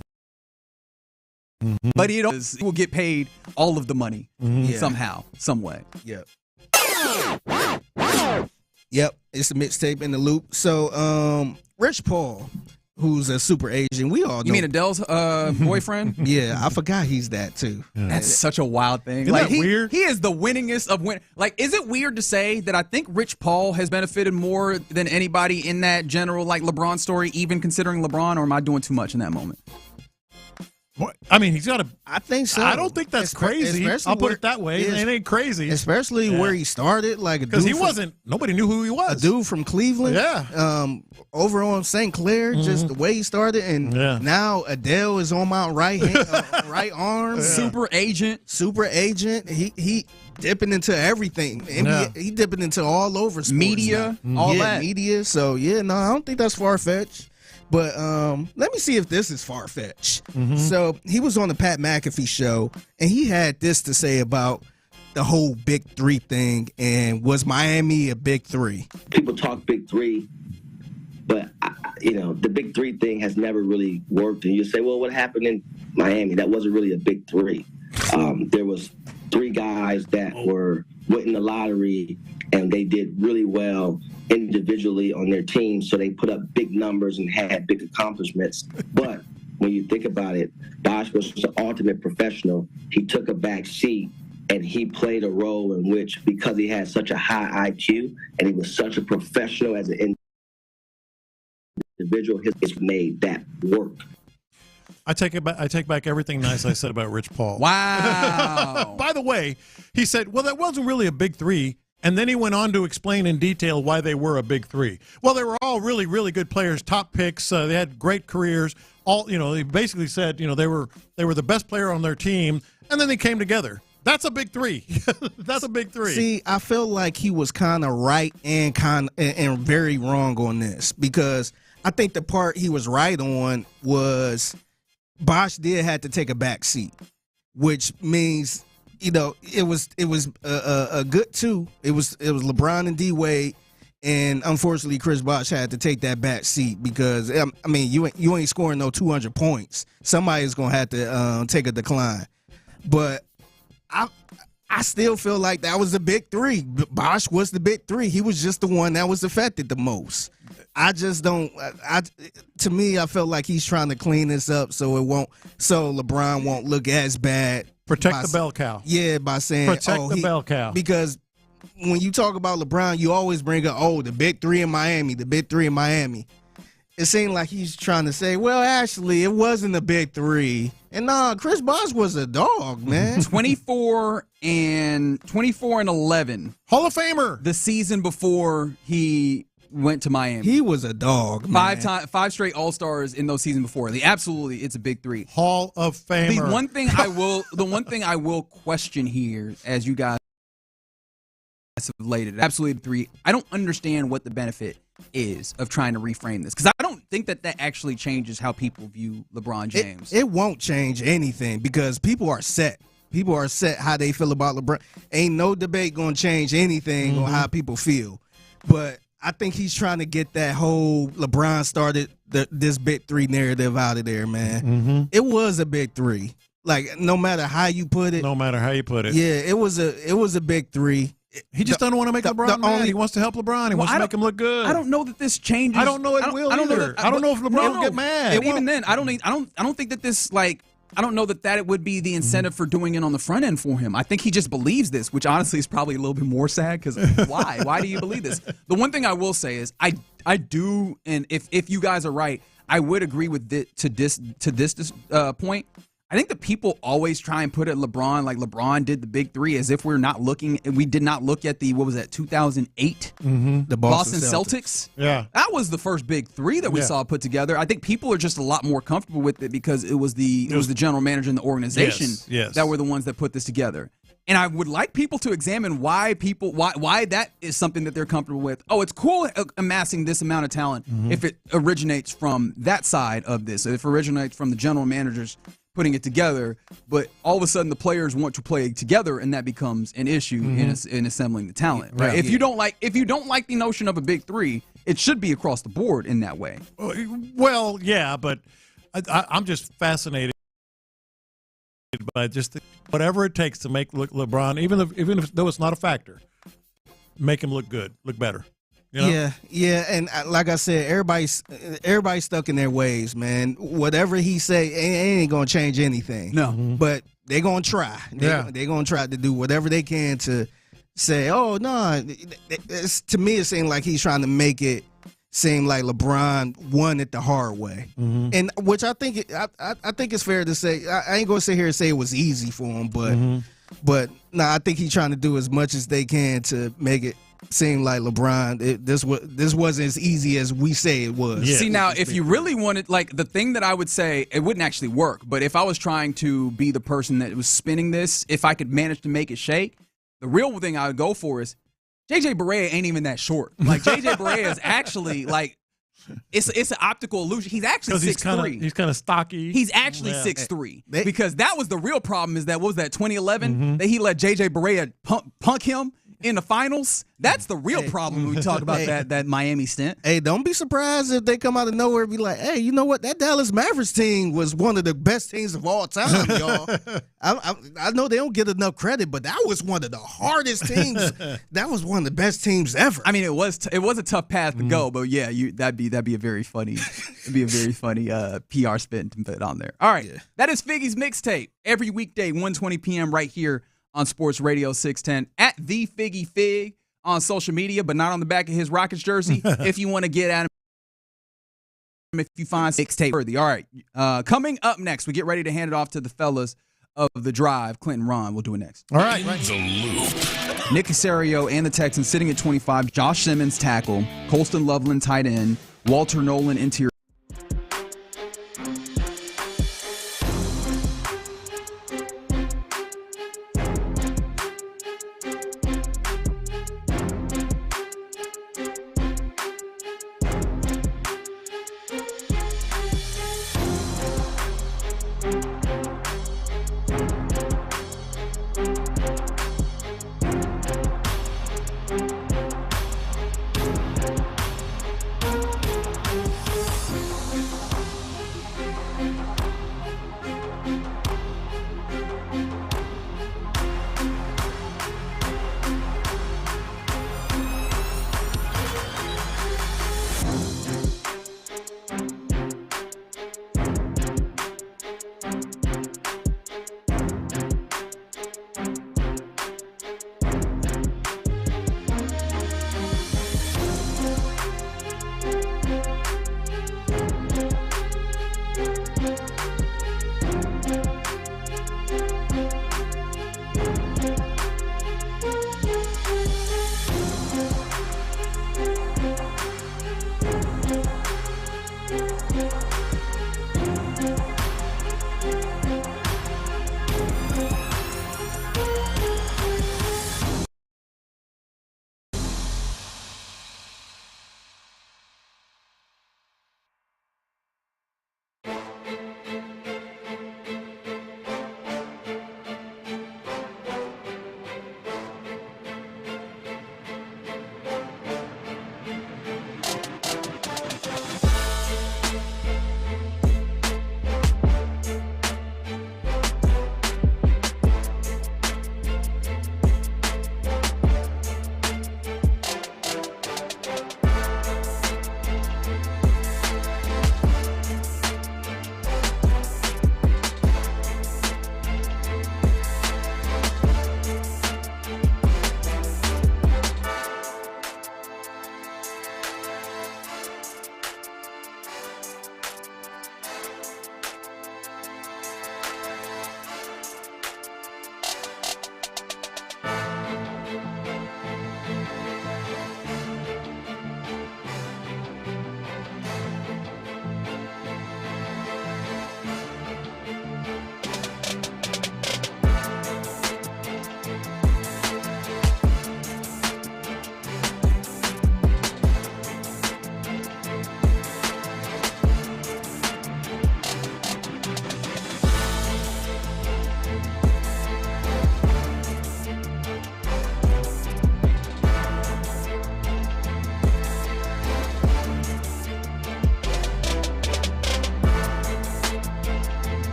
But he will get paid all of the money somehow, some way. Yep. It's a mixtape in the loop. So, Rich Paul, who's a super agent, we all know. You mean Adele's boyfriend? Yeah, I forgot he's that too. That's such a wild thing. Isn't that weird? He is the winningest of win. Is it weird to say that I think Rich Paul has benefited more than anybody in that general LeBron story, even considering LeBron, or am I doing too much in that moment? What? He's got a. I think so. I don't think that's crazy. I'll put it that way. It ain't crazy. Especially where he started, because nobody knew who he was. A dude from Cleveland. Yeah. Over on St. Clair, just the way he started, and now Adele is on my right arm. Yeah. Super agent. He dipping into everything. He dipping into all over sports media, now. All that media. So I don't think that's far fetched. But let me see if this is far-fetched. So he was on the Pat McAfee show, and he had this to say about the whole Big Three thing, and was Miami a Big Three? People talk Big Three, but, the Big Three thing has never really worked. And you say, well, what happened in Miami? That wasn't really a Big Three. There was three guys that went in the lottery, and they did really well individually on their team, so they put up big numbers and had big accomplishments. But when you think about it, Bosh was the ultimate professional. He took a back seat, and he played a role in which, because he had such a high IQ and he was such a professional as an individual, his made that work. I take back everything nice I said about Rich Paul. Wow. By the way, he said, well, that wasn't really a Big Three. And then he went on to explain in detail why they were a Big Three. Well, they were all really, really good players, top picks. They had great careers. He basically said, they were the best player on their team, and then they came together. That's a Big Three. That's a Big Three. See, I feel like he was kind of right and very wrong on this, because I think the part he was right on was Bosh did have to take a back seat, which means. It was a good two. It was LeBron and D Wade, and unfortunately Chris Bosh had to take that back seat because you ain't scoring no 200 points. Somebody's gonna have to take a decline. But I still feel like that was the big three. Bosh was the big three. He was just the one that was affected the most. I just don't. To me, I felt like he's trying to clean this up so LeBron won't look as bad. Protect the bell cow. Yeah, by saying protect the bell cow. Because when you talk about LeBron, you always bring up the big three in Miami, the big three in Miami. It seemed like he's trying to say, well, actually, it wasn't a big three. And Chris Bosh was a dog, man. 24 and 11. Hall of Famer. The season before he went to Miami. He was a dog, man. Five straight All-Stars in those seasons before. It's a big three. Hall of Famer. The one thing I will question here, as you guys have laid it, absolutely three. I don't understand what the benefit is of trying to reframe this, because I don't think that actually changes how people view LeBron James. It won't change anything because people are set. People are set how they feel about LeBron. Ain't no debate going to change anything on how people feel. But I think he's trying to get that whole LeBron started this big three narrative out of there, man. It was a big three. Like, no matter how you put it. Yeah, it was a big three. He just doesn't want to make LeBron mad. He wants to help LeBron. He wants to make him look good. I don't know that this changes. I don't know it will either. I don't know if LeBron will get mad. And even then, I don't think that this, like, I don't know that it would be the incentive for doing it on the front end for him. I think he just believes this, which honestly is probably a little bit more sad, because why? Why do you believe this? The one thing I will say is I do, and if you guys are right, I would agree with to this point. I think that people always try and put it LeBron, like LeBron did the big three, as if we did not look at the, 2008? The Boston Celtics? Yeah. That was the first big three that we saw put together. I think people are just a lot more comfortable with it because it was the general manager and the organization that were the ones that put this together. And I would like people to examine why that is something that they're comfortable with. Oh, it's cool amassing this amount of talent if it originates from that side of this, if it originates from the general managers putting it together, but all of a sudden the players want to play together, and that becomes an issue in assembling the talent. Right? If you don't like the notion of a big three, it should be across the board in that way. Well, yeah, but I'm just fascinated by just whatever it takes to make LeBron, even if though it's not a factor, make him look good, look better. You know? Yeah, and like I said, everybody's stuck in their ways, man. Whatever he say, ain't gonna change anything. No, but they gonna try. They gonna try to do whatever they can to say, oh no. To me, it seemed like he's trying to make it seem like LeBron won it the hard way, and which I think it's fair to say. I ain't gonna sit here and say it was easy for him, but no, I think he's trying to do as much as they can to make it seem like LeBron, this wasn't as easy as we say it was. Yeah. See, now, if you really wanted, like, the thing that I would say, it wouldn't actually work, but if I was trying to be the person that was spinning this, if I could manage to make it shake, the real thing I would go for is, JJ Barea ain't even that short. Like, JJ Barea is actually, like, it's an optical illusion. He's actually 6'3". He's kind of stocky. He's actually 6'3". Because that was the real problem, is that, what was that, 2011? That he let JJ Barea punk him in the finals. That's the real problem when we talk about that Miami stint. Hey, don't be surprised if they come out of nowhere and be like, hey, you know what? That Dallas Mavericks team was one of the best teams of all time, y'all. I know they don't get enough credit, but that was one of the hardest teams. That was one of the best teams ever. I mean, it was a tough path to go, but yeah, that'd be a very funny PR spin to put on there. All right, that is Figgy's Mixtape every weekday, 1:20 p.m. right here on Sports Radio 610 at the Figgy Fig on social media, but not on the back of his Rockets jersey. If you want to get at him, if you find mixtape worthy. All right, coming up next, we get ready to hand it off to the fellas of The Drive. Clinton, Ron, we'll do it next. All right. The Loop. Nick Cacerio and the Texans sitting at 25. Josh Simmons tackle, Colston Loveland tight end, Walter Nolan interior.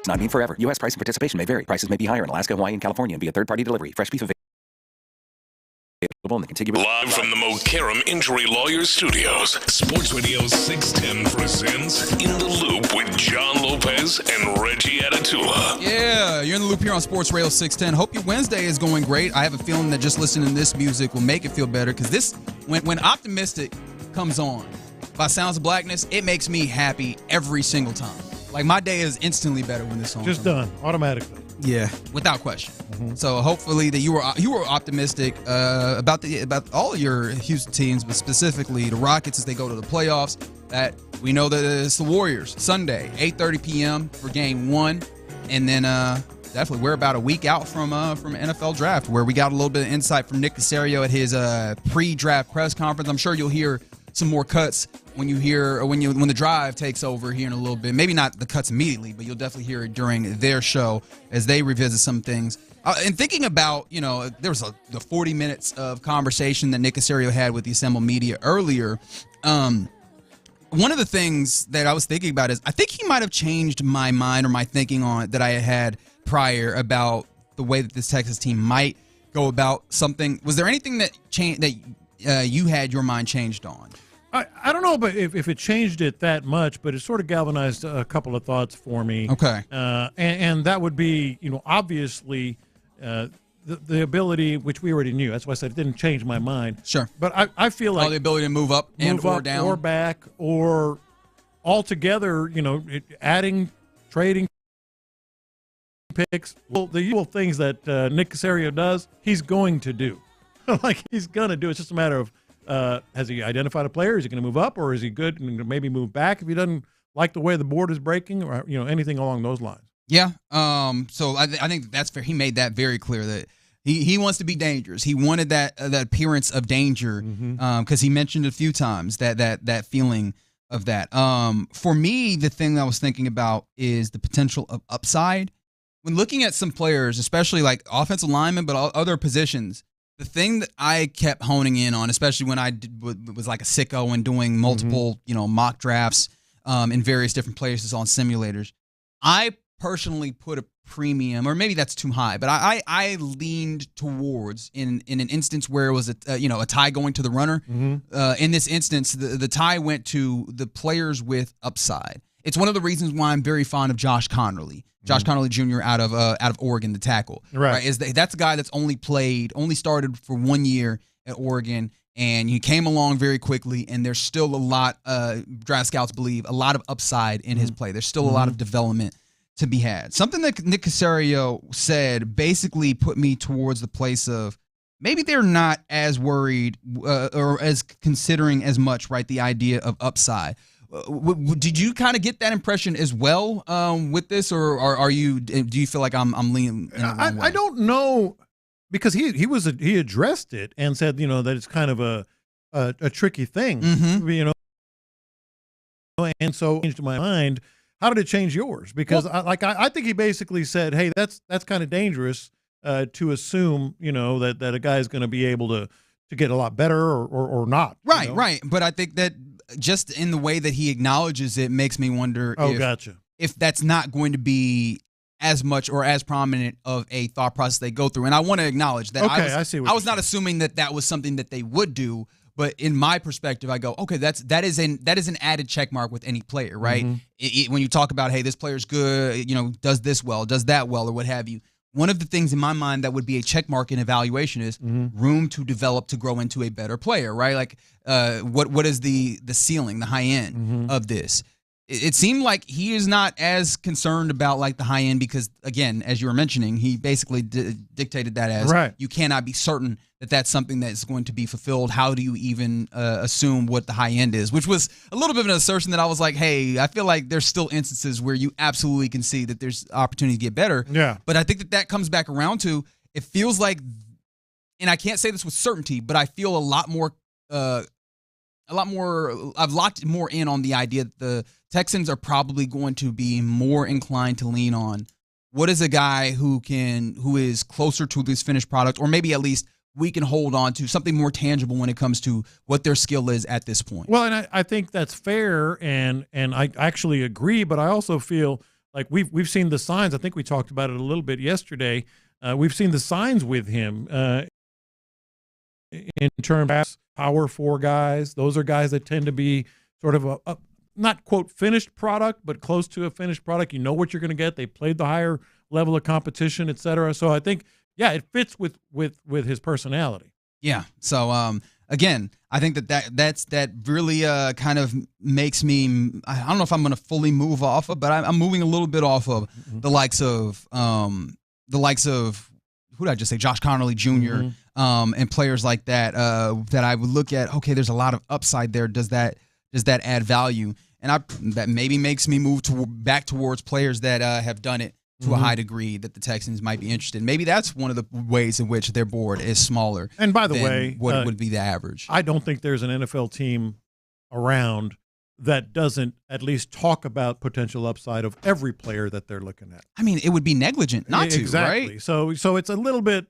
Not being forever. U.S. price and participation may vary. Prices may be higher in Alaska, Hawaii, and California and via third-party delivery. Fresh beef available in the contiguous. Live from the Mokaram Injury Lawyers Studios, Sports Radio 610 presents In the Loop with John Lopez and Reggie Atatula. Yeah, you're in the loop here on Sports Radio 610. Hope your Wednesday is going great. I have a feeling that just listening to this music will make it feel better because this, when Optimistic comes on by Sounds of Blackness, it makes me happy every single time. Like, my day is instantly better when this song just comes done automatically. Yeah, without question. So hopefully that you were optimistic about all of your Houston teams, but specifically the Rockets as they go to the playoffs. That we know that it's the Warriors Sunday, 8:30 p.m. for Game 1, and then definitely we're about a week out from NFL draft, where we got a little bit of insight from Nick Cacerio at his pre-draft press conference. I'm sure you'll hear some more cuts when the drive takes over here in a little bit. Maybe not the cuts immediately, but you'll definitely hear it during their show as they revisit some things. And thinking about, there was the 40 minutes of conversation that Nick Cacerio had with the assembled media earlier. One of the things that I was thinking about is I think he might have changed my mind or my thinking on it that I had prior about the way that this Texas team might go about something. Was there anything that changed that you had your mind changed on? I don't know, but if it changed it that much, but it sort of galvanized a couple of thoughts for me. Okay. And that would be, obviously the ability, which we already knew. That's why I said it didn't change my mind. Sure. But I feel like the ability to move up or down. Or back or altogether, adding, trading picks. Well, the usual things that Nick Cacerio does, he's going to do. He's going to do. It's just a matter of, has he identified a player? Is he going to move up, or is he good and maybe move back if he doesn't like the way the board is breaking, or anything along those lines? Yeah. So I think that's fair. He made that very clear that he wants to be dangerous. He wanted that appearance of danger because he mentioned a few times that feeling of that. For me, the thing that I was thinking about is the potential of upside when looking at some players, especially like offensive linemen, but other positions. The thing that I kept honing in on, especially when I was like a sicko and doing multiple, mock drafts in various different places on simulators, I personally put a premium, or maybe that's too high, but I leaned towards in an instance where it was a tie going to the runner. In this instance, the tie went to the players with upside. It's one of the reasons why I'm very fond of Josh Connerly. Josh Connerly Jr. out of Oregon, the tackle. Right. That's a guy that's only started for 1 year at Oregon, and he came along very quickly, and there's still a lot, draft scouts believe, a lot of upside in his play. There's still a lot of development to be had. Something that Nick Cacerio said basically put me towards the place of maybe they're not as worried or as considering as much, right, the idea of upside. Did you kind of get that impression as well with this, or do you feel like I'm leaning in the wrong way? I don't know, because he addressed it and said that it's kind of a tricky thing, and so it changed my mind. How did it change yours? Because I think he basically said, hey, that's kind of dangerous to assume that a guy is going to be able to get a lot better or not. Right. But I think that just in the way that he acknowledges it makes me wonder if that's not going to be as much or as prominent of a thought process they go through. And I want to acknowledge that I was not assuming that was something that they would do, but in my perspective, I go, okay, that is an added check mark with any player, right? When you talk about, hey, this player's good, does this well, does that well, or what have you. One of the things in my mind that would be a check mark in evaluation is room to develop to grow into a better player, right? Like, what is the ceiling, the high end of this? It seemed like he is not as concerned about like the high end because, again, as you were mentioning, he basically dictated that as you cannot be certain that that's something that's going to be fulfilled. How do you even assume what the high end is? Which was a little bit of an assertion that I was like, hey, I feel like there's still instances where you absolutely can see that there's opportunity to get better. Yeah. But I think that comes back around to, it feels like, and I can't say this with certainty, but I feel I've locked more in on the idea that the Texans are probably going to be more inclined to lean on what is a guy who is closer to this finished product, or maybe at least we can hold on to something more tangible when it comes to what their skill is at this point. Well, and I think that's fair, and I actually agree, but I also feel like we've seen the signs. I think we talked about it a little bit yesterday. We've seen the signs with him in terms of power 4 guys. Those are guys that tend to be sort of a not quote finished product, but close to a finished product. You know what you're going to get. They played the higher level of competition, et cetera. So I think, yeah, it fits with his personality. Yeah. So again, I think that really kind of makes me. I don't know if I'm going to fully move off of, but I'm moving a little bit off of the likes of who did I just say? Josh Connerly Jr. And players like that that I would look at. Okay, there's a lot of upside there. Does that add value? And that maybe makes me move back towards players that have done it to a high degree that the Texans might be interested in. Maybe that's one of the ways in which their board is smaller. And by the way, what would be the average? I don't think there's an NFL team around that doesn't at least talk about potential upside of every player that they're looking at. I mean, it would be negligent not to, exactly. Right? So it's a little bit,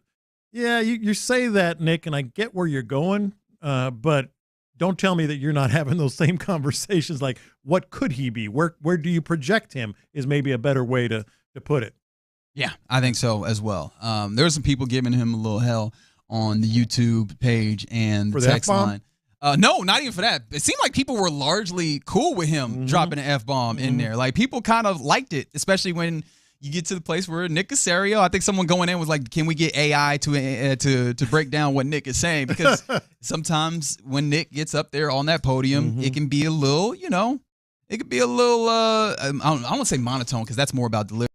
yeah, you say that, Nick, and I get where you're going, but don't tell me that you're not having those same conversations like, what could he be? Where do you project him is maybe a better way to put it. Yeah, I think so as well. There were some people giving him a little hell on the YouTube page and the text line. No, not even for that. It seemed like people were largely cool with him dropping an F-bomb in there. Like, people kind of liked it, especially when you get to the place where Nick Cacerio, I think someone going in was like, can we get AI to break down what Nick is saying? Because sometimes when Nick gets up there on that podium, it can be a little, it could be a little, I don't want to say monotone because that's more about delivery,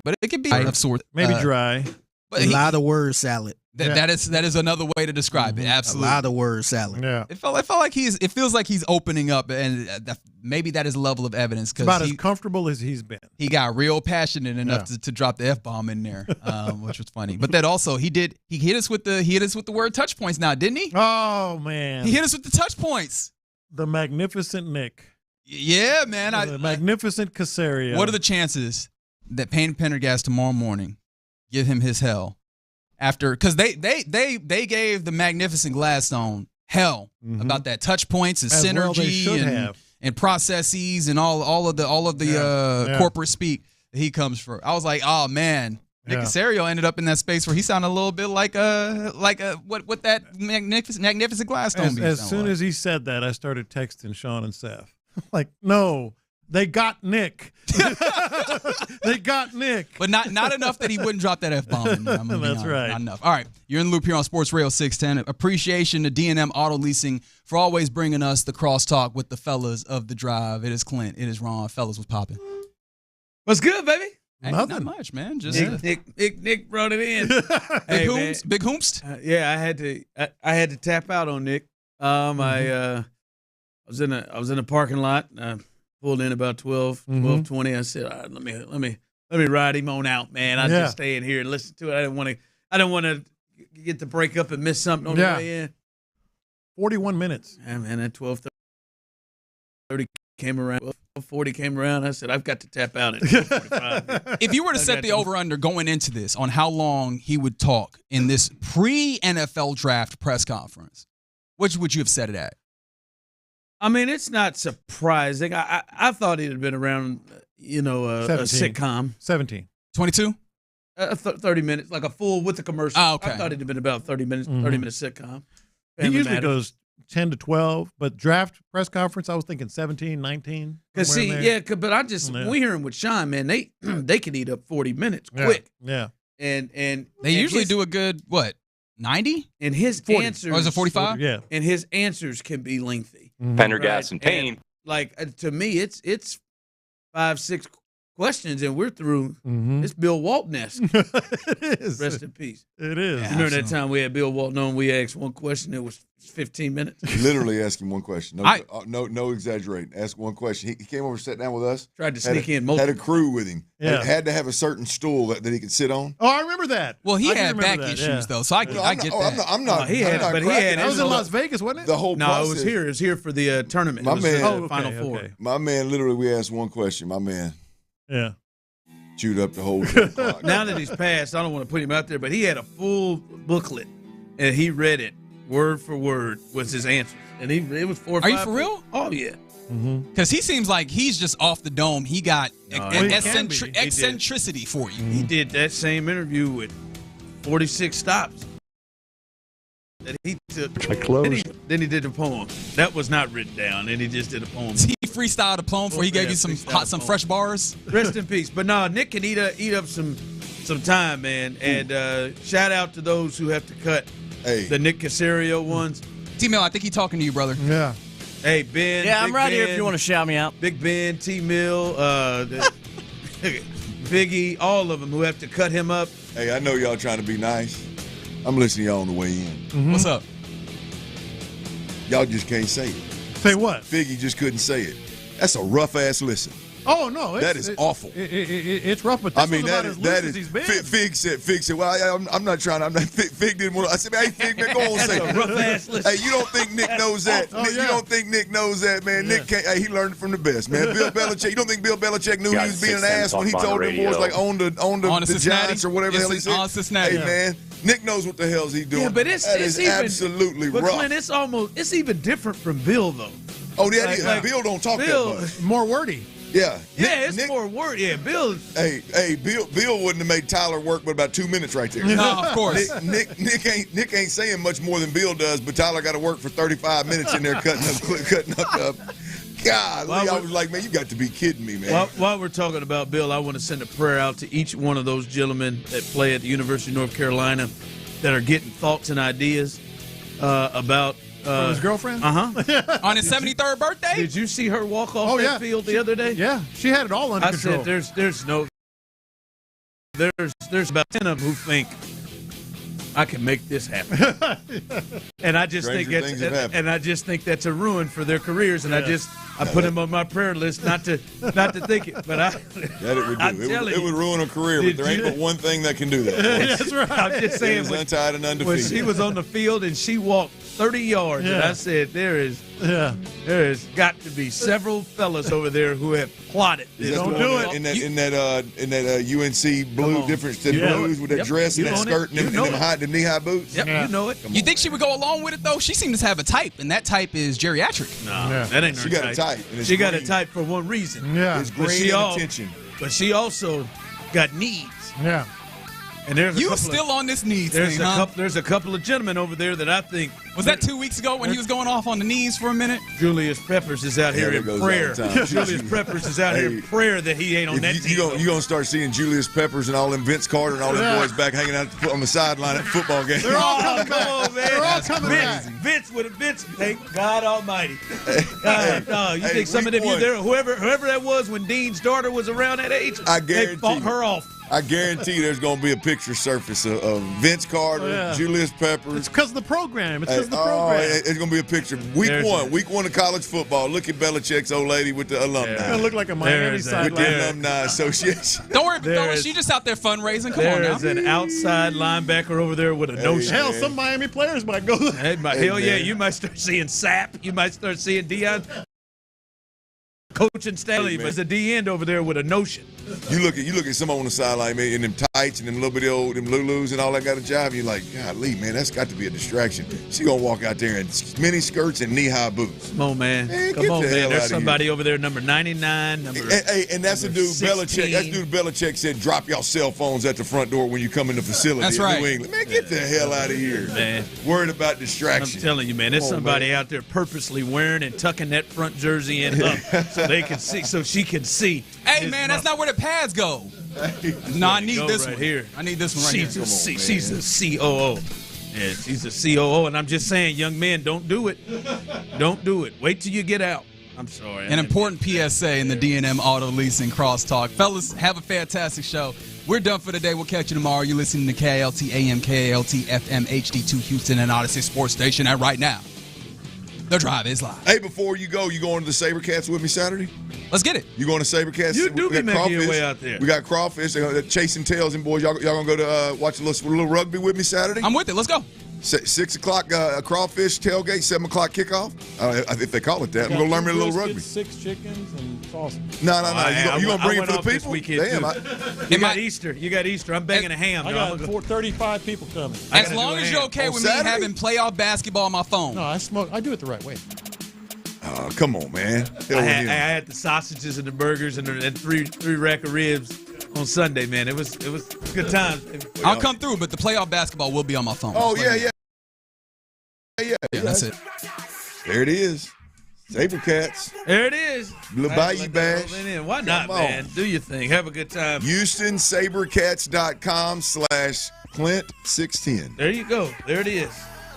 but it could be of sorts. Maybe dry. But a lot of word salad. That is another way to describe it. Absolutely, a lot of word salad. Yeah, it felt like it feels like he's opening up, and maybe that is a level of evidence because about as comfortable as he's been. He got real passionate enough to drop the F-bomb in there, which was funny. But that also he hit us with the word touch points now, didn't he? Oh man, he hit us with the touch points. The magnificent Nick. Yeah, man. The magnificent Cacerio. What are the chances that Payne and Pendergast tomorrow morning give him his hell after? Because they gave the magnificent Gladstone hell about that touch points and synergy and processes and all of the corporate speak that he comes for. I was like, oh man. Nick Cacerio ended up in that space where he sounded a little bit like what that magnificent Gladstone. As soon as he said that, I started texting Sean and Seth like, no, they got Nick. They got Nick, but not enough that he wouldn't drop that F-bomb. That's right. Not enough. All right, you're in the loop here on Sports Radio 610. Appreciation to D&M Auto Leasing for always bringing us the crosstalk with the fellas of the drive. It is Clint. It is Ron. Fellas, what's popping? What's good, baby? Hey, not much, man. Just Nick brought it in. Big hoomst. Yeah, I had to tap out on Nick. I was in a parking lot. Pulled in about 12:20. I said, all right, let me ride him on out, man. I'll just stay in here and listen to it. I don't want to get to break up and miss something on the way in. 41 minutes. Yeah, man. At 12:30 came around. 12:40 came around. I said, I've got to tap out at 12:45. If you were to set the over/under going into this on how long he would talk in this pre-NFL draft press conference, which would you have set it at? I mean, it's not surprising. I thought he'd have been around, a sitcom. 17. 22? 30 minutes, like a full with the commercial. Oh, okay. I thought he'd have been about 30 minute sitcom. He usually goes 10 to 12, but draft press conference, I was thinking 17, 19. But we hear him with Sean, man, they can eat up 40 minutes quick. Yeah. And they usually do a good, 90? And his 40. answers. Or is it 45? Yeah. And his answers can be lengthy. Pendergast and Payne. To me, it's 5-6 questions and we're through. It's Bill Walton-esque. It is. Rest in peace. It is. You remember that time we had Bill Walton on? We asked one question. It was 15 minutes. Literally asking one question. No exaggerating. Ask one question. He came over, sat down with us. Tried to sneak in. Had a crew with him. Yeah. Had to have a certain stool that he could sit on. Oh, I remember that. Well, he had back issues though, so I get that. I'm not. That was in Las Vegas, wasn't it? The whole process. No, it was here. It was here for the tournament. My man. Final Four. Okay. My man, literally, we asked one question. My man. Yeah. Chewed up the whole clock. Now that he's passed, I don't want to put him out there, but he had a full booklet, and he read it word for word was his answer, and it was 4 or 5. Are you for real? Oh yeah. Because he seems like he's just off the dome. He got eccentricity eccentricity for you. He did that same interview with 46 stops that he took. Then he did the poem. That was not written down, and he just did a poem. He freestyled a poem before he gave you some fresh bars. Rest in peace. But no, Nick can eat up some time, man. And shout out to those who have to cut the Nick Cacerio ones. T-Mill, I think he's talking to you, brother. Yeah. Hey, Ben. Yeah, I'm Big right Ben, here if you want to shout me out. Big Ben, T-Mill, Biggie, all of them who have to cut him up. Hey, I know y'all trying to be nice. I'm listening to y'all on the way in. What's up? Y'all just can't say it. Say what? Figgy just couldn't say it. That's a rough-ass listen. Oh, no. That is awful. It's rough, but this is about as loose as he's been. Fig said, well, I'm not trying. Fig didn't want to. I said, hey, Fig, man, go on and say it. Rough-ass listen. Hey, you don't think Nick knows that? You don't think Nick knows that, man? Nick can't. Hey, he learned it from the best, man. Bill Belichick. You don't think Bill Belichick knew he was being an ass when he told them boys, like, on the Giants or whatever the hell he said? On Cincinnati. Hey, man, Nick knows what the hell's he doing. Yeah, but it's even, absolutely but rough. Clint, it's even different from Bill, though. Oh, yeah, Bill don't talk that much. More wordy. Yeah. It's more word. Yeah, Bill. Hey, Bill wouldn't have made Tyler work but about 2 minutes right there. No, of course. Nick ain't saying much more than Bill does, but Tyler got to work for 35 minutes in there cutting up. God, I was like, man, you got to be kidding me, man. While we're talking about Bill, I want to send a prayer out to each one of those gentlemen that play at the University of North Carolina that are getting thoughts and ideas about his girlfriend? Uh-huh. On his 73rd birthday? Did you see her walk off that field the other day? Yeah, she had it all under control. I said there's about 10 of them who think I can make this happen. And I just think that's a ruin for their careers. And I put him on my prayer list not to think it, but it would ruin a career. But there ain't but one thing that can do that. That's right. I'm just saying, when, untied and undefeated. When she was on the field and she walked 30 yards, and I said there has got to be several fellas over there who have plotted this. Don't do it in that UNC blue difference to the blues with that dress and that skirt and them knee high boots. Yep, you know it. You think she would go along with it though? She seems to have a type, and that type is geriatric. No, that ain't her type. She got a type. She got a type for one reason. Yeah, it's green and attention. But she also got needs. Yeah. And there's you still on this needs thing, huh? There's a couple of gentlemen over there that I think. Was that 2 weeks ago when he was going off on the knees for a minute? Julius Peppers is out here in prayer. Julius Peppers is out here in prayer that he ain't on that team. You're going to start seeing Julius Peppers and all them Vince Carter and all them boys back hanging out on the sideline at football games. They're all coming back. Come on, man. They're all coming back. Vince, thank God Almighty. You think some of them, whoever that was when Dean's daughter was around that age, they fought her off. I guarantee there's going to be a picture surface of Vince Carter, Julius Peppers. It's because of the program. It's going to be a picture. Week one of college football. Look at Belichick's old lady with the alumni. It's going to look like a Miami sideline. With the alumni association. Don't worry, fellas. She's just out there fundraising. Come on now. There's an outside linebacker over there with a notion. Hell, some Miami players might go there. Hell yeah, you might start seeing Sapp. You might start seeing Deion. Coaching Stanley, but there's a D end over there with a notion. You look at someone on the sideline, man, in them tights and them little bitty old them Lulus and all that got a job. You're like, golly, man, that's got to be a distraction. She gonna walk out there in mini skirts and knee high boots. Come on, man. Come on, man. There's somebody over there, number 99. And that's a dude 16. Belichick said, drop y'all cell phones at the front door when you come in the facility. That's in New England. Man, get the hell out of here, man. Worried about distraction. I'm telling you, man. There's somebody out there purposely wearing and tucking that front jersey in up so they can see. So she can see. Hey, man, that's not where the pads go. No, I need this right one. Here. I need this one right here. She's a COO. Yeah, she's a COO, and I'm just saying, young men, don't do it. Don't do it. Wait till you get out. I'm sorry. An important PSA in the D&M Auto Leasing Crosstalk. Fellas, have a fantastic show. We're done for today. We'll catch you tomorrow. You're listening to KLT AM, KLT FM, HD2 Houston, and Odyssey Sports Station. And right now, The Drive is live. Hey, before you go, you going to the SaberCats with me Saturday? Let's get it. You going to SaberCats? You do be making your way out there. We got crawfish, chasing tails, and boys, y'all gonna go to watch a little rugby with me Saturday? I'm with it. Let's go. 6 o'clock crawfish tailgate, 7 o'clock kickoff. If they call it that, we're gonna learn me a little rugby. 6 chickens and sausage. No. You gonna bring it for the people? Damn, you got Easter. I'm banging a ham. I got 35 people coming. As long as you're okay with me having playoff basketball on my phone. No, I do it the right way. Oh, come on, man. I had the sausages and the burgers and three rack of ribs on Sunday, man. It was good times. I'll come through, but the playoff basketball will be on my phone. Oh, yeah. That's it. There it is. SaberCats. There it is. Little Bayou Bash. Why not, man? Do your thing. Have a good time. HoustonSaberCats.com/Clint610. There you go. There it is.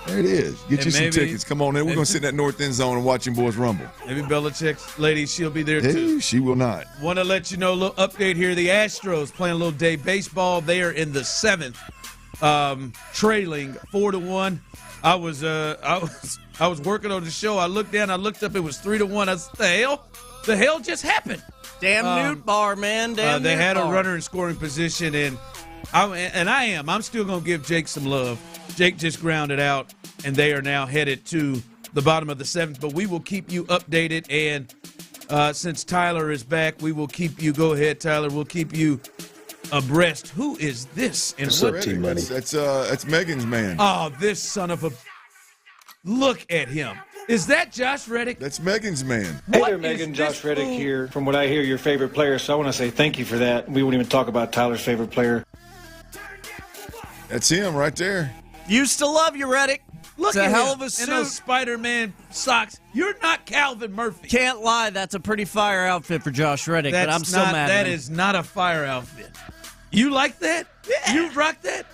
There it is. Get you some tickets. Come on in. We're going to sit in that north end zone and watch them boys rumble. Maybe Belichick's lady, she'll be there too. She will not. Want to let you know a little update here. The Astros playing a little day baseball. They are in the 7th, trailing 4-1. I was working on the show. I looked down. I looked up. It was 3-1. I said, the hell just happened? Damn Newt Bar, man. They had a runner in scoring position, and I'm still going to give Jake some love. Jake just grounded out, and they are now headed to the bottom of the 7th. But we will keep you updated, and since Tyler is back, we will keep you. Go ahead, Tyler. We'll keep you abreast. Who is this? And what team money? That's Megan's man. Oh, this son of a! Look at him. Is that Josh Reddick? That's Megan's man. Hey there, Megan. Josh Reddick here. From what I hear, your favorite player. So I want to say thank you for that. We won't even talk about Tyler's favorite player. That's him right there. Used to love you, Reddick. Look it's at a hell him of a suit. in those Spider-Man socks. You're not Calvin Murphy. Can't lie. That's a pretty fire outfit for Josh Reddick, but I'm still mad at him. That is not a fire outfit. You like that? Yeah. You rock that?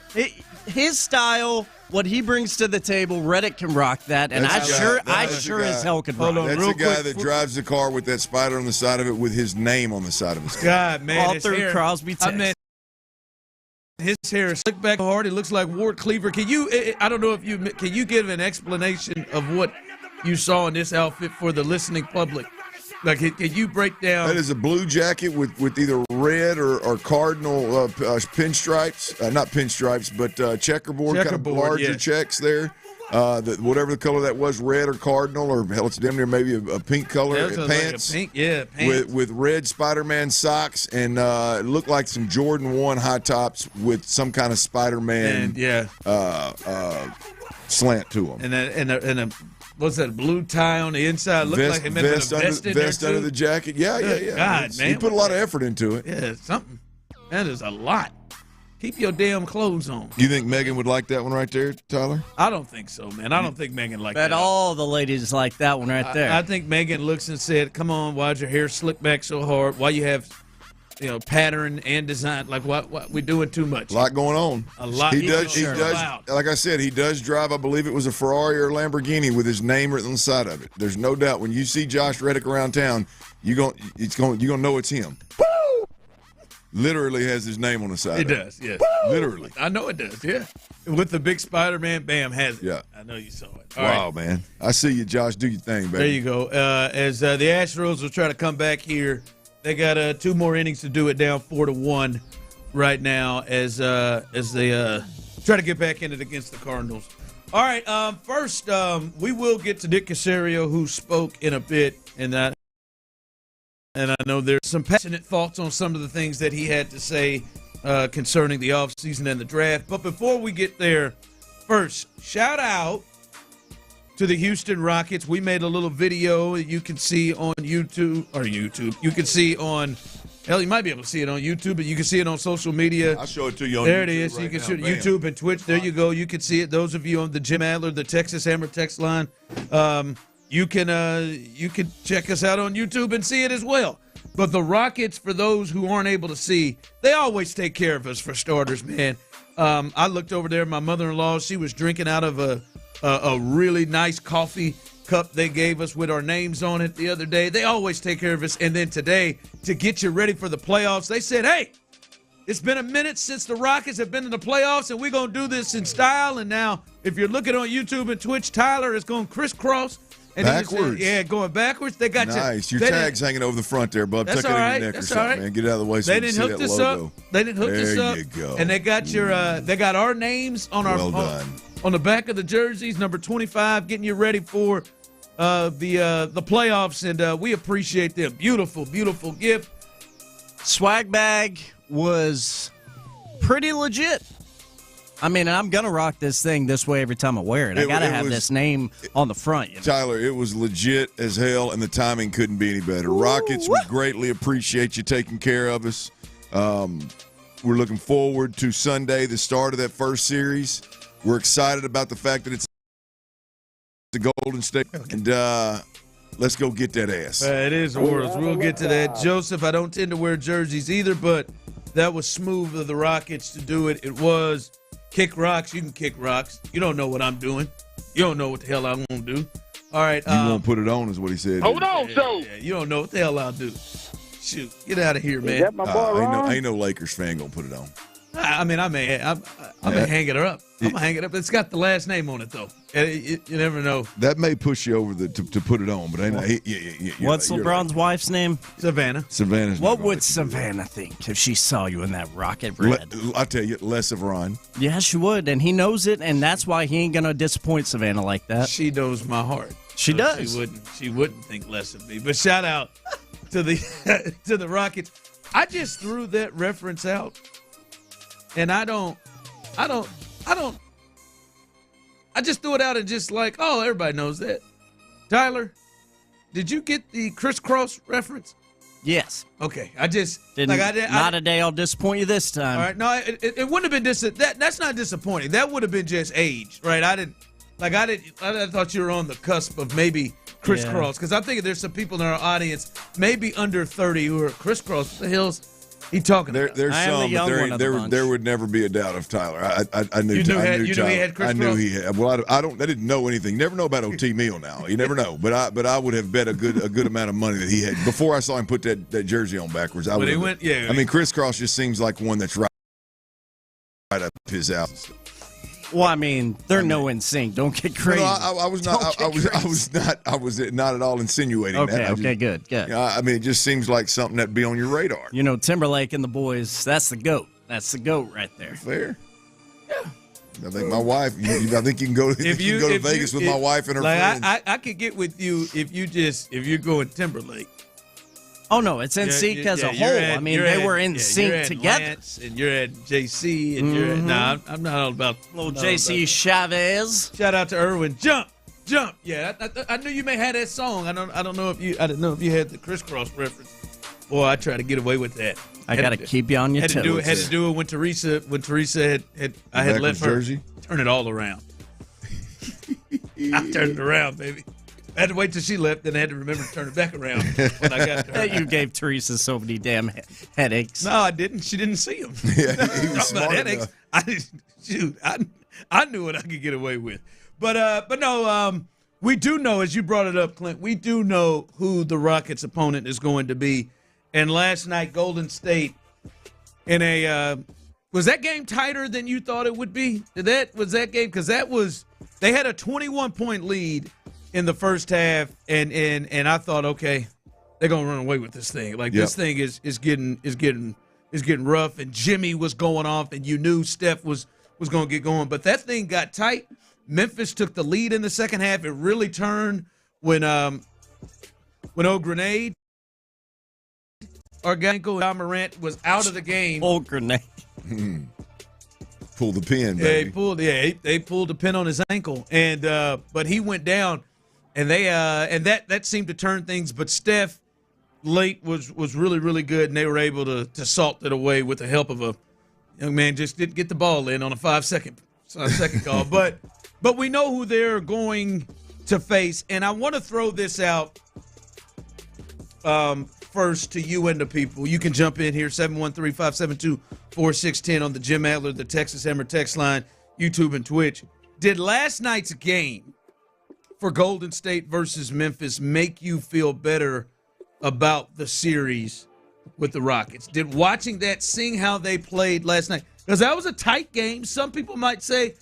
His style, what he brings to the table, Reddick can rock that, and I sure as hell can rock that. That's the guy that drives the car with that spider on the side of it with his name on the side of his car. God, man. All through Crosby, Texas. His hair is slicked back hard. It looks like Ward Cleaver. Can you give an explanation of what you saw in this outfit for the listening public? Like, can you break down? That is a blue jacket with either red or cardinal pinstripes. Not pinstripes, but checkerboard kind of larger checks there. Whatever the color that was, red or cardinal, or hell, it's damn near maybe a pink color pants. Like pants. With red Spider-Man socks, and it looked like some Jordan 1 high tops with some kind of Spider-Man slant to them. And a what's that, blue tie on the inside? Looked like he meant a vest under the jacket. Yeah. God, man. He put a lot of effort into it. Yeah, something. That is a lot. Keep your damn clothes on. You think Megan would like that one right there, Tyler? I don't think so, man. I don't think Megan liked that. Bet all the ladies like that one right there. I think Megan looks and said, come on, why'd your hair slick back so hard? Why you have, pattern and design? Like, what we doing too much? A lot going on. A lot. He does. Like I said, he does drive, I believe it was a Ferrari or a Lamborghini with his name written on the side of it. There's no doubt when you see Josh Reddick around town, you're gonna know it's him. Literally has his name on the side. It does, yes. Literally. I know it does, yeah. With the big Spider-Man, bam, has it. Yeah. I know you saw it. Wow, man. I see you, Josh. Do your thing, baby. There you go. As the Astros will try to come back here, they got 2 more innings to do it, down 4-1 right now as they try to get back in it against the Cardinals. All right, first, we will get to Dick Cacerio, who spoke in a bit in that. And I know there's some passionate thoughts on some of the things that he had to say concerning the offseason and the draft. But before we get there, first, shout out to the Houston Rockets. We made a little video that you can see on YouTube. You can see on, hell, you might be able to see it on YouTube, but you can see it on social media. I'll show it to you on there YouTube. There it is. Right you can now. see it on YouTube and Twitch. There you go. You can see it. Those of you on the Jim Adler, the Texas Hammer text line, you can check us out on YouTube and see it as well. But the Rockets, for those who aren't able to see, they always take care of us for starters, man. I looked over there. My mother-in-law, she was drinking out of a really nice coffee cup they gave us with our names on it the other day. They always take care of us. And then today, to get you ready for the playoffs, they said, hey, it's been a minute since the Rockets have been in the playoffs, and we're going to do this in style. And now, if you're looking on YouTube and Twitch, Tyler is going crisscross. And backwards? Going backwards. They got nice. Your tag's hanging over the front there, bub. That's Tuck it all right. in your neck That's or something, all right. man. Get it out of the way so they you didn't can see hook that this logo. up. They didn't hook this up. There you go. And they got they got our names on on the back of the jerseys, number 25, getting you ready for the playoffs, and we appreciate them. Beautiful, beautiful gift. Swag bag was pretty legit. I mean, I'm going to rock this thing this way every time I wear it. I got to have this name on the front. You know? Tyler, it was legit as hell, and the timing couldn't be any better. Rockets, we greatly appreciate you taking care of us. We're looking forward to Sunday, the start of that first series. We're excited about the fact that it's the Golden State. And let's go get that ass. It is the Orioles. We'll get to that. Joseph, I don't tend to wear jerseys either, but that was smooth of the Rockets to do it. It was kick rocks. You can kick rocks. You don't know what I'm doing. You don't know what the hell I'm going to do. All right. You won't put it on is what he said. Hold on, Joe. Yeah, you don't know what the hell I'll do. Shoot, get out of here, man. Is that my boy Ron? Ain't no Lakers fan going to put it on. I mean, I may hang it up. I'm going to hang it up. It's got the last name on it, though. You never know. That may push you over to put it on, but what's LeBron's wife's name? Savannah. Savannah's what would Savannah think if she saw you in that rocket red? I'll tell you, less of Ron. Yeah, she would, and he knows it, and that's why he ain't going to disappoint Savannah like that. She knows my heart. She does. She wouldn't think less of me. But shout out to the to the Rockets. I just threw that reference out. And I just threw it out and just like, oh, everybody knows that. Tyler, did you get the crisscross reference? Yes. Okay. I just not a day I'll disappoint you this time. All right. No, it wouldn't have been that's not disappointing. That would have been just age, right? I thought you were on the cusp of maybe crisscross because I'm thinking there's some people in our audience, maybe under 30, who are crisscross. What the hell's he talking about? There's some, but there would never be a doubt of Tyler. I knew. You knew Tyler. he had crisscross? I knew he had. Well, I didn't know anything. Never know about OT Meal now. You never know. But I would have bet a good amount of money that he had before I saw him put that jersey on backwards. I mean, crisscross just seems like one that's right up his house. Well, I mean, they're in sync. Don't get crazy. No, I was not at all insinuating that. Okay, good. I mean, it just seems like something that'd be on your radar. You know, Timberlake and the boys, that's the GOAT. That's the GOAT right there. Fair. Yeah. I think my wife, I think you can go to Vegas with my wife and her friends. I could get with you if you're going Timberlake. Oh, no, it's in sync as a whole. I mean, they were in sync together. Lance, and you're at JC, and you're at, nah, I'm not all about little JC Chavez. Shout out to Irwin. Jump. Yeah, I knew you may have that song. I didn't know if you had the crisscross reference. Boy, I try to get away with that. I got to keep you on your toes. Had to do it when Teresa had let her turn it all around. I turned it around, baby. I had to wait till she left, then I had to remember to turn it back around when I got to her. You gave Teresa so many damn headaches. No, I didn't. She didn't see them. Yeah, he was smart headaches. I knew what I could get away with. But no, we do know, as you brought it up, Clint, we do know who the Rockets' opponent is going to be. And last night, Golden State in was that game tighter than you thought it would be? Was that game? Because they had a 21-point lead in the first half, and I thought, okay, they're gonna run away with this thing. Like this thing is getting rough, and Jimmy was going off, and you knew Steph was gonna get going, but that thing got tight. Memphis took the lead in the second half. It really turned when old Grenade, our guy John Morant, was out of the game. Old Grenade. Pulled the pin, baby. They pulled the pin on his ankle, and but he went down. And that seemed to turn things, but Steph late was really, really good, and they were able to salt it away with the help of a young man just didn't get the ball in on a 5-second call. But we know who they're going to face, and I want to throw this out first to you and the people. You can jump in here, 713-572-4610 on the Jim Adler, the Texas Hammer text line, YouTube and Twitch. Did last night's game for Golden State versus Memphis make you feel better about the series with the Rockets? Did watching that, seeing how they played last night, because that was a tight game. Some people might say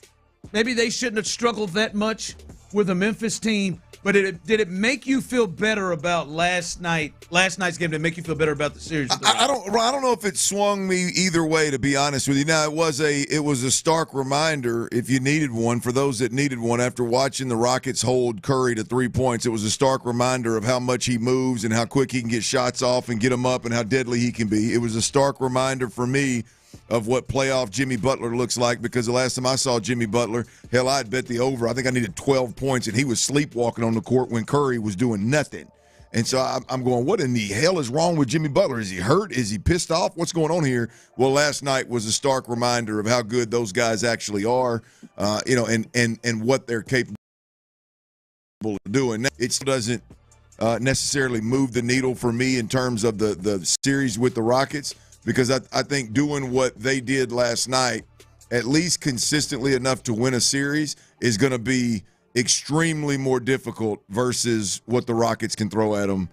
maybe they shouldn't have struggled that much with a Memphis team, but did it make you feel better about last night's game? Did it make you feel better about the series? I don't know if it swung me either way, to be honest with you. Now, it was a stark reminder, if you needed one, for those that needed one, after watching the Rockets hold Curry to 3 points. It was a stark reminder of how much he moves and how quick he can get shots off and get them up and how deadly he can be. It was a stark reminder for me of what playoff Jimmy Butler looks like, because the last time I saw Jimmy Butler, hell, I'd bet the over. I think I needed 12 points, and he was sleepwalking on the court when Curry was doing nothing. And so I'm going, what in the hell is wrong with Jimmy Butler? Is he hurt? Is he pissed off? What's going on here? Well, last night was a stark reminder of how good those guys actually are, and what they're capable of doing. It still doesn't necessarily move the needle for me in terms of the series with the Rockets, because I think doing what they did last night, at least consistently enough to win a series, is going to be extremely more difficult versus what the Rockets can throw at them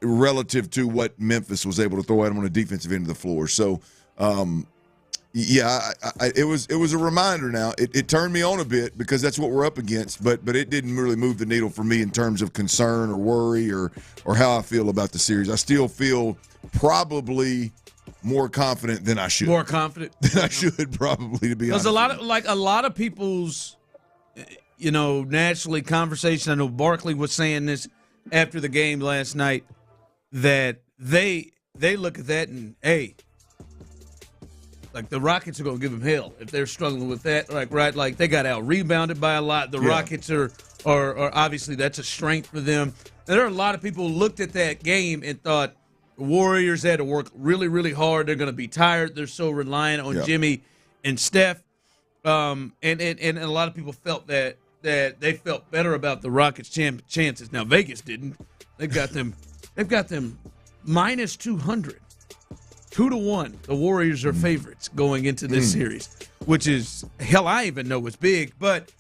relative to what Memphis was able to throw at them on the defensive end of the floor. So, it was a reminder. Now it turned me on a bit because that's what we're up against, but it didn't really move the needle for me in terms of concern or worry or how I feel about the series. I still feel probably more confident than I should. More confident than I should, probably, to be honest. Because a lot of people's, naturally conversation. I know Barkley was saying this after the game last night, that they look at that and, hey, like the Rockets are going to give them hell if they're struggling with that. Like they got out rebounded by a lot. The Rockets are obviously that's a strength for them. And there are a lot of people who looked at that game and thought the Warriors had to work really, really hard. They're going to be tired. They're so reliant on Jimmy and Steph. And a lot of people felt that they felt better about the Rockets' chances. Now Vegas didn't. They've got them minus 200, 2-1. The Warriors are favorites going into this series, which is hell. I even know it's big. But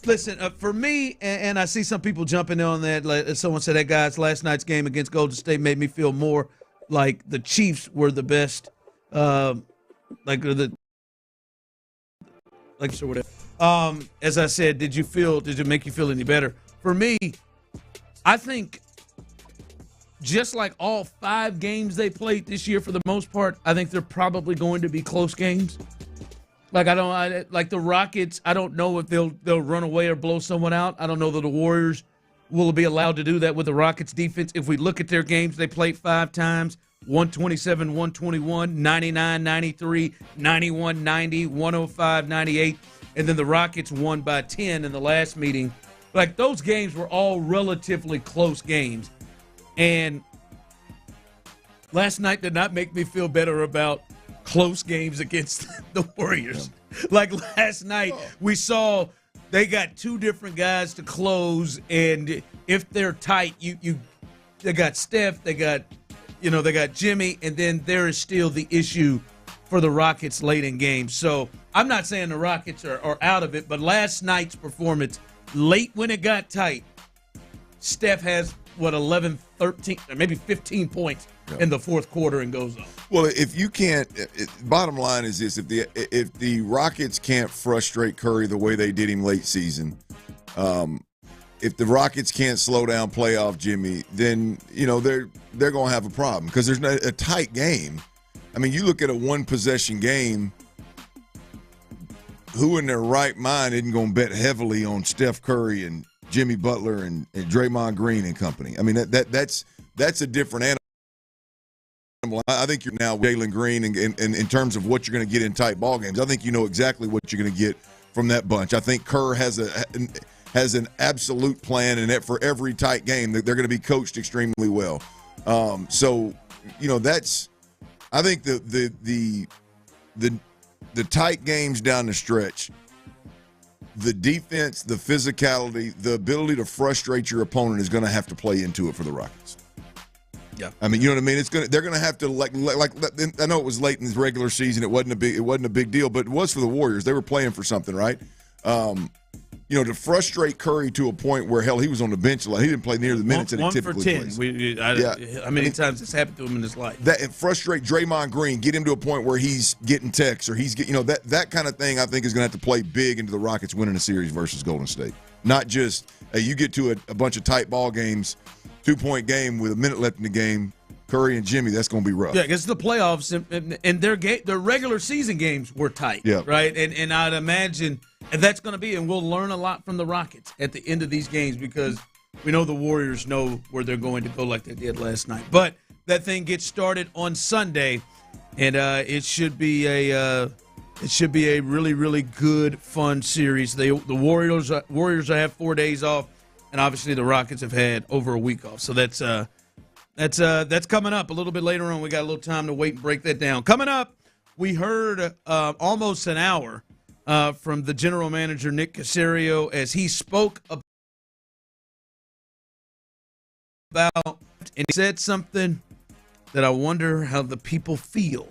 listen, for me, and I see some people jumping on that. Like someone said that last night's game against Golden State made me feel more like the Chiefs were the best. Or whatever. As I said, did it make you feel any better? For me, I think just like all 5 games they played this year, for the most part, I think they're probably going to be close games. Like like the Rockets, I don't know if they'll run away or blow someone out. I don't know that the Warriors will be allowed to do that with the Rockets defense. If we look at their games, they played 5 times. 127, 121, 99, 93, 91, 90, 105, 98. And then the Rockets won by 10 in the last meeting. Like, those games were all relatively close games. And last night did not make me feel better about close games against the Warriors. Like, last night we saw they got 2 different guys to close. And if they're tight, they got Steph, they got Jimmy, and then there is still the issue for the Rockets late in games. So I'm not saying the Rockets are out of it, but last night's performance, late when it got tight, Steph has, 11, 13, maybe 15 points in the fourth quarter and goes off. Well, if you can't, bottom line is this, if the Rockets can't frustrate Curry the way they did him late season, if the Rockets can't slow down playoff Jimmy, then, they're going to have a problem, because there's not a tight game. I mean, you look at a one-possession game, who in their right mind isn't going to bet heavily on Steph Curry and Jimmy Butler and Draymond Green and company? I mean, that's a different animal. I think you're now Jalen Green, and in terms of what you're going to get in tight ball games, I think you know exactly what you're going to get from that bunch. I think Kerr has an absolute plan, and that for every tight game, they're going to be coached extremely well. That's, I think the tight games down the stretch, the defense, the physicality, the ability to frustrate your opponent is going to have to play into it for the Rockets. Yeah, I mean, you know what I mean. They're going to have to like. I know it was late in the regular season. It wasn't a big deal, but it was for the Warriors. They were playing for something, right? To frustrate Curry to a point where, hell, he was on the bench a lot. He didn't play near the minutes that he typically plays. 1 for 10. How many times this happened to him in his life? That frustrate Draymond Green, get him to a point where he's getting texts, or he's that kind of thing. I think is going to have to play big into the Rockets winning a series versus Golden State. Not just you get to a bunch of tight ball games, 2-point game with a minute left in the game. Curry and Jimmy, that's going to be rough. Yeah, because the playoffs and their regular season games were tight, right? And I'd imagine that's going to be, and we'll learn a lot from the Rockets at the end of these games, because we know the Warriors know where they're going to go like they did last night. But that thing gets started on Sunday. and it should be a really, really good, fun series. The Warriors have 4 days off, and obviously the Rockets have had over a week off. So that's coming up a little bit later on. We got a little time to wait and break that down. Coming up, we heard almost an hour from the general manager, Nick Cacerio, as he spoke about, and he said something that I wonder how the people feel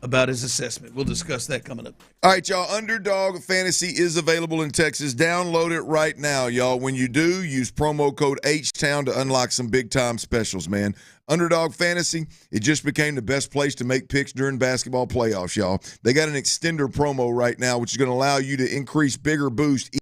about his assessment. We'll discuss that coming up. All right, y'all. Underdog Fantasy is available in Texas. Download it right now, y'all. When you do, use promo code HTOWN to unlock some big-time specials, man. Underdog Fantasy, it just became the best place to make picks during basketball playoffs, y'all. They got an extender promo right now, which is going to allow you to increase bigger boost.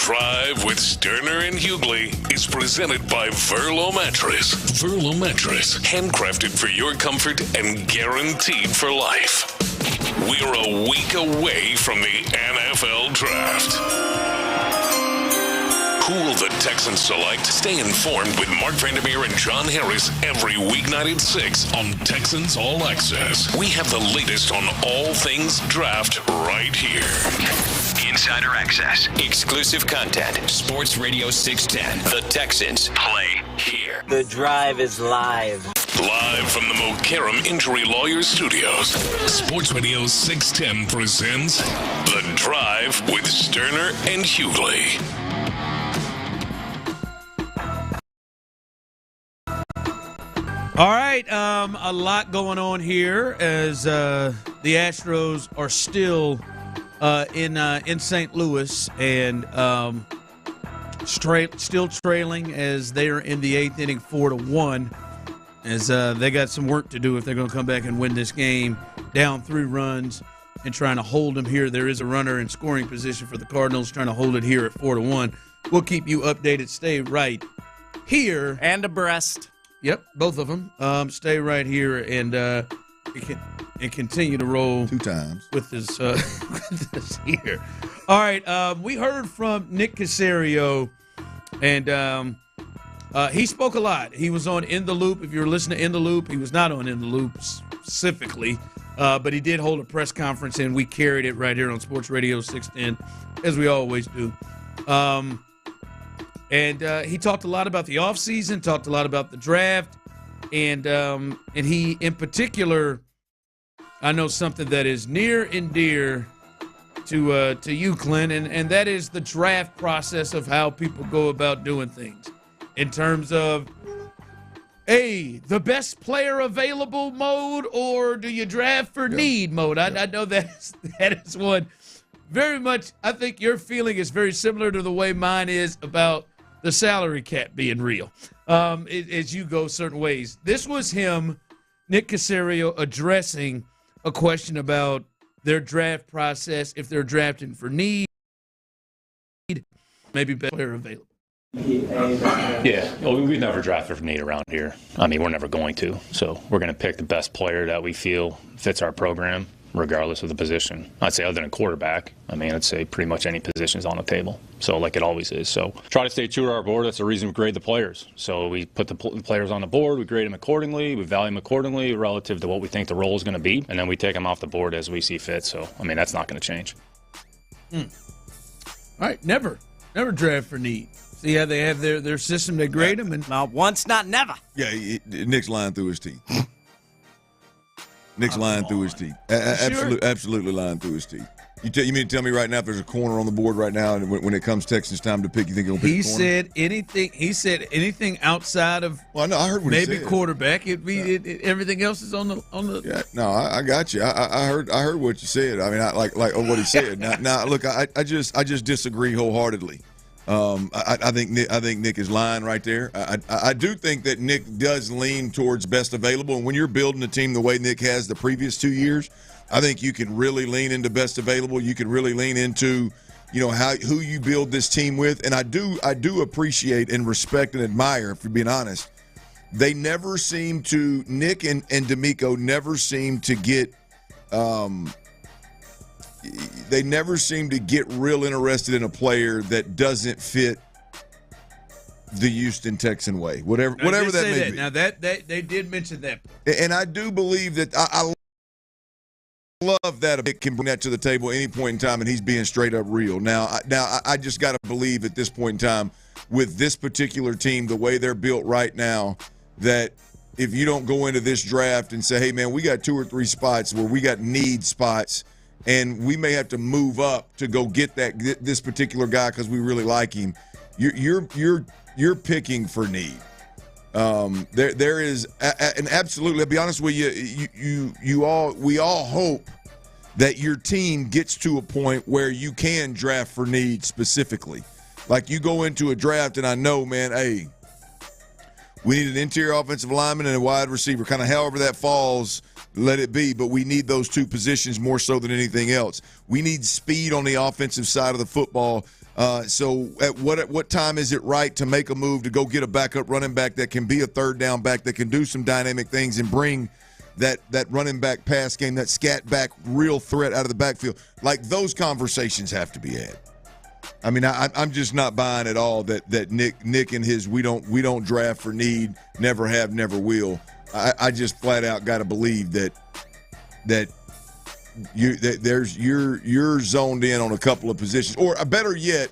Drive with Stoerner and Hughley is presented by Verlo Mattress. Verlo Mattress, handcrafted for your comfort and guaranteed for life. We're a week away from the NFL Draft. Who will the Texans select? Stay informed with Mark Vandermeer and John Harris every weeknight at 6 on Texans All Access. We have the latest on all things draft right here. Insider access, exclusive content, Sports Radio 610. The Texans play here. The Drive is live. Live from the Mokaram Injury Lawyers Studios, Sports Radio 610 presents The Drive with Stoerner and Hughley. All right, a lot going on here as the Astros are still in St. Louis and still trailing as they are in the 8th inning 4-1 as they got some work to do if they're going to come back and win this game down 3 runs and trying to hold them here. There is a runner in scoring position for the Cardinals trying to hold it here at 4-1. We'll keep you updated. Stay right here. And abreast. Yep, both of them. Stay right here and continue to roll 2 times with this, with this here. All right, we heard from Nick Cacerio, and he spoke a lot. He was on In the Loop. If you're listening to In the Loop, he was not on In the Loop specifically, but he did hold a press conference, and we carried it right here on Sports Radio 610, as we always do. And he talked a lot about the offseason, talked a lot about the draft, and he, in particular, I know something that is near and dear to you, Clint, and that is the draft process of how people go about doing things in terms of, hey, the best player available mode, or do you draft for need mode? I know that is one very much. I think your feeling is very similar to the way mine is about the salary cap being real, as you go certain ways. This was him, Nick Cacerio, addressing a question about their draft process, if they're drafting for need, maybe best player available. Yeah, well, we've never drafted for need around here. I mean, we're never going to. So we're going to pick the best player that we feel fits our program, regardless of the position. I'd say other than quarterback, I mean, I'd say pretty much any position is on the table. So like it always is. So try to stay true to our board. That's the reason we grade the players. So we put the players on the board, we grade them accordingly, we value them accordingly relative to what we think the role is going to be, and then we take them off the board as we see fit. So, I mean, that's not going to change. All right, never draft for need. See how they have their system, they grade them. And not once, not never. Yeah, Nick's lying through his teeth. Nick's lying through his teeth. Absolutely lying through his teeth. You mean to tell me right now if there's a corner on the board right now, and when it comes Texans time to pick, you think he'll pick a corner? He said anything outside of I heard what maybe he said. Quarterback. Everything else is on the. Yeah, no, I got you. I heard what you said. I mean, I like what he said. Now, look, I just disagree wholeheartedly. I think Nick is lying right there. I do think that Nick does lean towards best available, and when you're building a team the way Nick has the previous 2 years, I think you can really lean into best available. You can really lean into, who you build this team with, and I do appreciate and respect and admire, if you're being honest. They never seem to, Nick and D'Amico never seem to get. They never seem to get real interested in a player that doesn't fit the Houston Texan way, whatever that may be. Now that they did mention that, and I do believe that I love that a bit can bring that to the table at any point in time, and he's being straight up real. Now I just got to believe at this point in time with this particular team, the way they're built right now, that if you don't go into this draft and say, hey man, we got 2 or 3 spots where we got need spots, and we may have to move up to go get this particular guy because we really like him. You're picking for need. There is, and absolutely, I'll be honest with you. We all hope that your team gets to a point where you can draft for need specifically. Like you go into a draft, and I know, man, hey, we need an interior offensive lineman and a wide receiver. Kind of however that falls let it be. But we need those two positions more so than anything else. We need speed on the offensive side of the football. So at what time is it right to make a move to go get a backup running back that can be a third down back that can do some dynamic things and bring that running back pass game, that scat back real threat out of the backfield? Like, those conversations have to be had. I mean, I'm just not buying at all that Nick and his we don't draft for need, never have, never will. I just flat out got to believe that you're zoned in on a couple of positions, or better yet,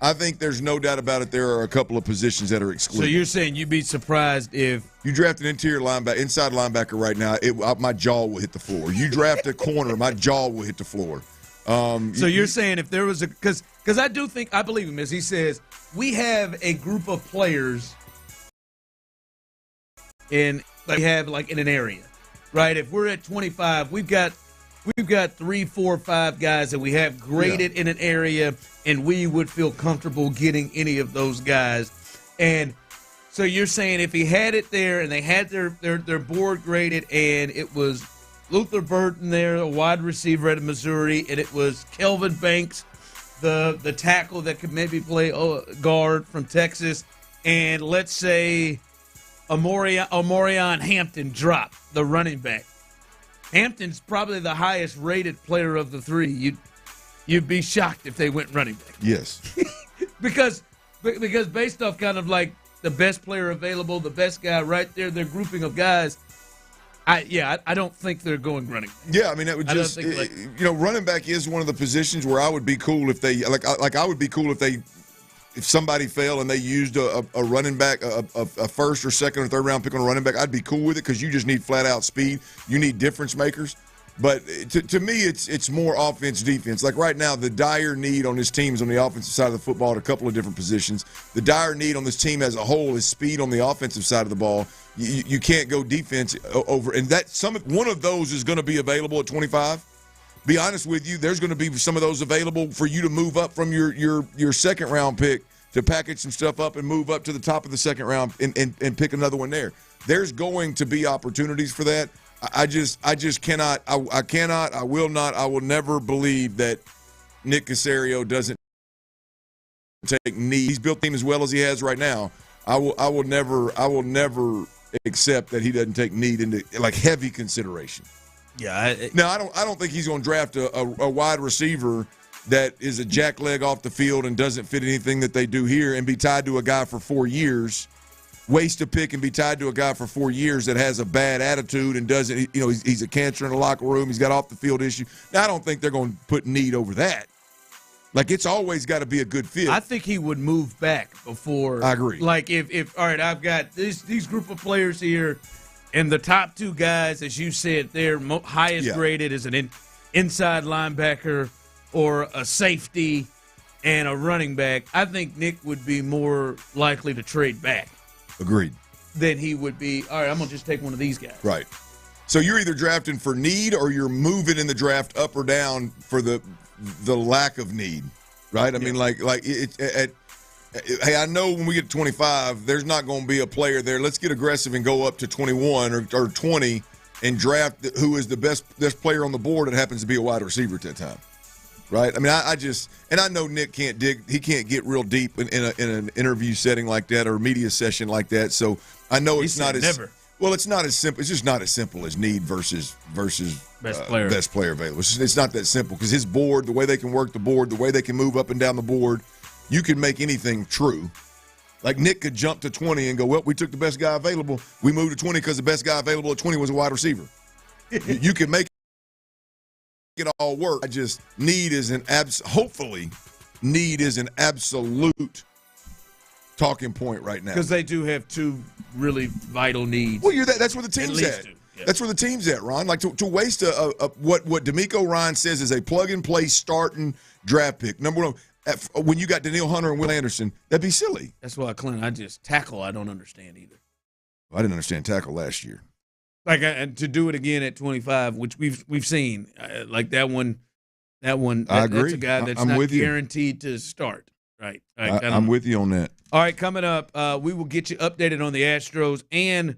I think there's no doubt about it. There are a couple of positions that are excluded. So you're saying you'd be surprised if you draft an inside linebacker right now, my jaw will hit the floor. You draft a corner, my jaw will hit the floor. So you're saying if there was because I believe him as he says we have a group of players in an area, right? If we're at 25, we've got 3, 4, 5 guys that we have graded in an area, and we would feel comfortable getting any of those guys. And so you're saying if he had it there and they had their board graded and it was Luther Burton there, a wide receiver at Missouri, and it was Kelvin Banks, the tackle that could maybe play guard from Texas, and let's say Omarion Hampton dropped, the running back. Hampton's probably the highest rated player of the three. You'd be shocked if they went running back. Yes. because based off kind of like the best player available, the best guy right there, their grouping of guys, I don't think they're going running back. Yeah, I mean, that would just running back is one of the positions where I would be cool if they I would be cool if somebody fell and they used a running back, a first or second or third round pick on a running back. I'd be cool with it because you just need flat out speed. You need difference makers. But to me, it's more offense, defense. Like right now, the dire need on this team is on the offensive side of the football at a couple of different positions. The dire need on this team as a whole is speed on the offensive side of the ball. You can't go defense over, and one of those is going to be available at 25. Be honest with you, there's going to be some of those available for you to move up from your second round pick to package some stuff up and move up to the top of the second round and pick another one there. There's going to be opportunities for that. I just cannot, I will not, I will never believe that Nick Cacerio doesn't take need. He's built the team as well as he has right now. I will never accept that he doesn't take need into like heavy consideration. Yeah. I don't think he's going to draft a wide receiver that is a jackleg off the field and doesn't fit anything that they do here and be tied to a guy for 4 years. Waste a pick and be tied to a guy for 4 years that has a bad attitude and doesn't, he's a cancer in the locker room. He's got off the field issue. Now, I don't think they're going to put need over that. Like, it's always got to be a good fit. I think he would move back before. I agree. Like, if all right, I've got these group of players here, and the top two guys, as you said, they're highest graded as an inside linebacker or a safety and a running back. I think Nick would be more likely to trade back. Agreed. Then he would be, all right, I'm going to just take one of these guys. Right. So you're either drafting for need or you're moving in the draft up or down for the lack of need, right? I mean, hey, I know when we get to 25, there's not going to be a player there. Let's get aggressive and go up to 21 or 20 and draft who is the best player on the board that happens to be a wide receiver at that time. Right? I mean, I know Nick can't he can't get real deep in an interview setting like that or a media session like that. So I know it's not as simple. It's just not as simple as need versus best player available. It's not that simple because his board, the way they can work the board, the way they can move up and down the board, you can make anything true. Like Nick could jump to 20 and go, well, we took the best guy available. We moved to 20 because the best guy available at 20 was a wide receiver. You can make it all work. Hopefully need is an absolute talking point right now. Because they do have two really vital needs. Well, that's where the team's at. Yeah. That's where the team's at, Ron. Like to waste what D'Amico Ryan says is a plug-and-play starting draft pick. Number one, when you got Danielle Hunter and Will Anderson, that'd be silly. That's why, Clint, I don't understand either. I didn't understand tackle last year. Like and to do it again at 25, which we've seen, like that one. I agree. That's a guy that's not guaranteed to start. Right. I'm with you on that. All right, coming up, we will get you updated on the Astros and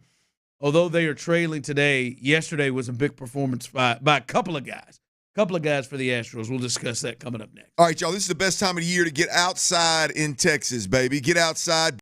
although they are trailing today, yesterday was a big performance by a couple of guys. Couple of guys for the Astros. We'll discuss that coming up next. All right, y'all, this is the best time of the year to get outside in Texas, baby. Get outside.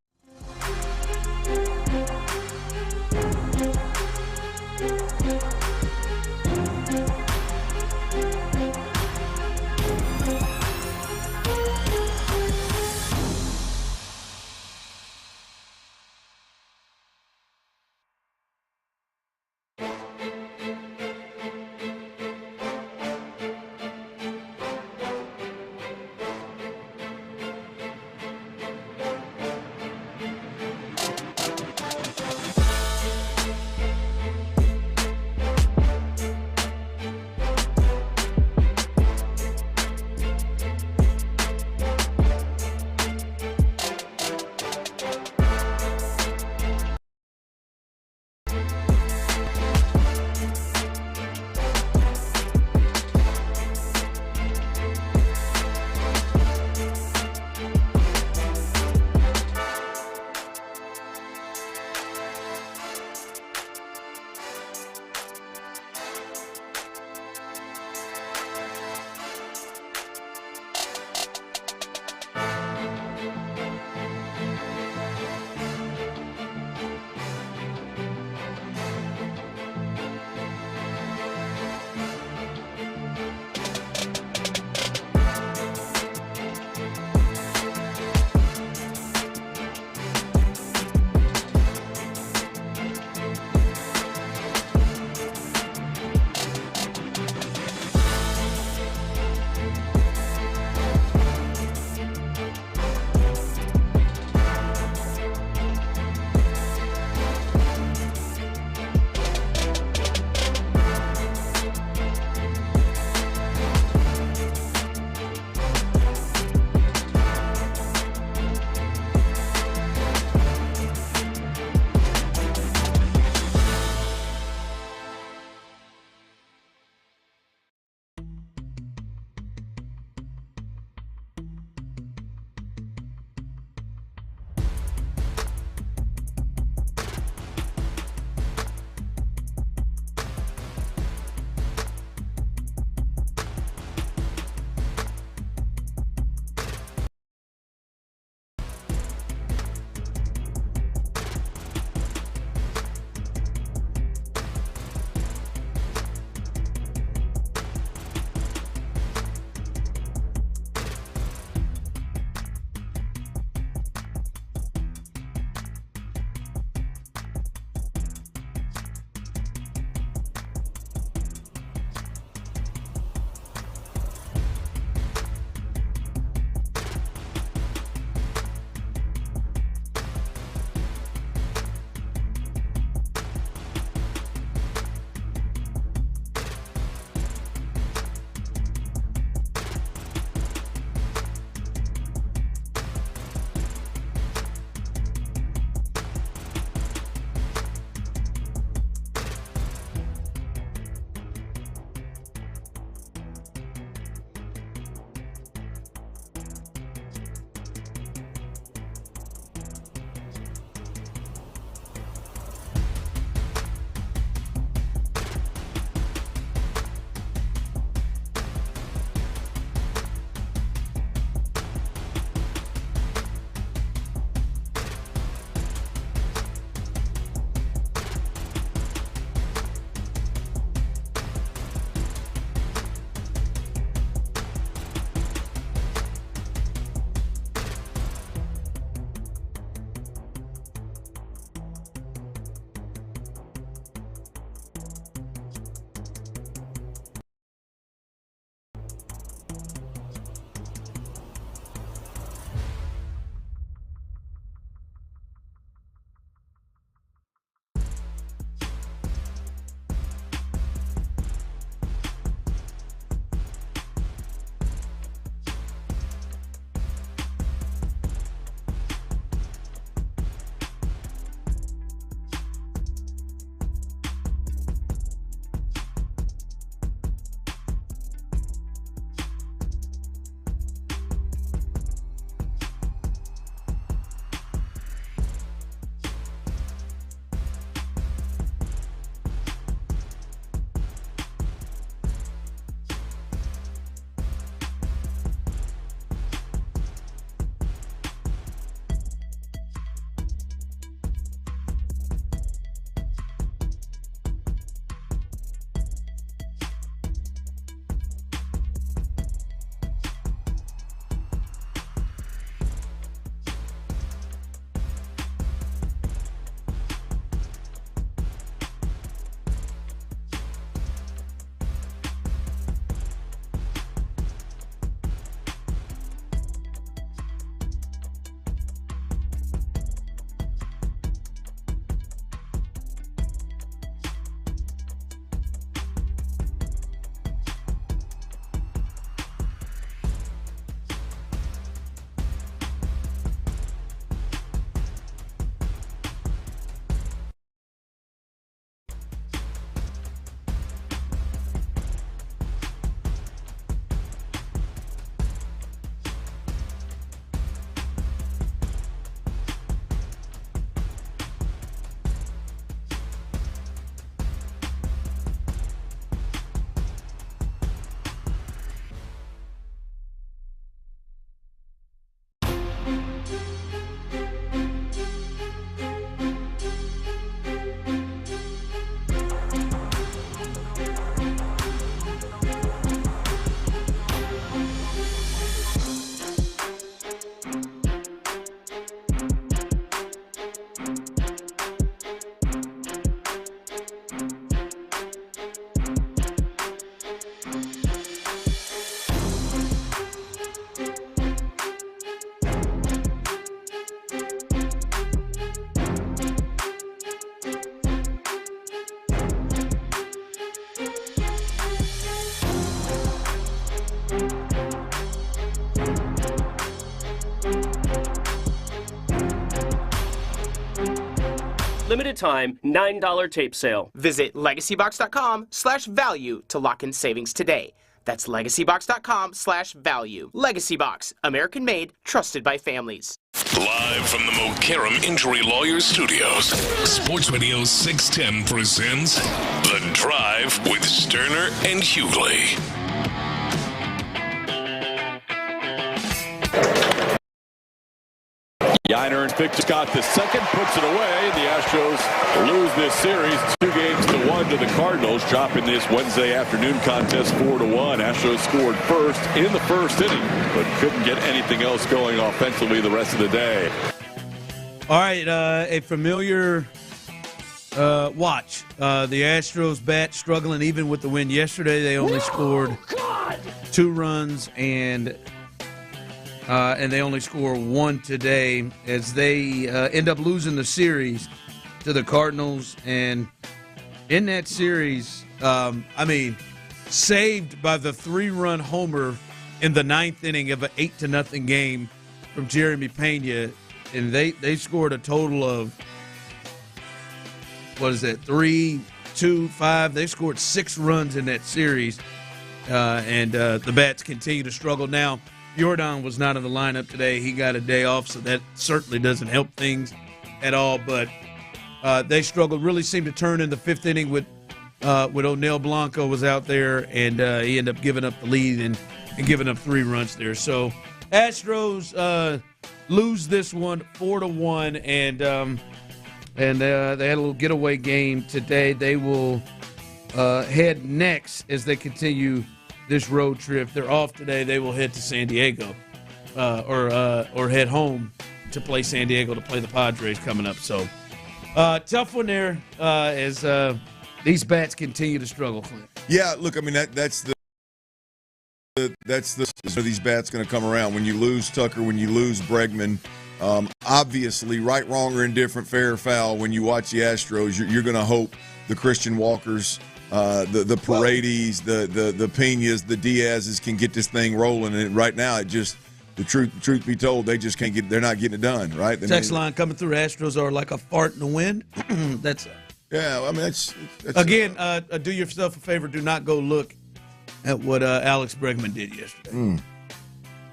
limited time $9 tape sale. Visit legacybox.com/value to lock in savings today. That's legacybox.com/value. Legacy Box, American made, trusted by families. Live from the Mokaram Injury Lawyers Studios, Sports Radio 610 presents The Drive with Stoerner and Hughley. Yiner and Fick got the second, puts it away, and the Astros lose this series 2-1 to the Cardinals, dropping this Wednesday afternoon contest 4-1. Astros scored first in the first inning, but couldn't get anything else going offensively the rest of the day. All right, a familiar watch. The Astros bat struggling even with the win yesterday. They only scored 2 runs and they only score 1 today as they end up losing the series to the Cardinals. And in that series, saved by the 3-run homer in the 9th inning of an 8-0 game from Jeremy Pena. And they scored a total of, 3, 2, 5. They scored 6 runs in that series. And the bats continue to struggle. Now, Jordan was not in the lineup today. He got a day off, so that certainly doesn't help things at all. But they struggled, really seemed to turn in the 5th inning with O'Neill Blanco was out there, and he ended up giving up the lead and giving up 3 runs there. So Astros lose this one 4-1, and they had a little getaway game today. They will head next as they continue this road trip. They're off today. They will head to San Diego or head home to play San Diego to play the Padres coming up. So tough one there as these bats continue to struggle, Clint. Yeah, look, I mean, that's these bats going to come around. When you lose Tucker, when you lose Bregman, obviously, right, wrong, or indifferent, fair or foul, when you watch the Astros, you're going to hope the Christian Walkers, the Paredes, the Penas, the Diazes can get this thing rolling. And right now, it just, the truth be told, they just can't get. They're not getting it done. Right. Text line coming through. Astros are like a fart in the wind. That's. Yeah, I mean that's again. Do yourself a favor. Do not go look at what Alex Bregman did yesterday.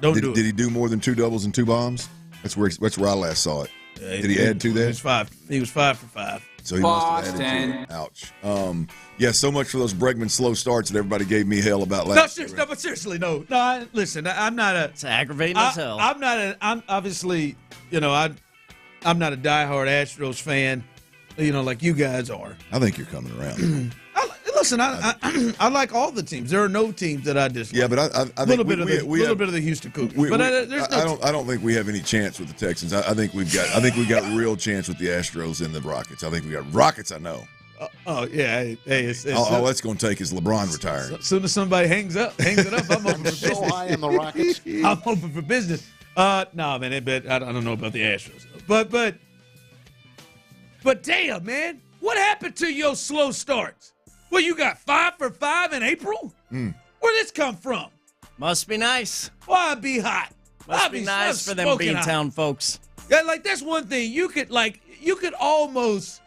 Don't do it. Did he do more than 2 doubles and 2 bombs? That's where I last saw it. Yeah, did he add to that? He was 5 for 5. So he must have added 2. Ouch. Yeah, so much for those Bregman slow starts that everybody gave me hell about last year. No, but seriously, no. Listen, I'm not a. It's aggravating as hell. I'm obviously, I'm not a diehard Astros fan, like you guys are. I think you're coming around. Listen, I like all the teams. There are no teams that I dislike. Yeah, but I think a little bit of the Houston Cougars. I don't think we have any chance with the Texans. I think we got real chance with the Astros and the Rockets. I think we got Rockets. I know. Yeah. Hey, all that's going to take is LeBron retiring. As soon as somebody hangs it up, I'm open for business. So high on the Rockets. I'm open for business. No, man, but I don't know about the Astros. But damn, man, what happened to your slow starts? Well, you got 5 for 5 in April? Where'd this come from? Must be nice. Why be hot? Must be nice for them B-Town folks. Yeah, that's one thing. You could almost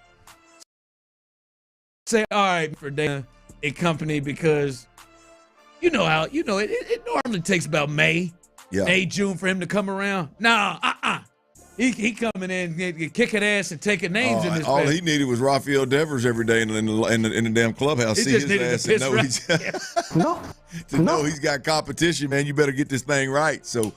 say, all right, for a company, because it normally takes about May, June for him to come around. Nah, He coming in, kicking ass and taking names in this. All he needed was Rafael Devers every day in the damn clubhouse. See his ass and know he's got competition, man. You better get this thing right. So,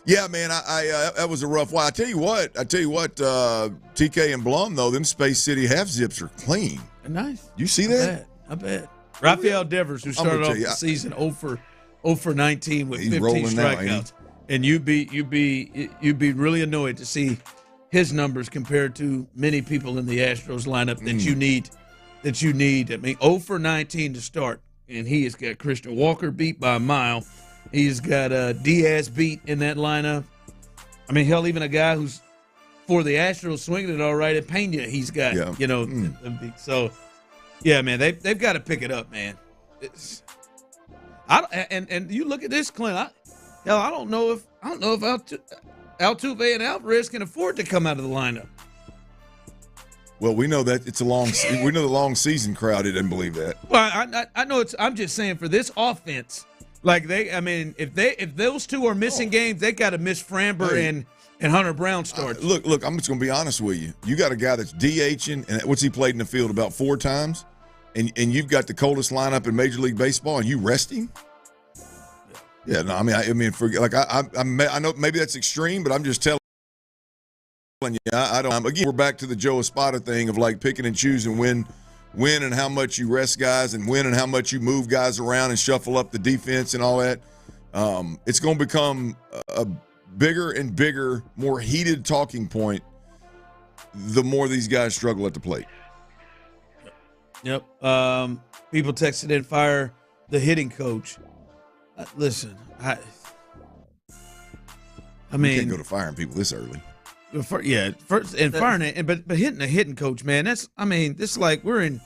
yeah, man, I that was a rough one. I tell you what, TK and Blum though, them Space City half zips are clean. Nice. You see that? I bet. Rafael Devers, who started off the season 0 for 19 with 15 strikeouts. And you'd be really annoyed to see his numbers compared to many people in the Astros lineup that you need. I mean, 0 for 19 to start, and he has got Christian Walker beat by a mile. He's got Diaz beat in that lineup. I mean, hell, even a guy who's for the Astros swinging it all right at Pena, he's got So, yeah, man, they've got to pick it up, man. And you look at this, Clint. I don't know if Altuve and Alvarez can afford to come out of the lineup. Well, we know that it's a long. We know the long season crowd didn't believe that. Well, I know it's. I'm just saying for this offense, like if those two are missing games, they got to miss Framber and Hunter Brown starts. Look, I'm just going to be honest with you. You got a guy that's DHing, and what's he played in the field about 4 times, and you've got the coldest lineup in Major League Baseball, and you rest him. Yeah, no, I know maybe that's extreme, but I'm just telling you, I don't. Again, we're back to the Joe Espada thing of like picking and choosing when and how much you rest guys, and when and how much you move guys around and shuffle up the defense and all that. It's going to become a bigger and bigger, more heated talking point the more these guys struggle at the plate. Yep. People texted in, fire the hitting coach. Listen, I mean, you can't go to firing people this early. Firing it, but hitting a hitting coach, man. This is like we're in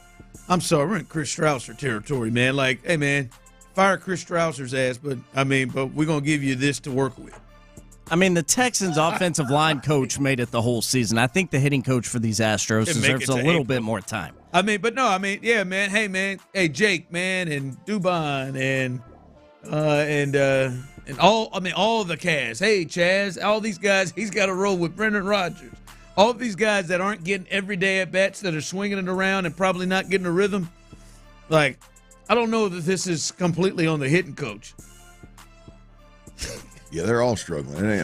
Chris Strausser territory, man. Like, hey, man, fire Chris Strausser's ass, but we're gonna give you this to work with. I mean, the Texans' offensive line coach made it the whole season. I think the hitting coach for these Astros deserves a little bit more time. Yeah, man. Hey, man. Hey, Jake, man, and Dubon and all the cast. Hey, Chaz, all these guys. He's got to roll with Brendan Rodgers. All these guys that aren't getting everyday at bats, that are swinging it around and probably not getting a rhythm. Like, I don't know that this is completely on the hitting coach. Yeah, they're all struggling. Maybe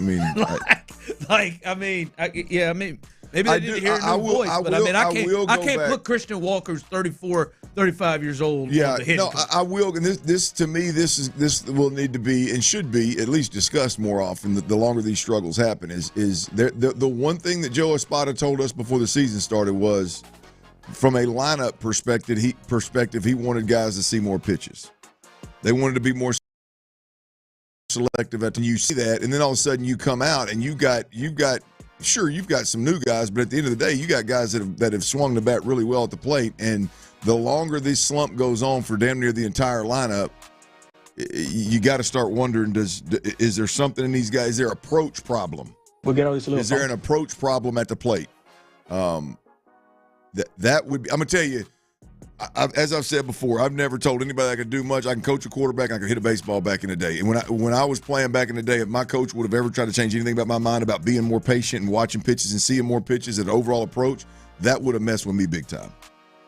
they need to hear a new voice, but I can't put Christian Walker's 34, 35 years old. Yeah, on the hitting coach. I will. And this to me, this will need to be and should be at least discussed more often. The longer these struggles happen, is the one thing that Joe Espada told us before the season started was, from a lineup perspective, he wanted guys to see more pitches. They wanted to be more selective. And you see that, and then all of a sudden you come out and you've got some new guys, but at the end of the day, you got guys that have swung the bat really well at the plate. And the longer this slump goes on for damn near the entire lineup, you got to start wondering: is there something in these guys? Is there an approach problem? Is there an approach problem at the plate? That would be. I'm gonna tell you. As I've said before, I've never told anybody I could do much. I can coach a quarterback. I could hit a baseball back in the day. And when I was playing back in the day, if my coach would have ever tried to change anything about my mind about being more patient and watching pitches and seeing more pitches and overall approach, that would have messed with me big time.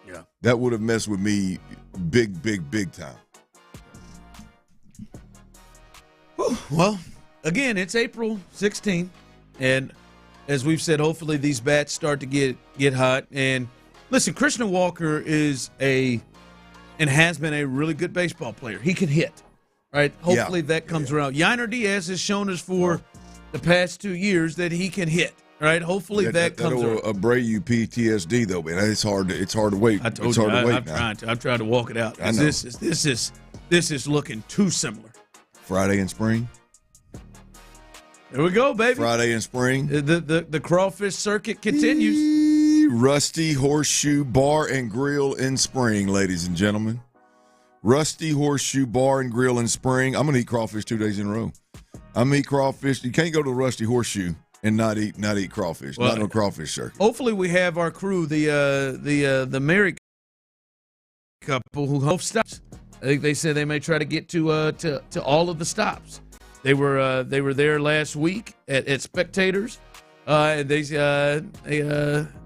Yeah, that would have messed with me big time. Well, again, it's April 16th, and as we've said, hopefully these bats start to get hot. And listen, Christian Walker is and has been a really good baseball player. He can hit, right? Hopefully that comes around. Yainer Diaz has shown us for the past 2 years that he can hit, right? Hopefully that comes around. That'll Abreu PTSD though, man. It's hard to wait. I told you, I'm trying to walk it out. I know. This is looking too similar. Friday in spring. There we go, baby. Friday in spring. The crawfish circuit continues. Rusty Horseshoe Bar and Grill in spring, ladies and gentlemen. Rusty Horseshoe Bar and Grill in spring. I'm gonna eat crawfish 2 days in a row. I'm gonna eat crawfish. You can't go to Rusty Horseshoe and not eat crawfish. Well, not no crawfish circuit. Hopefully, we have our crew, the married couple who hope stops. I think they said they may try to get to all of the stops. They were there last week at Spectators. And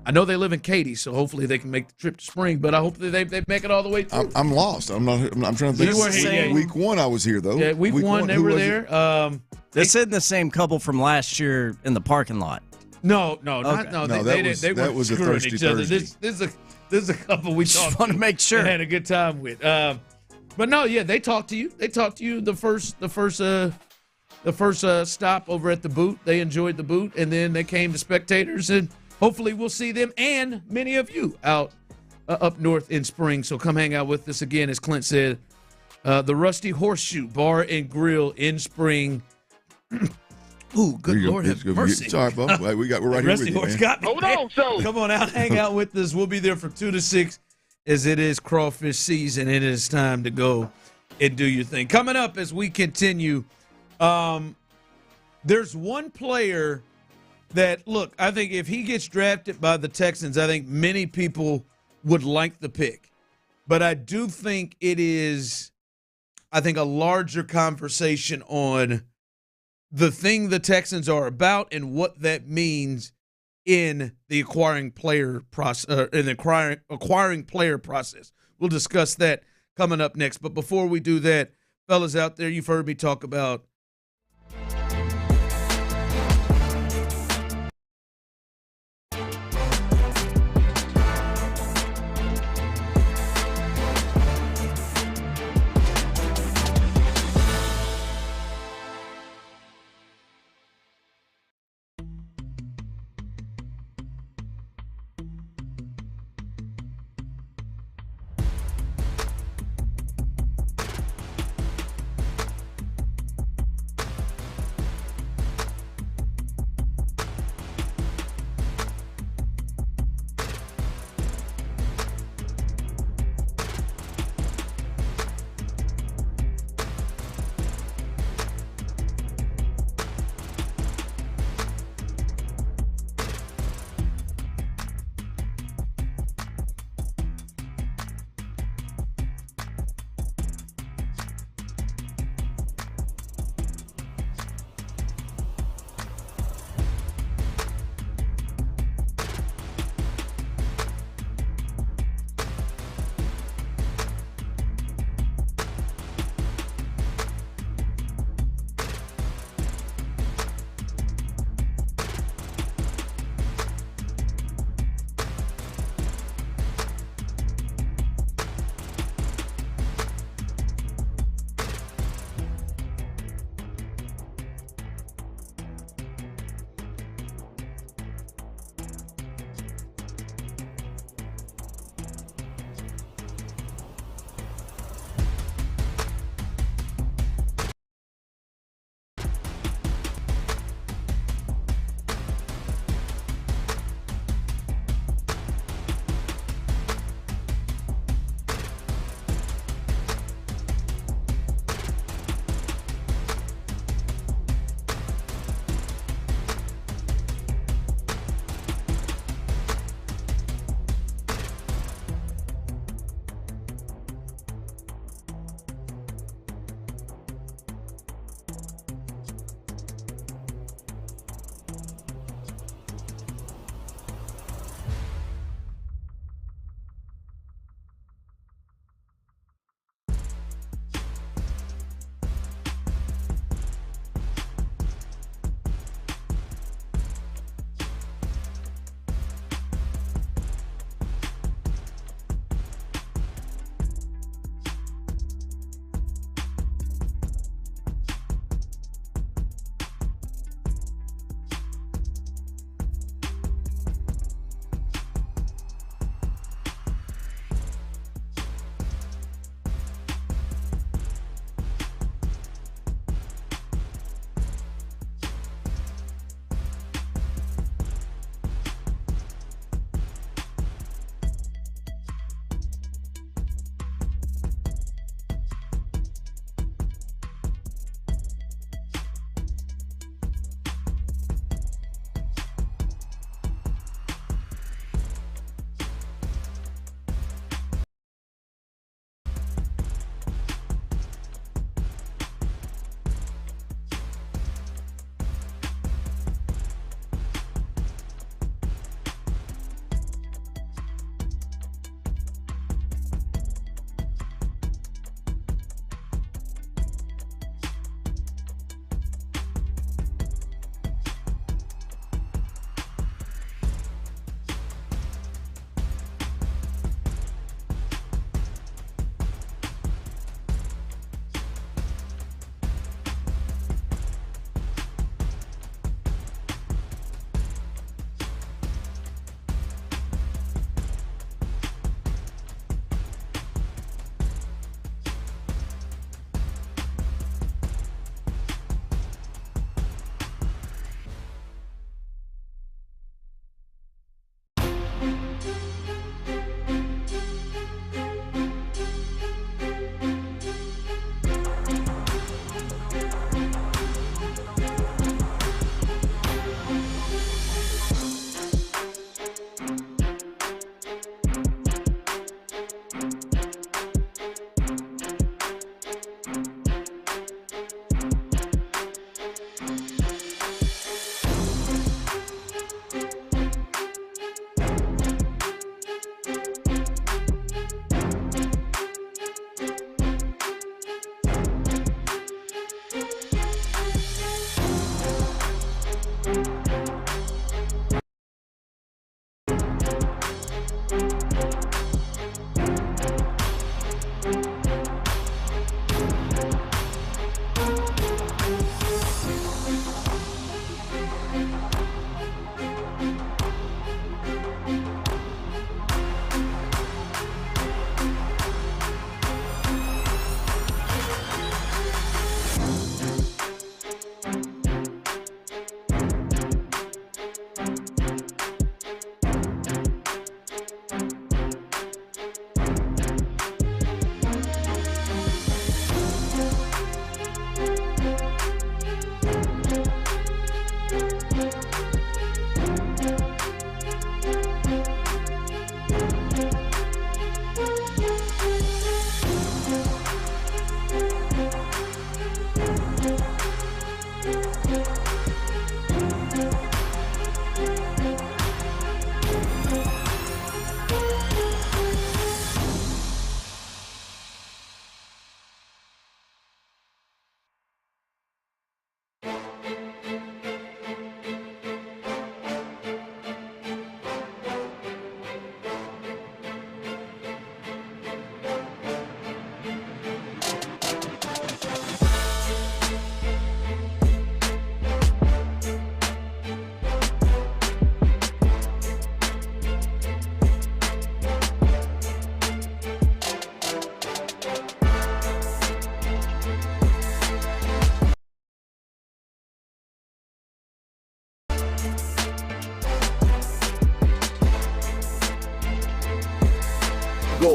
I know they live in Katy, so hopefully they can make the trip to spring. But I hope that they make it all the way through. I'm lost. I'm trying to think. Week 1, I was here though. Yeah, week one they were there. They said the same couple from last year in the parking lot. No. That was a thirsty Thursday. This is a couple we just want to make sure had a good time with. But no, yeah, they talked to you. They talked to you the first stop over at the boot. They enjoyed the boot, and then they came to Spectators, and hopefully we'll see them and many of you out up north in spring. So come hang out with us again, as Clint said. The Rusty Horseshoe Bar and Grill in spring. Ooh, good Lord have mercy. Sorry, Bo. We're right here with you, man. Got me. Hold on, fellas. Come on out, hang out with us. We'll be there from 2 to 6 as it is crawfish season, and it is time to go and do your thing. Coming up as we continue, there's one player that, look, I think if he gets drafted by the Texans, I think many people would like the pick. But I do think it is, I think, a larger conversation on the thing the Texans are about and what that means in the acquiring player process. We'll discuss that coming up next. But before we do that, fellas out there, you've heard me talk about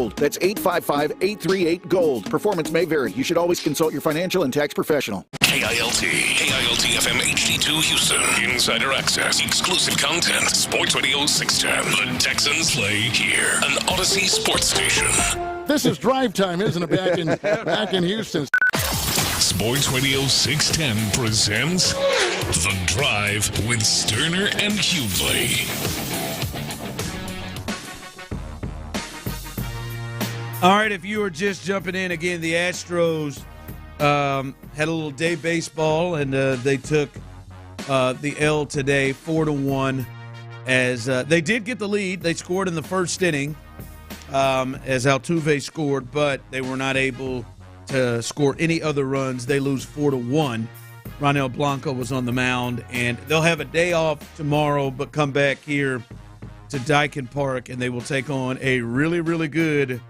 GOLD. That's 855-838-GOLD. Performance may vary. You should always consult your financial and tax professional. KILT FM HD2 Houston. Insider access, exclusive content. Sports Radio 610. The Texans play here. An Odyssey sports station. This is drive time, isn't it? Back in Houston. Sports Radio 610 presents The Drive with Stoerner and Hughley. All right, if you were just jumping in, again, the Astros had a little day baseball, and they took the L today, 4-1, as they did get the lead. They scored in the first inning as Altuve scored, but they were not able to score any other runs. They lose 4-1. Ronel Blanco was on the mound, and they'll have a day off tomorrow, but come back here to Daikin Park, and they will take on a really, really good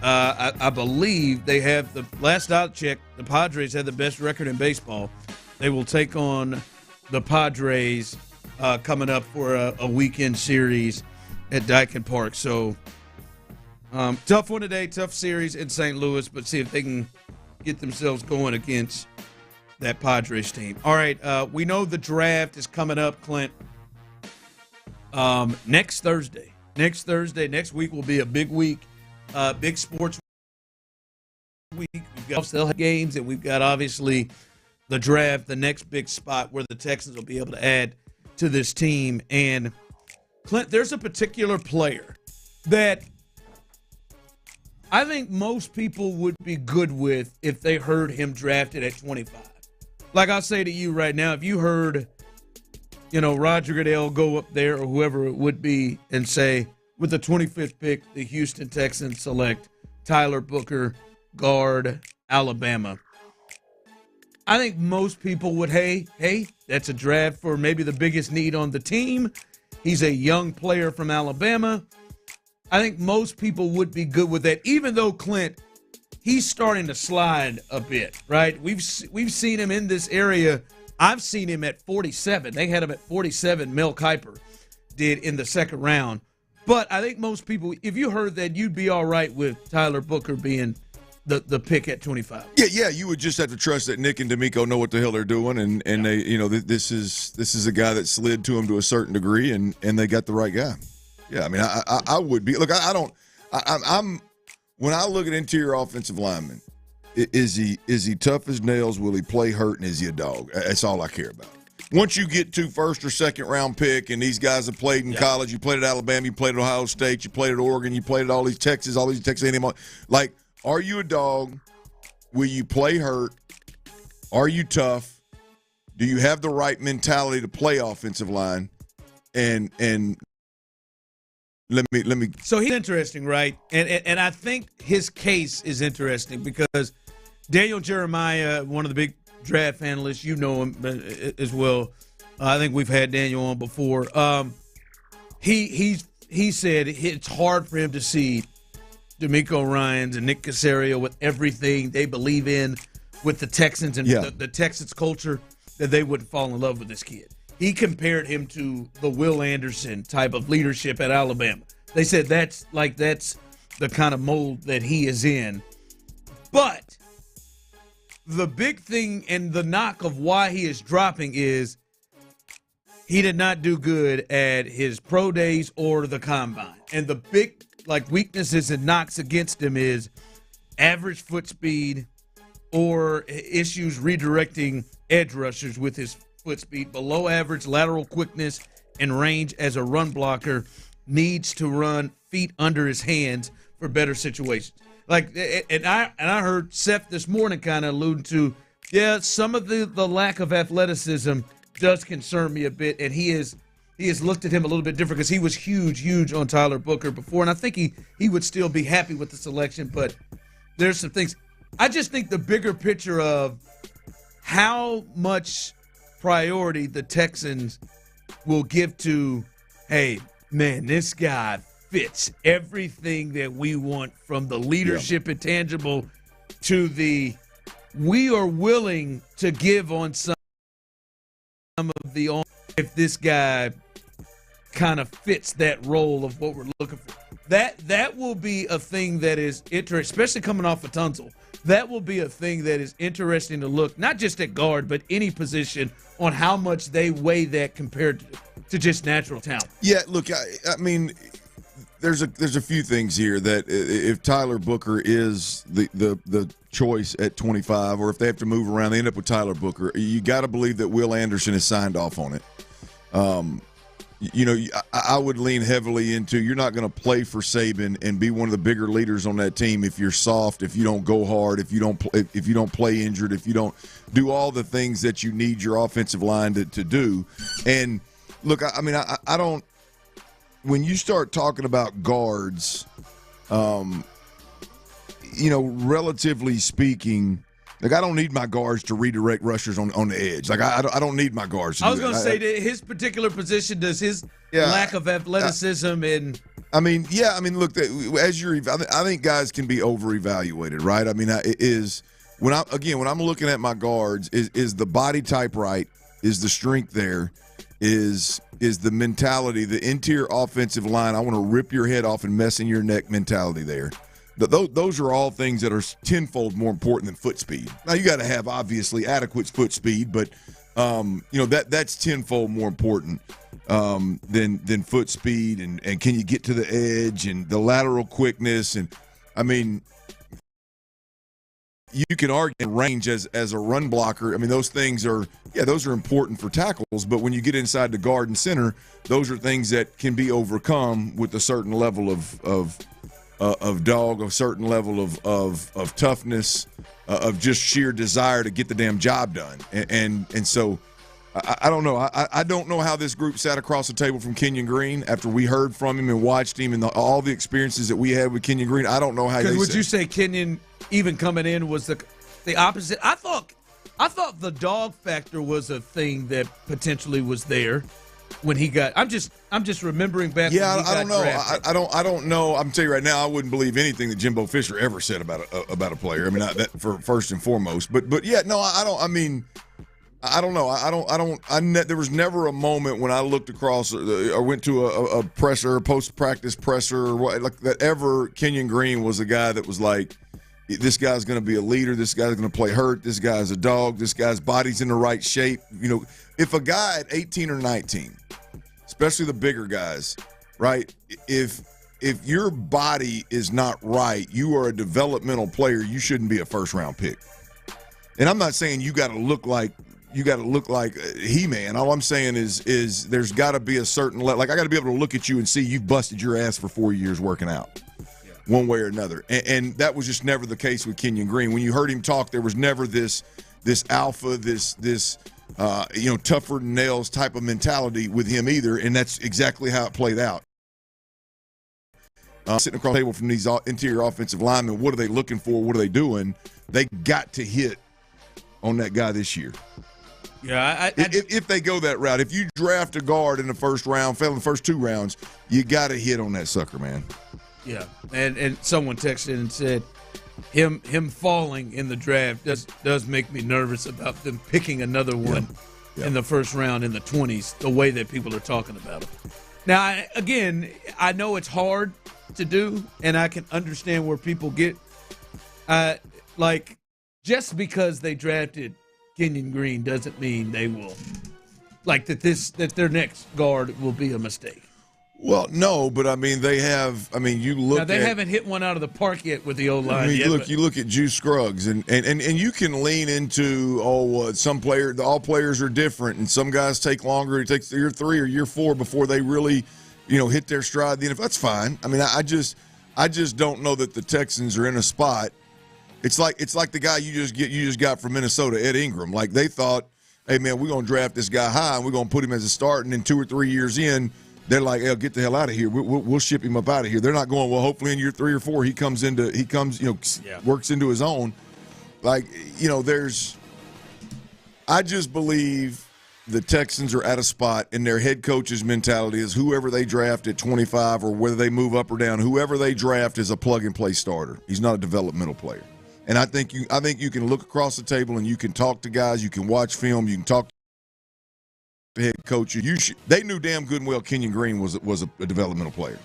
I believe they have the last I checked, the Padres had the best record in baseball. They will take on the Padres coming up for a weekend series at Daikin Park. So tough one today, tough series in St. Louis, but see if they can get themselves going against that Padres team. All right, we know the draft is coming up, Clint. Next Thursday. Next week will be a big week. Big sports week. We've got still games, and we've got obviously the draft, the next big spot where the Texans will be able to add to this team. And Clint, there's a particular player that I think most people would be good with if they heard him drafted at 25. Like I'll say to you right now, if you heard, Roger Goodell go up there or whoever it would be and say, with the 25th pick, the Houston Texans select Tyler Booker, guard, Alabama. I think most people would, hey, that's a draft for maybe the biggest need on the team. He's a young player from Alabama. I think most people would be good with that, even though, Clint, he's starting to slide a bit, right? We've seen him in this area. I've seen him at 47. They had him at 47, Mel Kiper did in the second round. But I think most people, if you heard that, you'd be all right with Tyler Booker being the pick at 25. Yeah, you would just have to trust that Nick and D'Amico know what the hell they're doing, and they, this is a guy that slid to him to a certain degree, and they got the right guy. Yeah, I mean, I would be. Look, I'm when I look at interior offensive linemen, is he tough as nails? Will he play hurt? And is he a dog? That's all I care about. Once you get to first or second round pick, and these guys have played in college, you played at Alabama, you played at Ohio State, you played at Oregon, you played at all these Texas A&M. Like, are you a dog? Will you play hurt? Are you tough? Do you have the right mentality to play offensive line? And let me. So he's interesting, right? And I think his case is interesting because Daniel Jeremiah, one of the big draft analysts, you know him as well. I think we've had Daniel on before. He said it's hard for him to see D'Amico Ryans and Nick Cacerio with everything they believe in with the Texans and the Texans culture, that they wouldn't fall in love with this kid. He compared him to the Will Anderson type of leadership at Alabama. They said that's the kind of mold that he is in. But the big thing and the knock of why he is dropping is he did not do good at his pro days or the combine. And the big weaknesses and knocks against him is average foot speed or issues redirecting edge rushers with his foot speed, below average lateral quickness and range as a run blocker, needs to run feet under his hands for better situations. And I heard Seth this morning kind of allude to, some of the lack of athleticism does concern me a bit, and he has looked at him a little bit different because he was huge on Tyler Booker before, and I think he would still be happy with the selection, but there's some things. I just think the bigger picture of how much priority the Texans will give to, hey, man, this guy fits everything that we want, from the leadership intangible to the we are willing to give on some of the, if this guy kind of fits that role of what we're looking for. That will be a thing that is interesting, especially coming off of Tunsil. That will be a thing that is interesting to look, not just at guard, but any position, on how much they weigh that compared to just natural talent. Yeah, look, I mean, there's a few things here that if Tyler Booker is the choice at 25, or if they have to move around, they end up with Tyler Booker. You got to believe that Will Anderson has signed off on it. I would lean heavily into, you're not going to play for Saban and be one of the bigger leaders on that team if you're soft, if you don't go hard, if you don't play injured, if you don't do all the things that you need your offensive line to do. And look, I don't. When you start talking about guards, relatively speaking. Like, I don't need my guards to redirect rushers on the edge. Like, I don't need my guards to do I was going to say that his particular position, does his lack of athleticism and – I mean, look, I think guys can be over-evaluated, right? I mean, when I'm looking at my guards, is the body type right? Is the strength there? Is the mentality, the interior offensive line, I want to rip your head off and mess in your neck mentality there? Those are all things that are tenfold more important than foot speed. Now, you got to have, obviously, adequate foot speed, but that's tenfold more important than foot speed, and can you get to the edge and the lateral quickness. And I mean, you can argue range as a run blocker. I mean, those things are important for tackles, but when you get inside the guard and center, those are things that can be overcome with a certain level of dog, a certain level of toughness, of just sheer desire to get the damn job done. And so I don't know. I don't know how this group sat across the table from Kenyon Green after we heard from him and watched him and all the experiences that we had with Kenyon Green. I don't know how they would you say Kenyon, even coming in, was the opposite? I thought the dog factor was a thing that potentially was there when he got. I'm just remembering back. Yeah, when he I don't know. Drafted. I don't know. I'm telling you right now, I wouldn't believe anything that Jimbo Fisher ever said about a player. I mean, that for first and foremost. But yeah, no, I don't. I mean, I don't know. There was never a moment when I looked across or went to a presser, post practice presser, or what, like that. Ever Kenyon Green was a guy that was like, this guy's going to be a leader. This guy's going to play hurt. This guy's a dog. This guy's body's in the right shape. If a guy at 18 or 19, especially the bigger guys, right? If your body is not right, you are a developmental player. You shouldn't be a first-round pick. And I'm not saying you got to look like He-Man. All I'm saying is there's got to be a certain like I got to be able to look at you and see you've busted your ass for 4 years working out. One way or another. And that was just never the case with Kenyon Green. When you heard him talk, there was never this alpha, this tougher than nails type of mentality with him either, and that's exactly how it played out. Sitting across the table from these interior offensive linemen, what are they looking for? What are they doing? They got to hit on that guy this year. Yeah, if they go that route, if you draft a guard in the first round, fail in the first 2 rounds, you got to hit on that sucker, man. Yeah, and someone texted and said him falling in the draft does make me nervous about them picking another one in the first round in the 20s, the way that people are talking about him. Now, I know it's hard to do, and I can understand where people get just because they drafted Kenyon Green doesn't mean they will that their next guard will be a mistake. Well, no, but I mean you look. Now, they haven't hit one out of the park yet with the O-line. You look at Juice Scruggs, and you can lean into all players are different, and some guys take longer. It takes year 3 or year 4 before they really, hit their stride. That's fine. I mean, I just don't know that the Texans are in a spot. It's like the guy you just got from Minnesota, Ed Ingram. Like, they thought, hey man, we're gonna draft this guy high and we're gonna put him as a start, and then 2 or 3 years in, they're like, hey, get the hell out of here. We'll ship him up out of here. They're not going, well, hopefully in year 3 or 4 he comes works into his own. I just believe the Texans are at a spot, and their head coach's mentality is whoever they draft at 25 or whether they move up or down, whoever they draft is a plug-and-play starter. He's not a developmental player. And I think you can look across the table and you can talk to guys, you can watch film, you can talk head coach, they knew damn good and well Kenyon Green was a developmental player.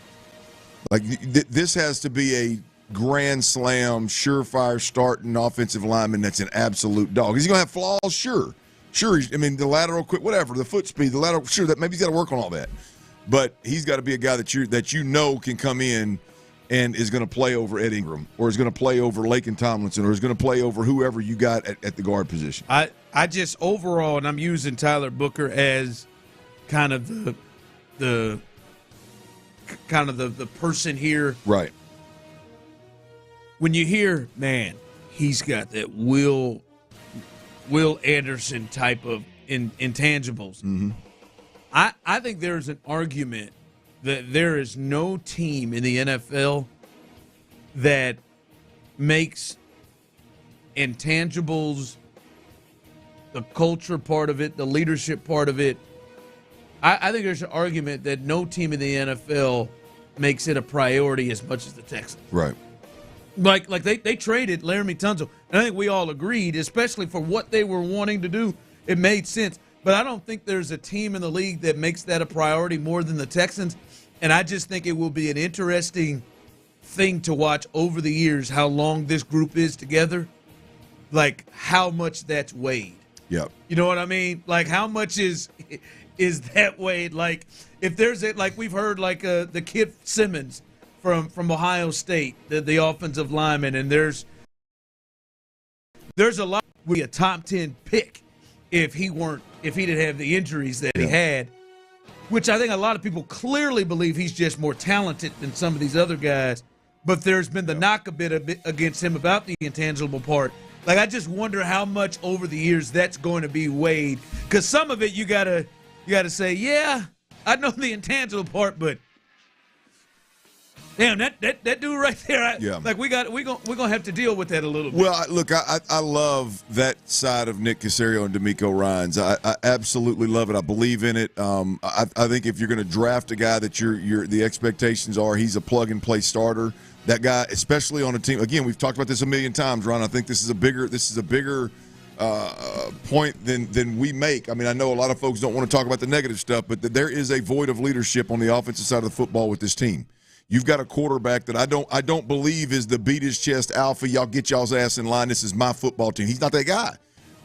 Like this has to be a grand slam, surefire starting offensive lineman that's an absolute dog. Is he gonna have flaws? Sure. I mean, the lateral quick, whatever, the foot speed, the lateral, sure, that maybe he's got to work on all that. But he's got to be a guy that you know can come in and is going to play over Ed Ingram, or is going to play over Laken Tomlinson, or is going to play over whoever you got at the guard position. I just overall, and I'm using Tyler Booker as kind of the person here. Right. When you hear, man, he's got that Will Anderson type of intangibles. Mm-hmm. I think there's an argument that there is no team in the NFL that makes intangibles, the culture part of it, the leadership part of it. I think there's an argument that no team in the NFL makes it a priority as much as the Texans. Right. Like they traded Laramie Tunsil, and I think we all agreed, especially for what they were wanting to do, it made sense. But I don't think there's a team in the league that makes that a priority more than the Texans, and I just think it will be an interesting thing to watch over the years how long this group is together, like how much that's weighed. Yep. You know what I mean? Like how much is that weighed? Like if there's like we've heard like the kid Simmons from Ohio State, the offensive lineman, and there's a lot would be a top 10 pick if he didn't have the injuries that he had, which I think a lot of people clearly believe he's just more talented than some of these other guys. But there's been the knock a bit against him about the intangible part. Like I just wonder how much over the years that's going to be weighed, because some of it you gotta say, yeah, I know the intangible part, but damn, that dude right there. Like we're gonna have to deal with that a little bit. Well, look, I love that side of Nick Cacerio and DeMeco Ryans. I absolutely love it. I believe in it. I think if you're going to draft a guy that the expectations are he's a plug and play starter. That guy, especially on a team. Again, we've talked about this a million times, Ron. I think this is a bigger point than we make. I mean, I know a lot of folks don't want to talk about the negative stuff, but there is a void of leadership on the offensive side of the football with this team. You've got a quarterback that I don't believe is the beat his chest alpha. Y'all get y'all's ass in line. This is my football team. He's not that guy,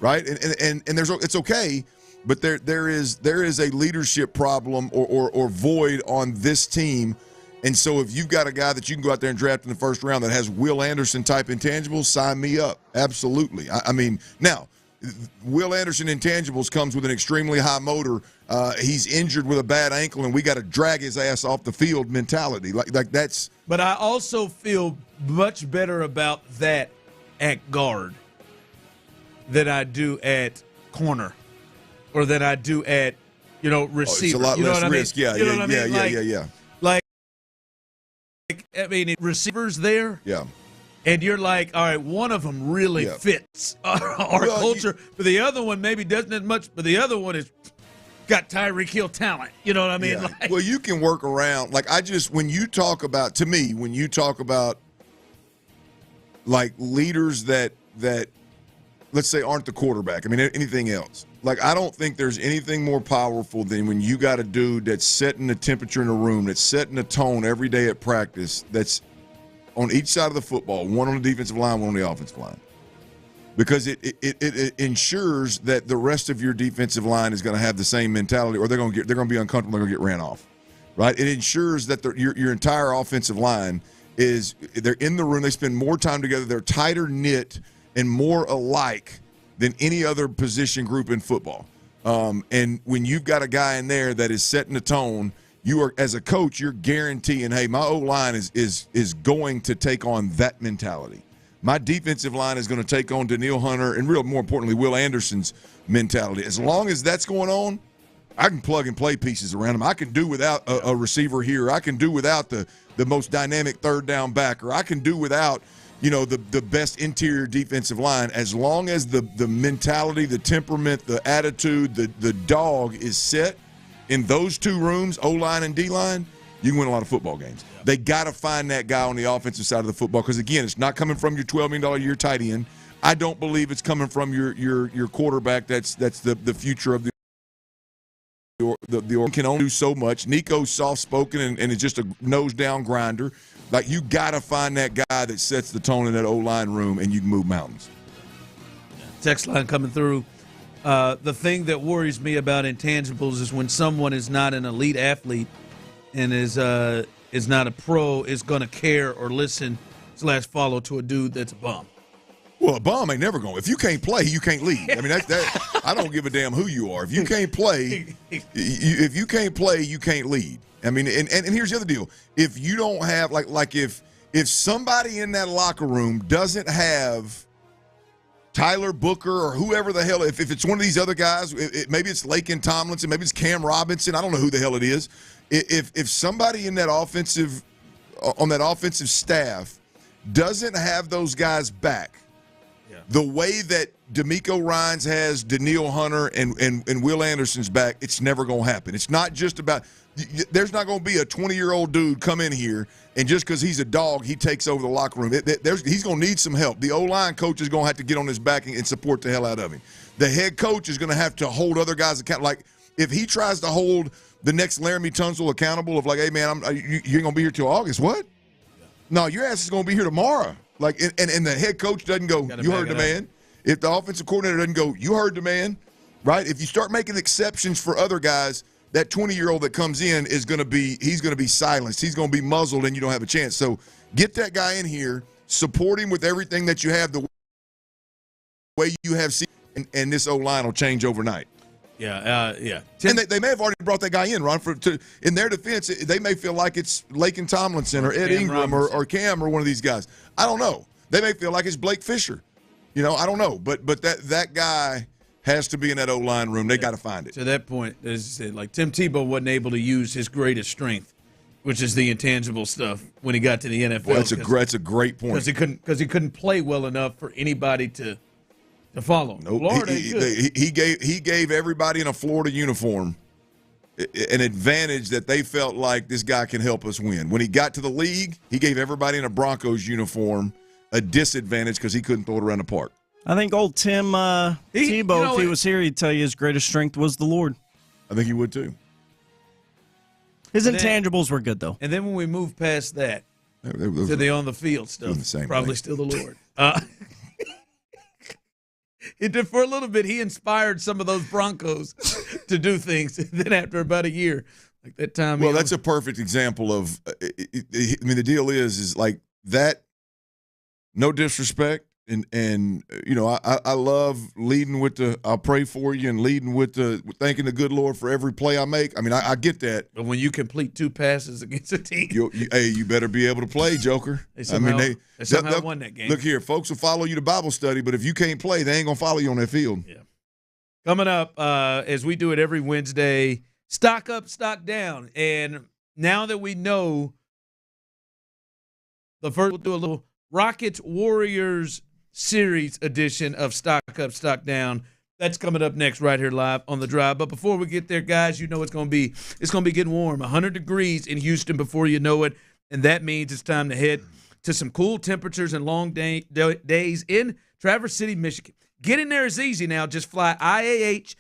right? And it's okay, but there is a leadership problem or void on this team. And so if you've got a guy that you can go out there and draft in the first round that has Will Anderson type intangibles, sign me up. Absolutely. I mean, now Will Anderson intangibles comes with an extremely high motor. He's injured with a bad ankle, and we got to drag his ass off the field mentality. Like that's. But I also feel much better about that at guard than I do at corner, or than I do at receiver. It's a lot less risk. Yeah. Yeah. I mean, receivers there. Yeah. And you're like, all right, one of them really fits our culture, but the other one maybe doesn't as much, but the other one has got Tyreek Hill talent. You know what I mean? Yeah. Well, you can work around. Like, when you talk about like leaders that let's say aren't the quarterback, I mean, anything else. Like, I don't think there's anything more powerful than when you got a dude that's setting the temperature in the room, that's setting the tone every day at practice, that's on each side of the football, one on the defensive line, one on the offensive line. Because it ensures that the rest of your defensive line is going to have the same mentality, or they're going to be uncomfortable, they're going to get ran off. Right? It ensures that your entire offensive line they're in the room, they spend more time together, they're tighter knit and more alike than any other position group in football. And when you've got a guy in there that is setting the tone, you are, as a coach, you're guaranteeing, hey, my O-line is going to take on that mentality. My defensive line is going to take on Daniil Hunter and, more importantly, Will Anderson's mentality. As long as that's going on, I can plug and play pieces around him. I can do without a receiver here. I can do without the most dynamic third down backer. I can do without the best interior defensive line. As long as the mentality, the temperament, the attitude, the dog is set in those two rooms, O-line and D-line, you can win a lot of football games. Yeah. They got to find that guy on the offensive side of the football because, again, it's not coming from your $12 million a year tight end. I don't believe it's coming from your quarterback that's the future of the the can only do so much. Nico's soft-spoken and is just a nose-down grinder. Like, you got to find that guy that sets the tone in that O-line room, and you can move mountains. Text line coming through. The thing that worries me about intangibles is when someone is not an elite athlete and is not a pro, is going to care or listen / follow to a dude that's a bum. Well, a bum ain't never going. If you can't play, you can't lead. I mean, that I don't give a damn who you are. If you can't play, you can't lead. I mean, and here's the other deal. If you don't have like if somebody in that locker room doesn't have Tyler Booker or whoever the hell, if it's one of these other guys, maybe it's Laken Tomlinson, maybe it's Cam Robinson, I don't know who the hell it is. If somebody in that offensive staff doesn't have those guys back, the way that D'Amico Ryans has Danielle Hunter and Will Anderson's back, it's never going to happen. It's not just about – there's not going to be a 20-year-old dude come in here and just because he's a dog, he takes over the locker room. He's going to need some help. The O-line coach is going to have to get on his back and support the hell out of him. The head coach is going to have to hold other guys accountable. Like, if he tries to hold the next Laramie Tunsil accountable of like, hey, man, you ain't going to be here till August. What? No, your ass is going to be here tomorrow. Like, and the head coach doesn't go, you heard the man. If the offensive coordinator doesn't go, you heard the man, right? If you start making exceptions for other guys, that 20-year-old that comes in he's going to be silenced. He's going to be muzzled, and you don't have a chance. So get that guy in here, support him with everything that you have, the way you have seen, and this O-line will change overnight. Yeah. And they may have already brought that guy in, Ron. In their defense, they may feel like it's Laken Tomlinson or Ed Ingram or Cam or one of these guys. I don't know. They may feel like it's Blake Fisher. I don't know. But that guy has to be in that O-line room. They got to find it. To that point, as I said, like Tim Tebow wasn't able to use his greatest strength, which is the intangible stuff, when he got to the NFL. Well, that's a great point. Because he couldn't play well enough for anybody to follow. Nope. He gave everybody in a Florida uniform an advantage that they felt like this guy can help us win. When he got to the league, he gave everybody in a Broncos uniform a disadvantage because he couldn't throw it around the park. I think old Tim Tebow, if he was here, he'd tell you his greatest strength was the Lord. I think he would too. His intangibles were good, though. And then when we move past that to the on-the-field stuff, probably still the Lord. For a little bit, he inspired some of those Broncos to do things. And then after about a year, like that time. Well, that's a perfect example of. I mean, the deal is like that. No disrespect, and I love leading with the I'll pray for you and leading with the thanking the good Lord for every play I make. I mean, I get that. But when you complete 2 passes against a team, you better be able to play, Joker. They somehow won that game. Look here, folks will follow you to Bible study, but if you can't play, they ain't gonna follow you on that field. Yeah. Coming up, as we do it every Wednesday, stock up, stock down, and now that we know the first, we'll do a little Rockets Warriors series edition of Stock Up, Stock Down. That's coming up next right here live on The Drive. But before we get there, guys, it's going to be getting warm. 100 degrees in Houston before you know it, and that means it's time to head to some cool temperatures and long days in Traverse City, Michigan. Getting there is easy now. Just fly IAH.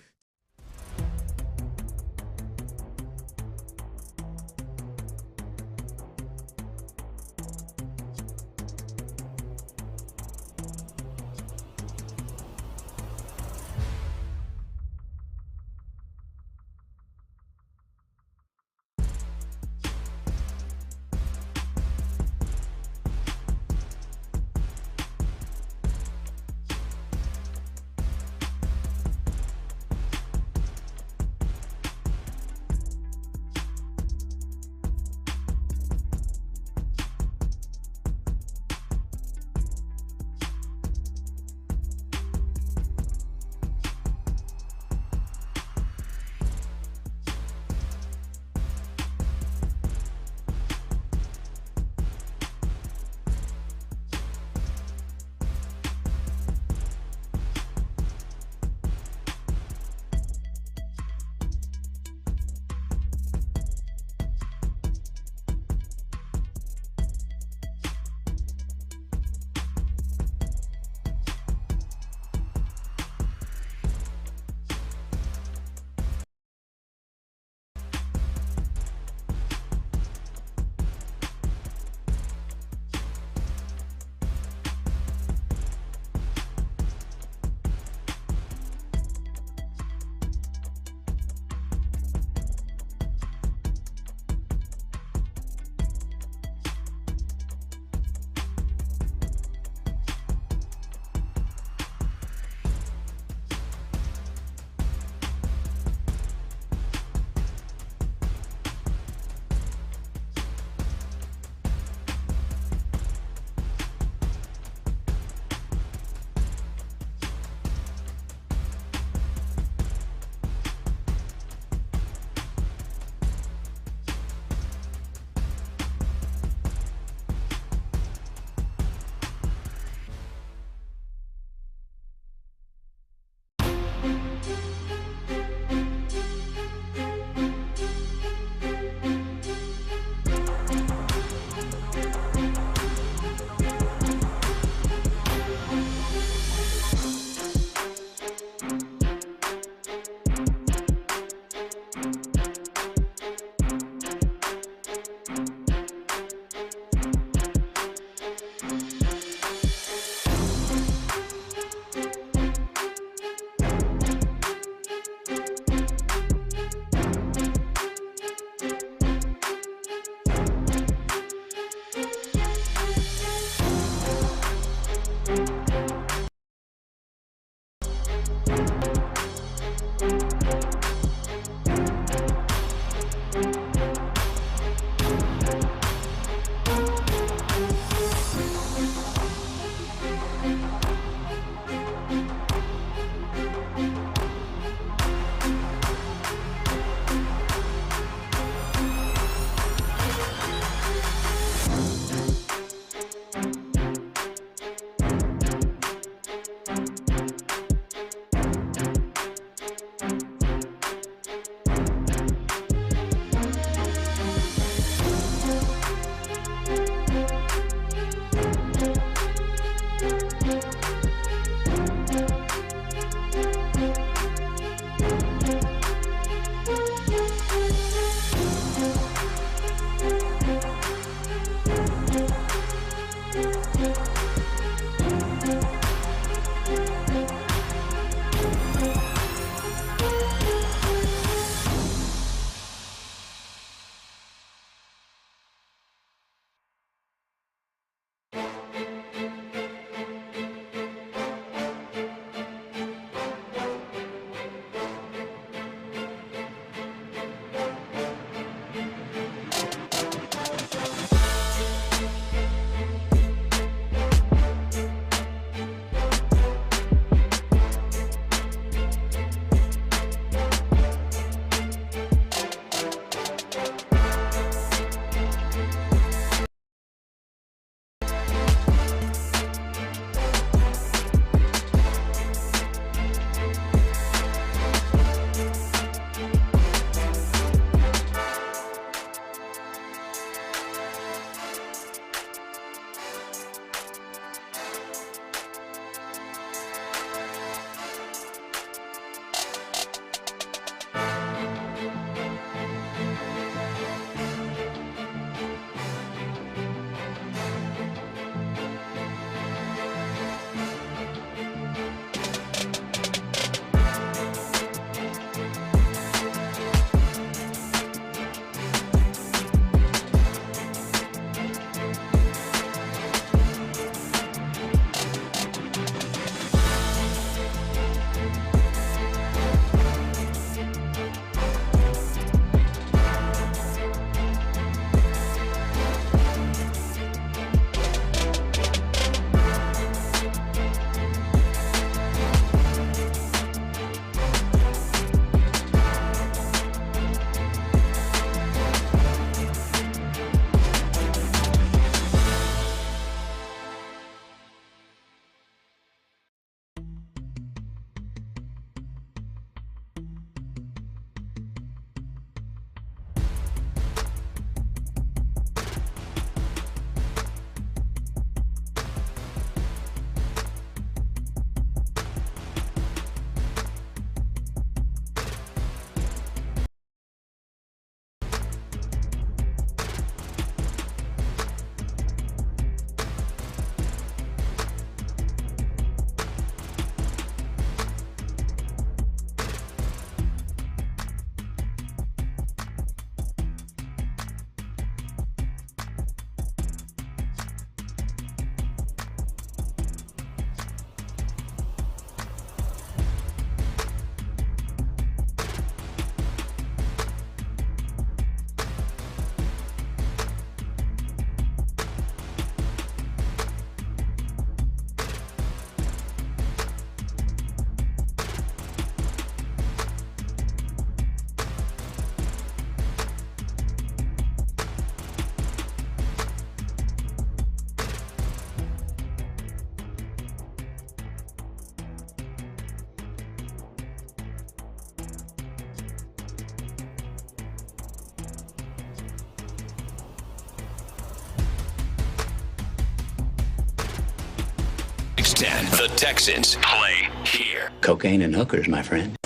10. The Texans play here. Cocaine and hookers, my friend.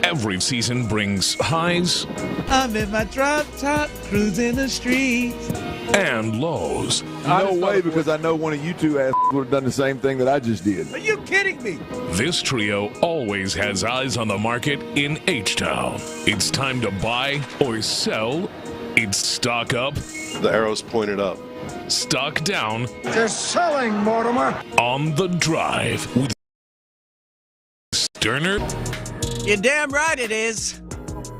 Every season brings highs. I'm in my drop top, cruising the streets. And lows. No way, because I know one of you two ass would have done the same thing that I just did. Are you kidding me? This trio always has eyes on the market in H-Town. It's time to buy or sell. It's stock up. The arrow's pointed up. Stock down. They're selling, Mortimer. On the Drive with Stoerner. You're damn right it is.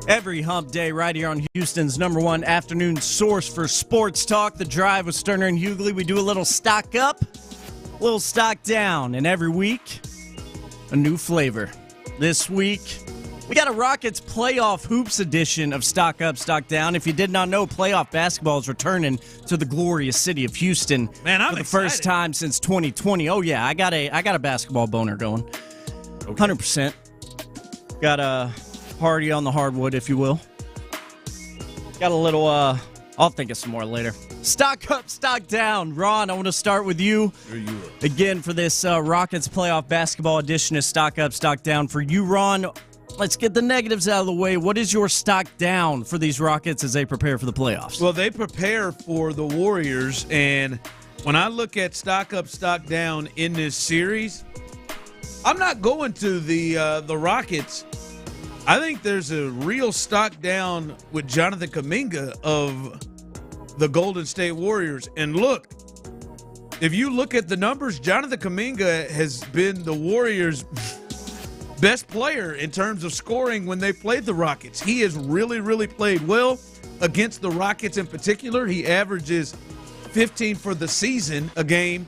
Every hump day right here on Houston's #1 afternoon source for sports talk, The Drive with Stoerner and Hughley. We do a little stock up, a little stock down, and every week, a new flavor. This week, we got a Rockets playoff hoops edition of Stock Up, Stock Down. If you did not know, playoff basketball is returning to the glorious city of Houston for the first time since 2020. Oh yeah, I got a basketball boner going. 100%. Got a party on the hardwood, if you will. Got a little, I'll think of some more later. Stock up, stock down. Ron, I want to start with you. Again, for this Rockets playoff basketball edition of Stock Up, Stock Down. For you, Ron, let's get the negatives out of the way. What is your stock down for these Rockets as they prepare for the playoffs? Well, they prepare for the Warriors, and when I look at stock up, stock down in this series, I'm not going to the Rockets. I think there's a real stock down with Jonathan Kuminga of the Golden State Warriors. And look, if you look at the numbers, Jonathan Kuminga has been the Warriors' best player in terms of scoring when they played the Rockets. He has really, really played well against the Rockets in particular. He averages 15 for the season a game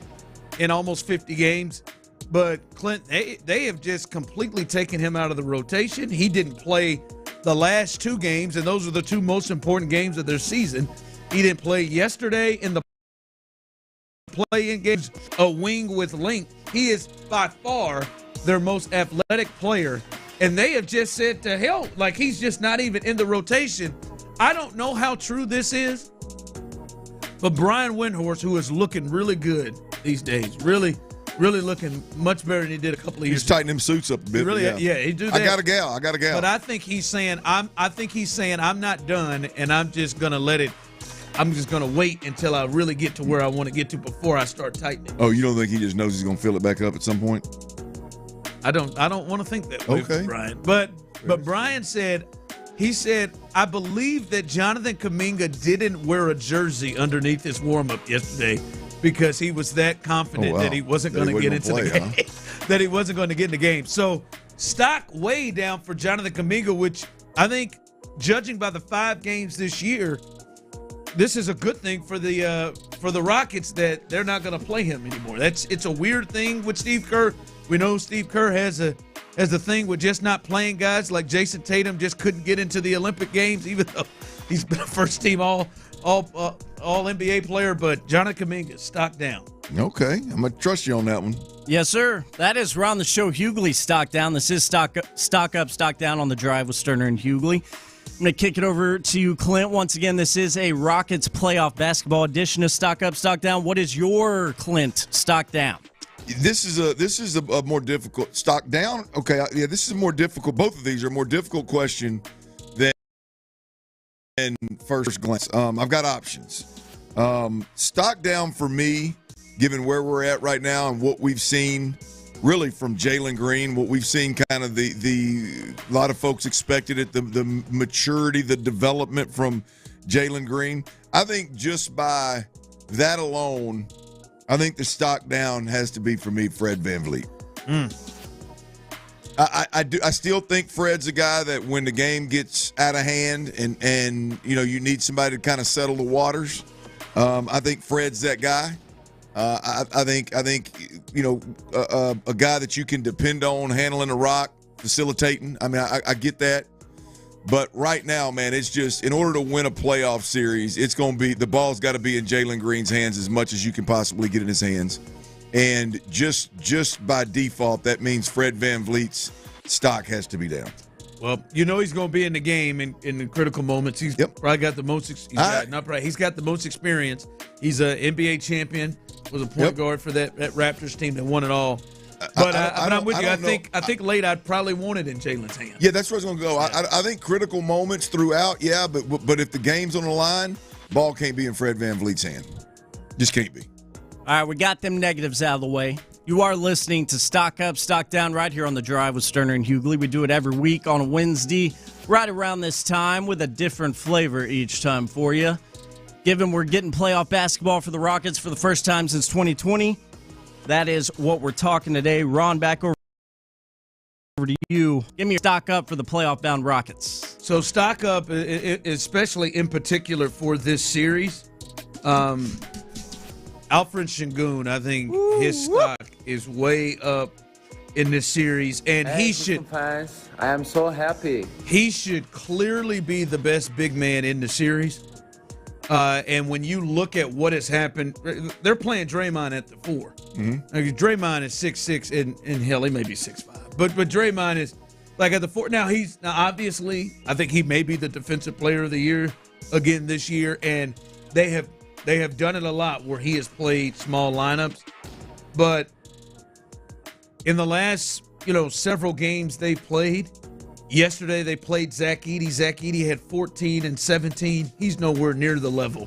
in almost 50 games. But Clint, they have just completely taken him out of the rotation. He didn't play the last two games, and those are the two most important games of their season. He didn't play yesterday in the play-in games, a wing with length. He is by far their most athletic player, and they have just said to hell, like he's just not even in the rotation. I don't know how true this is, but Brian Windhorst, who is looking really good these days, really looking much better than he did a couple of years ago. He's tightening them suits up a bit. He do that. I got a gal. But I think he's saying I'm not done, and I'm just gonna let it. I'm just gonna wait until I really get to where I want to get to before I start tightening. Oh, you don't think he just knows he's gonna fill it back up at some point? I don't want to think that way, Brian. But Brian said, I believe that Jonathan Kuminga didn't wear a jersey underneath his warm-up yesterday, because he was that confident that he wasn't going to get into the game. That he wasn't going to get in the game. So stock way down for Jonathan Kuminga, which I think, judging by the 5 games this year, this is a good thing for the Rockets that they're not going to play him anymore. It's a weird thing with Steve Kerr. We know Steve Kerr has a thing with just not playing guys like Jason Tatum. Just couldn't get into the Olympic Games, even though he's been a first-team all NBA player, but Jonathan Kuminga, stock down. Okay, I'm going to trust you on that one. Yes, sir. That is around the show Hughley stock down. This is stock up, stock down on The Drive with Stoerner and Hughley. I'm going to kick it over to you, Clint. Once again, this is a Rockets playoff basketball edition of Stock Up, Stock Down. What is your, Clint, stock down? This is a more difficult stock down. Okay, yeah, this is a more difficult. Both of these are a more difficult question than first glance. I've got options. Stock down for me, given where we're at right now and what we've seen, really from Jalen Green, what we've seen, kind of the a lot of folks expected it, the maturity, the development from Jalen Green. I think just by that alone, I think the stock down has to be for me Fred VanVleet. I still think Fred's a guy that when the game gets out of hand and you need somebody to kind of settle the waters, I think Fred's that guy. I think a guy that you can depend on handling the rock, facilitating. I mean, I get that. But right now, man, it's just in order to win a playoff series, it's going to be the ball's got to be in Jalen Green's hands as much as you can possibly get in his hands. And just by default, that means Fred VanVleet's stock has to be down. Well, he's going to be in the game in the critical moments. He's probably got the most. He's got the most experience. He's an NBA champion. Was a point guard for that Raptors team that won it all. But I'm with you. I think late I'd probably want it in Jalen's hands. Yeah, that's where it's going to go. I think critical moments throughout, but if the game's on the line, ball can't be in Fred VanVleet's hand. Just can't be. All right, we got them negatives out of the way. You are listening to Stock Up, Stock Down right here on The Drive with Stoerner and Hughley. We do it every week on a Wednesday right around this time with a different flavor each time for you. Given we're getting playoff basketball for the Rockets for the first time since 2020, that is what we're talking today. Ron, back over over to you. Give me your stock up for the playoff-bound Rockets. So stock up, especially in particular for this series. Alfred Şengün, I think his stock is way up in this series, and he should. Fans, I am so happy. He should clearly be the best big man in the series. And when you look at what has happened, they're playing Draymond at the 4. Mm-hmm. Draymond is 6'6", and hell, he may be 6'5". But Draymond is like at the 4. Now obviously, I think he may be the defensive player of the year again this year, and they have done it a lot where he has played small lineups. But in the last, several games they played, yesterday they played Zach Edey. Zach Edey had 14 and 17. He's nowhere near the level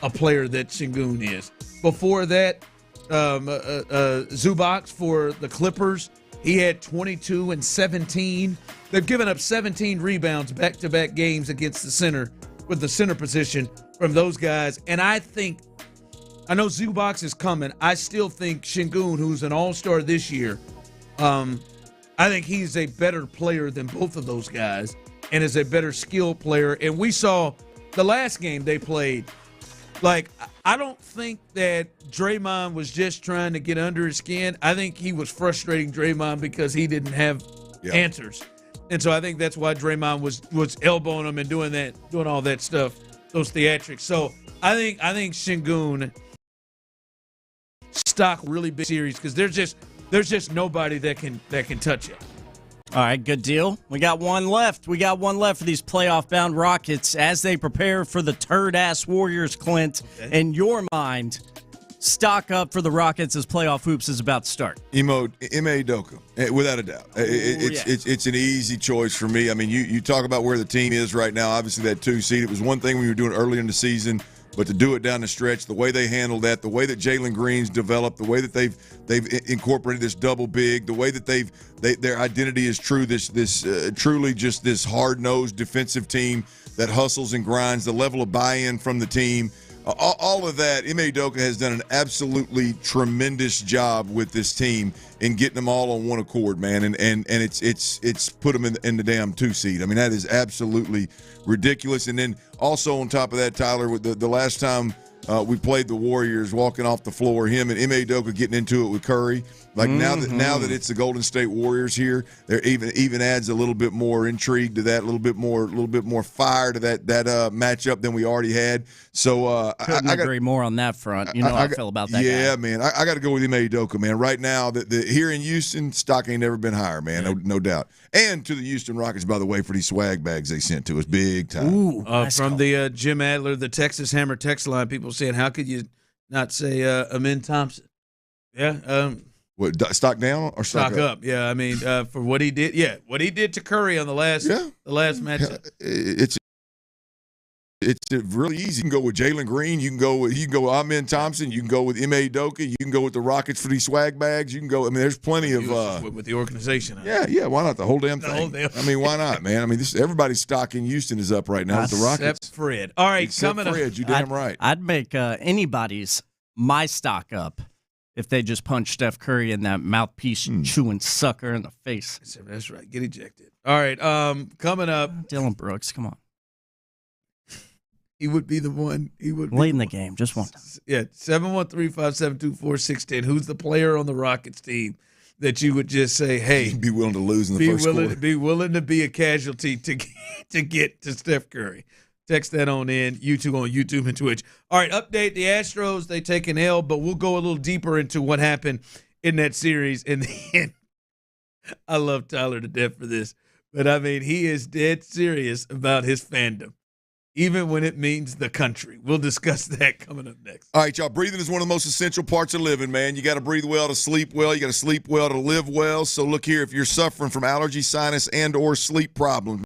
a player that Şengün is. Before that, Zubac for the Clippers, he had 22 and 17. They've given up 17 rebounds back-to-back games against the center with the center position from those guys. And I know Zubac is coming. I still think Şengün, who's an all-star this year, I think he's a better player than both of those guys and is a better skill player. And we saw the last game they played. Like, I don't think that Draymond was just trying to get under his skin. I think he was frustrating Draymond because he didn't have answers. And so I think that's why Draymond was elbowing him and doing all that stuff, those theatrics. So I think Şengün stock really big series because there's just nobody that can touch it. All right, good deal. We got one left. For these playoff-bound Rockets as they prepare for the turd-ass Warriors, Clint. Okay. In your mind, stock up for the Rockets as playoff hoops is about to start. Ime Udoka, without a doubt. It's an easy choice for me. I mean, you talk about where the team is right now. Obviously, that 2 seed. It was one thing when you were doing it earlier in the season. But to do it down the stretch, the way they handled that, the way that Jalen Green's developed, the way that they've incorporated this double big, the way that their identity is true, truly just this hard-nosed defensive team that hustles and grinds, the level of buy-in from the team, all of that. Ime Udoka has done an absolutely tremendous job with this team in getting them all on one accord, man, and it's put them in the damn 2 seed. I mean, that is absolutely ridiculous. And then also on top of that, Tyler, with the last time we played the Warriors, walking off the floor, him and Ime Udoka getting into it with Curry. Like now that it's the Golden State Warriors here, there even adds a little bit more intrigue to that, a little bit more fire to that matchup than we already had. So couldn't agree more on that front. You know how I feel about that. Yeah, guy. Man, I got to go with Ime Udoka, man. Right now, here in Houston, stock ain't never been higher, man. No doubt. And to the Houston Rockets, by the way, for these swag bags they sent to us, big time. Ooh, from the Jim Adler, the Texas Hammer text line, people saying, how could you not say Amin Thompson? Yeah. What, stock down or stock up? Yeah, I mean, for what he did. Yeah, what he did to Curry on the last matchup. It's really easy. You can go with Jalen Green. You can go with Amin Thompson. You can go with Ime Udoka. You can go with the Rockets for these swag bags. You can go. I mean, there's plenty of with the organization. Yeah. Why not the whole damn thing? I mean, why not, man? I mean, everybody's stock in Houston is up right now with the Rockets. Except Fred. All right, except coming Fred, up. you damn right. I'd make anybody's my stock up if they just punch Steph Curry in that mouthpiece chewing sucker in the face. That's right. Get ejected. All right. Coming up, Dylan Brooks. Come on. He would be the one. He would late in the game, just one time. Yeah, 713-572-4610. Who's the player on the Rockets team that you would just say, hey, be willing to lose in the first quarter? Be willing to be a casualty to get to Steph Curry. Text that on in. YouTube on YouTube and Twitch. All right, update the Astros. They take an L, but we'll go a little deeper into what happened in that series. And then I love Tyler to death for this, but I mean, he is dead serious about his fandom, even when it means the country. We'll discuss that coming up next. All right, y'all. Breathing is one of the most essential parts of living, man. You got to breathe well to sleep well. You got to sleep well to live well. So look here, if you're suffering from allergy, sinus, and or sleep problems,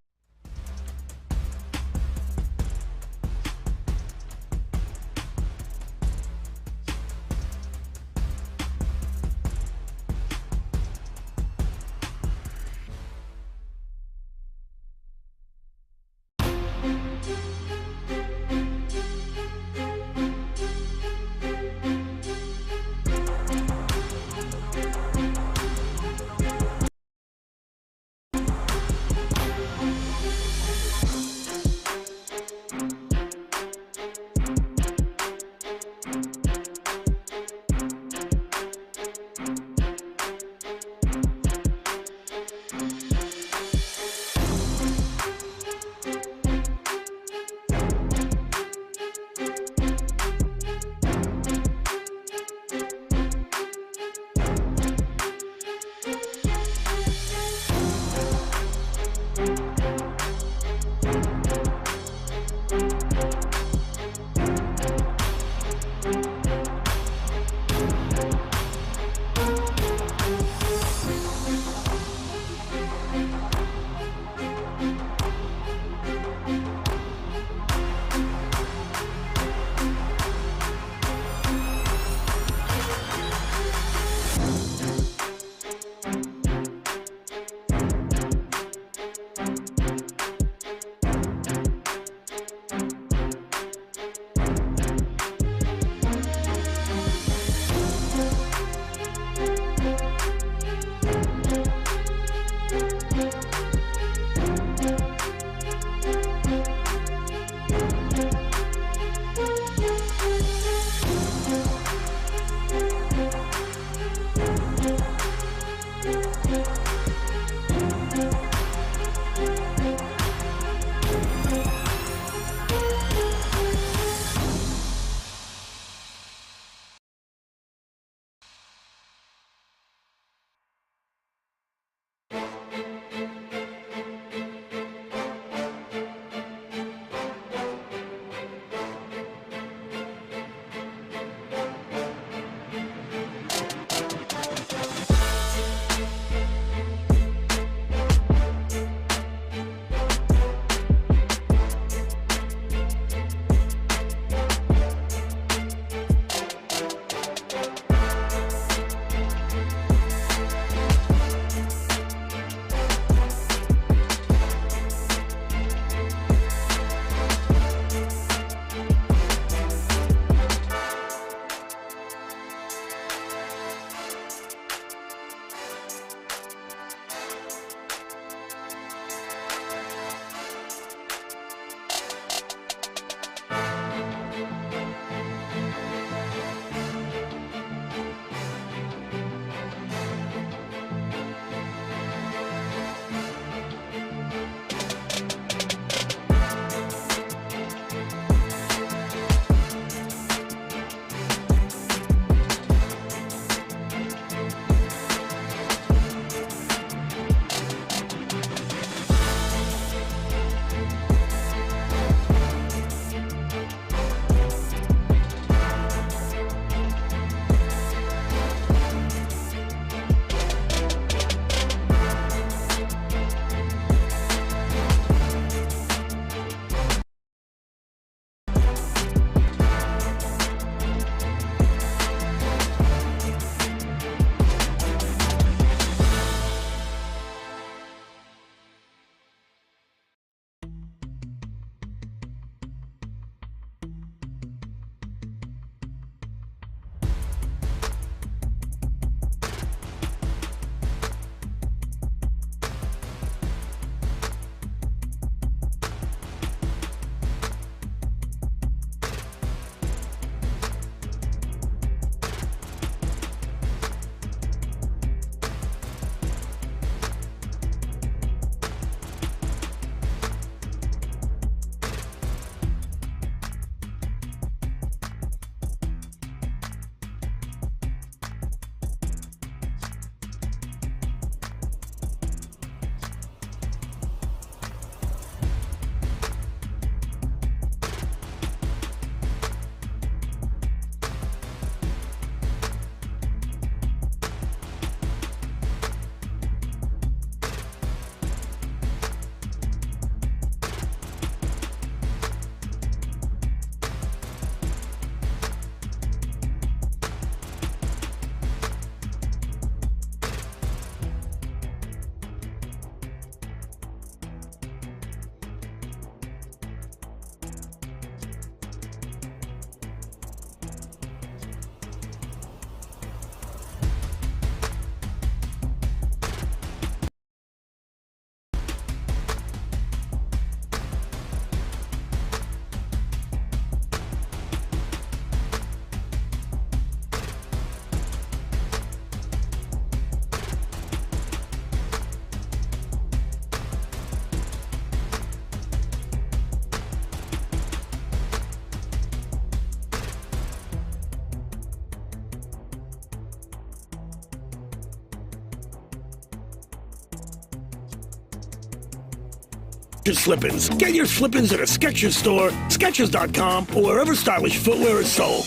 Slip-ins. Get your slip-ins at a Skechers store, Skechers.com, or wherever stylish footwear is sold.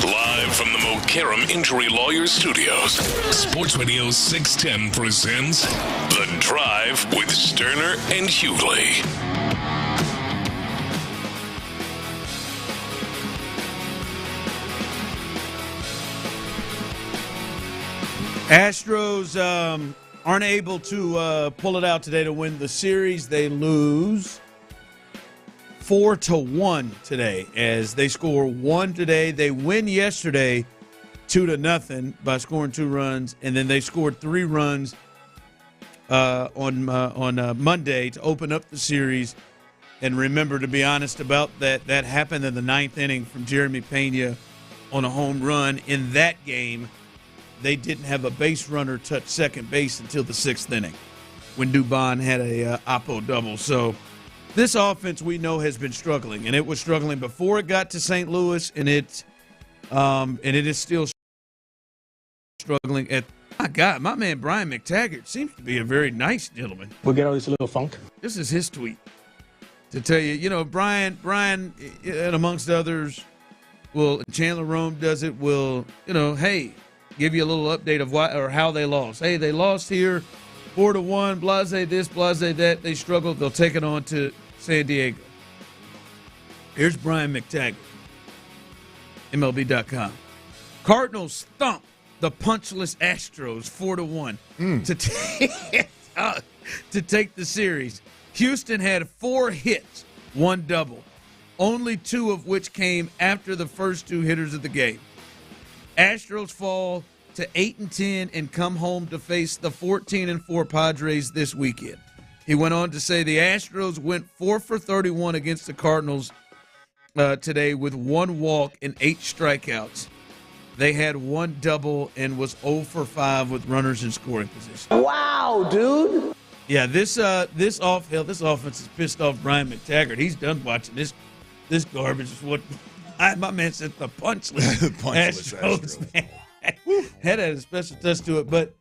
Live from the Mokaram Injury Lawyers Studios, Sports Radio 610 presents The Drive with Stoerner and Hughley. Astros aren't able to pull it out today to win the series. They lose 4-1 today as they score 1 today. They win yesterday 2-0 by scoring 2 runs, and then they scored 3 runs on Monday to open up the series. And remember, to be honest about that happened in the 9th inning from Jeremy Pena on a home run. In that game, they didn't have a base runner touch second base until the 6th inning when Dubon had a oppo double. So this offense we know has been struggling, and it was struggling before it got to St. Louis, and it is still struggling. My God, my man Brian McTaggart seems to be a very nice gentleman. We'll get all this little funk. This is his tweet to tell you, Brian, and amongst others, Chandler Rome does it. Hey, give you a little update of why or how they lost. Hey, they lost here 4-1, blase this, blase that. They struggled. They'll take it on to San Diego. Here's Brian McTaggart, MLB.com. Cardinals thump the punchless Astros 4-1 to take the series. Houston had 4 hits, 1 double, only 2 of which came after the first 2 hitters of the game. Astros fall to 8-10 and come home to face the 14-4 Padres this weekend. He went on to say the Astros went 4 for 31 against the Cardinals today with 1 walk and 8 strikeouts. They had 1 double and was 0 for 5 with runners in scoring position. Wow, dude. Yeah, this offense has pissed off Brian McTaggart. He's done watching this garbage. Is what my man said, the punchless Astros, man. Had a special touch to it. But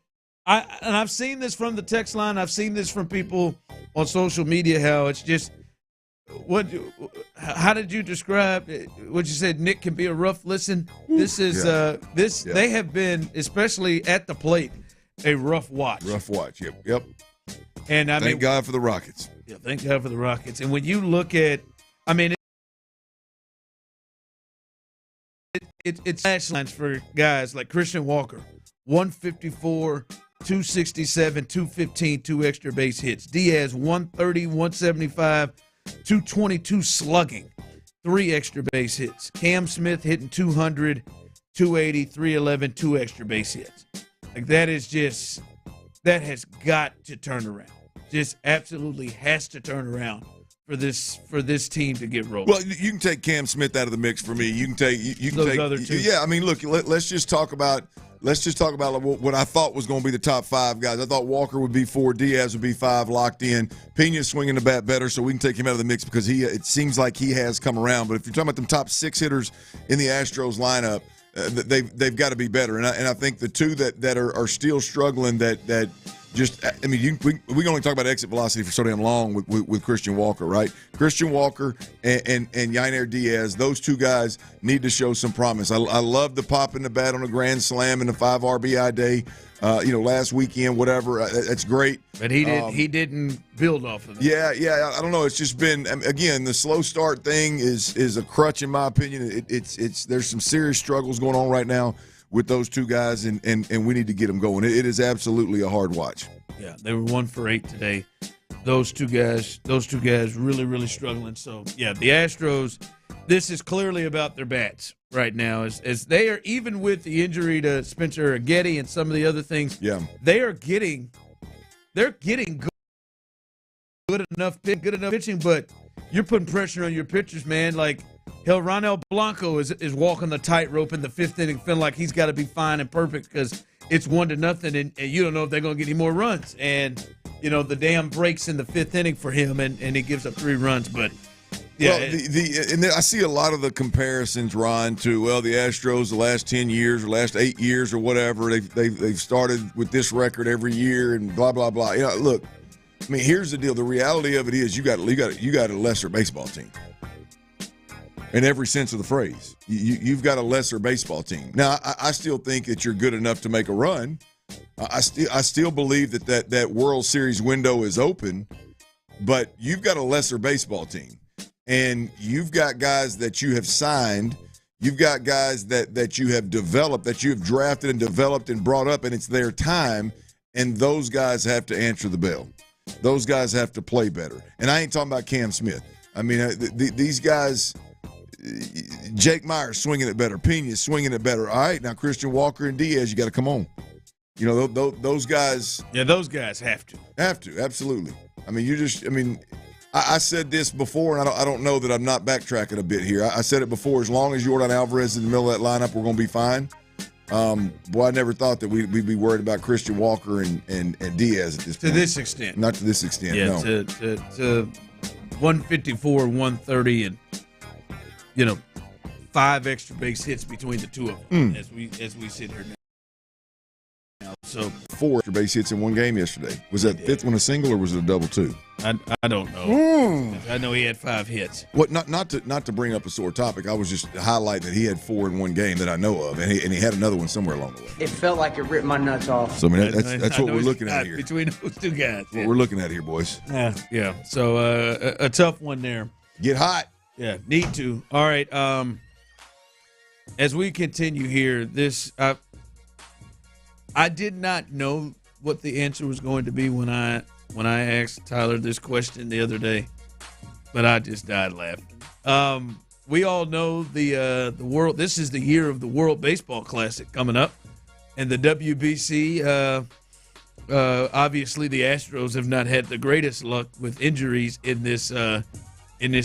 I've seen this from the text line. I've seen this from people on social media, how it's just how did you describe what you said? Nick can be a rough listen. This is they have been, especially at the plate, a rough watch. Yep. And thank God for the Rockets. Yeah, thank God for the Rockets. And when you look at, it's slash lines for guys like Christian Walker, 154, 267, 215, 2 extra base hits. Diaz, 130, 175, 222 slugging, 3 extra base hits. Cam Smith hitting 200, 280, 311, 2 extra base hits. Like that has got to turn around. Just absolutely has to turn around for this team to get rolling. Well, you can take Cam Smith out of the mix for me. You can take those other 2. Yeah, look, let's just talk about what I thought was going to be the top 5 guys. I thought Walker would be 4, Diaz would be 5, locked in. Pena's swinging the bat better, so we can take him out of the mix because it seems like he has come around. But if you're talking about the top 6 hitters in the Astros lineup, they've got to be better. And I think the 2 that are still struggling that just, we can only talk about exit velocity for so damn long with Christian Walker, right? Christian Walker and Yainer Diaz, those 2 guys need to show some promise. I love the pop in the bat on a grand slam and the 5 RBI day, last weekend, whatever. It's great. But he didn't build off of that. Yeah. I don't know. It's just been, again, the slow start thing is a crutch in my opinion. There's some serious struggles going on right now with those 2 guys, and we need to get them going. It is absolutely a hard watch. Yeah, they were 1 for 8 today. Those two guys really, really struggling. So, yeah, the Astros, this is clearly about their bats right now. As they are, even with the injury to Spencer Getty and some of the other things, they're getting good enough pitching, but you're putting pressure on your pitchers, man. Like, hell, Ronel Blanco is walking the tightrope in the 5th inning, feeling like he's got to be fine and perfect because it's 1-0, and you don't know if they're going to get any more runs. And, the dam breaks in the 5th inning for him, and he gives up 3 runs. But, yeah. Well, I see a lot of the comparisons, Ron, to, the Astros the last 10 years or last 8 years or whatever. They've started with this record every year and blah, blah, blah. Look, I mean, here's the deal. The reality of it is you got a lesser baseball team. In every sense of the phrase. You've got a lesser baseball team. Now, I still think that you're good enough to make a run. I still believe that World Series window is open, but you've got a lesser baseball team. And you've got guys that you have signed. You've got guys that you have developed, that you have drafted and developed and brought up, and it's their time, and those guys have to answer the bell. Those guys have to play better. And I ain't talking about Cam Smith. I mean, these guys – Jake Myers swinging it better. Pena's swinging it better. All right, now Christian Walker and Diaz, you got to come on. You know, those guys. Yeah, those guys have to. Have to, absolutely. I mean, I said this before, and I don't know that I'm not backtracking a bit here. I said it before. As long as Jordan Alvarez is in the middle of that lineup, we're going to be fine. Boy, I never thought that we'd be worried about Christian Walker and Diaz at this point. To this extent. Not to this extent, yeah, no. To 154, 130, and, 5 extra base hits between the two of them as we sit here now. So 4 extra base hits in one game yesterday. Was that fifth one a single or was it a double two? I don't know. I know he had 5 hits. What? Not to bring up a sore topic. I was just highlighting that he had 4 in one game that I know of, and he had another one somewhere along the way. It felt like it ripped my nuts off. So I mean that's what we're looking at here. Between those two guys. What we're looking at here, boys. Yeah. So a tough one there. Get hot. Yeah, need to. All right. As we continue here, I did not know what the answer was going to be when I asked Tyler this question the other day, but I just died laughing. We all know the world. This is the year of the World Baseball Classic coming up, and the WBC. Obviously, the Astros have not had the greatest luck with injuries in this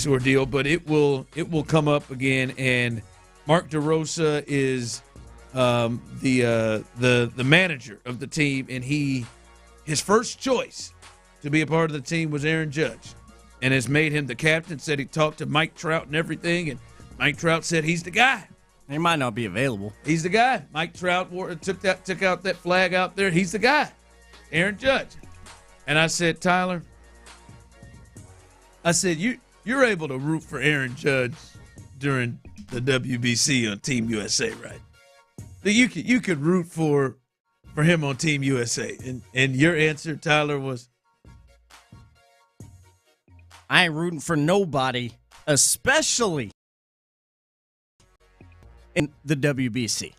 ordeal, but it will come up again. And Mark DeRosa is the manager of the team, and his first choice to be a part of the team was Aaron Judge, and has made him the captain. Said he talked to Mike Trout and everything, and Mike Trout said he's the guy. He might not be available. He's the guy. Mike Trout took out that flag out there. He's the guy, Aaron Judge. And I said, Tyler, you're able to root for Aaron Judge during the WBC on Team USA, right? That you could root for him on Team USA. And your answer, Tyler, was? I ain't rooting for nobody, especially in the WBC.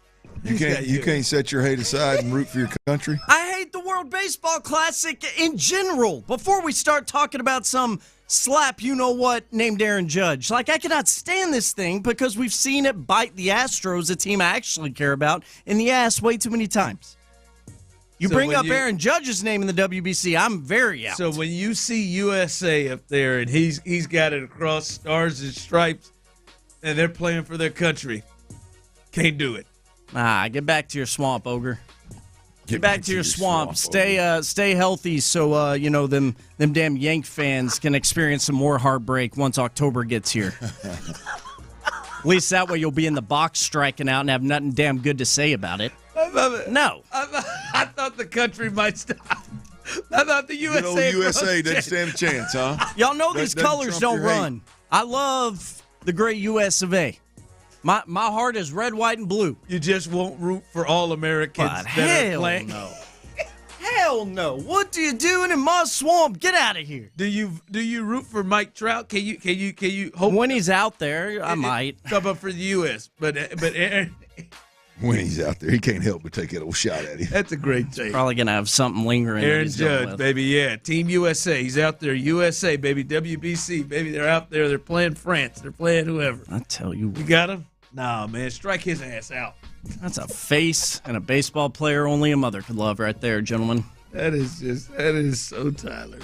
You can't set your hate aside and root for your country? I hate the World Baseball Classic in general. Before we start talking about some slap you-know-what named Aaron Judge. Like, I cannot stand this thing because we've seen it bite the Astros, a team I actually care about, in the ass way too many times. You bring up Aaron Judge's name in the WBC, I'm very out. So when you see USA up there and he's got it across stars and stripes and they're playing for their country, can't do it. Get back to your swamp, Ogre. Get back to your swamp. Stay healthy so them damn Yank fans can experience some more heartbreak once October gets here. At least that way you'll be in the box striking out and have nothing damn good to say about it. No. I thought the country might stop. I thought the USA. Good old USA doesn't stand a chance, huh? Y'all know these colors don't run. I love the great US of A. My heart is red, white, and blue. You just won't root for all Americans that are playing. No. Hell no. What are you doing in my swamp? Get out of here. Do you root for Mike Trout? Can you hope when he's out there? I might. But for the U.S. But Aaron, when he's out there, he can't help but take that old shot at him. That's a great take. Probably gonna have something lingering. Aaron Judge, baby, yeah. Team USA. He's out there. USA, baby. WBC, baby. They're out there. They're playing France. They're playing whoever. I tell you. You got him? Nah, man. Strike his ass out. That's a face and a baseball player only a mother could love right there, gentlemen. That is so Tyler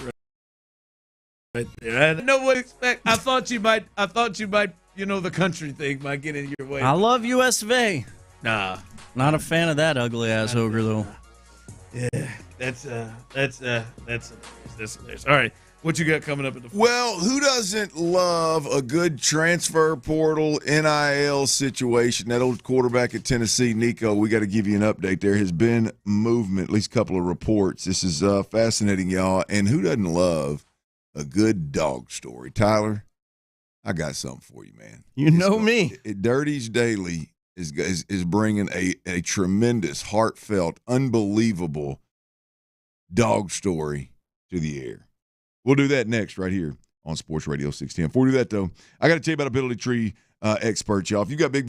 right there. I didn't know what to expect. I thought you might, the country thing might get in your way. I love US of A. Nah. Not a fan of that ugly ass ogre, though. Yeah. That's all right. What you got coming up at the Well, who doesn't love a good transfer portal NIL situation? That old quarterback at Tennessee, Nico, we got to give you an update. There has been movement, at least a couple of reports. This is fascinating, y'all. And who doesn't love a good dog story? Tyler, I got something for you, man. You know me. Dirty's Daily is bringing a tremendous, heartfelt, unbelievable dog story to the air. We'll do that next right here on Sports Radio 610. Before we do that, though, I got to tell you about Ability Tree experts, y'all. If you got big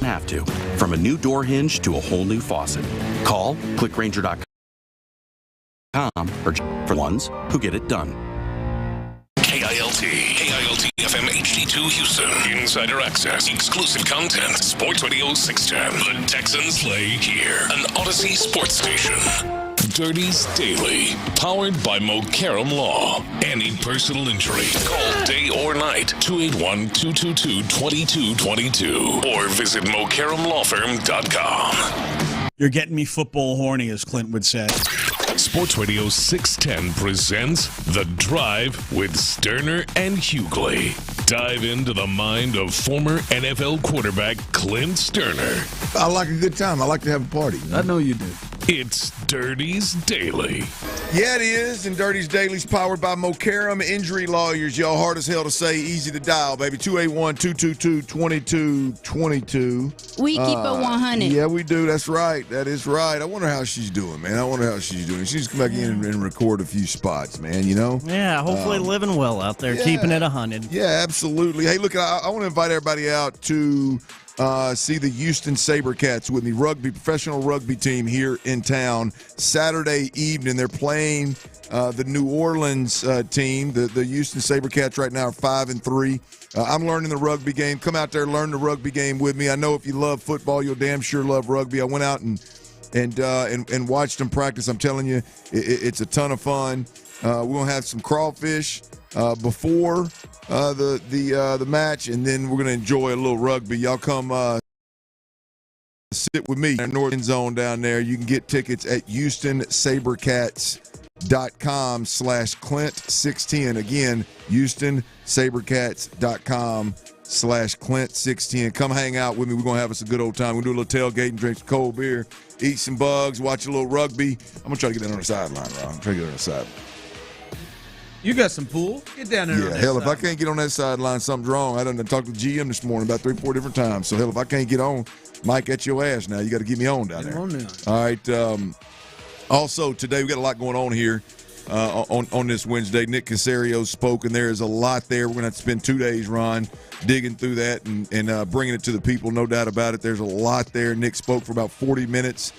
have to. From a new door hinge to a whole new faucet. Call clickgrainger.com or for ones who get it done. KILT FM HD2 Houston. Insider access, exclusive content. Sports Radio 610. The Texans play here. An Odyssey sports station. Dirty's Daily, powered by Mokaram Law. Any personal injury, call day or night, 281-222-2222, or visit MokaramLawFirm.com. You're getting me football horny, as Clint would say. Sports Radio 610 presents The Drive with Stoerner and Hughley. Dive into the mind of former NFL quarterback Clint Stoerner. I like a good time. I like to have a party. I know you do. It's Dirty's Daily. Yeah, it is. And Dirty's Daily's powered by Mokaram Injury Lawyers. Y'all hard as hell to say, easy to dial, baby. 281-222-2222. We keep it 100. Yeah, we do. That's right. That is right. I wonder how she's doing, man. I wonder how she's doing. She's come back in and record a few spots, man, you know? Yeah, hopefully living well out there, keeping it 100. Yeah, absolutely. Hey, look, I want to invite everybody out to see the Houston SaberCats with me, professional rugby team here in town. Saturday evening, they're playing the New Orleans team. The Houston SaberCats right now are 5-3. I'm learning the rugby game. Come out there, learn the rugby game with me. I know if you love football, you'll damn sure love rugby. I went out and watched them practice. I'm telling you, it's a ton of fun. We're gonna have some crawfish before the match, and then we're gonna enjoy a little rugby. Y'all come sit with me in the North End Zone down there. You can get tickets at HoustonSaberCats.com/Clint610. Again, HoustonSaberCats.com/Clint610. Come hang out with me. We're gonna have us a good old time. We're gonna do a little tailgate and drink some cold beer, eat some bugs, watch a little rugby. I'm gonna try to get that on the sideline, Ron. I'm trying to get it on the sideline. You got some pool? Get down there. Yeah, hell, if I can't get on that sideline, something's wrong. I done talked to the GM this morning about 3-4 different times. So, hell, if I can't get on, Mike, at your ass now. You got to get me on down there. All right. Also, today we got a lot going on here on this Wednesday. Nick Cacerio spoke, and there is a lot there. We're going to have to spend 2 days, Ron, digging through that and bringing it to the people, no doubt about it. There's a lot there. Nick spoke for about 40 minutes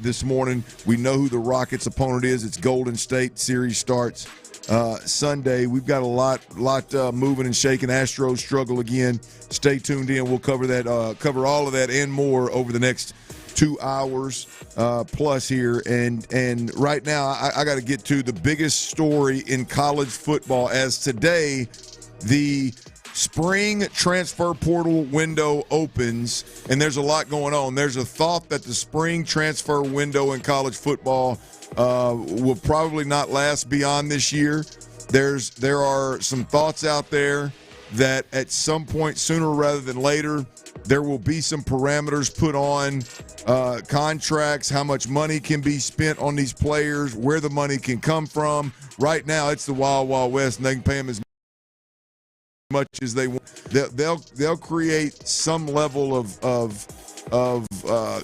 this morning. We know who the Rockets' opponent is. It's Golden State. Series starts Sunday. We've got a lot moving and shaking. Astros struggle again. Stay tuned in. We'll cover that, cover all of that and more over the next 2 hours plus here. And right now, I got to get to the biggest story in college football. As today, the spring transfer portal window opens, and there's a lot going on. There's a thought that the spring transfer window in college football will probably not last beyond this year. There are some thoughts out there that at some point, sooner rather than later, there will be some parameters put on contracts, how much money can be spent on these players, where the money can come from. Right now, it's the Wild Wild West, and they can pay them as much as they want. They'll create some level of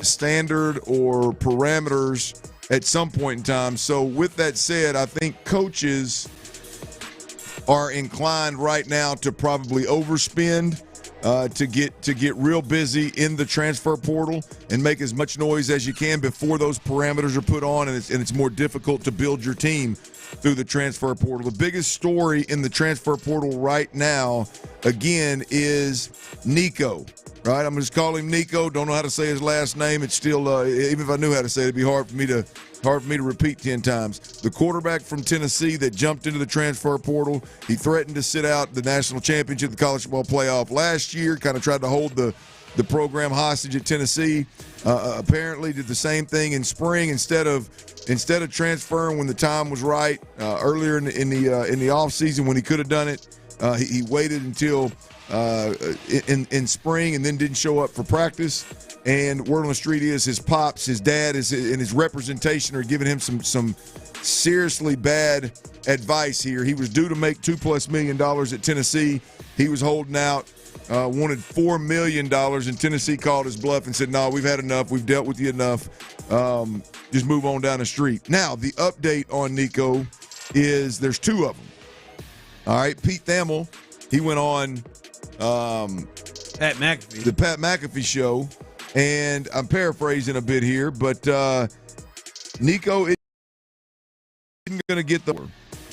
standard or parameters at some point in time. So with that said, I think coaches are inclined right now to probably overspend to get real busy in the transfer portal and make as much noise as you can before those parameters are put on, and it's more difficult to build your team through the transfer portal. The biggest story in the transfer portal right now, again, is Nico. Right, I'm just calling him Nico. Don't know how to say his last name. It's still, even if I knew how to say it, it'd be hard for me to repeat 10 times. The quarterback from Tennessee that jumped into the transfer portal. He threatened to sit out the national championship, the college football playoff last year. Kind of tried to hold the program hostage at Tennessee. Apparently, did the same thing in spring. Instead of transferring when the time was right earlier in the off season when he could have done it, he waited until in spring and then didn't show up for practice. And word on the street is his pops, his dad, and his representation are giving him some seriously bad advice here. He was due to make $2+ million at Tennessee. He was holding out, wanted $4 million, and Tennessee called his bluff and said, "No, we've had enough. We've dealt with you enough. Just move on down the street." Now, the update on Nico is there's two of them. All right, Pete Thamel, he went on Pat McAfee. The Pat McAfee show. And I'm paraphrasing a bit here, but Nico isn't going to get the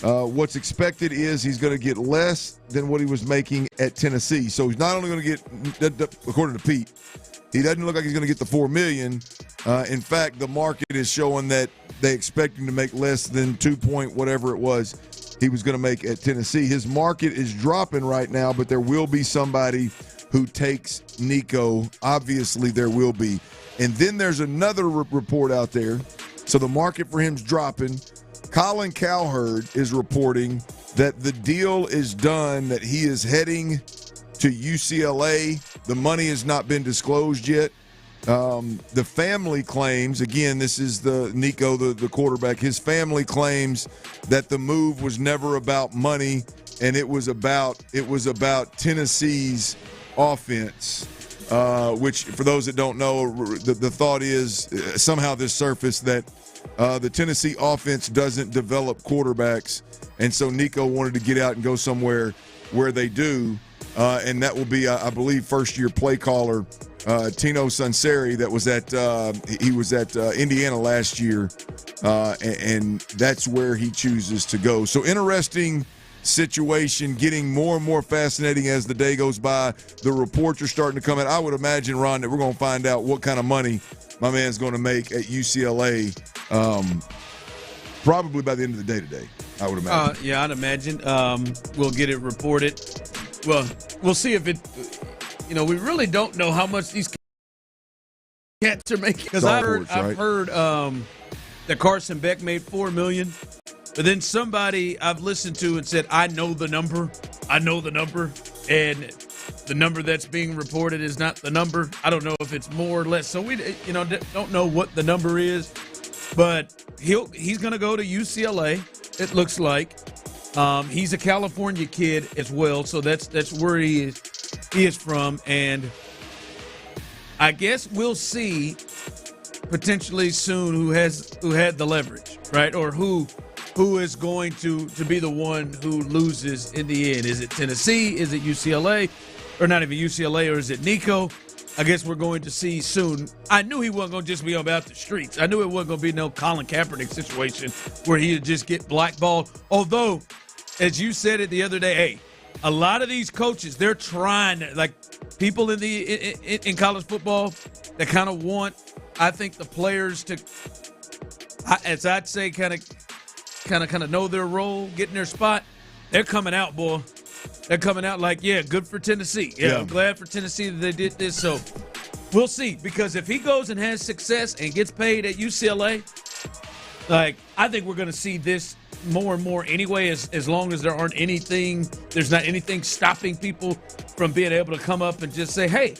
what's expected is he's going to get less than what he was making at Tennessee. So he's not only going to get, according to Pete, he doesn't look like he's going to get the $4 million. In fact, the market is showing that they expect him to make less than 2 point whatever it was he was going to make at Tennessee. His market is dropping right now, but there will be somebody who takes Nico. Obviously, there will be. And then there's another report out there. So the market for him's dropping. Colin Cowherd is reporting that the deal is done, that he is heading to UCLA. The money has not been disclosed yet. The family claims, again, this is the Nico, the quarterback, his family claims that the move was never about money, and it was about Tennessee's offense, which for those that don't know, the thought is somehow this surfaced that the Tennessee offense doesn't develop quarterbacks, and so Nico wanted to get out and go somewhere where they do, and that will be, I believe, first-year play caller Tino Sunseri that was at Indiana last year, and that's where he chooses to go. So interesting situation, getting more and more fascinating as the day goes by. The reports are starting to come in. I would imagine, Ron, that we're going to find out what kind of money my man's going to make at UCLA probably by the end of the day today, I would imagine. Yeah, I'd imagine. We'll get it reported. Well, we'll see if it – we really don't know how much these cats are making. Because I've heard that Carson Beck made $4 million. But then somebody I've listened to and said, I know the number, and the number that's being reported is not the number. I don't know if it's more or less. So we don't know what the number is, but he's going to go to UCLA, it looks like. He's a California kid as well, so that's where he is from, and I guess we'll see potentially soon who had the leverage, right? Or who is going to be the one who loses in the end. Is it Tennessee? Is it UCLA? Or not even UCLA, or is it Nico? I guess we're going to see soon. I knew he wasn't going to just be about the streets. I knew it wasn't going to be no Colin Kaepernick situation where he would just get blackballed. Although, as you said it the other day, hey, a lot of these coaches, they're trying, like people in college football that kind of want, I think, the players to, as I'd say, kind of know their role, get in their spot. They're coming out, boy. They're coming out like, yeah, good for Tennessee. Yeah, I'm glad for Tennessee that they did this. So we'll see, because if he goes and has success and gets paid at UCLA, like, I think we're going to see this more and more anyway, as long as there's not anything stopping people from being able to come up and just say, hey,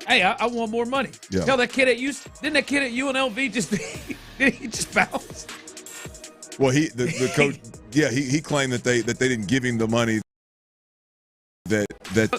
I want more money. Yeah. Hell, that kid at didn't that kid at UNLV just bounce? Well, the coach, yeah, he claimed that they didn't give him the money that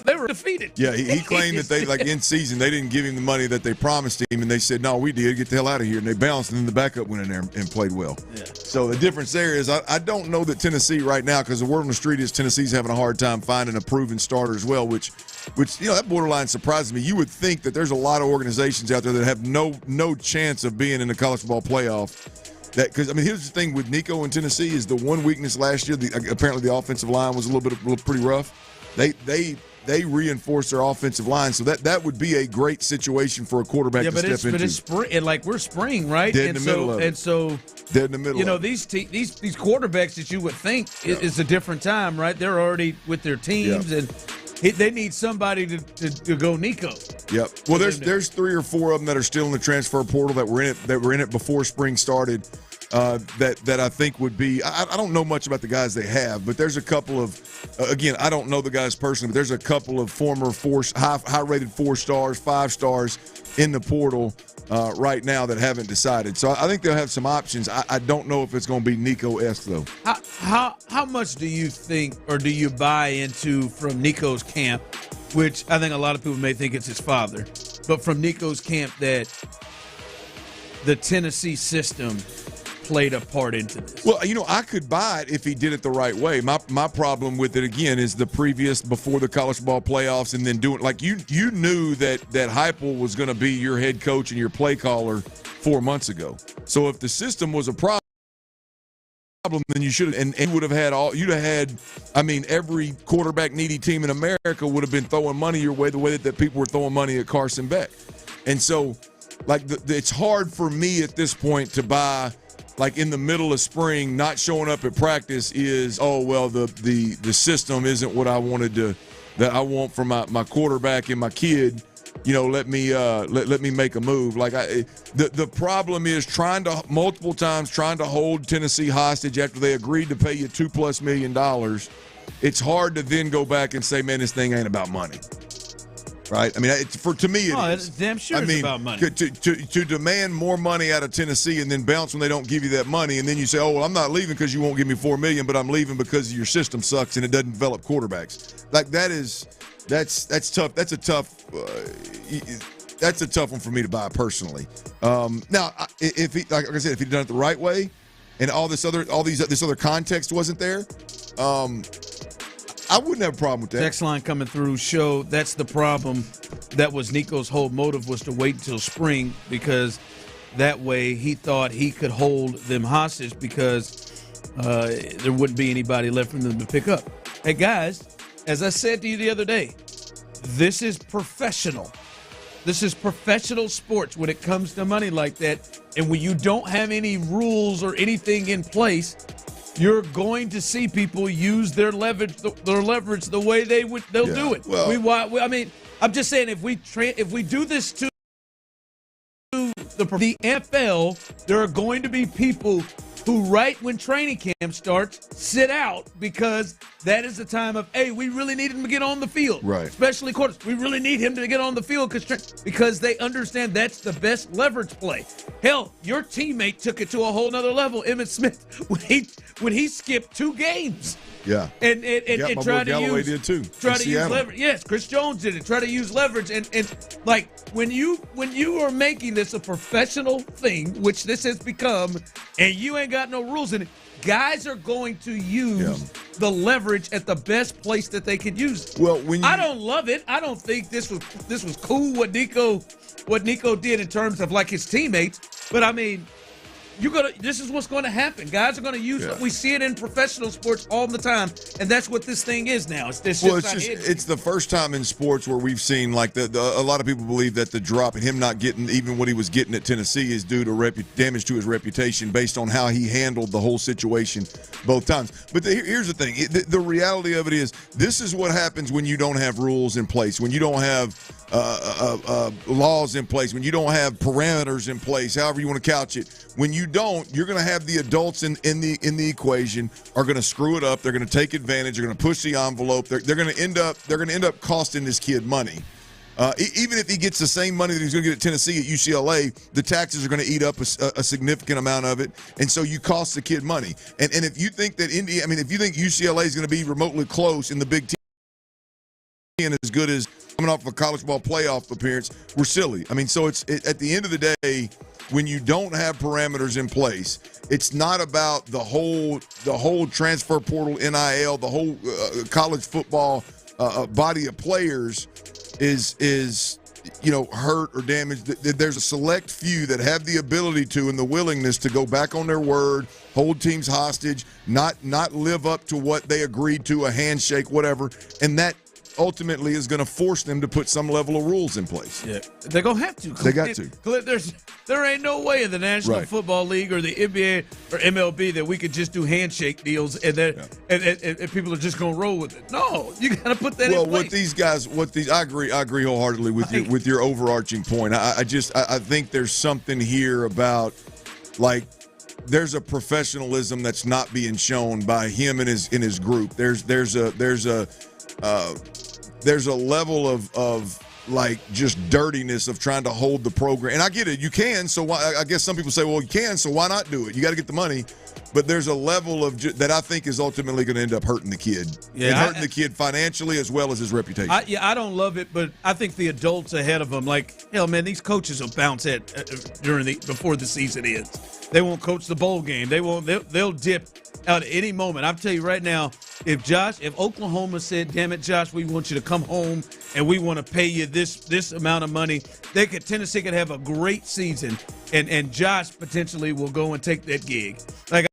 they were defeated. Yeah, he claimed that they, like, in season, they didn't give him the money that they promised him, and they said, no, we did. Get the hell out of here. And they bounced, and then the backup went in there and played well. Yeah. So the difference there is I don't know that Tennessee right now, because the word on the street is Tennessee's having a hard time finding a proven starter as well, which that borderline surprises me. You would think that there's a lot of organizations out there that have no chance of being in the college football playoff. Because, I mean, here's the thing with Nico and Tennessee is the one weakness last year, apparently the offensive line was a little pretty rough. They reinforced their offensive line, so that would be a great situation for a quarterback to step into. But it's spring, like we're spring, right? Dead in the middle of it. And so dead in the middle. These quarterbacks that you would think is a different time, right? They're already with their teams, and they need somebody to go Nico. Yep. Well, there's 3 or 4 of them that are still in the transfer portal that were in it before spring started. That I think would be, I don't know much about the guys they have, but there's a couple of, again, I don't know the guys personally, but there's a couple of former high-rated 4 stars, 5 stars in the portal right now that haven't decided. So I think they'll have some options. I don't know if it's going to be Nico-esque, though. How much do you think, or do you buy into from Nico's camp, which I think a lot of people may think it's his father, but from Nico's camp that the Tennessee system played a part into this. Well, I could buy it if he did it the right way. My problem with it, again, is the previous, before the college ball playoffs, and then doing, like, you knew that Heupel was going to be your head coach and your play caller 4 months ago. So if the system was a problem, then you should have, and you would have had every quarterback needy team in America would have been throwing money your way, the way that people were throwing money at Carson Beck. And so, like, it's hard for me at this point to buy, like, in the middle of spring, not showing up at practice is, the system isn't what I wanted that I want for my quarterback and my kid. Let me make a move. Like, the problem is multiple times trying to hold Tennessee hostage after they agreed to pay you $2+ million. It's hard to then go back and say, man, this thing ain't about money. Right? I mean, to me, it is. It's damn sure it's about money. To demand more money out of Tennessee and then bounce when they don't give you that money, and then you say, oh, well, I'm not leaving because you won't give me $4 million, but I'm leaving because your system sucks and it doesn't develop quarterbacks. Like, that's tough. That's a tough one for me to buy personally. Now, if he, like I said, if he'd done it the right way, and this other context wasn't there, I wouldn't have a problem with that. Text line coming through show that's the problem. That was Nico's whole motive, was to wait until spring, because that way he thought he could hold them hostage because there wouldn't be anybody left for them to pick up. Hey, guys, as I said to you the other day, this is professional. This is professional sports when it comes to money like that. And when you don't have any rules or anything in place, you're going to see people use their leverage the way they'll do it. Well, I mean, I'm just saying, if we do this to the NFL, there are going to be people who, right when training camp starts, sit out because that is the time of, hey, we really need him to get on the field. Right. Especially quarters. We really need him to get on the field because they understand that's the best leverage play. Hell, your teammate took it to a whole nother level, Emmitt Smith, when he skipped 2 games. Yeah. And tried to use leverage. Yes, Chris Jones did it. Try to use leverage. And like, when you are making this a professional thing, which this has become, and you ain't got no rules in it, guys are going to use the leverage at the best place that they can use it. Well, I don't love it. I don't think this was cool what Nico did in terms of, like, his teammates. But I mean, this is what's going to happen. Guys are going to use it. We see it in professional sports all the time, and that's what this thing is now. It's the first time in sports where we've seen, like, a lot of people believe that the drop and him not getting even what he was getting at Tennessee is due to damage to his reputation based on how he handled the whole situation both times. But here's the thing. The reality of it is, this is what happens when you don't have rules in place, when you don't have laws in place, when you don't have parameters in place, however you want to couch it. When you don't, you're going to have the adults in the equation are going to screw it up. They're going to take advantage. They're going to push the envelope. They're going to end up costing this kid money. Even if he gets the same money that he's going to get at Tennessee at UCLA, the taxes are going to eat up a significant amount of it, and so you cost the kid money. And if you think that if you think UCLA is going to be remotely close in the Big Ten and as good as coming off of a college ball playoff appearance, we're silly. I mean, so it's at the end of the day, when you don't have parameters in place, it's not about the whole transfer portal, NIL, the whole college football body of players is hurt or damaged. There's a select few that have the ability to and the willingness to go back on their word, hold teams hostage, not live up to what they agreed to, a handshake, whatever, and that ultimately is going to force them to put some level of rules in place. Yeah, they're going to have to. They got to. There ain't no way in the National Football League or the NBA or MLB that we could just do handshake deals and people are just going to roll with it. No, you got to put that in place. Well, I agree wholeheartedly with your overarching point. I think there's something here about, like, there's a professionalism that's not being shown by him and his group. There's a level of like just dirtiness of trying to hold the program. And I get it, you can. So why, I guess some people say, well, you can, so why not do it? You got to get the money. But there's a level of that I think is ultimately going to end up hurting the kid. Yeah, and hurting the kid financially as well as his reputation. I don't love it, but I think the adults ahead of them, like, hell, man, these coaches will bounce before the season ends. They won't coach the bowl game. They'll dip out at any moment. I'll tell you right now, if Oklahoma said, damn it, Josh, we want you to come home and we want to pay you this amount of money, Tennessee could have a great season, and Josh potentially will go and take that gig. Like,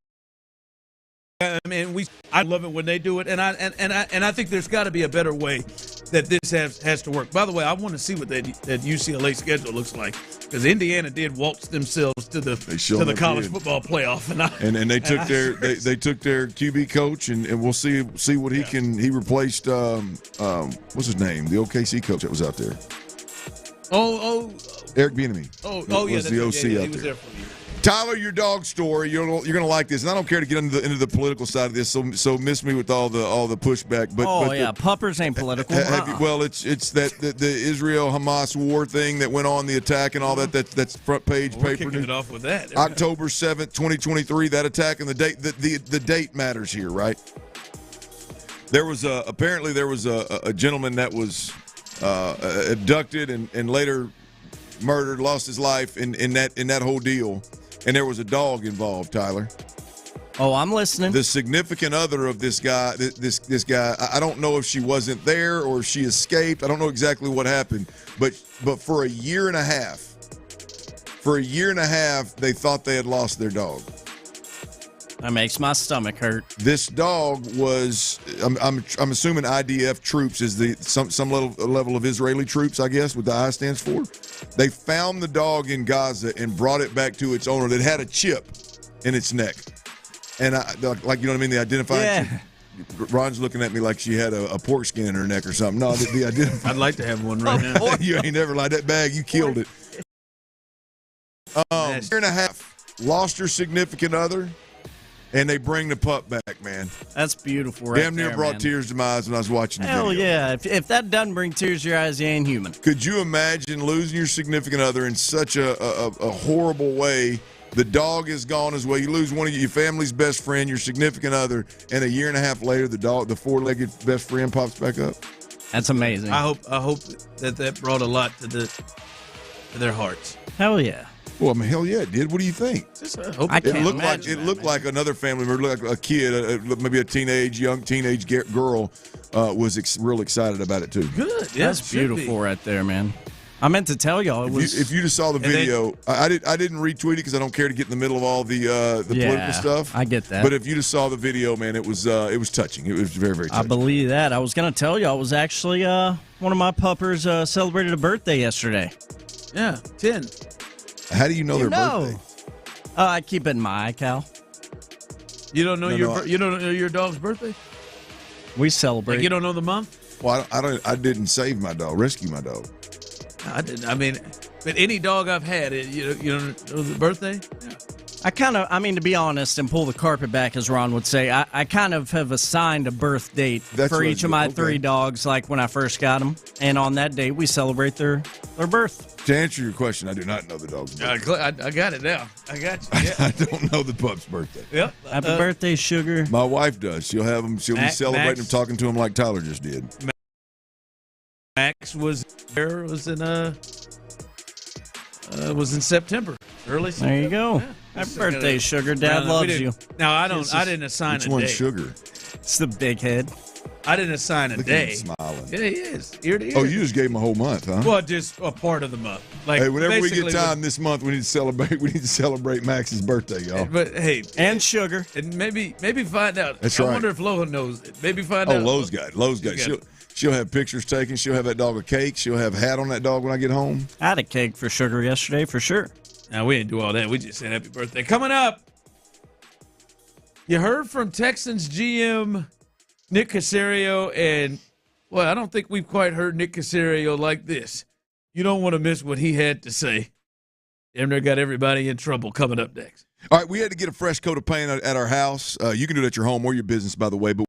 I mean, I love it when they do it, and I think there's got to be a better way that this has to work. By the way, I want to see what that UCLA schedule looks like, because Indiana did waltz themselves to the college football playoff, and they took they took their QB coach, and we'll see what he can. He replaced what's his name, the OKC coach that was out there. Eric Bieniemy. Was the OC out there. Tyler, your dog story. You're going to like this, and I don't care to get into the political side of this. So miss me with all the pushback. But puppers ain't political. It's the Israel Hamas war thing that went on, the attack and all that. That's front page paper. Kicking it off with that. October 7th, 2023. That attack, and the date. The date matters here, right? There was apparently a gentleman that was abducted and later murdered, lost his life in that whole deal. And there was a dog involved, Tyler. Oh, I'm listening. The significant other of this guy, this guy, I don't know if she wasn't there or if she escaped. I don't know exactly what happened. But for a year and a half, they thought they had lost their dog. That makes my stomach hurt. This dog was, I'm assuming IDF troops is some level of Israeli troops, I guess, what the I stands for. They found the dog in Gaza and brought it back to its owner that had a chip in its neck. And you know what I mean? The identifying chip. Ron's looking at me like she had a pork skin in her neck or something. No, the identifying. I'd like to have one right now. You ain't never lied. That bag, you killed it. Year and a half, lost her significant other. And they bring the pup back, man. That's beautiful, right? Damn near brought tears to my eyes when I was watching the video. Hell yeah. If that doesn't bring tears to your eyes, you ain't human. Could you imagine losing your significant other in such a horrible way? The dog is gone as well. You lose one of your family's best friend, your significant other, and a year and a half later, the four-legged best friend pops back up. That's amazing. I hope that brought a lot to their hearts. Hell yeah. Well, I mean, hell yeah, it did. What do you think? It looked like another family member, like a kid, maybe a young teenage girl, was real excited about it too. Good, yeah, that's beautiful right there, man. I meant to tell y'all if you just saw the video, I didn't retweet it because I don't care to get in the middle of all the political stuff. I get that. But if you just saw the video, man, it was touching. It was very, very touching. I believe that. I was gonna tell y'all, I was actually one of my puppers celebrated a birthday yesterday. Yeah, 10. How do you know their birthday? I keep it in my iCal. You don't know you don't know your dog's birthday? We celebrate. Like you don't know the month? Well, I didn't save my dog, rescue my dog. I didn't. I mean, but any dog I've had, you don't know the birthday? Yeah. To be honest, and pull the carpet back, as Ron would say, I kind of have assigned a birth date for each of my three dogs, like when I first got them. And on that date, we celebrate their birth. To answer your question, I do not know the dog's birthday. I got it now. I got you. Yeah. I don't know the pup's birthday. Yep. Happy birthday, Sugar. My wife does. She'll have him. She'll be celebrating him, talking to him like Tyler just did. Max was in September, early September. There you go. Yeah. Happy birthday, Sugar. Dad loves you. Now I didn't assign a date. Which one's Sugar? It's the big head. I didn't assign a day. Smiling. Yeah, he is. Ear to ear. Oh, you just gave him a whole month, huh? Well, just a part of the month. Like, hey, whenever we get time this month, we need to celebrate. We need to celebrate Max's birthday, y'all. But hey, and Sugar, and maybe find out. That's right. I wonder if Lola knows it. Maybe find out. Oh, Lowe's got it. She'll have pictures taken. She'll have that dog a cake. She'll have a hat on that dog when I get home. I had a cake for Sugar yesterday, for sure. Now, we didn't do all that. We just said happy birthday. Coming up, you heard from Texans GM Nick Cacerio, and, well, I don't think we've quite heard Nick Cacerio like this. You don't want to miss what he had to say. Damn near got everybody in trouble. Coming up next. All right, we had to get a fresh coat of paint at our house. You can do it at your home or your business, by the way, but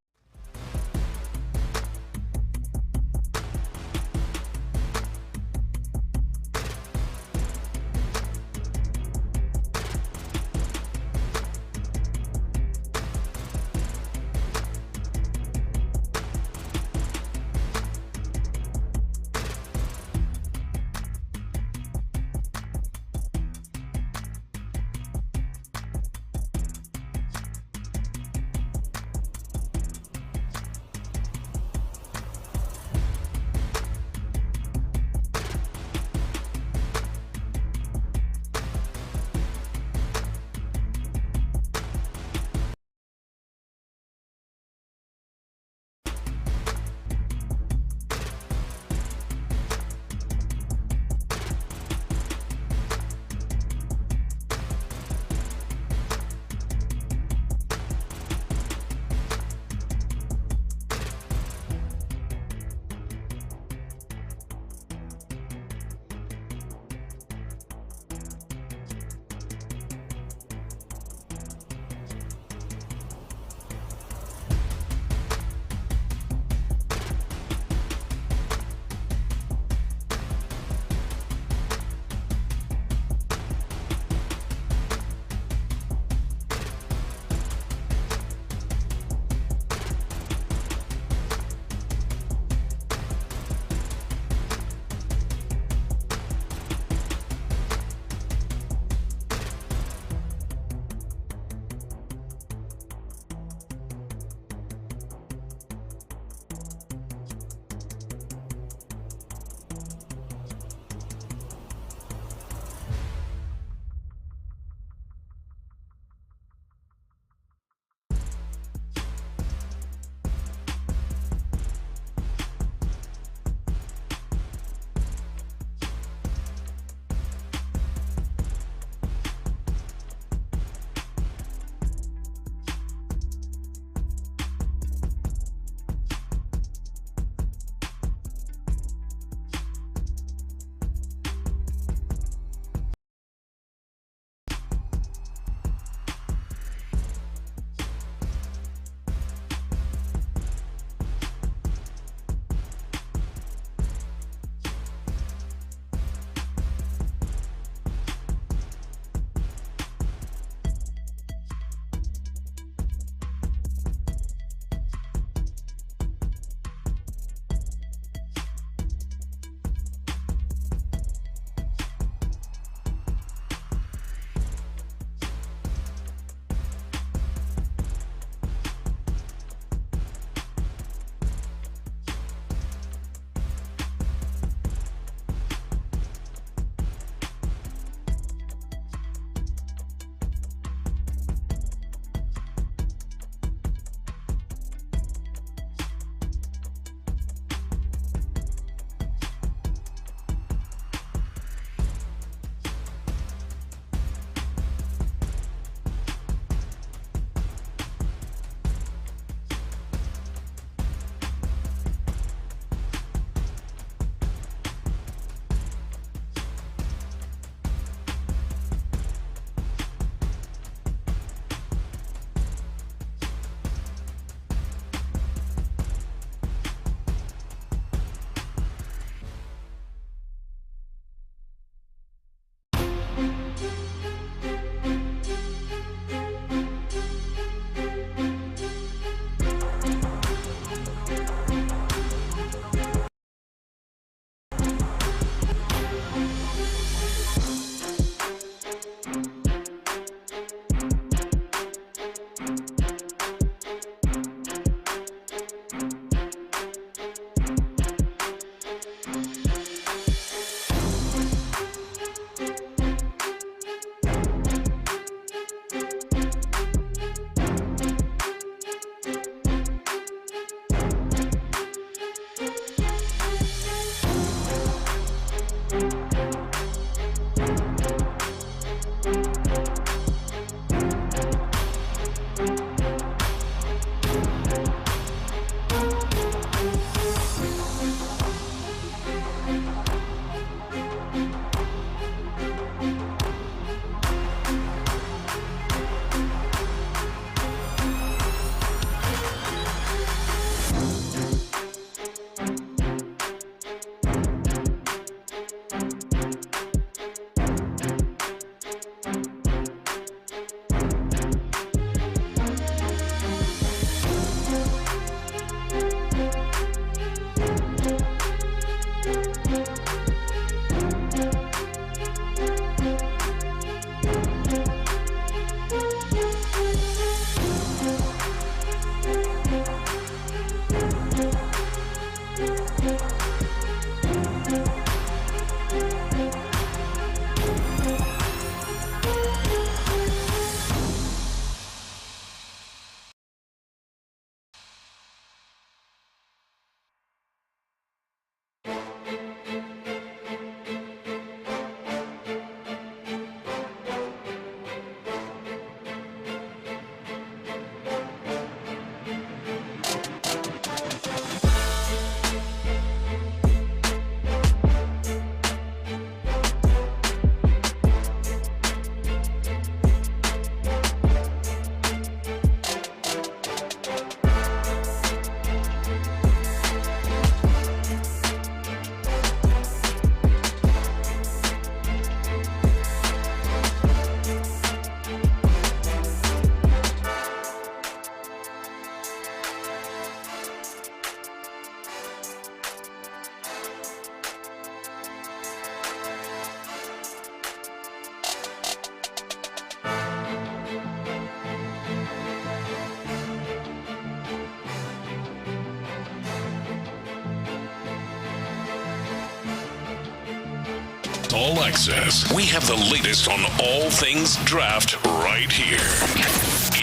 All Access. We have the latest on all things draft right here.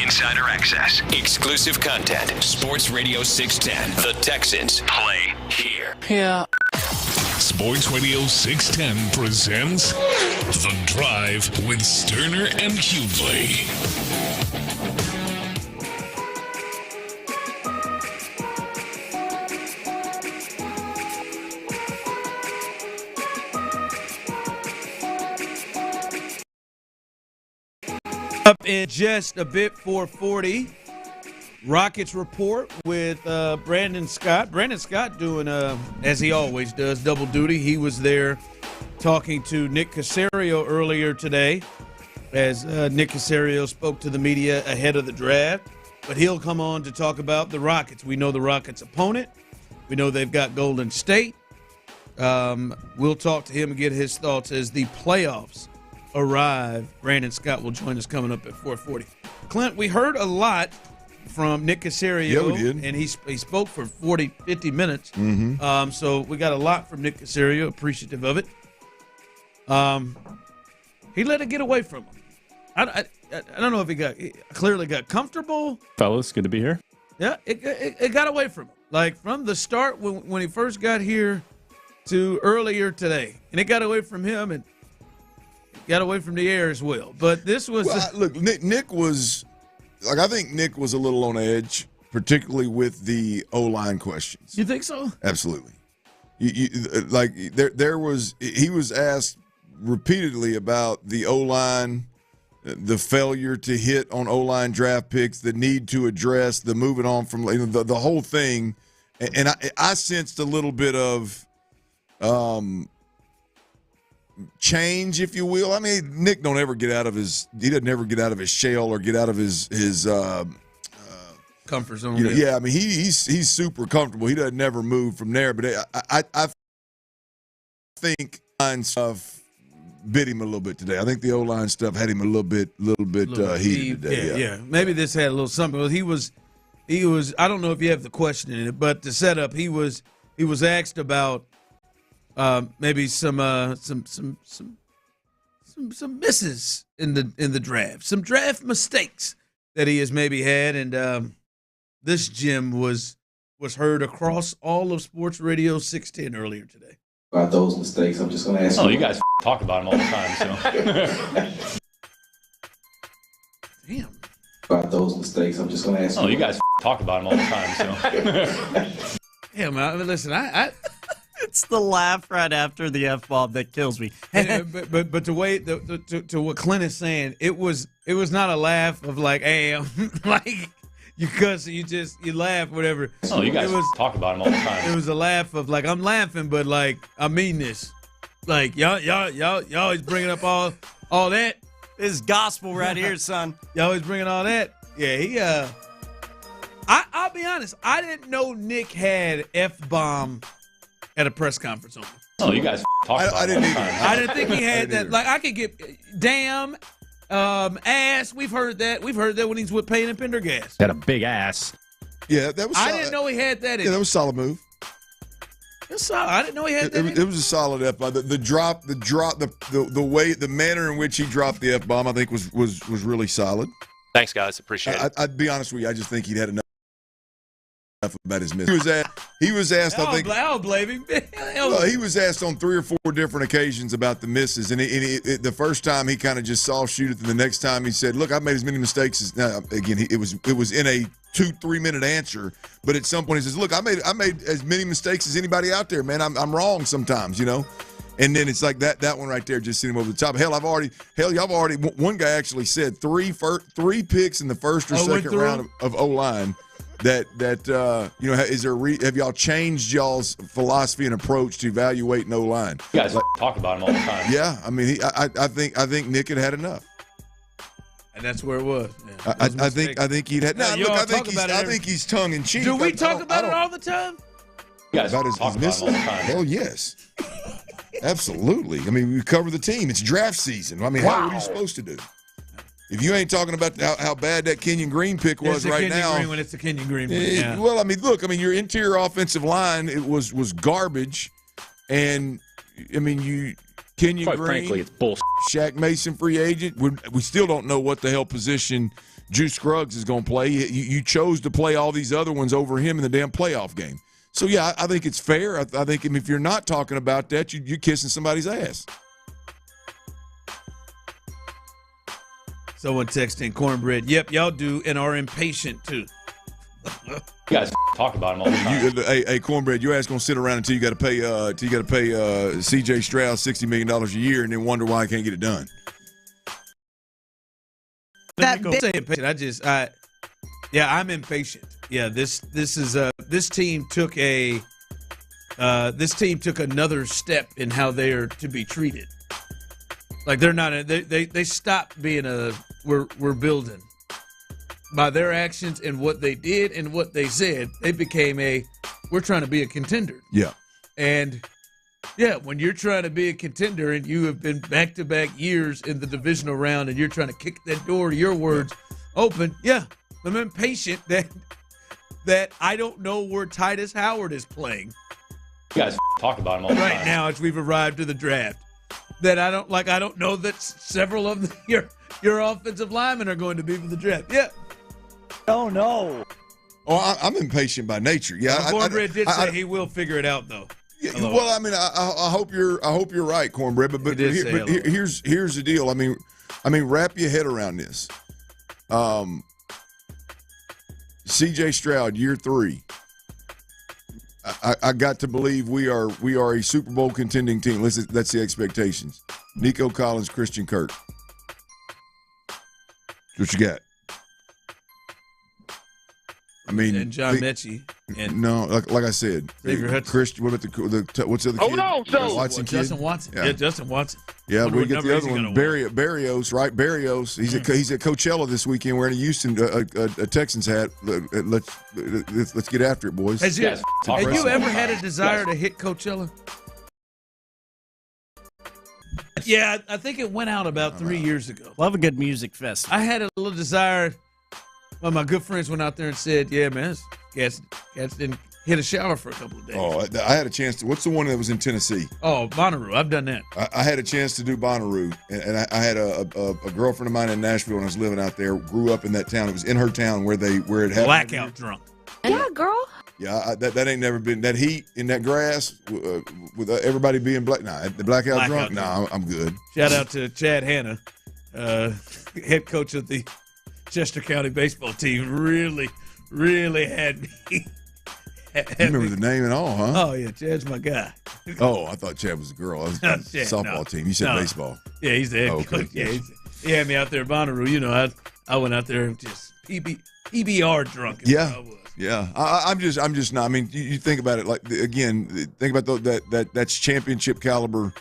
Insider access, exclusive content. Sports Radio 610. The Texans play here. Yeah. Sports Radio 610 presents The Drive with Stoerner and Hughley. Up in just a bit, 4:40. Rockets report with Brandon Scott. Brandon Scott doing, as he always does, double duty. He was there talking to Nick Cacerio earlier today as Nick Cacerio spoke to the media ahead of the draft. But he'll come on to talk about the Rockets. We know the Rockets' opponent. We know they've got Golden State. We'll talk to him and get his thoughts as the playoffs arrive. Brandon Scott will join us coming up at 4:40. Clint, we heard a lot from Nick Cacerio. Yeah, we did. And he spoke for 40, 50 minutes. Mm-hmm. So we got a lot from Nick Cacerio, appreciative of it. He let it get away from him. I don't know if he clearly got comfortable. Fellas, good to be here. Yeah, it got away from him. Like from the start when he first got here to earlier today. And it got away from him and got away from the air as well. But this was look, Nick was like, I think Nick was a little on edge, particularly with the O-line questions. You think so? Absolutely. There was, he was asked repeatedly about the O-line, the failure to hit on O-line draft picks, the need to address the moving on from the whole thing. And I sensed a little bit of change, if you will. I mean, Nick doesn't ever get out of his shell or get out of his comfort zone. Yeah, I mean, he's super comfortable. He doesn't never move from there. But I think line stuff bit him a little bit today. I think the O-line stuff had him a little bit heated today. Yeah. Maybe this had a little something. Well, he was. I don't know if you have the question in it, but the setup, he was asked about maybe some misses in the draft, some draft mistakes that he has maybe had, and this gem was heard across all of Sports Radio 610 earlier today. About those mistakes, I'm just going to ask you. You guys talk about them all the time, so. Damn. About those mistakes, I'm just going to ask you. You guys talk about them all the time, so. Yeah, man. Listen, I it's the laugh right after the F-bomb that kills me. but the way to what Clint is saying, it was not a laugh of like, hey, like you cuss, you laugh, whatever. You guys talk about them all the time. It was a laugh of like, I'm laughing, but like I mean this. Like y'all always bringing up all that. This is gospel right here, son. Y'all always bringing all that. Yeah, he I'll be honest. I didn't know Nick had F-bomb at a press conference on him. Oh, you guys talk about it all the time. I didn't think he had that. Like I could get damn, ass. We've heard that. We've heard that when he's with Payne and Pendergast. Had a big ass. Yeah, that was. I didn't know he had that. Yeah, that was a solid move. It's solid. I didn't know he had that. It was a solid F-bomb. The drop, the way, the manner in which he dropped the F-bomb, I think was really solid. Thanks, guys. Appreciate it. I'd be honest with you. I just think he'd had enough about his miss. He was asked. I think. I don't blame him. Well, he was asked on 3 or 4 different occasions about the misses, and the first time he kind of just soft shoot it, and the next time he said, "Look, I've made as many mistakes as." Again, it was in a 2-3 minute answer, but at some point he says, "Look, I made as many mistakes as anybody out there, man. I'm wrong sometimes, you know." And then it's like that one right there just sent him over the top. Y'all have already. One guy actually said three picks in the first or second round of O-line. That is there? Have y'all changed y'all's philosophy and approach to evaluating O-line? You guys talk about him all the time. Yeah, I mean, I think Nick had enough. And that's where it was. Yeah, I think he'd had. Now, look, I think he's tongue in cheek. Do we talk about it all the time? You guys about his misses? All the time. Hell yes, absolutely. I mean, we cover the team. It's draft season. I mean, what are you supposed to do? If you ain't talking about how bad that Kenyon Green pick was right now. Green when it's the Kenyon Green pick. Yeah. Well, I mean, look, your interior offensive line was garbage, and I mean Kenyon Quite Green, frankly, it's bullshit. Shaq Mason, free agent. We still don't know what the hell position Juice Scruggs is going to play. You chose to play all these other ones over him in the damn playoff game. So yeah, I think it's fair. I think if you're not talking about that, you're kissing somebody's ass. Someone texting Cornbread. Yep, y'all do and are impatient too. You guys talk about him all the time. Hey, Cornbread, your ass gonna sit around until you got to pay C.J. Stroud $60 million a year, and then wonder why I can't get it done. I'm impatient. Yeah, this team took another step in how they are to be treated. Like they're not. They stopped being we're building. By their actions and what they did and what they said, they became we're trying to be a contender. Yeah. And yeah, when you're trying to be a contender and you have been back-to-back years in the divisional round and you're trying to kick that door, to your words, open, yeah, I'm impatient that I don't know where Titus Howard is playing. You guys talk about him all the time. Right now, as we've arrived to the draft, that I don't know that several of your offensive linemen are going to be for the draft. Yeah. Oh, no. Oh, I'm impatient by nature. Yeah, Cornbread did say he will figure it out, though. Yeah, well, I mean, I hope you're right, Cornbread. But here's the deal. I mean, wrap your head around this. C.J. Stroud, year 3. I got to believe we are a Super Bowl contending team. That's the expectations. Nico Collins, Christian Kirk. What you got? I mean, and John Mechie. No, like I said, Christian. What about what's the other kid? Watson kid? Justin Watson. Yeah, Justin Watson. Yeah, we get the other one, Barrios, right? Barrios. He's at Coachella this weekend wearing a Houston a Texans hat. Let's get after it, boys. Have you ever had a desire to hit Coachella? Yeah, I think it went out about 3 years ago. Love a good music festival. I had a little desire. Well, my good friends went out there and said, yeah, man, cats didn't hit a shower for a couple of days. Oh, I had a chance to. What's the one that was in Tennessee? Oh, Bonnaroo. I've done that. I had a chance to do Bonnaroo, and I had a girlfriend of mine in Nashville when I was living out there, grew up in that town. It was in her town where it happened. Blackout drunk. Yeah, girl. Yeah, that ain't never been. That heat in that grass with everybody being black. Nah, the blackout drunk? Nah, I'm good. Shout out to Chad Hanna, head coach of the Chester County baseball team. Really, really had me. You remember the name and all, huh? Oh, yeah, Chad's my guy. Oh, I thought Chad was a girl. I was softball team. You said baseball. Yeah, he's the head coach. Yeah, he had me out there at Bonnaroo. You know, I went out there and just PBR drunk. Yeah. Yeah, I'm just not. I mean, you think about it. Like again, think about that's championship caliber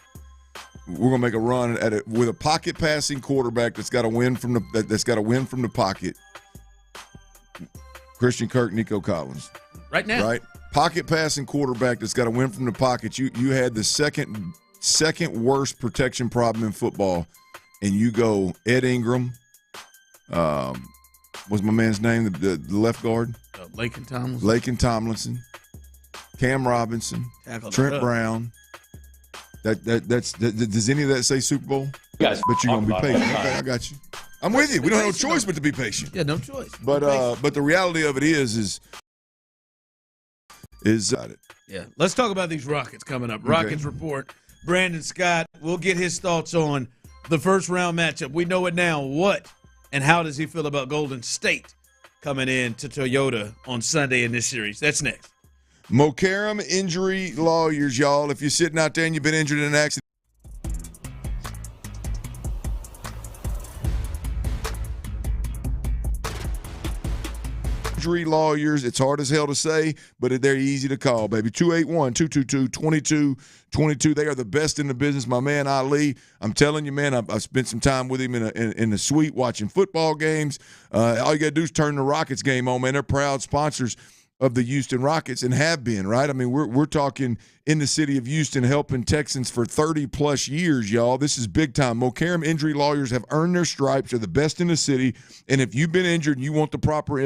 we're going to make a run at it with a pocket passing quarterback that's got to win from the pocket. Christian Kirk, Nico Collins. Right now. Right? Pocket passing quarterback that's got to win from the pocket. You had the second worst protection problem in football, and you go Ed Ingram. What's my man's name? The left guard? Laken Tomlinson. Cam Robinson. Trent Brown. Does any of that say Super Bowl? Guys, but you're gonna be patient. Okay, I got you. I'm with you. We don't have no choice but to be patient. Yeah, no choice. But the reality of it is yeah. Let's talk about these Rockets coming up. Rockets report. Brandon Scott will get his thoughts on the first round matchup. We know it now. What and how does he feel about Golden State coming in to Toyota on Sunday in this series? That's next. Mokaram Injury Lawyers, y'all. If you're sitting out there and you've been injured in an accident, Injury Lawyers, it's hard as hell to say, but they're easy to call, baby. 281-222-2222. They are the best in the business. My man Ali, I'm telling you, man, I've spent some time with him in the suite watching football games. All you got to do is turn the Rockets game on, man. They're proud sponsors of the Houston Rockets and have been, right? I mean, we're talking in the city of Houston helping Texans for 30-plus years, y'all. This is big time. Mokaram Injury Lawyers have earned their stripes. They're the best in the city. And if you've been injured and you want the proper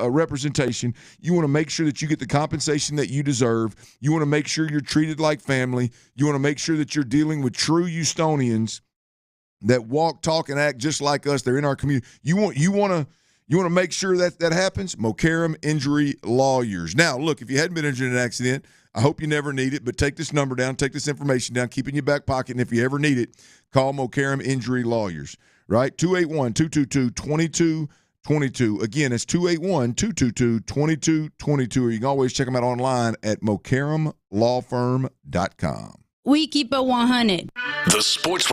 representation, you want to make sure that you get the compensation that you deserve. You want to make sure you're treated like family. You want to make sure that you're dealing with true Houstonians that walk, talk, and act just like us. They're in our community. You want to make sure that happens? Mokaram Injury Lawyers. Now, look, if you hadn't been injured in an accident, I hope you never need it, but take this number down, take this information down, keep it in your back pocket, and if you ever need it, call Mokaram Injury Lawyers, right? 281-222-2222. Again, it's 281-222-2222, or you can always check them out online at mokaramlawfirm.com. We keep it 100. The Sports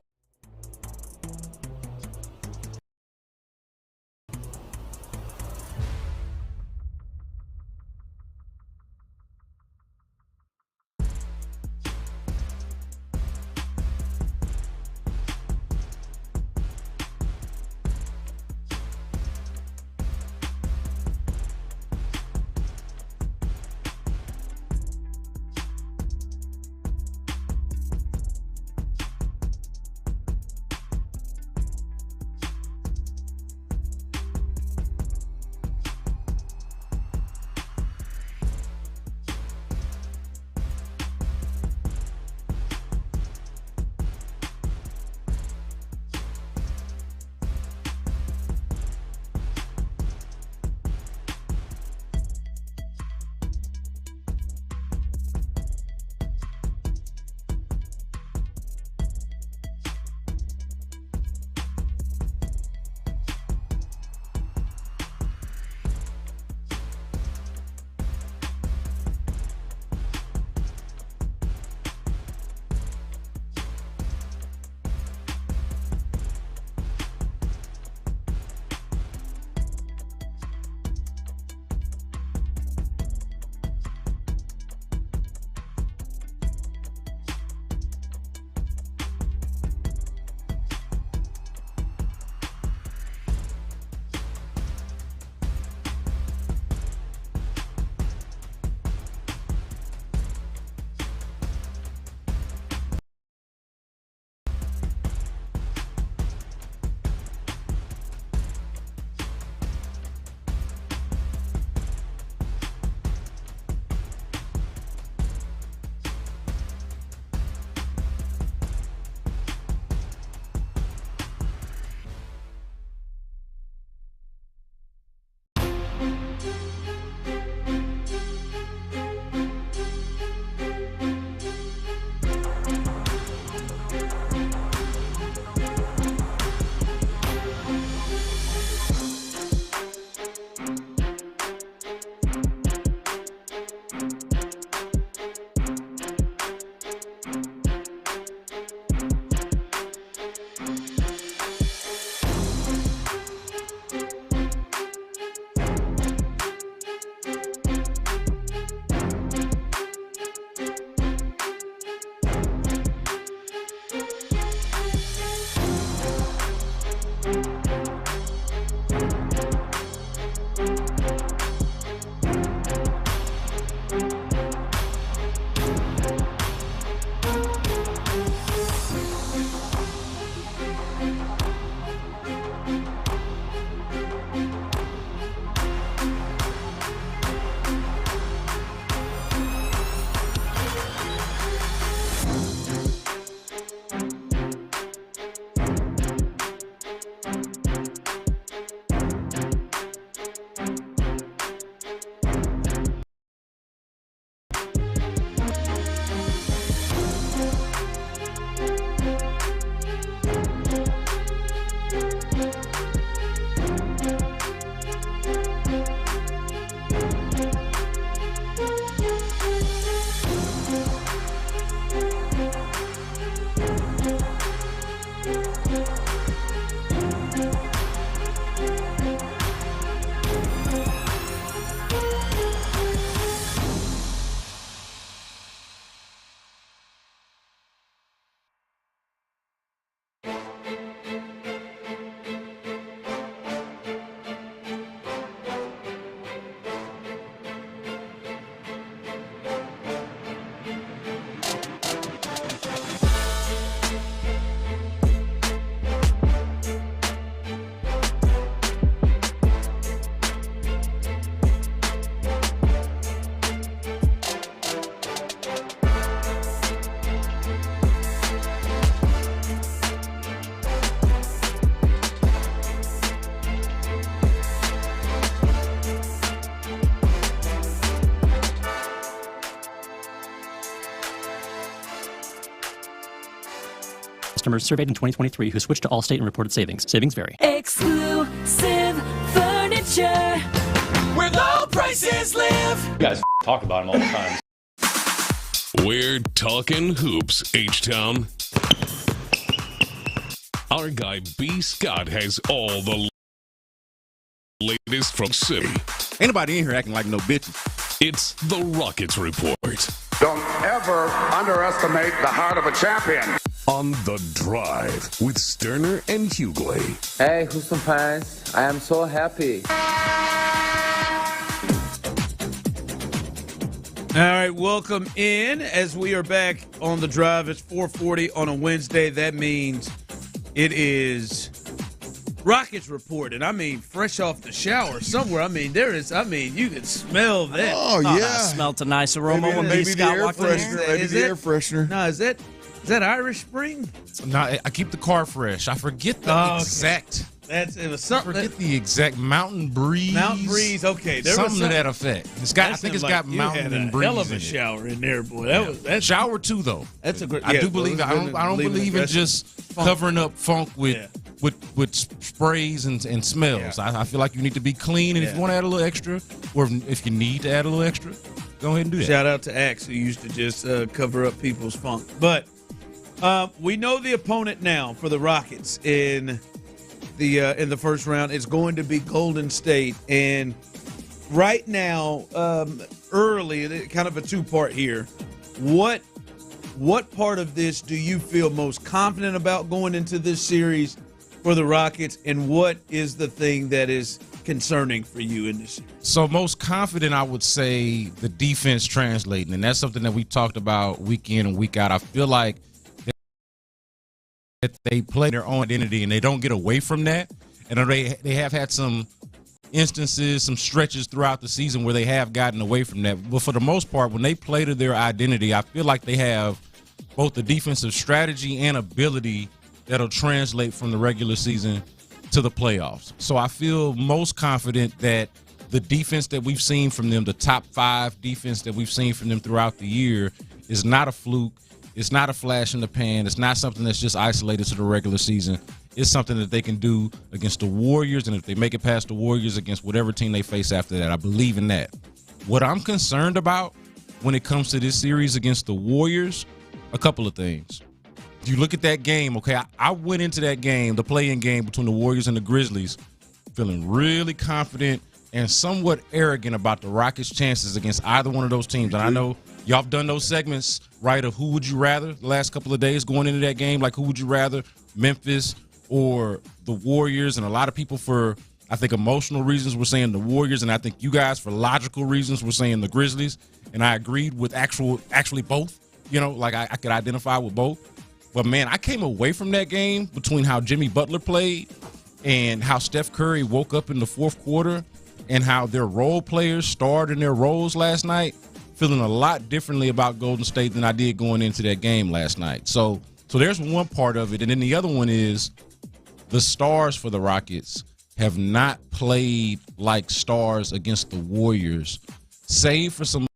customers surveyed in 2023 who switched to Allstate and reported savings. Savings vary. Exclusive furniture, where low prices live. You guys talk about them all the time. We're talking hoops, H-Town. Our guy B. Scott has all the latest from City. Ain't nobody in here acting like no bitches. It's the Rockets Report. Don't ever underestimate the heart of a champion. On The Drive with Stoerner and Hughley. Hey, Houston fans, I am so happy. All right, welcome in as we are back on The Drive. It's 4:40 on a Wednesday. That means it is Rockets Report, and I mean fresh off the shower somewhere. I mean you can smell that. Oh yeah, I smelled a nice aroma when maybe Scott the air walked in freshener. here. Maybe the air freshener. No, is that Irish Spring? No, I keep the car fresh. I forget the exact. It was something. I forget the exact Mountain Breeze. Mountain Breeze. Okay, there something was to that effect. I think it's got Mountain and Breeze. Hell of a in shower in there, boy. That's shower too, though. That's a great. I do believe. I don't believe in just covering up funk with sprays and smells. Yeah. I feel like you need to be clean, and if you want to add a little extra, or if you need to add a little extra, go ahead and do that. Shout out to Axe, who used to just cover up people's funk. But we know the opponent now for the Rockets in the first round. It's going to be Golden State, and right now, early, kind of a two-part here. What part of this do you feel most confident about going into this series for the Rockets, and what is the thing that is concerning for you in this series? So most confident, I would say the defense translating, and that's something that we talked about week in and week out. I feel like that they play their own identity and they don't get away from that. And they have had some instances, some stretches throughout the season where they have gotten away from that. But for the most part, when they play to their identity, I feel like they have both the defensive strategy and ability that'll translate from the regular season to the playoffs. So I feel most confident that the defense that we've seen from them, the top 5 defense that we've seen from them throughout the year, is not a fluke. It's not a flash in the pan. It's not something that's just isolated to the regular season. It's something that they can do against the Warriors, and if they make it past the Warriors, against whatever team they face after that. I believe in that. What I'm concerned about when it comes to this series against the Warriors, a couple of things. You look at that game, okay, I went into that game, the play-in game between the Warriors and the Grizzlies, feeling really confident and somewhat arrogant about the Rockets' chances against either one of those teams. And I know y'all have done those segments, right, of who would you rather the last couple of days going into that game. Like, who would you rather, Memphis or the Warriors? And a lot of people, for, I think, emotional reasons, were saying the Warriors. And I think you guys, for logical reasons, were saying the Grizzlies. And I agreed with actually both. You know, like I could identify with both. But, man, I came away from that game between how Jimmy Butler played and how Steph Curry woke up in the fourth quarter and how their role players starred in their roles last night, feeling a lot differently about Golden State than I did going into that game last night. So there's one part of it. And then the other one is the stars for the Rockets have not played like stars against the Warriors, save for some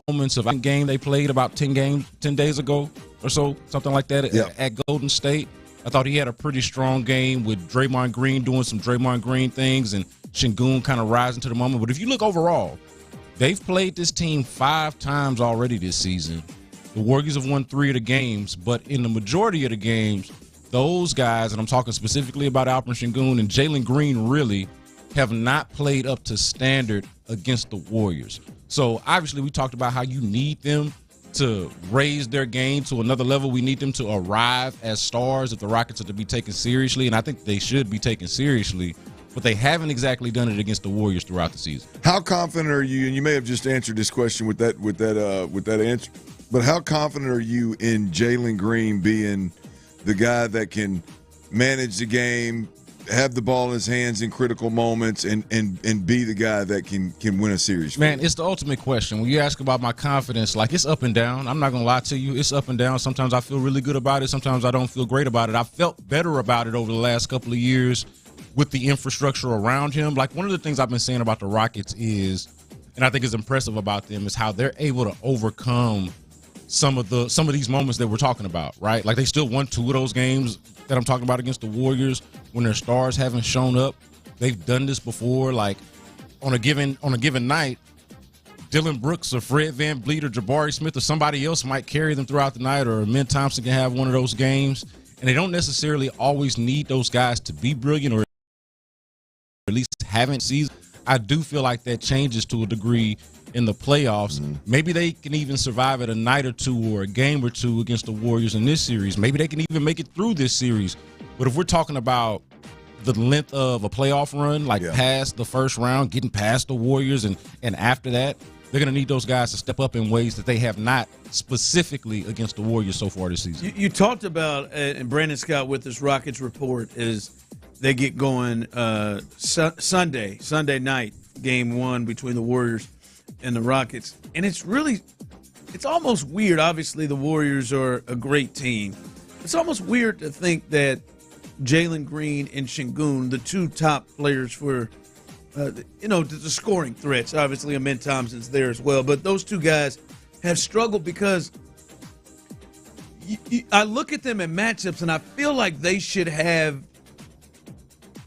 moments of a game they played about 10 days ago or so, something like that at Golden State. I thought he had a pretty strong game with Draymond Green doing some Draymond Green things and Şengün kind of rising to the moment. But if you look overall, they've played this team 5 times already this season. The Warriors have won 3 of the games, but in the majority of the games, those guys, and I'm talking specifically about Alperen Şengün and Jalen Green, really have not played up to standard against the Warriors. So obviously we talked about how you need them to raise their game to another level. We need them to arrive as stars if the Rockets are to be taken seriously, and I think they should be taken seriously. But they haven't exactly done it against the Warriors throughout the season. How confident are you? And you may have just answered this question with that answer. But how confident are you in Jalen Green being the guy that can manage the game, have the ball in his hands in critical moments, and be the guy that can win a series? Man, it's the ultimate question. When you ask about my confidence, like, it's up and down. I'm not going to lie to you. It's up and down. Sometimes I feel really good about it. Sometimes I don't feel great about it. I felt better about it over the last couple of years with the infrastructure around him. Like, one of the things I've been saying about the Rockets is, and I think is impressive about them, is how they're able to overcome some of these moments that we're talking about, right? Like they still won 2 of those games that I'm talking about against the Warriors when their stars haven't shown up. They've done this before. Like on a given night, Dylan Brooks or Fred VanVleet or Jabari Smith or somebody else might carry them throughout the night, or Amen Thompson can have one of those games. And they don't necessarily always need those guys to be brilliant or at least haven't season. I do feel like that changes to a degree in the playoffs. Maybe they can even survive at a night or two or a game or two against the Warriors in this series. Maybe they can even make it through this series. But if we're talking about the length of a playoff run, like past the first round, getting past the Warriors, and after that, they're going to need those guys to step up in ways that they have not specifically against the Warriors so far this season. You talked about, and Brandon Scott with this Rockets report, is they get going Sunday night, game 1 between the Warriors and the Rockets. And it's almost weird. Obviously, the Warriors are a great team. It's almost weird to think that Jalen Green and Şengün, the 2 top players for the scoring threats. Obviously, Amen Thompson's there as well. But those 2 guys have struggled because I look at them in matchups and I feel like they should have,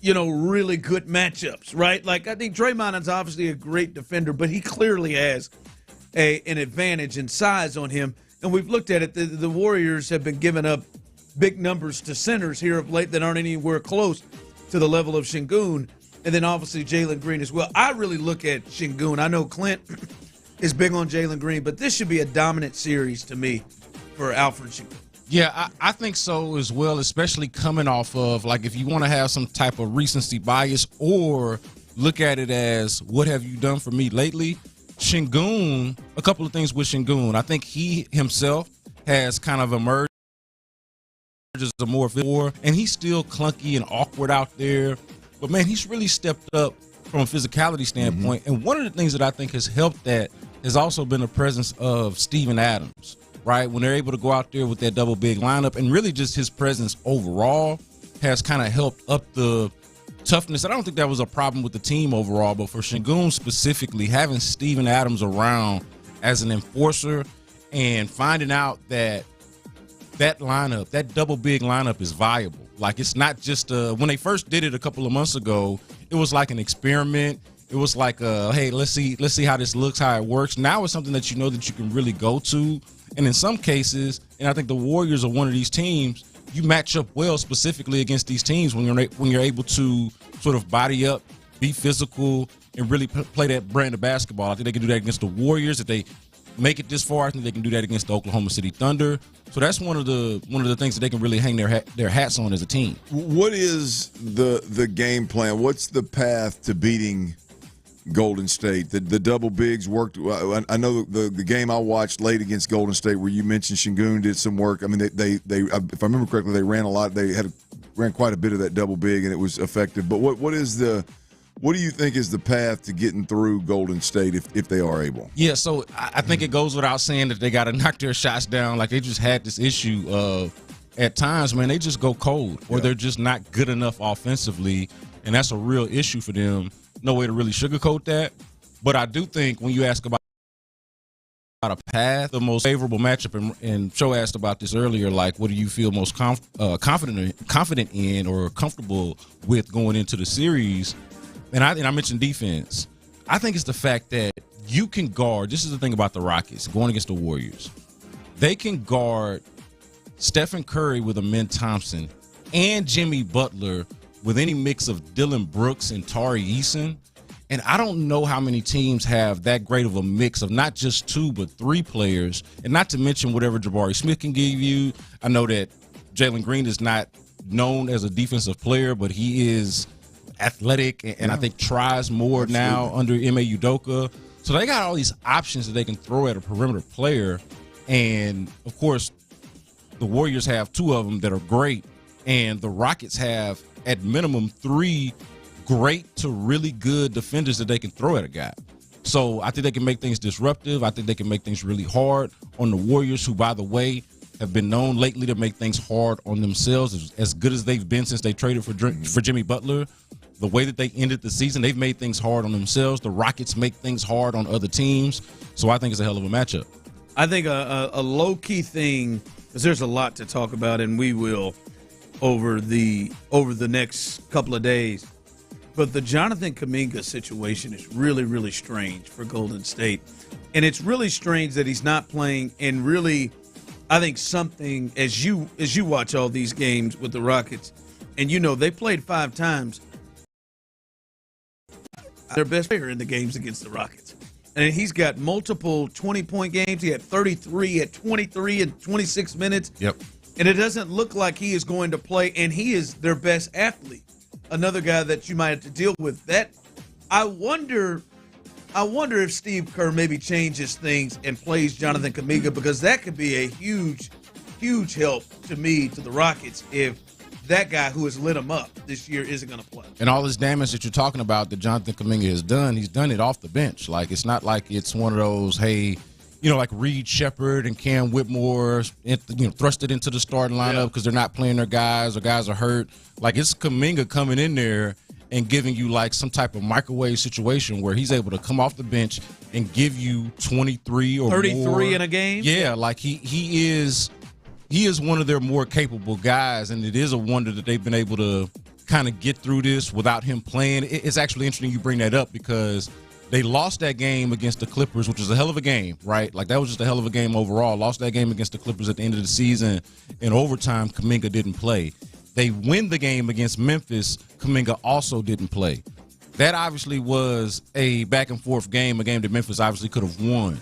really good matchups, right? Like, I think Draymond is obviously a great defender, but he clearly has an advantage in size on him. And we've looked at it. The Warriors have been giving up big numbers to centers here of late that aren't anywhere close to the level of Şengün. And then obviously Jalen Green as well. I really look at Şengün. I know Clint is big on Jalen Green, but this should be a dominant series to me for Alfred Şengün. Yeah, I think so as well, especially coming off of, like, if you want to have some type of recency bias or look at it as what have you done for me lately, Şengün, a couple of things with Şengün. I think he himself has kind of emerged as a more physical, and he's still clunky and awkward out there. But, man, he's really stepped up from a physicality standpoint. And one of the things that I think has helped that has also been the presence of Steven Adams, right? When they're able to go out there with that double big lineup, and really just his presence overall has kind of helped up the toughness. I don't think that was a problem with the team overall, but for Şengün specifically, having Steven Adams around as an enforcer and finding out that lineup, that double big lineup is viable. Like, it's not just when they first did it a couple of months ago, it was like an experiment. It was like, hey, let's see how this looks, how it works. Now it's something that you know that you can really go to. And in some cases, and I think the Warriors are one of these teams, you match up well specifically against these teams when you're able to sort of body up, be physical, and really play that brand of basketball. I think they can do that against the Warriors. If they make it this far, I think they can do that against the Oklahoma City Thunder. So that's one of the things that they can really hang their hats on as a team. What is the game plan? What's the path to beating Golden State? The double bigs worked. I know the game I watched late against Golden State, where you mentioned Şengün did some work. I mean, they if I remember correctly, they ran a lot. They ran quite a bit of that double big, and it was effective. But what do you think is the path to getting through Golden State if they are able? Yeah, so I think it goes without saying that they got to knock their shots down. Like, they just had this issue of, at times, man, they just go cold, or they're just not good enough offensively, and that's a real issue for them. No way to really sugarcoat that. But I do think when you ask about a path, the most favorable matchup, and Joe asked about this earlier, like, what do you feel most confident in or comfortable with going into the series? And I mentioned defense. I think it's the fact that you can guard. This is the thing about the Rockets going against the Warriors. They can guard Stephen Curry with Amen Thompson and Jimmy Butler with any mix of Dylan Brooks and Tari Eason. And I don't know how many teams have that great of a mix of not just 2 but 3 players, and not to mention whatever Jabari Smith can give you. I know that Jalen Green is not known as a defensive player, but he is athletic and I think tries more now under Ime Udoka. So they got all these options that they can throw at a perimeter player. And, of course, the Warriors have 2 of them that are great, and the Rockets have, at minimum, 3 great to really good defenders that they can throw at a guy. So I think they can make things disruptive. I think they can make things really hard on the Warriors, who, by the way, have been known lately to make things hard on themselves. As good as they've been since they traded for Jimmy Butler, the way that they ended the season, they've made things hard on themselves. The Rockets make things hard on other teams. So I think it's a hell of a matchup. I think a low-key thing, because there's a lot to talk about, and we will over the next couple of days. But the Jonathan Kuminga situation is really, really strange for Golden State. And it's really strange that he's not playing, and really, I think something, as you watch all these games with the Rockets, and they played 5 times, their best player in the games against the Rockets. And he's got multiple 20-point games. He had 33 at 23 in 26 minutes. Yep. And it doesn't look like he is going to play, and he is their best athlete. Another guy that you might have to deal with. That I wonder if Steve Kerr maybe changes things and plays Jonathan Kuminga, because that could be a huge, huge help to the Rockets, if that guy who has lit them up this year isn't going to play. And all this damage that you're talking about that Jonathan Kuminga has done, he's done it off the bench. Like, it's not like it's one of those, hey, like Reed Shepherd and Cam Whitmore, thrust it into the starting lineup because they're not playing their guys or guys are hurt. Like, it's Kuminga coming in there and giving you like some type of microwave situation where he's able to come off the bench and give you 23 or 33 more. In a game. Yeah, like he is one of their more capable guys, and it is a wonder that they've been able to kind of get through this without him playing. It's actually interesting you bring that up, because they lost that game against the Clippers, which was a hell of a game, right? Like, that was just a hell of a game overall. Lost that game against the Clippers at the end of the season. In overtime, Kuminga didn't play. They win the game against Memphis. Kuminga also didn't play. That obviously was a back-and-forth game, a game that Memphis obviously could have won.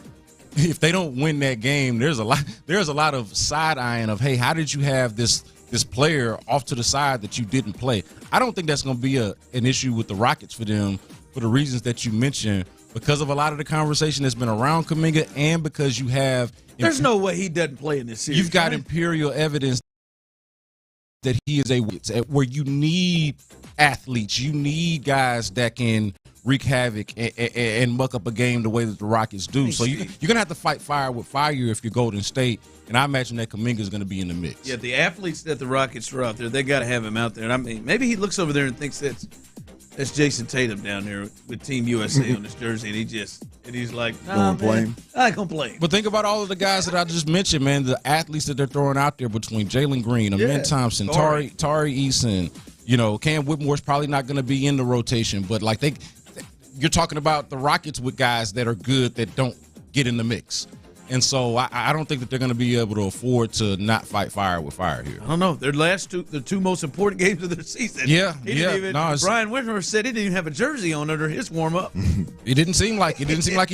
If they don't win that game, there's a lot of side-eyeing of, hey, how did you have this player off to the side that you didn't play? I don't think that's going to be an issue with the Rockets for them, for the reasons that you mentioned, because of a lot of the conversation that's been around Kuminga, and because you have – there's no way he doesn't play in this series. You've got empirical evidence that he is where you need athletes. You need guys that can wreak havoc and muck up a game the way that the Rockets do. So you're going to have to fight fire with fire if you're Golden State, and I imagine that Kuminga is going to be in the mix. Yeah, the athletes that the Rockets throw out there, they got to have him out there. And I mean, maybe he looks over there and thinks that's Jason Tatum down there with Team USA on his jersey, and he's like, nah, man, I ain't gonna play. But think about all of the guys that I just mentioned, man. The athletes that they're throwing out there between Jalen Green, Amen Thompson, Tari Eason. Cam Whitmore's probably not going to be in the rotation, but like you're talking about the Rockets with guys that are good that don't get in the mix. And so I don't think that they're going to be able to afford to not fight fire with fire here. I don't know. Their the two most important games of their season. Yeah, Brian Whitmer said he didn't even have a jersey on under his warm up. It didn't seem like he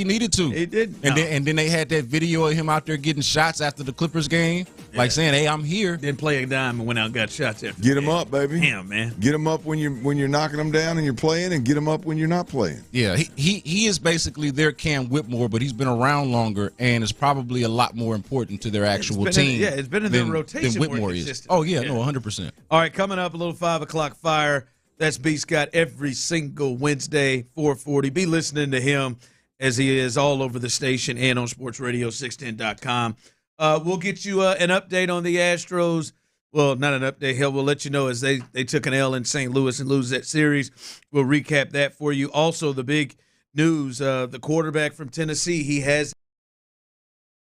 needed to. He didn't. And then they had that video of him out there getting shots after the Clippers game, like saying, "Hey, I'm here." Didn't play a dime and went out and got shots after. Get him up, baby. Damn, man. Get him up when you're knocking them down and you're playing, and get him up when you're not playing. Yeah, he is basically their Cam Whitmore, but he's been around longer and is probably a lot more important to their actual team. It's been in their rotation than Whitmore is. Oh, yeah, no, 100%. All right, coming up, a little 5 o'clock fire. That's B. Scott every single Wednesday, 4:40. Be listening to him as he is all over the station and on SportsRadio610.com. We'll get you an update on the Astros. Well, not an update. Hell, we'll let you know as they took an L in St. Louis and lose that series. We'll recap that for you. Also, the big news, the quarterback from Tennessee, he has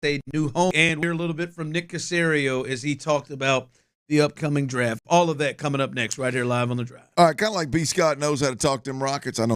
a new home. And we're a little bit from Nick Cacerio as he talked about the upcoming draft. All of that coming up next right here live on The Drive. All right, kind of like B. Scott knows how to talk to them Rockets. I know.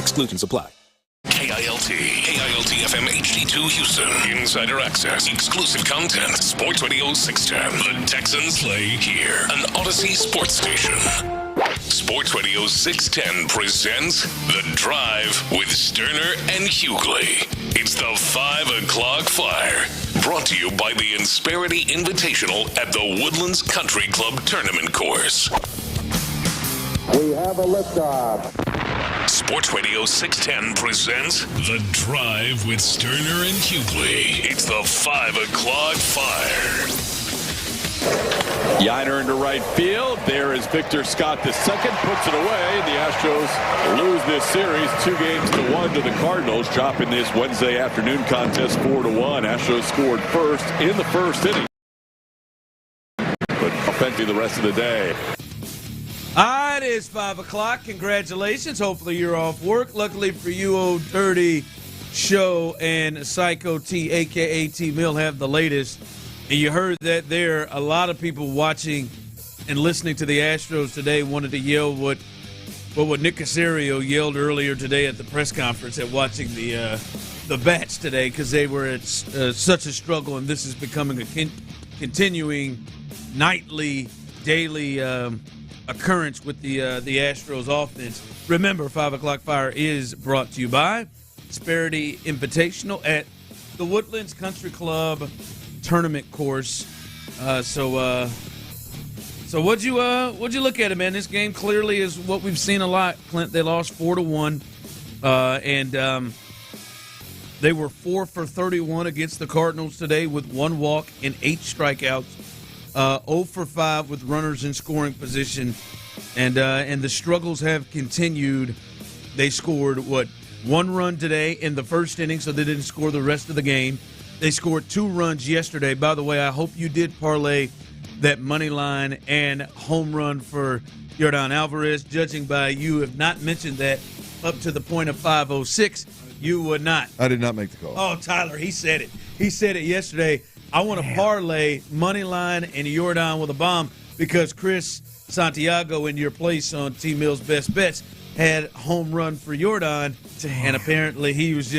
Exclusions apply. KILT FM HD2 Houston. Insider access, exclusive content. Sports Radio 610. The Texans play here. An Odyssey sports station. Sports Radio 610 presents The Drive with Stoerner and Hughley. It's the 5 o'clock flyer. Brought to you by the Insperity Invitational at the Woodlands Country Club Tournament Course. We have a liftoff. Sports Radio 610 presents The Drive with Stoerner and Hughley. It's the 5 o'clock fire. Yiner into right field. There is Victor Scott the second. Puts it away. The Astros lose this series 2-1 to the Cardinals, dropping this Wednesday afternoon contest 4-1. Astros scored first in the first inning, but offensively the rest of the day. It is 5 o'clock. Congratulations. Hopefully you're off work. Luckily for you, Old Dirty Show and Psycho T, a.k.a. T-Mill, have the latest. And you heard that there, a lot of people watching and listening to the Astros today wanted to yell what Nick Cacerio yelled earlier today at the press conference at watching the bats today, because they were at such a struggle, and this is becoming a continuing nightly, daily occurrence with the Astros offense. Remember, 5 o'clock fire is brought to you by Insperity Invitational at the Woodlands Country Club Tournament Course. So what'd you look at it, man? This game clearly is what we've seen a lot, Clint. They lost 4-1, and they were 4 for 31 against the Cardinals today with 1 walk and 8 strikeouts. 0 for 5 with runners in scoring position, and the struggles have continued. They scored 1 run today in the first inning, so they didn't score the rest of the game. They scored 2 runs yesterday. By the way, I hope you did parlay that money line and home run for Yordan Alvarez. Judging by you have not mentioned that up to the point of 5:06, you would not. I did not make the call. Oh, Tyler, he said it. He said it yesterday. I want to parlay money line and Yordan with a bomb, because Chris Santiago in your place on T Mill's Best Bets had home run for Yordan, and apparently he was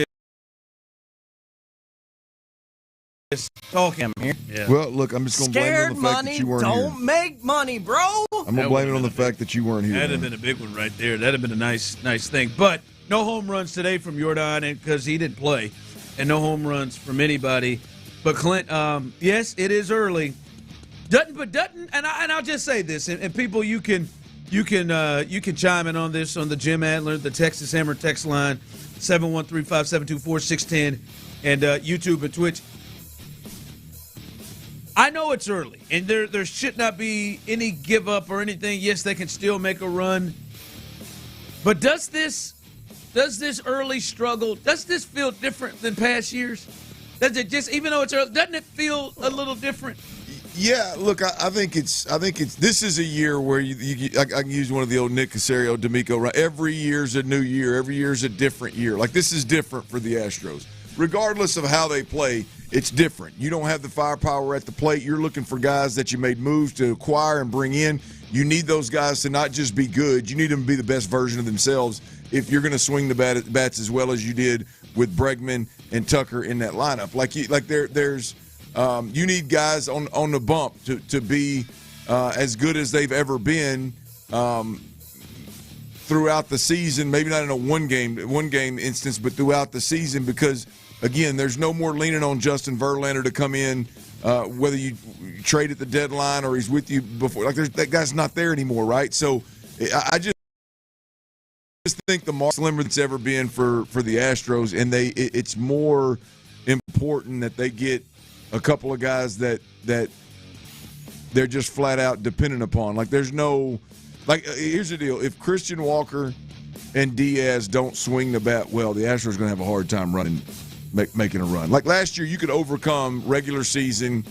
just talking here. Yeah. Well, look, I'm just going to blame it on the fact that you weren't here. Don't make money, bro. I'm going to blame it on the fact that you weren't here. That'd have been a big one right there. That'd have been a nice thing. But no home runs today from Yordan, because he didn't play, and no home runs from anybody. But Clint, yes, it is early. And I'll just say this, and people, you can chime in on this on the Jim Adler, the Texas Hammer text line, 713-572-4610, and YouTube and Twitch. I know it's early, and there should not be any give up or anything. Yes, they can still make a run, but does this early struggle, does this feel different than past years? Does it just, even though it's early, doesn't it feel a little different? Yeah, look, I think it's. This is a year where I can use one of the old Nick Cacerio, D'Amico. Right? Every year's a new year. Every year's a different year. Like, this is different for the Astros, regardless of how they play. It's different. You don't have the firepower at the plate. You're looking for guys that you made moves to acquire and bring in. You need those guys to not just be good. You need them to be the best version of themselves if you're going to swing the bats as well as you did with Bregman and Tucker in that lineup. You need guys on the bump to be as good as they've ever been throughout the season. Maybe not in a one game instance, but throughout the season, because again, there's no more leaning on Justin Verlander to come in, whether you trade at the deadline or he's with you before. Like, that guy's not there anymore, right? So I just think the most slimmer that's ever been for the Astros, and it's more important that they get a couple of guys that they're just flat out dependent upon. Like, there's no, like, here's the deal: if Christian Walker and Diaz don't swing the bat well, the Astros are going to have a hard time making a run. Like last year, you could overcome regular season,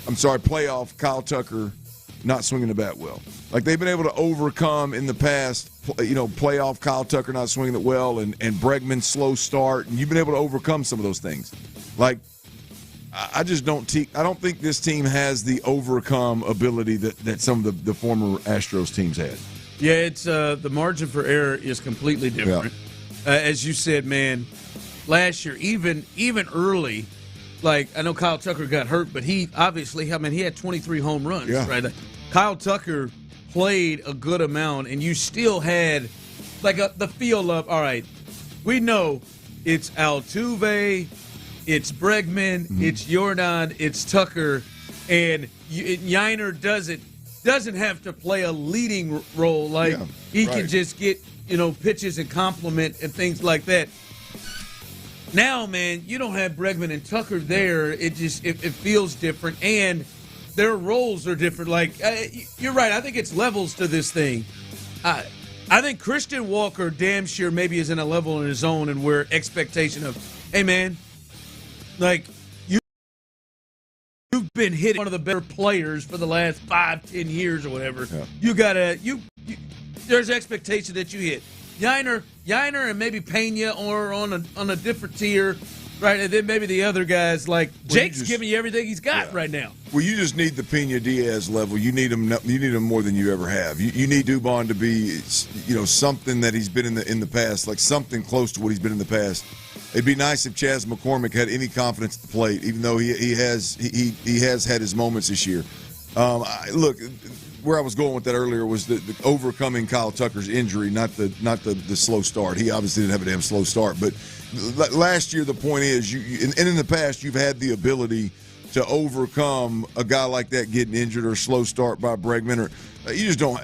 playoff Kyle Tucker not swinging the bat well. Like, they've been able to overcome in the past, playoff Kyle Tucker not swinging it well, and Bregman's slow start, and you've been able to overcome some of those things. Like, I just don't think this team has the overcome ability that some of the former Astros teams had. Yeah, it's the margin for error is completely different. Yeah. As you said, man, last year, even early, like I know Kyle Tucker got hurt, but he obviously, he had 23 home runs, right? Kyle Tucker played a good amount, and you still had the feel of, all right, we know it's Altuve, it's Bregman, it's Jordan, it's Tucker, and Yainer doesn't have to play a leading role. He can just get, pitches and compliment and things like that. Now, man, you don't have Bregman and Tucker there. It feels different, and their roles are different. You're right. I think it's levels to this thing. I think Christian Walker damn sure maybe is in a level on his own, and where expectation of, hey, man, you've been hitting one of the better players for the last 5-10 years or whatever. Yeah. You gotta there's expectation that you hit Yainer and maybe Pena or on a different tier, right? And then maybe the other guys Jake's giving you everything he's got right now. Well, you just need the Pena Diaz level. You need him. You need him more than you ever have. You need Dubon to be something that he's been in the past, like something close to what he's been in the past. It'd be nice if Chas McCormick had any confidence at the plate, even though he has had his moments this year. Look, where I was going with that earlier was the overcoming Kyle Tucker's injury, not the slow start. He obviously didn't have a damn slow start, but last year the point is, and in the past you've had the ability to overcome a guy like that getting injured or a slow start by Bregman, or you just don't.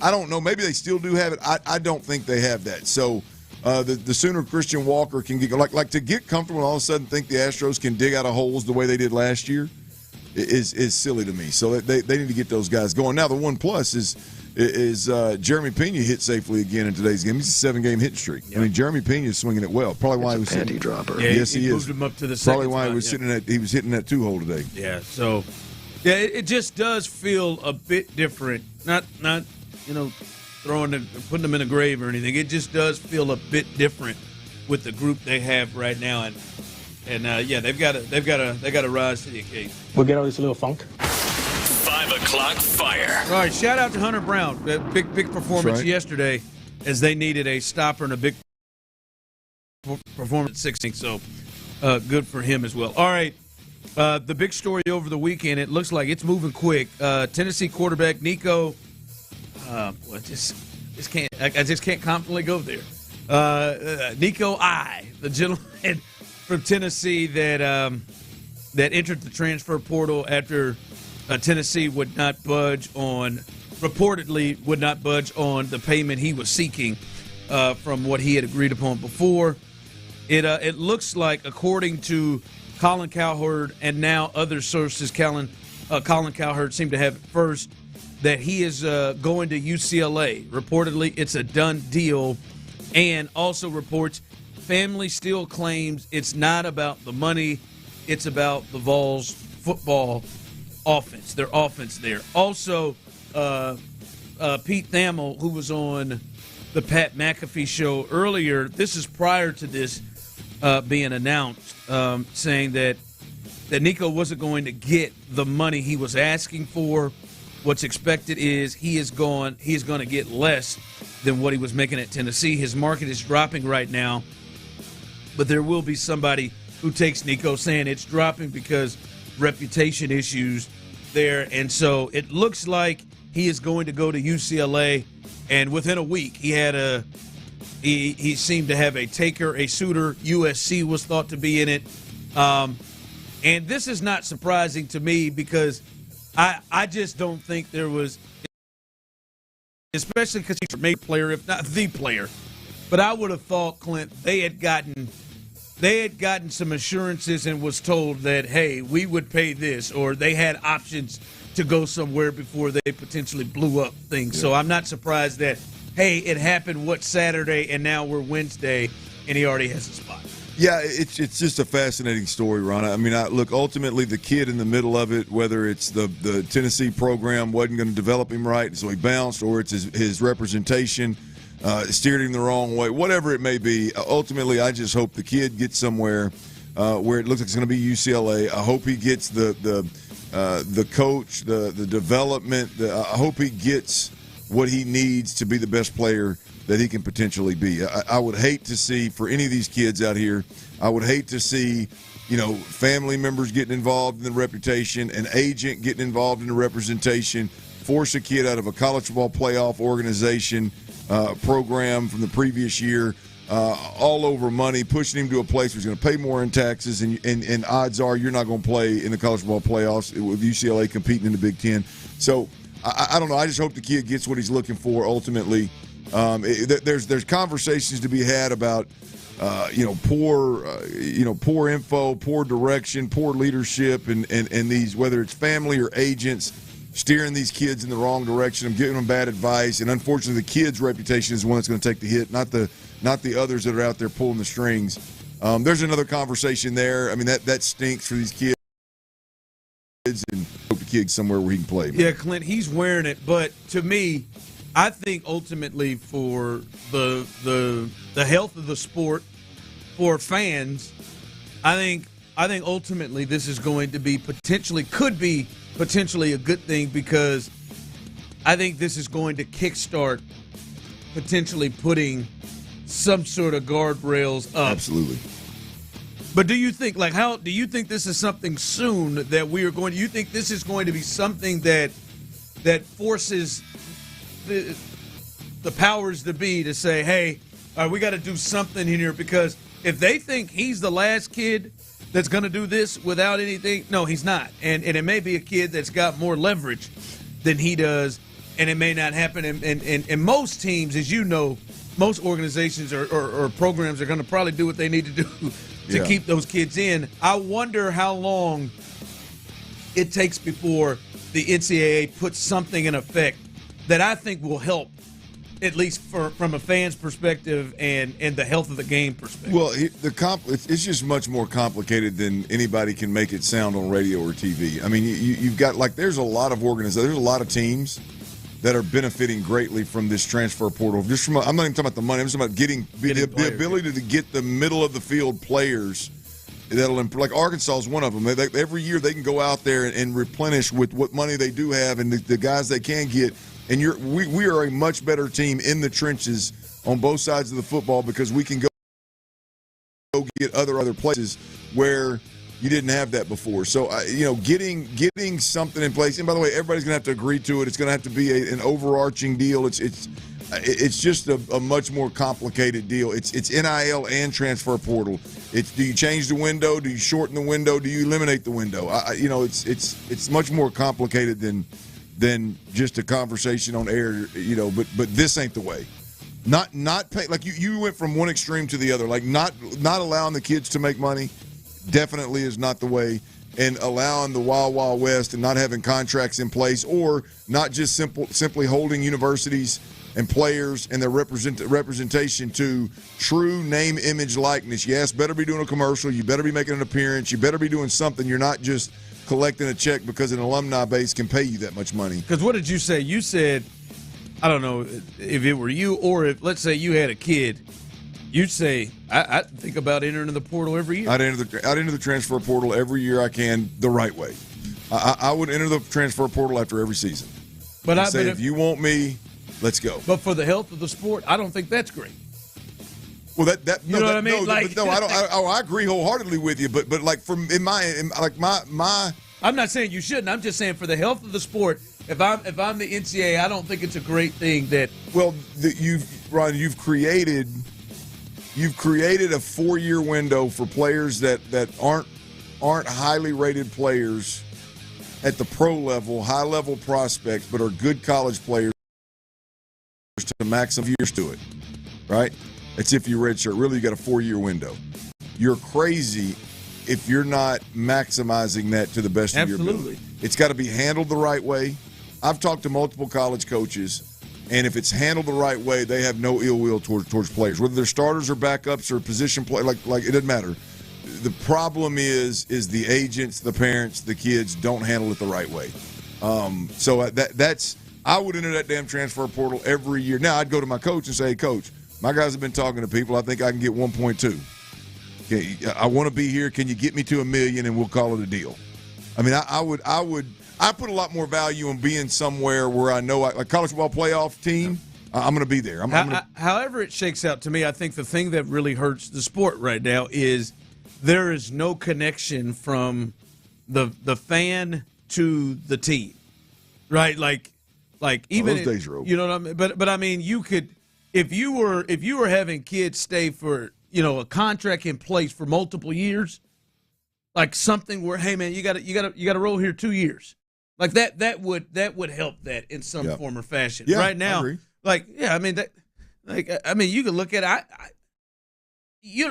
I don't know. Maybe they still do have it. I don't think they have that. So. The sooner Christian Walker can get to get comfortable and all of a sudden think the Astros can dig out of holes the way they did last year is silly to me. So they need to get those guys going. Now the one plus is Jeremy Pena hit safely again in today's game. He's a 7-game hit streak. Yep. I mean, Jeremy Pena is swinging it well. Probably why he was sitting. Dropper. Yeah, yes, he moved is. Him up to the second Probably why spot, he was hitting that 2-hole today. Yeah. So it just does feel a bit different. Not putting them in a grave or anything. It just does feel a bit different with the group they have right now, and they've got to rise to the occasion. We'll get all this little funk. 5 o'clock fire. All right, shout out to Hunter Brown. Big performance yesterday, as they needed a stopper and a big performance at 16. So good for him as well. All right, the big story over the weekend. It looks like it's moving quick. Tennessee quarterback Nico. I just can't confidently go there. Nico the gentleman from Tennessee that entered the transfer portal after Tennessee reportedly would not budge on the payment he was seeking from what he had agreed upon before. It looks like, according to Colin Cowherd and now other sources, Colin Cowherd seemed to have it first, that he is going to UCLA. Reportedly, it's a done deal. And also reports, family still claims it's not about the money, it's about the Vols football offense, their offense there. Also, Pete Thamel, who was on the Pat McAfee show earlier, this is prior to this being announced, saying that Nico wasn't going to get the money he was asking for. What's expected is he is going to get less than what he was making at Tennessee. His market is dropping right now, but there will be somebody who takes Nico, saying it's dropping because reputation issues there. And so it looks like he is going to go to UCLA, and within a week he seemed to have a suitor. USC was thought to be in it. And this is not surprising to me, because I just don't think there was, especially because he's a major player, if not the player. But I would have thought, Clint, they had gotten some assurances and was told that, hey, we would pay this, or they had options to go somewhere before they potentially blew up things. Yeah. So I'm not surprised that, hey, it happened Saturday, and now we're Wednesday, and he already has a spot. Yeah, it's just a fascinating story, Ron. I mean, look, ultimately the kid in the middle of it, whether it's the Tennessee program wasn't going to develop him right, so he bounced, or it's his representation steered him the wrong way, whatever it may be. Ultimately, I just hope the kid gets somewhere where it looks like it's going to be UCLA. I hope he gets the coach, the development. I hope he gets what he needs to be the best player that he can potentially be. I would hate to see, for any of these kids out here, I would hate to see, family members getting involved in the reputation, an agent getting involved in the representation, force a kid out of a college football playoff organization program from the previous year, all over money, pushing him to a place where he's going to pay more in taxes, and odds are you're not going to play in the college football playoffs with UCLA competing in the Big Ten. So I don't know. I just hope the kid gets what he's looking for ultimately. There's conversations to be had about poor info, poor direction, poor leadership, and these, whether it's family or agents, steering these kids in the wrong direction and giving them bad advice. And unfortunately, the kid's reputation is the one that's going to take the hit, not the others that are out there pulling the strings. There's another conversation there. I mean, that stinks for these kids, and hope the kid somewhere where he can play. Man. Yeah, Clint, he's wearing it, but to me, I think ultimately for the health of the sport, for fans, I think ultimately this is going to be could be potentially a good thing, because I think this is going to kickstart potentially putting some sort of guardrails up. Absolutely. But do you think, do you think this is something soon that we are going to, you think this is going to be something that forces the powers to be to say, hey, we got to do something in here? Because if they think he's the last kid that's going to do this without anything, no, he's not. And it may be a kid that's got more leverage than he does, and it may not happen. And most teams, as you know, most organizations or programs are going to probably do what they need to do to keep those kids in. I wonder how long it takes before the NCAA puts something in effect that I think will help, at least from a fan's perspective and the health of the game perspective. Well, it's just much more complicated than anybody can make it sound on radio or TV. I mean, you've got, there's a lot of organizations, there's a lot of teams that are benefiting greatly from this transfer portal. I'm not even talking about the money. I'm just talking about getting the ability to get the middle of the field players that'll, like Arkansas is one of them. Every year they can go out there and replenish with what money they do have and the guys they can get. And we are a much better team in the trenches on both sides of the football, because we can go get other places where you didn't have that before. So, getting something in place. And by the way, everybody's going to have to agree to it. It's going to have to be an overarching deal. It's just a much more complicated deal. It's NIL and transfer portal. Do you change the window? Do you shorten the window? Do you eliminate the window? It's much more complicated than just a conversation on air. But this ain't the way. Not pay, like you went from one extreme to the other. Like not allowing the kids to make money definitely is not the way, and allowing the Wild Wild West and not having contracts in place, or not just simply holding universities and players and their representation to true name, image, likeness. Yes, better be doing a commercial. You better be making an appearance. You better be doing something. You're not just collecting a check because an alumni base can pay you that much money. Because what did you say? You said, I don't know if it were you, or if, let's say, you had a kid, you'd say, I think about entering the portal every year. I'd enter the transfer portal every year I can, the right way. I would enter the transfer portal after every season. But if you want me, let's go. But for the health of the sport, I don't think that's great. Well, you know what I mean? I don't. I agree wholeheartedly with you. But I'm not saying you shouldn't. I'm just saying for the health of the sport. If I'm the NCAA, I don't think it's a great thing that. Well, you've created a 4-year window for players that aren't highly rated players at the pro level, high level prospects, but are good college players to max some years to it, right? It's if you redshirt. Really, you got a 4-year window. You're crazy if you're not maximizing that to the best of your ability. It's got to be handled the right way. I've talked to multiple college coaches, and if it's handled the right way, they have no ill will towards players, whether they're starters or backups or position play. Like it doesn't matter. The problem is the agents, the parents, the kids don't handle it the right way. So that's I would enter that damn transfer portal every year. Now I'd go to my coach and say, "Hey, coach, my guys have been talking to people. I think I can get 1.2. Okay, I want to be here. Can you get me to $1 million and we'll call it a deal?" I mean, I I put a lot more value on being somewhere where I know, like college football playoff team, I'm going to be there. However it shakes out to me, I think the thing that really hurts the sport right now is there is no connection from the fan to the team, right? Like even those days are over. You know what I mean? But I mean, you could if you were having kids stay for a contract in place for multiple years, like something where, hey man, you got to roll here 2 years, like that would help that in some form or fashion. Yeah, right now, I mean, you can look at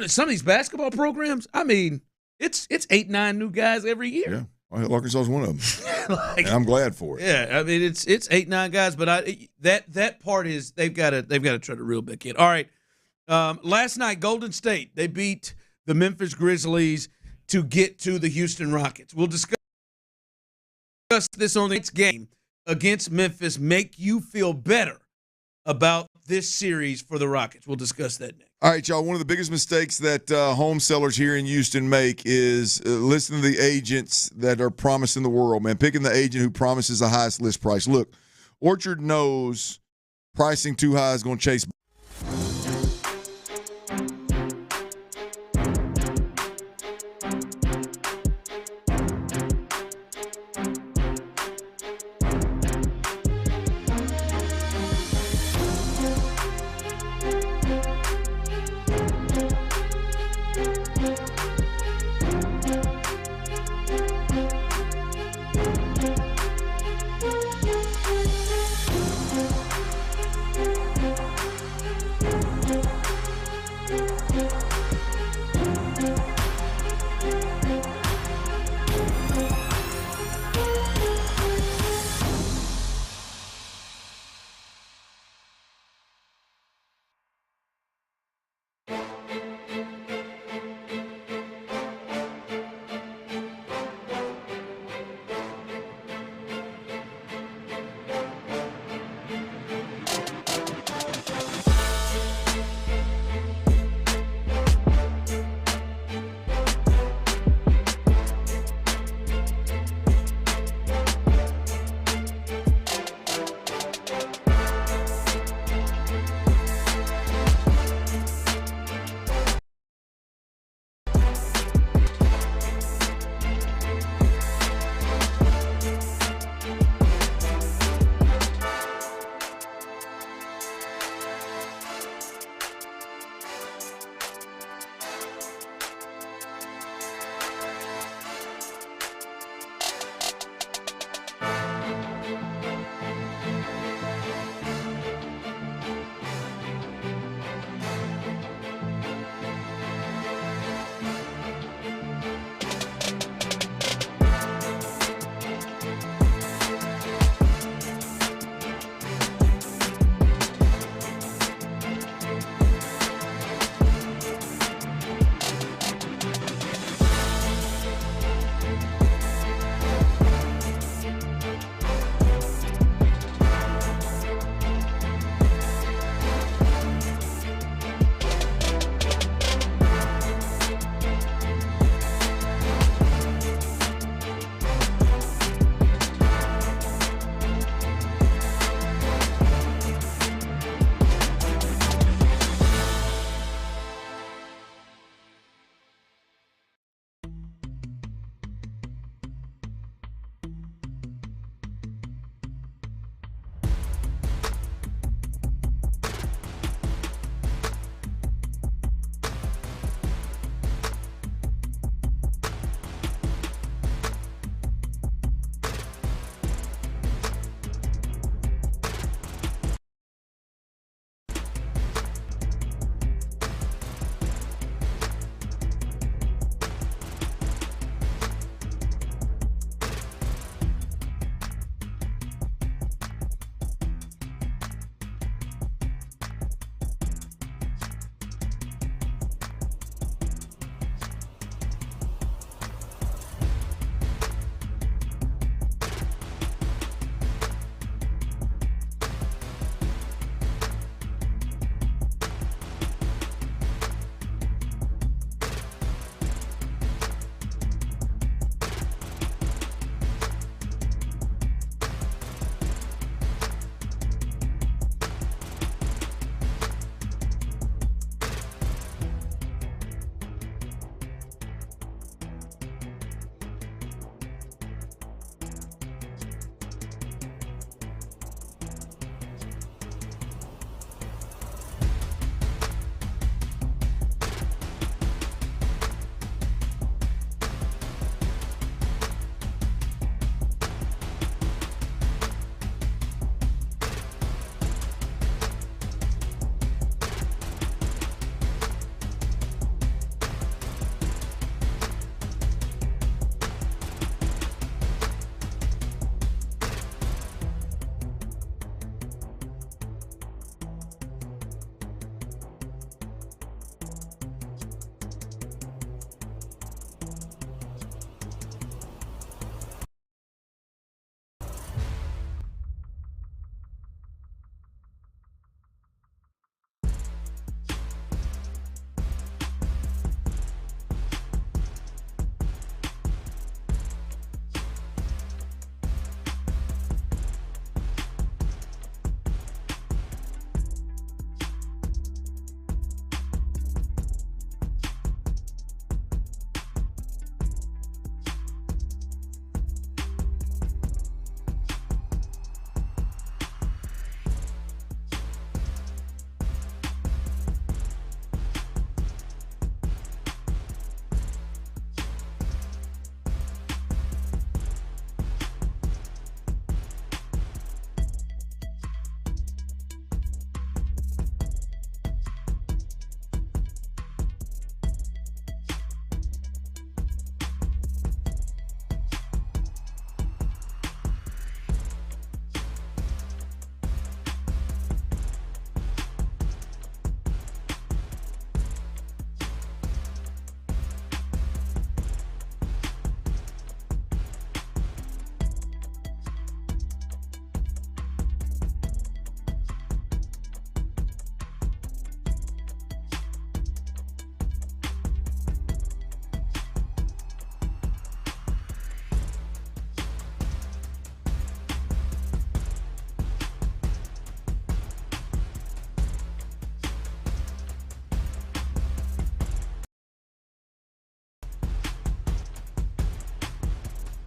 some of these basketball programs. I mean, it's 8-9 new guys every year. Yeah. Well, Arkansas is one of them, and I'm glad for it. Yeah, I mean it's 8-9 guys, but that part is they've got to try to reel back in. All right, last night Golden State they beat the Memphis Grizzlies to get to the Houston Rockets. We'll discuss this on the next game against Memphis. Make you feel better about this series for the Rockets. We'll discuss that next. All right, y'all. One of the biggest mistakes that home sellers here in Houston make is listening to the agents that are promising the world, man. Picking the agent who promises the highest list price. Look, Orchard knows pricing too high is going to chase.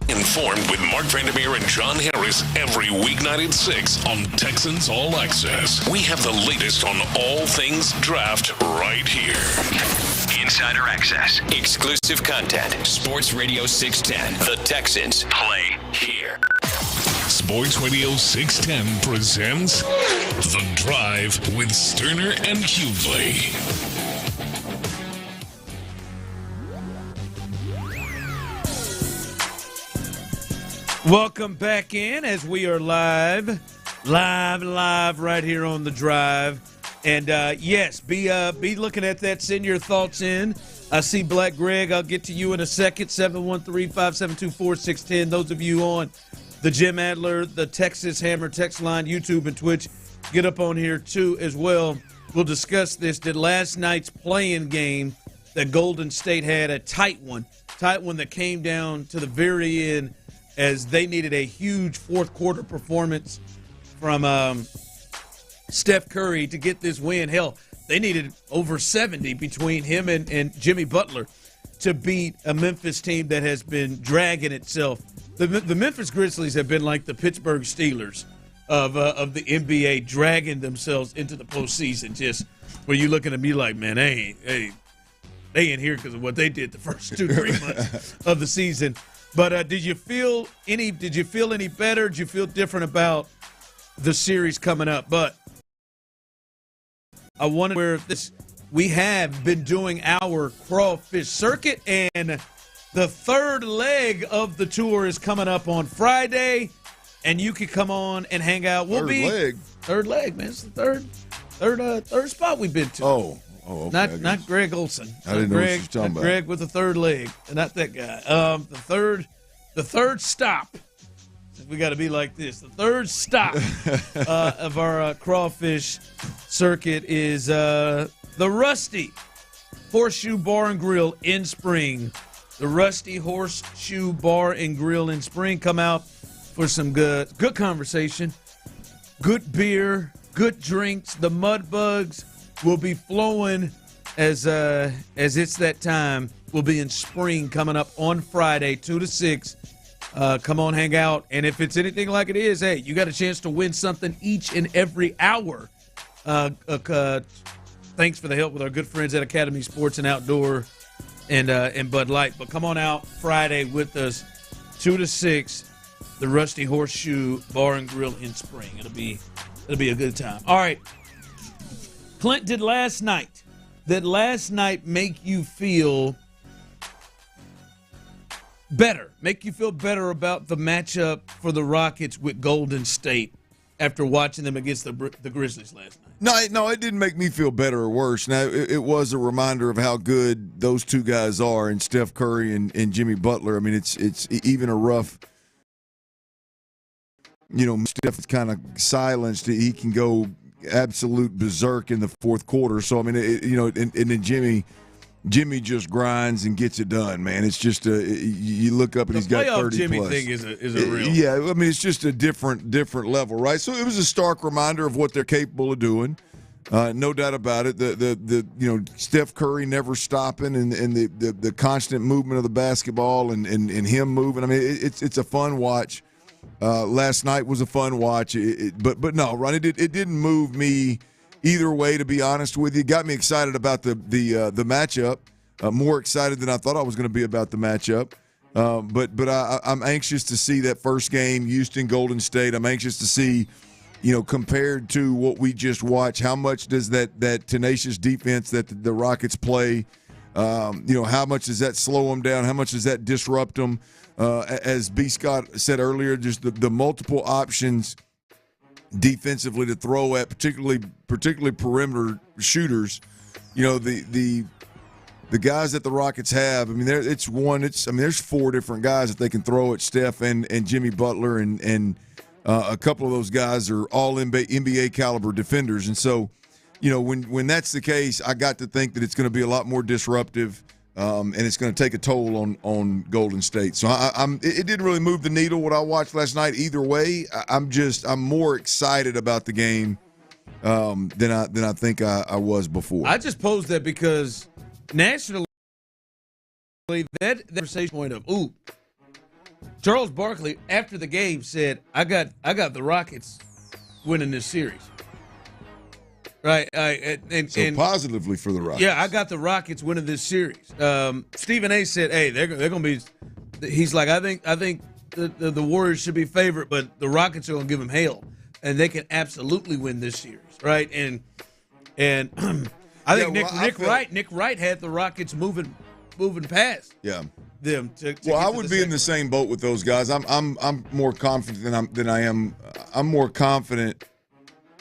Informed with Mark Vandermeer and John Harris every weeknight at 6 on Texans All Access. We have the latest on all things draft right here. Insider access, exclusive content. Sports Radio 610. The Texans play here. Sports Radio 610 presents The Drive with Stoerner and Hughley. Welcome back in as we are live right here on The Drive. And, yes, be looking at that. Send your thoughts in. I see Black Greg. I'll get to you in a second. 713-572-4610. Those of you on the Jim Adler, the Texas Hammer text line, YouTube and Twitch, get up on here, too, as well. We'll discuss this. Did last night's play-in game that Golden State had a tight one that came down to the very end as they needed a huge fourth-quarter performance from Steph Curry to get this win. Hell, they needed over 70 between him and Jimmy Butler to beat a Memphis team that has been dragging itself. The Memphis Grizzlies have been like the Pittsburgh Steelers of the NBA, dragging themselves into the postseason. Just where you looking at me like, man, they ain't here because of what they did the first 2-3 months of the season. But did you feel any better? Did you feel different about the series coming up? But I wonder where we have been doing our crawfish circuit, and the third leg of the tour is coming up on Friday, and you can come on and hang out. Third leg, man. It's the third spot we've been to. Oh, okay. Not Greg Olson. I didn't know what you were talking about. Greg with the third leg, not that guy. The third stop. We got to be like this. The third stop of our crawfish circuit is the Rusty Horseshoe Bar and Grill in Spring. The Rusty Horseshoe Bar and Grill in Spring. Come out for some good conversation, good beer, good drinks. The mud bugs will be flowing as it's that time. We'll be in Spring coming up on Friday, 2 to 6. Come on, hang out. And if it's anything like it is, hey, you got a chance to win something each and every hour. Thanks for the help with our good friends at Academy Sports and Outdoor and Bud Light. But come on out Friday with us, 2 to 6, the Rusty Horseshoe Bar and Grill in Spring. It'll be a good time. All right. Clint, did last night make you feel better? Make you feel better about the matchup for the Rockets with Golden State after watching them against the Grizzlies last night? No, it didn't make me feel better or worse. Now, it was a reminder of how good those two guys are, and Steph Curry and Jimmy Butler. I mean, it's even a rough, Steph is kind of silenced. He can go absolute berserk in the fourth quarter. So, I mean, and then Jimmy just grinds and gets it done, man. It's just you look up and he's got 30 Jimmy plus. Thing is a real. Yeah, I mean, it's just a different level, right? So it was a stark reminder of what they're capable of doing. No doubt about it. The Steph Curry never stopping and the constant movement of the basketball and him moving. I mean, it's a fun watch. Last night was a fun watch, but no, Ron, it didn't move me either way, to be honest with you. It got me excited about the matchup, more excited than I thought I was going to be about the matchup. But I'm anxious to see that first game, Houston Golden State. I'm anxious to see, compared to what we just watched, how much does that tenacious defense that the Rockets play, how much does that slow them down? How much does that disrupt them? As B. Scott said earlier, just the multiple options defensively to throw at, particularly perimeter shooters. The guys that the Rockets have. I mean, there's 4 different guys that they can throw at Steph and Jimmy Butler, and a couple of those guys are all NBA caliber defenders. And so, when that's the case, I got to think that it's going to be a lot more disruptive. And it's going to take a toll on Golden State. So it didn't really move the needle what I watched last night either way. I'm more excited about the game than I think I was before. I just posed that because nationally, that conversation point of Charles Barkley, after the game, said, I got the Rockets winning this series. Right. And positively for the Rockets. Yeah, I got the Rockets winning this series. Stephen A. said, hey, they're going to be – he's like, I think the Warriors should be favored, but the Rockets are going to give them hell, and they can absolutely win this series. Right. And I think Nick Wright had the Rockets moving past. Yeah. Them to I would be in the same boat with those guys. I'm more confident than I am. I'm more confident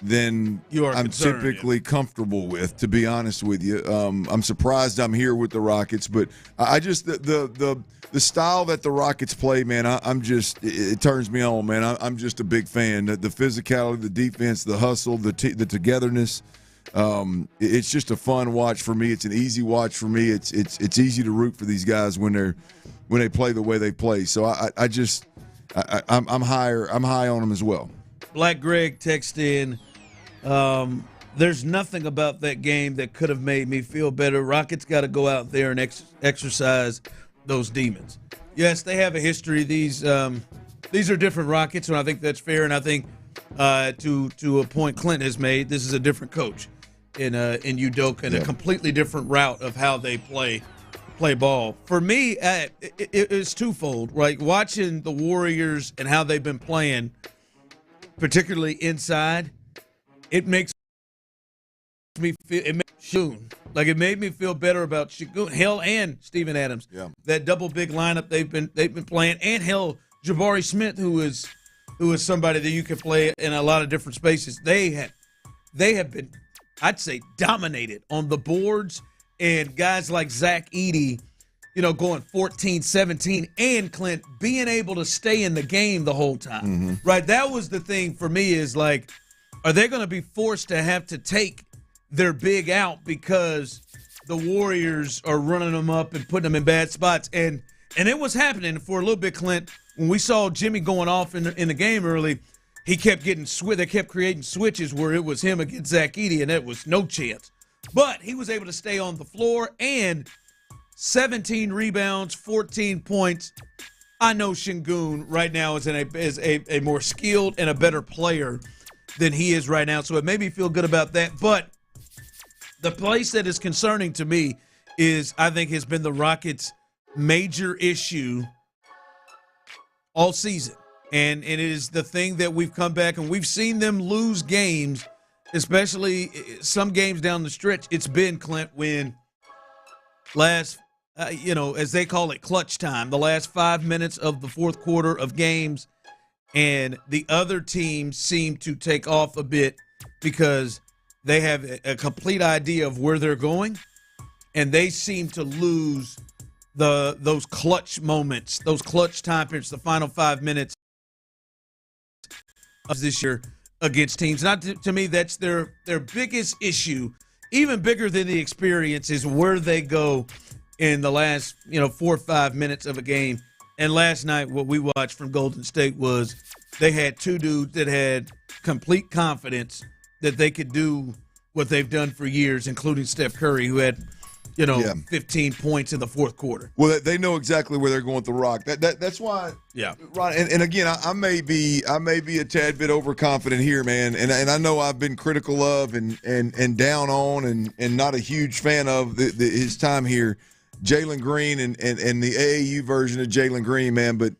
than I'm typically comfortable with, to be honest with you. I'm surprised I'm here with the Rockets, but I just the style that the Rockets play, man. It turns me on, man. I'm just a big fan. The physicality, the defense, the hustle, the togetherness. It's just a fun watch for me. It's an easy watch for me. It's easy to root for these guys when they play the way they play. So I'm high on them as well. Black Greg texted in, there's nothing about that game that could have made me feel better. Rockets got to go out there and exercise those demons. Yes, they have a history. These are different Rockets, and I think that's fair. And I think to a point Clint has made, this is a different coach in Udoka and a completely different route of how they play ball. For me, it's twofold. Right, watching the Warriors and how they've been playing, particularly inside, it makes me feel it made me feel better about Şengün, hell, and Steven Adams. Yeah. That double big lineup they've been playing, and hell, Jabari Smith, who is somebody that you can play in a lot of different spaces. They have been, I'd say, dominated on the boards, and guys like Zach Edey, going 14-17, and Clint being able to stay in the game the whole time. Mm-hmm. Right? That was the thing for me, is like, are they going to be forced to have to take their big out because the Warriors are running them up and putting them in bad spots? And it was happening for a little bit, Clint. When we saw Jimmy going off in the game early, he kept getting they kept creating switches where it was him against Zach Edey, and that was no chance. But he was able to stay on the floor, and 17 rebounds, 14 points. I know Şengün right now is a more skilled and a better player than he is right now, so it made me feel good about that. But the place that is concerning to me is, I think, has been the Rockets' major issue all season. And it is the thing that we've come back and we've seen them lose games, especially some games down the stretch. It's been, Clint, when as they call it, clutch time, the last 5 minutes of the fourth quarter of games, and the other teams seem to take off a bit because they have a complete idea of where they're going, and they seem to lose those clutch moments, those clutch time periods, the final 5 minutes of this year against teams. Not to me, that's their biggest issue. Even bigger than the experience is where they go in the last 4 or 5 minutes of a game. And last night, what we watched from Golden State was they had two dudes that had complete confidence that they could do what they've done for years, including Steph Curry, who had 15 points in the fourth quarter. Well, they know exactly where they're going with the rock. That's why. Yeah. Ron, and again, I may be a tad bit overconfident here, man. And I know I've been critical of and down on and not a huge fan of his time here, Jalen Green and the AAU version of Jalen Green, man. But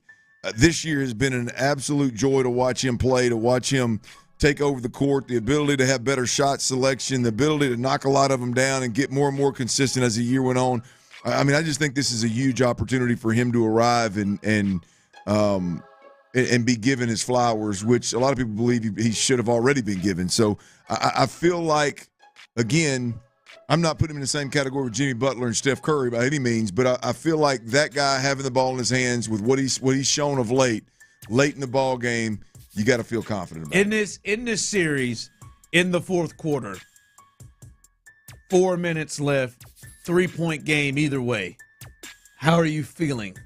this year has been an absolute joy to watch him play, to watch him take over the court, the ability to have better shot selection, the ability to knock a lot of them down and get more and more consistent as the year went on. I mean, I just think this is a huge opportunity for him to arrive and be given his flowers, which a lot of people believe he should have already been given. So I feel like, again, I'm not putting him in the same category with Jimmy Butler and Steph Curry by any means, but I feel like that guy having the ball in his hands with what he's shown of late in the ball game, you got to feel confident about it. In this series, in the fourth quarter, 4 minutes left, 3-point game either way. How are you feeling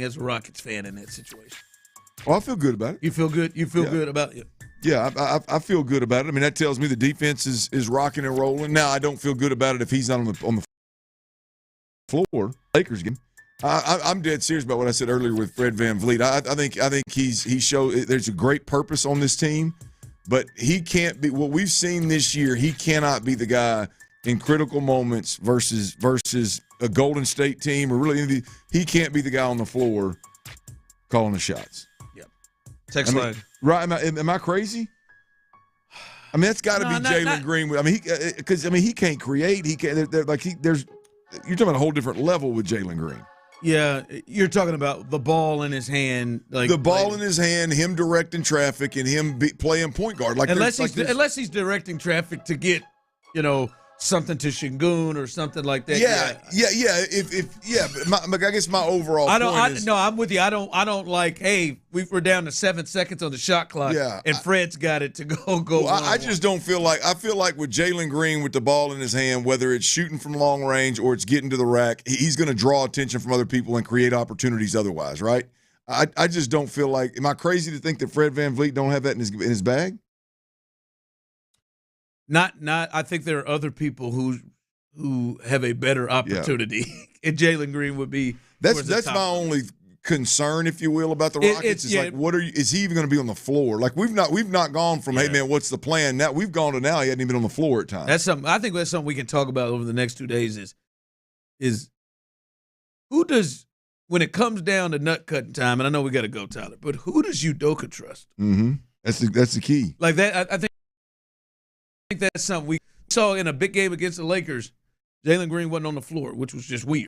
as a Rockets fan in that situation? Well, I feel good about it. You feel good? You feel good about it? Yeah, I feel good about it. I mean, that tells me the defense is rocking and rolling. Now, I don't feel good about it if he's not on the floor. Lakers game. I'm dead serious about what I said earlier with Fred VanVleet. I think he showed there's a great purpose on this team, but he can't be what we've seen this year. He cannot be the guy in critical moments versus a Golden State team or really he can't be the guy on the floor calling the shots. Yep. Text line. Right? Am I crazy? I mean, that's got to be Jalen Green. I mean, because he can't create. He can't. You're talking about a whole different level with Jalen Green. Yeah, you're talking about the ball in his hand, like the ball in his hand, him directing traffic, and him playing point guard. Like unless he's directing traffic to get, something to Şengün or something like that. But I guess my overall point is, I'm with you. I don't like. Hey, we're down to 7 seconds on the shot clock. Yeah, and Fred's got it to go. Well, I just don't feel like. I feel like with Jalen Green with the ball in his hand, whether it's shooting from long range or it's getting to the rack, he's going to draw attention from other people and create opportunities otherwise. Right? I just don't feel like. Am I crazy to think that Fred VanVleet don't have that in his bag? Not. I think there are other people who have a better opportunity, and Jalen Green would be. That's my only concern, if you will, about the Rockets. Is he even going to be on the floor? Like we've not gone from hey man, what's the plan? Now we've gone to now he hadn't even been on the floor at times. That's something. I think that's something we can talk about over the next 2 days. Is who does when it comes down to nut cutting time? And I know we got to go, Tyler, but who does Udoka trust? Mm-hmm. That's the key. Like that, I think that's something we saw in a big game against the Lakers. Jalen Green wasn't on the floor, which was just weird.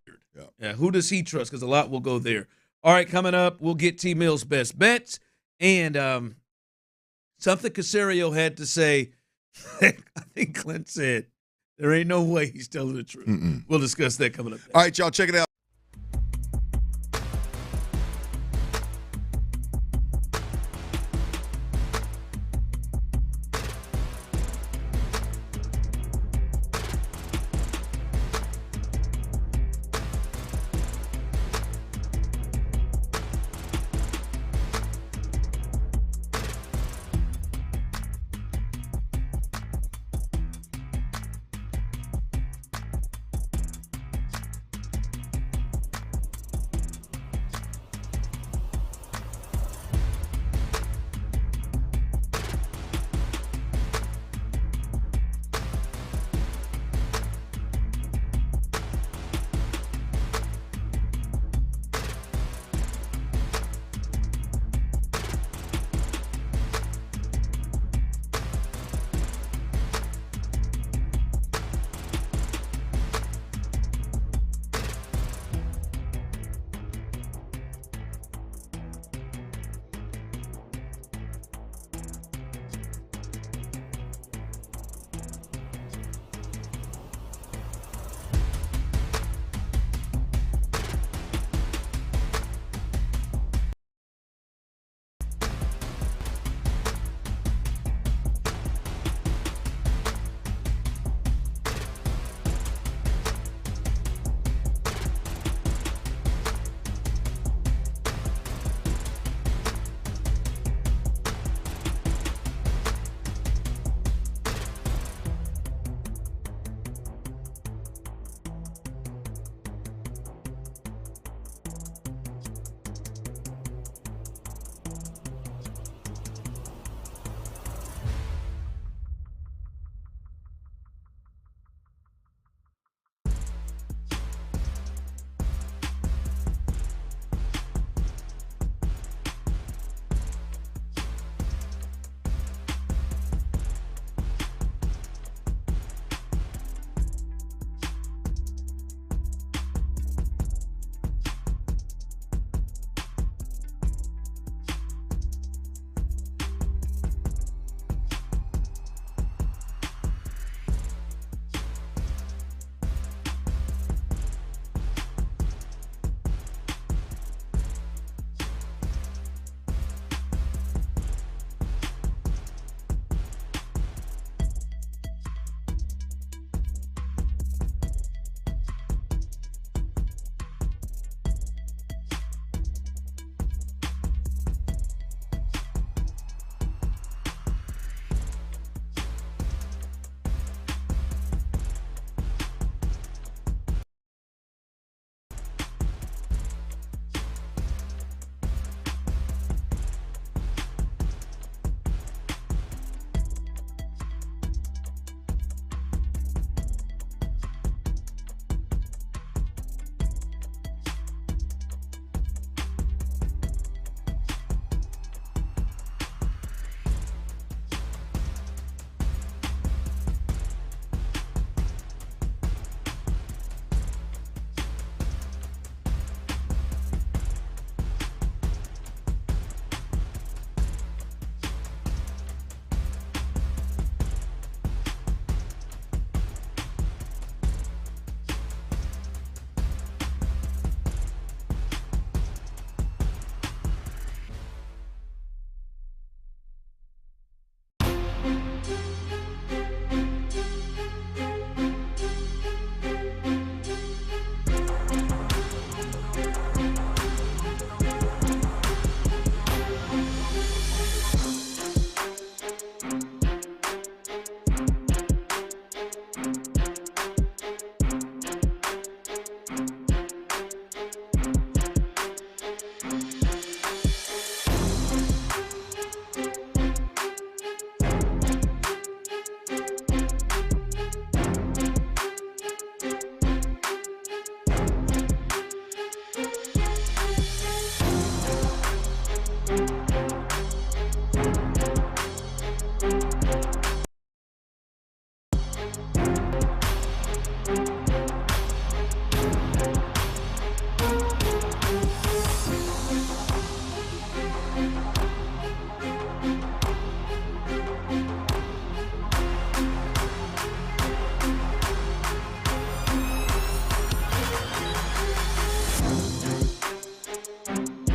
Yeah. Who does he trust? Because a lot will go there. All right, coming up, we'll get T. Mill's best bets and something Cacerio had to say. I think Clint said there ain't no way he's telling the truth. Mm-mm. We'll discuss that coming up. All right, y'all, check it out.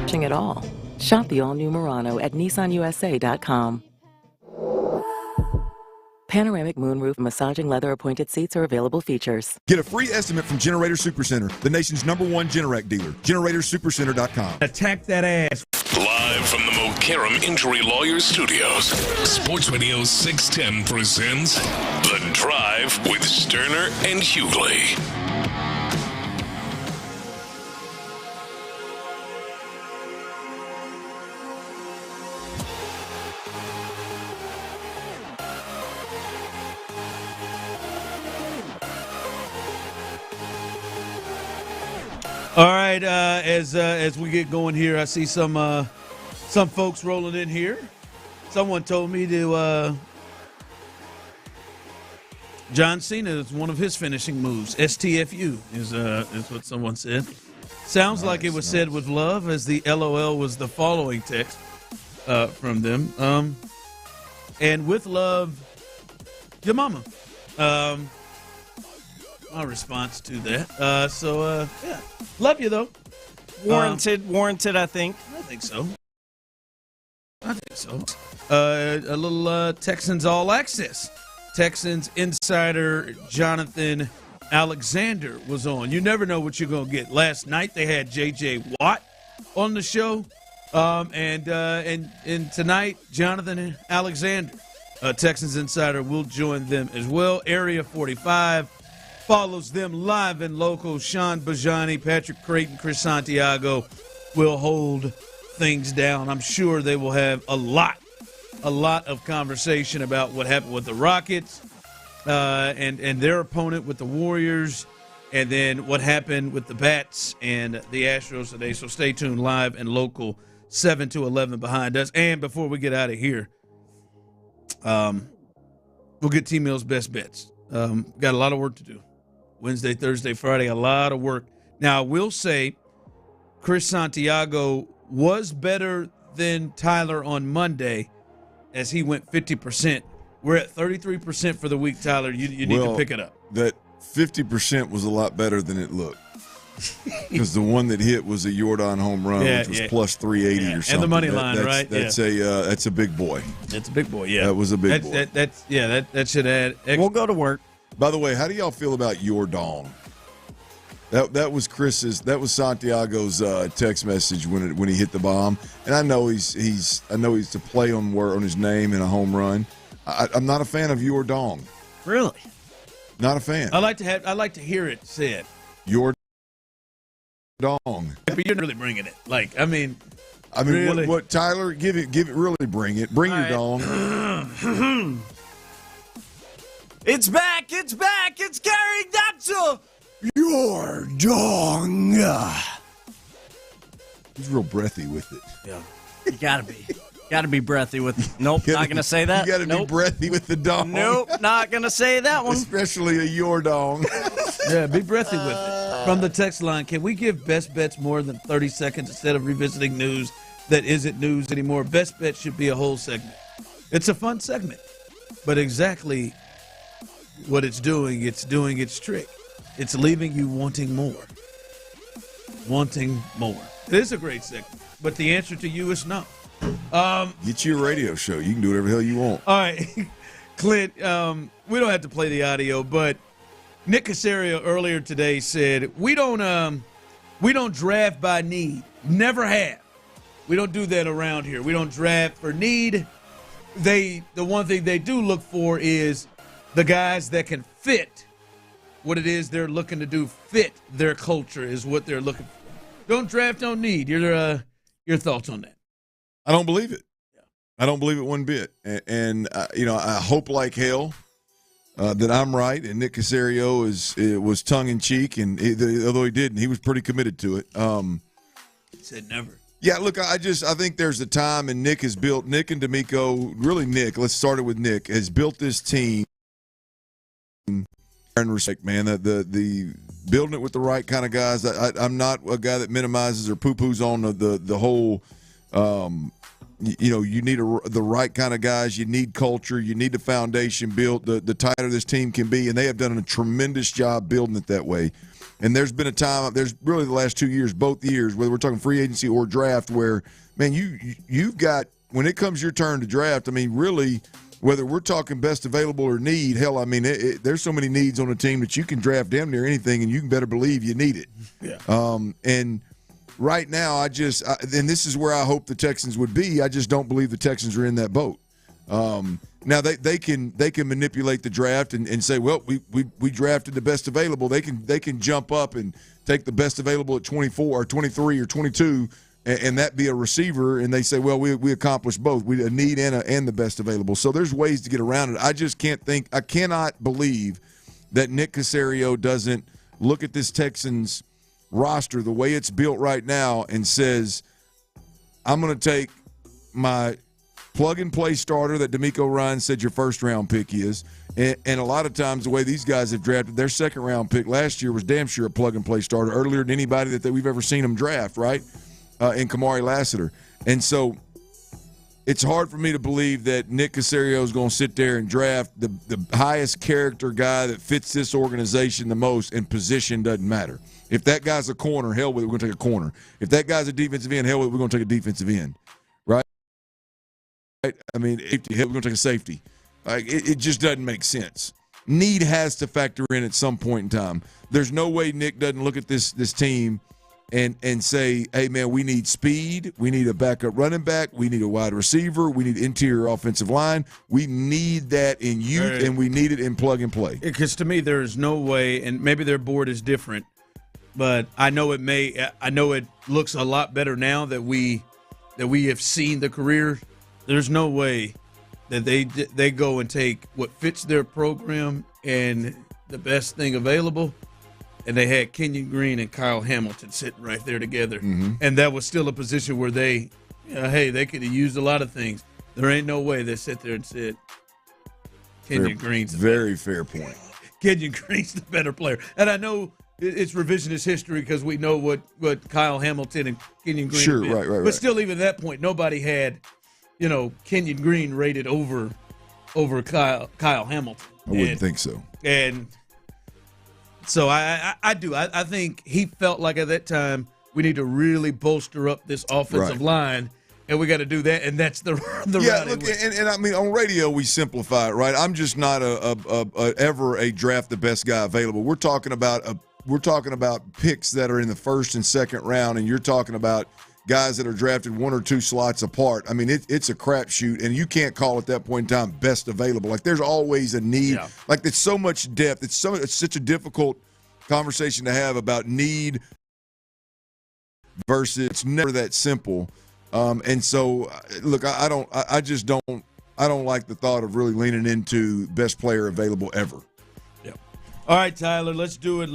searching at all. Shop the all-new Murano at nissanusa.com. Panoramic moonroof massaging leather appointed seats are available features. Get a free estimate from Generator Supercenter, the nation's #1 Generac dealer. GeneratorSupercenter.com. Attack that ass. Live from the Mokaram Injury Lawyers Studios, Sports Radio 610 presents The Drive with Stoerner and Hughley. All right, as we get going here, I see some folks rolling in here. Someone told me to John Cena is one of his finishing moves. STFU is what someone said. Sounds like it was said with love, as the LOL was the following text from them. And with love, your mama. My response to that. Yeah. Love you, though. Warranted, I think. I think so. A little Texans All Access. Texans insider Jonathan Alexander was on. You never know what you're going to get. Last night they had J.J. Watt on the show. And tonight, Jonathan Alexander, Texans insider, will join them as well. Area 45 follows them live and local. Sean Bijani, Patrick Creighton, Chris Santiago will hold things down. I'm sure they will have a lot of conversation about what happened with the Rockets and their opponent with the Warriors, and then what happened with the Bats and the Astros today. So stay tuned, live and local, 7 to 11 behind us. And before we get out of here, we'll get T-Mill's best bets. Got a lot of work to do. Wednesday, Thursday, Friday, a lot of work. Now, I will say Chris Santiago was better than Tyler on Monday, as he went 50%. We're at 33% for the week, Tyler. You need to pick it up. That 50% was a lot better than it looked. Because the one that hit was a Jordan home run, which was plus 380 or something. And the money line, right? That's a big boy. That's a big boy, yeah. That was a big boy. That should add extra. We'll go to work. By the way, how do y'all feel about your dong? That was Santiago's text message when he hit the bomb, and I know he's to play on his name in a home run. I'm not a fan of your dong. Really? Not a fan. I like to hear it said. Your dong. But you're really bringing it. Really? What Tyler? Give it. Really bring it. Bring your dong. It's back! It's Gary Dotzel! Your dong! He's real breathy with it. Yeah. You gotta be breathy with it. Nope, not gonna say that. You gotta be breathy with the dong. Nope, not gonna say that one. Especially a your dong. Yeah, be breathy with it. From the text line, can we give best bets more than 30 seconds instead of revisiting news that isn't news anymore? Best bet should be a whole segment. It's a fun segment, but exactly what it's doing its trick. It's leaving you wanting more. It is a great segment, but the answer to you is no. Get you a radio show. You can do whatever the hell you want. All right, Clint, we don't have to play the audio, but Nick Cacerio earlier today said, we don't draft by need. Never have. We don't do that around here. We don't draft for need. The one thing they do look for is the guys that can fit what it is they're looking to do, fit their culture is what they're looking for. Don't draft on need. Your thoughts on that? I don't believe it. I don't believe it one bit. And I hope like hell that I'm right. And Nick Cacerio was tongue in cheek, and although he didn't, he was pretty committed to it. He said never. Yeah, look, I think there's a time, and Nick and D'Amico, really Nick. Let's start it with Nick. Has built this team. And respect, man, the building it with the right kind of guys. I'm not a guy that minimizes or poo-poos on the whole. You need the right kind of guys. You need culture. You need the foundation built. The tighter this team can be, and they have done a tremendous job building it that way. And there's been a time, there's really the last 2 years, both years, whether we're talking free agency or draft, where, man, you've got, when it comes your turn to draft, I mean, really, whether we're talking best available or need, hell, I mean, there's so many needs on a team that you can draft damn near anything, and you can better believe you need it. Yeah. And right now, and this is where I hope the Texans would be. I just don't believe the Texans are in that boat. Now they can manipulate the draft and say, well, we drafted the best available. They can jump up and take the best available at 24 or 23 or 22, and that be a receiver. And they say, well, we accomplished both. We a need and the best available. So there's ways to get around it. I just I cannot believe that Nick Cacerio doesn't look at this Texans roster the way it's built right now and says, I'm going to take my plug-and-play starter that D'Amico Ryan said your first-round pick is, and a lot of times the way these guys have drafted, their second-round pick last year was damn sure a plug-and-play starter, earlier than anybody that we've ever seen them draft, right, in Kamari Lassiter. And so it's hard for me to believe that Nick Cacerio is going to sit there and draft the highest character guy that fits this organization the most, and position doesn't matter. If that guy's a corner, hell with it, we're going to take a corner. If that guy's a defensive end, hell with it, we're going to take a defensive end. I mean, we're going to take a safety. Like it just doesn't make sense. Need has to factor in at some point in time. There's no way Nick doesn't look at this team and say, hey, man, we need speed. We need a backup running back. We need a wide receiver. We need interior offensive line. We need that in youth, and we need it in plug and play. Because to me, there is no way, and maybe their board is different, but I know it looks a lot better now that we have seen the career. There's no way that they go and take what fits their program and the best thing available, and they had Kenyon Green and Kyle Hamilton sitting right there together, and that was still a position where they could have used a lot of things. There ain't no way they sit there and said Kenyon Green's very fair point. Kenyon Green's the better player, and I know it's revisionist history because we know what Kyle Hamilton and Kenyon Green sure, did. right. But still, even at that point, nobody had, Kenyon Green rated over Kyle Hamilton. I wouldn't think so. And so I do. I think he felt like at that time we need to really bolster up this offensive line, and we got to do that, and that's the route. Look, and I mean, on radio we simplify it, right? I'm just not ever a draft the best guy available. We're talking about picks that are in the first and second round, and you're talking about guys that are drafted one or two slots apart. I mean, it's a crapshoot, and you can't call at that point in time best available. Like, there's always a need. Yeah. Like, there's so much depth. It's such a difficult conversation to have about need versus it's never that simple. And so, look, I don't like the thought of really leaning into best player available ever. Yeah. All right, Tyler, let's do it.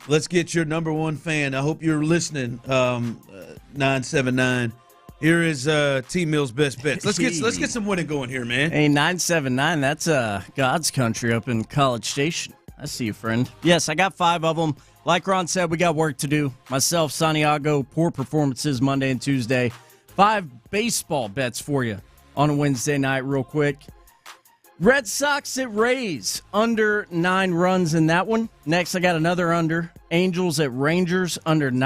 Let's get your number one fan. I hope you're listening. 979. Here is T Mill's best bets. Let's get some winning going here, man. Hey, 979. That's God's country up in College Station. I see you, friend. Yes, I got 5 of them. Like Ron said, we got work to do. Myself, Santiago, poor performances Monday and Tuesday. 5 baseball bets for you on a Wednesday night, real quick. Red Sox at Rays, under 9 runs in that one. Next, I got another under. Angels at Rangers, under 9.